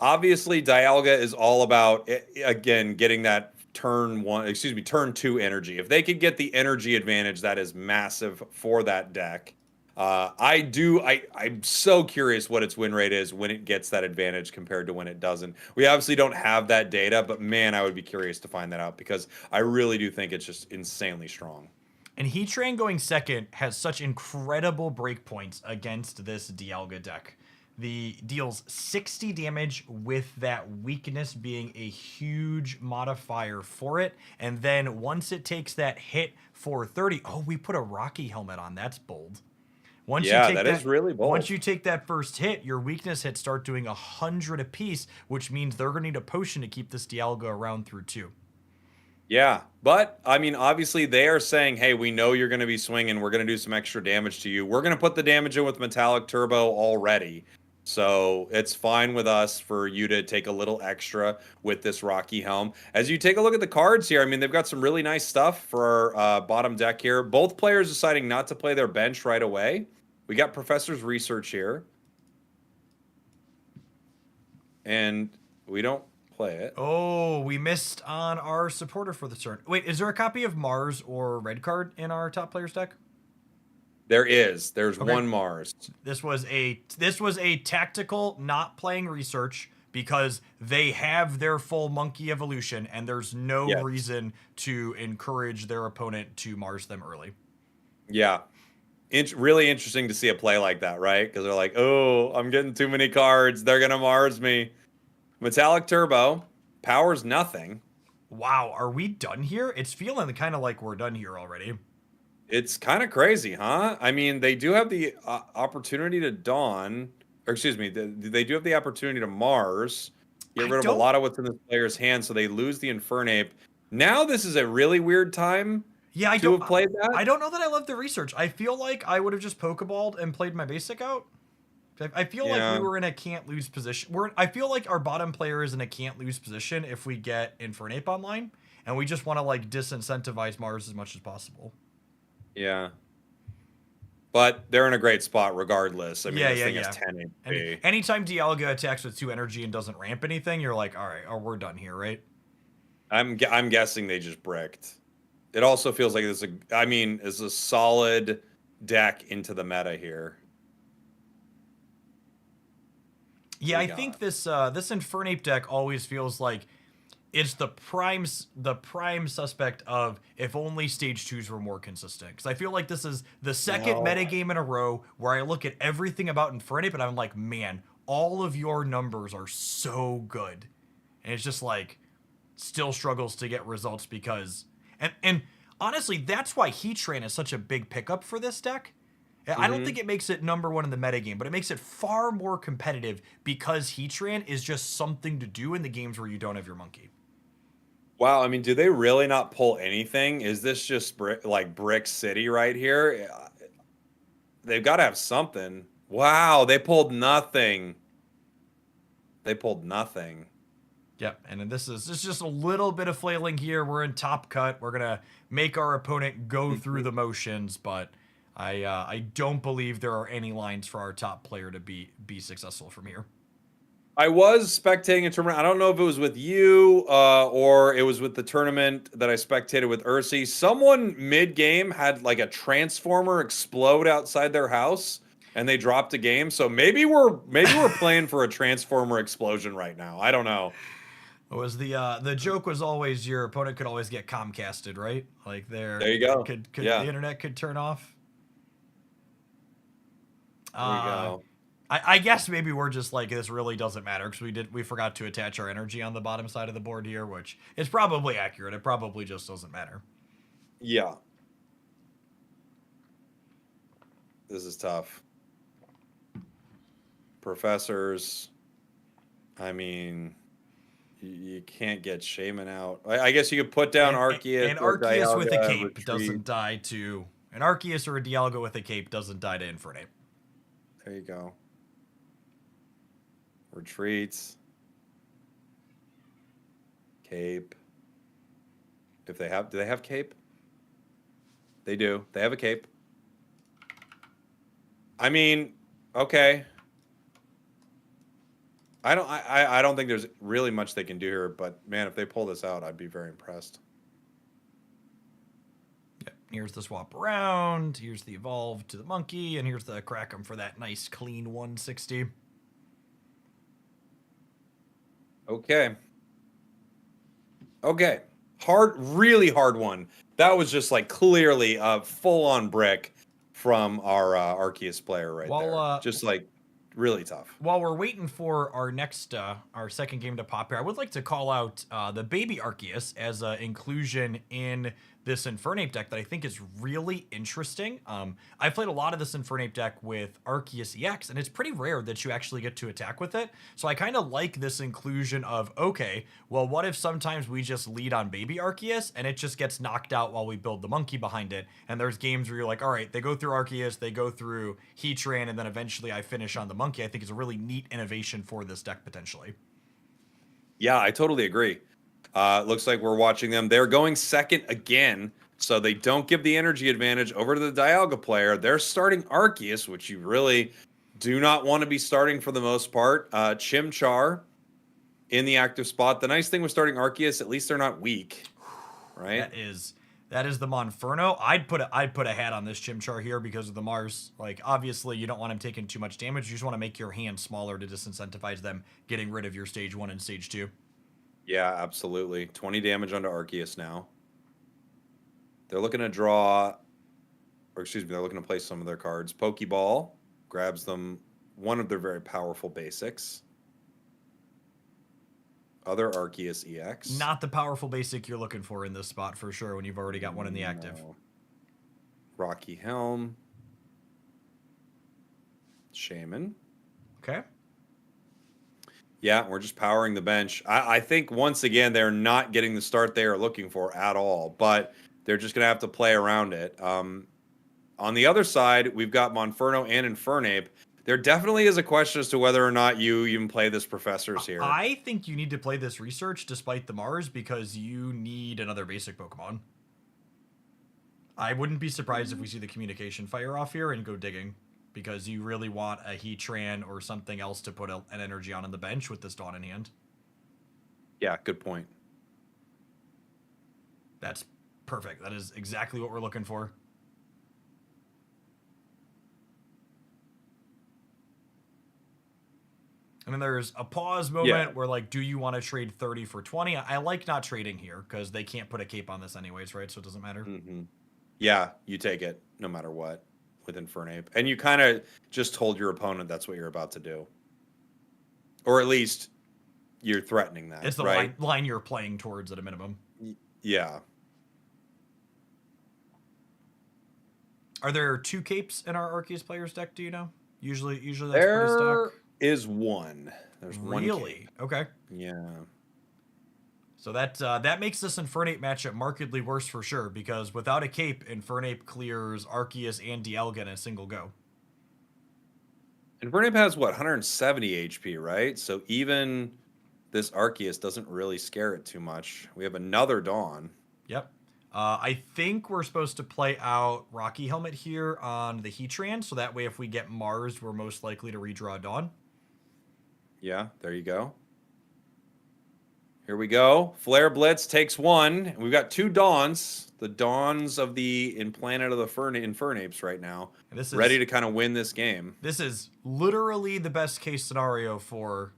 Obviously, Dialga is all about, again, getting that turn 2 energy. If they could get the energy advantage, that is massive for that deck. I'm so curious what its win rate is when it gets that advantage compared to when it doesn't. We obviously don't have that data, but man, I would be curious to find that out because I really do think it's just insanely strong. And Heatran going second has such incredible breakpoints against this Dialga deck. The deals 60 damage with that weakness being a huge modifier for it. And then once it takes that hit for 30, we put a Rocky helmet on. That's bold. That is really bold. Once you take that first hit, your weakness hits start doing 100 apiece, which means they're going to need a potion to keep this Dialga around through 2. Yeah, but I mean, obviously they are saying, hey, we know you're going to be swinging. We're going to do some extra damage to you. We're going to put the damage in with Metallic Turbo already. So it's fine with us for you to take a little extra with this Rocky Helm. As you take a look at the cards here, I mean, they've got some really nice stuff for our bottom deck here. Both players deciding not to play their bench right away. We got Professor's Research here. And we don't play it. Oh, we missed on our supporter for the turn. Wait, is there a copy of Mars or Red Card in our top players deck? There is. There's one Mars. This was a tactical not playing research because they have their full monkey evolution and there's no reason to encourage their opponent to Mars them early. Yeah. Really interesting to see a play like that, right? Because they're like, oh, I'm getting too many cards. They're going to Mars me. Metallic Turbo. Powers nothing. Wow. Are we done here? It's feeling kind of like we're done here already. It's kind of crazy, huh? I mean, they do have the opportunity to Dawn, or excuse me, they do have the opportunity to Mars, get I rid of a don't. lot of what's in this player's hand, so they lose the Infernape. Now this is a really weird time Yeah, I to don't. have played that. I don't know that I love the research. I feel like I would have just pokeballed and played my basic out. I feel like we Yeah, were in a can't lose position. I feel like our bottom player is in a can't lose position if we get Infernape online, and we just want to like disincentivize Mars as much as possible. yeah. But they're in a great spot regardless. I mean, Yeah, this yeah, thing has yeah. 10 HP. Anytime Dialga attacks with 2 energy and doesn't ramp anything, you're like, all right, oh, we're done here, right? I'm guessing they just bricked. It also feels like I mean, is a solid deck into the meta here. What Yeah, do we I think got? this Infernape deck always feels like it's the prime suspect of if only stage twos were more consistent. Because I feel like this is the second No. meta game in a row where I look at everything about Infernape and I'm like, man, all of your numbers are so good, and it's just like still struggles to get results because and honestly, that's why Heatran is such a big pickup for this deck. I don't Mm-hmm. think it makes it number one in the metagame, but it makes it far more competitive because Heatran is just something to do in the games where you don't have your monkey. Wow, I mean, do they really not pull anything? Is this just like Brick City right here? They've got to have something. Wow, they pulled nothing. They pulled nothing. Yep, and then this is just a little bit of flailing here. We're in top cut. We're gonna make our opponent go through the motions, but I don't believe there are any lines for our top player to be successful from here. I was spectating a tournament. I don't know if it was with you or it was with the tournament that I spectated with Ursi. Someone mid game had like a transformer explode outside their house, and they dropped a game. So maybe we're playing for a transformer explosion right now. I don't know. It was the joke was always your opponent could always get Comcasted, right? Like There there you go. could the Yeah, internet could turn off. there you Uh go. I guess maybe we're just like this really doesn't matter because we forgot to attach our energy on the bottom side of the board here, which is probably accurate. It probably just doesn't matter. Yeah, this is tough. Professors. I mean, you can't get Shaman out. I guess you could put down Arceus An or Arceus with a Dialga, cape retreat. doesn't die to an Arceus or a Dialga with a cape doesn't die to Infernape. There you go. Retreats. Cape. Do they have cape? They do. They have a cape. I mean, okay. I don't think there's really much they can do here, but man, if they pull this out, I'd be very impressed. Yep. Here's the swap around. Here's the evolve to the monkey, and here's the crack 'em for that nice clean 160. Okay. Okay. Hard, really hard one. That was just like clearly a full on brick from our Arceus player right While there. Just like really tough. while we're waiting for our second game to pop here, I would like to call out the baby Arceus as an inclusion in this Infernape deck that I think is really interesting. I've played a lot of this Infernape deck with Arceus EX, and it's pretty rare that you actually get to attack with it. So I kind of like this inclusion of, okay, well, what if sometimes we just lead on baby Arceus and it just gets knocked out while we build the monkey behind it? And there's games where you're like, all right, they go through Arceus, they go through Heatran, and then eventually I finish on the monkey. I think is a really neat innovation for this deck potentially. Yeah, I totally agree. Looks like we're watching them. They're going second again, so they don't give the energy advantage over to the Dialga player. They're starting Arceus, which you really do not want to be starting for the most part. Chimchar in the active spot. The nice thing with starting Arceus, at least they're not weak, right? That is the Monferno. I'd put a hat on this Chimchar here because of the Mars. Like obviously you don't want him taking too much damage. You just want to make your hand smaller to disincentivize them getting rid of your stage 1 and stage 2. Yeah, absolutely. 20 damage onto Arceus now. They're looking to draw, or excuse me, they're looking to play some of their cards. Pokeball grabs them one of their very powerful basics. Other Arceus EX. Not the powerful basic you're looking for in this spot for sure when you've already got one in the active. No. Rocky Helm. Shaman. Okay. Yeah, we're just powering the bench. I think once again they're not getting the start they are looking for at all, but they're just gonna have to play around it. On the other side, we've got Monferno and Infernape. There definitely is a question as to whether or not you even play this Professors here. I think you need to play this research despite the Mars because you need another basic Pokemon. I wouldn't be surprised if we see the communication fire off here and go digging because you really want a Heatran or something else to put an energy on the bench with this Dawn in hand. Yeah, good point. That's perfect. That is exactly what we're looking for. And then there's a pause moment where, like, do you want to trade 30 for 20? I like not trading here because they can't put a cape on this anyways, right? So it doesn't matter. Mm-hmm. Yeah, you take it no matter what with Infernape. And you kind of just told your opponent that's what you're about to do. Or at least you're threatening that. It's the right? line you're playing towards at a minimum. Yeah. Are there 2 capes in our Arceus players deck, do you know? Usually that's there pretty stock. Is one. There's really? One cape. Okay. Yeah. So that makes this Infernape matchup markedly worse for sure, because without a cape, Infernape clears Arceus and Dialga in a single go. Infernape has, what, 170 HP, right? So even this Arceus doesn't really scare it too much. We have another Dawn. Yep. I think we're supposed to play out Rocky Helmet here on the Heatran, so that way if we get Mars, we're most likely to redraw Dawn. Yeah, there you go. Here we go. Flare Blitz takes one. We've got 2 Dawns. The Dawns of the Planet of the Infernapes right now. And this is ready to kind of win this game. This is literally the best case scenario for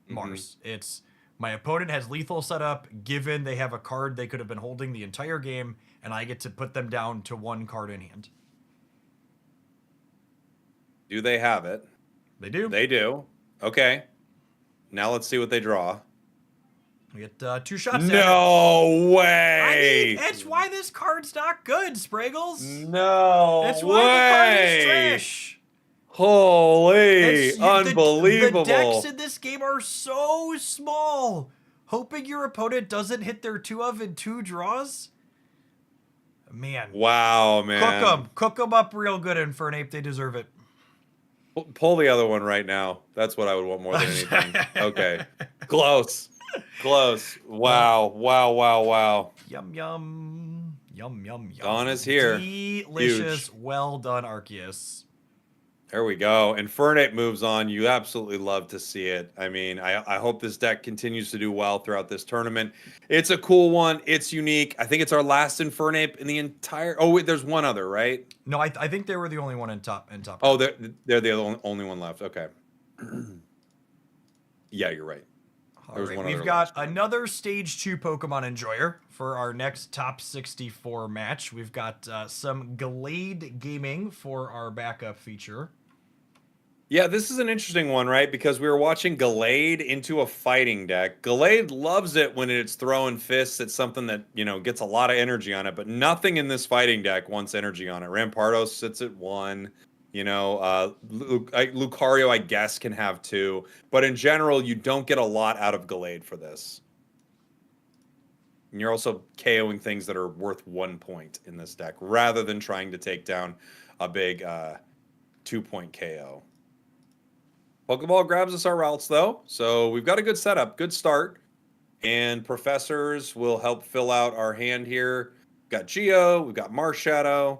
Mars. It's my opponent has lethal set up, given they have a card they could have been holding the entire game, and I get to put them down to 1 card in hand. Do they have it? They do. They do. Okay. Now let's see what they draw. We get 2 shots. No way! I mean, that's why this card's not good, Spraggles. No That's why the card is trash. Holy, unbelievable. The decks in this game are so small. Hoping your opponent doesn't hit their 2 of in 2 draws. Man. Wow, man. Cook them up real good, Infernape. They deserve it. Pull the other one right now. That's what I would want more than anything. Okay. Close. Wow. Yum, yum. Yum, yum, yum. Dawn is here. Delicious. Huge. Well done, Arceus. There we go. Infernape moves on. You absolutely love to see it. I mean, I hope this deck continues to do well throughout this tournament. It's a cool one. It's unique. I think it's our last Infernape in the entire... Oh, wait, there's one other, right? No, I think they were the only one in top. Oh, they're the only one left. Okay. Yeah, you're right. All right, we've got another Stage 2 Pokemon Enjoyer for our next top 64 match. We've got some Glade Gaming for our backup feature. Yeah, this is an interesting one, right? Because we were watching Glade into a fighting deck. Glade loves it when it's throwing fists at something that, gets a lot of energy on it, but nothing in this fighting deck wants energy on it. Rampardos sits at 1. Lucario, I guess, can have 2. But in general, you don't get a lot out of Glade for this. And you're also KOing things that are worth 1 point in this deck, rather than trying to take down a big 2-point KO. Pokeball grabs us our routes, though. So we've got a good setup, good start. And Professors will help fill out our hand here. We've got Geo, we've got Marshadow.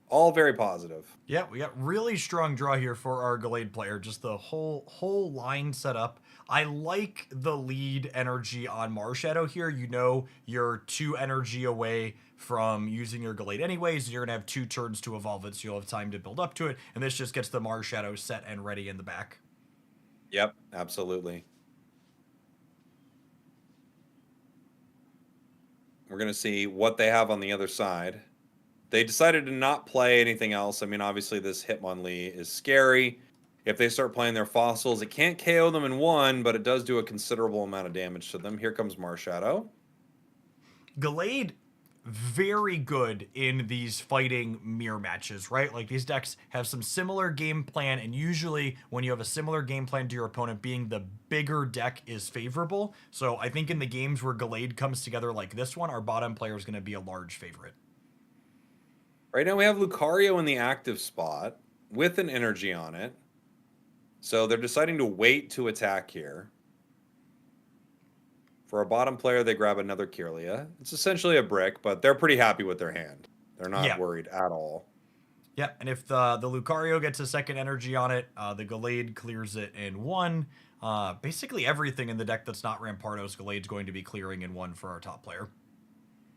All very positive. Yeah, we got really strong draw here for our Glade player. Just the whole line set up. I like the lead energy on Marshadow here. You're 2 energy away from using your Glade anyways. You're going to have 2 turns to evolve it, so you'll have time to build up to it. And this just gets the Marshadow set and ready in the back. Yep, absolutely. We're going to see what they have on the other side. They decided to not play anything else. I mean, obviously, this Hitmonlee is scary. If they start playing their fossils, it can't KO them in 1, but it does do a considerable amount of damage to them. Here comes Marshadow. Glade very good in these fighting mirror matches, right? Like these decks have some similar game plan, and usually when you have a similar game plan to your opponent, being the bigger deck is favorable. So I think in the games where Gallade comes together like this one, our bottom player is going to be a large favorite. Right now we have Lucario in the active spot with an energy on it. So they're deciding to wait to attack here. For a bottom player, they grab another Kirlia. It's essentially a brick, but they're pretty happy with their hand. They're not worried at all. Yeah, and if the Lucario gets a second energy on it, the Gallade clears it in one. Basically everything in the deck that's not Rampardos, Gallade's going to be clearing in one for our top player.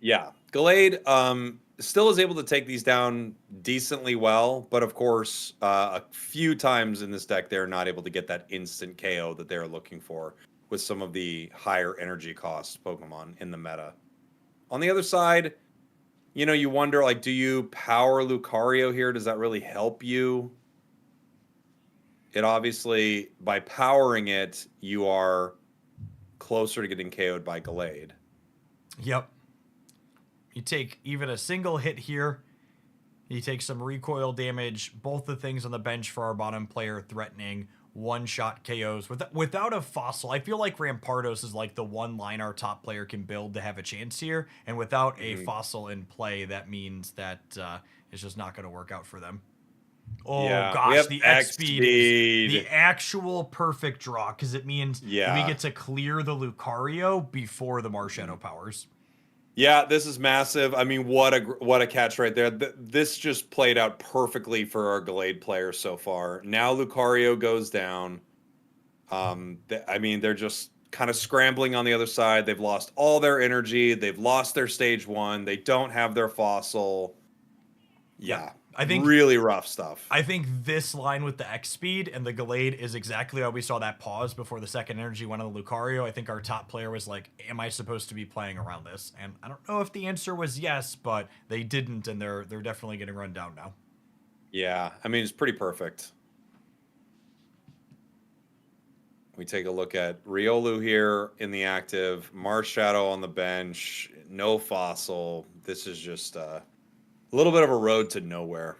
Yeah, Gallade still is able to take these down decently well, but of course, a few times in this deck, they're not able to get that instant KO that they're looking for with some of the higher energy cost Pokemon in the meta. On the other side, you know, you wonder, like, do you power Lucario here? Does that really help you? It obviously, by powering it, you are closer to getting KO'd by Gallade. Yep. You take even a single hit here. You take some recoil damage. Both the things on the bench for our bottom player threatening one-shot KOs. Without a fossil, I feel like Rampardos is like the one line our top player can build to have a chance here. And without a fossil in play, that means that it's just not going to work out for them. Oh, Yeah, gosh, the X speed is the actual perfect draw because it means we get to clear the Lucario before the Marshadow powers. Yeah, this is massive. I mean, what a catch right there. This just played out perfectly for our Gallade player so far. Now Lucario goes down. I mean, they're just kind of scrambling on the other side. They've lost all their energy. They've lost their stage 1. They don't have their fossil. Yeah. I think really rough stuff. I think this line with the X speed and the Gallade is exactly why we saw that pause before the second energy went on the Lucario. I think our top player was like, am I supposed to be playing around this? And I don't know if the answer was yes, but they didn't, and they're definitely getting run down now. Yeah, I mean, it's pretty perfect. We take a look at Riolu here in the active, Marshadow on the bench, no fossil. This is just a little bit of a road to nowhere.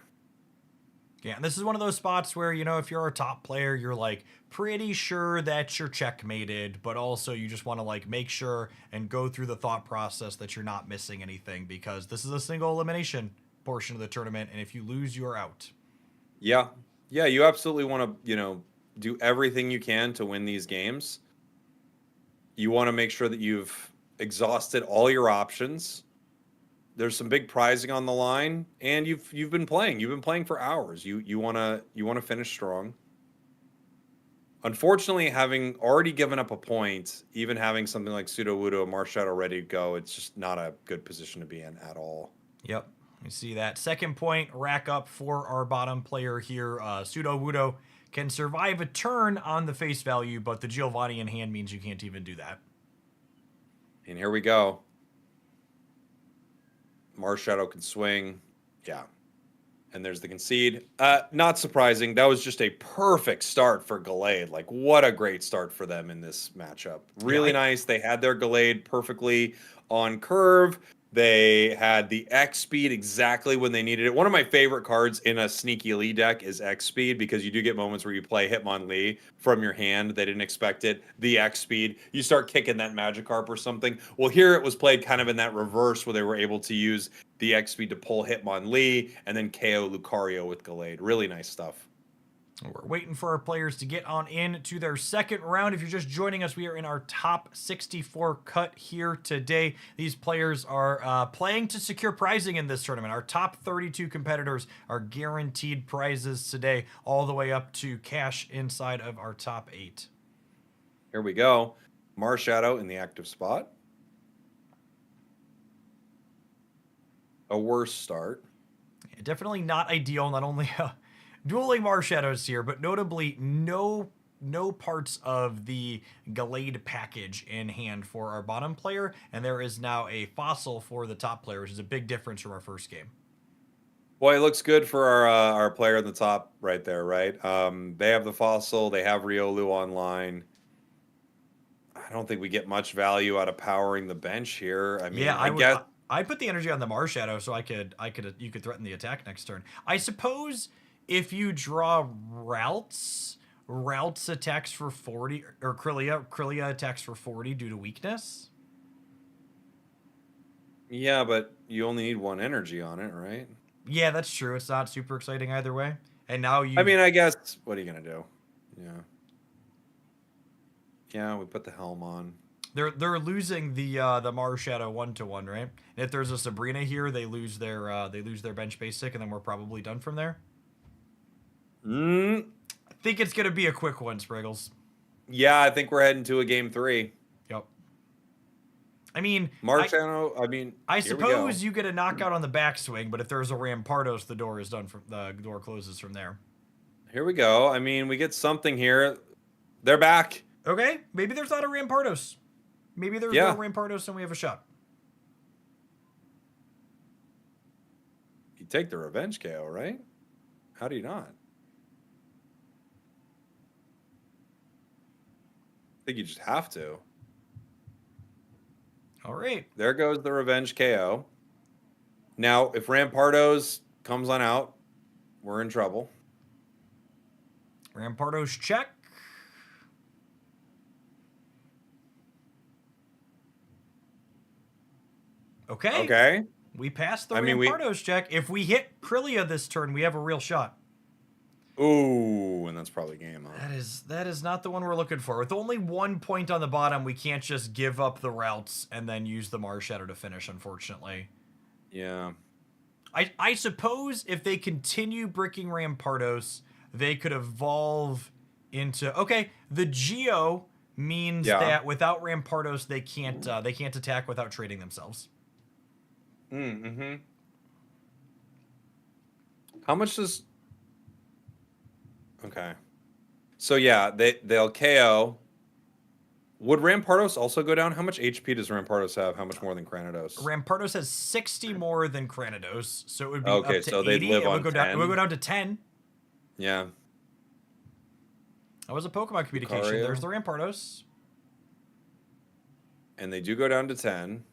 Yeah, and this is one of those spots where, you know, if you're a top player, you're like pretty sure that you're checkmated, but also you just want to like make sure and go through the thought process that you're not missing anything because this is a single elimination portion of the tournament, and if you lose, you're out. Yeah. Yeah, you absolutely want to, you know, do everything you can to win these games. You want to make sure that you've exhausted all your options. There's some big prizing on the line, and you've been playing. You've been playing for hours. You want to finish strong. Unfortunately, having already given up a point, even having something like Sudowoodo, Marshadow ready to go, it's just not a good position to be in at all. Yep. You see that second point rack up for our bottom player here. Sudowoodo can survive a turn on the face value, but the Giovanni in hand means you can't even do that. And here we go. Marshadow can swing. Yeah. And there's the concede. Not surprising. That was just a perfect start for Gallade. Like, what a great start for them in this matchup. Really nice. They had their Gallade perfectly on curve. They had the X speed exactly when they needed it. One of my favorite cards in a Sneaky Lee deck is X speed because you do get moments where you play Hitmonlee from your hand. They didn't expect it. The X speed, you start kicking that Magikarp or something. Well, here it was played kind of in that reverse where they were able to use the X speed to pull Hitmonlee and then KO Lucario with Gallade. Really nice stuff. We're waiting for our players to get on in to their second round. If you're just joining us, we are in our top 64 cut here today. These players are playing to secure prizing in this tournament. Our top 32 competitors are guaranteed prizes today, all the way up to cash inside of our top 8. Here we go. Marshadow in the active spot. A worse start. Yeah, definitely not ideal. Not only dueling Marshadows here, but notably no parts of the Gallade package in hand for our bottom player, and there is now a fossil for the top player, which is a big difference from our first game. Boy, it looks good for our player in the top right there, right? They have the fossil, they have Riolu online. I don't think we get much value out of powering the bench here. I mean, yeah, I guess I'd put the energy on the Marshadow so you could threaten the attack next turn. I suppose if you draw Routes attacks for 40, or Krylia attacks for 40 due to weakness. Yeah, but you only need one energy on it, right? Yeah, that's true. It's not super exciting either way. And now I mean, I guess, what are you going to do? Yeah. Yeah, we put the helm on. They're losing the Marshadow 1/1, right? And if there's a Sabrina here, they lose their bench basic, and then we're probably done from there. I think it's gonna be a quick one, Spragels. Yeah, I think we're heading to a game 3. Yep. I mean, Marshadow. I suppose you get a knockout on the backswing, but if there's a Rampardos, the door closes from there. Here we go. I mean, we get something here. They're back. Okay, maybe there's not a Rampardos. Maybe there's no Rampardos and we have a shot. You take the revenge KO, right? How do you not? I think you just have to. All right. There goes the revenge KO. Now, if Rampardos comes on out, we're in trouble. Rampardos check. Okay. Okay. We passed the Rampardos check. If we hit Krylia this turn, we have a real shot. Ooh, and that's probably game, huh? That is not the one we're looking for. With only 1 point on the bottom, we can't just give up the routes and then use the Marshadow to finish, unfortunately. Yeah. I suppose if they continue bricking Rampardos, they could evolve into... Okay, the Geo means that without Rampardos, they can't attack without trading themselves. Mm-hmm. How much does... Okay. So yeah, they'll KO. Would Rampardos also go down? How much HP does Rampardos have? How much more than Cranidos? Rampardos has 60 more than Cranidos, so it would be up to so 80. They'd live it on would go 10. down. It would go down to 10. Yeah. That was a Pokemon communication. Lucario. There's the Rampardos. And they do go down to 10.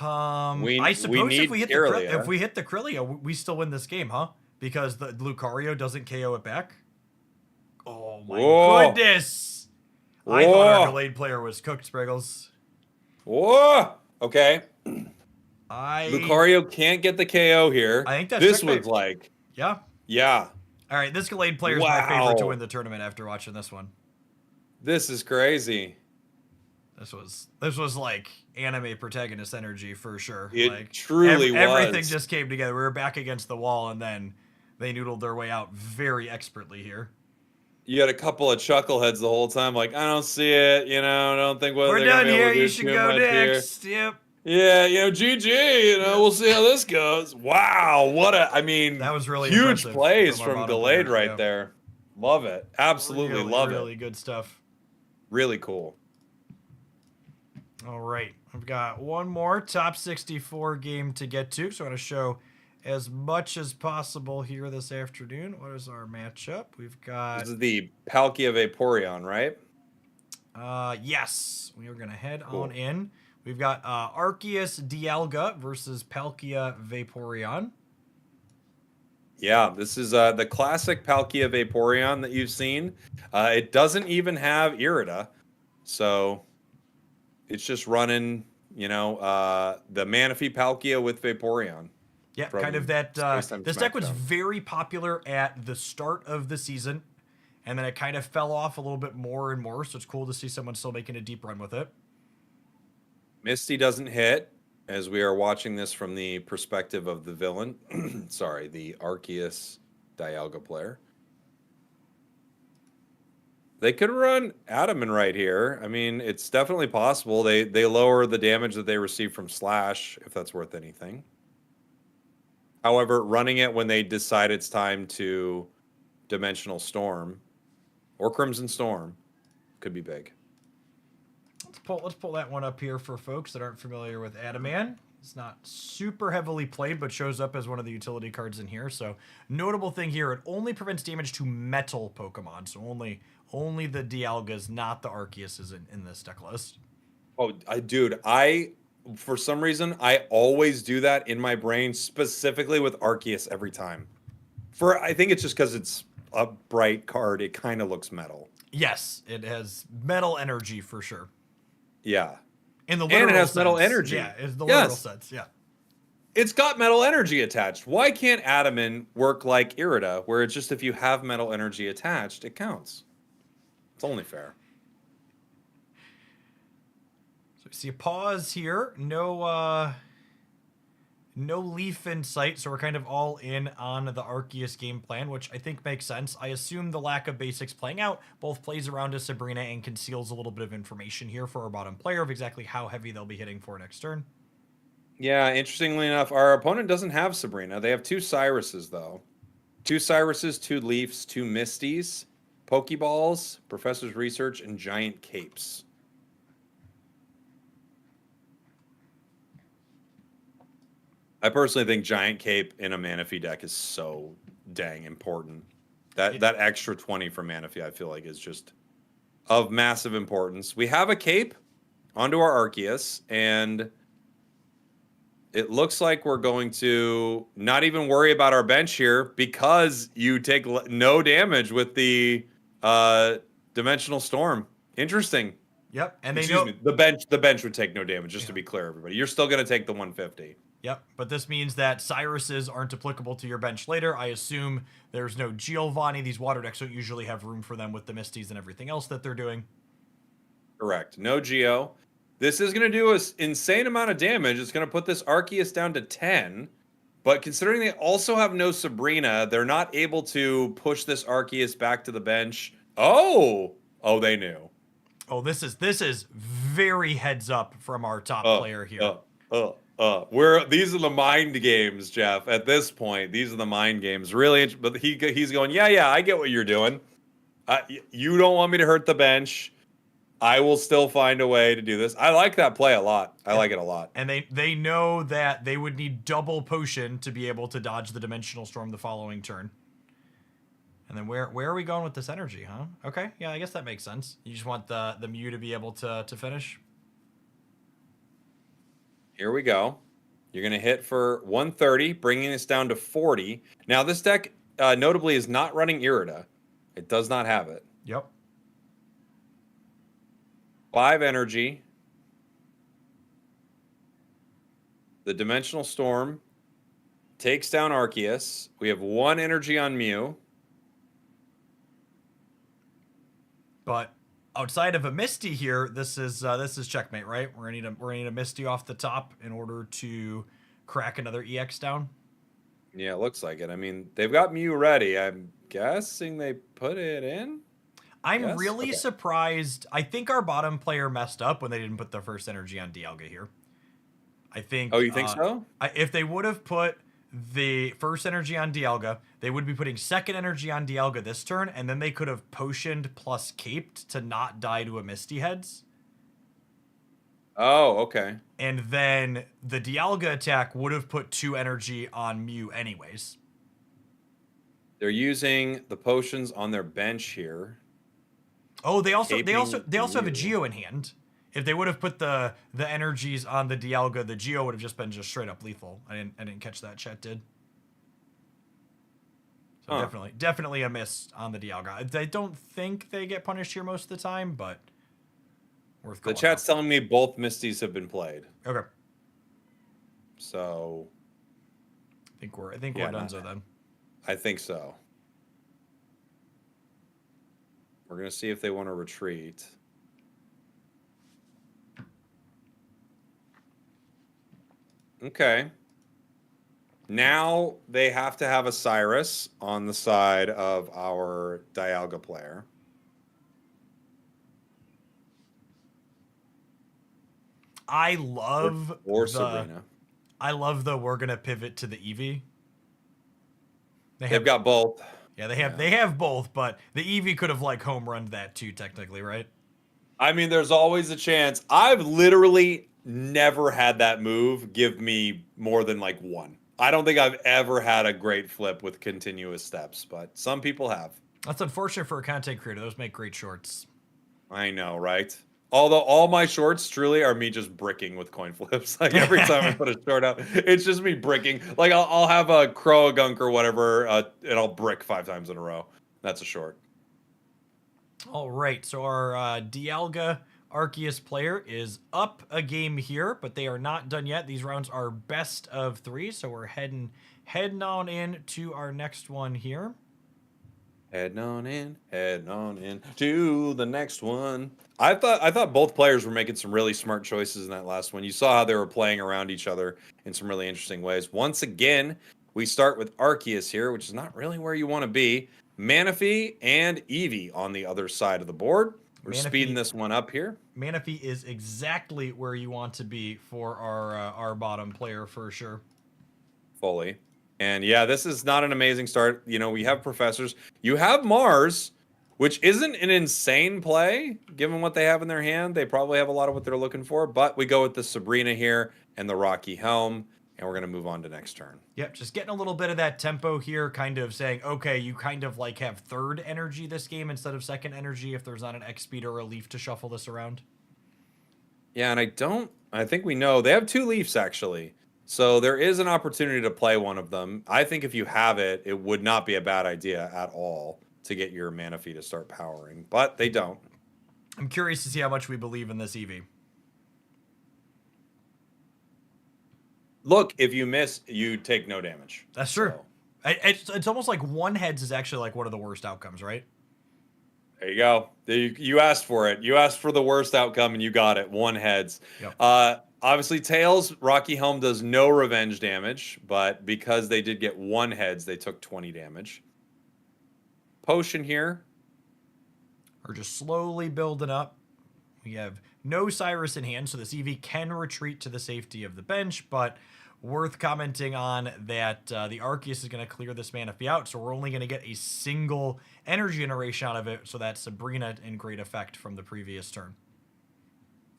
I suppose if we hit the Krylia, we still win this game, huh? Because the Lucario doesn't KO it back. Oh my goodness! I thought our Gallade player was cooked, Spriggles. Whoa! Okay. Lucario can't get the KO here. I think that's this was like... Yeah. Yeah. All right, this Gallade player is my favorite to win the tournament after watching this one. This is crazy. This was like anime protagonist energy for sure. It truly was. Everything just came together. We were back against the wall, and then they noodled their way out very expertly here. You had a couple of chuckleheads the whole time, like, I don't see it, I don't think we're done here. You should go next. Yep. Yeah, GG, we'll see how this goes. Wow, that was really huge plays from Gallade right there. Love it. Absolutely love it. Really good stuff. Really cool. All right, I've got one more top 64 game to get to, so I'm going to show as much as possible here this afternoon. What is our matchup? We've got... This is the Palkia Vaporeon, right? Yes. We are going to head on in. We've got Arceus Dialga versus Palkia Vaporeon. Yeah, this is the classic Palkia Vaporeon that you've seen. It doesn't even have Irida, so it's just running, the Manaphy Palkia with Vaporeon. Yeah, kind of that. This deck was very popular at the start of the season, and then it kind of fell off a little bit more and more, so it's cool to see someone still making a deep run with it. Misty doesn't hit, as we are watching this from the perspective of the villain. Sorry, the Arceus Dialga player. They could run Adaman right here. I mean, it's definitely possible. They lower the damage that they receive from Slash, if that's worth anything. However, running it when they decide it's time to Dimensional Storm or Crimson Storm could be big. Let's pull that one up here for folks that aren't familiar with Adaman. It's not super heavily played, but shows up as one of the utility cards in here. So, notable thing here, it only prevents damage to metal Pokemon. So only the Dialgas, not the Arceuses in this deck list. Oh, dude, I for some reason, I always do that in my brain, specifically with Arceus every time. I think it's just because it's a bright card. It kind of looks metal. Yes, it has metal energy for sure. Yeah. In the And literal it has sense. metal energy. Yeah, in the literal sense. Yeah. It's got metal energy attached. Why can't Adaman work like Irida, where it's just if you have metal energy attached, it counts? It's only fair. So we see a pause here. No leaf in sight, so we're kind of all in on the Arceus game plan, which I think makes sense. I assume the lack of basics playing out both plays around to Sabrina and conceals a little bit of information here for our bottom player of exactly how heavy they'll be hitting for next turn. Yeah, interestingly enough, our opponent doesn't have Sabrina. They have 2 Cyruses, though. 2 Cyruses, 2 Leafs, 2 Misties, Pokeballs, Professor's Research, and Giant Capes. I personally think Giant Cape in a Manaphy deck is so dang important. That extra 20 for Manaphy, I feel like, is just of massive importance. We have a Cape onto our Arceus, and it looks like we're going to not even worry about our bench here because you take no damage with the Dimensional Storm. Interesting. Yep, and Excuse me, the bench would take no damage, just to be clear, everybody. You're still going to take the 150. Yep, but this means that Cyruses aren't applicable to your bench later. I assume there's no Giovanni. These water decks don't usually have room for them with the Misties and everything else that they're doing. Correct. No Geo. This is going to do an insane amount of damage. It's going to put this Arceus down to 10. But considering they also have no Sabrina, they're not able to push this Arceus back to the bench. Oh, they knew. Oh, this is very heads up from our top player here. These are the mind games, Jeff. At this point, these are the mind games. Really, but he's going, yeah, I get what you're doing. You don't want me to hurt the bench. I will still find a way to do this. I like that play a lot. I like it a lot. And they know that they would need double potion to be able to dodge the Dimensional Storm the following turn. And then where are we going with this energy, huh? Okay, yeah, I guess that makes sense. You just want the Mew to be able to finish. Here we go. You're going to hit for 130, bringing this down to 40. Now, this deck notably is not running Irida. It does not have it. Yep. 5 energy. The Dimensional Storm takes down Arceus. We have 1 energy on Mew. But outside of a Misty here, this is checkmate, right? We're gonna need a Misty off the top in order to crack another EX down. Yeah, it looks like it. I mean, they've got Mew ready. I'm guessing they put it in. I'm really surprised. I think our bottom player messed up when they didn't put the first energy on Dialga here. I think. Oh, you think so? If they would have put the first energy on Dialga, they would be putting second energy on Dialga this turn, and then they could have potioned plus caped to not die to a Misty Heads. Oh, okay. And then the Dialga attack would have put 2 energy on Mew anyways. They're using the potions on their bench here. Oh, they also have a Geo in hand. If they would have put the energies on the Dialga, the Geo would have just been just straight up lethal. I didn't catch that. Chat did. So definitely a miss on the Dialga. I don't think they get punished here most of the time, but worth The calling chat's out. telling me both Misties have been played. Okay. So I think we're donezo then. I think so. We're gonna see if they want to retreat. Okay. Now they have to have a Cyrus on the side of our Dialga player. I love or Sabrina. I love the we're gonna pivot to the Eevee. They've got both. Yeah, they have both, but the Eevee could have like home runned that too, technically, right? I mean, there's always a chance. I've literally never had that move give me more than like 1. I don't think I've ever had a great flip with continuous steps, but some people have. That's unfortunate for a content creator. Those make great shorts. I know, right? Although all my shorts truly are me just bricking with coin flips. Like every time I put a short out, it's just me bricking. Like I'll have a crow, a gunk, or whatever, and I'll brick 5 times in a row. That's a short. All right, so our Dialga Arceus player is up a game here, but they are not done yet. These rounds are best of 3, so we're heading on in to our next one here. Heading on in to the next one. I thought both players were making some really smart choices in that last one. You saw how they were playing around each other in some really interesting ways. Once again, we start with Arceus here, which is not really where you want to be. Manaphy and Eevee on the other side of the board. We're speeding this one up here. Manaphy is exactly where you want to be for our bottom player for sure. Fully. And yeah, this is not an amazing start. You know, we have professors. You have Mars, which isn't an insane play, given what they have in their hand. They probably have a lot of what they're looking for. But we go with the Sabrina here and the Rocky Helm, and we're going to move on to next turn. Yep, just getting a little bit of that tempo here, kind of saying, okay, you kind of like have third energy this game instead of second energy if there's not an X-Speed or a Leaf to shuffle this around. Yeah, and I think we know. They have 2 Leafs, actually. So there is an opportunity to play one of them. I think if you have it, it would not be a bad idea at all to get your Manaphy to start powering, but they don't. I'm curious to see how much we believe in this Eevee. Look, if you miss, you take no damage. That's true. So. It's almost like 1 heads is actually like one of the worst outcomes, right? There you go. You asked for it. You asked for the worst outcome, and you got it. 1 heads. Yep. Obviously, Tails, Rocky Helm does no revenge damage, but because they did get 1 heads, they took 20 damage. Potion here. We're just slowly building up. We have no Cyrus in hand, so this Eevee can retreat to the safety of the bench, but worth commenting on that the Arceus is going to clear this Manaphy out, so we're only going to get a single energy generation out of it, so that's Sabrina in great effect from the previous turn.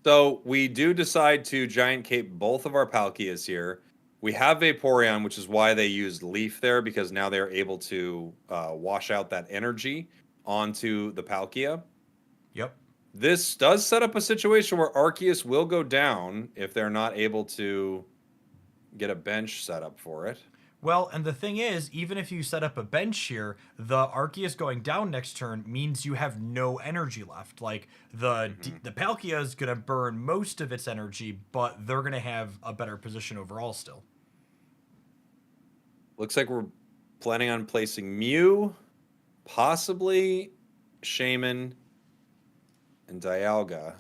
So we do decide to Giant Cape both of our Palkias here. We have Vaporeon, which is why they used Leaf there, because now they're able to wash out that energy onto the Palkia. Yep. This does set up a situation where Arceus will go down if they're not able to get a bench set up for it. Well, and the thing is, even if you set up a bench here, the Arceus going down next turn means you have no energy left. Like, the Palkia is going to burn most of its energy, but they're going to have a better position overall still. Looks like we're planning on placing Mew, possibly Shaman, and Dialga.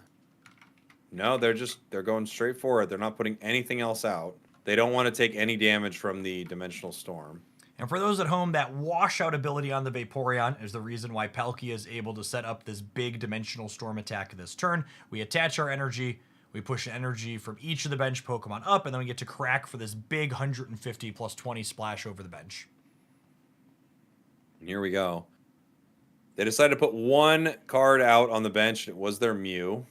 No, they're going straight for it. They're not putting anything else out. They don't want to take any damage from the Dimensional Storm. And for those at home, that washout ability on the Vaporeon is the reason why Palkia is able to set up this big Dimensional Storm attack this turn. We attach our energy, we push energy from each of the bench Pokemon up, and then we get to crack for this big 150 plus 20 splash over the bench. And here we go. They decided to put 1 card out on the bench. It was their Mew.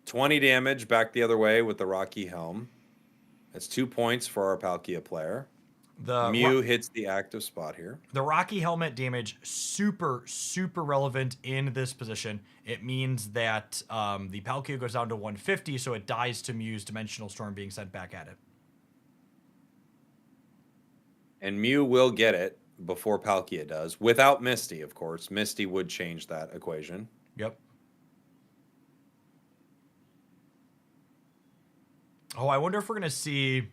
20 damage back the other way with the Rocky Helm. That's 2 points for our Palkia player. The Mew hits the active spot here. The Rocky Helmet damage, super, super relevant in this position. It means that the Palkia goes down to 150, so it dies to Mew's Dimensional Storm being sent back at it. And Mew will get it before Palkia does, without Misty, of course. Misty would change that equation. Yep. Oh, I wonder if we're gonna see,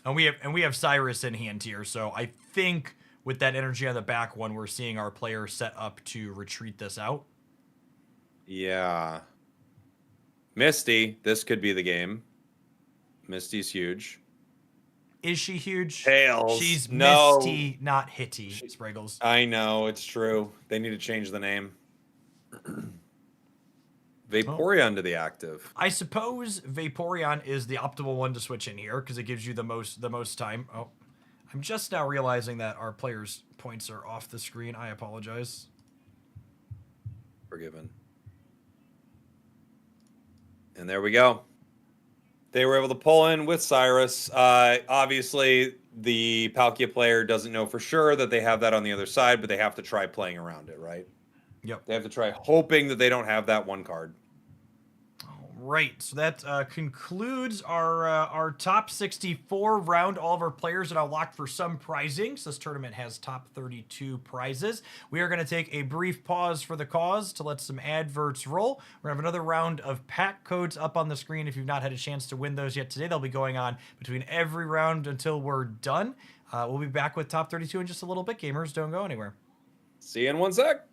and we have Cyrus in hand here, so I think with that energy on the back one, we're seeing our player set up to retreat this out. Yeah. Misty, this could be the game. Misty's huge. Is she huge? Tails. She's no. Misty, not Hitty, Spragels. I know, it's true. They need to change the name. Vaporeon to the active. I suppose Vaporeon is the optimal one to switch in here because it gives you the most time. Oh, I'm just now realizing that our players' points are off the screen. I apologize. Forgiven. And there we go. They were able to pull in with Cyrus. Obviously, the Palkia player doesn't know for sure that they have that on the other side, but they have to try playing around it, right? Yep. They have to try hoping that they don't have that 1 card. All right, so that concludes our top 64 round. All of our players are now locked for some prizing. So this tournament has top 32 prizes. We are going to take a brief pause for the cause to let some adverts roll. We're going to have another round of pack codes up on the screen. If you've not had a chance to win those yet today, they'll be going on between every round until we're done. We'll be back with top 32 in just a little bit. Gamers, don't go anywhere. See you in 1 sec.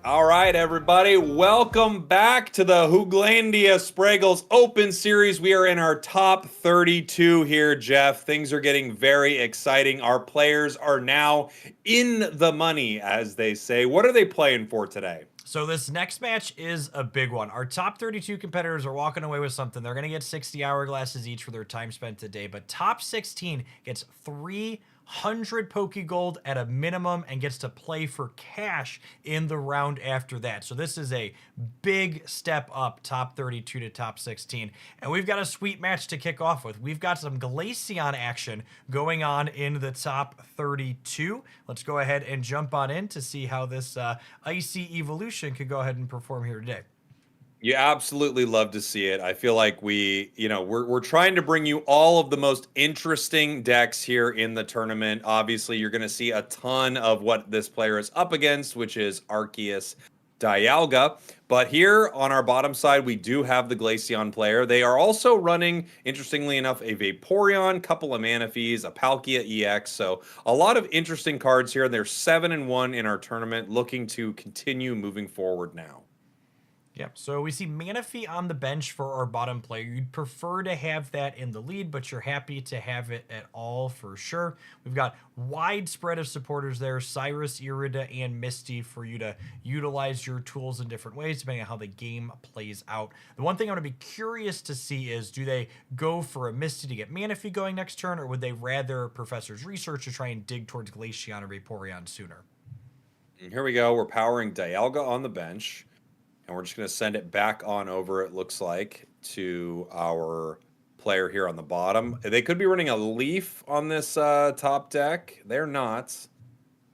All right, everybody, welcome back to the Hooglandia Spragels Open Series. We are in our top 32 here, Jeff. Things are getting very exciting. Our players are now in the money, as they say. What are they playing for today? So this next match is a big one. Our top 32 competitors are walking away with something. They're going to get 60 hourglasses each for their time spent today, but top 16 gets 300 Pokegold at a minimum and gets to play for cash in the round after that. So this is a big step up, top 32 to top 16. And we've got a sweet match to kick off with. We've got some Glaceon action going on in the top 32. Let's go ahead and jump on in to see how this Icy Evolution could go ahead and perform here today. You absolutely love to see it. I feel like we're trying to bring you all of the most interesting decks here in the tournament. Obviously, you're going to see a ton of what this player is up against, which is Arceus, Dialga. But here on our bottom side, we do have the Glaceon player. They are also running, interestingly enough, a Vaporeon, couple of Manaphy's, a Palkia EX. So a lot of interesting cards here. They're 7-1 in our tournament, looking to continue moving forward now. Yep, so we see Manaphy on the bench for our bottom player. You'd prefer to have that in the lead, but you're happy to have it at all for sure. We've got widespread of supporters there, Cyrus, Irida, and Misty for you to utilize your tools in different ways depending on how the game plays out. The one thing I'm going to be curious to see is, do they go for a Misty to get Manaphy going next turn, or would they rather Professor's Research to try and dig towards Glaceon or Vaporeon sooner? And here we go. We're powering Dialga on the bench. And we're just going to send it back on over, it looks like, to our player here on the bottom. They could be running a Leaf on this top deck. They're not.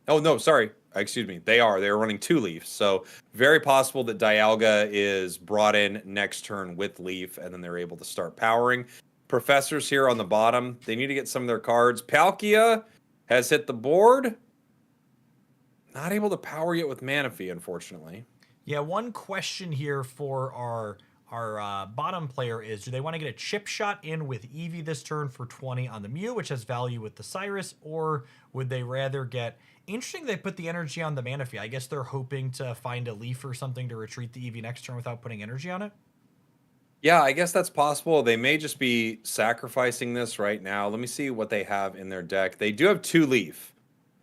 Oh, no, sorry. Excuse me. They are. They're running 2 Leafs. So very possible that Dialga is brought in next turn with Leaf, and then they're able to start powering. Professors here on the bottom. They need to get some of their cards. Palkia has hit the board. Not able to power yet with Manaphy, unfortunately. Yeah, one question here for our bottom player is, do they want to get a chip shot in with Eevee this turn for 20 on the Mew, which has value with the Cyrus, or would they rather get... Interesting they put the energy on the Manaphy. I guess they're hoping to find a Leaf or something to retreat the Eevee next turn without putting energy on it? Yeah, I guess that's possible. They may just be sacrificing this right now. Let me see what they have in their deck. They do have 2 Leaf.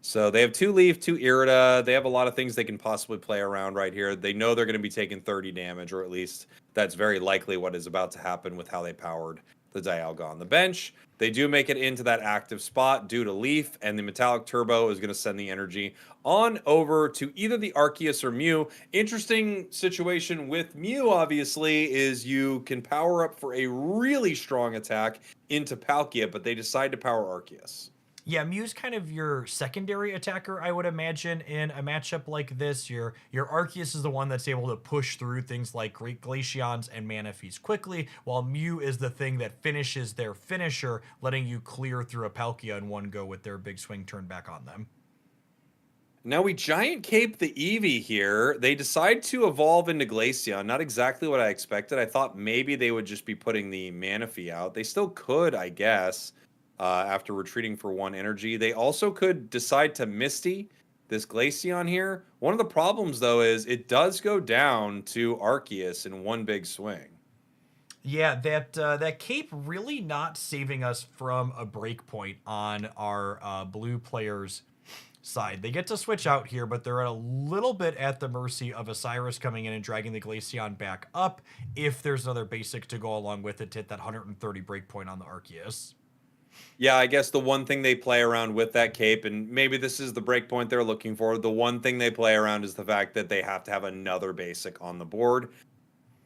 So they have 2 Leaf, 2 Irida. They have a lot of things they can possibly play around right here. They know they're going to be taking 30 damage, or at least that's very likely what is about to happen with how they powered the Dialga on the bench. They do make it into that active spot due to Leaf, and the Metallic Turbo is going to send the energy on over to either the Arceus or Mew. Interesting situation with Mew, obviously, is you can power up for a really strong attack into Palkia, but they decide to power Arceus. Yeah, Mew's kind of your secondary attacker, I would imagine, in a matchup like this. Your Arceus is the one that's able to push through things like Great Glaceons and Manaphys quickly, while Mew is the thing that finishes their finisher, letting you clear through a Palkia in one go with their big swing turn back on them. Now we Giant Cape the Eevee here. They decide to evolve into Glaceon. Not exactly what I expected. I thought maybe they would just be putting the Manaphy out. They still could, I guess. After retreating for 1 energy. They also could decide to Misty this Glaceon here. One of the problems, though, is it does go down to Arceus in one big swing. Yeah, that cape really not saving us from a break point on our blue players' side. They get to switch out here, but they're a little bit at the mercy of a Cyrus coming in and dragging the Glaceon back up if there's another basic to go along with it to hit that 130 break point on the Arceus. Yeah, I guess the one thing they play around with that cape, and maybe this is the breakpoint they're looking for, the one thing they play around is the fact that they have to have another basic on the board.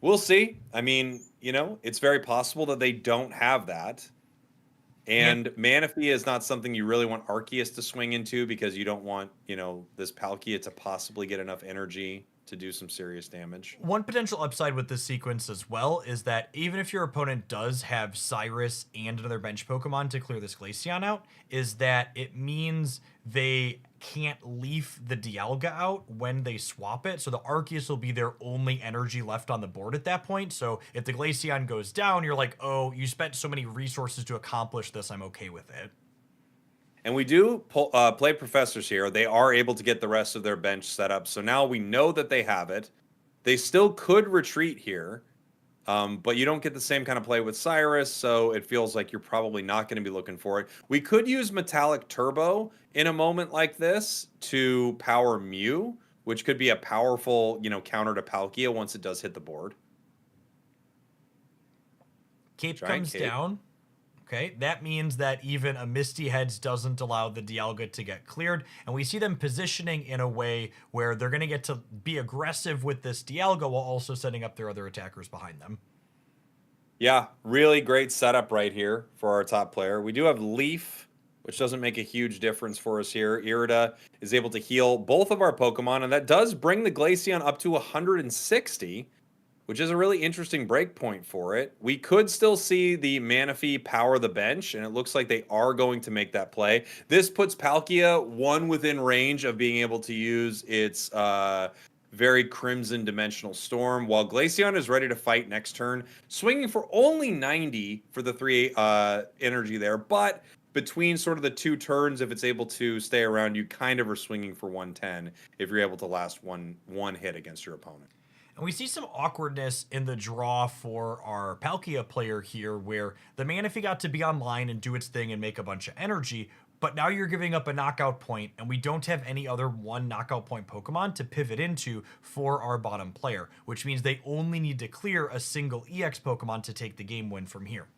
We'll see. I mean, it's very possible that they don't have that. And Manaphy is not something you really want Arceus to swing into because you don't want, this Palkia to possibly get enough energy to do some serious damage. One potential upside with this sequence as well is that even if your opponent does have Cyrus and another bench Pokemon to clear this Glaceon out, is that it means they can't leaf the Dialga out when they swap it. So the Arceus will be their only energy left on the board at that point. So if the Glaceon goes down, you're like, oh, you spent so many resources to accomplish this, I'm okay with it. And we do play professors here. They are able to get the rest of their bench set up. So now we know that they have it. They still could retreat here, but you don't get the same kind of play with Cyrus, so it feels like you're probably not going to be looking for it. We could use Metallic Turbo in a moment like this to power Mew, which could be a powerful, counter to Palkia once it does hit the board. Cape Giant comes Cape. down. Okay, that means that even a Misty Heads doesn't allow the Dialga to get cleared, and we see them positioning in a way where they're going to get to be aggressive with this Dialga while also setting up their other attackers behind them. Yeah, really great setup right here for our top player. We do have Leaf, which doesn't make a huge difference for us here. Irida is able to heal both of our Pokemon, and that does bring the Glaceon up to 160, which is a really interesting break point for it. We could still see the Manaphy power the bench, and it looks like they are going to make that play. This puts Palkia one within range of being able to use its very Crimson Dimensional Storm, while Glaceon is ready to fight next turn, swinging for only 90 for the 3 energy there, but between sort of the 2 turns, if it's able to stay around, you kind of are swinging for 110 if you're able to last one hit against your opponent. And we see some awkwardness in the draw for our Palkia player here, where the Manaphy got to be online and do its thing and make a bunch of energy, but now you're giving up a knockout point, and we don't have any other 1 knockout point Pokemon to pivot into for our bottom player, which means they only need to clear a single EX Pokemon to take the game win from here.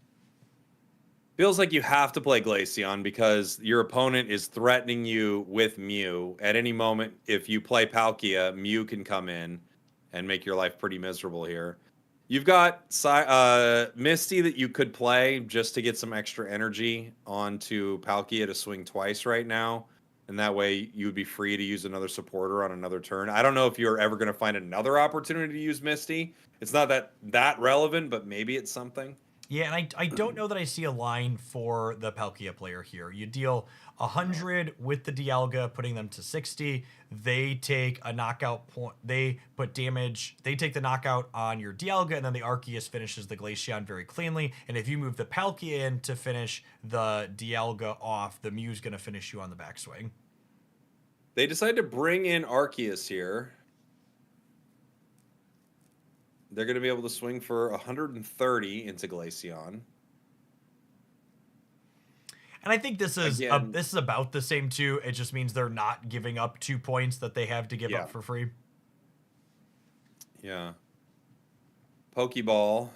Feels like you have to play Glaceon because your opponent is threatening you with Mew. At any moment, if you play Palkia, Mew can come in and make your life pretty miserable here. You've got Misty that you could play just to get some extra energy onto Palkia to swing twice right now. And that way you would be free to use another supporter on another turn. I don't know if you're ever going to find another opportunity to use Misty. It's not that relevant, but maybe it's something. Yeah, and I don't know that I see a line for the Palkia player here. You deal 100 with the Dialga, putting them to 60. They take a knockout point. They put damage. They take the knockout on your Dialga, and then the Arceus finishes the Glaceon very cleanly. And if you move the Palkia in to finish the Dialga off, the Mew's going to finish you on the backswing. They decide to bring in Arceus here. They're going to be able to swing for 130 into Glaceon. And I think this is about the same too. It just means they're not giving up 2 points that they have to give up for free. Yeah. Pokeball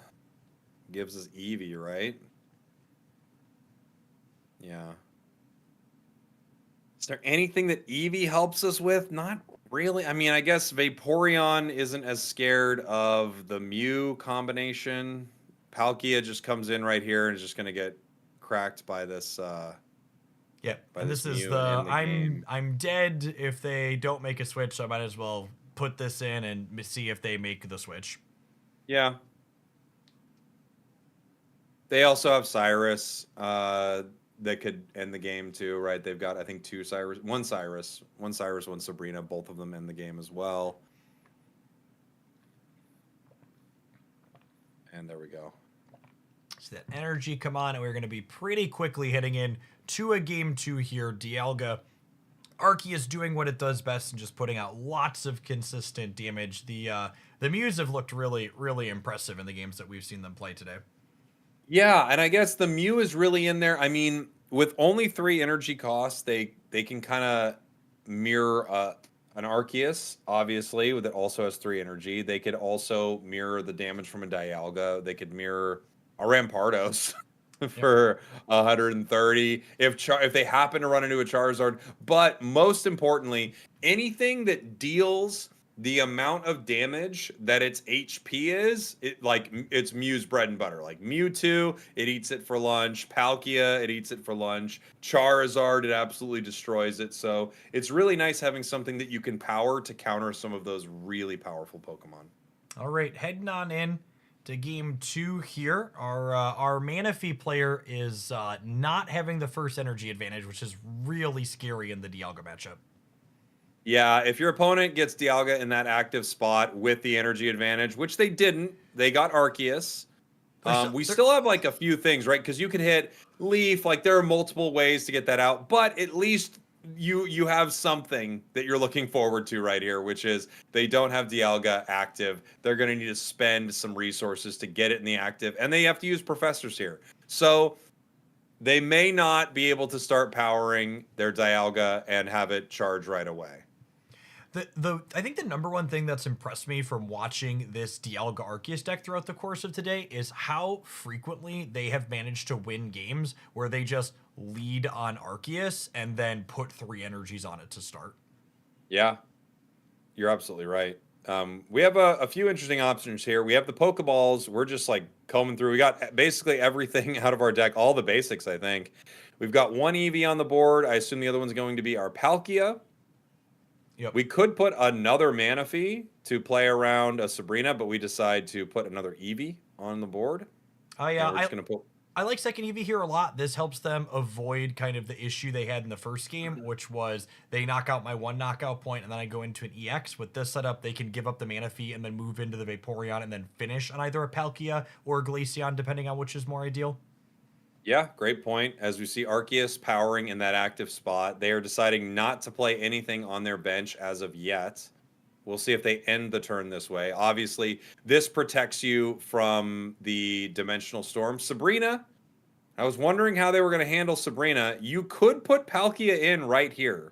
gives us Eevee, right? Yeah. Is there anything that Eevee helps us with? Not really. I mean, I guess Vaporeon isn't as scared of the Mew combination. Palkia just comes in right here and is just going to get cracked by this. And this is I'm dead if they don't make a switch. So I might as well put this in and see if they make the switch. Yeah. They also have Cyrus. That could end the game too, right? They've got, I think, one Cyrus, one Sabrina, both of them end the game as well. And there we go. So that energy come on, and we're going to be pretty quickly heading in to a game 2 here. Dialga, Arceus doing what it does best and just putting out lots of consistent damage. The Mews have looked really, really impressive in the games that we've seen them play today. Yeah, and I guess the Mew is really in there. I mean, with only 3 energy costs, they can kind of mirror an Arceus, obviously, that also has 3 energy. They could also mirror the damage from a Dialga. They could mirror a Rampardos for 130 if they happen to run into a Charizard. But most importantly, anything that deals the amount of damage that its HP is, it's Mew's bread and butter. Like Mewtwo, it eats it for lunch. Palkia, it eats it for lunch. Charizard, it absolutely destroys it. So it's really nice having something that you can power to counter some of those really powerful Pokemon. All right, heading on in to game 2 here. Our Manaphy player is not having the first energy advantage, which is really scary in the Dialga matchup. Yeah, if your opponent gets Dialga in that active spot with the energy advantage, which they didn't, they got Arceus. We still have like a few things, right? Because you can hit Leaf, like there are multiple ways to get that out, but at least you have something that you're looking forward to right here, which is they don't have Dialga active. They're going to need to spend some resources to get it in the active, and they have to use professors here. So they may not be able to start powering their Dialga and have it charge right away. I think the number one thing that's impressed me from watching this Dialga Arceus deck throughout the course of today is how frequently they have managed to win games where they just lead on Arceus and then put 3 energies on it to start. Yeah, you're absolutely right. We have a few interesting options here. We have the Pokeballs. We're just like combing through. We got basically everything out of our deck, all the basics, I think. We've got 1 Eevee on the board. I assume the other one's going to be our Palkia. Yep. We could put another Manaphy to play around a Sabrina, but we decide to put another Eevee on the board. Yeah, we're just gonna put. I like second Eevee here a lot. This helps them avoid kind of the issue they had in the first game, which was they knock out my 1 knockout point and then I go into an EX. With this setup, they can give up the Manaphy and then move into the Vaporeon and then finish on either a Palkia or a Glaceon, depending on which is more ideal. Yeah, great point. As we see Arceus powering in that active spot, they are deciding not to play anything on their bench as of yet. We'll see if they end the turn this way. Obviously, this protects you from the Dimensional Storm. Sabrina, I was wondering how they were going to handle Sabrina. You could put Palkia in right here,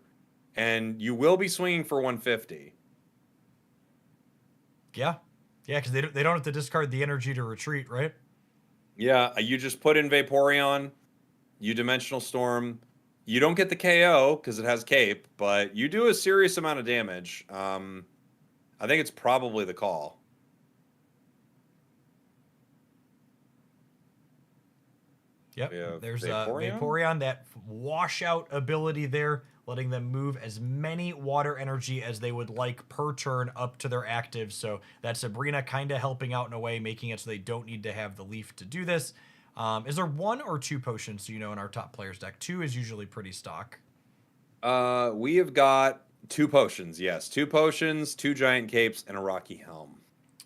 and you will be swinging for 150. Yeah, because they don't have to discard the energy to retreat, right? Yeah, you just put in Vaporeon, you Dimensional Storm. You don't get the KO because it has Cape, but you do a serious amount of damage. I think it's probably the call. Yep, there's Vaporeon, that washout ability there, letting them move as many water energy as they would like per turn up to their active. So that's Sabrina kind of helping out in a way, making it so they don't need to have the Leaf to do this. Is there 1 or 2 potions, in our top players deck? 2 is usually pretty stock. We have got 2 potions, yes. 2 potions, 2 giant capes, and a rocky helm.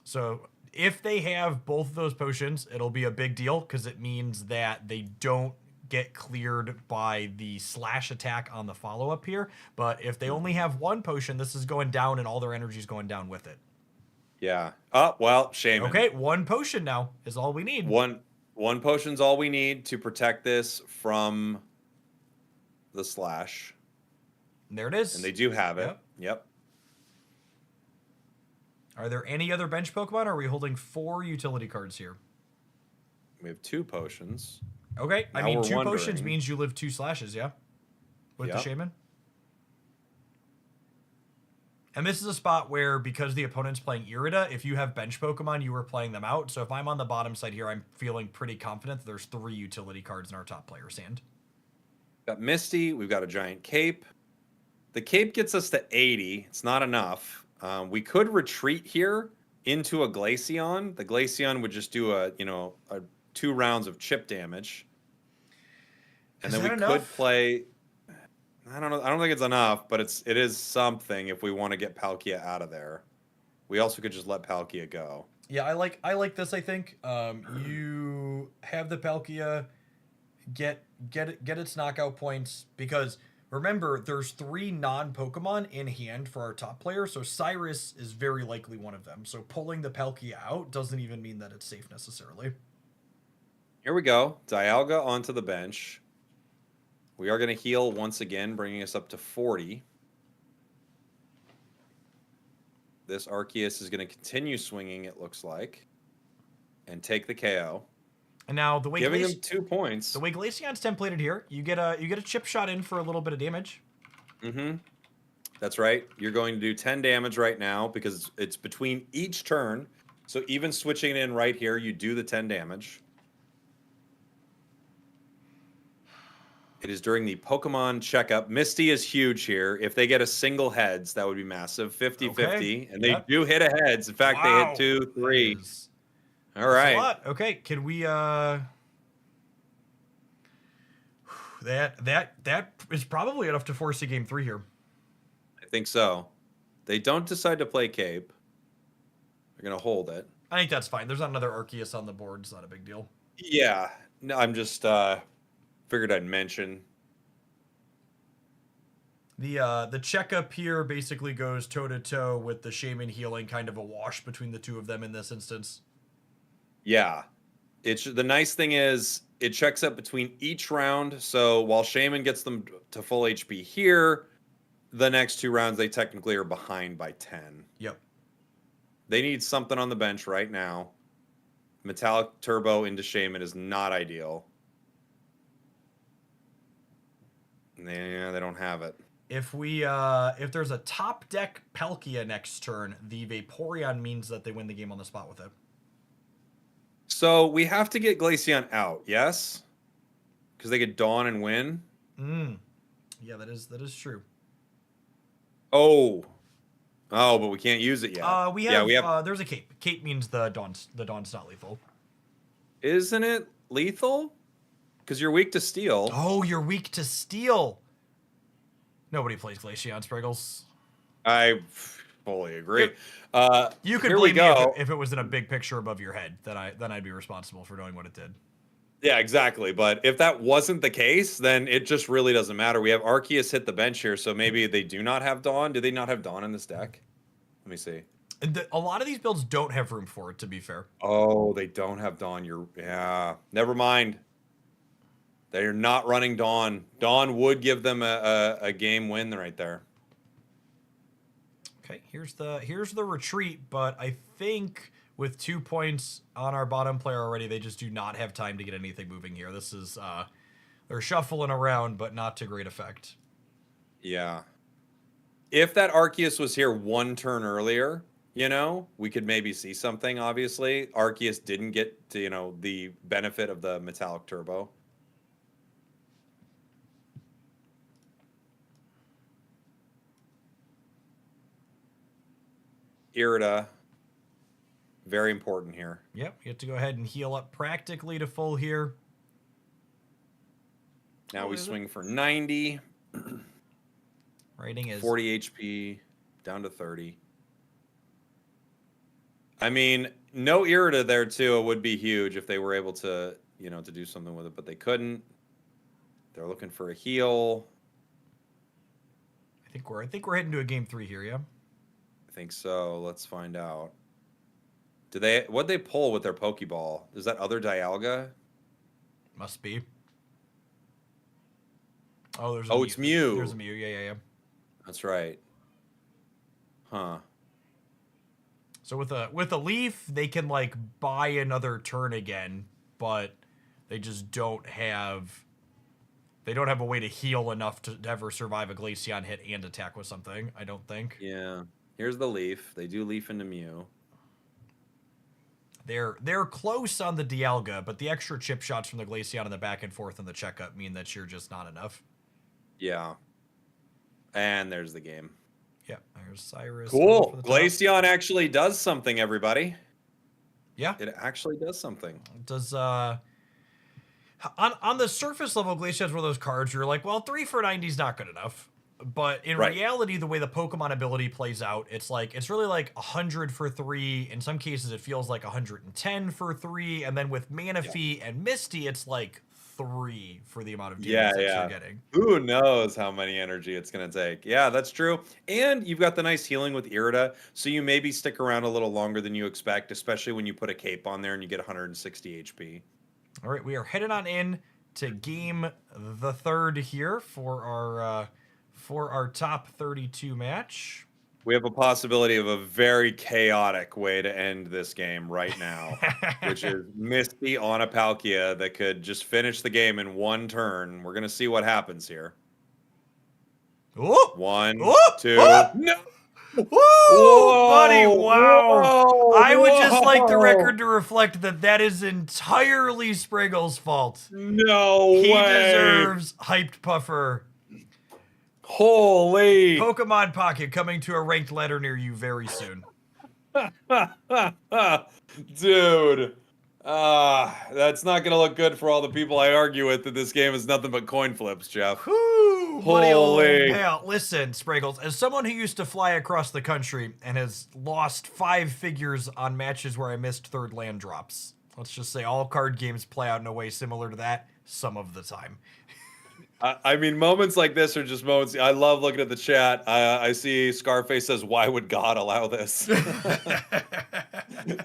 So if they have both of those potions, it'll be a big deal because it means that they don't get cleared by the slash attack on the follow-up here. But if they only have 1 potion, this is going down and all their energy is going down with it. Yeah. Oh, well, Shaman. Okay, 1 potion now is all we need. One potion's all we need to protect this from the slash. And there it is. And they do have it. Yep. Are there any other bench Pokemon, or are we holding 4 utility cards here? We have 2 potions. Okay, now I mean, 2 potions means you live 2 slashes, yeah? With the Shaman? And this is a spot where, because the opponent's playing Irida, if you have bench Pokemon, you were playing them out. So if I'm on the bottom side here, I'm feeling pretty confident that there's 3 utility cards in our top player's hand. Got Misty. We've got a giant cape. The cape gets us to 80. It's not enough. We could retreat here into a Glaceon. The Glaceon would just do a 2 rounds of chip damage. And then we could play. I don't know. I don't think it's enough, but it is something if we want to get Palkia out of there. We also could just let Palkia go. Yeah, I like this, I think. You have the Palkia get its knockout points, because remember, there's 3 non-Pokemon in hand for our top player, so Cyrus is very likely one of them. So pulling the Palkia out doesn't even mean that it's safe necessarily. Here we go. Dialga onto the bench. We are going to heal once again, bringing us up to 40. This Arceus is going to continue swinging, it looks like, and take the KO. And now the way giving them 2 points. The way Glaceon's templated here, you get a chip shot in for a little bit of damage. Mm-hmm. That's right. You're going to do 10 damage right now because it's between each turn. So even switching it in right here, you do the 10 damage. It is during the Pokemon checkup. Misty is huge here. If they get a single heads, that would be massive. 50-50. And they do hit a heads. In fact, they hit 2, 3. All right. That's a lot. Okay, can we that is probably enough to force a game 3 here. I think so. They don't decide to play Cape. They're going to hold it. I think that's fine. There's not another Arceus on the board. It's not a big deal. Yeah. No, I'm just figured I'd mention. The checkup here basically goes toe to toe with the Shaman healing, kind of a wash between the two of them in this instance. Yeah. It's the nice thing is it checks up between each round. So while Shaman gets them to full HP here, the next 2 rounds they technically are behind by 10. Yep. They need something on the bench right now. Metallic Turbo into Shaman is not ideal. Yeah, they don't have it. If there's a top deck Palkia next turn, the Vaporeon means that they win the game on the spot with it. So we have to get Glaceon out, yes? Because they get Dawn and win. Yeah, that is true. Oh, but we can't use it yet. We have. There's a cape. Cape means the Dawn's not lethal. Isn't it lethal? Because you're weak to steel. Oh, you're weak to steel. Nobody plays Glaceon, Spragels. I fully agree. You could here blame we me go. if it was in a big picture above your head. Then I'd be responsible for knowing what it did. Yeah, exactly. But if that wasn't the case, then it just really doesn't matter. We have Arceus hit the bench here, so maybe they do not have Dawn. Do they not have Dawn in this deck? Let me see. A lot of these builds don't have room for it, to be fair. Oh, they don't have Dawn. Never mind. They're not running Dawn. Dawn would give them a game win right there. Okay, here's the retreat, but I think with 2 points on our bottom player already, they just do not have time to get anything moving here. This is they're shuffling around, but not to great effect. Yeah. If that Arceus was here 1 turn earlier, we could maybe see something, obviously. Arceus didn't get to, the benefit of the Metallic Turbo. Irida, very important here. Yep, you have to go ahead and heal up practically to full here. Now we swing for 90. Rating is 40 HP, down to 30. I mean, no Irida there too would be huge if they were able to, to do something with it, but they couldn't. They're looking for a heal. I think we're heading to a game 3 here, yeah? I think so. Let's find out. What'd they pull with their Pokeball? Is that other Dialga? Must be. Oh, it's Mew. There's a Mew. Yeah. That's right. Huh. So with a leaf, they can like buy another turn again, but they just don't have a way to heal enough to ever survive a Glaceon hit and attack with something, I don't think. Yeah. Here's the leaf. They do leaf into Mew. They're close on the Dialga, but the extra chip shots from the Glaceon and the back and forth and the checkup mean that you're just not enough. Yeah. And there's the game. Yep, there's Cyrus. Cool. Glaceon actually does something, everybody. Yeah. It actually does something. It does on the surface level, Glaceon's one of those cards where you're like, well, 3 for 90 is not good enough. But in reality, the way the Pokemon ability plays out, it's really like 100 for 3. In some cases, it feels like 110 for 3. And then with Manaphy and Misty, it's like 3 for the amount of damage that you're getting. Who knows how many energy it's going to take. Yeah, that's true. And you've got the nice healing with Irida, so you maybe stick around a little longer than you expect, especially when you put a cape on there and you get 160 HP. All right, we are headed on in to game the 3rd here for our top 32 match. We have a possibility of a very chaotic way to end this game right now, which is Misty on a Palkia that could just finish the game in 1 turn. We're going to see what happens here. Ooh. 1, Ooh. 2. Ooh. No. Woo, Whoa, buddy, wow. Whoa, I would just like the record to reflect that is entirely Spragel's fault. No way. He deserves hyped puffer. Holy. Pokemon Pocket coming to a ranked ladder near you very soon. Dude. That's not going to look good for all the people I argue with that this game is nothing but coin flips, Jeff. Whoo, buddy, old Holy. pal. Listen, Spragels, as someone who used to fly across the country and has lost 5 figures on matches where I missed third land drops, let's just say all card games play out in a way similar to that some of the time. I mean, moments like this are just moments. I love looking at the chat. I see Scarface says, "Why would God allow this?"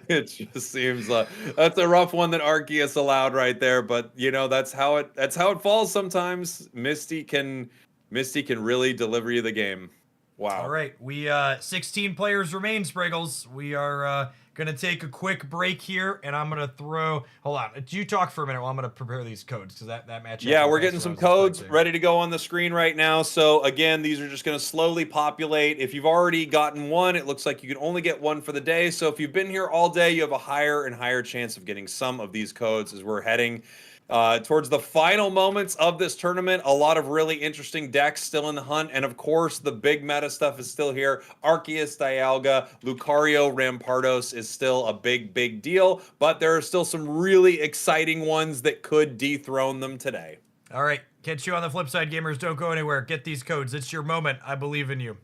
It just seems like that's a rough one that Arceus allowed right there. But you know, that's how it falls sometimes. Misty can really deliver you the game. Wow. All right, we 16 players remain, Spriggles. We are gonna take a quick break here, and I'm gonna throw. Hold on, you talk for a minute while I'm gonna prepare these codes because that match. Yeah, we're getting some codes ready to go on the screen right now. So again, these are just going to slowly populate. If you've already gotten one, it looks like you can only get one for the day. So if you've been here all day, you have a higher and higher chance of getting some of these codes as we're heading towards the final moments of this tournament. A lot of really interesting decks still in the hunt. And of course, the big meta stuff is still here. Arceus, Dialga, Lucario, Rampardos is still a big, big deal. But there are still some really exciting ones that could dethrone them today. All right, catch you on the flip side, gamers. Don't go anywhere. Get these codes. It's your moment. I believe in you.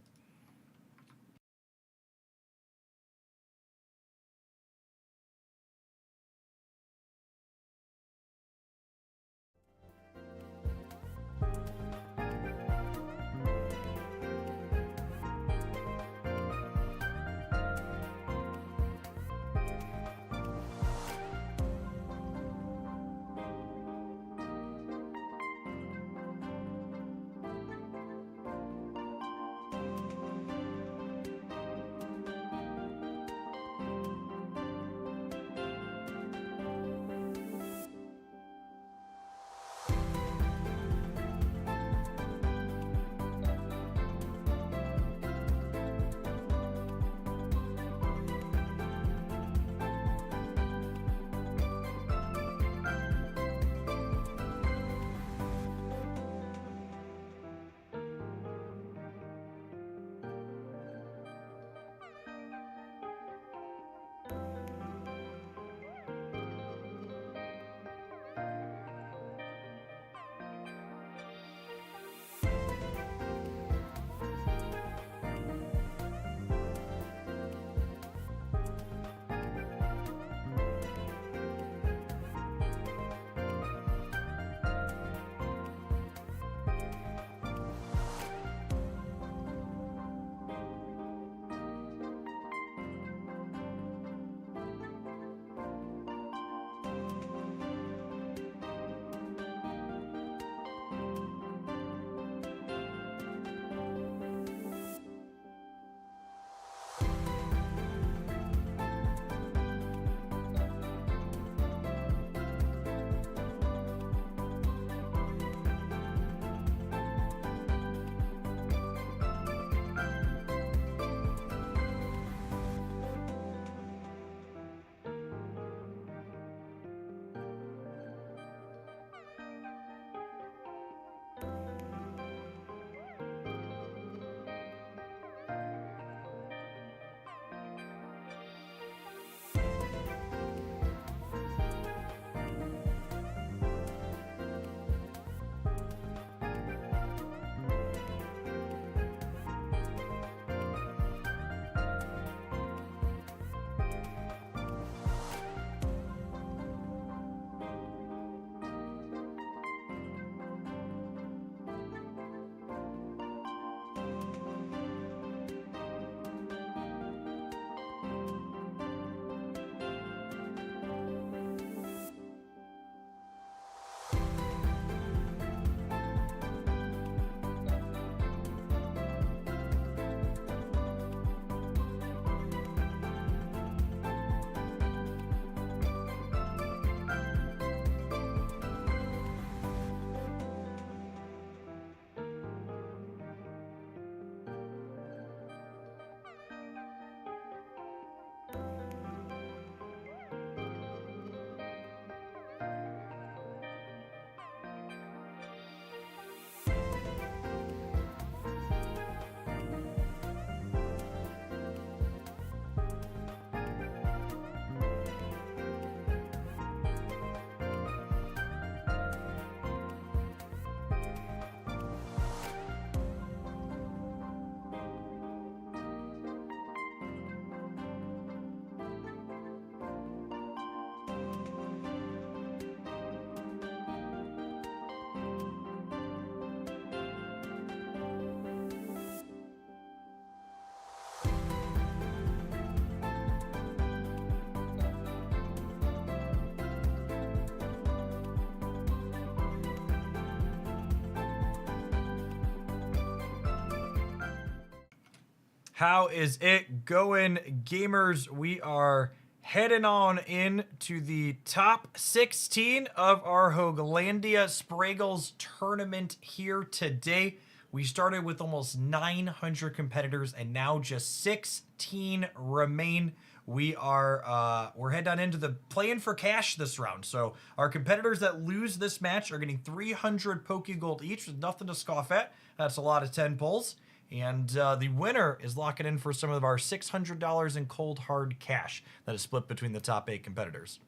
How is it going, gamers? We are heading on in to the top 16 of our Hoaglandia Spragels tournament here today. We started with almost 900 competitors and now just 16 remain. We're heading on into the playing for cash this round. So our competitors that lose this match are getting 300 Pokegold each with nothing to scoff at. That's a lot of 10 pulls. And the winner is locking in for some of our $600 in cold hard cash that is split between the top 8 competitors.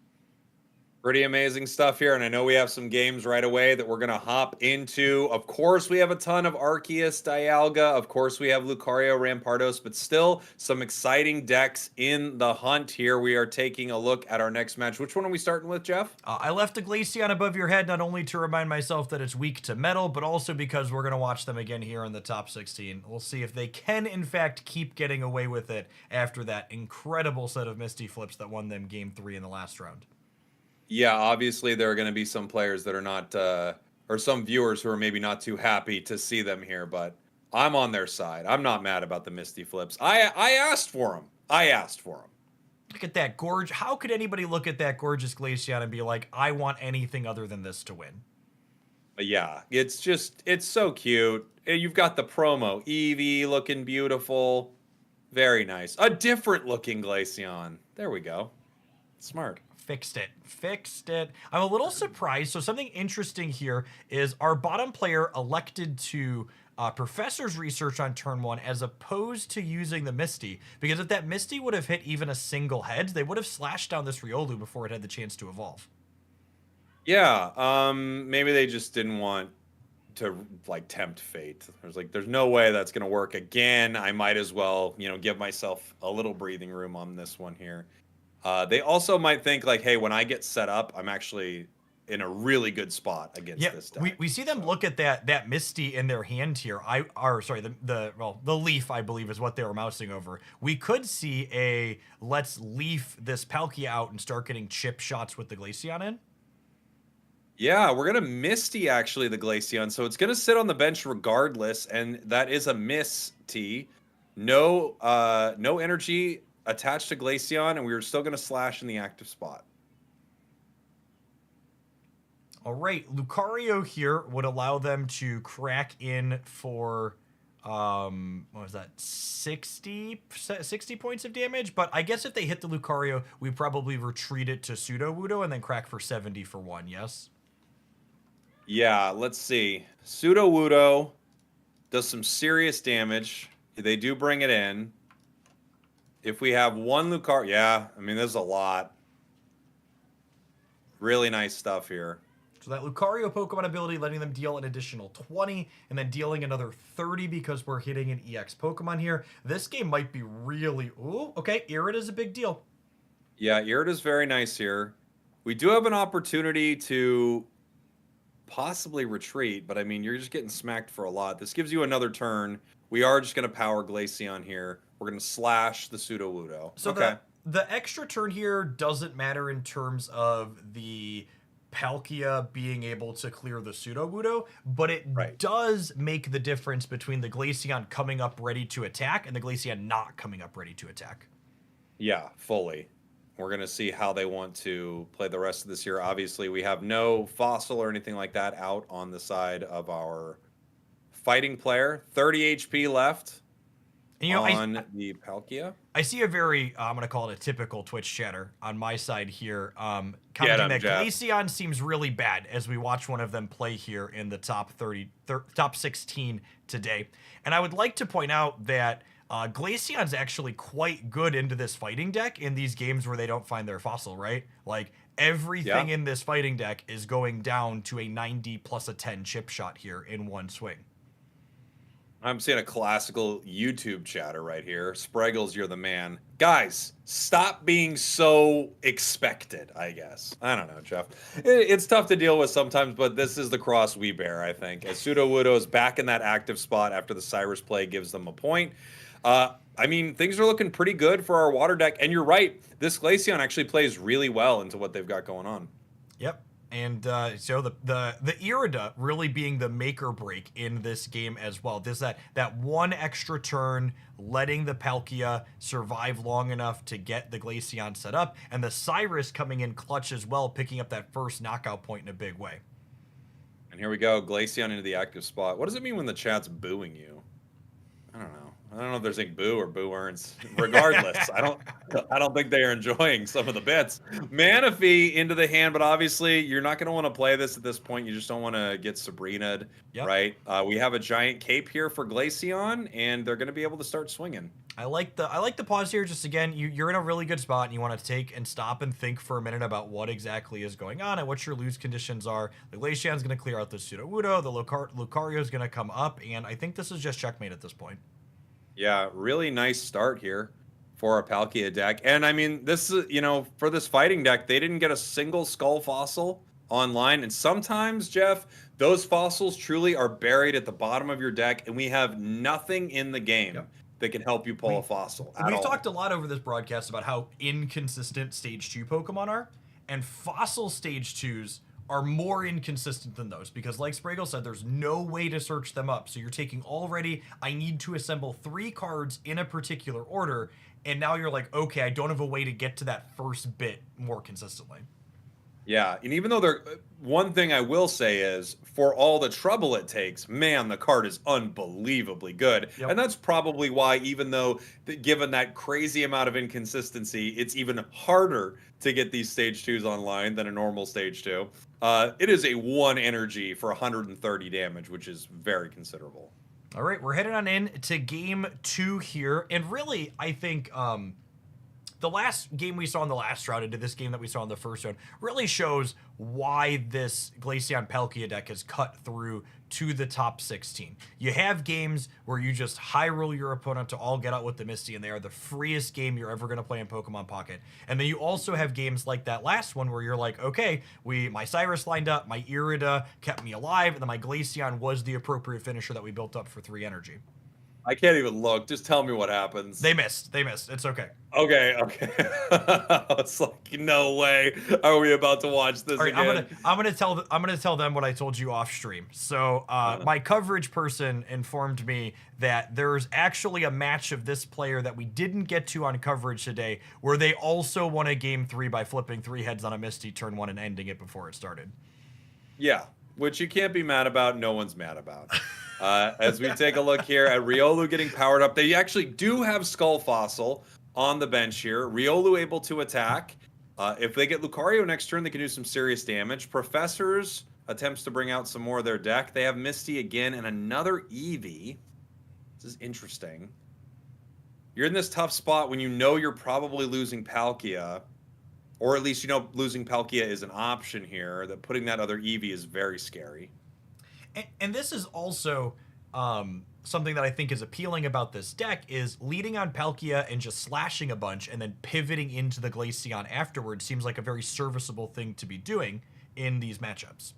Pretty amazing stuff here, and I know we have some games right away that we're going to hop into. Of course, we have a ton of Arceus, Dialga. Of course, we have Lucario, Rampardos, but still some exciting decks in the hunt here. We are taking a look at our next match. Which one are we starting with, Jeff? I left a Glaceon above your head not only to remind myself that it's weak to metal, but also because we're going to watch them again here in the top 16. We'll see if they can, in fact, keep getting away with it after that incredible set of Misty Flips that won them Game 3 in the last round. Yeah, obviously there are going to be some players that are not, or some viewers who are maybe not too happy to see them here, but I'm on their side. I'm not mad about the Misty Flips. I asked for them. I asked for them. Look at that gorge. How could anybody look at that gorgeous Glaceon and be like, I want anything other than this to win? But yeah, it's so cute. You've got the promo, Eevee looking beautiful. Very nice. A different looking Glaceon. There we go. Smart. Fixed it. I'm a little surprised. So something interesting here is our bottom player elected to Professor's Research on turn 1 as opposed to using the Misty, because if that Misty would have hit even a single head, they would have slashed down this Riolu before it had the chance to evolve. Yeah, maybe they just didn't want to like tempt fate. There's no way that's gonna work again. I might as well, give myself a little breathing room on this one here. They also might think like, hey, when I get set up, I'm actually in a really good spot against this deck. We see them look at that Misty in their hand here. The leaf, I believe, is what they were mousing over. We could see a let's leaf this Palkia out and start getting chip shots with the Glaceon in. Yeah, we're gonna Misty actually the Glaceon, so it's gonna sit on the bench regardless, and that is a miss T. No energy attached to Glaceon, and we were still going to slash in the active spot. All right, Lucario here would allow them to crack in for, what was that, 60 points of damage? But I guess if they hit the Lucario, we probably retreat it to Sudowoodo and then crack for 70 for 1, yes? Yeah, let's see. Sudowoodo does some serious damage. They do bring it in. If we have one Lucario, yeah, I mean, there's a lot. Really nice stuff here. So that Lucario Pokemon ability letting them deal an additional 20 and then dealing another 30 because we're hitting an EX Pokemon here. This game might be really... Ooh, okay, Irida's a big deal. Yeah, Irida's very nice here. We do have an opportunity to possibly retreat, but I mean, you're just getting smacked for a lot. This gives you another turn. We are just going to power Glaceon here. We're going to slash the Sudowoodo. So okay. The extra turn here doesn't matter in terms of the Palkia being able to clear the Sudowoodo, but it does make the difference between the Glaceon coming up ready to attack and the Glaceon not coming up ready to attack. Yeah, fully. We're going to see how they want to play the rest of this year. Obviously, we have no fossil or anything like that out on the side of our fighting player. 30 HP left. On the Palkia. I see a very, I'm going to call it a typical Twitch chatter on my side here. Commenting that Glaceon seems really bad as we watch one of them play here in the top 16 today. And I would like to point out that Glaceon's actually quite good into this fighting deck in these games where they don't find their fossil, right? Like everything in this fighting deck is going down to a 90 plus a 10 chip shot here in one swing. I'm seeing a classical YouTube chatter right here. Spragels, you're the man. Guys, stop being so expected, I guess. I don't know, Jeff. It's tough to deal with sometimes, but this is the cross we bear, I think. As Sudowoodo is back in that active spot after the Cyrus play gives them a point. I mean, things are looking pretty good for our water deck. And you're right, this Glaceon actually plays really well into what they've got going on. Yep. And so the Irida really being the make or break in this game as well. This that one extra turn, letting the Palkia survive long enough to get the Glaceon set up, and the Cyrus coming in clutch as well, picking up that first knockout point in a big way. And here we go, Glaceon into the active spot. What does it mean when the chat's booing you? I don't know. I don't know if they're saying boo or boo earns. Regardless, I don't think they are enjoying some of the bits. Manaphy into the hand, but obviously you're not going to want to play this at this point. You just don't want to get Sabrina'd, Yep. right? We have a giant cape here for Glaceon, and they're going to be able to start swinging. I like the pause here. Just again, you're in a really good spot, and you want to take and stop and think for a minute about what exactly is going on and what your lose conditions are. The Glaceon's going to clear out the Sudowoodo. The Lucario's going to come up, and I think this is just checkmate at this point. Yeah, really nice start here for a Palkia deck. And I mean, this is, for this fighting deck, they didn't get a single skull fossil online. And sometimes, Jeff, those fossils truly are buried at the bottom of your deck, and we have nothing in the game that can help you pull a fossil. We've talked a lot over this broadcast about how inconsistent Stage 2 Pokemon are, and fossil Stage 2s are more inconsistent than those because, like Spragel said, there's no way to search them up. So you're taking already, I need to assemble 3 cards in a particular order, and now you're like, okay, I don't have a way to get to that first bit more consistently. Yeah, and even though one thing I will say is, for all the trouble it takes, man, the card is unbelievably good. Yep. And that's probably why, even though, given that crazy amount of inconsistency, it's even harder to get these Stage 2s online than a normal Stage 2. It is a 1 energy for 130 damage, which is very considerable. All right, we're headed on in to game 2 here. And really, I think the last game we saw in the last round into this game that we saw in the first round really shows why this Glaceon Palkia deck has cut through to the top 16. You have games where you just high roll your opponent to all get out with the Misty, and they are the freest game you're ever going to play in Pokemon Pocket. And then you also have games like that last one where you're like, okay, my Cyrus lined up, my Irida kept me alive, and then my Glaceon was the appropriate finisher that we built up for 3 energy. I can't even look. Just tell me what happens. They missed. It's okay. Okay. It's like, no way are we about to watch this again. I'm gonna tell them what I told you off stream. So my coverage person informed me that there's actually a match of this player that we didn't get to on coverage today, where they also won a game 3 by flipping 3 heads on a Misty turn 1 and ending it before it started. Yeah, which you can't be mad about. No one's mad about. As we take a look here at Riolu getting powered up, they actually do have Skull Fossil on the bench here. Riolu able to attack. If they get Lucario next turn, they can do some serious damage. Professors attempts to bring out some more of their deck. They have Misty again and another Eevee. This is interesting. You're in this tough spot when you know you're probably losing Palkia, or at least losing Palkia is an option here, that putting that other Eevee is very scary. And this is also something that I think is appealing about this deck is leading on Palkia and just slashing a bunch and then pivoting into the Glaceon afterwards seems like a very serviceable thing to be doing in these matchups.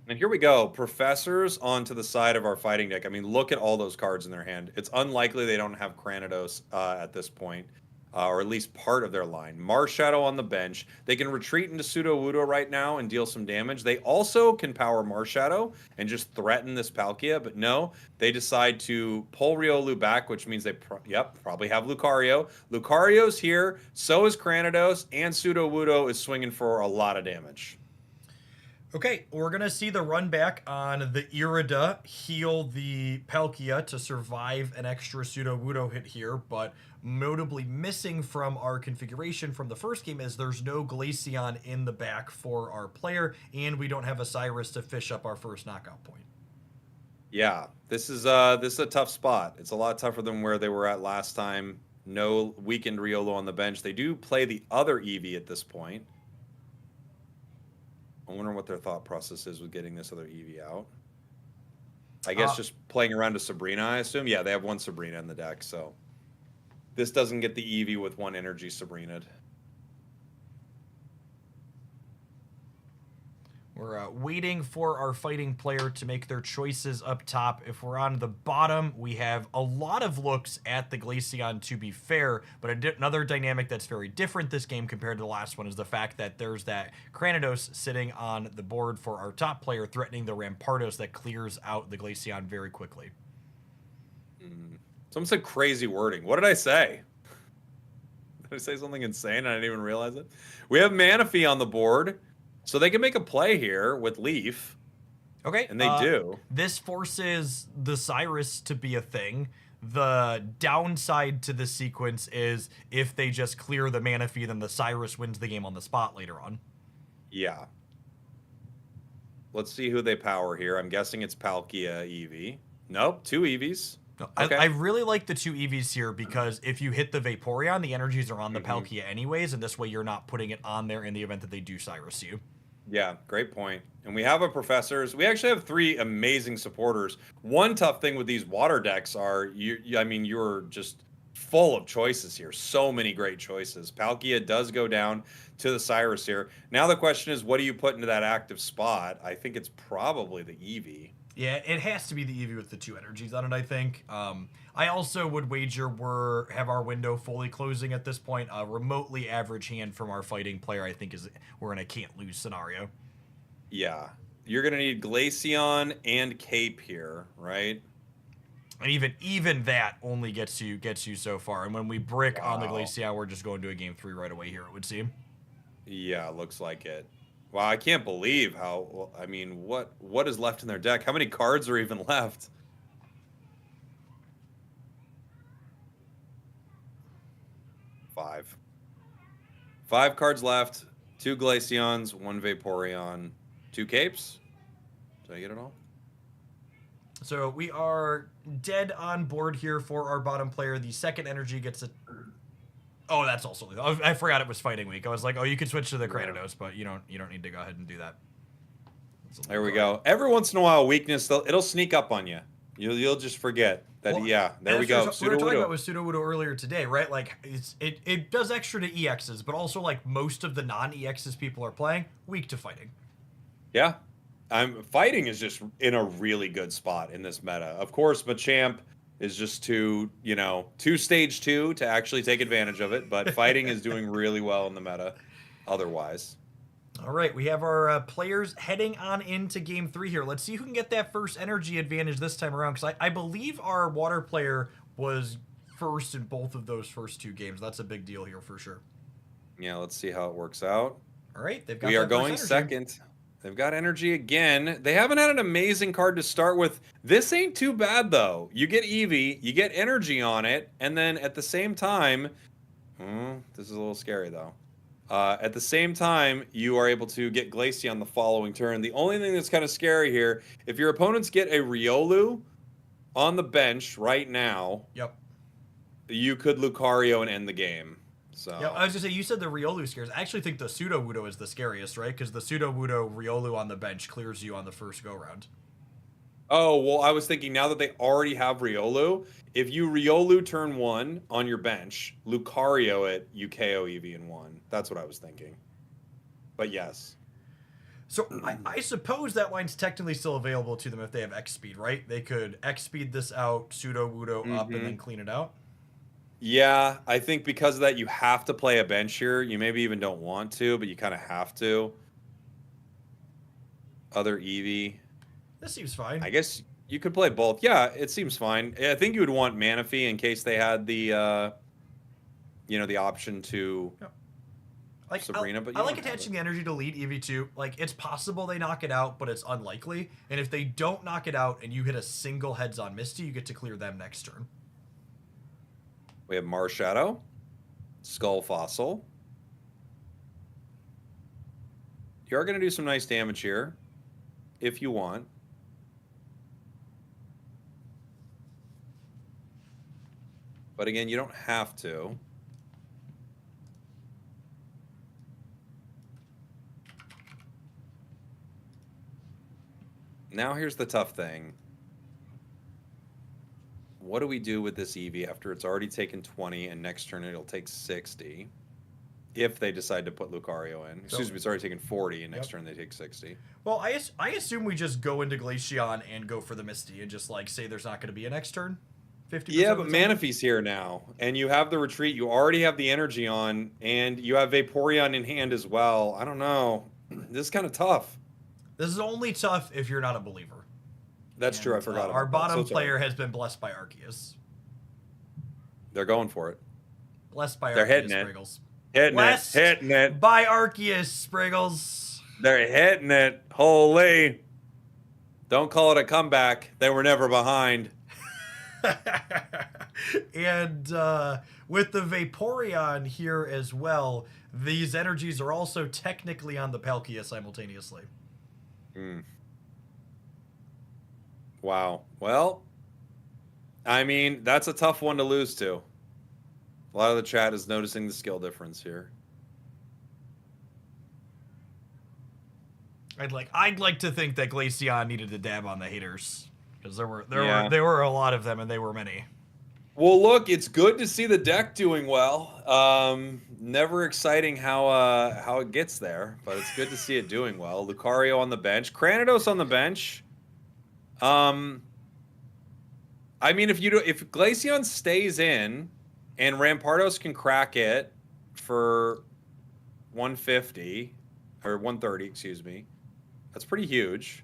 And here we go. Professors onto the side of our fighting deck. I mean, look at all those cards in their hand. It's unlikely they don't have Cranidos at this point. Or at least part of their line. Marshadow on the bench. They can retreat into Sudowoodo right now and deal some damage. They also can power Marshadow and just threaten this Palkia, but no, they decide to pull Riolu back, which means they probably have Lucario. Lucario's here, so is Cranidos, and Sudowoodo is swinging for a lot of damage. Okay, we're going to see the run back on the Irida heal the Palkia to survive an extra Sudowoodo hit here, but notably missing from our configuration from the first game is there's no Glaceon in the back for our player, and we don't have a Cyrus to fish up our first knockout point. Yeah, this is a tough spot. It's a lot tougher than where they were at last time. No weakened Riolu on the bench. They do play the other Eevee at this point. I wonder what their thought process is with getting this other Eevee out. I guess just playing around to Sabrina, I assume. Yeah, they have 1 Sabrina in the deck, so this doesn't get the Eevee with 1 energy Sabrina'd. We're waiting for our fighting player to make their choices up top. If we're on the bottom, we have a lot of looks at the Glaceon, to be fair, but another dynamic that's very different this game compared to the last one is the fact that there's that Cranidos sitting on the board for our top player, threatening the Rampardos that clears out the Glaceon very quickly. Someone said crazy wording. What did I say? Did I say something insane and I didn't even realize it? We have Manaphy on the board. So they can make a play here with Leaf. Okay. And they do. This forces the Cyrus to be a thing. The downside to this sequence is if they just clear the Manaphy, then the Cyrus wins the game on the spot later on. Yeah. Let's see who they power here. I'm guessing it's Palkia Eevee. Nope, 2 Eevees. Okay. I really like the 2 Eevees here because if you hit the Vaporeon, the energies are on the Palkia anyways, and this way you're not putting it on there in the event that they do Cyrus you. Yeah, great point. And we have a Professors. We actually have 3 amazing supporters. One tough thing with these water decks are, you're just full of choices here. So many great choices. Palkia does go down to the Cyrus here. Now the question is, what do you put into that active spot? I think it's probably the Eevee. Yeah, it has to be the Eevee with the 2 energies on it, I think. I also would wager have our window fully closing at this point. A remotely average hand from our fighting player, I think, we're in a can't-lose scenario. Yeah. You're going to need Glaceon and Cape here, right? And even that only gets you so far. And when we brick on the Glaceon, we're just going to a game 3 right away here, it would seem. Yeah, looks like it. Wow, I can't believe how, I mean, what is left in their deck? How many cards are even left? Five cards left. 2 Glaceons, 1 Vaporeon, 2 Capes. Did I get it all? So we are dead on board here for our bottom player. The second energy gets a... Oh, that's also... I forgot it was fighting week. I was like, oh, you can switch to the Cranidos, but you don't need to go ahead and do that. There we go. Every once in a while, weakness, it'll sneak up on you. You'll just forget that. Well, yeah, there we go. We were talking about with Sudowoodo earlier today, right? Like it does extra to EXs, but also like most of the non-EXs people are playing, weak to fighting. Yeah, fighting is just in a really good spot in this meta. Of course, Machamp is just too stage 2 to actually take advantage of it, but fighting is doing really well in the meta otherwise. All right, we have our players heading on into game 3 here. Let's see who can get that first energy advantage this time around, because I believe our water player was first in both of those first 2 games. That's a big deal here for sure. Yeah, let's see how it works out. All right, we are going second. They've got energy again. They haven't had an amazing card to start with. This ain't too bad, though. You get Eevee, you get energy on it, and then at the same time... this is a little scary, though. At the same time, you are able to get Glaceon the following turn. The only thing that's kind of scary here, if your opponents get a Riolu on the bench right now, you could Lucario and end the game. So yeah, I was gonna say, you said the Riolu scares. I actually think the Sudowoodo is the scariest, right? Because the Sudowoodo Riolu on the bench clears you on the first go round. Oh, well, I was thinking now that they already have Riolu, if you Riolu turn 1 on your bench, Lucario it, you KO Eevee in 1. That's what I was thinking. But yes. So I suppose that line's technically still available to them if they have X speed, right? They could X speed this out, Sudowoodo up, and then clean it out. Yeah, I think because of that, you have to play a bench here. You maybe even don't want to, but you kind of have to. Other Eevee. This seems fine. I guess you could play both. Yeah, it seems fine. I think you would want Manaphy in case they had the, the option to Sabrina. But I like attaching the energy to lead EV2. Like, it's possible they knock it out, but it's unlikely. And if they don't knock it out and you hit a single heads on Misty, you get to clear them next turn. We have Marshadow, Skull Fossil. You are going to do some nice damage here, if you want. But again, you don't have to. Now here's the tough thing. What do we do with this Eevee after it's already taken 20 and next turn it'll take 60? if they decide to put Lucario in. Excuse me, it's already taken 40, and next Yep. turn they take 60. Well, I assume we just go into Glaceon and go for the Misty and just like say there's not going to be a next turn. 50%. Yeah, but of the time? Manaphy's here now, and you have the retreat. You already have the energy on, and you have Vaporeon in hand as well. I don't know. This is kind of tough. This is only tough if you're not a believer. That's true. I And, forgot about our that. bottom So it's all right. player has been blessed by Arceus. They're going for it. Blessed by They're Arceus, hitting it. Spriggles. Hitting Blessed it. Hitting it. by Arceus, Spriggles. They're hitting it. Holy. Don't call it a comeback. They were never behind. And with the Vaporeon here as well, these energies are also technically on the Palkia simultaneously. Wow. Well, I mean, that's a tough one to lose to. A lot of the chat is noticing the skill difference here. I'd like to think that Glaceon needed to dab on the haters because there were a lot of them and they were many. Well, look, it's good to see the deck doing well. Never exciting how it gets there, but it's good to see it doing well. Lucario on the bench, Cranidos on the bench. I mean, if Glaceon stays in and Rampardos can crack it for 150 or 130, excuse me, that's pretty huge.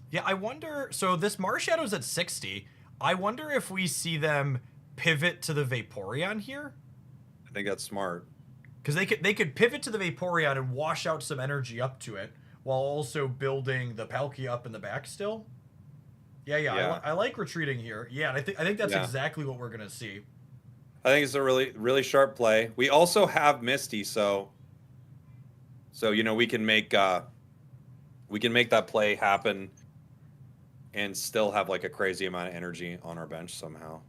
Yeah, I wonder. So this Marshadow's at 60. I wonder if we see them pivot to the Vaporeon here, I think that's smart. because they could pivot to the Vaporeon and wash out some energy up to it while also building the Palkia up in the back still. Yeah. I like retreating here. Yeah, and I think that's exactly what we're gonna see. I think it's a really, really sharp play. We also have Misty, so you know we can make that play happen and still have like a crazy amount of energy on our bench somehow.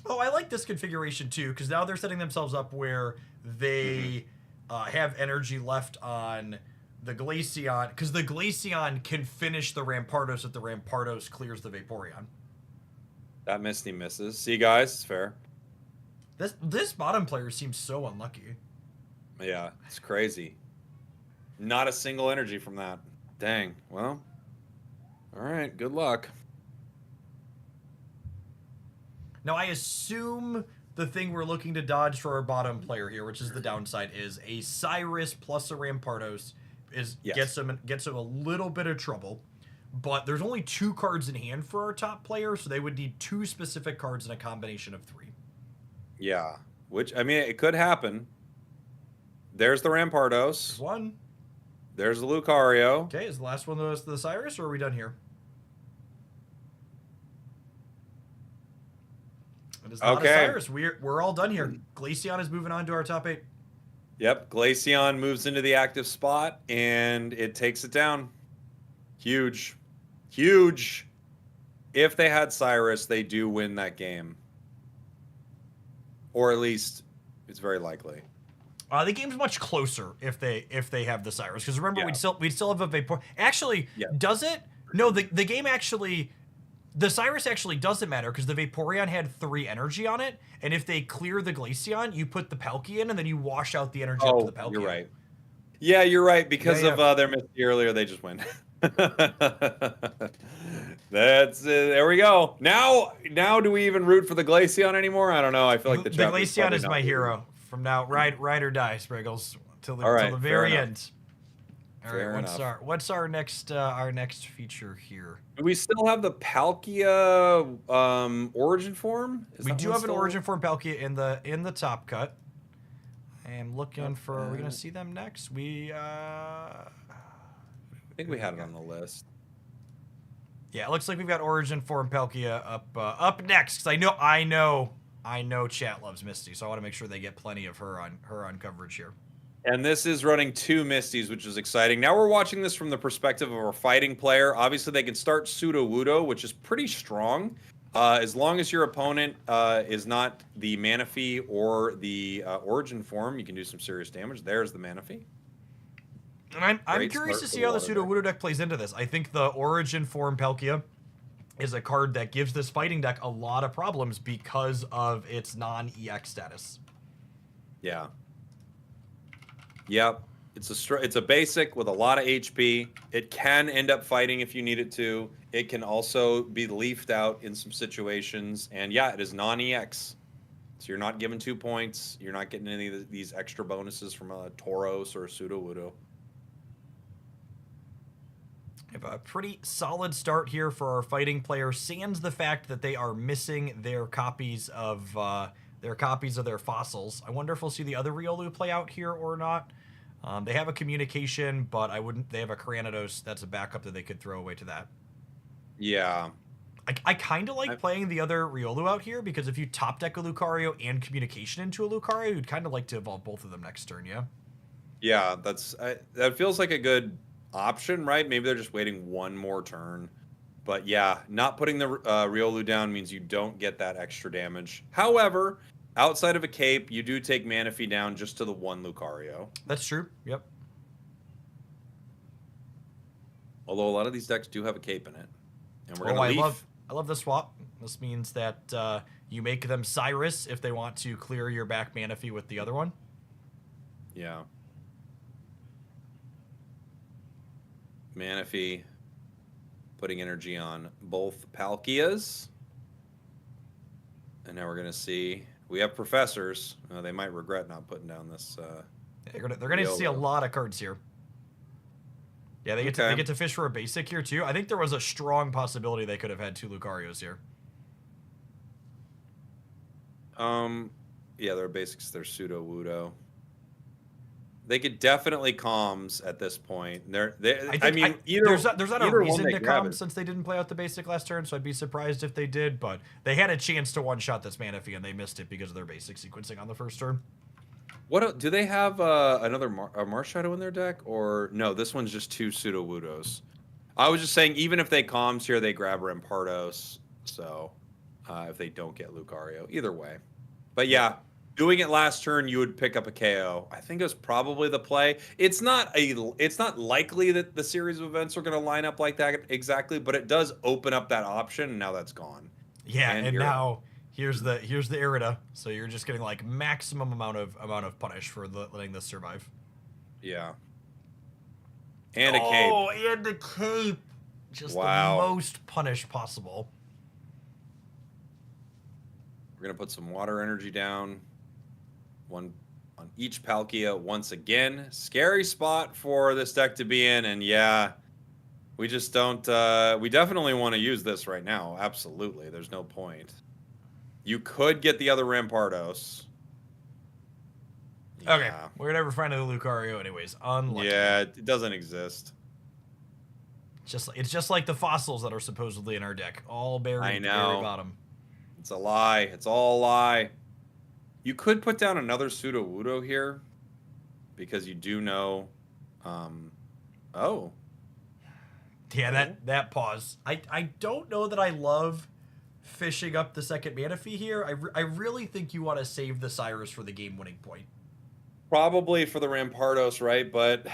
Oh, I like this configuration too, because now they're setting themselves up where they have energy left on the Glaceon, because the Glaceon can finish the Rampardos if the Rampardos clears the Vaporeon. That Misty misses. See, guys, it's fair. This bottom player seems so unlucky. Yeah, it's crazy. Not a single energy from that. Dang. Well, all right. Good luck. Now, I assume the thing we're looking to dodge for our bottom player here, which is the downside, is a Cyrus plus a Rampardos gets him a little bit of trouble. But there's only 2 cards in hand for our top player, so they would need 2 specific cards in a combination of 3. Yeah, which, I mean, it could happen. There's the Rampardos. One. There's the Lucario. Okay, is the last one the Cyrus, or are we done here? It is not a Cyrus. We're all done here. Glaceon is moving on to our top 8. Yep, Glaceon moves into the active spot, and it takes it down. Huge. Huge. If they had Cyrus, they do win that game. Or at least, it's very likely. The game's much closer if they have the Cyrus, because remember we'd still have a Vapor. Actually, does it? No, the game actually, the Cyrus actually doesn't matter because the Vaporeon had 3 energy on it, and if they clear the Glaceon, you put the Palkia in, and then you wash out the energy up to the Palkia. You're right. Yeah, you're right. Because of their Misty earlier, they just win. That's there we go. Now do we even root for the Glaceon anymore? I don't know. I feel like the Glaceon is my hero from now. Ride or die, Spriggles, till the very end. All right, what's our next feature here? Do we still have the Palkia origin form? We do have an origin form Palkia in the top cut. I am looking for. Are we gonna see them next? I think we had it on the list. Yeah, it looks like we've got origin form Palkia up next. Because I know chat loves Misty, so I want to make sure they get plenty of her on coverage here. And this is running 2 Misties, which is exciting. Now we're watching this from the perspective of a fighting player. Obviously, they can start Sudowoodo, which is pretty strong. As long as your opponent is not the Manaphy or the origin form, you can do some serious damage. There's the Manaphy. And I'm curious to see how the Sudowoodo deck plays into this. I think the origin form Palkia is a card that gives this fighting deck a lot of problems because of its non-EX status. Yeah. Yep. It's a basic with a lot of HP. It can end up fighting if you need it to. It can also be leafed out in some situations. And yeah, it is non-EX. So you're not given 2 points. You're not getting any of these extra bonuses from a Tauros or a Sudowoodo. We have a pretty solid start here for our fighting players, sans the fact that they are missing their copies of their fossils. I wonder if we'll see the other Riolu play out here or not. They have a communication, but I wouldn't. They have a Cranidos. That's a backup that they could throw away to that. Yeah. I kind of like playing the other Riolu out here because if you top deck a Lucario and communication into a Lucario, you'd kind of like to evolve both of them next turn, yeah? Yeah, that feels like a good option, right? Maybe they're just waiting one more turn. But yeah, not putting the Riolu down means you don't get that extra damage. However, outside of a cape, you do take Manaphy down just to the one Lucario. That's true. Yep. Although a lot of these decks do have a cape in it. And we're going to leaf. I love this swap. This means that you make them Cyrus if they want to clear your back Manaphy with the other one. Yeah. Manaphy putting energy on both Palkias. And now we're going to see. We have professors. They might regret not putting down this. They're gonna see a lot of cards here. Yeah, they get to fish for a basic here too. I think there was a strong possibility they could have had 2 Lucarios here. Yeah, they're basics. They're Sudowoodo. They could definitely comms at this point. There's not a reason to comms since they didn't play out the basic last turn, so I'd be surprised if they did. But they had a chance to one-shot this Manaphy, and they missed it because of their basic sequencing on the first turn. What do they have? Another Marshadow in their deck, or no? This one's just 2 Sudowoodos. I was just saying, even if they comms here, they grab Rampardos. So if they don't get Lucario, either way. But yeah. Doing it last turn, you would pick up a KO. I think it was probably the play. It's not likely that the series of events are going to line up like that exactly, but it does open up that option, and now that's gone. Yeah, and now here's the Irida, so you're just getting like maximum amount of punish for letting this survive. Yeah. And a cape. Oh, and a cape. Just the most punish possible. We're going to put some water energy down. One on each Palkia once again. Scary spot for this deck to be in, and yeah, we just don't. We definitely want to use this right now. Absolutely, there's no point. You could get the other Rampardos. Yeah. Okay, we're never finding the Lucario anyways. Unlucky. Yeah, it doesn't exist. It's just like the fossils that are supposedly in our deck, all buried at the very bottom. It's a lie. It's all a lie. You could put down another Sudowoodo here, because you do know. Oh. Yeah, that pause. I don't know that I love fishing up the second Manaphy here. I really think you want to save the Cyrus for the game-winning point. Probably for the Rampardos, right? But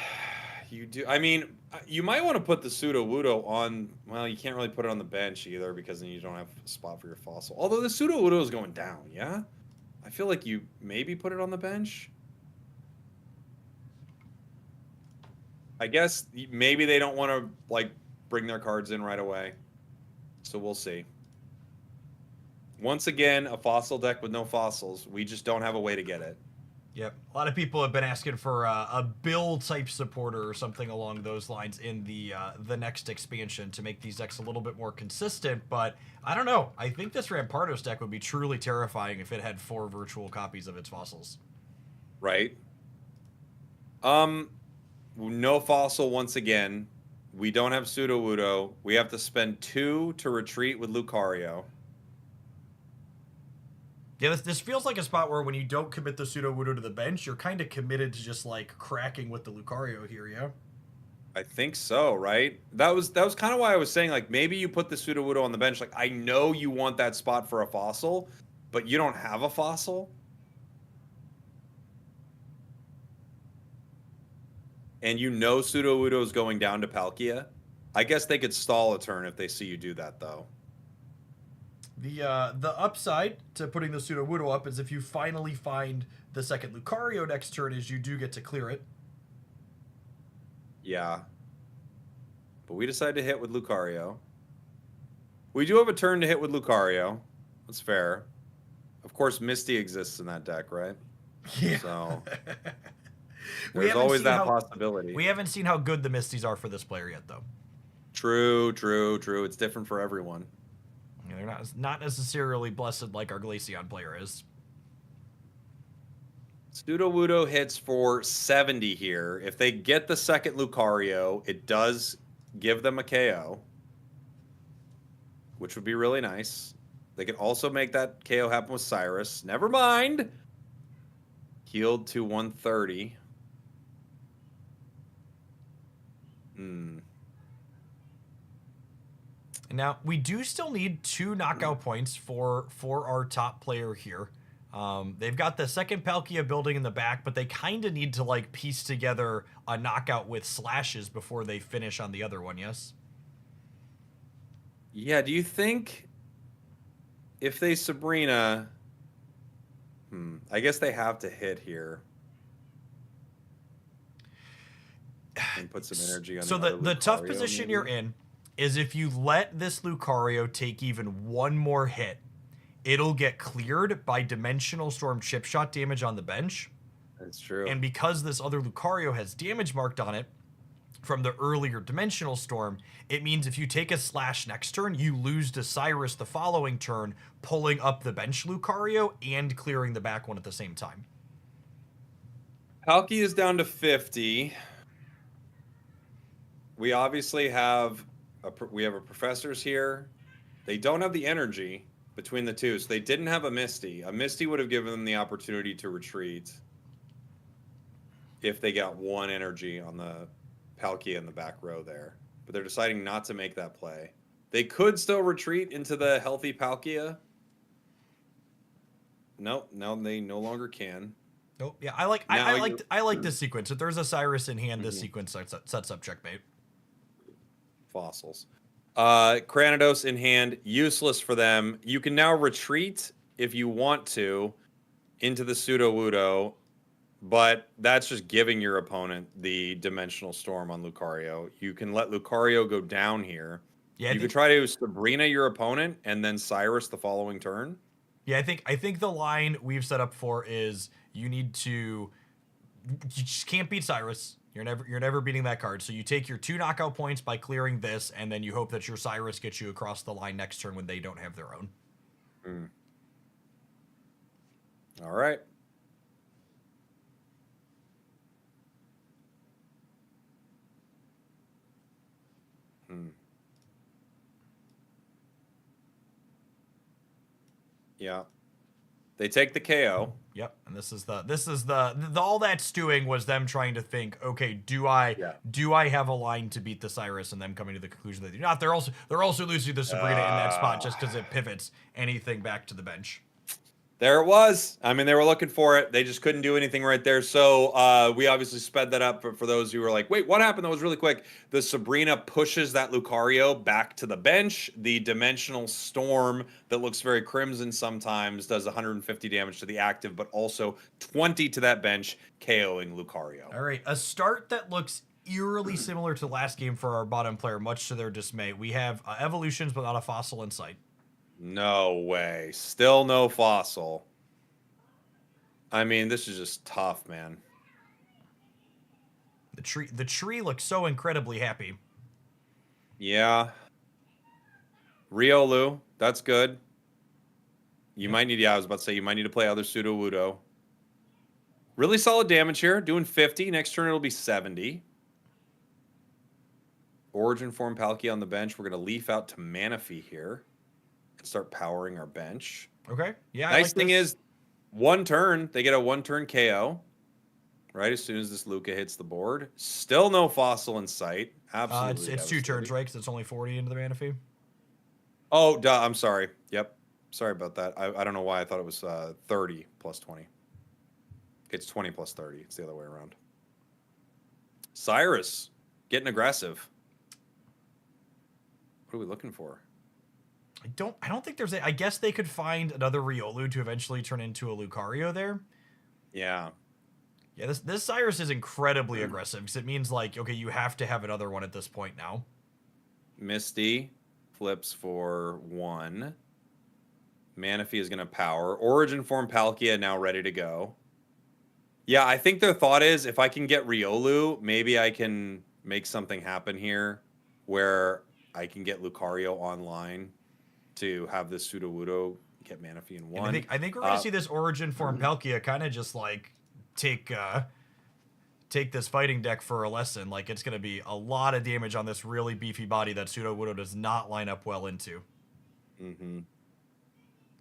you do. I mean, you might want to put the Sudowoodo on. Well, you can't really put it on the bench either, because then you don't have a spot for your fossil. Although the Sudowoodo is going down, yeah? I feel like you maybe put it on the bench. I guess maybe they don't want to like bring their cards in right away. So we'll see. Once again, a fossil deck with no fossils. We just don't have a way to get it. Yep. A lot of people have been asking for a Bill type supporter or something along those lines in the next expansion to make these decks a little bit more consistent, but I don't know. I think this Rampardos deck would be truly terrifying if it had 4 virtual copies of its fossils. Right. No fossil once again. We don't have Sudowoodo. We have to spend 2 to retreat with Lucario. Yeah, this feels like a spot where when you don't commit the Sudowoodo to the bench, you're kind of committed to just like cracking with the Lucario here, yeah? I think so, right? That was kind of why I was saying, like, maybe you put the Sudowoodo on the bench. Like, I know you want that spot for a fossil, but you don't have a fossil. And you know Sudowoodo is going down to Palkia. I guess they could stall a turn if they see you do that, though. The upside to putting the Sudowoodo up is if you finally find the second Lucario next turn, is you do get to clear it. Yeah. But we decided to hit with Lucario. We do have a turn to hit with Lucario. That's fair. Of course, Misty exists in that deck, right? Yeah. So We there's haven't always seen that how- possibility. We haven't seen how good the Misties are for this player yet, though. True. It's different for everyone. Yeah, they're not necessarily blessed like our Glaceon player is. Sudowoodo hits for 70 here. If they get the second Lucario, it does give them a KO, which would be really nice. They could also make that KO happen with Cyrus. Never mind. Healed to 130. Now, we do still need 2 knockout points for our top player here. They've got the second Palkia building in the back, but they kind of need to like piece together a knockout with slashes before they finish on the other one, yes? Yeah, do you think if they Sabrina... I guess they have to hit here. And put some energy on the tough position you're in is if you let this Lucario take even one more hit, it'll get cleared by Dimensional Storm chip shot damage on the bench. That's true. And because this other Lucario has damage marked on it from the earlier Dimensional Storm, it means if you take a slash next turn, you lose to Cyrus the following turn, pulling up the bench Lucario and clearing the back one at the same time. Palkia is down to 50. We obviously have a professors here. They don't have the energy between the two, so they didn't have a Misty. A Misty would have given them the opportunity to retreat if they got one energy on the Palkia in the back row there. But they're deciding not to make that play. They could still retreat into the healthy Palkia. Nope, no, they no longer can. Nope. Yeah, I like this sequence. If there's a Cyrus in hand, this sequence sets up checkmate. Fossils. Cranidos in hand, useless for them. You can now retreat if you want to into the Sudowoodo, but that's just giving your opponent the Dimensional Storm on Lucario. You can let Lucario go down here. Yeah, you could try to Sabrina your opponent and then Cyrus the following turn. Yeah, I think the line we've set up for is you just can't beat Cyrus. You're never beating that card. So you take your 2 knockout points by clearing this, and then you hope that your Cyrus gets you across the line next turn when they don't have their own. All right. Yeah. They take the KO. Yep, and this is the all that stewing was them trying to think, okay, do I have a line to beat the Cyrus, and them coming to the conclusion that they do not. They're also losing the Sabrina in that spot just because it pivots anything back to the bench. There it was. I mean, they were looking for it. They just couldn't do anything right there. So we obviously sped that up for those who were like, wait, what happened? That was really quick. The Sabrina pushes that Lucario back to the bench. The Dimensional Storm that looks very crimson sometimes does 150 damage to the active, but also 20 to that bench, KOing Lucario. All right, a start that looks eerily similar to last game for our bottom player, much to their dismay. We have evolutions, but not a fossil in sight. No way. Still no fossil. I mean, this is just tough, man. The tree looks so incredibly happy. Yeah. Riolu, that's good. You might need, I was about to say, you might need to play other Sudowoodo. Really solid damage here. Doing 50. Next turn it'll be 70. Origin Form Palkia on the bench. We're going to leaf out to Manaphy here. Start powering our bench. Okay. Yeah. Nice thing is, one turn, they get a 1-turn KO. Right as soon as this Luca hits the board. Still no fossil in sight. Absolutely. It's 2 turns, right? Because it's only 40 into the Manaphy. Oh, duh. I'm sorry. Yep. Sorry about that. I don't know why I thought it was 30 plus 20. It's 20 plus 30. It's the other way around. Cyrus getting aggressive. What are we looking for? I don't think there's a, I guess they could find another Riolu to eventually turn into a Lucario there. Yeah. Yeah, this Cyrus is incredibly aggressive because it means like, okay, you have to have another one at this point now. Misty flips for 1. Manaphy is going to power. Origin Form Palkia now ready to go. Yeah, I think their thought is if I can get Riolu, maybe I can make something happen here where I can get Lucario online to have this Sudowoodo get Manaphy in And 1. I think we're gonna see this Origin Form Palkia kind of just like take this fighting deck for a lesson. Like it's gonna be a lot of damage on this really beefy body that Sudowoodo does not line up well into. Mm-hmm.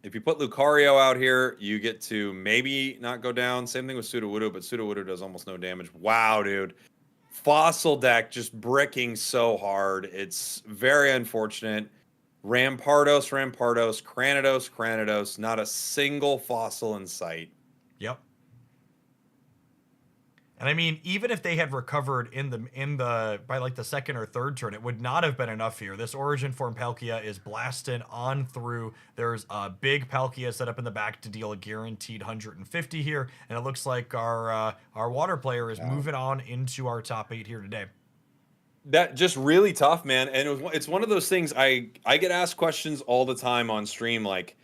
If you put Lucario out here, you get to maybe not go down. Same thing with Sudowoodo, but Sudowoodo does almost no damage. Wow, dude. Fossil deck just bricking so hard. It's very unfortunate. Rampardos, Cranidos. Not a single fossil in sight. Yep. And I mean, even if they had recovered in the by like the second or third turn, it would not have been enough here. This Origin Form Palkia is blasting on through. There's a big Palkia set up in the back to deal a guaranteed 150 here, and it looks like our water player is moving on into our top 8 here today. That just really tough, man. And it's one of those things I get asked questions all the time on stream, like,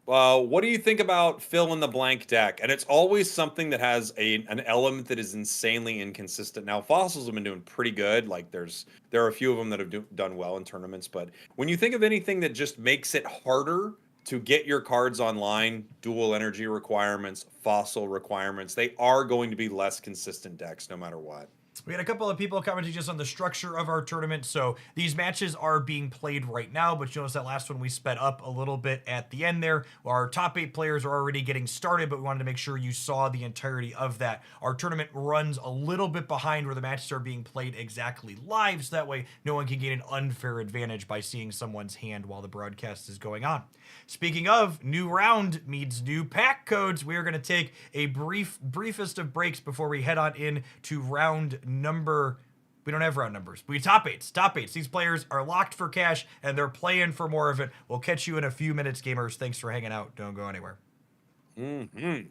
what do you think about fill in the blank deck? And it's always something that has an element that is insanely inconsistent. Now, fossils have been doing pretty good. Like there are a few of them that have done well in tournaments. But when you think of anything that just makes it harder to get your cards online, dual energy requirements, fossil requirements, they are going to be less consistent decks no matter what. We had a couple of people commenting just on the structure of our tournament. So these matches are being played right now, but you notice that last one we sped up a little bit at the end there. Our top 8 players are already getting started, but we wanted to make sure you saw the entirety of that. Our tournament runs a little bit behind where the matches are being played exactly live, so that way no one can gain an unfair advantage by seeing someone's hand while the broadcast is going on. Speaking of, new round means new pack codes. We are going to take a briefest of breaks before we head on in to round number. We don't have round numbers. We top eights. These players are locked for cash and they're playing for more of it. We'll catch you in a few minutes, gamers. Thanks for hanging out. Don't go anywhere. Mm-hmm.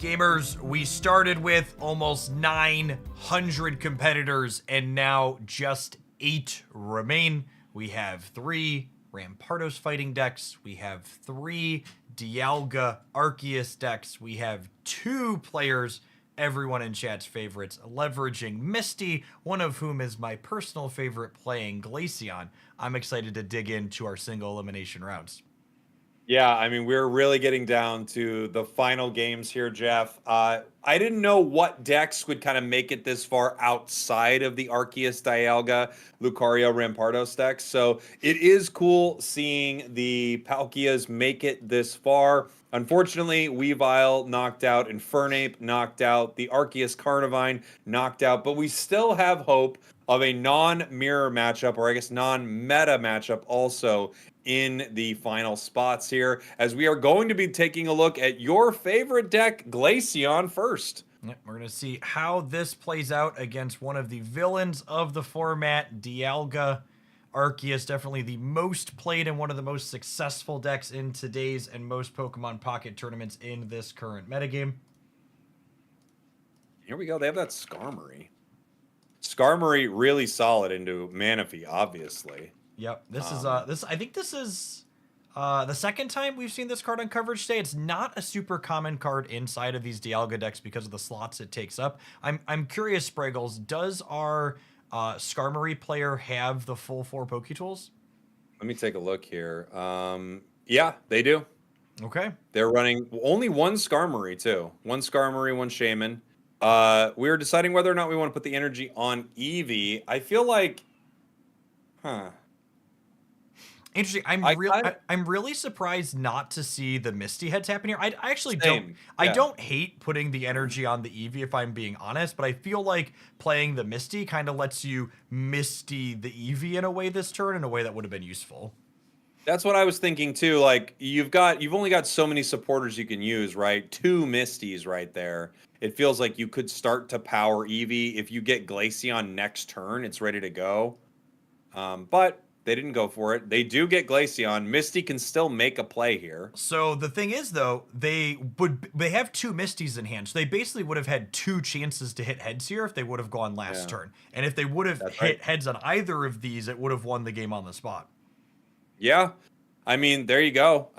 Gamers, we started with almost 900 competitors, and now just 8 remain. We have 3 Rampardos fighting decks. We have 3 Dialga Arceus decks. We have 2 players, everyone in chat's favorites, leveraging Misty, one of whom is my personal favorite, playing Glaceon. I'm excited to dig into our single elimination rounds. Yeah, I mean, we're really getting down to the final games here, Jeff. I didn't know what decks would kind of make it this far outside of the Arceus, Dialga, Lucario, Rampardos decks. So it is cool seeing the Palkias make it this far. Unfortunately, Weavile knocked out, Infernape knocked out, the Arceus Carnivine knocked out, but we still have hope of a non-mirror matchup, or I guess non-meta matchup also in the final spots here, as we are going to be taking a look at your favorite deck, Glaceon, first. Yep, we're going to see how this plays out against one of the villains of the format, Dialga. Arceus, definitely the most played and one of the most successful decks in today's and most Pokemon Pocket tournaments in this current metagame. Here we go. They have that Skarmory. Skarmory really solid into Manaphy, obviously. Yep, this is I think this is the second time we've seen this card on coverage today. It's not a super common card inside of these Dialga decks because of the slots it takes up. I'm curious, Spragels, does our Skarmory player have the full 4 Poketools? Let me take a look here. Yeah, they do. Okay. They're running only one Skarmory, too. One Skarmory, one Shaman. We were deciding whether or not we want to put the energy on Eevee. I feel like, Interesting. I'm really surprised not to see the Misty heads happen here. I actually don't. Yeah. I don't hate putting the energy on the Eevee if I'm being honest, but I feel like playing the Misty kind of lets you Misty the Eevee in a way this turn, in a way that would have been useful. That's what I was thinking too. Like you've only got so many supporters you can use, right? 2 Misties right there. It feels like you could start to power Eevee. If you get Glaceon next turn, it's ready to go. But they didn't go for it. They do get Glaceon. Misty can still make a play here. So the thing is, though, they have 2 Misties in hand. So they basically would have had 2 chances to hit heads here if they would have gone last turn. And if they would have hit heads on either of these, it would have won the game on the spot. Yeah. I mean, there you go.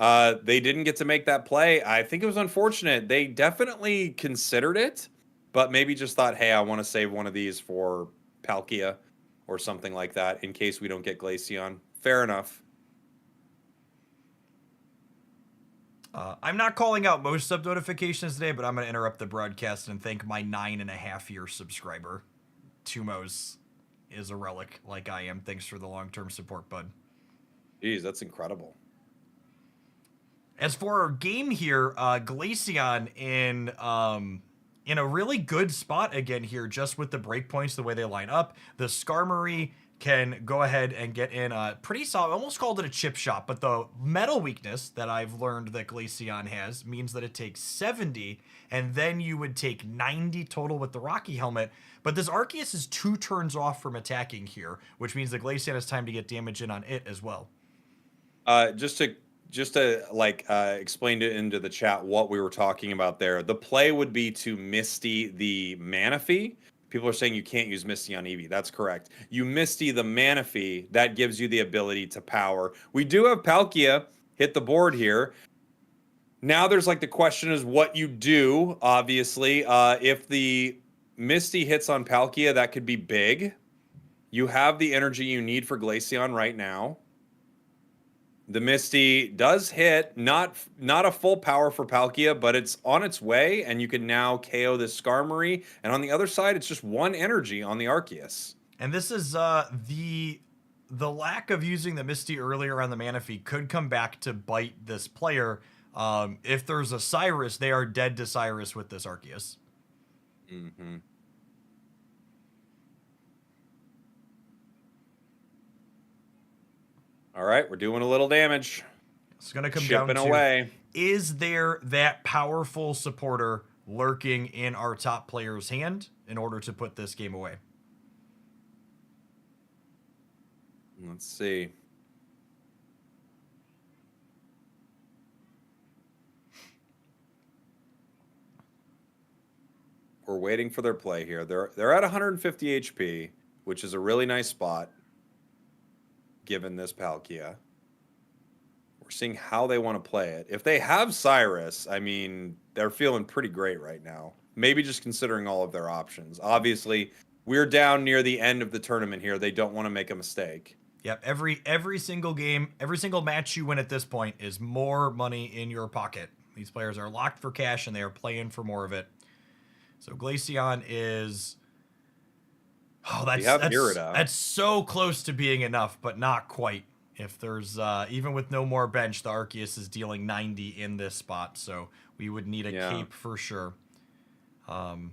They didn't get to make that play. I think it was unfortunate. They definitely considered it, but maybe just thought, hey, I want to save one of these for Palkia or something like that in case we don't get Glaceon. Fair enough. I'm not calling out most sub notifications today, but I'm going to interrupt the broadcast and thank my 9.5-year subscriber. Tumos is a relic like I am. Thanks for the long-term support, bud. Jeez, that's incredible. As for our game here, Glaceon in a really good spot again here, just with the breakpoints, the way they line up. The Skarmory can go ahead and get in a pretty solid, I almost called it a chip shot, but the metal weakness that I've learned that Glaceon has means that it takes 70, and then you would take 90 total with the Rocky Helmet. But this Arceus is 2 turns off from attacking here, which means the Glaceon has time to get damage in on it as well. Just to explain it into the chat what we were talking about there. The play would be to Misty the Manaphy. People are saying you can't use Misty on Eevee. That's correct. You Misty the Manaphy, that gives you the ability to power. We do have Palkia hit the board here. Now there's like the question is what you do, obviously. If the Misty hits on Palkia, that could be big. You have the energy you need for Glaceon right now. The Misty does hit, not a full power for Palkia, but it's on its way, and you can now KO this Skarmory. And on the other side, it's just 1 energy on the Arceus. And this is the lack of using the Misty earlier on the Manaphy could come back to bite this player. If there's a Cyrus, they are dead to Cyrus with this Arceus. Mm-hmm. All right, we're doing a little damage. It's going to come down to, away. Is there that powerful supporter lurking in our top player's hand in order to put this game away? Let's see. We're waiting for their play here. They're at 150 HP, which is a really nice spot given this Palkia. We're seeing how they want to play it. If they have Cyrus, I mean, they're feeling pretty great right now. Maybe just considering all of their options. Obviously, we're down near the end of the tournament here. They don't want to make a mistake. Yep, every single game, every single match you win at this point is more money in your pocket. These players are locked for cash and they are playing for more of it. So Glaceon is... Oh, that's so close to being enough, but not quite. If there's, even with no more bench, the Arceus is dealing 90 in this spot, so we would need a cape for sure. This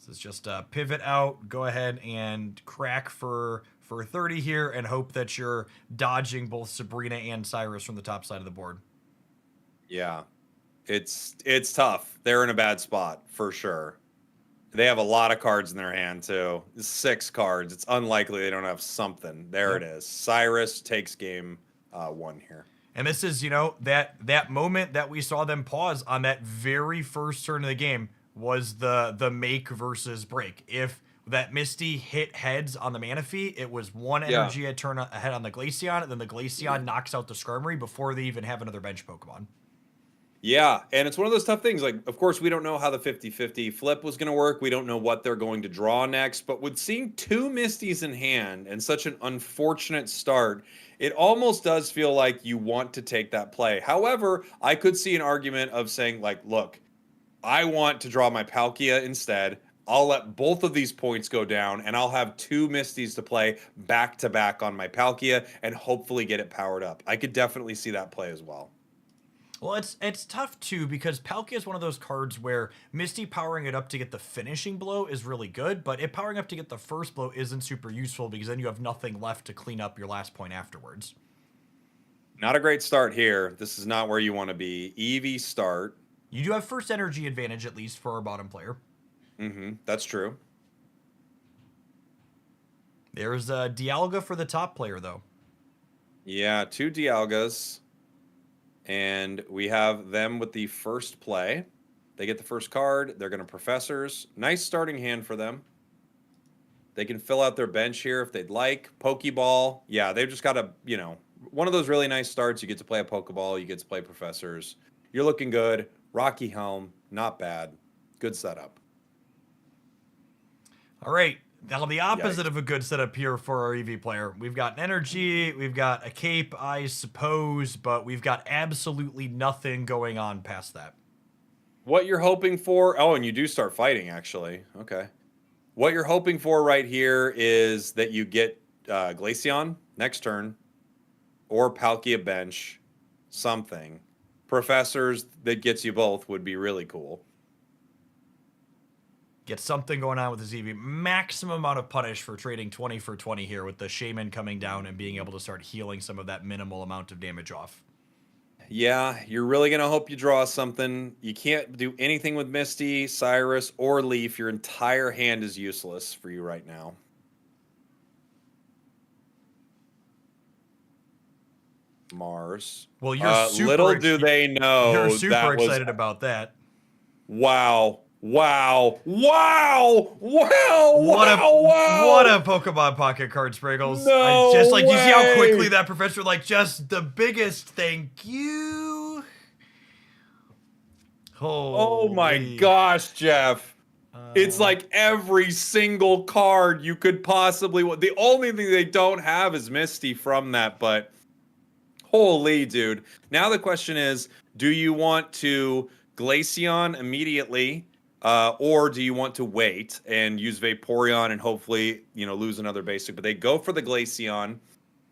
is just a pivot out, go ahead and crack for 30 here, and hope that you're dodging both Sabrina and Cyrus from the top side of the board. Yeah, it's tough. They're in a bad spot, for sure. They have a lot of cards in their hand, too. 6 cards. It's unlikely they don't have something. There it is. Cyrus takes game 1 here. And this is, you know, that moment that we saw them pause on that very first turn of the game was the make versus break. If that Misty hit heads on the Manaphy, it was 1 energy a turn ahead on the Glaceon, and then the Glaceon knocks out the Skarmory before they even have another bench Pokemon. Yeah, and it's one of those tough things. Like, of course, we don't know how the 50-50 flip was going to work. We don't know what they're going to draw next. But with seeing 2 Misties in hand and such an unfortunate start, it almost does feel like you want to take that play. However, I could see an argument of saying, like, look, I want to draw my Palkia instead. I'll let both of these points go down, and I'll have 2 Misties to play back-to-back on my Palkia and hopefully get it powered up. I could definitely see that play as well. Well, it's tough, too, because Palkia is one of those cards where Misty powering it up to get the finishing blow is really good, but it powering up to get the first blow isn't super useful because then you have nothing left to clean up your last point afterwards. Not a great start here. This is not where you want to be. Eevee start. You do have first energy advantage, at least, for our bottom player. That's true. There's a Dialga for the top player, though. Yeah, 2 Dialgas. And we have them with the first play. They get the first card. They're going to Professors. Nice starting hand for them. They can fill out their bench here if they'd like. Pokeball. Yeah, they've just got a, you know, one of those really nice starts. You get to play a Pokeball. You get to play Professors. You're looking good. Rocky Helm. Not bad. Good setup. All right. Now, the opposite of a good setup here for our EV player. We've got an energy, we've got a cape, I suppose, but we've got absolutely nothing going on past that. What you're hoping for... Oh, and you do start fighting, actually. Okay. What you're hoping for right here is that you get Glaceon next turn, or Palkia bench, something. Professors that gets you both would be really cool. Get something going on with the EV. Maximum amount of punish for trading 20 for 20 here with the Shaman coming down and being able to start healing some of that minimal amount of damage off. Yeah, you're really going to hope you draw something. You can't do anything with Misty, Cyrus, or Leaf. Your entire hand is useless for you right now. Mars. Well, you're super little do they know you're super excited about that. Wow. Wow. Wow. Wow. What a Pokemon Pocket card, Spragels. No just like way. You see how quickly that professor, like, just the biggest thank you. Oh my gosh, Jeff. It's like every single card you could possibly want. The only thing they don't have is Misty from that, but holy dude. Now the question is, do you want to Glaceon immediately? Or do you want to wait and use Vaporeon and hopefully, you know, lose another basic? But they go for the Glaceon,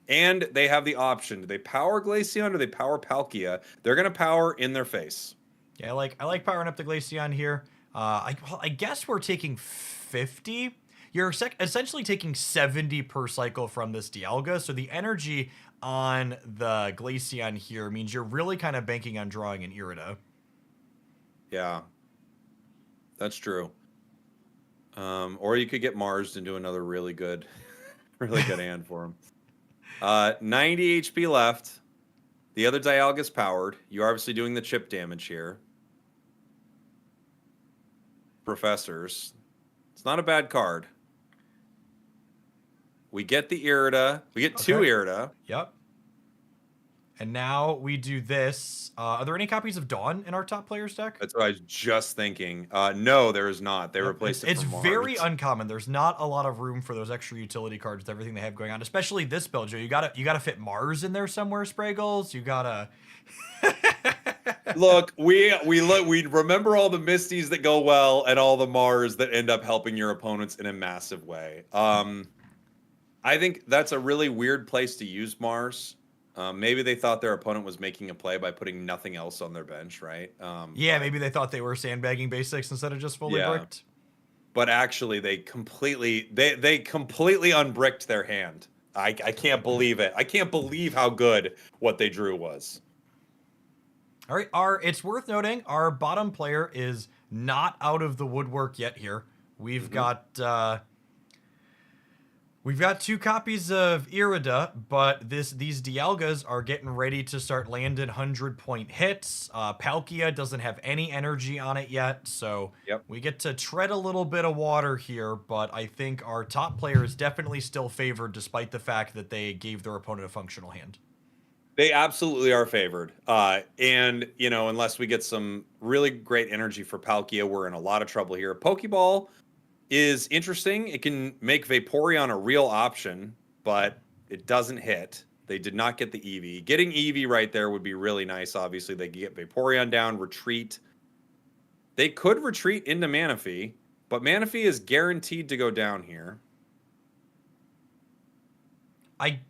and they have the option. Do they power Glaceon or do they power Palkia? They're going to power in their face. Yeah, I like powering up the Glaceon here. I guess we're taking 50. You're essentially taking 70 per cycle from this Dialga. So the energy on the Glaceon here means you're really kind of banking on drawing an Irida. Yeah. That's true. Or you could get Mars and do another really good hand for him. 90 HP left. The other Dialga's powered. You're obviously doing the chip damage here. Professors. It's not a bad card. We get the Irida. We get two Okay. Irida. Yep. And now we do this. Are there any copies of Dawn in our top players deck? That's what I was just thinking. No, there is not. They Yep. replaced it It's for very Mars. uncommon. There's not a lot of room for those extra utility cards with everything they have going on, especially this build, Joe. You gotta fit Mars in there somewhere, Spragels. You gotta. Look, we remember all the Misties that go well and all the Mars that end up helping your opponents in a massive way. I think that's a really weird place to use Mars. Maybe they thought their opponent was making a play by putting nothing else on their bench, right? Yeah, maybe they thought they were sandbagging basics instead of just fully bricked. But actually, they completely unbricked their hand. I can't believe it. I can't believe how good what they drew was. All right, it's worth noting our bottom player is not out of the woodwork yet here. We've got two copies of Irida, but these Dialgas are getting ready to start landing 100-point hits. Palkia doesn't have any energy on it yet, so we get to tread a little bit of water here, but I think our top player is definitely still favored despite the fact that they gave their opponent a functional hand. They absolutely are favored. And, unless we get some really great energy for Palkia, we're in a lot of trouble here. Pokeball is interesting. It can make Vaporeon a real option, but it doesn't hit. They did not get the Eevee. Getting Eevee right there would be really nice. Obviously, they could get Vaporeon down, retreat. They could retreat into Manaphy, but Manaphy is guaranteed to go down here. I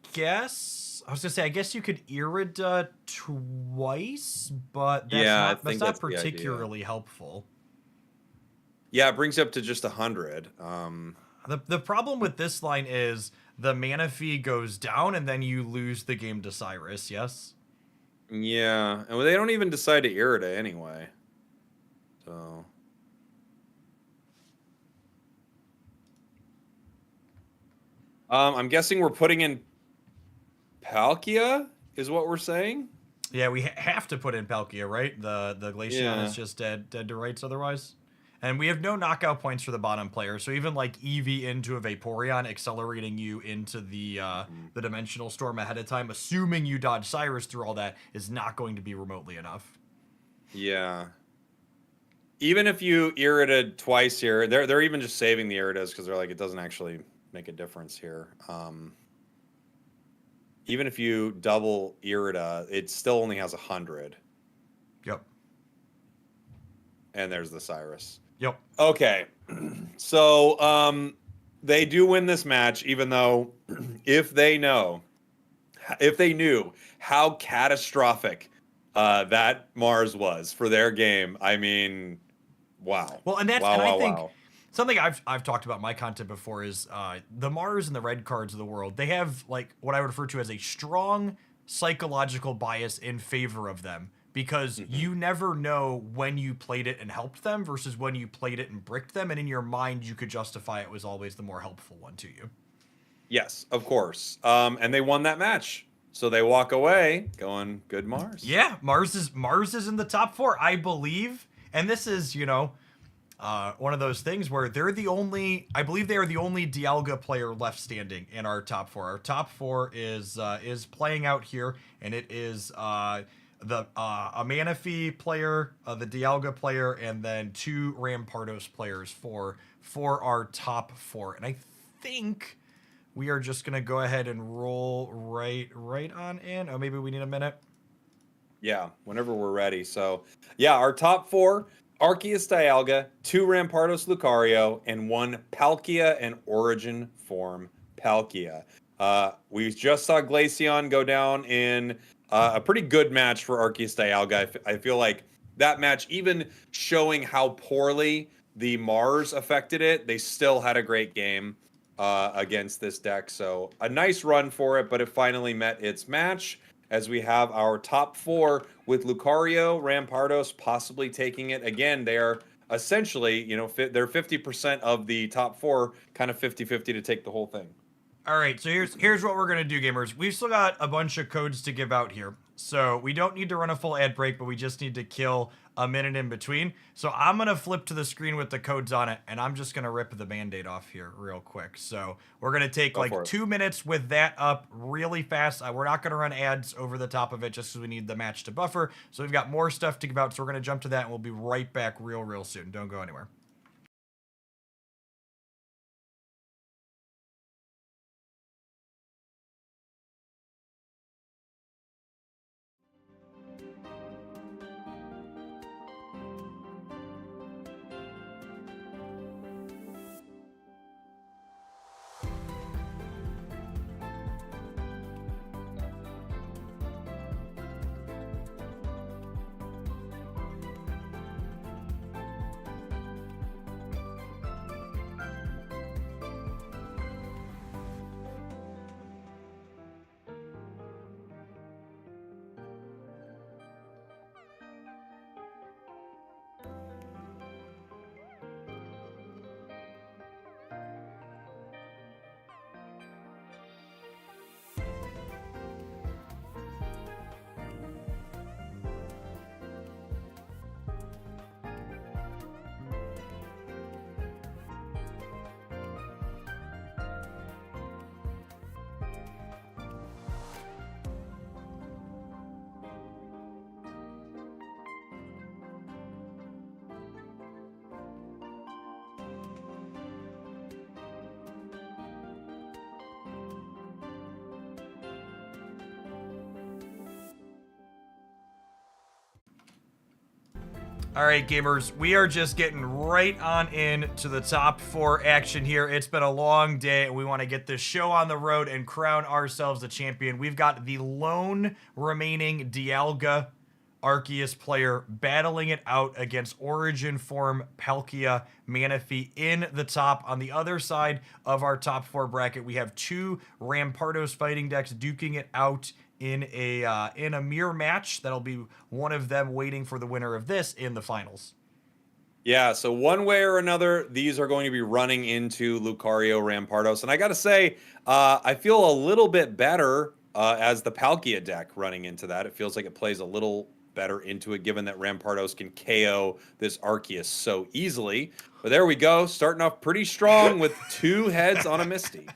was gonna say, I guess you could Irida twice, but that's not particularly helpful. Yeah, it brings you up to just 100. The problem with this line is the mana fee goes down and then you lose the game to Cyrus, yes? Yeah, and they don't even decide to Irida anyway. So... I'm guessing we're putting in Palkia, is what we're saying? Yeah, we have to put in Palkia, right? The Glaceon is just dead to rights otherwise. And we have no knockout points for the bottom player, so even like Eevee into a Vaporeon, accelerating you into the Dimensional Storm ahead of time, assuming you dodge Cyrus through all that, is not going to be remotely enough. Yeah. Even if you Irida twice here, they're even just saving the Iridas because they're like, it doesn't actually make a difference here. Even if you double Irida, it still only has 100. Yep. And there's the Cyrus. Yep. Okay. So they do win this match, even though if they knew how catastrophic that Mars was for their game, I mean, wow. Well, and that's wow, and wow, I think wow. something I've talked about in my content before is the Mars and the red cards of the world. They have like what I would refer to as a strong psychological bias in favor of them because you never know when you played it and helped them versus when you played it and bricked them, and in your mind you could justify it was always the more helpful one to you. Yes, of course. And they won that match. So they walk away going, good Mars. Yeah, Mars is in the top 4, I believe. And this is, one of those things where I believe they are the only Dialga player left standing in our top 4. Our top 4 is playing out here, and it is a Manaphy player, the Dialga player, and then 2 Rampardos players for our top 4. And I think we are just gonna go ahead and roll right on in. Oh, maybe we need a minute. Yeah, whenever we're ready. So yeah, our top 4: Arceus Dialga, 2 Rampardos Lucario, and 1 Palkia and Origin Form Palkia. We just saw Glaceon go down in a pretty good match for Arceus Dialga. I feel like that match, even showing how poorly the Mars affected it, they still had a great game against this deck. So a nice run for it, but it finally met its match, as we have our top 4 with Lucario, Rampardos possibly taking it. Again, they are essentially, they're 50% of the top 4, kind of 50-50 to take the whole thing. All right, so here's what we're going to do, gamers. We've still got a bunch of codes to give out here. So we don't need to run a full ad break, but we just need to kill a minute in between. So I'm going to flip to the screen with the codes on it, and I'm just going to rip the Band-Aid off here real quick. So we're going to take Go like for it. 2 minutes with that up really fast. We're not going to run ads over the top of it just because we need the match to buffer. So we've got more stuff to give out. So we're going to jump to that, and we'll be right back real soon. Don't go anywhere. All right, gamers, we are just getting right on in to the top 4 action here. It's been a long day, and we want to get this show on the road and crown ourselves a champion. We've got the lone remaining Dialga Arceus player battling it out against Origin Form Palkia Manaphy in the top. On the other side of our top 4 bracket, we have 2 Rampardos fighting decks duking it out in a mirror match. That'll be one of them waiting for the winner of this in the finals. Yeah, so one way or another, these are going to be running into Lucario Rampardos. And I got to say, I feel a little bit better as the Palkia deck running into that. It feels like it plays a little better into it, given that Rampardos can KO this Arceus so easily. But there we go, starting off pretty strong with 2 heads on a Misty.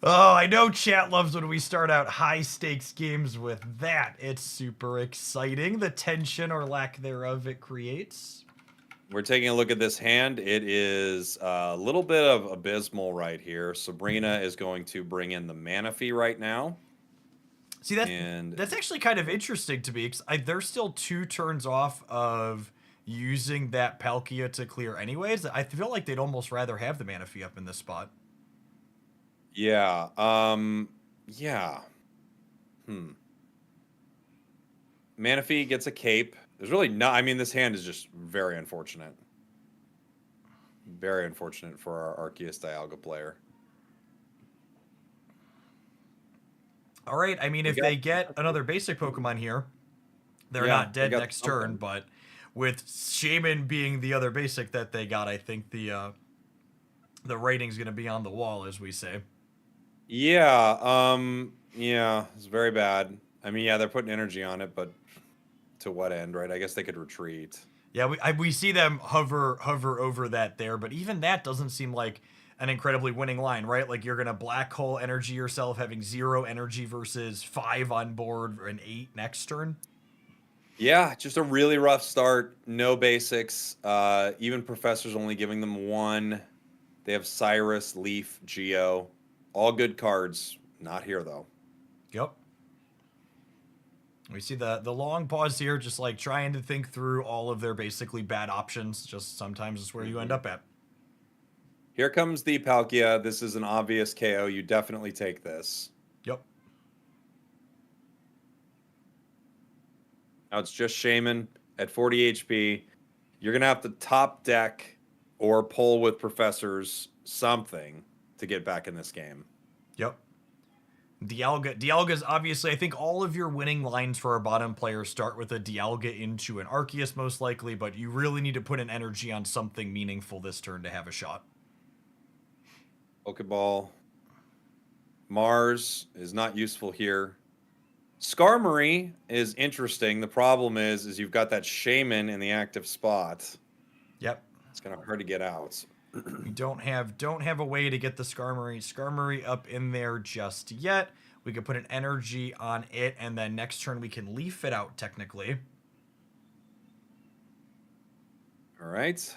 Oh, I know chat loves when we start out high stakes games with that. It's super exciting. The tension or lack thereof it creates. We're taking a look at this hand. It is a little bit of abysmal right here. Sabrina is going to bring in the Manaphy right now. See, that's actually kind of interesting to me, because they're still 2 turns off of using that Palkia to clear anyways. I feel like they'd almost rather have the Manaphy up in this spot. Yeah. Yeah. Manaphy gets a cape. There's really not. I mean, this hand is just very unfortunate. Very unfortunate for our Arceus Dialga player. All right. I mean, if they get another basic Pokemon here, they're not dead next turn. But with Shaman being the other basic that they got, I think the rating's going to be on the wall, as we say. Yeah. Yeah. It's very bad. I mean, yeah, they're putting energy on it, but to what end, right? I guess they could retreat. Yeah, we see them hover over that there, but even that doesn't seem like an incredibly winning line, right? Like, you're gonna black hole energy yourself, having 0 energy versus 5 on board and 8 next turn. Yeah, just a really rough start. No basics. Even Professor's only giving them 1. They have Cyrus, Leaf, Geo. All good cards. Not here, though. Yep. We see the long pause here, just like trying to think through all of their basically bad options. Just sometimes it's where you end up at. Here comes the Palkia. This is an obvious KO. You definitely take this. Yep. Now it's just Shaman at 40 HP. You're going to have to top deck or pull with Professors something to get back in this game. Yep. Dialga's obviously, I think all of your winning lines for our bottom players start with a Dialga into an Arceus most likely, but you really need to put an energy on something meaningful this turn to have a shot. Pokeball. Mars is not useful here. Skarmory is interesting. The problem is you've got that Shaman in the active spot. Yep. It's kind of hard to get out. We don't have a way to get the Skarmory up in there just yet. We could put an energy on it, and then next turn we can leaf it out technically. All right.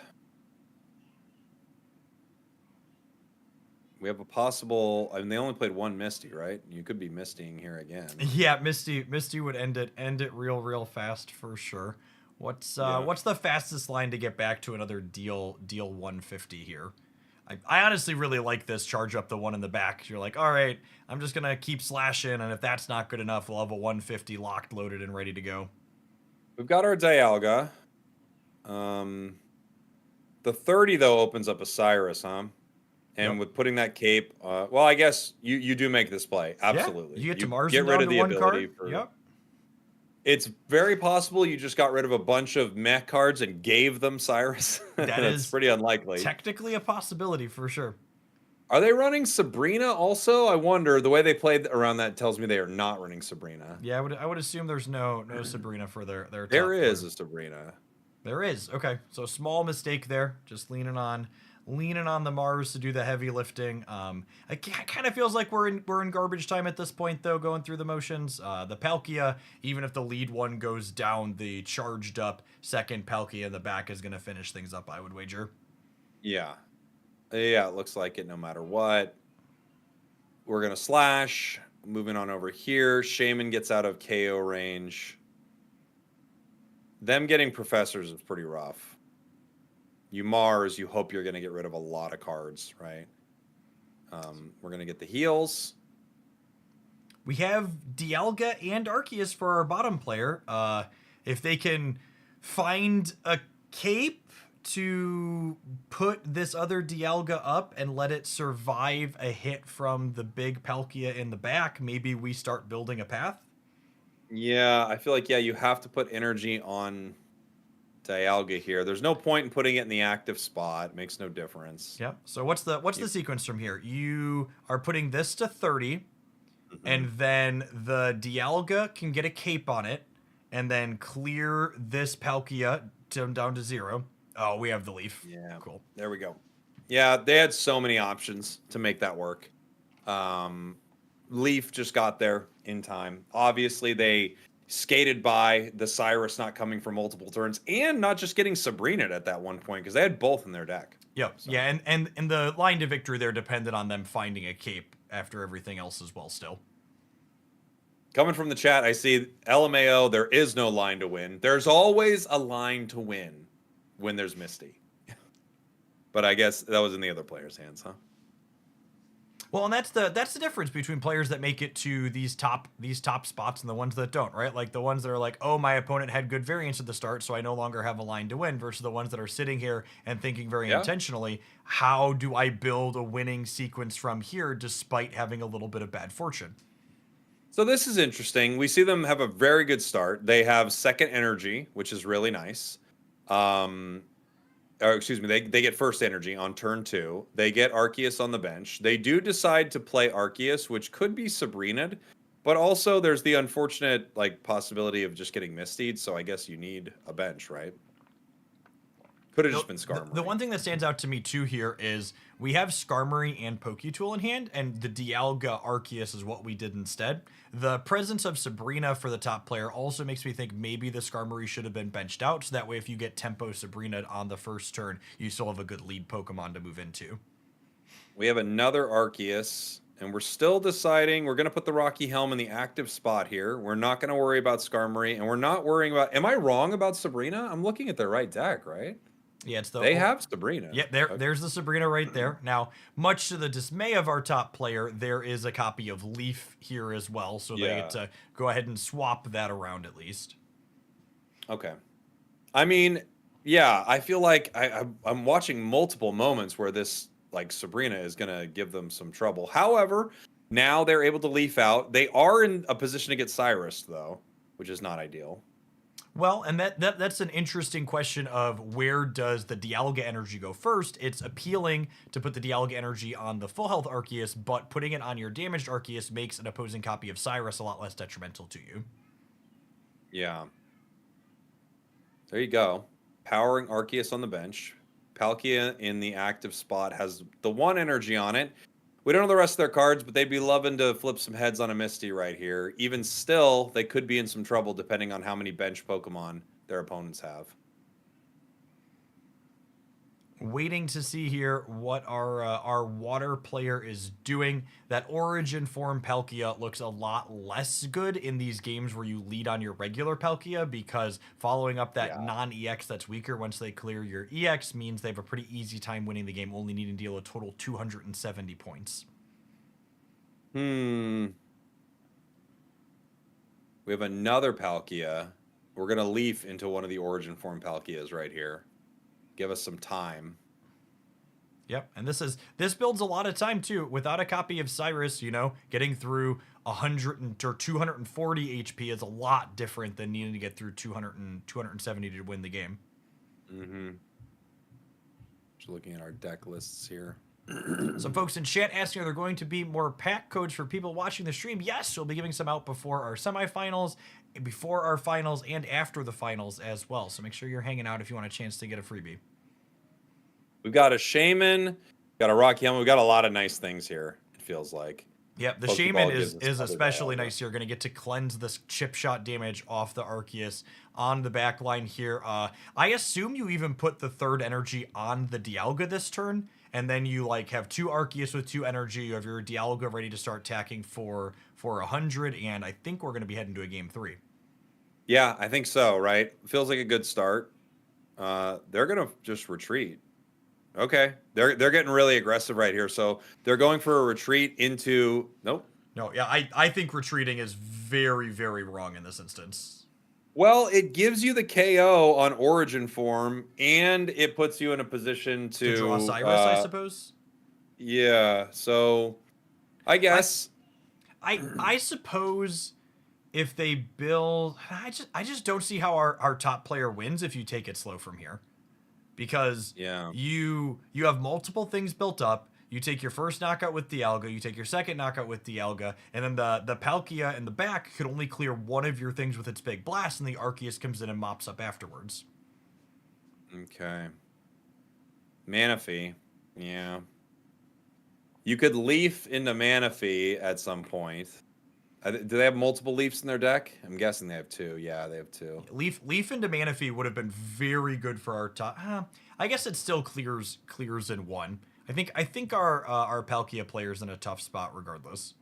We have a possible. I mean, they only played one Misty, right? You could be Mistying here again. Yeah, Misty would end it real fast for sure. What's the fastest line to get back to another deal 150 here? I honestly really like this charge up the one in the back. You're like, all right, I'm just gonna keep slashing, and if that's not good enough, we'll have a 150 locked, loaded, and ready to go. We've got our Dialga. The 30 though opens up a Cyrus, huh? And Yep. with putting that cape, well, I guess you do make this play. Absolutely. Yeah, you get to Mars get and rid down of to the one ability card. for. Yep. It's very possible you just got rid of a bunch of mech cards and gave them Cyrus. That That's is pretty unlikely. technically a possibility for sure. Are they running Sabrina also? I wonder. The way they played around that tells me they are not running Sabrina. Yeah, I would assume there's no Sabrina for their top There is card. a Sabrina. There is. Okay. So small mistake there. Just leaning on the Mars to do the heavy lifting. It kind of feels like we're in garbage time at this point though, going through the motions. The Palkia, even if the lead one goes down, the charged up second Palkia in the back is going to finish things up, I would wager. Yeah. Yeah, it looks like it no matter what. We're going to slash. Moving on over here. Shaman gets out of KO range. Them getting professors is pretty rough. You Mars, you hope you're going to get rid of a lot of cards, right? We're going to get the heals. We have Dialga and Arceus for our bottom player. If they can find a cape to put this other Dialga up and let it survive a hit from the big Palkia in the back, maybe we start building a path. Yeah, I feel like, you have to put energy on Dialga here. There's no point in putting it in the active spot. Makes no difference. Yep. So what's the sequence from here? You are putting this to 30, and then the Dialga can get a cape on it, and then clear this Palkia down to 0. Oh, we have the leaf. Yeah. Cool. There we go. Yeah, they had so many options to make that work. Leaf just got there in time. Obviously, they skated by the Cyrus not coming for multiple turns and not just getting Sabrina at that one point because they had both in their deck. Yep. So. Yeah, and the line to victory there depended on them finding a cape after everything else as well still. Coming from the chat, I see LMAO, there is no line to win. There's always a line to win when there's Misty. But I guess that was in the other player's hands, huh? Well, and that's the difference between players that make it to these top spots and the ones that don't, right? Like the ones that are like, oh, my opponent had good variance at the start, so I no longer have a line to win, versus the ones that are sitting here and thinking very intentionally, how do I build a winning sequence from here despite having a little bit of bad fortune? So this is interesting. We see them have a very good start. They have second energy, which is really nice. Or excuse me, they get first energy on turn 2. They get Arceus on the bench. They do decide to play Arceus, which could be Sabrina'd, but also there's the unfortunate possibility of just getting Mistied, so I guess you need a bench, right? Could have just been Skarmory. The one thing that stands out to me too here is we have Skarmory and Poketool in hand, and the Dialga Arceus is what we did instead. The presence of Sabrina for the top player also makes me think maybe the Skarmory should have been benched out, so that way if you get Tempo Sabrina on the first turn, you still have a good lead Pokemon to move into. We have another Arceus, and we're still deciding. We're going to put the Rocky Helm in the active spot here. We're not going to worry about Skarmory, and we're not worrying about... Am I wrong about Sabrina? I'm looking at the right deck, right? Yeah, it's they have Sabrina. Yeah, there's the Sabrina right there. Now, much to the dismay of our top player, there is a copy of Leaf here as well, so they get to go ahead and swap that around at least. Okay. I mean, yeah, I feel like I'm watching multiple moments where this Sabrina is going to give them some trouble. However, now they're able to leaf out. They are in a position to get Cyrus, though, which is not ideal. Well, and that's an interesting question of where does the Dialga energy go first? It's appealing to put the Dialga energy on the full health Arceus, but putting it on your damaged Arceus makes an opposing copy of Cyrus a lot less detrimental to you. Yeah. There you go. Powering Arceus on the bench. Palkia in the active spot has the 1 energy on it. We don't know the rest of their cards, but they'd be loving to flip some heads on a Misty right here. Even still, they could be in some trouble depending on how many bench Pokemon their opponents have. Waiting to see here what our water player is doing. That Origin form Palkia looks a lot less good in these games where you lead on your regular Palkia, because following up that Yeah. non-EX that's weaker once they clear your EX means they have a pretty easy time winning the game, only needing to deal a total 270 points. We have another Palkia. We're going to leaf into one of the Origin form Palkias right here. Give us some time. Yep, and this builds a lot of time too. Without a copy of Cyrus, getting through 100 or 240 HP is a lot different than needing to get through 270 to win the game. Just looking at our deck lists here. Some folks in chat asking, are there going to be more pack codes for people watching the stream? Yes, we'll be giving some out before our semifinals, before our finals, and after the finals as well. So make sure you're hanging out if you want a chance to get a freebie. We've got a Shaman, got a Rocky Helmet. We've got a lot of nice things here, it feels like. Yep, the Pokeball Shaman gives is us especially other nice here. Going to get to cleanse this chip shot damage off the Arceus on the back line here. I assume you even put the 3rd energy on the Dialga this turn, and then you have 2 Arceus with 2 energy. You have your Dialga ready to start attacking for 100, and I think we're going to be heading to a game 3. Yeah, I think so, right? Feels like a good start. They're going to just retreat. Okay, they're getting really aggressive right here. So they're going for a retreat into... Nope. No, yeah, I think retreating is very, very wrong in this instance. Well, it gives you the KO on Origin form, and it puts you in a position to draw Cyrus, I suppose. Yeah, so I guess I suppose if they build, I just don't see how our top player wins if you take it slow from here. Because you have multiple things built up. You take your first knockout with Dialga, you take your second knockout with Dialga, and then the Palkia in the back could only clear one of your things with its big blast, and the Arceus comes in and mops up afterwards. Okay. Manaphy. Yeah. You could leaf into Manaphy at some point. Do they have multiple leafs in their deck? I'm guessing they have 2. Yeah, they have 2. Leaf into Manaphy would have been very good for our top. I guess it still clears in 1. I think our Palkia player's in a tough spot regardless.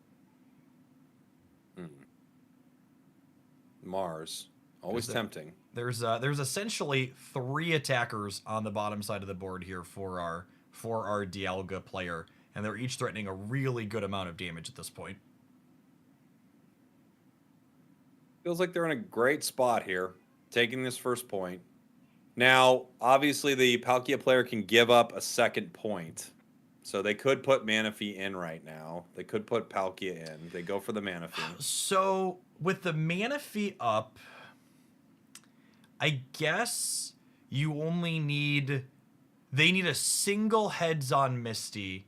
Mars, always tempting. There's essentially 3 attackers on the bottom side of the board here for our Dialga player, and they're each threatening a really good amount of damage at this point. Feels like they're in a great spot here, taking this first point. Now, obviously, the Palkia player can give up a second point. So they could put Manaphy in right now. They could put Palkia in. They go for the Manaphy. So with the Manaphy up, I guess you only need... They need a single heads-on Misty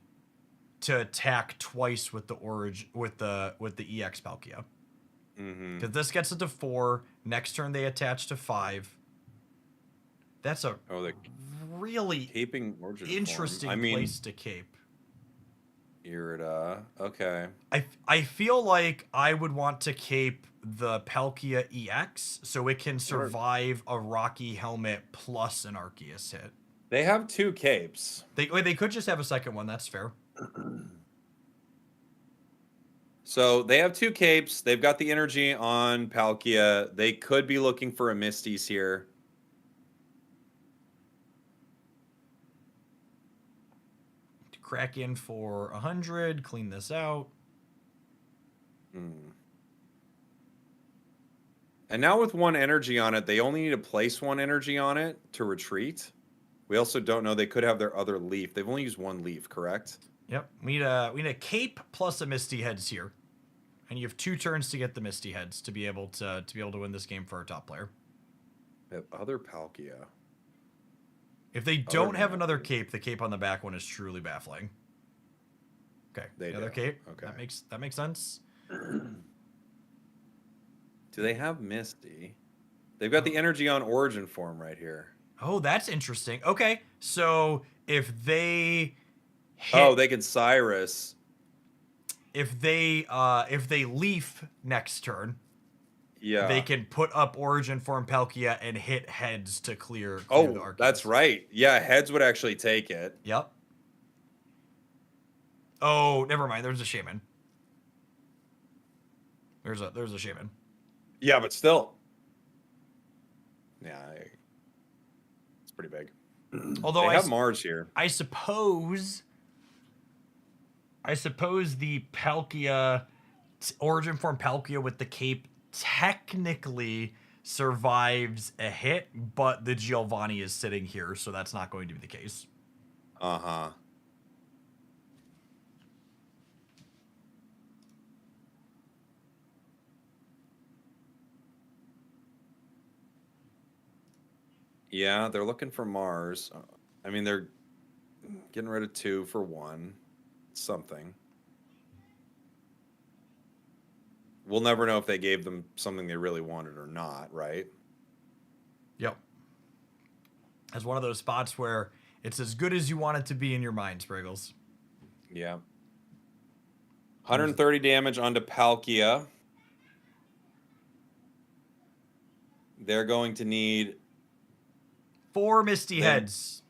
to attack twice with the EX Palkia. Because this gets it to 4. Next turn they attach to 5. That's a really interesting place to cape. Irida. Okay. I feel like I would want to cape the Palkia EX so it can survive a Rocky Helmet plus an Arceus hit. They have 2 capes. They could just have a second one. That's fair. So they have 2 capes. They've got the energy on Palkia. They could be looking for a Misty's here. Crack in for 100. Clean this out. And now with 1 energy on it, they only need to place 1 energy on it to retreat. We also don't know. They could have their other leaf. They've only used 1 leaf, correct? Yep. We need a cape plus a Misty Heads here. And you have 2 turns to get the Misty Heads to be able to win this game for our top player. We have other Palkia. If they Other don't have another Mappy. cape, the cape on the back one is truly baffling. Okay, They the other do. cape. Okay. That makes sense. Do they have Misty? They've got the energy on Origin form right here. Oh, that's interesting. Okay, so if they Oh, hit, they can Cyrus. if they leaf next turn, they Yeah. can put up Origin Form Palkia and hit heads to clear the Oh, that's Arceus. right. Yeah, heads would actually take it. Yep. Oh, never mind. There's a shaman. There's a shaman. Yeah, but still. Yeah, it's pretty big. Although They have Mars here. I suppose the Palkia Origin Form Palkia with the cape technically survives a hit, but the Giovanni is sitting here, so that's not going to be the case. Uh-huh. Yeah, they're looking for Mars. I mean, they're getting rid of 2 for 1. Something. We'll never know if they gave them something they really wanted or not, right? Yep. As one of those spots where it's as good as you want it to be in your mind, Spriggles. Yeah. 130 damage onto Palkia. They're going to need 4 Misty Heads.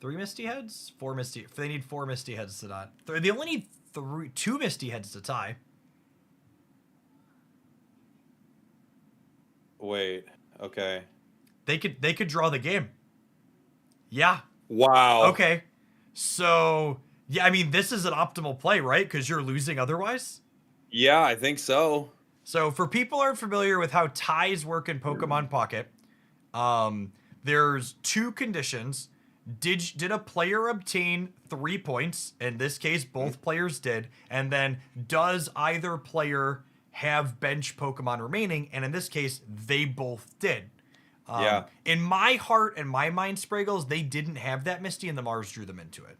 3 Misty Heads? 4 Misty. They need 4 Misty Heads to not. They only need 2 Misty Heads to tie. Wait. Okay. They could draw the game. Yeah. Wow. Okay. So, yeah, I mean, this is an optimal play, right? Because you're losing otherwise. Yeah, I think so. So, for people who aren't familiar with how ties work in Pokemon Pocket, there's 2 conditions. Did a player obtain 3 points? In this case, both players did. And then, does either player have bench Pokemon remaining? And in this case, they both did. Yeah. In my heart and my mind, Spraggles, they didn't have that Misty, and the Mars drew them into it.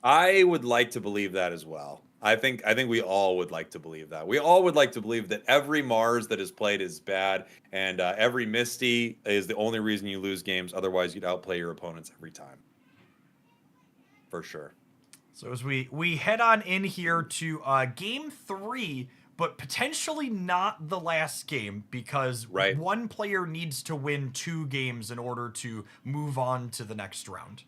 I would like to believe that as well. I think we all would like to believe that. We all would like to believe that every Mars that is played is bad, and every Misty is the only reason you lose games. Otherwise, you'd outplay your opponents every time. For sure. So as we head on in here to game 3, but potentially not the last game, because Right. one player needs to win 2 games in order to move on to the next round.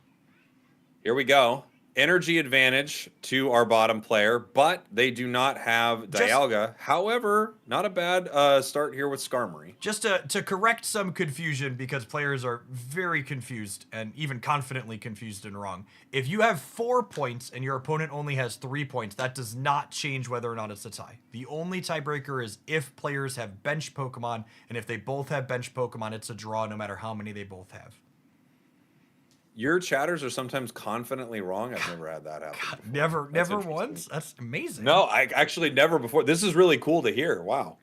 Here we go. Energy advantage to our bottom player, but they do not have Dialga. However, not a bad start here with Skarmory. Just to correct some confusion, because players are very confused and even confidently confused and wrong. If you have 4 points and your opponent only has 3 points, that does not change whether or not it's a tie. The only tiebreaker is if players have bench Pokemon, and if they both have bench Pokemon, it's a draw no matter how many they both have. Your chatters are sometimes confidently wrong. I've never had that happen. God, never once? That's amazing. No, I actually never before. This is really cool to hear. Wow.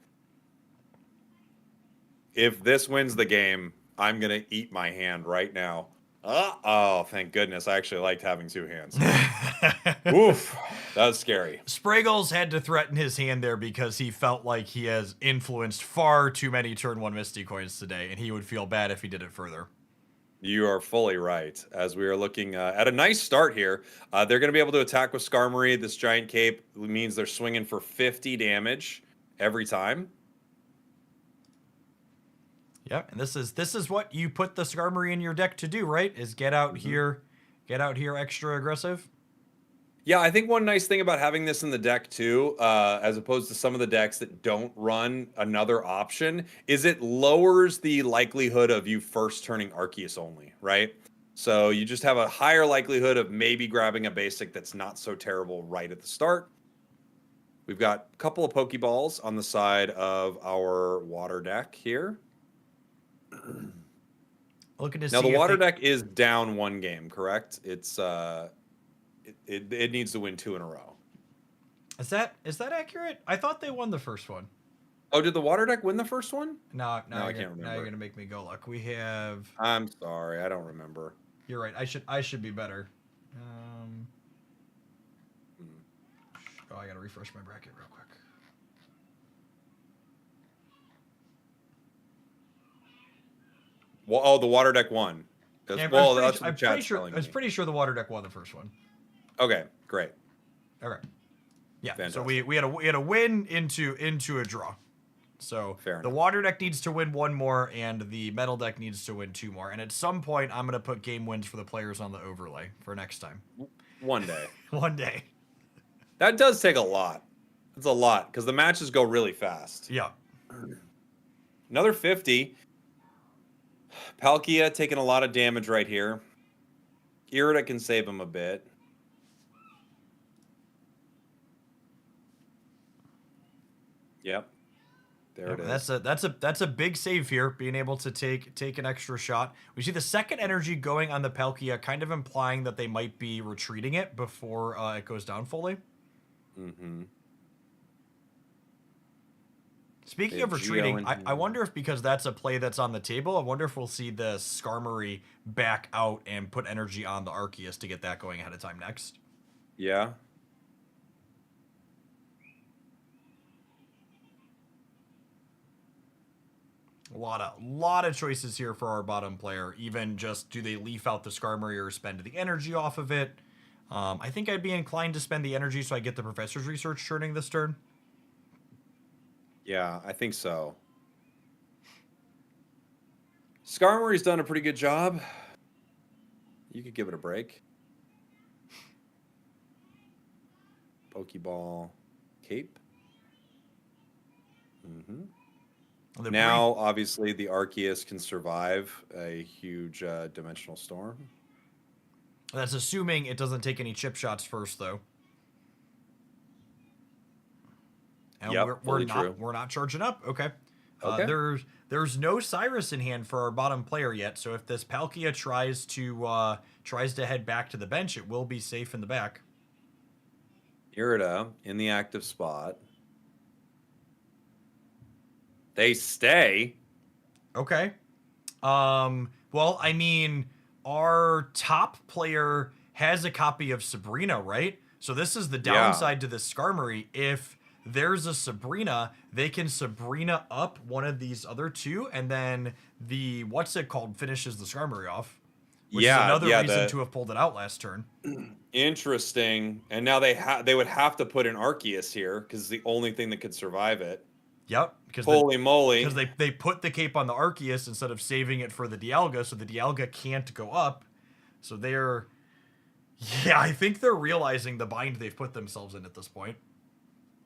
If this wins the game, I'm going to eat my hand right now. Oh, thank goodness. I actually liked having 2 hands. Oof. That was scary. Spraggles had to threaten his hand there because he felt like he has influenced far too many turn 1 Misty coins today, and he would feel bad if he did it further. You are fully right. As we are looking at a nice start here, they're going to be able to attack with Skarmory. This giant cape means they're swinging for 50 damage every time. Yep, and this is what you put the Skarmory in your deck to do, right? Is get out here extra aggressive. Yeah, I think one nice thing about having this in the deck too, as opposed to some of the decks that don't run another option, is it lowers the likelihood of you first turning Arceus only, right? So you just have a higher likelihood of maybe grabbing a basic that's not so terrible right at the start. We've got a couple of Pokeballs on the side of our water deck here. Looking to Now see the water deck is down 1 game, correct? It's it needs to win 2 in a row. Is that accurate? I thought they won the first one. Oh, did the water deck win the first one? Now, No, I can't remember. now you're gonna make me go look. We have. I'm sorry, I don't remember. You're right. I should be better. Um. Oh, I gotta refresh my bracket real quick. Well, oh, the water deck won. Yeah, Well, that's what the chat's telling I was me. pretty sure the water deck won the first one. Okay, great. Okay. Yeah. Fantastic. So we had a win into a draw. So Fair the enough. water deck needs to win one more, and the metal deck needs to win two more. And at some point, I'm gonna put game wins for the players on the overlay for next time. One day. One day. That does take a lot. It's a lot because the matches go really fast. Yeah. Another 50. Palkia taking a lot of damage right here. Irida can save him a bit. Yep. There it is. That's a big save here, being able to take an extra shot. We see the second energy going on the Palkia, kind of implying that they might be retreating it before it goes down fully. Mm-hmm. Speaking of retreating, I wonder if because that's a play that's on the table, I wonder if we'll see the Skarmory back out and put energy on the Arceus to get that going ahead of time next. Yeah. A lot of choices here for our bottom player. Even just do they leaf out the Skarmory or spend the energy off of it? I think I'd be inclined to spend the energy so I get the Professor's Research turning this turn. Yeah, I think so. Skarmory's done a pretty good job. You could give it a break. Pokeball Cape. Mm-hmm. Now, obviously, the Arceus can survive a huge dimensional storm. That's assuming it doesn't take any chip shots first, though. And Yep, we're not charging up. Okay. Okay. There's no Cyrus in hand for our bottom player yet. So if this Palkia tries to head back to the bench, it will be safe in the back. Irida in the active spot. They stay. Okay. Well, I mean, our top player has a copy of Sabrina, right? So this is the downside to this Skarmory. If there's a Sabrina, they can Sabrina up one of these other two, and then the what's it called finishes the Skarmory off. Which is another reason to have pulled it out last turn. Interesting. And now they would have to put an Arceus here because it's the only thing that could survive it. Yep. Because holy moly. Because they put the cape on the Arceus instead of saving it for the Dialga, so the Dialga can't go up. So they're... Yeah, I think they're realizing the bind they've put themselves in at this point.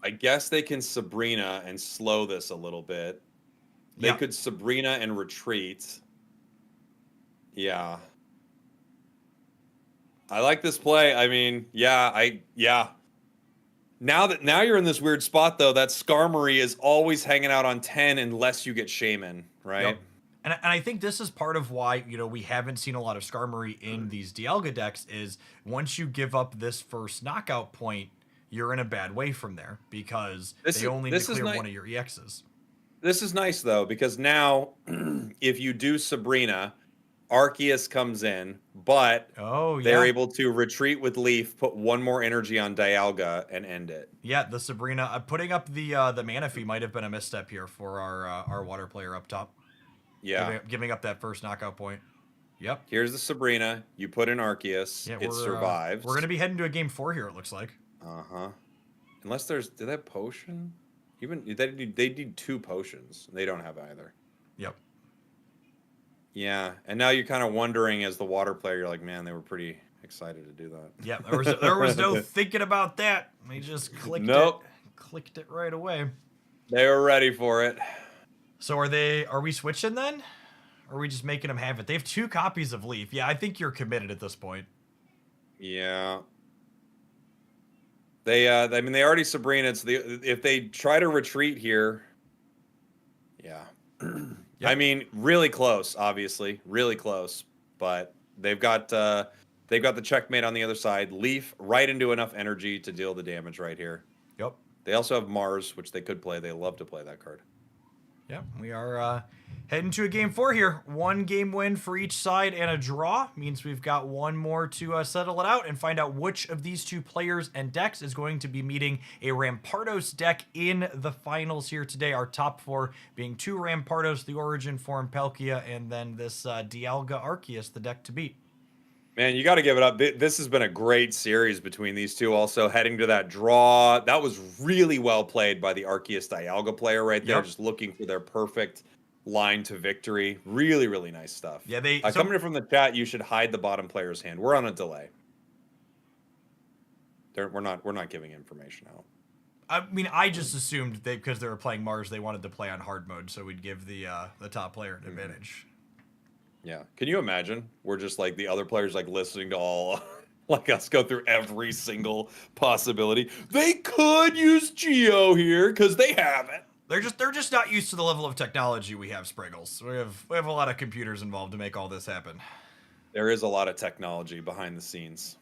I guess they can Sabrina and slow this a little bit. They could Sabrina and retreat. Yeah. I like this play. I mean, yeah. Now you're in this weird spot though. That Skarmory is always hanging out on 10 unless you get Shaman, right? Yep. And I think this is part of why, we haven't seen a lot of Skarmory in these Dialga decks is once you give up this first knockout point, you're in a bad way from there because they only need to clear one of your EXs. This is nice though, because now if you do Sabrina, Arceus comes in, but they're able to retreat with Leaf, put one more energy on Dialga, and end it. Yeah, the Sabrina putting up the Manaphy might have been a misstep here for our water player up top. Yeah, giving up that first knockout point. Yep. Here's the Sabrina. You put in Arceus. Yeah, it survives. We're gonna be heading to a game 4 here. It looks like. Unless do they have potion? Even they need 2 potions. They don't have either. Yep. Yeah, and now you're kind of wondering as the water player, you're like, man, they were pretty excited to do that. Yeah, there was no thinking about that. We just clicked it right away. They were ready for it. So are we switching then? Or are we just making them have it? They have 2 copies of Leaf. Yeah, I think you're committed at this point. Yeah. They already Sabrina. If they try to retreat here, yeah. Yep. I mean, really close, obviously, really close. But they've got the checkmate on the other side. Leaf right into enough energy to deal the damage right here. Yep. They also have Mars, which they could play. They love to play that card. Yep, we are heading to a game 4 here. 1 game win for each side and a draw means we've got one more to settle it out and find out which of these 2 players and decks is going to be meeting a Rampardos deck in the finals here today. Our top 4 being 2 Rampardos, the Origin form Palkia, and then this Dialga Arceus, the deck to beat. Man, you got to give it up. This has been a great series between these two. Also, heading to that draw, that was really well played by the Arceus Dialga player right there, just looking for their perfect line to victory. Really, really nice stuff. Yeah, coming in from the chat, you should hide the bottom player's hand. We're on a delay. We're not giving information out. I mean, I just assumed because they were playing Mars, they wanted to play on hard mode, so we'd give the top player an advantage. Yeah. Can you imagine? We're just like the other players like listening to all like us go through every single possibility. They could use Geo here because they have it. They're just not used to the level of technology we have, Spragels. We have a lot of computers involved to make all this happen. There is a lot of technology behind the scenes.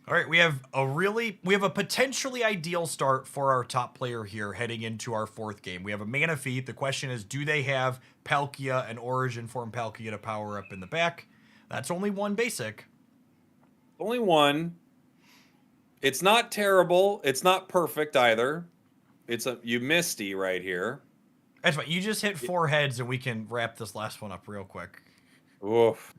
All right, we have a potentially ideal start for our top player here heading into our 4th game. We have a Manaphy. The question is, do they have Palkia and Origin form Palkia to power up in the back? That's only 1 basic. Only 1. It's not terrible. It's not perfect either. You Misty right here. That's right. You just hit 4 heads and we can wrap this last one up real quick. Oof.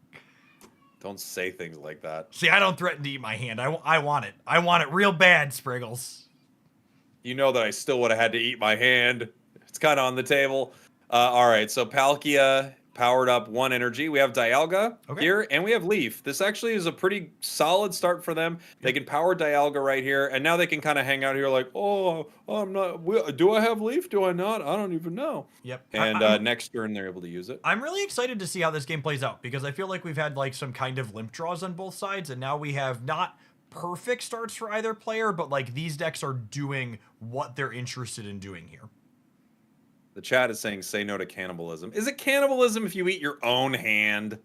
Don't say things like that. See, I don't threaten to eat my hand. I want it. I want it real bad, Spriggles. You know that I still would have had to eat my hand. It's kind of on the table. All right, so Palkia powered up 1 energy. We have Dialga here, and we have Leaf. This actually is a pretty solid start for them. They can power Dialga right here, and now they can kind of hang out here like, oh, I'm not. Do I have Leaf? Do I not? I don't even know. Yep. And next turn, they're able to use it. I'm really excited to see how this game plays out because I feel like we've had like some kind of limp draws on both sides, and now we have not perfect starts for either player, but like these decks are doing what they're interested in doing here. The chat is saying, say no to cannibalism. Is it cannibalism if you eat your own hand?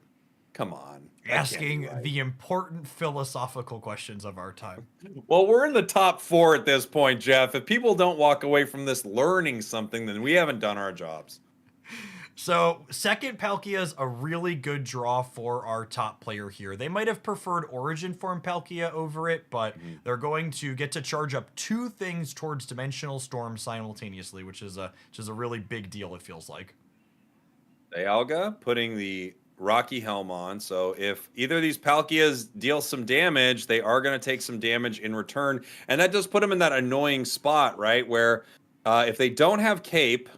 Come on. Asking the important philosophical questions of our time. Well, we're in the top 4 at this point, Jeff. If people don't walk away from this learning something, then we haven't done our jobs. So, second Palkia is a really good draw for our top player here. They might have preferred Origin form Palkia over it, but they're going to get to charge up 2 things towards Dimensional Storm simultaneously, which is a really big deal, it feels like. Dialga putting the Rocky Helm on, so if either of these Palkias deal some damage, they are going to take some damage in return, and that does put them in that annoying spot, right, where if they don't have Cape,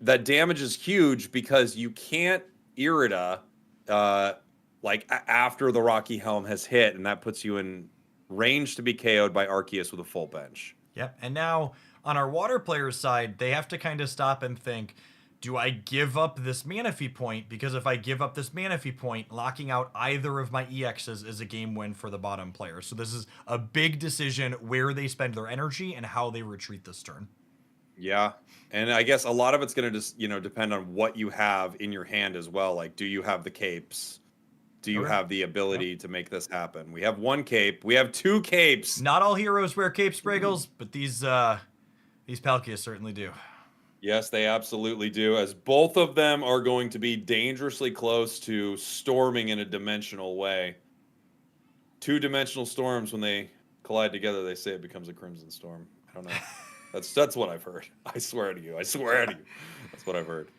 that damage is huge because you can't Irida after the Rocky Helm has hit, and that puts you in range to be KO'd by Arceus with a full bench. Yep, and now on our water player's side, they have to kind of stop and think, do I give up this Manaphy point? Because if I give up this Manaphy point, locking out either of my EXs is a game win for the bottom player. So this is a big decision where they spend their energy and how they retreat this turn. Yeah, and I guess a lot of it's going to just, depend on what you have in your hand as well. Like, do you have the capes? Do you have the ability to make this happen? We have 1 cape. We have 2 capes. Not all heroes wear capes, Spriggles, but these Palkias certainly do. Yes, they absolutely do, as both of them are going to be dangerously close to storming in a dimensional way. 2 dimensional storms, when they collide together, they say it becomes a crimson storm. I don't know. That's what I've heard. I swear to you. That's what I've heard.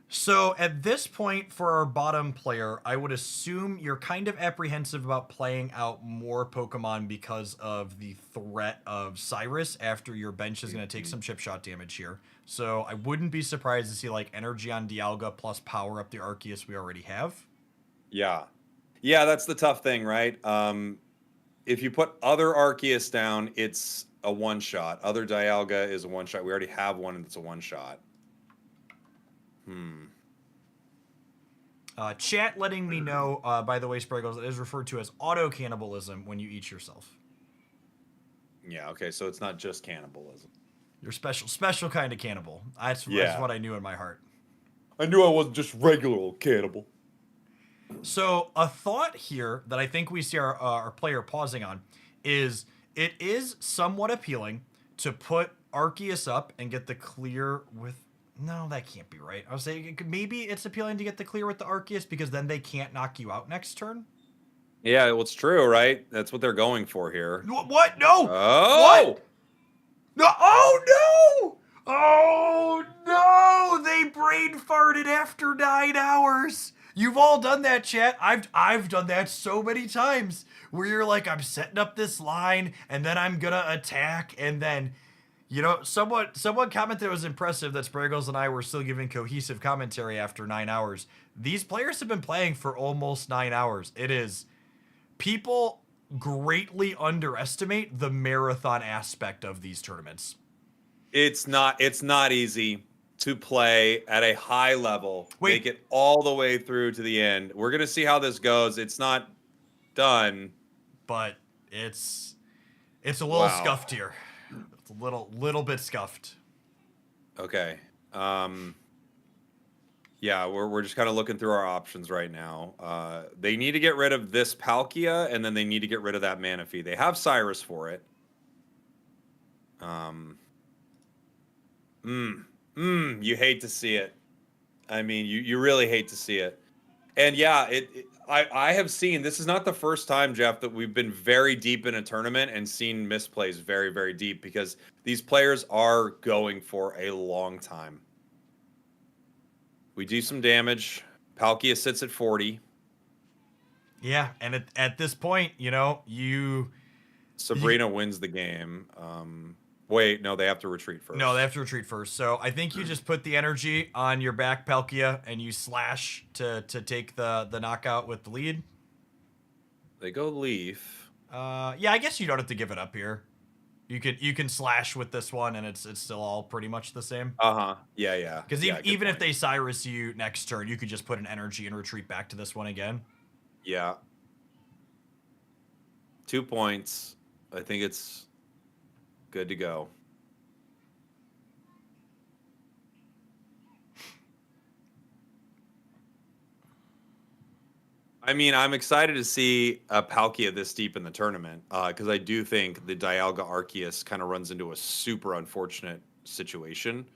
So at this point for our bottom player, I would assume you're kind of apprehensive about playing out more Pokemon because of the threat of Cyrus after your bench is going to take some chip shot damage here. So I wouldn't be surprised to see like energy on Dialga plus power up the Arceus we already have. Yeah. Yeah, that's the tough thing, right? If you put other Arceus down, it's a one-shot. Other Dialga is a one-shot. We already have one and it's a one-shot. Chat letting me know, by the way, Spriggles, it is referred to as auto-cannibalism when you eat yourself. Yeah, okay, so it's not just cannibalism. You're special kind of cannibal. That's what I knew in my heart. I knew I wasn't just regular old cannibal. So a thought here that I think we see our player pausing on is it is somewhat appealing to put Arceus up and get the clear with. No, that can't be right. I was saying maybe it's appealing to get the clear with the Arceus because then they can't knock you out next turn. Yeah, well, it's true, right? That's what they're going for here. What? No. Oh! What? No. Oh no! Oh no! They brain farted after 9 hours. You've all done that, chat. I've done that so many times where you're like, I'm setting up this line and then I'm gonna attack and then. You know, someone commented it was impressive that Spragels and I were still giving cohesive commentary after 9 hours. These players have been playing for almost 9 hours. It is people greatly underestimate the marathon aspect of these tournaments. It's not easy to play at a high level. Wait. Make it all the way through to the end. We're going to see how this goes. It's not done, but it's a little scuffed here. It's a little bit scuffed. Okay. Yeah, we're just kind of looking through our options right now. They need to get rid of this Palkia, and then they need to get rid of that Manaphy. They have Cyrus for it. You hate to see it. I mean, you really hate to see it. And yeah, I have seen, this is not the first time, Jeff, that we've been very deep in a tournament and seen misplays very, very deep because these players are going for a long time. We do some damage. Palkia sits at 40. Yeah, and at this point, you know, Sabrina wins the game. Wait, no, they have to retreat first. No, they have to retreat first. So I think you just put the energy on your back Palkia and you slash to take the knockout with the lead. They go Leaf. Yeah, I guess you don't have to give it up here. You can slash with this one and it's still all pretty much the same. Yeah. Because even if they Cyrus you next turn, you could just put an energy and retreat back to this one again. Yeah. 2 points. I think it's good to go. I mean, I'm excited to see a Palkia this deep in the tournament because I do think the Dialga Arceus kind of runs into a super unfortunate situation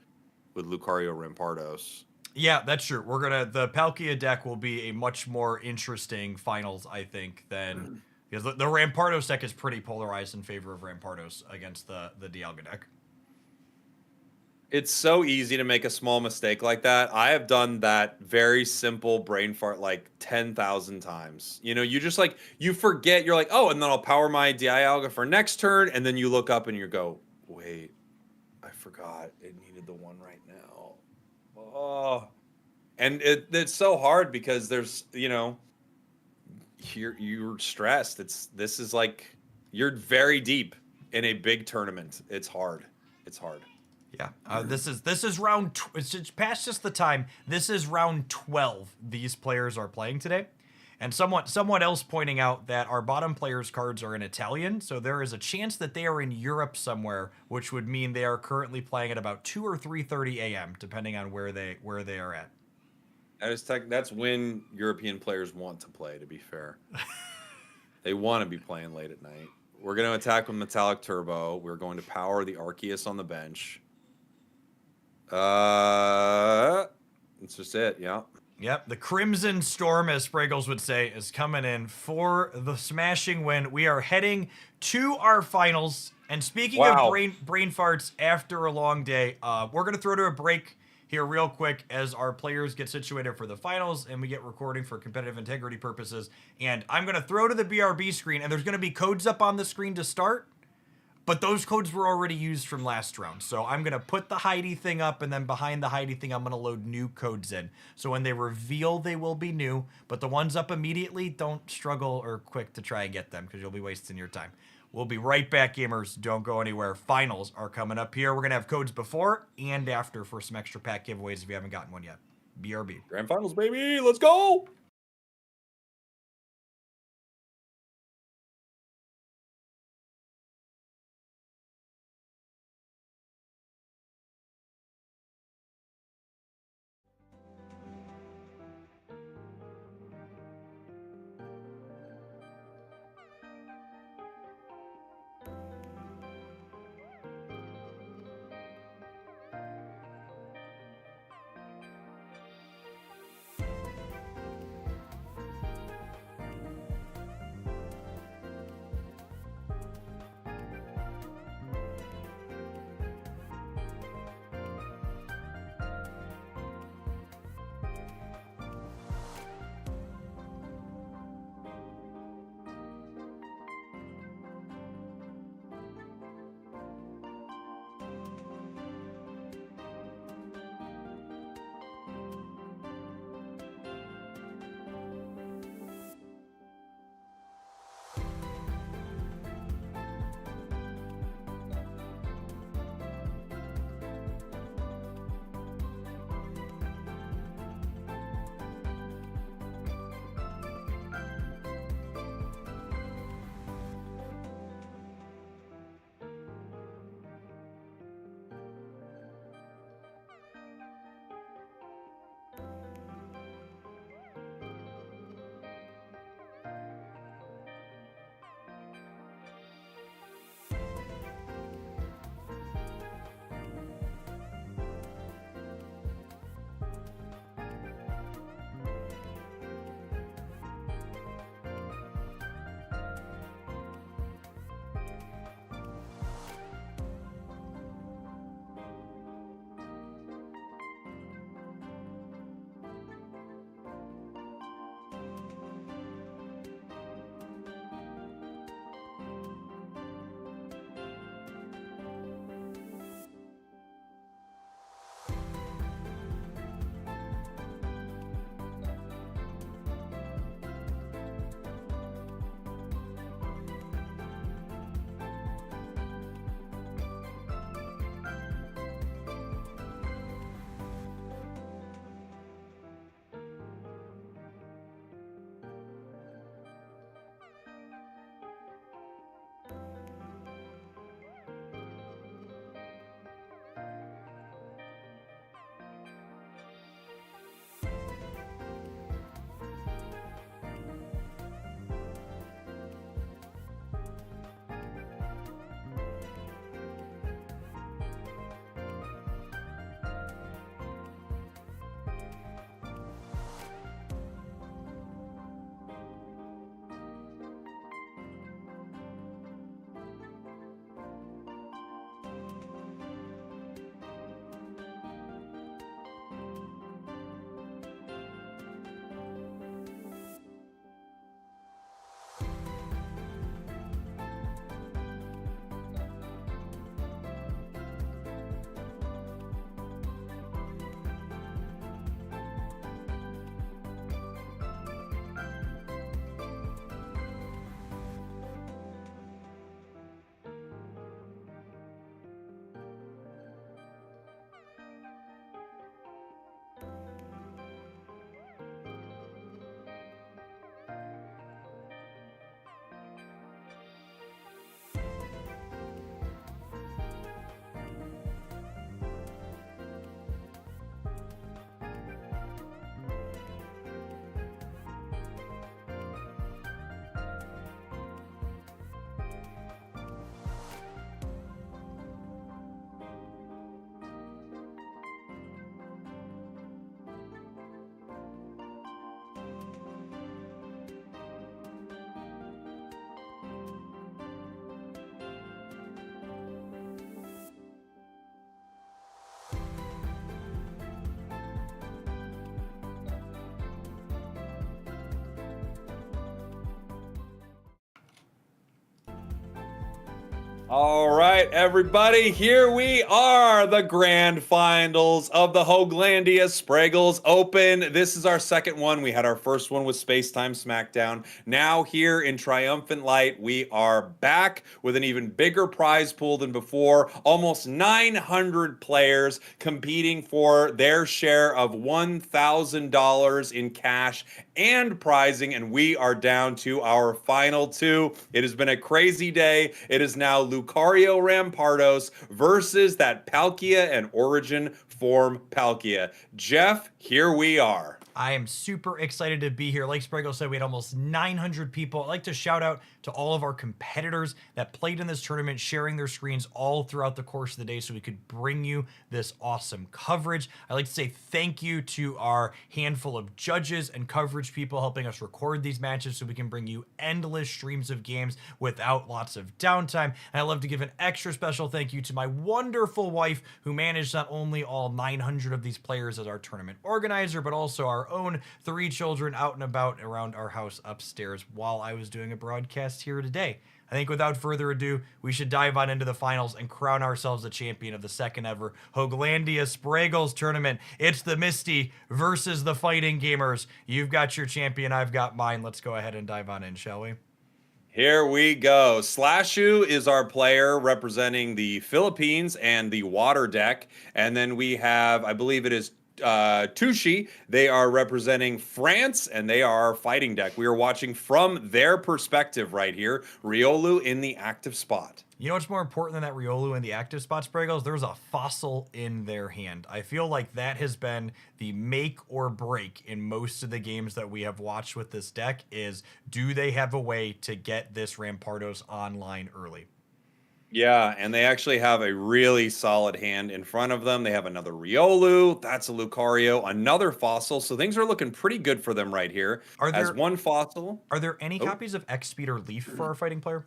with Lucario Rampardos. Yeah, that's true. The Palkia deck will be a much more interesting finals, I think, than because the Rampardos deck is pretty polarized in favor of Rampardos against the Dialga deck. It's so easy to make a small mistake like that. I have done that very simple brain fart like 10,000 times. You know, you just like, you forget, you're like, oh, and then I'll power my Dialga for next turn. And then you look up and you go, wait, I forgot it needed the one right now. Oh, and it's so hard because there's, you know, you're stressed. This is like, you're very deep in a big tournament. It's hard. It's hard. Yeah, this is round. It's just past just the time. This is round 12. These players are playing today, and someone else pointing out that our bottom players' cards are in Italian, so there is a chance that they are in Europe somewhere, which would mean they are currently playing at about 2 or 3:30 a.m. depending on where they are at. That's when European players want to play. To be fair, they want to be playing late at night. We're going to attack with Metallic Turbo. We're going to power the Arceus on the bench. That's just it. Yeah. Yep, the Crimson Storm, as Spragels would say, is coming in for the smashing win. We are heading to our finals. And speaking of brain farts after a long day, we're going to throw to a break here real quick as our players get situated for the finals and we get recording for competitive integrity purposes. And I'm going to throw to the BRB screen, and there's going to be codes up on the screen to start. But those codes were already used from last round. So I'm going to put the Heidi thing up, and then behind the Heidi thing, I'm going to load new codes in. So when they reveal, they will be new. But the ones up immediately, don't struggle or quick to try and get them because you'll be wasting your time. We'll be right back, gamers. Don't go anywhere. Finals are coming up here. We're going to have codes before and after for some extra pack giveaways if you haven't gotten one yet. BRB. Grand Finals, baby. Let's go. All right, everybody, here we are, the grand finals of the Hoaglandia Spragels Open. This is our second one. We had our first one with Space Time Smackdown. Now here in Triumphant Light, we are back with an even bigger prize pool than before. Almost 900 players competing for their share of $1,000 in cash and prizing, and we are down to our final two. It has been a crazy day. It is now Lucario Rampardos versus that Palkia and Origin form Palkia. Jeff, here we are. I am super excited to be here. Like Spragel said, we had almost 900 people. I'd like to shout out to all of our competitors that played in this tournament, sharing their screens all throughout the course of the day so we could bring you this awesome coverage. I'd like to say thank you to our handful of judges and coverage people helping us record these matches so we can bring you endless streams of games without lots of downtime. And I'd love to give an extra special thank you to my wonderful wife who managed not only all 900 of these players as our tournament organizer, but also our own 3 children out and about around our house upstairs while I was doing a broadcast here today. I think without further ado, we should dive on into the finals and crown ourselves the champion of the second ever Hoaglandia Spragels tournament. It's the Misty versus the Fighting Gamers. You've got your champion, I've got mine. Let's go ahead and dive on in, shall we? Here we go. Slashu is our player representing the Philippines and the water deck. And then we have, I believe it is Tushi. They are representing France, and they are our fighting deck. We are watching from their perspective right here. Riolu in the active spot. You know what's more important than that Riolu in the active spot, Spragels? There's a fossil in their hand. I feel like that has been the make or break in most of the games that we have watched with this deck is, do they have a way to get this Rampardos online early? Yeah, and they actually have a really solid hand in front of them. They have another Riolu, that's a Lucario, another fossil. So things are looking pretty good for them right here. As one fossil. Are there any copies of X Speed or Leaf for our fighting player?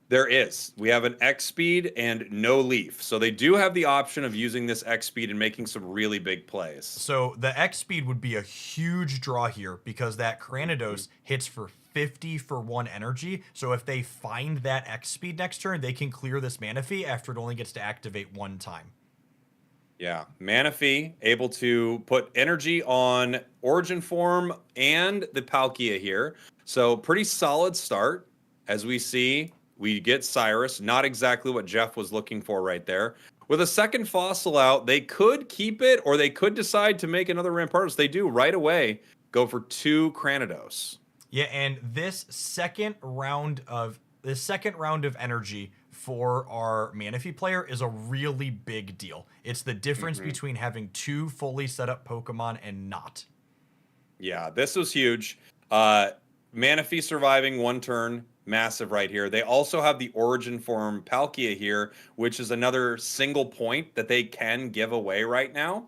There is. We have an X Speed and no Leaf. So they do have the option of using this X Speed and making some really big plays. So the X Speed would be a huge draw here because that Cranidos hits for 50 for 1 energy. So if they find that X Speed next turn, they can clear this Manaphy after it only gets to activate 1 time. Yeah, Manaphy able to put energy on Origin Form and the Palkia here. So pretty solid start. As we see, we get Cyrus, not exactly what Jeff was looking for right there. With a second fossil out, they could keep it or they could decide to make another Rampardos. They do right away go for 2 Cranidos. Yeah, and this second round of energy for our Manaphy player is a really big deal. It's the difference between having 2 fully set up Pokemon and not. Yeah, this was huge. Manaphy surviving 1 turn, massive right here. They also have the Origin Form Palkia here, which is another single point that they can give away right now.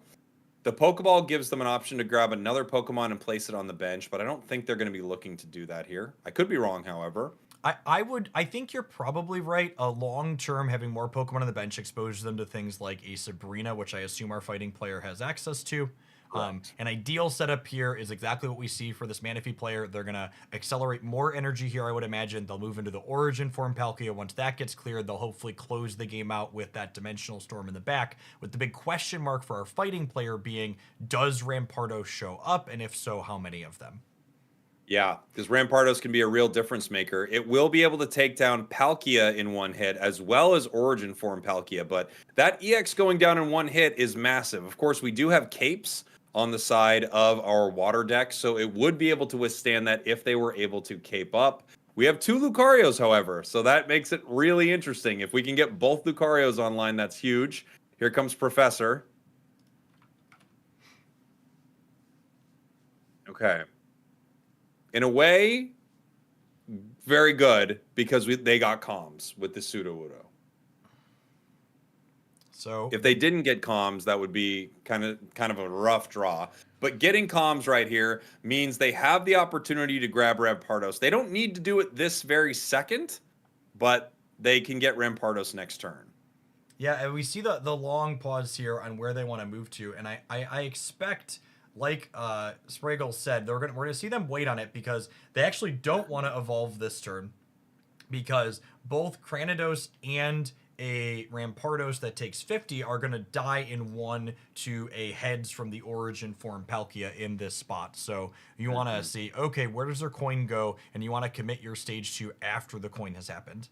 The Pokeball gives them an option to grab another Pokemon and place it on the bench, but I don't think they're going to be looking to do that here. I could be wrong, however. I think you're probably right. A long term, having more Pokemon on the bench exposes them to things like a Sabrina, which I assume our fighting player has access to. An ideal setup here is exactly what we see for this Manaphy player. They're going to accelerate more energy here, I would imagine. They'll move into the Origin Form Palkia. Once that gets cleared, they'll hopefully close the game out with that Dimensional Storm in the back, with the big question mark for our fighting player being, does Rampardos show up? And if so, how many of them? Yeah, because Rampardos can be a real difference maker. It will be able to take down Palkia in 1 hit, as well as Origin Form Palkia, but that EX going down in 1 hit is massive. Of course, we do have Capes on the side of our water deck, so it would be able to withstand that if they were able to cape up. We have 2 Lucarios, however, so that makes it really interesting. If we can get both Lucarios online, that's huge. Here comes Professor. Okay. In a way, very good, because they got comms with the Sudowoodo. So if they didn't get comms, that would be kind of a rough draw. But getting comms right here means they have the opportunity to grab Rampardos. They don't need to do it this very second, but they can get Rampardos next turn. Yeah, and we see the long pause here on where they want to move to, and I expect, like Spragel said, we're gonna see them wait on it because they actually don't want to evolve this turn. because both Cranidos and a Rampardos that takes 50 are going to die in one to a heads from the origin form Palkia in this spot. So you want to see, okay, where does their coin go? And you want to commit your stage 2 after the coin has happened.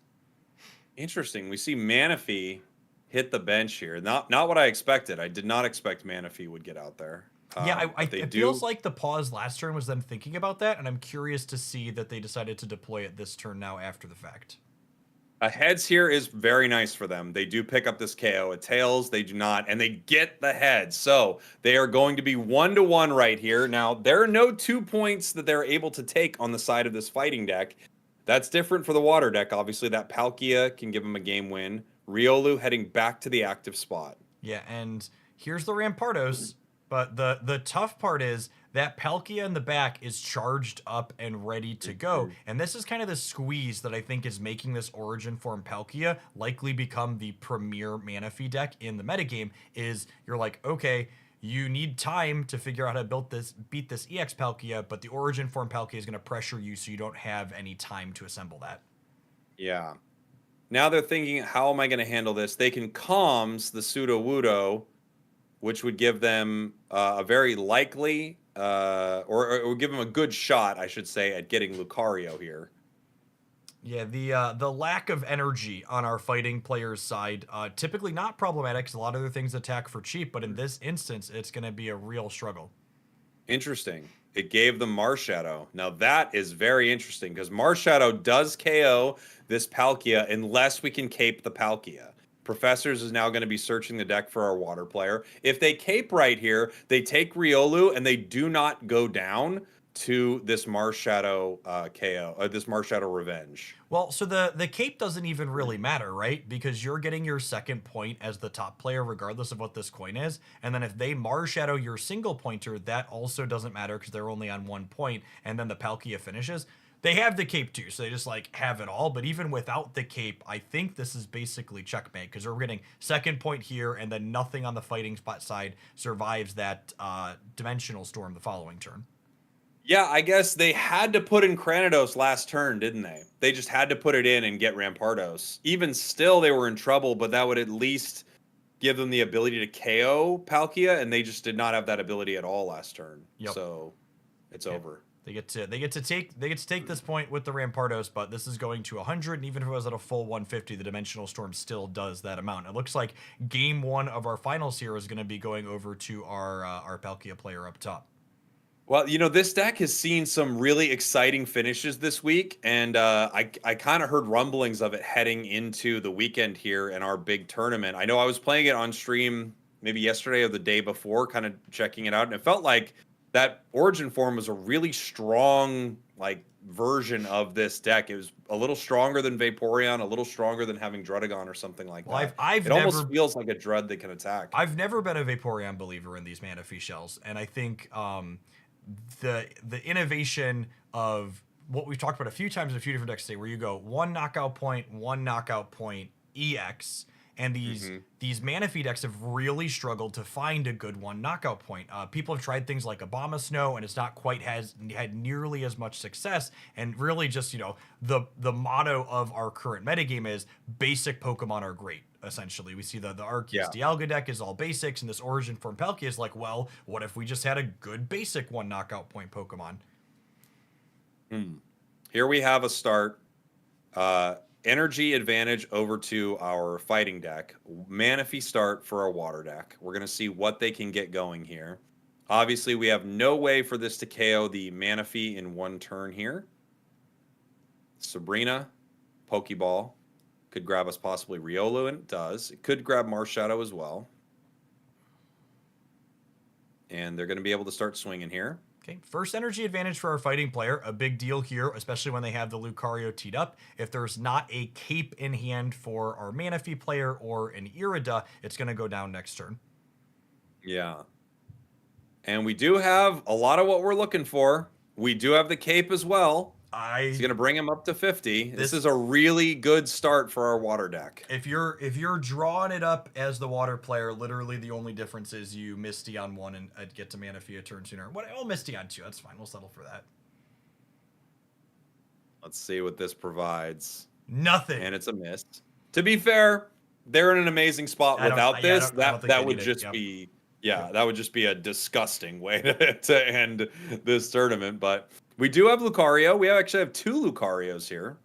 Interesting. We see Manaphy hit the bench here. Not what I expected. I did not expect Manaphy would get out there. Yeah, But they it do. feels like the pause last turn was them thinking about that, and I'm curious to see that they decided to deploy it this turn now after the fact. A heads here is very nice for them. They do pick up this KO. A tails, they do not, and they get the heads. So they are going to be 1-1 right here. Now, there are no 2 points that they're able to take on the side of this fighting deck. That's different for the water deck. Obviously, that Palkia can give them a game win. Riolu heading back to the active spot. Yeah, and here's the Rampardos, but the tough part is that Palkia in the back is charged up and ready to go. And this is kind of the squeeze that I think is making this Origin form Palkia likely become the premier Manaphy deck in the metagame. Is you're like, okay, you need time to figure out how to beat this EX Palkia, but the Origin form Palkia is going to pressure you so you don't have any time to assemble that. Yeah. Now they're thinking, how am I going to handle this? They can comms the Sudowoodo, which would give them a very likely, or give them a good shot, I should say, at getting Lucario here. Yeah, the lack of energy on our fighting players' side, typically not problematic because a lot of other things attack for cheap, but in this instance, it's going to be a real struggle. Interesting. It gave them Marshadow. Now that is very interesting because Marshadow does KO this Palkia unless we can cape the Palkia. Professors is now going to be searching the deck for our water player. If they cape right here, they take Riolu and they do not go down to this Marshadow KO, this Marshadow Revenge. Well, so the cape doesn't even really matter, right? Because you're getting your second point as the top player, regardless of what this coin is. And then if they Marshadow your single pointer, that also doesn't matter because they're only on 1 point. And then the Palkia finishes. They have the cape too, so they just like have it all. But even without the cape, I think this is basically checkmate because we're getting second point here, and then nothing on the fighting spot side survives that dimensional storm the following turn. Yeah, I guess they had to put in Cranidos last turn, didn't they? They just had to put it in and get Rampardos. Even still, they were in trouble, but that would at least give them the ability to KO Palkia, and they just did not have that ability at all last turn. Yep. So it's over. They get to take this point with the Rampardos, but this is going to 100, and even if it was at a full 150, the Dimensional Storm still does that amount. It looks like game 1 of our finals here is going to be going over to our Palkia player up top. Well, you know, this deck has seen some really exciting finishes this week, and I kind of heard rumblings of it heading into the weekend here in our big tournament. I know I was playing it on stream maybe yesterday or the day before, kind of checking it out, and it felt like that Origin form was a really strong, like, version of this deck. It was a little stronger than Vaporeon, a little stronger than having Drudagon or something like that. It almost feels like a Drud that can attack. I've never been a Vaporeon believer in these Manaphy shells, and I think the innovation of what we've talked about a few times in a few different decks today, where you go one knockout point, EX, and these Manaphy decks have really struggled to find a good one knockout point. People have tried things like Abomasnow, and it's not quite had nearly as much success. And really, just the motto of our current metagame is basic Pokemon are great. Essentially, we see the Arceus Dialga deck is all basics, and this Origin form Palkia is like, well, what if we just had a good basic one knockout point Pokemon? Here we have a start. Energy advantage over to our fighting deck. Manaphy start for our water deck. We're going to see what they can get going here. Obviously, we have no way for this to KO the Manaphy in one turn here. Sabrina, Pokeball. Could grab us possibly Riolu, and it does. It could grab Marshadow as well. And they're going to be able to start swinging here. Okay, first energy advantage for our fighting player. A big deal here, especially when they have the Lucario teed up. If there's not a cape in hand for our Manaphy player or an Irida, it's going to go down next turn. Yeah. And we do have a lot of what we're looking for. We do have the cape as well. He's going to bring him up to 50. This is a really good start for our water deck. If you're drawing it up as the water player, literally the only difference is you Misty on 1 and get to Manaphy a turn sooner. I'll Misty on 2. That's fine. We'll settle for that. Let's see what this provides. Nothing. And it's a miss. To be fair, they're in an amazing spot without this. I don't think That they would need it. just Yep. be, yeah, Yep. that would just be a disgusting way to end this tournament. But we do have Lucario. We actually have 2 Lucarios here.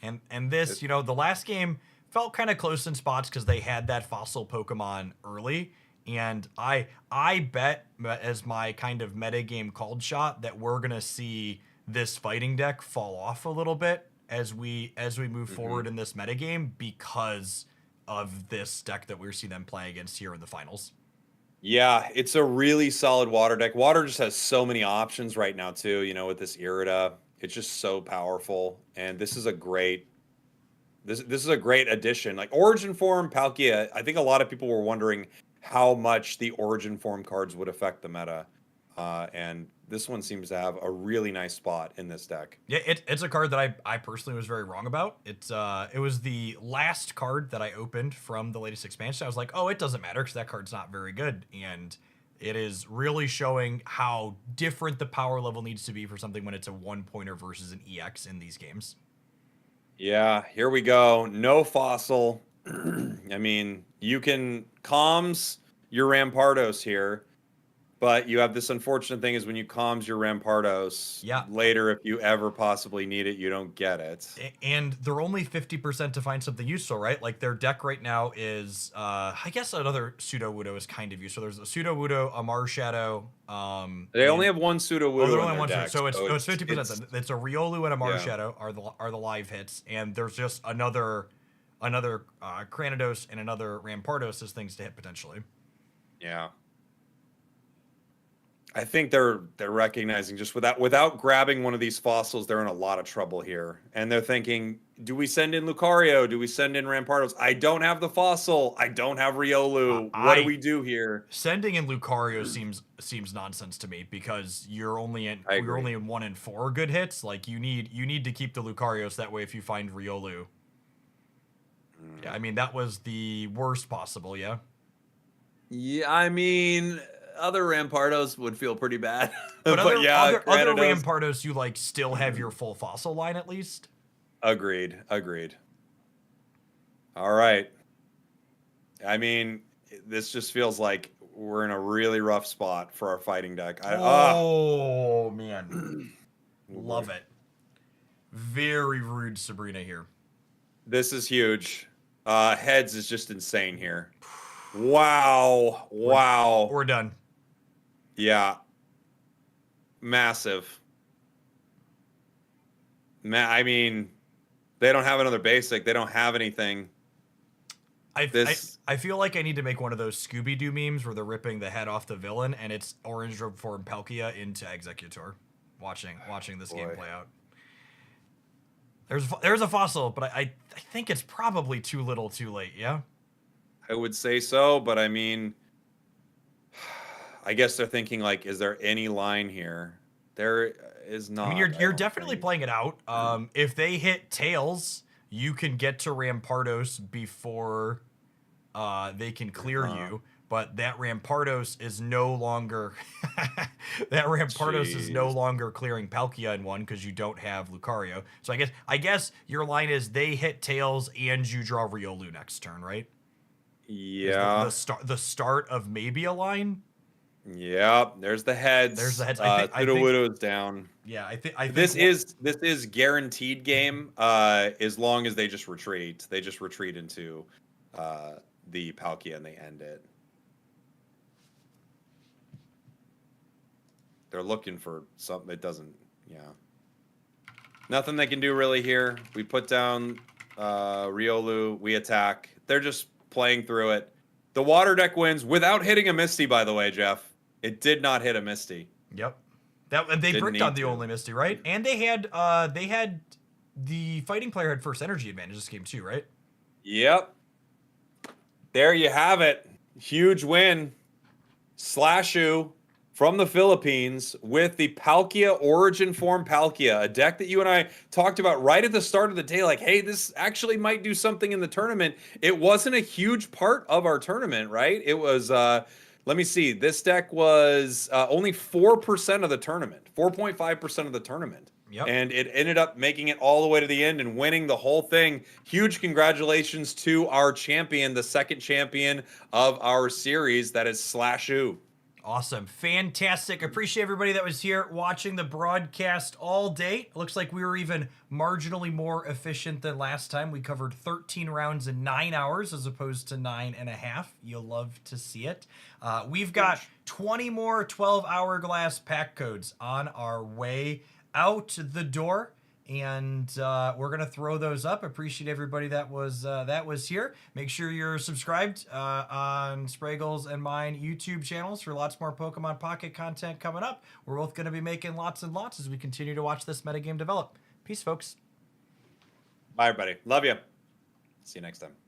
And this, you know, the last game felt kind of close in spots because they had that fossil Pokemon early. And I bet, as my kind of metagame called shot, that we're gonna see this fighting deck fall off a little bit as we move forward in this metagame because of this deck that we're seeing them play against here in the finals. Yeah, it's a really solid water deck. Water just has so many options right now too, you know, with this Irida. It's just so powerful. And this is a great this is a great addition. Like Origin Form, Palkia, I think a lot of people were wondering how much the Origin Form cards would affect the meta. And this one seems to have a really nice spot in this deck. Yeah, it's a card that I personally was very wrong about. It was the last card that I opened from the latest expansion. I was like, oh, it doesn't matter because that card's not very good, and it is really showing how different the power level needs to be for something when it's a 1-pointer versus an EX in these games. Yeah, here we go. No fossil. I mean, you can comms your Rampardos here, but you have this unfortunate thing is when you comms your Rampardos, Yeah. later, if you ever possibly need it, you don't get it. And they're only 50% to find something useful, right? Like their deck right now is, I guess another Sudowoodo is kind of useful. There's a Sudowoodo, a Marshadow. They only have one Sudowoodo Oh, they're in only their one deck, so it's 50%. It's a Riolu and a Marshadow are the live hits, and there's just another Cranidos and another Rampardos as things to hit potentially. Yeah. I think they're recognizing just without grabbing one of these fossils, they're in a lot of trouble here. And they're thinking, do we send in Lucario? Do we send in Rampardos? I don't have the fossil. I don't have Riolu. What do we do here? Sending in Lucario seems nonsense to me because you're only in 1 in 4 good hits. Like you need to keep the Lucarios that way if you find Riolu. Yeah, I mean that was the worst possible, yeah. Yeah, I mean other Rampardos would feel pretty bad. But other Rampardos, you like still have your full fossil line at least. Agreed. All right. I mean, this just feels like we're in a really rough spot for our fighting deck. Man. Love it. Very rude Sabrina here. This is huge. Heads is just insane here. Wow. We're done. Yeah. Massive. I mean, they don't have another basic. They don't have anything. I feel like I need to make one of those Scooby-Doo memes where they're ripping the head off the villain and it's Orange Form Palkia into Executor. Watching this game play out. There's a fossil, but I think it's probably too little too late, yeah? I would say so, but I mean, I guess they're thinking like, is there any line here? There is not. I mean, you're definitely playing it out. If they hit Tails, you can get to Rampardos before they can clear you. But that Rampardos is no longer is no longer clearing Palkia in one because you don't have Lucario. So I guess your line is they hit Tails and you draw Riolu next turn, right? Yeah. The start of maybe a line. Yeah, there's the heads. Sudowoodo is down. Yeah, I think this is guaranteed game. As long as they just retreat, into the Palkia and they end it. They're looking for something that doesn't. Yeah, nothing they can do really here. We put down Riolu. We attack. They're just playing through it. The water deck wins without hitting a Misty. By the way, Jeff. It did not hit a Misty. Yep. They bricked on the only Misty, right? And they had the fighting player had first energy advantage this game too, right? Yep. There you have it. Huge win. Slashu from the Philippines with the Palkia Origin Form Palkia, a deck that you and I talked about right at the start of the day. Like, hey, this actually might do something in the tournament. It wasn't a huge part of our tournament, right? It was let me see. This deck was only 4% of the tournament, 4.5% of the tournament. Yep. And it ended up making it all the way to the end and winning the whole thing. Huge congratulations to our champion, the second champion of our series, that is Slashu. Awesome. Fantastic. Appreciate everybody that was here watching the broadcast all day. Looks like we were even marginally more efficient than last time. We covered 13 rounds in 9 hours as opposed to 9.5. You'll love to see it. We've got 20 more 12-hourglass pack codes on our way out the door. And we're gonna throw those up. Appreciate everybody that was here. Make sure you're subscribed on Spragels and mine YouTube channels for lots more Pokemon Pocket content coming up. We're both gonna be making lots and lots as we continue to watch this metagame develop. Peace, folks. Bye, everybody. Love you. See you next time.